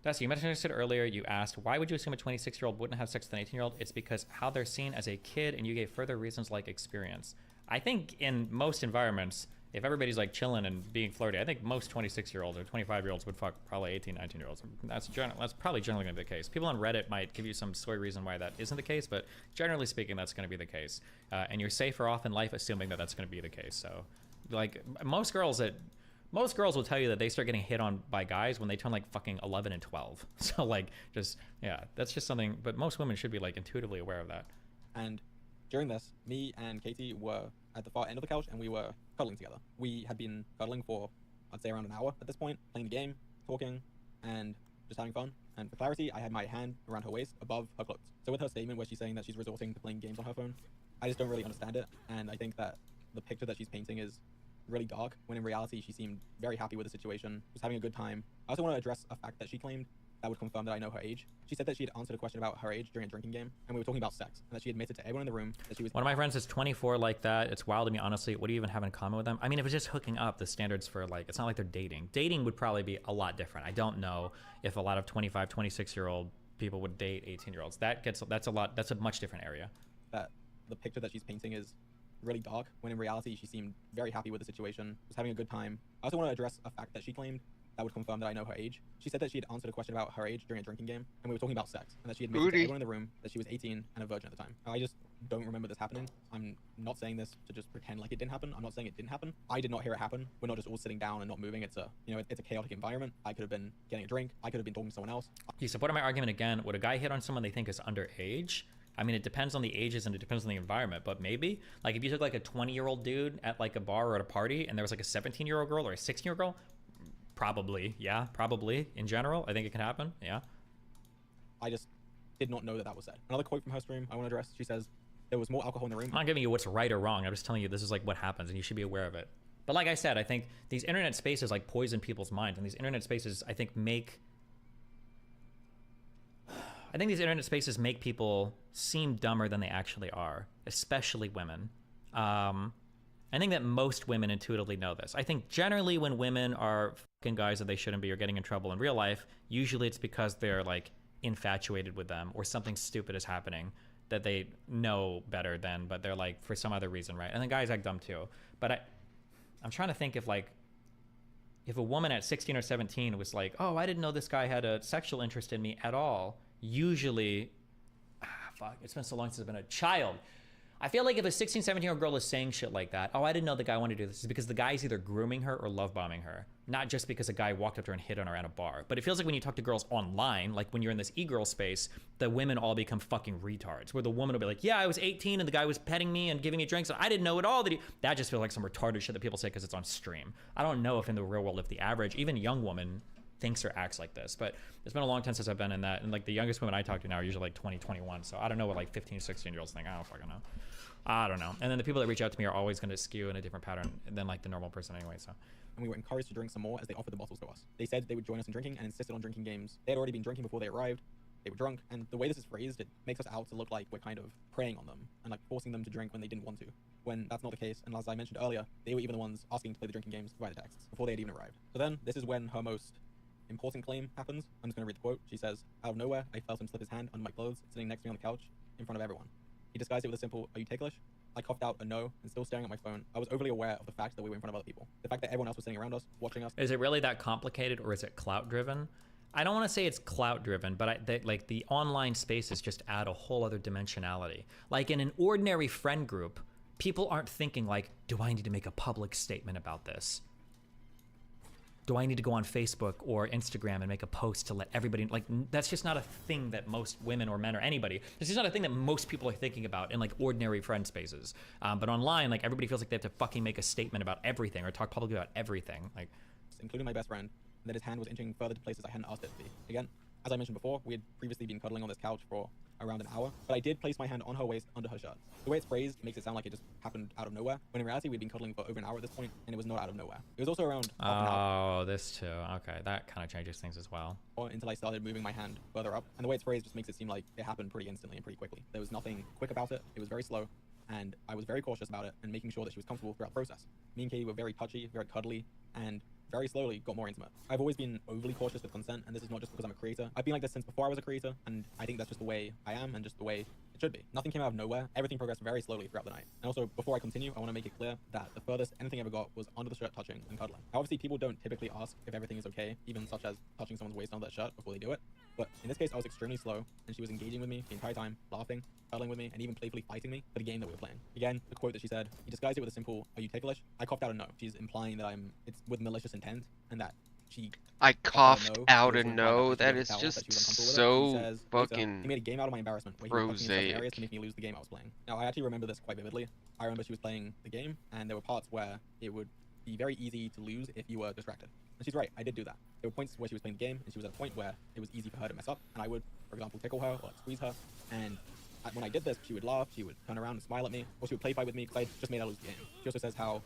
Dusty, you mentioned it earlier, you asked, why would you assume a 26-year-old wouldn't have sex with an 18-year-old? It's because how they're seen as a kid, and you gave further reasons like experience. I think in most environments, if everybody's like chilling and being flirty, I think most 26-year-olds or 25-year-olds would fuck probably 18, 19-year-olds. That's probably generally going to be the case. People on Reddit might give you some soy reason why that isn't the case, but generally speaking, that's going to be the case. And you're safer off in life assuming that that's going to be the case. So, like, most girls will tell you that they start getting hit on by guys when they turn like fucking 11 and 12. So like, just, yeah, that's just something, but most women should be like intuitively aware of that. And during this, me and Katie were at the far end of the couch and we were cuddling together. We had been cuddling for, I'd say, around an hour at this point, playing the game, talking, and just having fun. And for clarity, I had my hand around her waist above her clothes. So with her statement where she's saying that she's resorting to playing games on her phone, I just don't really understand it. And I think that the picture that she's painting is really dark, when in reality she seemed very happy with the situation, was having a good time. I also want to address a fact that she claimed that would confirm that I know her age. She said that she had answered a question about her age during a drinking game, and we were talking about sex, and that she admitted to everyone in the room that she was... One of my friends is 24 like that. It's wild to me, honestly. What do you even have in common with them? I mean, if it's just hooking up, the standards for like, it's not like they're dating. Dating would probably be a lot different. I don't know if a lot of 25, 26-year-old people would date 18-year-olds. That's a much different area. That the picture that she's painting is really dark, when in reality she seemed very happy with the situation, was having a good time. I also want to address a fact that she claimed that would confirm that I know her age. She said that she had answered a question about her age during a drinking game, and we were talking about sex, and that she admitted to everyone in the room that she was 18 and a virgin at the time. I just don't remember this happening. I'm not saying this to just pretend like it didn't happen. I'm not saying it didn't happen. I did not hear it happen. We're not just all sitting down and not moving. It's a chaotic environment. I could have been getting a drink. I could have been talking to someone else. You supported my argument again. Would a guy hit on someone they think is underage? I mean, it depends on the ages and it depends on the environment, but maybe like if you took like a 20-year-old dude at like a bar or at a party and there was like a 17-year-old girl or a 16-year-old girl, probably, yeah, probably in general, I think it can happen. Yeah. I just did not know that was said. Another quote from her stream I want to address. She says, there was more alcohol in the room. I'm not giving you what's right or wrong. I'm just telling you this is like what happens and you should be aware of it. But like I said, I think these internet spaces like poison people's minds, and these internet spaces I think make people seem dumber than they actually are, especially women. I think that most women intuitively know this. I think generally when women are fucking guys that they shouldn't be or getting in trouble in real life, usually it's because they're like infatuated with them or something stupid is happening that they know better than, but they're like for some other reason, right? And then guys act dumb too. But I'm trying to think if like if a woman at 16 or 17 was like, oh, I didn't know this guy had a sexual interest in me at all, usually, fuck, it's been so long since I've been a child. I feel like if a 16, 17-year-old girl is saying shit like that, oh, I didn't know the guy wanted to do this, it's because the guy's either grooming her or love bombing her. Not just because a guy walked up to her and hit on her at a bar. But it feels like when you talk to girls online, like when you're in this e-girl space, the women all become fucking retards. Where the woman will be like, yeah, I was 18 and the guy was petting me and giving me drinks and I didn't know at all that just feels like some retarded shit that people say because it's on stream. I don't know if in the real world, if the average, even young woman thinks or acts like this, but it's been a long time since I've been in that. And like the youngest women I talk to now are usually like 20, 21. So I don't know what like 15, 16-year-olds think. I don't fucking know. I don't know. And then the people that reach out to me are always going to skew in a different pattern than like the normal person anyway, so. And we were encouraged to drink some more as they offered the bottles to us. They said they would join us in drinking and insisted on drinking games. They had already been drinking before they arrived. They were drunk, and the way this is phrased, it makes us out to look like we're kind of preying on them and like forcing them to drink when they didn't want to, when that's not the case. And as I mentioned earlier, they were even the ones asking to play the drinking games via the texts before they had even arrived. So then, this is when her most important claim happens. I'm just going to read the quote. She says, out of nowhere, I felt him slip his hand under my clothes, sitting next to me on the couch in front of everyone. He disguised it with a simple, are you ticklish? I coughed out a no, and still staring at my phone, I was overly aware of the fact that we were in front of other people. The fact that everyone else was sitting around us, watching us. Is it really that complicated, or is it clout driven? I don't want to say it's clout driven, but like the online spaces just add a whole other dimensionality. Like in an ordinary friend group, people aren't thinking like, do I need to make a public statement about this? Do I need to go on Facebook or Instagram and make a post to let everybody, like, that's just not a thing that most women or men or anybody, this is not a thing that most people are thinking about in like ordinary friend spaces. But online, like everybody feels like they have to fucking make a statement about everything or talk publicly about everything. Like, including my best friend, and that his hand was inching further to places I hadn't asked it to be. Again, as I mentioned before, we had previously been cuddling on this couch for around an hour, but I did place my hand on her waist under her shirt. The way it's phrased makes it sound like it just happened out of nowhere, when in reality we'd been cuddling for over an hour at this point, and it was not out of nowhere. It was also around half an hour. Oh, this too. Okay, that kind of changes things as well. Until I started moving my hand further up, and the way it's phrased just makes it seem like it happened pretty instantly and pretty quickly. There was nothing quick about it. It was very slow, and I was very cautious about it and making sure that she was comfortable throughout the process. Me and Katie were very touchy, very cuddly, and very slowly got more intimate. I've always been overly cautious with consent, and this is not just because I'm a creator. I've been like this since before I was a creator, and I think that's just the way I am and just the way it should be. Nothing came out of nowhere. Everything progressed very slowly throughout the night. And also, before I continue, I want to make it clear that the furthest anything ever got was under the shirt touching and cuddling. Now, obviously, people don't typically ask if everything is okay, even such as touching someone's waist under their shirt before they do it. But in this case, I was extremely slow, and she was engaging with me the entire time, laughing, cuddling with me, and even playfully fighting me for the game that we were playing. Again, the quote that she said, he disguised it with a simple, are you ticklish? I coughed out a no. She's implying that it's with malicious intent, and that I coughed out a no. That is just so fucking he made a game out of my embarrassment where he was touching me in certain areas to make me lose the game I was playing. Now, I actually remember this quite vividly. I remember she was playing the game, and there were parts where it would be very easy to lose if you were distracted. And she's right, I did do that. There were points where she was playing the game, and she was at a point where it was easy for her to mess up, and I would, for example, tickle her or like, squeeze her, and when I did this, she would laugh, she would turn around and smile at me, or she would play fight with me because I just made her lose the game. She also says how,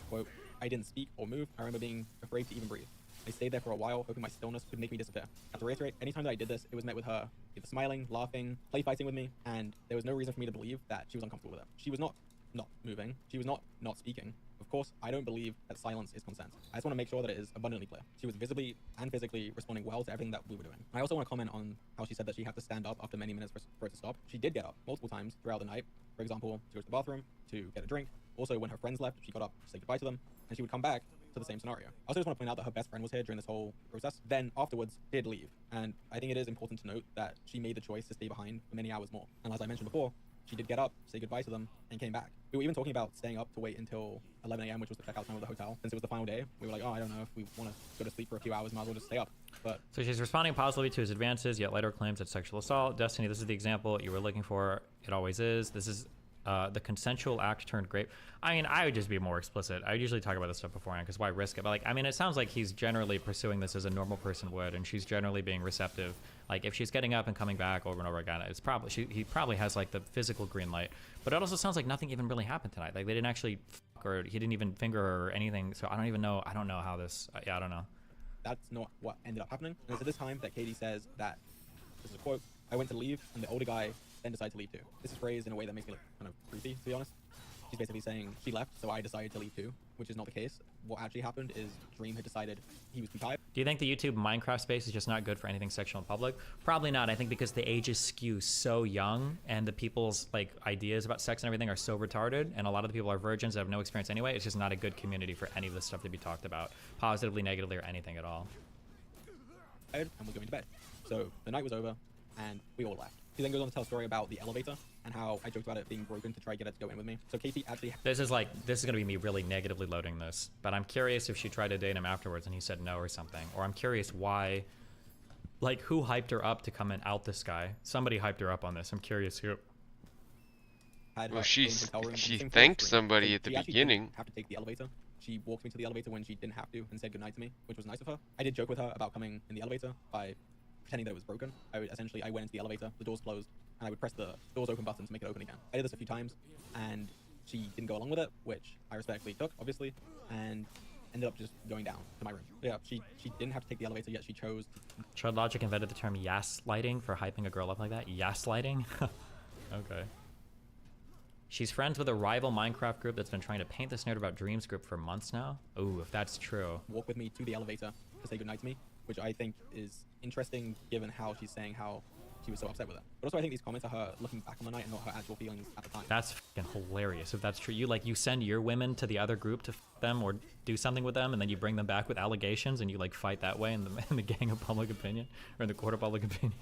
quote, I didn't speak or move. I remember being afraid to even breathe. I stayed there for a while, hoping my stillness could make me disappear. And to reiterate, anytime that I did this, it was met with her either smiling, laughing, play fighting with me, and there was no reason for me to believe that she was uncomfortable with it. She was not moving. She was not speaking. Of course, I don't believe that silence is consent. I just want to make sure that it is abundantly clear. She was visibly and physically responding well to everything that we were doing. I also want to comment on how she said that she had to stand up after many minutes for it to stop. She did get up multiple times throughout the night. For example, to go to the bathroom, to get a drink. Also, when her friends left, she got up to say goodbye to them, and she would come back to the same scenario. I also just want to point out that her best friend was here during this whole process, then afterwards did leave. And I think it is important to note that she made the choice to stay behind for many hours more. And as I mentioned before, she did get up, say goodbye to them, and came back. We were even talking about staying up to wait until 11 a.m., which was the checkout time of the hotel. Since it was the final day, we were like, oh, I don't know, if we want to go to sleep for a few hours, might as well just stay up. But so she's responding positively to his advances, yet later claims it's sexual assault. Destiny, this is the example you were looking for. It always is. This is the consensual act turned grape. I mean, I would just be more explicit. I usually talk about this stuff beforehand because why risk it? But like, I mean, it sounds like he's generally pursuing this as a normal person would, and she's generally being receptive. Like, if she's getting up and coming back over and over again, it's probably he probably has like the physical green light. But it also sounds like nothing even really happened tonight. Like they didn't actually fuck, or he didn't even finger her or anything. So I don't even know. I don't know how this. Yeah, I don't know. That's not what ended up happening. And it's at this time that Katie says that, this is a quote, I went to leave, and the older guy then decided to leave too. This is phrased in a way that makes me look kind of creepy, to be honest. She's basically saying she left, so I decided to leave too, which is not the case. What actually happened is Dream had decided he was too tired, Do you think the YouTube Minecraft space is just not good for anything sexual in public? Probably not. I think because the ages skew so young and the people's like ideas about sex and everything are so retarded, and a lot of the people are virgins that have no experience anyway. It's just not a good community for any of this stuff to be talked about, positively, negatively, or anything at all. And was going to bed. So the night was over, and we all left. He then goes on to tell a story about the elevator and how I joked about it being broken to try to get her to go in with me. So Casey actually... This is gonna be me really negatively loading this, but I'm curious if she tried to date him afterwards and he said no or something. Or I'm curious why, like, who hyped her up to come and out this guy? Somebody hyped her up on this. I'm curious who. Well, she thanked somebody at the beginning. Have to take the elevator. She walked me to the elevator when she didn't have to and said goodnight to me, which was nice of her. I did joke with her about coming in the elevator by pretending that it was broken. I went into the elevator, the doors closed, and I would press the doors open button to make it open again. I did this a few times, and she didn't go along with it, which I respectfully took, obviously, and ended up just going down to my room. Yeah, she didn't have to take the elevator, yet she chose. Chud Logic invented the term yas-lighting for hyping a girl up like that. Yas-lighting? Okay. She's friends with a rival Minecraft group that's been trying to paint this narrative about Dreams group for months now. Ooh, if that's true. Walk with me to the elevator to say goodnight to me, which I think is interesting given how she's saying how she was so upset with it. But also I think these comments are her looking back on the night and not her actual feelings at the time. That's fucking hilarious if that's true. You send your women to the other group to them or do something with them, and then you bring them back with allegations and you like fight that way in the gang of public opinion or in the court of public opinion.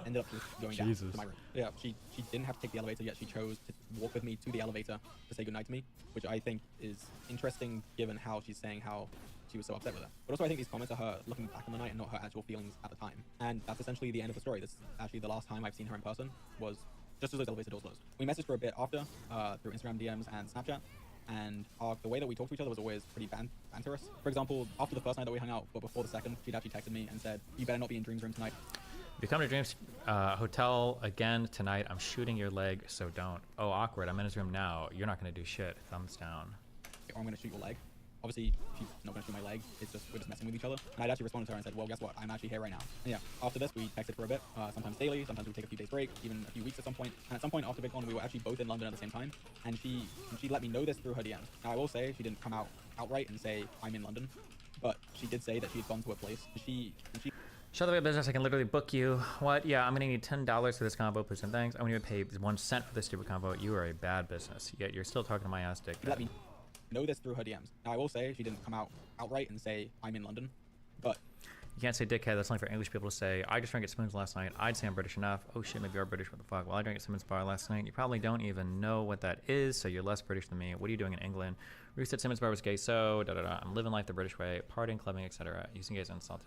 Ended up just going down to my room. Yeah, she didn't have to take the elevator, yet she chose to walk with me to the elevator to say goodnight to me, which I think is interesting given how she's saying how she was so upset with it. But also I think these comments are her looking back on the night and not her actual feelings at the time. And that's essentially the end of the story. This is actually the last time I've seen her in person, was just as those elevator doors closed. We messaged for a bit after, through Instagram DMs and Snapchat, and the way that we talked to each other was always pretty banterous. For example, after the first night that we hung out, but before the second, she'd actually texted me and said, "You better not be in Dream's room tonight." If you come to Dreams Hotel again tonight, I'm shooting your leg, so don't. Oh, awkward. I'm in his room now. You're not going to do shit. Thumbs down. Or I'm going to shoot your leg. Obviously, she's not going to shoot my leg. We're just messing with each other. And I'd actually responded to her and said, well, guess what? I'm actually here right now. And yeah, after this, we texted for a bit, sometimes daily, sometimes we take a few days break, even a few weeks at some point. And at some point after VidCon, we were actually both in London at the same time. And she let me know this through her DMs. Now, I will say she didn't come out outright and say, I'm in London. But she did say that she had gone to a place. Shut the way business, I can literally book you. What? Yeah, I'm gonna need $10 for this combo, please and thanks. I'm gonna pay 1 cent for this stupid combo. You are a bad business. Yet you're still talking to my ass dick. Let me know this through her DMs. Now I will say she didn't come out outright and say I'm in London, but you can't say dickhead. That's only for English people to say. I just drank at Spoon's last night. I'd say I'm British enough. Oh shit, maybe you're British. What the fuck? Well, I drank at Simmons Bar last night. You probably don't even know what that is, so you're less British than me. What are you doing in England? Ruth said Simmons Bar was gay, so da da da. I'm living life the British way, partying, clubbing, etc. Using gays insult.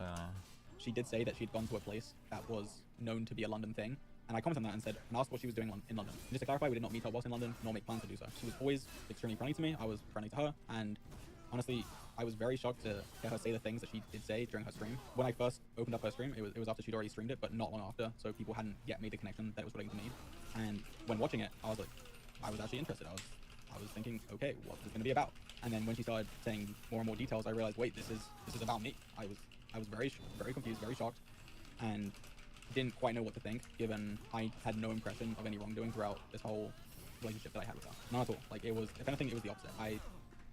She did say that she'd gone to a place that was known to be a London thing, and I commented on that and said, and asked what she was doing in London. And just to clarify, we did not meet her whilst in London, nor make plans to do so. She was always extremely friendly to me. I was friendly to her, and honestly, I was very shocked to hear her say the things that she did say during her stream. When I first opened up her stream, it was after she'd already streamed it, but not long after, so people hadn't yet made the connection that it was relating to me. And when watching it, I was actually interested. I was thinking, okay, what's this going to be about? And then when she started saying more and more details, I realized, wait, this is about me. I was very confused, very shocked, and didn't quite know what to think, given I had no impression of any wrongdoing throughout this whole relationship that I had with her. Not at all. Like, it was, if anything, it was the opposite. I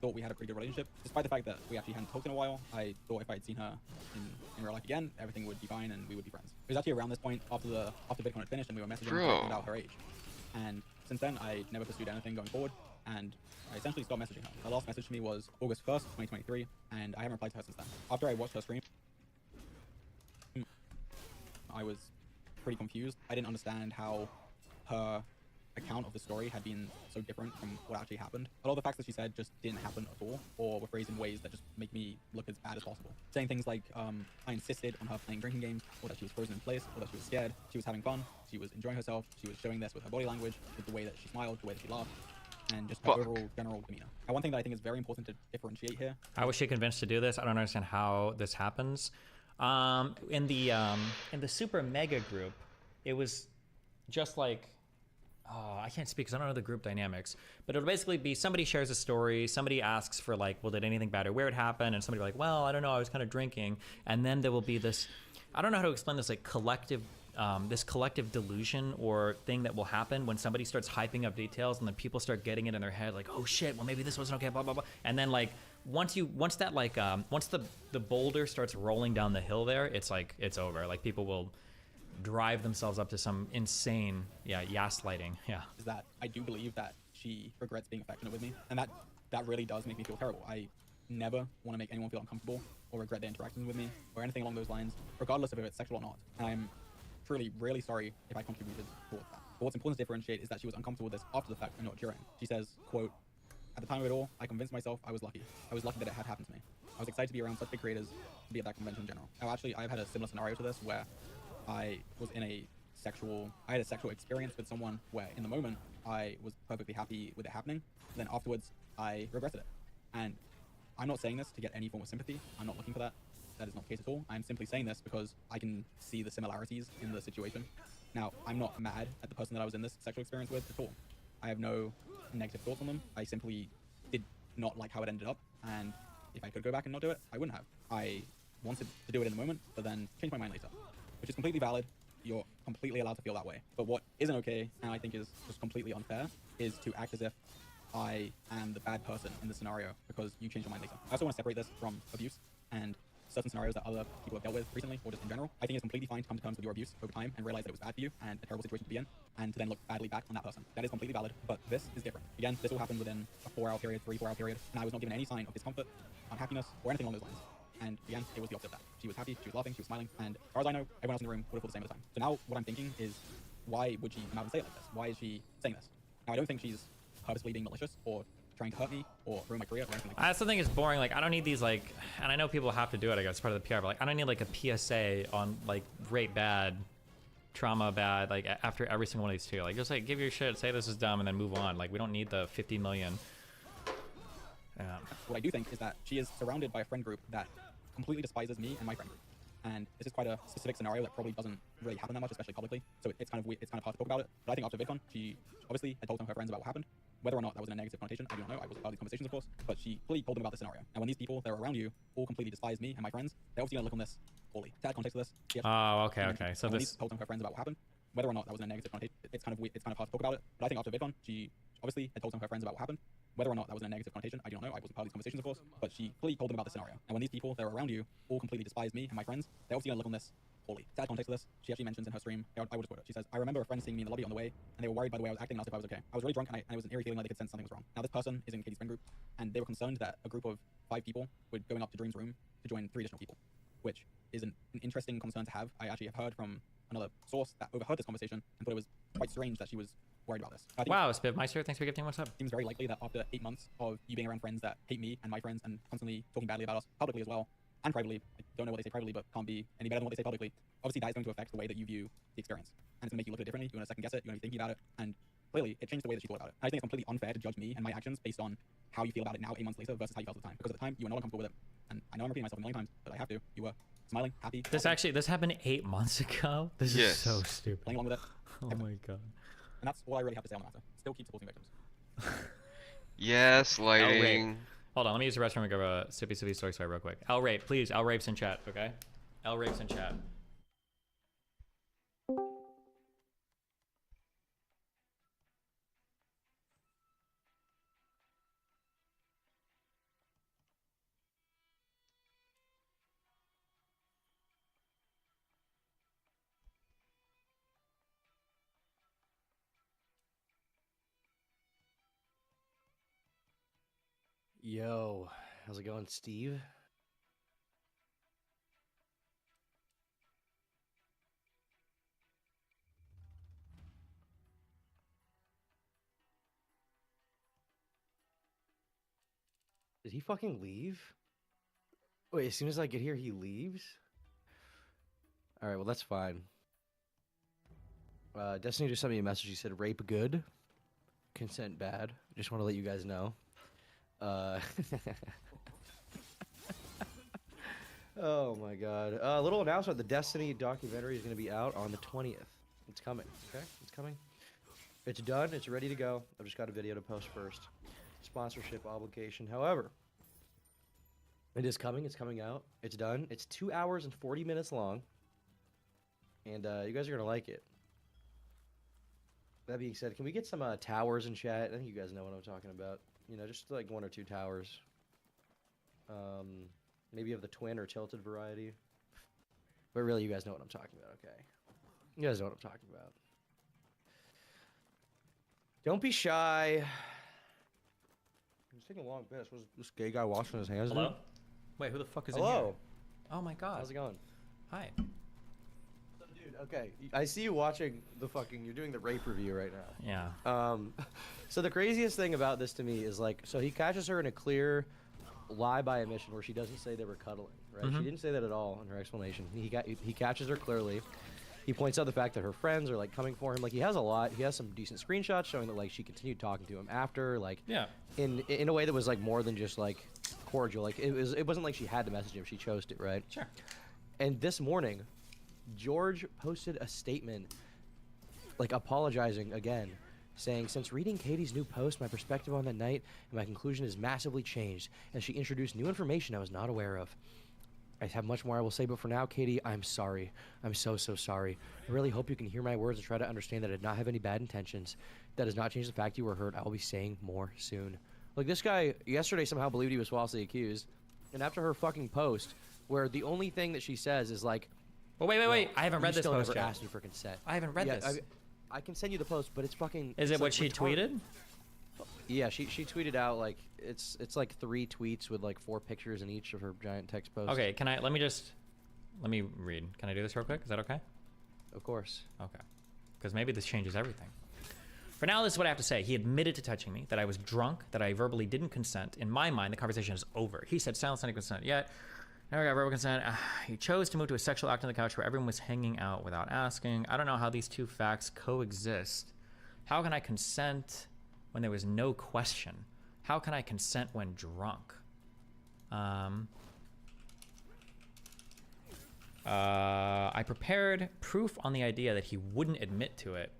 thought we had a pretty good relationship, despite the fact that we actually hadn't talked in a while. I thought if I'd seen her in real life again, everything would be fine and we would be friends. It was actually around this point, after VidCon had finished, and we were messaging about her age. And since then, I never pursued anything going forward, and I essentially stopped messaging her. Her last message to me was August 1st, 2023, and I haven't replied to her since then. After I watched her stream, I was pretty confused. I didn't understand how her account of the story had been so different from what actually happened. A lot of the facts that she said just didn't happen at all, or were phrased in ways that just make me look as bad as possible. Saying things like, I insisted on her playing drinking games, or that she was frozen in place, or that she was scared. She was having fun, she was enjoying herself, she was showing this with her body language, with the way that she smiled, the way that she laughed, and just her overall general demeanor. Now, one thing that I think is very important to differentiate here. How was she convinced to do this? I don't understand how this happens. In the super mega group, it was just like, I can't speak because I don't know the group dynamics, but it'll basically be somebody shares a story, somebody asks for like, well, did anything bad or weird happen? And somebody like, well, I don't know, I was kind of drinking. And then there will be this, I don't know how to explain this, like collective delusion or thing that will happen when somebody starts hyping up details, and then people start getting it in their head like, oh shit, well maybe this wasn't okay, blah blah blah, and then like once that like once the boulder starts rolling down the hill there, it's like it's over. Like people will drive themselves up to some insane gaslighting. Yeah. Is that I do believe that she regrets being affectionate with me, and that really does make me feel terrible. I never want to make anyone feel uncomfortable or regret their interactions with me or anything along those lines, regardless of if it's sexual or not. And I'm truly really sorry if I contributed towards that. But what's important to differentiate is that she was uncomfortable with this after the fact and not during. She says, quote, "At the time of it all, I convinced myself I was lucky. I was lucky that it had happened to me. I was excited to be around such big creators, to be at that convention in general." Now, actually, I've had a similar scenario to this where I had a sexual experience with someone where in the moment I was perfectly happy with it happening. Then afterwards, I regretted it. And I'm not saying this to get any form of sympathy. I'm not looking for that. That is not the case at all. I'm simply saying this because I can see the similarities in the situation. Now, I'm not mad at the person that I was in this sexual experience with at all. I have no negative thoughts on them. I simply did not like how it ended up. And if I could go back and not do it, I wouldn't have. I wanted to do it in the moment, but then changed my mind later, which is completely valid. You're completely allowed to feel that way. But what isn't okay, and I think is just completely unfair, is to act as if I am the bad person in the scenario because you changed your mind later. I also want to separate this from abuse and certain scenarios that other people have dealt with recently or just in general. I think it's completely fine to come to terms with your abuse over time and realize that it was bad for you and a terrible situation to be in, and to then look badly back on that person. That is completely valid, but this is different. Again, this will happen within a 4-hour period, 3-4-hour period, and I was not given any sign of discomfort, unhappiness, or anything along those lines. And again, it was the opposite of that. She was happy, she was laughing, she was smiling, and as far as I know, everyone else in the room would have felt the same at the time. So now what I'm thinking is, why would she come out and say it like this? Why is she saying this? Now, I don't think she's purposely being malicious or trying to hurt me or ruin my career or anything like that. That's the thing, it's boring. Like, I don't need these, like, and I know people have to do it, I guess, it's part of the PR, but, like, I don't need, like, a PSA on, like, rape bad, trauma bad, like, after every single one of these two. Like, just, like, give your shit, say this is dumb, and then move on. Like, we don't need the 50 million. What I do think is that she is surrounded by a friend group that completely despises me and my friend group. And this is quite a specific scenario that probably doesn't really happen that much, especially publicly. So it's kind of weird, it's kind of hard to talk about it. But I think after VidCon, she obviously had told some of her friends about what happened. Whether or not that was in a negative connotation, I don't know. I wasn't part of these conversations, of course. But she clearly told them about the scenario. And when these people that are around you all completely despise me and my friends, they're obviously gonna look on this poorly. To add context to this, oh, okay. So this told some of her friends about what happened. Whether or not that was in a negative connotation, it's kind of weird, it's kind of hard to talk about it. But I think after VidCon, she obviously had told some of her friends about what happened. Whether or not that was in a negative connotation, I don't know. I wasn't part of these conversations, of course. But she clearly told them about the scenario. And when these people that are around you all completely despise me and my friends, they're obviously gonna look on this poorly. To add context to this, she actually mentions in her stream, I will just quote it. She says, "I remember a friend seeing me in the lobby on the way, and they were worried by the way I was acting and asked if I was okay. I was really drunk, and it was an eerie feeling like they could sense something was wrong." Now, this person is in Katie's friend group, and they were concerned that a group of 5 people were going up to Dream's room to join 3 additional people, which is an interesting concern to have. I actually have heard from another source that overheard this conversation and thought it was quite strange that she was worried about this. Wow, Spivmeister, thanks for gifting. What's up? It seems very likely that after 8 months of you being around friends that hate me and my friends and constantly talking badly about us publicly as well, and privately, I don't know what they say privately, but can't be any better than what they say publicly, obviously that is going to affect the way that you view the experience. And it's going to make you look at it differently, you're going to second guess it, you're going to be thinking about it, and clearly it changed the way that she thought about it. I think it's completely unfair to judge me and my actions based on how you feel about it now 8 months later versus how you felt at the time. Because at the time, you were not uncomfortable with it. And I know I'm repeating myself a million times, but I have to. You were smiling, happy. This happened 8 months ago? This is so stupid. Playing along with it. Oh my god. And that's all I really have to say on the matter. Still keep supporting victims. Yes, lighting. Hold on, let me use the restroom and grab a sippy story real quick. L rape, please. L rapes in chat, okay? L rapes in chat. Yo, how's it going, Steve? Did he fucking leave? Wait, as soon as I get here, he leaves? Alright, well, that's fine. Destiny just sent me a message. He said, rape good, consent bad. Just want to let you guys know. Oh my god. A little announcement. The Destiny documentary is going to be out on the 20th. It's coming, okay? It's coming. It's done. It's ready to go. I've just got a video to post first. Sponsorship obligation. However, it is coming. It's coming out. It's done. It's 2 hours and 40 minutes long. And you guys are going to like it. That being said, can we get some towers in chat? I think you guys know what I'm talking about. You know, just like 1 or 2 towers. Maybe of the twin or tilted variety. But really, you guys know what I'm talking about, okay? You guys know what I'm talking about. Don't be shy. He's taking a long piss. Was this gay guy washing his hands? Hello? Dude? Wait, who the fuck is Hello? in here? Oh my god. How's it going? Hi. So, dude, okay. I see you watching the fucking... You're doing the rape review right now. Yeah. So the craziest thing about this to me is, like... So he catches her in a clear lie by omission where she doesn't say they were cuddling, right? Mhm. She didn't say that at all in her explanation. He catches her clearly. He points out the fact that her friends are, like, coming for him. Like, he has a lot. He has some decent screenshots showing that, like, she continued talking to him after, like... Yeah. In a way that was, like, more than just, like, cordial. Like, it wasn't like she had to message him. She chose to, right? Sure. And this morning, George posted a statement, like, apologizing again, saying, since reading Katie's new post, my perspective on that night and my conclusion has massively changed, as she introduced new information I was not aware of. I have much more I will say, but for now, Katie, I'm sorry. I'm so, so sorry. I really hope you can hear my words and try to understand that I did not have any bad intentions. That does not change the fact you were hurt. I will be saying more soon. Like, this guy yesterday somehow believed he was falsely accused, and after her fucking post, where the only thing that she says is like... Well, wait. I haven't read this still post never yet. asked you for consent. I haven't read this. I can send you the post, but it's fucking... Is it it's what like she retarded. tweeted? Yeah, she tweeted out, like, it's like 3 tweets with, like, 4 pictures in each of her giant text posts. Okay, let me read. Can I do this real quick? Is that okay? Of course. Okay. Because maybe this changes everything. For now, this is what I have to say. He admitted to touching me, that I was drunk, that I verbally didn't consent. In my mind, the conversation is over. He said, silence any consent yet. Never got verbal consent. He chose to move to a sexual act on the couch where everyone was hanging out without asking. I don't know how these two facts coexist. How can I consent when there was no question? How can I consent when drunk? I prepared proof on the idea that he wouldn't admit to it.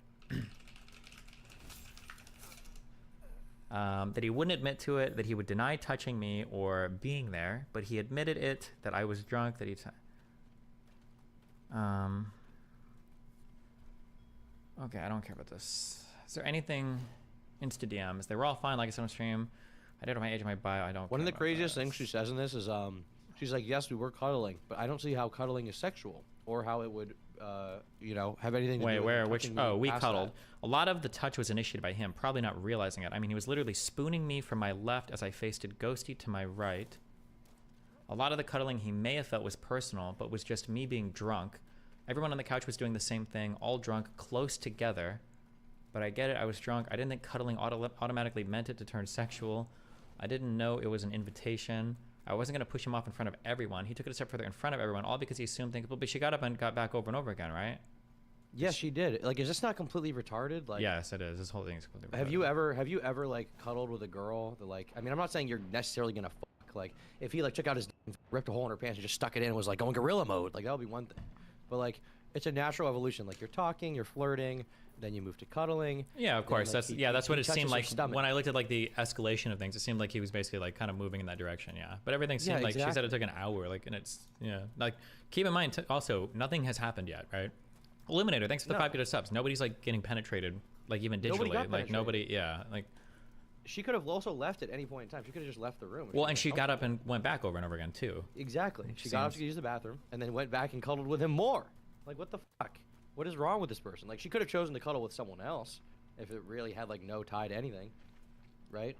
That he wouldn't admit to it, that he would deny touching me or being there, but he admitted it, that I was drunk, that he... Okay, I don't care about this. Is there anything... Insta DMs. They were all fine, like I said on stream. I did it on my age and my bio. I don't One of the care about craziest that. things she says in this is, she's like, yes, we were cuddling, but I don't see how cuddling is sexual or how it would, you know, have anything to Wait, do with where? Which? touching me Oh, we past cuddled. that. A lot of the touch was initiated by him, probably not realizing it. I mean, he was literally spooning me from my left as I faced Ghosty to my right. A lot of the cuddling he may have felt was personal, but was just me being drunk. Everyone on the couch was doing the same thing, all drunk, close together. But I get it, I was drunk. I didn't think cuddling automatically meant it to turn sexual. I didn't know it was an invitation. I wasn't going to push him off in front of everyone. He took it a step further in front of everyone, all because he assumed things. But she got up and got back over and over again, right? Yes, she did. Like, is this not completely retarded? Like, Yes, it is. This whole thing is completely have you ever like cuddled with a girl that, like, I mean, I'm not saying you're necessarily gonna fuck. Like, if he like took out his ripped a hole in her pants and just stuck it in and was like going gorilla mode, like that would be one thing. But like, it's a natural evolution. Like, you're talking, you're flirting, then you move to cuddling. Yeah, of course. Then, like, That's what it touches seemed her like stomach. when I looked at like the escalation of things. It seemed like he was basically like kind of moving in that direction. Yeah, but everything seemed Yeah, like she said it exactly. took an hour. Like, and it's like keep in mind also nothing has happened yet, right? Eliminator, thanks for the No. 5 subs. Nobody's like getting penetrated, like even Nobody digitally. got Like penetrated. nobody, yeah, like. She could have also left at any point in time. She could have just left the room. if Well, was and she got up uncomfortable. and went back over and over again too. Exactly. She got up to use the bathroom and then went back and cuddled with him more. Like, what the fuck? What is wrong with this person? Like, she could have chosen to cuddle with someone else if it really had like no tie to anything, right?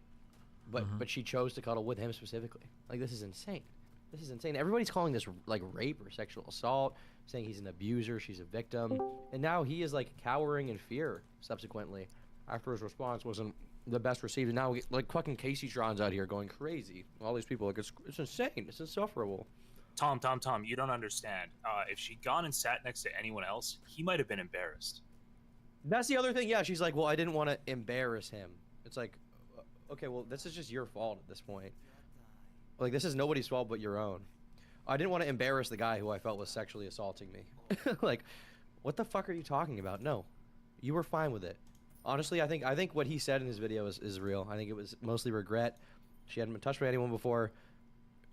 But she chose to cuddle with him specifically. Like, this is insane. This is insane. Everybody's calling this like rape or sexual assault, saying he's an abuser, she's a victim, and now he is like cowering in fear subsequently after his response wasn't the best received. And now like fucking Casey Tron's out here going crazy. All these people, like, it's insane. It's insufferable. Tom, you don't understand. If she'd gone and sat next to anyone else, he might have been embarrassed. That's the other thing. Yeah, she's like, well, I didn't want to embarrass him. It's like, okay, well, this is just your fault at this point. Like, this is nobody's fault but your own. I didn't want to embarrass the guy who I felt was sexually assaulting me. Like, what the fuck are you talking about? No, you were fine with it. Honestly, I think what he said in his video is real. I think it was mostly regret. She hadn't been touched by anyone before.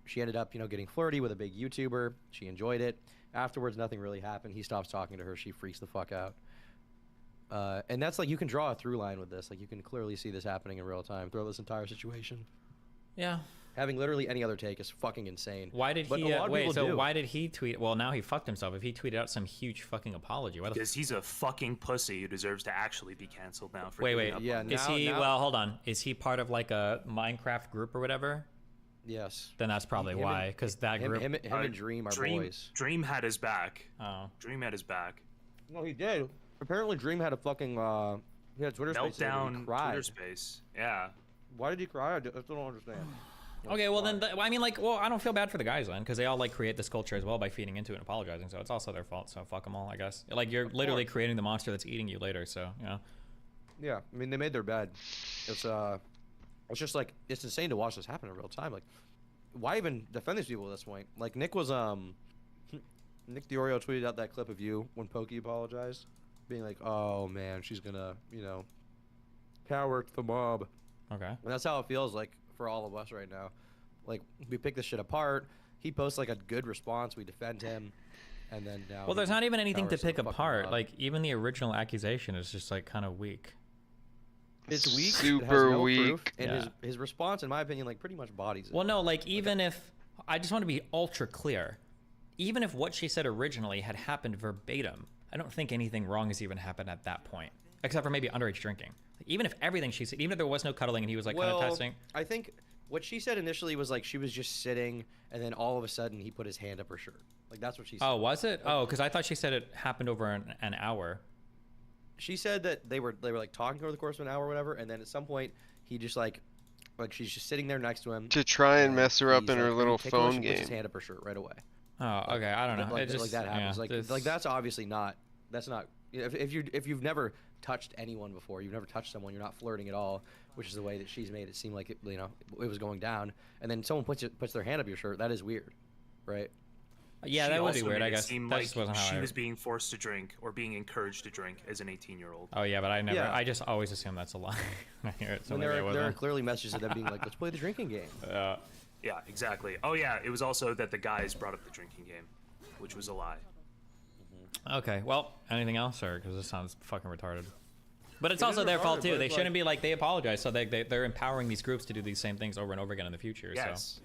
She ended up, getting flirty with a big YouTuber. She enjoyed it. Afterwards, nothing really happened. He stops talking to her. She freaks the fuck out. And that's like, you can draw a through line with this. Like, you can clearly see this happening in real time throughout this entire situation. Yeah, Having literally any other take is fucking insane. Why did But he? a lot of Wait, people so do. why did he tweet? Well, now he fucked himself. If he tweeted out some huge fucking apology, why the? Because he's a fucking pussy who deserves to actually be canceled now. For Wait, giving wait. up on Is this. he? Well, hold on. Is he part of like a Minecraft group or whatever? Yes. Then that's probably why. Because that group. Him and Dream are boys. Dream had his back. Oh. Dream had his back. No, he did. Apparently, Dream had a fucking he had a Twitter space. And he Meltdown cried. Twitter space. Yeah. Why did he cry? I still don't understand. Okay, well then, I mean, like, well, I don't feel bad for the guys then, because they all like create this culture as well by feeding into it and apologizing. So it's also their fault. So fuck them all, I guess. Like you're literally creating the monster that's eating you later. So yeah. Yeah, I mean they made their bed. It's just like it's insane to watch this happen in real time. Like, why even defend these people at this point? Like Nick Diorio tweeted out that clip of you when Pokey apologized, being like, "Oh man, she's gonna, cower to the mob." Okay. And that's how it feels like for all of us right now. Like we pick this shit apart. He posts like a good response. We defend him, and then now. Well, there's not even anything to cowers pick the fucking apart. mob. Like even the original accusation is just like kind of weak. It's weak. Super it has no weak. Proof, and Yeah. his response, in my opinion, like pretty much bodies it. Well, no, like even if I just want to be ultra clear, even if what she said originally had happened verbatim, I don't think anything wrong has even happened at that point, except for maybe underage drinking. Even if everything she said, even if there was no cuddling and he was like kind of testing. I think what she said initially was like she was just sitting, and then all of a sudden he put his hand up her shirt. Like that's what she said. Oh, was it? Oh, because I thought she said it happened over an hour. She said that they were like talking over the course of an hour or whatever, and then at some point he just like she's just sitting there next to him To try and mess her up he's in her like, little "Hey, take a look," phone she puts his game. hand up her shirt right away. Oh, okay. I don't know. Like, It just, like that happens. yeah, like that's obviously not. That's not. If you've never touched anyone before, you've never touched someone, you're not flirting at all, which is the way that she's made it seem like it was going down. And then someone puts their hand up your shirt. That is weird, right? Yeah, She that would be also weird. made I it guess seem that like just wasn't how she I. was being forced to drink or being encouraged to drink as an 18-year-old. Oh yeah, but I never. Yeah. I just always assume that's a lie. I hear it. So When maybe I there are wasn't. clearly messages of them being like, "Let's play the drinking game." Yeah, exactly. Oh yeah, it was also that the guys brought up the drinking game, which was a lie. Okay, well, anything else, or because this sounds fucking retarded. But it's It also is their fault retarded, too. but They it's shouldn't like- be like they apologize, so they're empowering these groups to do these same things over and over again in the future. Yes.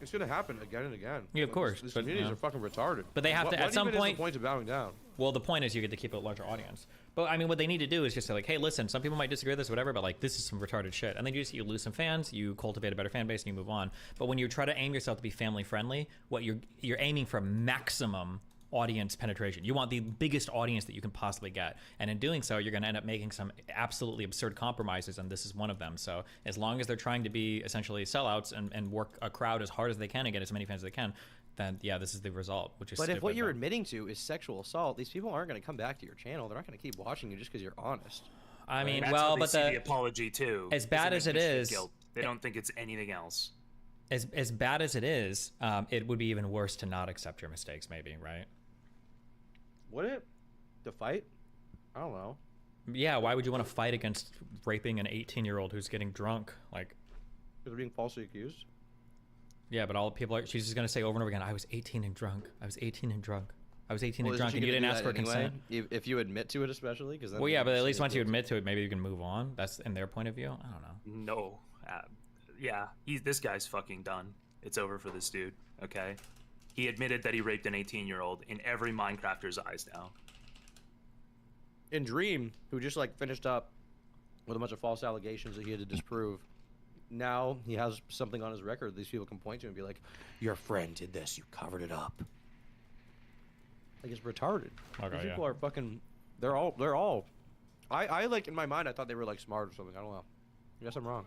It's gonna happen again and again. Yeah, of course, These but, communities you know. are fucking retarded. But they have to at some even is point. the point of bowing down. Well, the point is you get to keep a larger audience. But I mean, what they need to do is just say like, hey, listen, some people might disagree with this, or whatever, but like this is some retarded shit. And then you lose some fans, you cultivate a better fan base, and you move on. But when you try to aim yourself to be family friendly, what you're aiming for maximum audience penetration. You want the biggest audience that you can possibly get. And in doing so, you're going to end up making some absolutely absurd compromises, and this is one of them. So as long as they're trying to be essentially sellouts and work a crowd as hard as they can and get as many fans as they can, then yeah, this is the result, which is But if stupid, what you're admitting to is sexual assault, these people aren't going to come back to your channel. They're not going to keep watching you just because you're honest. I mean, That's well, how they but see the apology too. as bad is as an it admission of is, guilt. They don't think it's anything else. As bad as it is, it would be even worse to not accept your mistakes, maybe, right? Would it? To fight? I don't know. Yeah, why would you want to fight against raping an 18-year-old who's getting drunk? Like, Because being falsely accused? yeah, but all people are, she's just going to say over and over again, I was 18 and drunk. I was 18 and drunk. I was 18 and isn't drunk, she and you gonna didn't do ask that for anyway? consent. If you admit to it, especially? Because Well, yeah, but at least once you admit to it, maybe you can move on. That's in their point of view. I don't know. No. Yeah, this guy's fucking done. It's over for this dude, okay? He admitted that he raped an 18-year-old in every Minecrafter's eyes now. In Dream, who just like finished up with a bunch of false allegations that he had to disprove, now he has something on his record these people can point to and be like, your friend did this, you covered it up. Like, it's retarded. Okay, These yeah. people are fucking, they're all, I like, in my mind, I thought they were like smart or something, I don't know. I guess I'm wrong.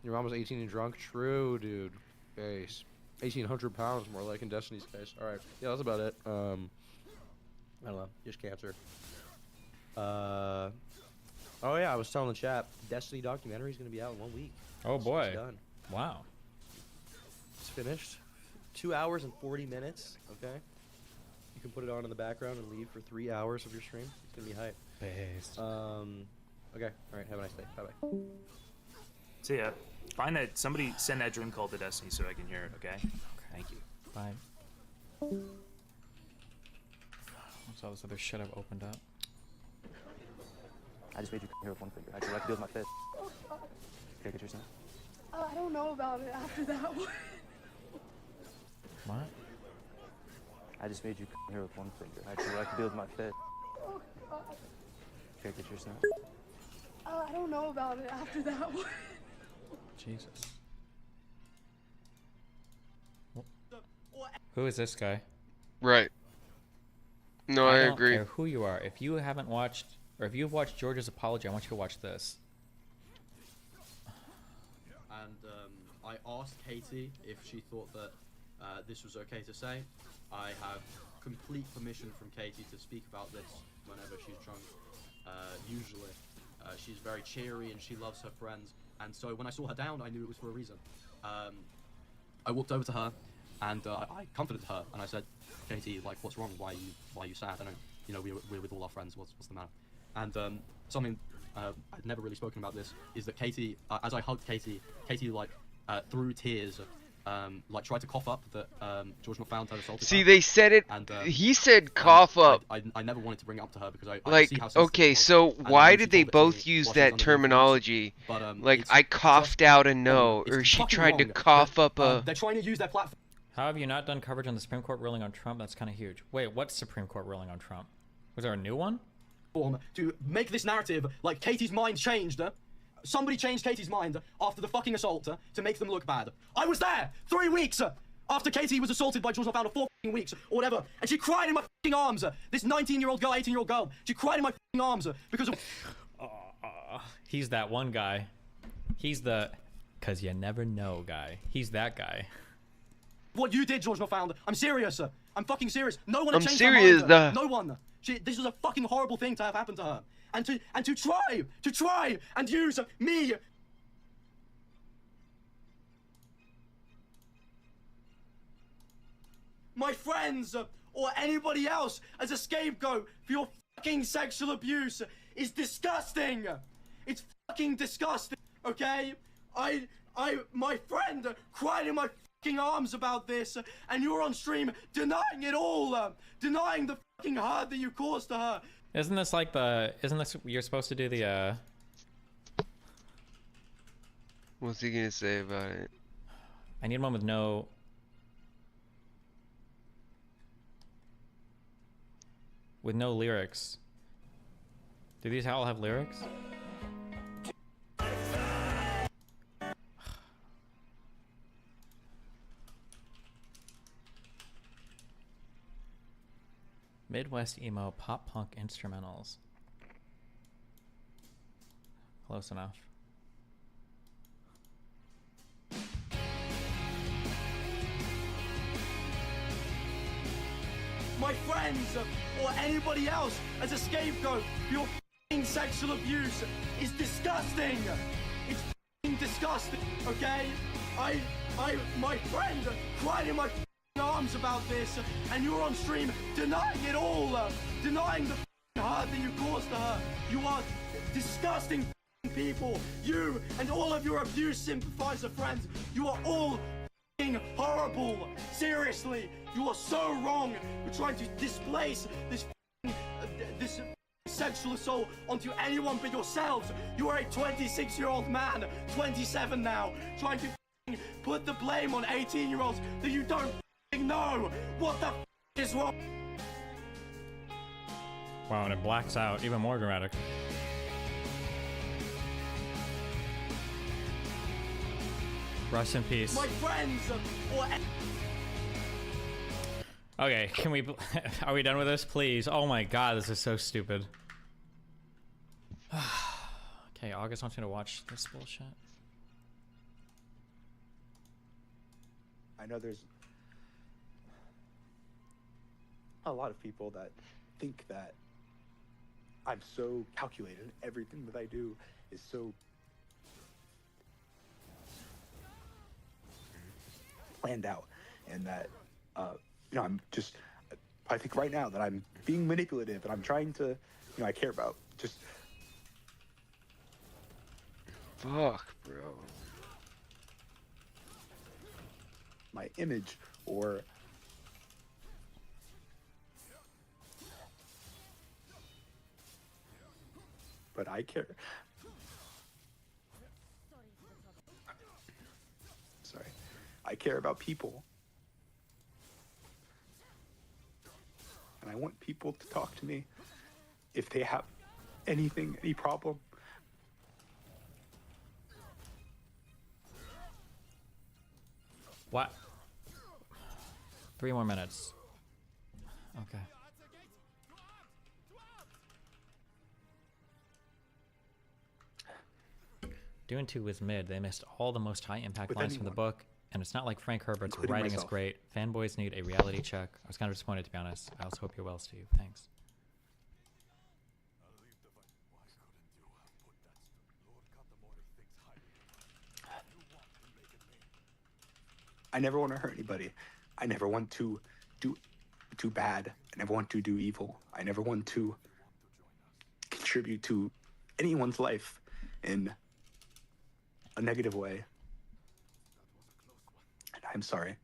Your mom was 18 and drunk? True, dude. Case. 1,800 pounds more like in Destiny's case. Alright, yeah, that's about it. I don't know, just cancer. Oh yeah, I was telling the chat, Destiny documentary is going to be out in 1 week. Oh boy. It's done. Wow. It's finished. 2 hours and 40 minutes, okay? You can put it on in the background and leave for 3 hours of your stream. It's going to be hype. Based. Okay, alright, have a nice day. Bye-bye. So yeah, find that, somebody send that dream call to Destiny so I can hear it, okay? Thank you. Bye. What's all this other shit I've opened up? I just made you here with one finger. I could like do with my fist. Okay, get your son. I don't know about it after that one. What? I just made you come here with one finger. I feel like to be with my fist. Oh, God. Here, get your snap. I don't know about it after that one. Jesus. Who is this guy? Right. No, I don't agree. care who you are. If you haven't watched, or if you've watched George's apology, I want you to watch this. And I asked Katie if she thought that this was okay to say. I have complete permission from Katie to speak about this whenever she's drunk. Usually, she's very cheery and she loves her friends. And so when I saw her down, I knew it was for a reason. I walked over to her and I comforted her and I said, Katie, like, what's wrong? Why are you sad? I know, you know, we're with all our friends. What's the matter? And something I'd never really spoken about this is that Katie, as I hugged Katie, like through tears, like tried to cough up that George McFound had assaulted See, her. they said it. And, he said cough up. I never wanted to bring it up to her because I Like, see how sensitive okay, it was. so And why when she did they told it to me both use while she was that under the influence, terminology? but, Like, it's I coughed out a no, it's or she fucking tried to wrong. cough up a. They're trying to use their platform. How have you not done coverage on the Supreme Court ruling on Trump? That's kind of huge. Wait, what Supreme Court ruling on Trump? Was there a new one? To make this narrative like Katie's mind changed. Somebody changed Katie's mind after the fucking assault to make them look bad. I was there 3 weeks after Katie was assaulted by George McFound, 4 weeks or whatever, and she cried in my fucking arms. This 19-year-old girl, 18-year-old girl, she cried in my fucking arms because of. He's that one guy. He's the, cause you never know guy. He's that guy. What you did, George McFound. I'm serious. I'm fucking serious. No one I'm changed serious, her mind. No one. This was a fucking horrible thing to have happened to her. And to try and use me. My friends or anybody else as a scapegoat for your fucking sexual abuse is disgusting. It's fucking disgusting. Okay? My friend cried in my fucking arms about this, and you're on stream denying it all, denying the fucking hurt that you caused to her. Isn't this like the? Isn't this you're supposed to do the? What's he gonna say about it? I need one with no. With no lyrics. Do these all have lyrics? Midwest emo pop punk instrumentals. Close enough. My friends or anybody else as a scapegoat for your fucking sexual abuse is disgusting. It's fucking disgusting. Okay? My friend cried in my arms about this, and you're on stream denying it all, denying the hurt that you caused to her. You are disgusting people. You and all of your abuse sympathizer friends, you are all horrible. Seriously, you are so wrong. You're trying to displace this this sexual assault onto anyone but yourselves. You are a 26-year-old man, 27 now, trying to put the blame on 18-year-olds that you don't know. What the is wrong? Wow, and it blacks out. Even more dramatic. Rest in peace. My friends or Okay, can we... Are we done with this? Please. Oh my god, this is so stupid. Okay, August wants me to watch this bullshit. I know there's a lot of people that think that I'm so calculated. Everything that I do is so planned out, and that you know, I'm just, I think right now that I'm being manipulative and I'm trying to, you know, I care about just fuck, bro, my image or but I care. I care about people. And I want people to talk to me if they have anything, any problem. What? 3 more minutes. Okay. Dune 2 was mid. They missed all the most high impact lines from the book, and it's not like Frank Herbert's including writing is myself. great. Fanboys need a reality check. I was kind of disappointed, to be honest. I also hope you're well, Steve. Thanks. I never want to hurt anybody. I never want to do bad. I never want to do evil. I never want to contribute to anyone's life in a negative way. And I'm sorry.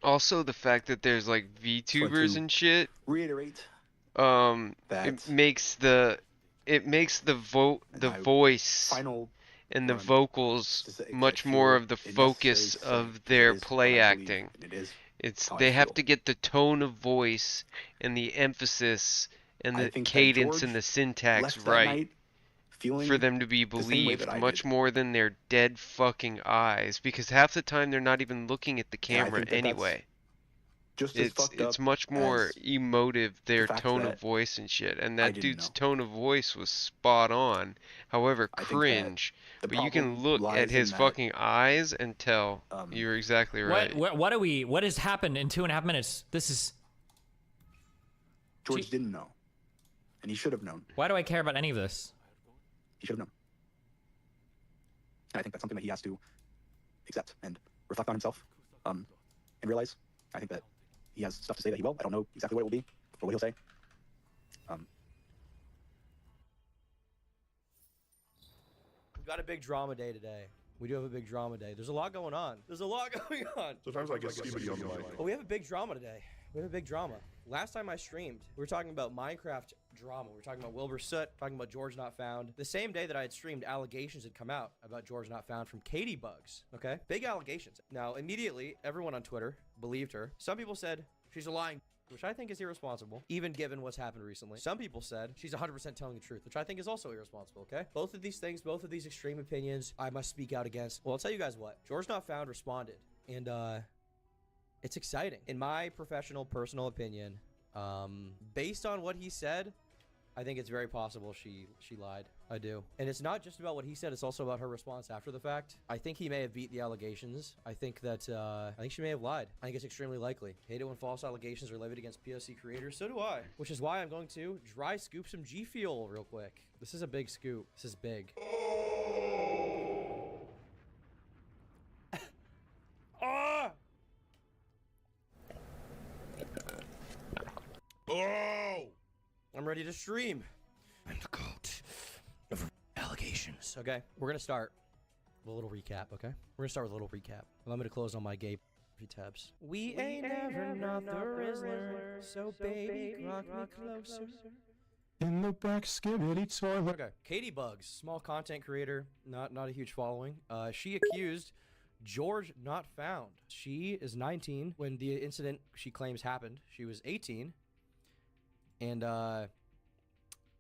Also, the fact that there's like VTubers and shit. Reiterate. It makes the voice and the vocals much more of the focus of their play acting. They have to get the tone of voice and the emphasis and the cadence and the syntax right for them to be believed much more than their dead fucking eyes, because half the time they're not even looking at the camera anyway. It's much more emotive, their tone of voice and shit, and that dude's tone of voice was spot on. However, cringe, but you can look at his fucking eyes and tell. You're exactly right. What has happened in 2.5 minutes? This is... George didn't know, and he should have known. Why do I care about any of this? He should have known. And I think that's something that he has to accept and reflect on himself, and realize. I think that he has stuff to say that he will. I don't know exactly what it will be or what he'll say. We've got a big drama day today. We do have a big drama day. There's a lot going on. Sometimes I get skibidi on the mic. But we have a big drama today. We have a big drama. Last time I streamed, we were talking about Minecraft drama. We were talking about Wilbur Soot, talking about George Not Found. The same day that I had streamed, allegations had come out about George Not Found from Katie Bugs. Okay? Big allegations. Now, immediately, everyone on Twitter believed her. Some people said she's a lying, which I think is irresponsible, even given what's happened recently. Some people said she's 100% telling the truth, which I think is also irresponsible, okay? Both of these things, both of these extreme opinions, I must speak out against. Well, I'll tell you guys what. George Not Found responded, and, it's exciting. In my professional, personal opinion, based on what he said, I think it's very possible she lied. I do. And it's not just about what he said, it's also about her response after the fact. I think he may have beat the allegations. I think that, I think she may have lied. I think it's extremely likely. Hate it when false allegations are levied against POC creators. So do I. Which is why I'm going to dry scoop some G Fuel real quick. This is a big scoop. This is big. Oh! I'm ready to stream. I'm the cult of allegations. Okay, we're gonna start with a little recap, okay? We're gonna start with a little recap. Allow me to close on my gay tabs. We ain't never not the Rizzler, so baby, rock me closer. In the back skibidi toilet. Okay, Katie Bugs, small content creator, not a huge following. She accused George Not Found. She is 19 when the incident she claims happened. She was 18. And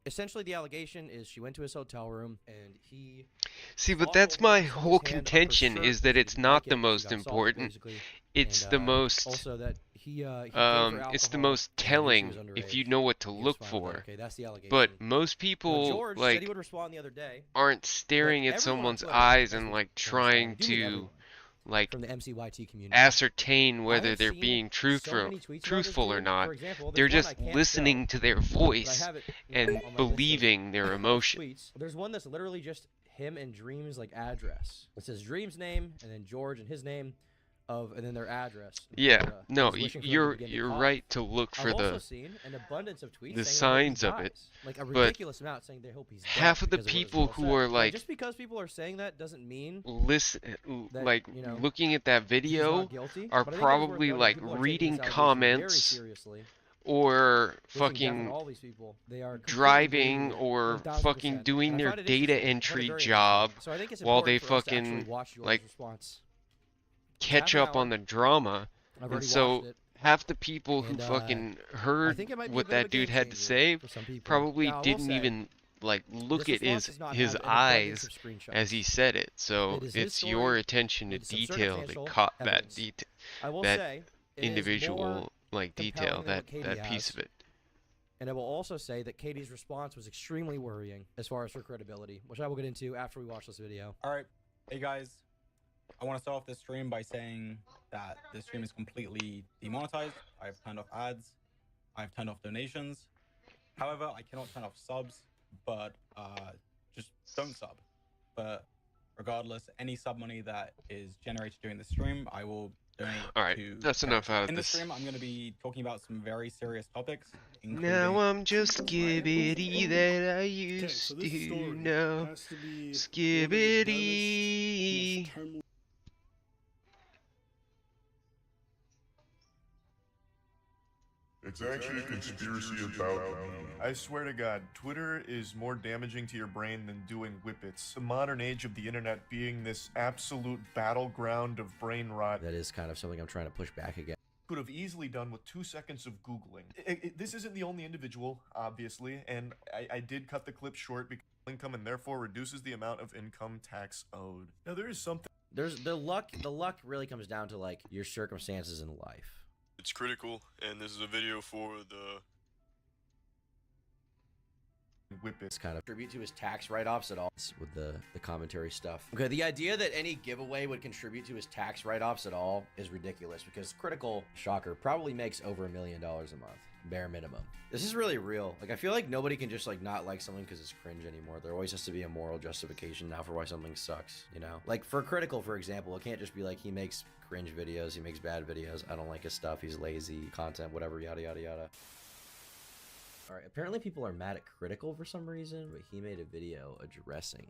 essentially the allegation is she went to his hotel room and he... See, but that's my whole contention, is that it's not the most important. It's the most... Also that he it's the most telling if you know what to look for. Okay, that's the allegation. But most people, George said he would respond the other day, aren't staring at someone's eyes and, like, trying to... like from the MCYT community, ascertain whether they're being truthful or not. They're just listening to their voice and believing their emotion. There's one that's literally just him and Dream's like address. It says Dream's name and then George and his name. and then their address. Yeah, And, no, he's wishing for them to you're begin to you're cough. right to look for I've also the seen an abundance of tweets the saying signs they of hope he it, dies. Like a but ridiculous amount saying they hope he's dead half of the because what his people girl who said. are Now, like just because people are saying that doesn't mean that, like you know, looking at that he's video not guilty. are But I think it is worth probably noting like people are taking reading this allegation comments very seriously. or Wishing death on fucking all these people. They are completely driving believing it, or 1000%. fucking doing And I their find it data interesting. I find it entry very job interesting. So I think it's while they important for us to actually fucking watch Jordan's like response. catch half an up on hour. the drama. I've And already so watched it. half the people who And, fucking I heard think it might be a what bit of a that dude game had to changer say for some people. probably Now, I will didn't say, even like look this at response does not his have an abundance eyes of screenshots. as he said it. So It is his it's story your attention to with some detail that circumstantial caught evidence. I will that say, it is more individual like detail, compelling than what that Katie piece has. of it. And I will also say that Katie's response was extremely worrying as far as her credibility, which I will get into after we watch this video. All right, hey guys, I want to start off this stream by saying that this stream is completely demonetized. I've turned off ads, I've turned off donations. However, I cannot turn off subs, but just don't sub. But regardless, any sub money that is generated during the stream, I will donate. All right, to that's enough out of in this. the stream, I'm going to be talking about some very serious topics. Now I'm just skibbity that I used so this to story know. has to be Skibbity. It's actually a conspiracy about me. I swear to God, Twitter is more damaging to your brain than doing whippets. The modern age of the internet being this absolute battleground of brain rot. That is kind of something I'm trying to push back against. Could have easily done with 2 seconds of Googling. This isn't the only individual, obviously, and I did cut the clip short because income and therefore reduces the amount of income tax owed. Now there is something. There's the luck really comes down to like your circumstances in life. It's critical, and this is a video for the whippets kind of contribute to his tax write-offs at all with the commentary stuff. Okay, the idea that any giveaway would contribute to his tax write-offs at all is ridiculous because Critical, shocker, probably makes over $1 million a month, bare minimum. This is really real. Like, I feel like nobody can just like not like something because it's cringe anymore. There always has to be a moral justification now for why something sucks, you know? Like for Critical, for example, it can't just be like he makes cringe videos, he makes bad videos, I don't like his stuff, he's lazy, content, whatever, yada yada yada. Alright, apparently people are mad at Critical for some reason, but he made a video addressing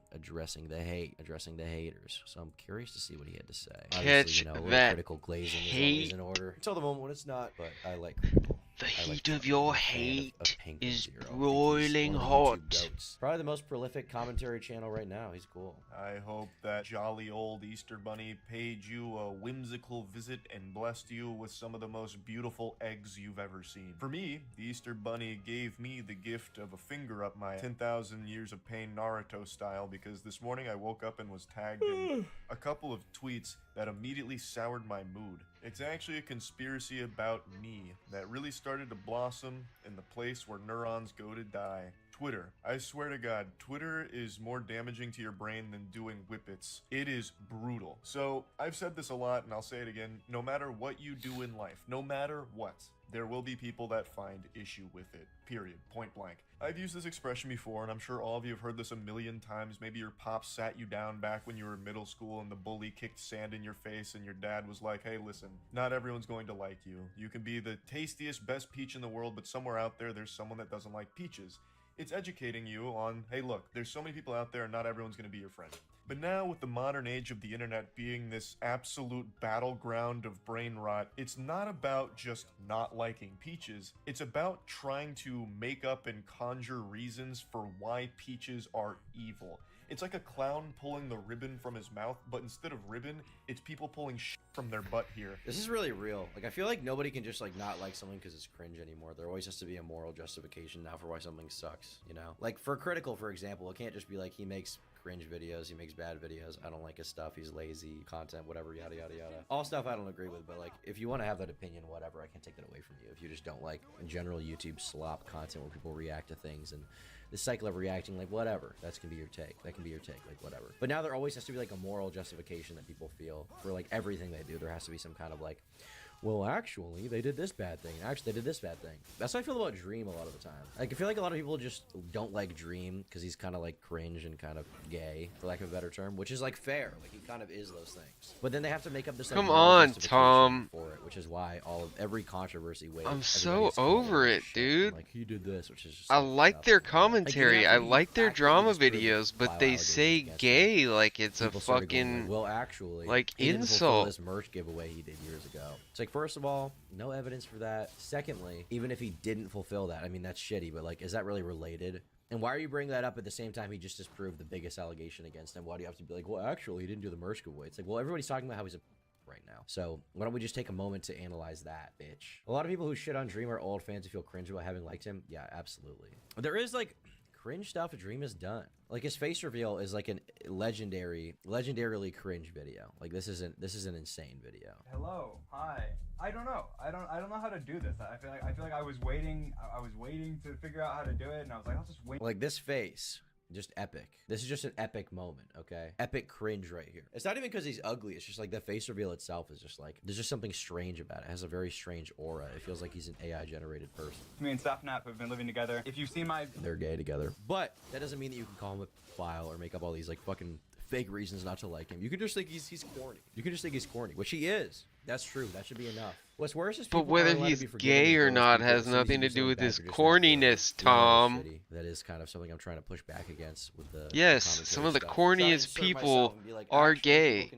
the hate, addressing the haters. So I'm curious to see what he had to say. Catch you know, a little that Critical glazing is hate. always in order. Until the moment when it's not, but I like Critical. The heat of your hate is broiling hot. Probably the most prolific commentary channel right now. He's cool. I hope that jolly old Easter Bunny paid you a whimsical visit and blessed you with some of the most beautiful eggs you've ever seen. For me, the Easter Bunny gave me the gift of a finger up my 10,000 years of pain Naruto style because this morning I woke up and was tagged in a couple of tweets that immediately soured my mood. It's actually a conspiracy about me that really started to blossom in the place where neurons go to die. Twitter. I swear to God, Twitter is more damaging to your brain than doing whippets. It is brutal. So, I've said this a lot and I'll say it again, no matter what you do in life, no matter what, there will be people that find issue with it. Period. Point blank. I've used this expression before, and I'm sure all of you have heard this a million times. Maybe your pops sat you down back when you were in middle school and the bully kicked sand in your face and your dad was like, hey, listen, not everyone's going to like you. You can be the tastiest, best peach in the world, but somewhere out there, there's someone that doesn't like peaches. It's educating you on, hey, look, there's so many people out there and not everyone's going to be your friend. But now with the modern age of the internet being this absolute battleground of brain rot, it's not about just not liking peaches. It's about trying to make up and conjure reasons for why peaches are evil. It's like a clown pulling the ribbon from his mouth, but instead of ribbon, it's people pulling shit from their butt here. This is really real. Like, I feel like nobody can just, like, not like something because it's cringe anymore. There always has to be a moral justification now for why something sucks, you know? Like, for Critical, for example, it can't just be like he makes cringe videos, he makes bad videos, I don't like his stuff, he's lazy, content, whatever, yada yada yada. All stuff I don't agree with, but like, if you want to have that opinion, whatever, I can't take that away from you. If you just don't like, in general, YouTube slop content where people react to things and the cycle of reacting, like, whatever, that can be your take, like, whatever. But now there always has to be like a moral justification that people feel for like everything they do. There has to be some kind of like, well, actually, they did this bad thing. Actually, they did this bad thing. That's how I feel about Dream a lot of the time. Like, I feel like a lot of people just don't like Dream because he's kind of like cringe and kind of gay, for lack of a better term, which is like fair. Like, he kind of is those things. But then they have to make up this like, Come on, Tom. for it, which is why every controversy waves. I'm so over it, dude. Like, he did this, which is just I like their commentary. I like their drama videos, but they say gay like it's a fucking well, actually, like he didn't fulfill insult. this merch giveaway he did years ago. It's like, first of all, no evidence for that. Secondly, even if he didn't fulfill that, I mean, that's shitty, but like, is that really related? And why are you bringing that up at the same time he just disproved the biggest allegation against him? Why do you have to be like, well, actually, he didn't do the merch giveaway? It's like, well, everybody's talking about how he's a right now. So why don't we just take a moment to analyze that, bitch? A lot of people who shit on Dream are old fans who feel cringe about having liked him. Yeah, absolutely. There is like cringe stuff Dream has done. Like, his face reveal is like an legendarily cringe video. Like, this is an insane video. Hello, hi. I don't know. I don't know how to do this. I feel like I was waiting to figure out how to do it, and I was like, I'll just wait. Like, this face, just epic. This is just an epic moment, okay? Epic cringe right here. It's not even because he's ugly. It's just like the face reveal itself is just like, there's just something strange about it. It has a very strange aura. It feels like he's an AI generated person. Me and Sapnap have been living together. If you've seen my... They're gay together. But that doesn't mean that you can call him a file or make up all these like fucking fake reasons not to like him. You can just think he's corny. You can just think he's corny, which he is. That's true. That should be enough. What's worse is but whether he's gay or not has nothing to do with his corniness, Tom. That is kind of something I'm trying to push back against with the yes, some of the corniest people are gay.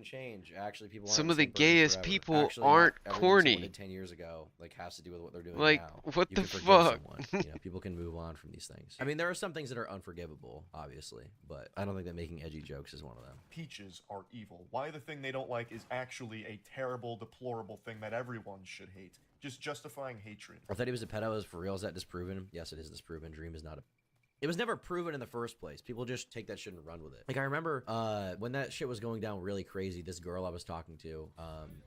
Some of the gayest people aren't corny. 10 years ago, like, has to do with what they're doing like, now. what the fuck? You know, people can move on from these things. I mean, there are some things that are unforgivable, obviously, but I don't think that making edgy jokes is one of them. Peaches are evil. Why the thing they don't like is actually a terrible, deplorable thing that everyone should hate. Just justifying hatred. I thought he was a pedo. Is for real? Is that disproven? Yes, it is disproven. Dream is not a... It was never proven in the first place. People just take that shit and run with it. Like, I remember when that shit was going down really crazy, this girl I was talking to,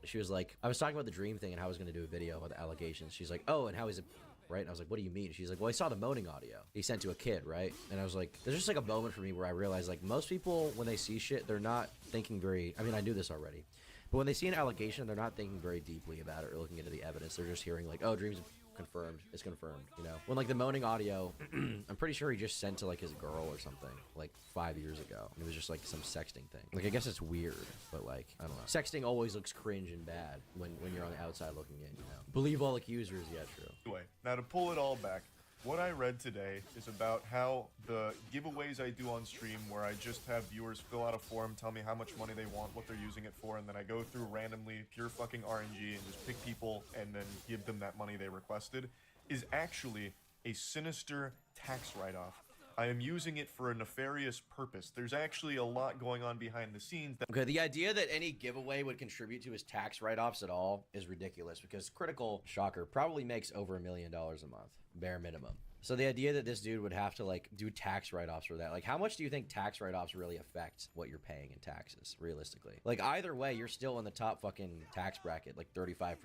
she was like, I was talking about the Dream thing and how I was going to do a video about the allegations. She's like, oh, and how he's a... Right? And I was like, what do you mean? She's like, well, I saw the moaning audio he sent to a kid, right? And I was like, there's just like a moment for me where I realized, like, most people, when they see shit, they're not thinking very... I mean, I knew this already. But when they see an allegation, they're not thinking very deeply about it or looking into the evidence. They're just hearing like, oh, Dream's confirmed. It's confirmed, you know? When like the moaning audio, I'm pretty sure he just sent to like his girl or something like 5 years ago. And it was just like some sexting thing. Like, I guess it's weird, but like, I don't know. Sexting always looks cringe and bad when you're on the outside looking in, you know? Believe all accusers, yeah, true. Anyway, now to pull it all back, what I read today is about how the giveaways I do on stream, where I just have viewers fill out a form, tell me how much money they want, what they're using it for, and then I go through randomly pure fucking RNG and just pick people and then give them that money they requested, is actually a sinister tax write-off. I am using it for a nefarious purpose. There's actually a lot going on behind the scenes. Okay, the idea that any giveaway would contribute to his tax write-offs at all is ridiculous because Critical, shocker, probably makes over $1 million a month, bare minimum. So the idea that this dude would have to like do tax write-offs for that, like how much do you think tax write-offs really affect what you're paying in taxes, realistically? Like either way, you're still in the top fucking tax bracket, like 35%,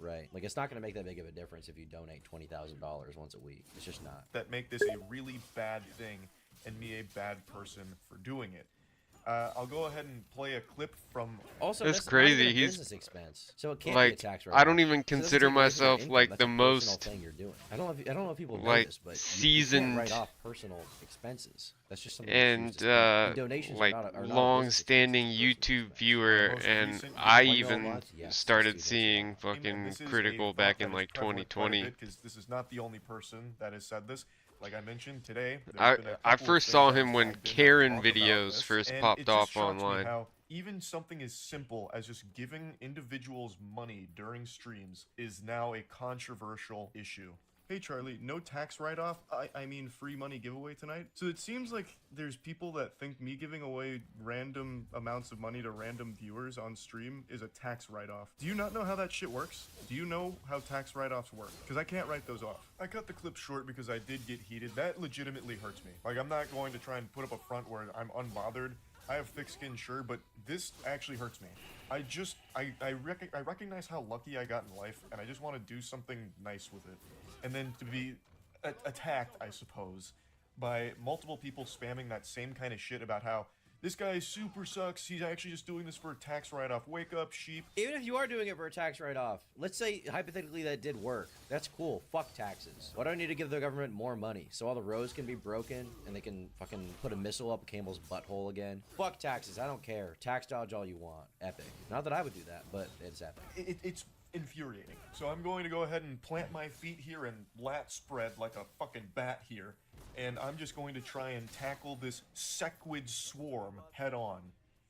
right? Like it's not going to make that big of a difference if you donate $20,000 once a week. It's just not. That make this a really bad thing and me a bad person for doing it. I'll go ahead and play a clip from... Also, that's crazy. He's business expense, so it can't like, be a tax write-off. I don't even consider myself like the most thing you're doing. I don't know if people know like this, but seasoned you can't write off personal expenses. That's just something and like long-standing YouTube viewer, and I even started seeing fucking Critical back in like 2020. Because this is not the only person that has said this. Like I mentioned today, I first saw him when Karen videos first popped off online. How even something as simple as just giving individuals money during streams is now a controversial issue. Hey Charlie, no tax write-off? I mean free money giveaway tonight? So it seems like there's people that think me giving away random amounts of money to random viewers on stream is a tax write-off. Do you not know how that shit works? Do you know how tax write-offs work? Because I can't write those off. I cut the clip short because I did get heated. That legitimately hurts me. Like, I'm not going to try and put up a front where I'm unbothered. I have thick skin, sure, but this actually hurts me. I recognize how lucky I got in life, and I just want to do something nice with it. And then to be attacked, I suppose, by multiple people spamming that same kind of shit about how This guy super sucks. He's actually just doing this for a tax write-off. Wake up, sheep. Even if you are doing it for a tax write-off, let's say hypothetically that did work. That's cool. Fuck taxes. Why do I need to give the government more money? So all the roads can be broken and they can fucking put a missile up a camel's butthole again? Fuck taxes. I don't care. Tax dodge all you want. Epic. Not that I would do that, but it's epic. It's infuriating. So I'm going to go ahead and plant my feet here and lat spread like a fucking bat here. And I'm just going to try and tackle this sequid swarm head on.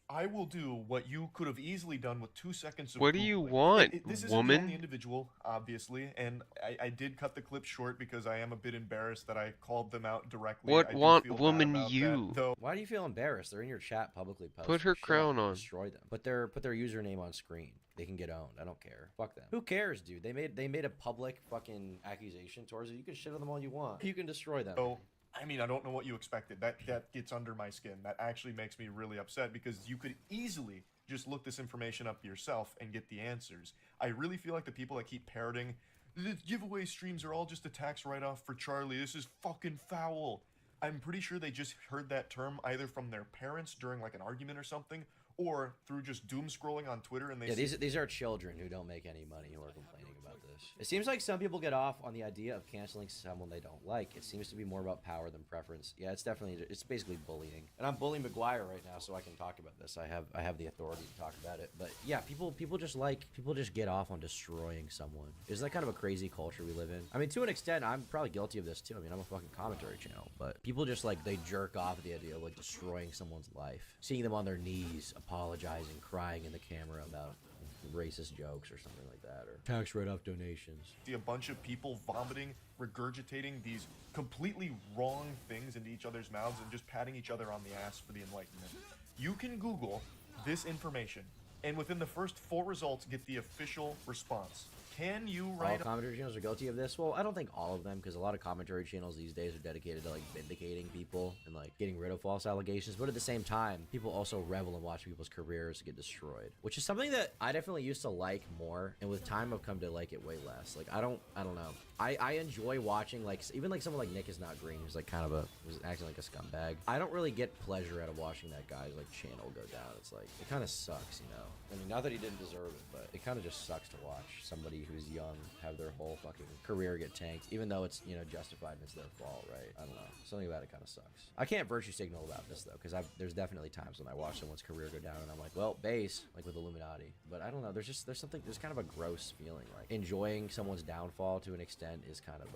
I will do what you could have easily done with 2 seconds of What do you Googling. want, This isn't woman? the only individual, obviously, and I did cut the clip short because I am a bit embarrassed that I called them out directly. What I do want feel bad woman about you? that, though. Why do you feel embarrassed? They're in your chat publicly posted. Put her Shut up. crown on. Destroy them. Put their username on screen. They can get owned. I don't care. Fuck them. Who cares, dude? They made a public fucking accusation towards it. You can shit on them all you want. You can destroy them. So, I mean, I don't know what you expected. That gets under my skin. That actually makes me really upset because you could easily just look this information up yourself and get the answers. I really feel like the people that keep parroting, the giveaway streams are all just a tax write-off for Charlie. This is fucking foul. I'm pretty sure they just heard that term either from their parents during like an argument or something, or through just doom scrolling on Twitter and they see these are children who don't make any money who are complaining about this. It seems like some people get off on the idea of canceling someone they don't like. It seems to be more about power than preference. Yeah, it's basically bullying. And I'm bullying McGuire right now, so I can talk about this. I have the authority to talk about it. But yeah, people just get off on destroying someone. Isn't that kind of a crazy culture we live in? I mean, to an extent, I'm probably guilty of this too. I mean, I'm a fucking commentary channel, but people just like they jerk off at the idea of like destroying someone's life, seeing them on their knees, apologizing, crying in the camera about racist jokes or something like that, or tax write-off donations. see a bunch of people vomiting, regurgitating these completely wrong things into each other's mouths and just patting each other on the ass for the enlightenment. You can Google this information, and within the first 4 results, get the official response. Can you write? All commentary channels are guilty of this? Well, I don't think all of them, because a lot of commentary channels these days are dedicated to like vindicating people and like getting rid of false allegations. But at the same time, people also revel in watching people's careers get destroyed, which is something that I definitely used to like more. And with time, I've come to like it way less. Like I don't know. I enjoy watching like even like someone like Nick is Not Green, who's like kind of was acting like a scumbag. I don't really get pleasure out of watching that guy's like channel go down. It's like it kind of sucks, you know. I mean, not that he didn't deserve it, but it kind of just sucks to watch somebody who's young have their whole fucking career get tanked, even though it's, you know, justified and it's their fault, right? I don't know. Something about it kind of sucks. I can't virtue signal about this though, because there's definitely times when I watch someone's career go down and I'm like, well, base, like with Illuminati. But I don't know. There's kind of a gross feeling. Like enjoying someone's downfall to an extent is kind of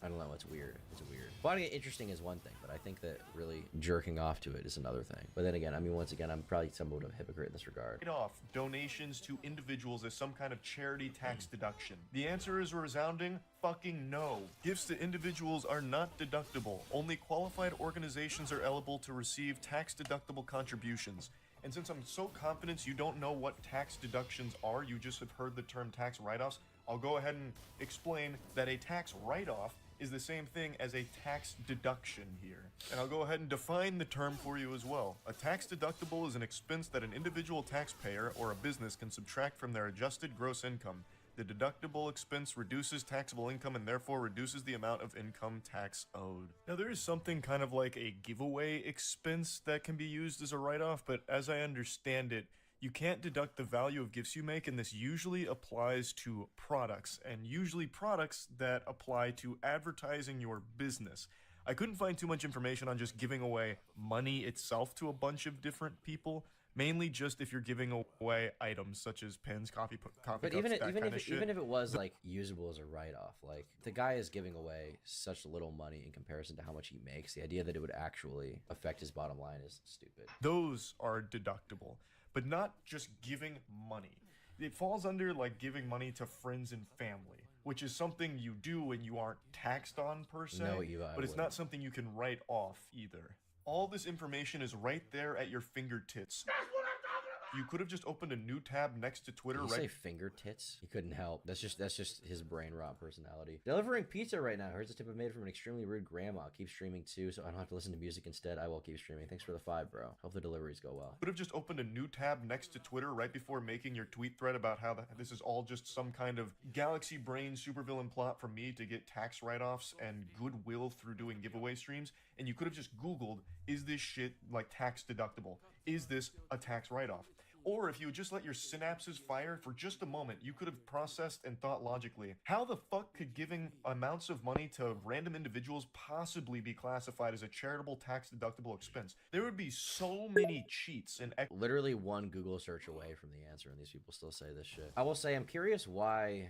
I don't know. It's weird. It's weird. Finding it interesting is one thing, but I think that really jerking off to it is another thing. But then again, I mean, once again, I'm probably somewhat of a hypocrite in this regard. Off donations to individuals as some kind of charity tax deduction? The answer is a resounding fucking no. Gifts to individuals are not deductible. Only qualified organizations are eligible to receive tax deductible contributions. And since I'm so confident you don't know what tax deductions are, you just have heard the term tax write-offs, I'll go ahead and explain that a tax write-off is the same thing as a tax deduction here. And I'll go ahead and define the term for you as well. A tax deductible is an expense that an individual taxpayer or a business can subtract from their adjusted gross income. The deductible expense reduces taxable income and therefore reduces the amount of income tax owed. Now there is something kind of like a giveaway expense that can be used as a write-off, but as I understand it, you can't deduct the value of gifts you make, and this usually applies to products, and usually products that apply to advertising your business. I couldn't find too much information on just giving away money itself to a bunch of different people, mainly just if you're giving away items such as pens, coffee But cups, even that kind of if shit. even if it was like usable as a write-off, like the guy is giving away such little money in comparison to how much he makes. The idea that it would actually affect his bottom line is stupid. Those are deductible, but not just giving money. It falls under like giving money to friends and family, which is something you do when you aren't taxed on per se, No, but it's not something you can write off either. All this information is right there at your fingertips. That's what I'm talking You could have just opened a new tab next to Twitter, Did you right? say finger tits? He couldn't help. That's just his brain rot personality. Delivering pizza right now. Here's a tip I made from an extremely rude grandma. Keep streaming too, so I don't have to listen to music instead. I will keep streaming. Thanks for the 5, bro. Hope the deliveries go well. Could have just opened a new tab next to Twitter right before making your tweet thread about how this is all just some kind of galaxy brain supervillain plot for me to get tax write-offs and goodwill through doing giveaway streams. And you could have just Googled, is this shit like tax deductible? Is this a tax write-off? Or if you would just let your synapses fire for just a moment, you could have processed and thought logically, how the fuck could giving amounts of money to random individuals possibly be classified as a charitable tax deductible expense? There would be so many cheats and literally one Google search away from the answer, and these people still say this shit. I will say, I'm curious why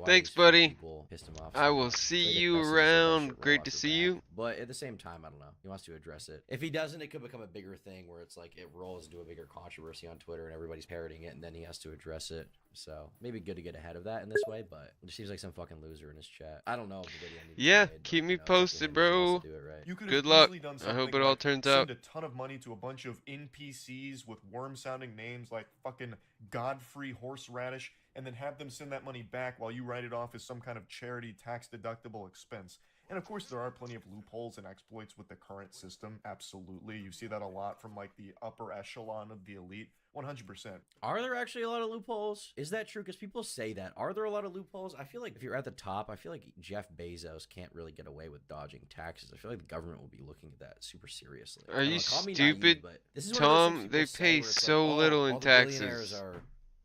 Thanks, these buddy. people pissed him off. I will see you around. Great to see you. But at the same time, I don't know. He wants to address it. If he doesn't, it could become a bigger thing where it's like it rolls into a bigger controversy on Twitter and everybody's parroting it, and then he has to address it. So maybe good to get ahead of that in this way, but it just seems like some fucking loser in his chat. I don't know if the video needs to be made, but, keep me you know, posted, bro. You could have Good luck. easily done I hope something it all like turns send out. a ton of money to a bunch of NPCs with worm-sounding names like fucking Godfrey Horseradish, and then have them send that money back while you write it off as some kind of charity tax-deductible expense. And of course, there are plenty of loopholes and exploits with the current system. Absolutely. You see that a lot from like the upper echelon of the elite. 100%. Are there actually a lot of loopholes? Is that true? Because people say that. Are there a lot of loopholes? I feel like if you're at the top, I feel like Jeff Bezos can't really get away with dodging taxes. I feel like the government will be looking at that super seriously. Are you Call me stupid, naive, but this is one of those things Tom? people They say pay where it's so like, little all in the billionaires taxes. are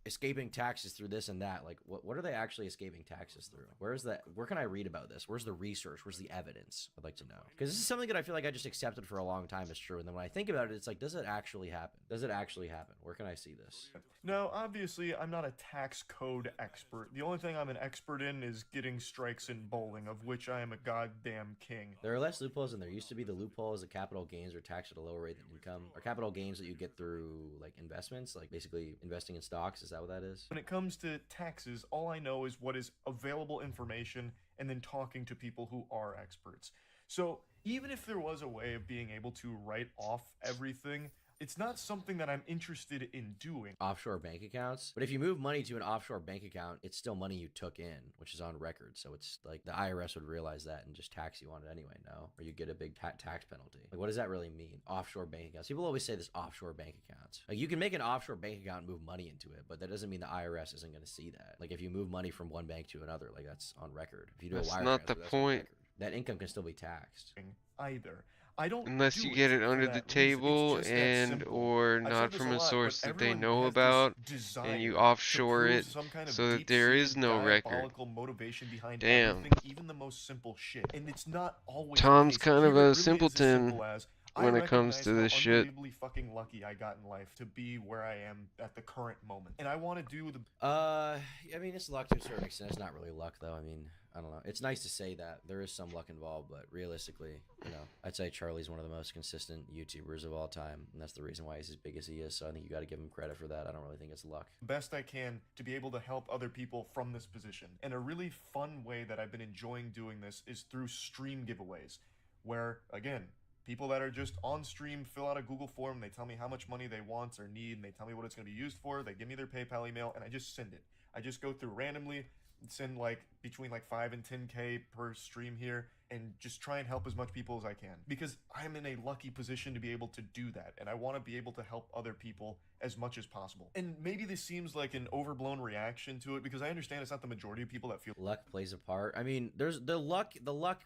escaping taxes through this and that. Like, what are they actually escaping taxes through? Where's that? Where can I read about this? Where's the research? Where's the evidence? I'd like to know. Because this is something that I feel like I just accepted for a long time as true. And then when I think about it, it's like, does it actually happen? Does it actually happen? Where can I see this? No, obviously, I'm not a tax code expert. The only thing I'm an expert in is getting strikes in bowling, of which I am a goddamn king. There are less loopholes than there used to be. The loophole is that capital gains are taxed at a lower rate than income. Or capital gains that you get through, like, investments, like basically investing in stocks. Is that what that is? When it comes to taxes, all I know is what is available information and then talking to people who are experts. So even if there was a way of being able to write off everything, it's not something that I'm interested in doing. Offshore bank accounts. But if you move money to an offshore bank account, it's still money you took in, which is on record. So it's like the IRS would realize that and just tax you on it anyway, no? Or you get a big tax penalty. Like, what does that really mean? Offshore bank accounts. People always say this offshore bank accounts. Like, you can make an offshore bank account and move money into it, but that doesn't mean the IRS isn't going to see that. Like, if you move money from one bank to another, like, that's on record. If you do That's a wire not the transfer, that's on point. record. That income can still be taxed. Either. I don't Unless do you get it for under that the reason. It's table just that and simple. or I've not said this from a a lot, source but that they everyone know has this about, and desire you to offshore prove it some kind of so that there is deep-seated no record. diabolical motivation behind Damn. everything, even the most simple shit. And it's not always the Tom's case. kind Here of it a really is as simpleton simple as, when I it comes recognize to how this shit. unbelievably fucking lucky I got in life to be where I am at the current moment. And I want to do the I mean, it's luck to a certain extent. It's not really luck, though. I mean, I don't know. It's nice to say that there is some luck involved, but realistically, you know, I'd say Charlie's one of the most consistent YouTubers of all time, and that's the reason why he's as big as he is. So I think you got to give him credit for that. I don't really think it's luck. best I can to be able to help other people from this position. And a really fun way that I've been enjoying doing this is through stream giveaways, where, again, people that are just on stream fill out a Google form, they tell me how much money they want or need, and they tell me what it's going to be used for, they give me their PayPal email, and I just send it. I just go through randomly, send like between like 5 and 10K per stream here, and just try and help as much people as I can. Because I'm in a lucky position to be able to do that, and I want to be able to help other people as much as possible. And maybe this seems like an overblown reaction to it, because I understand it's not the majority of people that feel Luck plays a part. I mean, there's the luck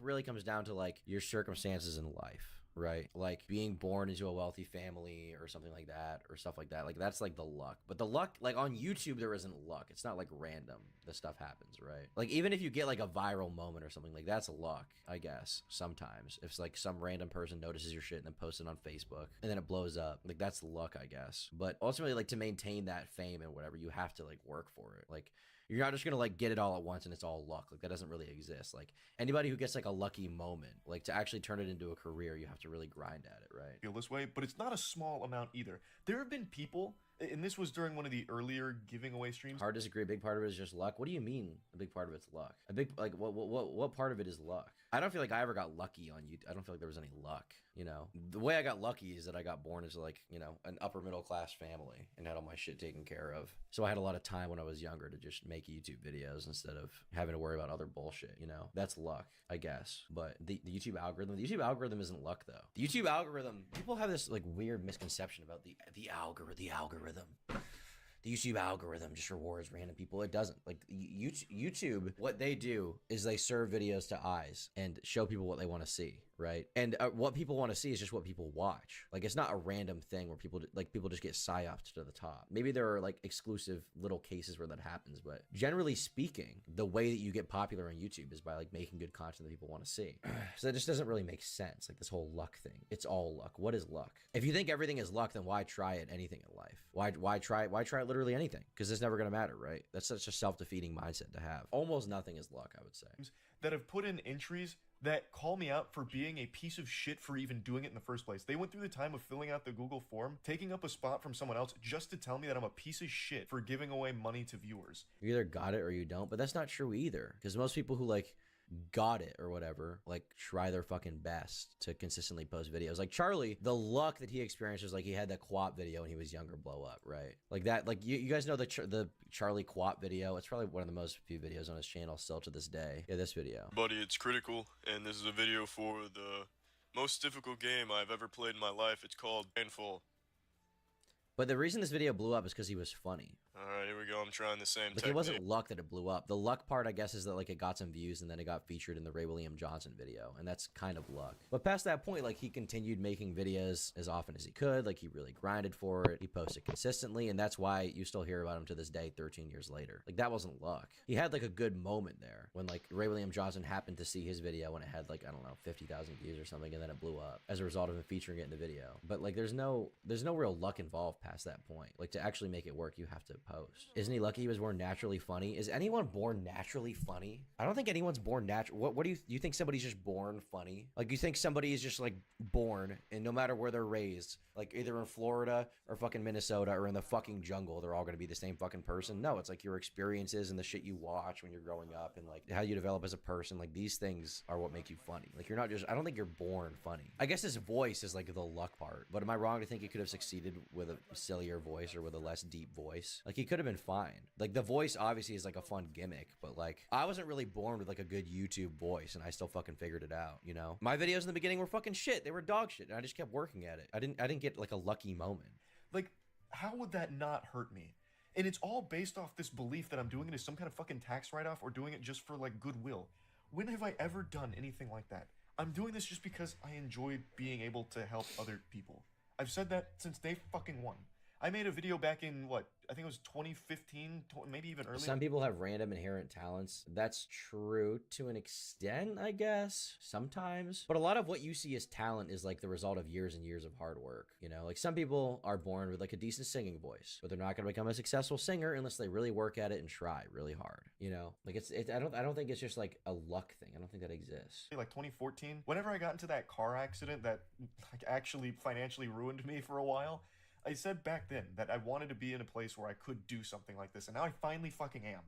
really comes down to like your circumstances in life. Right, like being born into a wealthy family or something like that, or stuff like that. Like that's like the luck. But the luck, like on YouTube, there isn't luck. It's not like random. The stuff happens, right? Like even if you get like a viral moment or something, like that's luck, I guess. Sometimes if it's like some random person notices your shit and then posts it on Facebook and then it blows up, like that's luck, I guess. But ultimately, like to maintain that fame and whatever, you have to like work for it. Like you're not just gonna like get it all at once and it's all luck. Like that doesn't really exist. Like anybody who gets like a lucky moment, like to actually turn it into a career, you have to really grind at it, right? feel this way, but it's not a small amount either. There have been people, And this was during one of the earlier giving away streams. Hard to disagree. A big part of it is just luck. What do you mean a big part of it's luck? A big, like, what part of it is luck? I don't feel like I ever got lucky on YouTube. I don't feel like there was any luck, you know? The way I got lucky is that I got born as, like, you know, an upper middle class family and had all my shit taken care of. So I had a lot of time when I was younger to just make YouTube videos instead of having to worry about other bullshit, you know? That's luck, I guess. But the YouTube algorithm isn't luck, though. The YouTube algorithm, people have this, like, weird misconception about the algorithm. The YouTube algorithm just rewards random people. It doesn't. Like, YouTube, what they do is they serve videos to eyes and show people what they want to see, right? And what people want to see is just what people watch. Like, it's not a random thing where people just get psyoped to the top. Maybe there are, like, exclusive little cases where that happens, but generally speaking, the way that you get popular on YouTube is by, like, making good content that people want to see. So that just doesn't really make sense, like, this whole luck thing. It's all luck. What is luck? If you think everything is luck, then why try it anything in life? Why try it literally anything? Because it's never going to matter, right? That's such a self-defeating mindset to have. Almost nothing is luck, I would say. That have put in entries that call me out for being a piece of shit for even doing it in the first place. They went through the time of filling out the Google form, taking up a spot from someone else just to tell me that I'm a piece of shit for giving away money to viewers. You either got it or you don't, but that's not true either. Because most people who, like, got it or whatever, like, try their fucking best to consistently post videos. Like Charlie, the luck that he experienced was, like, he had that co-op video when he was younger blow up, right? Like that, like, you guys know the Charlie co-op video. It's probably one of the most viewed videos on his channel still to this day. Yeah, this video. Buddy, it's critical, and this is a video for the most difficult game I've ever played in my life. It's called Painful. But the reason this video blew up is because he was funny. Alright, here we go. I'm trying the same Like, technique. it wasn't luck that it blew up. The luck part, I guess, is that, like, it got some views and then it got featured in the Ray William Johnson video, and that's kind of luck. But past that point, like, he continued making videos as often as he could. Like, he really grinded for it. He posted consistently, and that's why you still hear about him to this day 13 years later. Like, that wasn't luck. He had, like, a good moment there when, like, Ray William Johnson happened to see his video when it had, like, I don't know, 50,000 views or something, and then it blew up as a result of him featuring it in the video. But, like, there's no real luck involved past that point. Like, to actually make it work, you have to post. Isn't he lucky he was born naturally funny? Is anyone born naturally funny? I don't think anyone's born natural. What do you think somebody's just born funny? Like, you think somebody is just, like, born, and no matter where they're raised, like, either in Florida or fucking Minnesota or in the fucking jungle, they're all gonna be the same fucking person? No, it's like your experiences and the shit you watch when you're growing up and, like, how you develop as a person. Like, these things are what make you funny. Like, you're not just, I don't think you're born funny. I guess his voice is, like, the luck part, but am I wrong to think he could have succeeded with a sillier voice or with a less deep voice? Like, he could have been fine. Like, the voice obviously is, like, a fun gimmick, but, like, I wasn't really born with, like, a good YouTube voice, and I still fucking figured it out, you know? My videos in the beginning were fucking shit. They were dog shit, and I just kept working at it. I didn't get, like, a lucky moment. Like, how would that not hurt me? And it's all based off this belief that I'm doing it as some kind of fucking tax write-off or doing it just for, like, goodwill. When have I ever done anything like that? I'm doing this just because I enjoy being able to help other people. I've said that since day fucking one. I made a video back in, what, I think it was 2015, maybe even earlier. Some people have random inherent talents. That's true to an extent, I guess, sometimes. But a lot of what you see as talent is, like, the result of years and years of hard work, you know? Like, some people are born with, like, a decent singing voice, but they're not going to become a successful singer unless they really work at it and try really hard, you know? Like, I don't think it's just, like, a luck thing. I don't think that exists. Like 2014, whenever I got into that car accident that, like, actually financially ruined me for a while, I said back then that I wanted to be in a place where I could do something like this, and now I finally fucking am.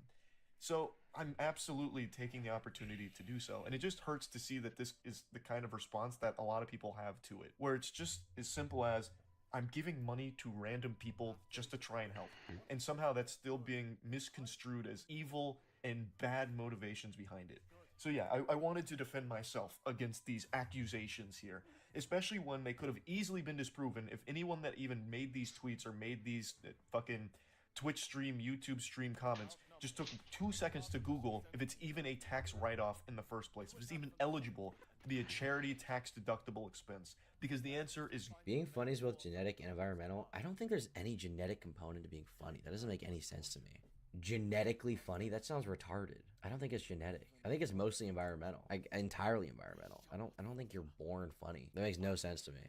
So I'm absolutely taking the opportunity to do so, and it just hurts to see that this is the kind of response that a lot of people have to it, where it's just as simple as, I'm giving money to random people just to try and help, and somehow that's still being misconstrued as evil and bad motivations behind it. So yeah, I wanted to defend myself against these accusations here, especially when they could have easily been disproven if anyone that even made these tweets or made these fucking Twitch stream, YouTube stream comments just took 2 seconds to Google if it's even a tax write-off in the first place, if it's even eligible to be a charity tax-deductible expense. Because the answer is... Being funny is both genetic and environmental. I don't think there's any genetic component to being funny. That doesn't make any sense to me. Genetically funny? That sounds retarded. I don't think it's genetic. I think it's mostly environmental. Entirely environmental. I don't think you're born funny. That makes no sense to me.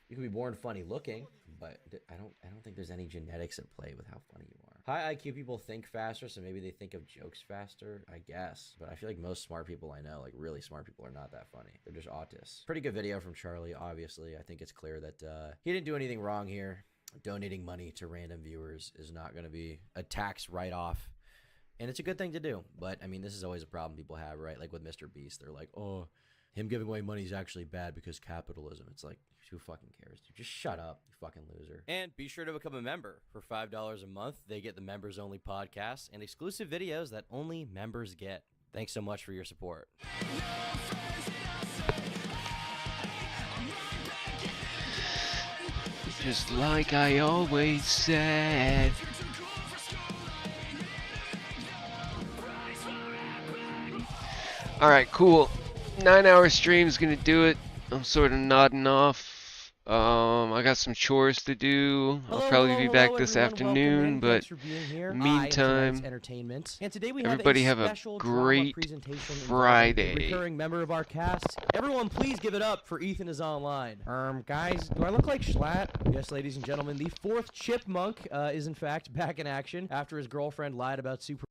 You could be born funny looking, but I don't think there's any genetics at play with how funny you are. High IQ people think faster, so maybe they think of jokes faster, I guess. But I feel like most smart people I know, like really smart people, are not that funny. They're just autists. Pretty good video from Charlie, obviously. I think it's clear that he didn't do anything wrong here. donating money to random viewers is not going to be a tax write-off. And it's a good thing to do. But, I mean, this is always a problem people have, right? Like with Mr. Beast, they're like, oh, him giving away money is actually bad because capitalism. It's like, who fucking cares, dude? Just shut up, you fucking loser. And be sure to become a member. For $5 a month, they get the members-only podcasts and exclusive videos that only members get. Thanks so much for your support. Just like I always said. Alright, cool. 9-hour stream's gonna do it. I'm sort of nodding off. I got some chores to do. I'll probably be back this afternoon, but in the meantime, everybody have a great Friday. Recurring member of our cast. Everyone, please give it up for Ethan is online. Guys, do I look like Schlatt? Yes, ladies and gentlemen, the fourth chipmunk is in fact back in action after his girlfriend lied about Super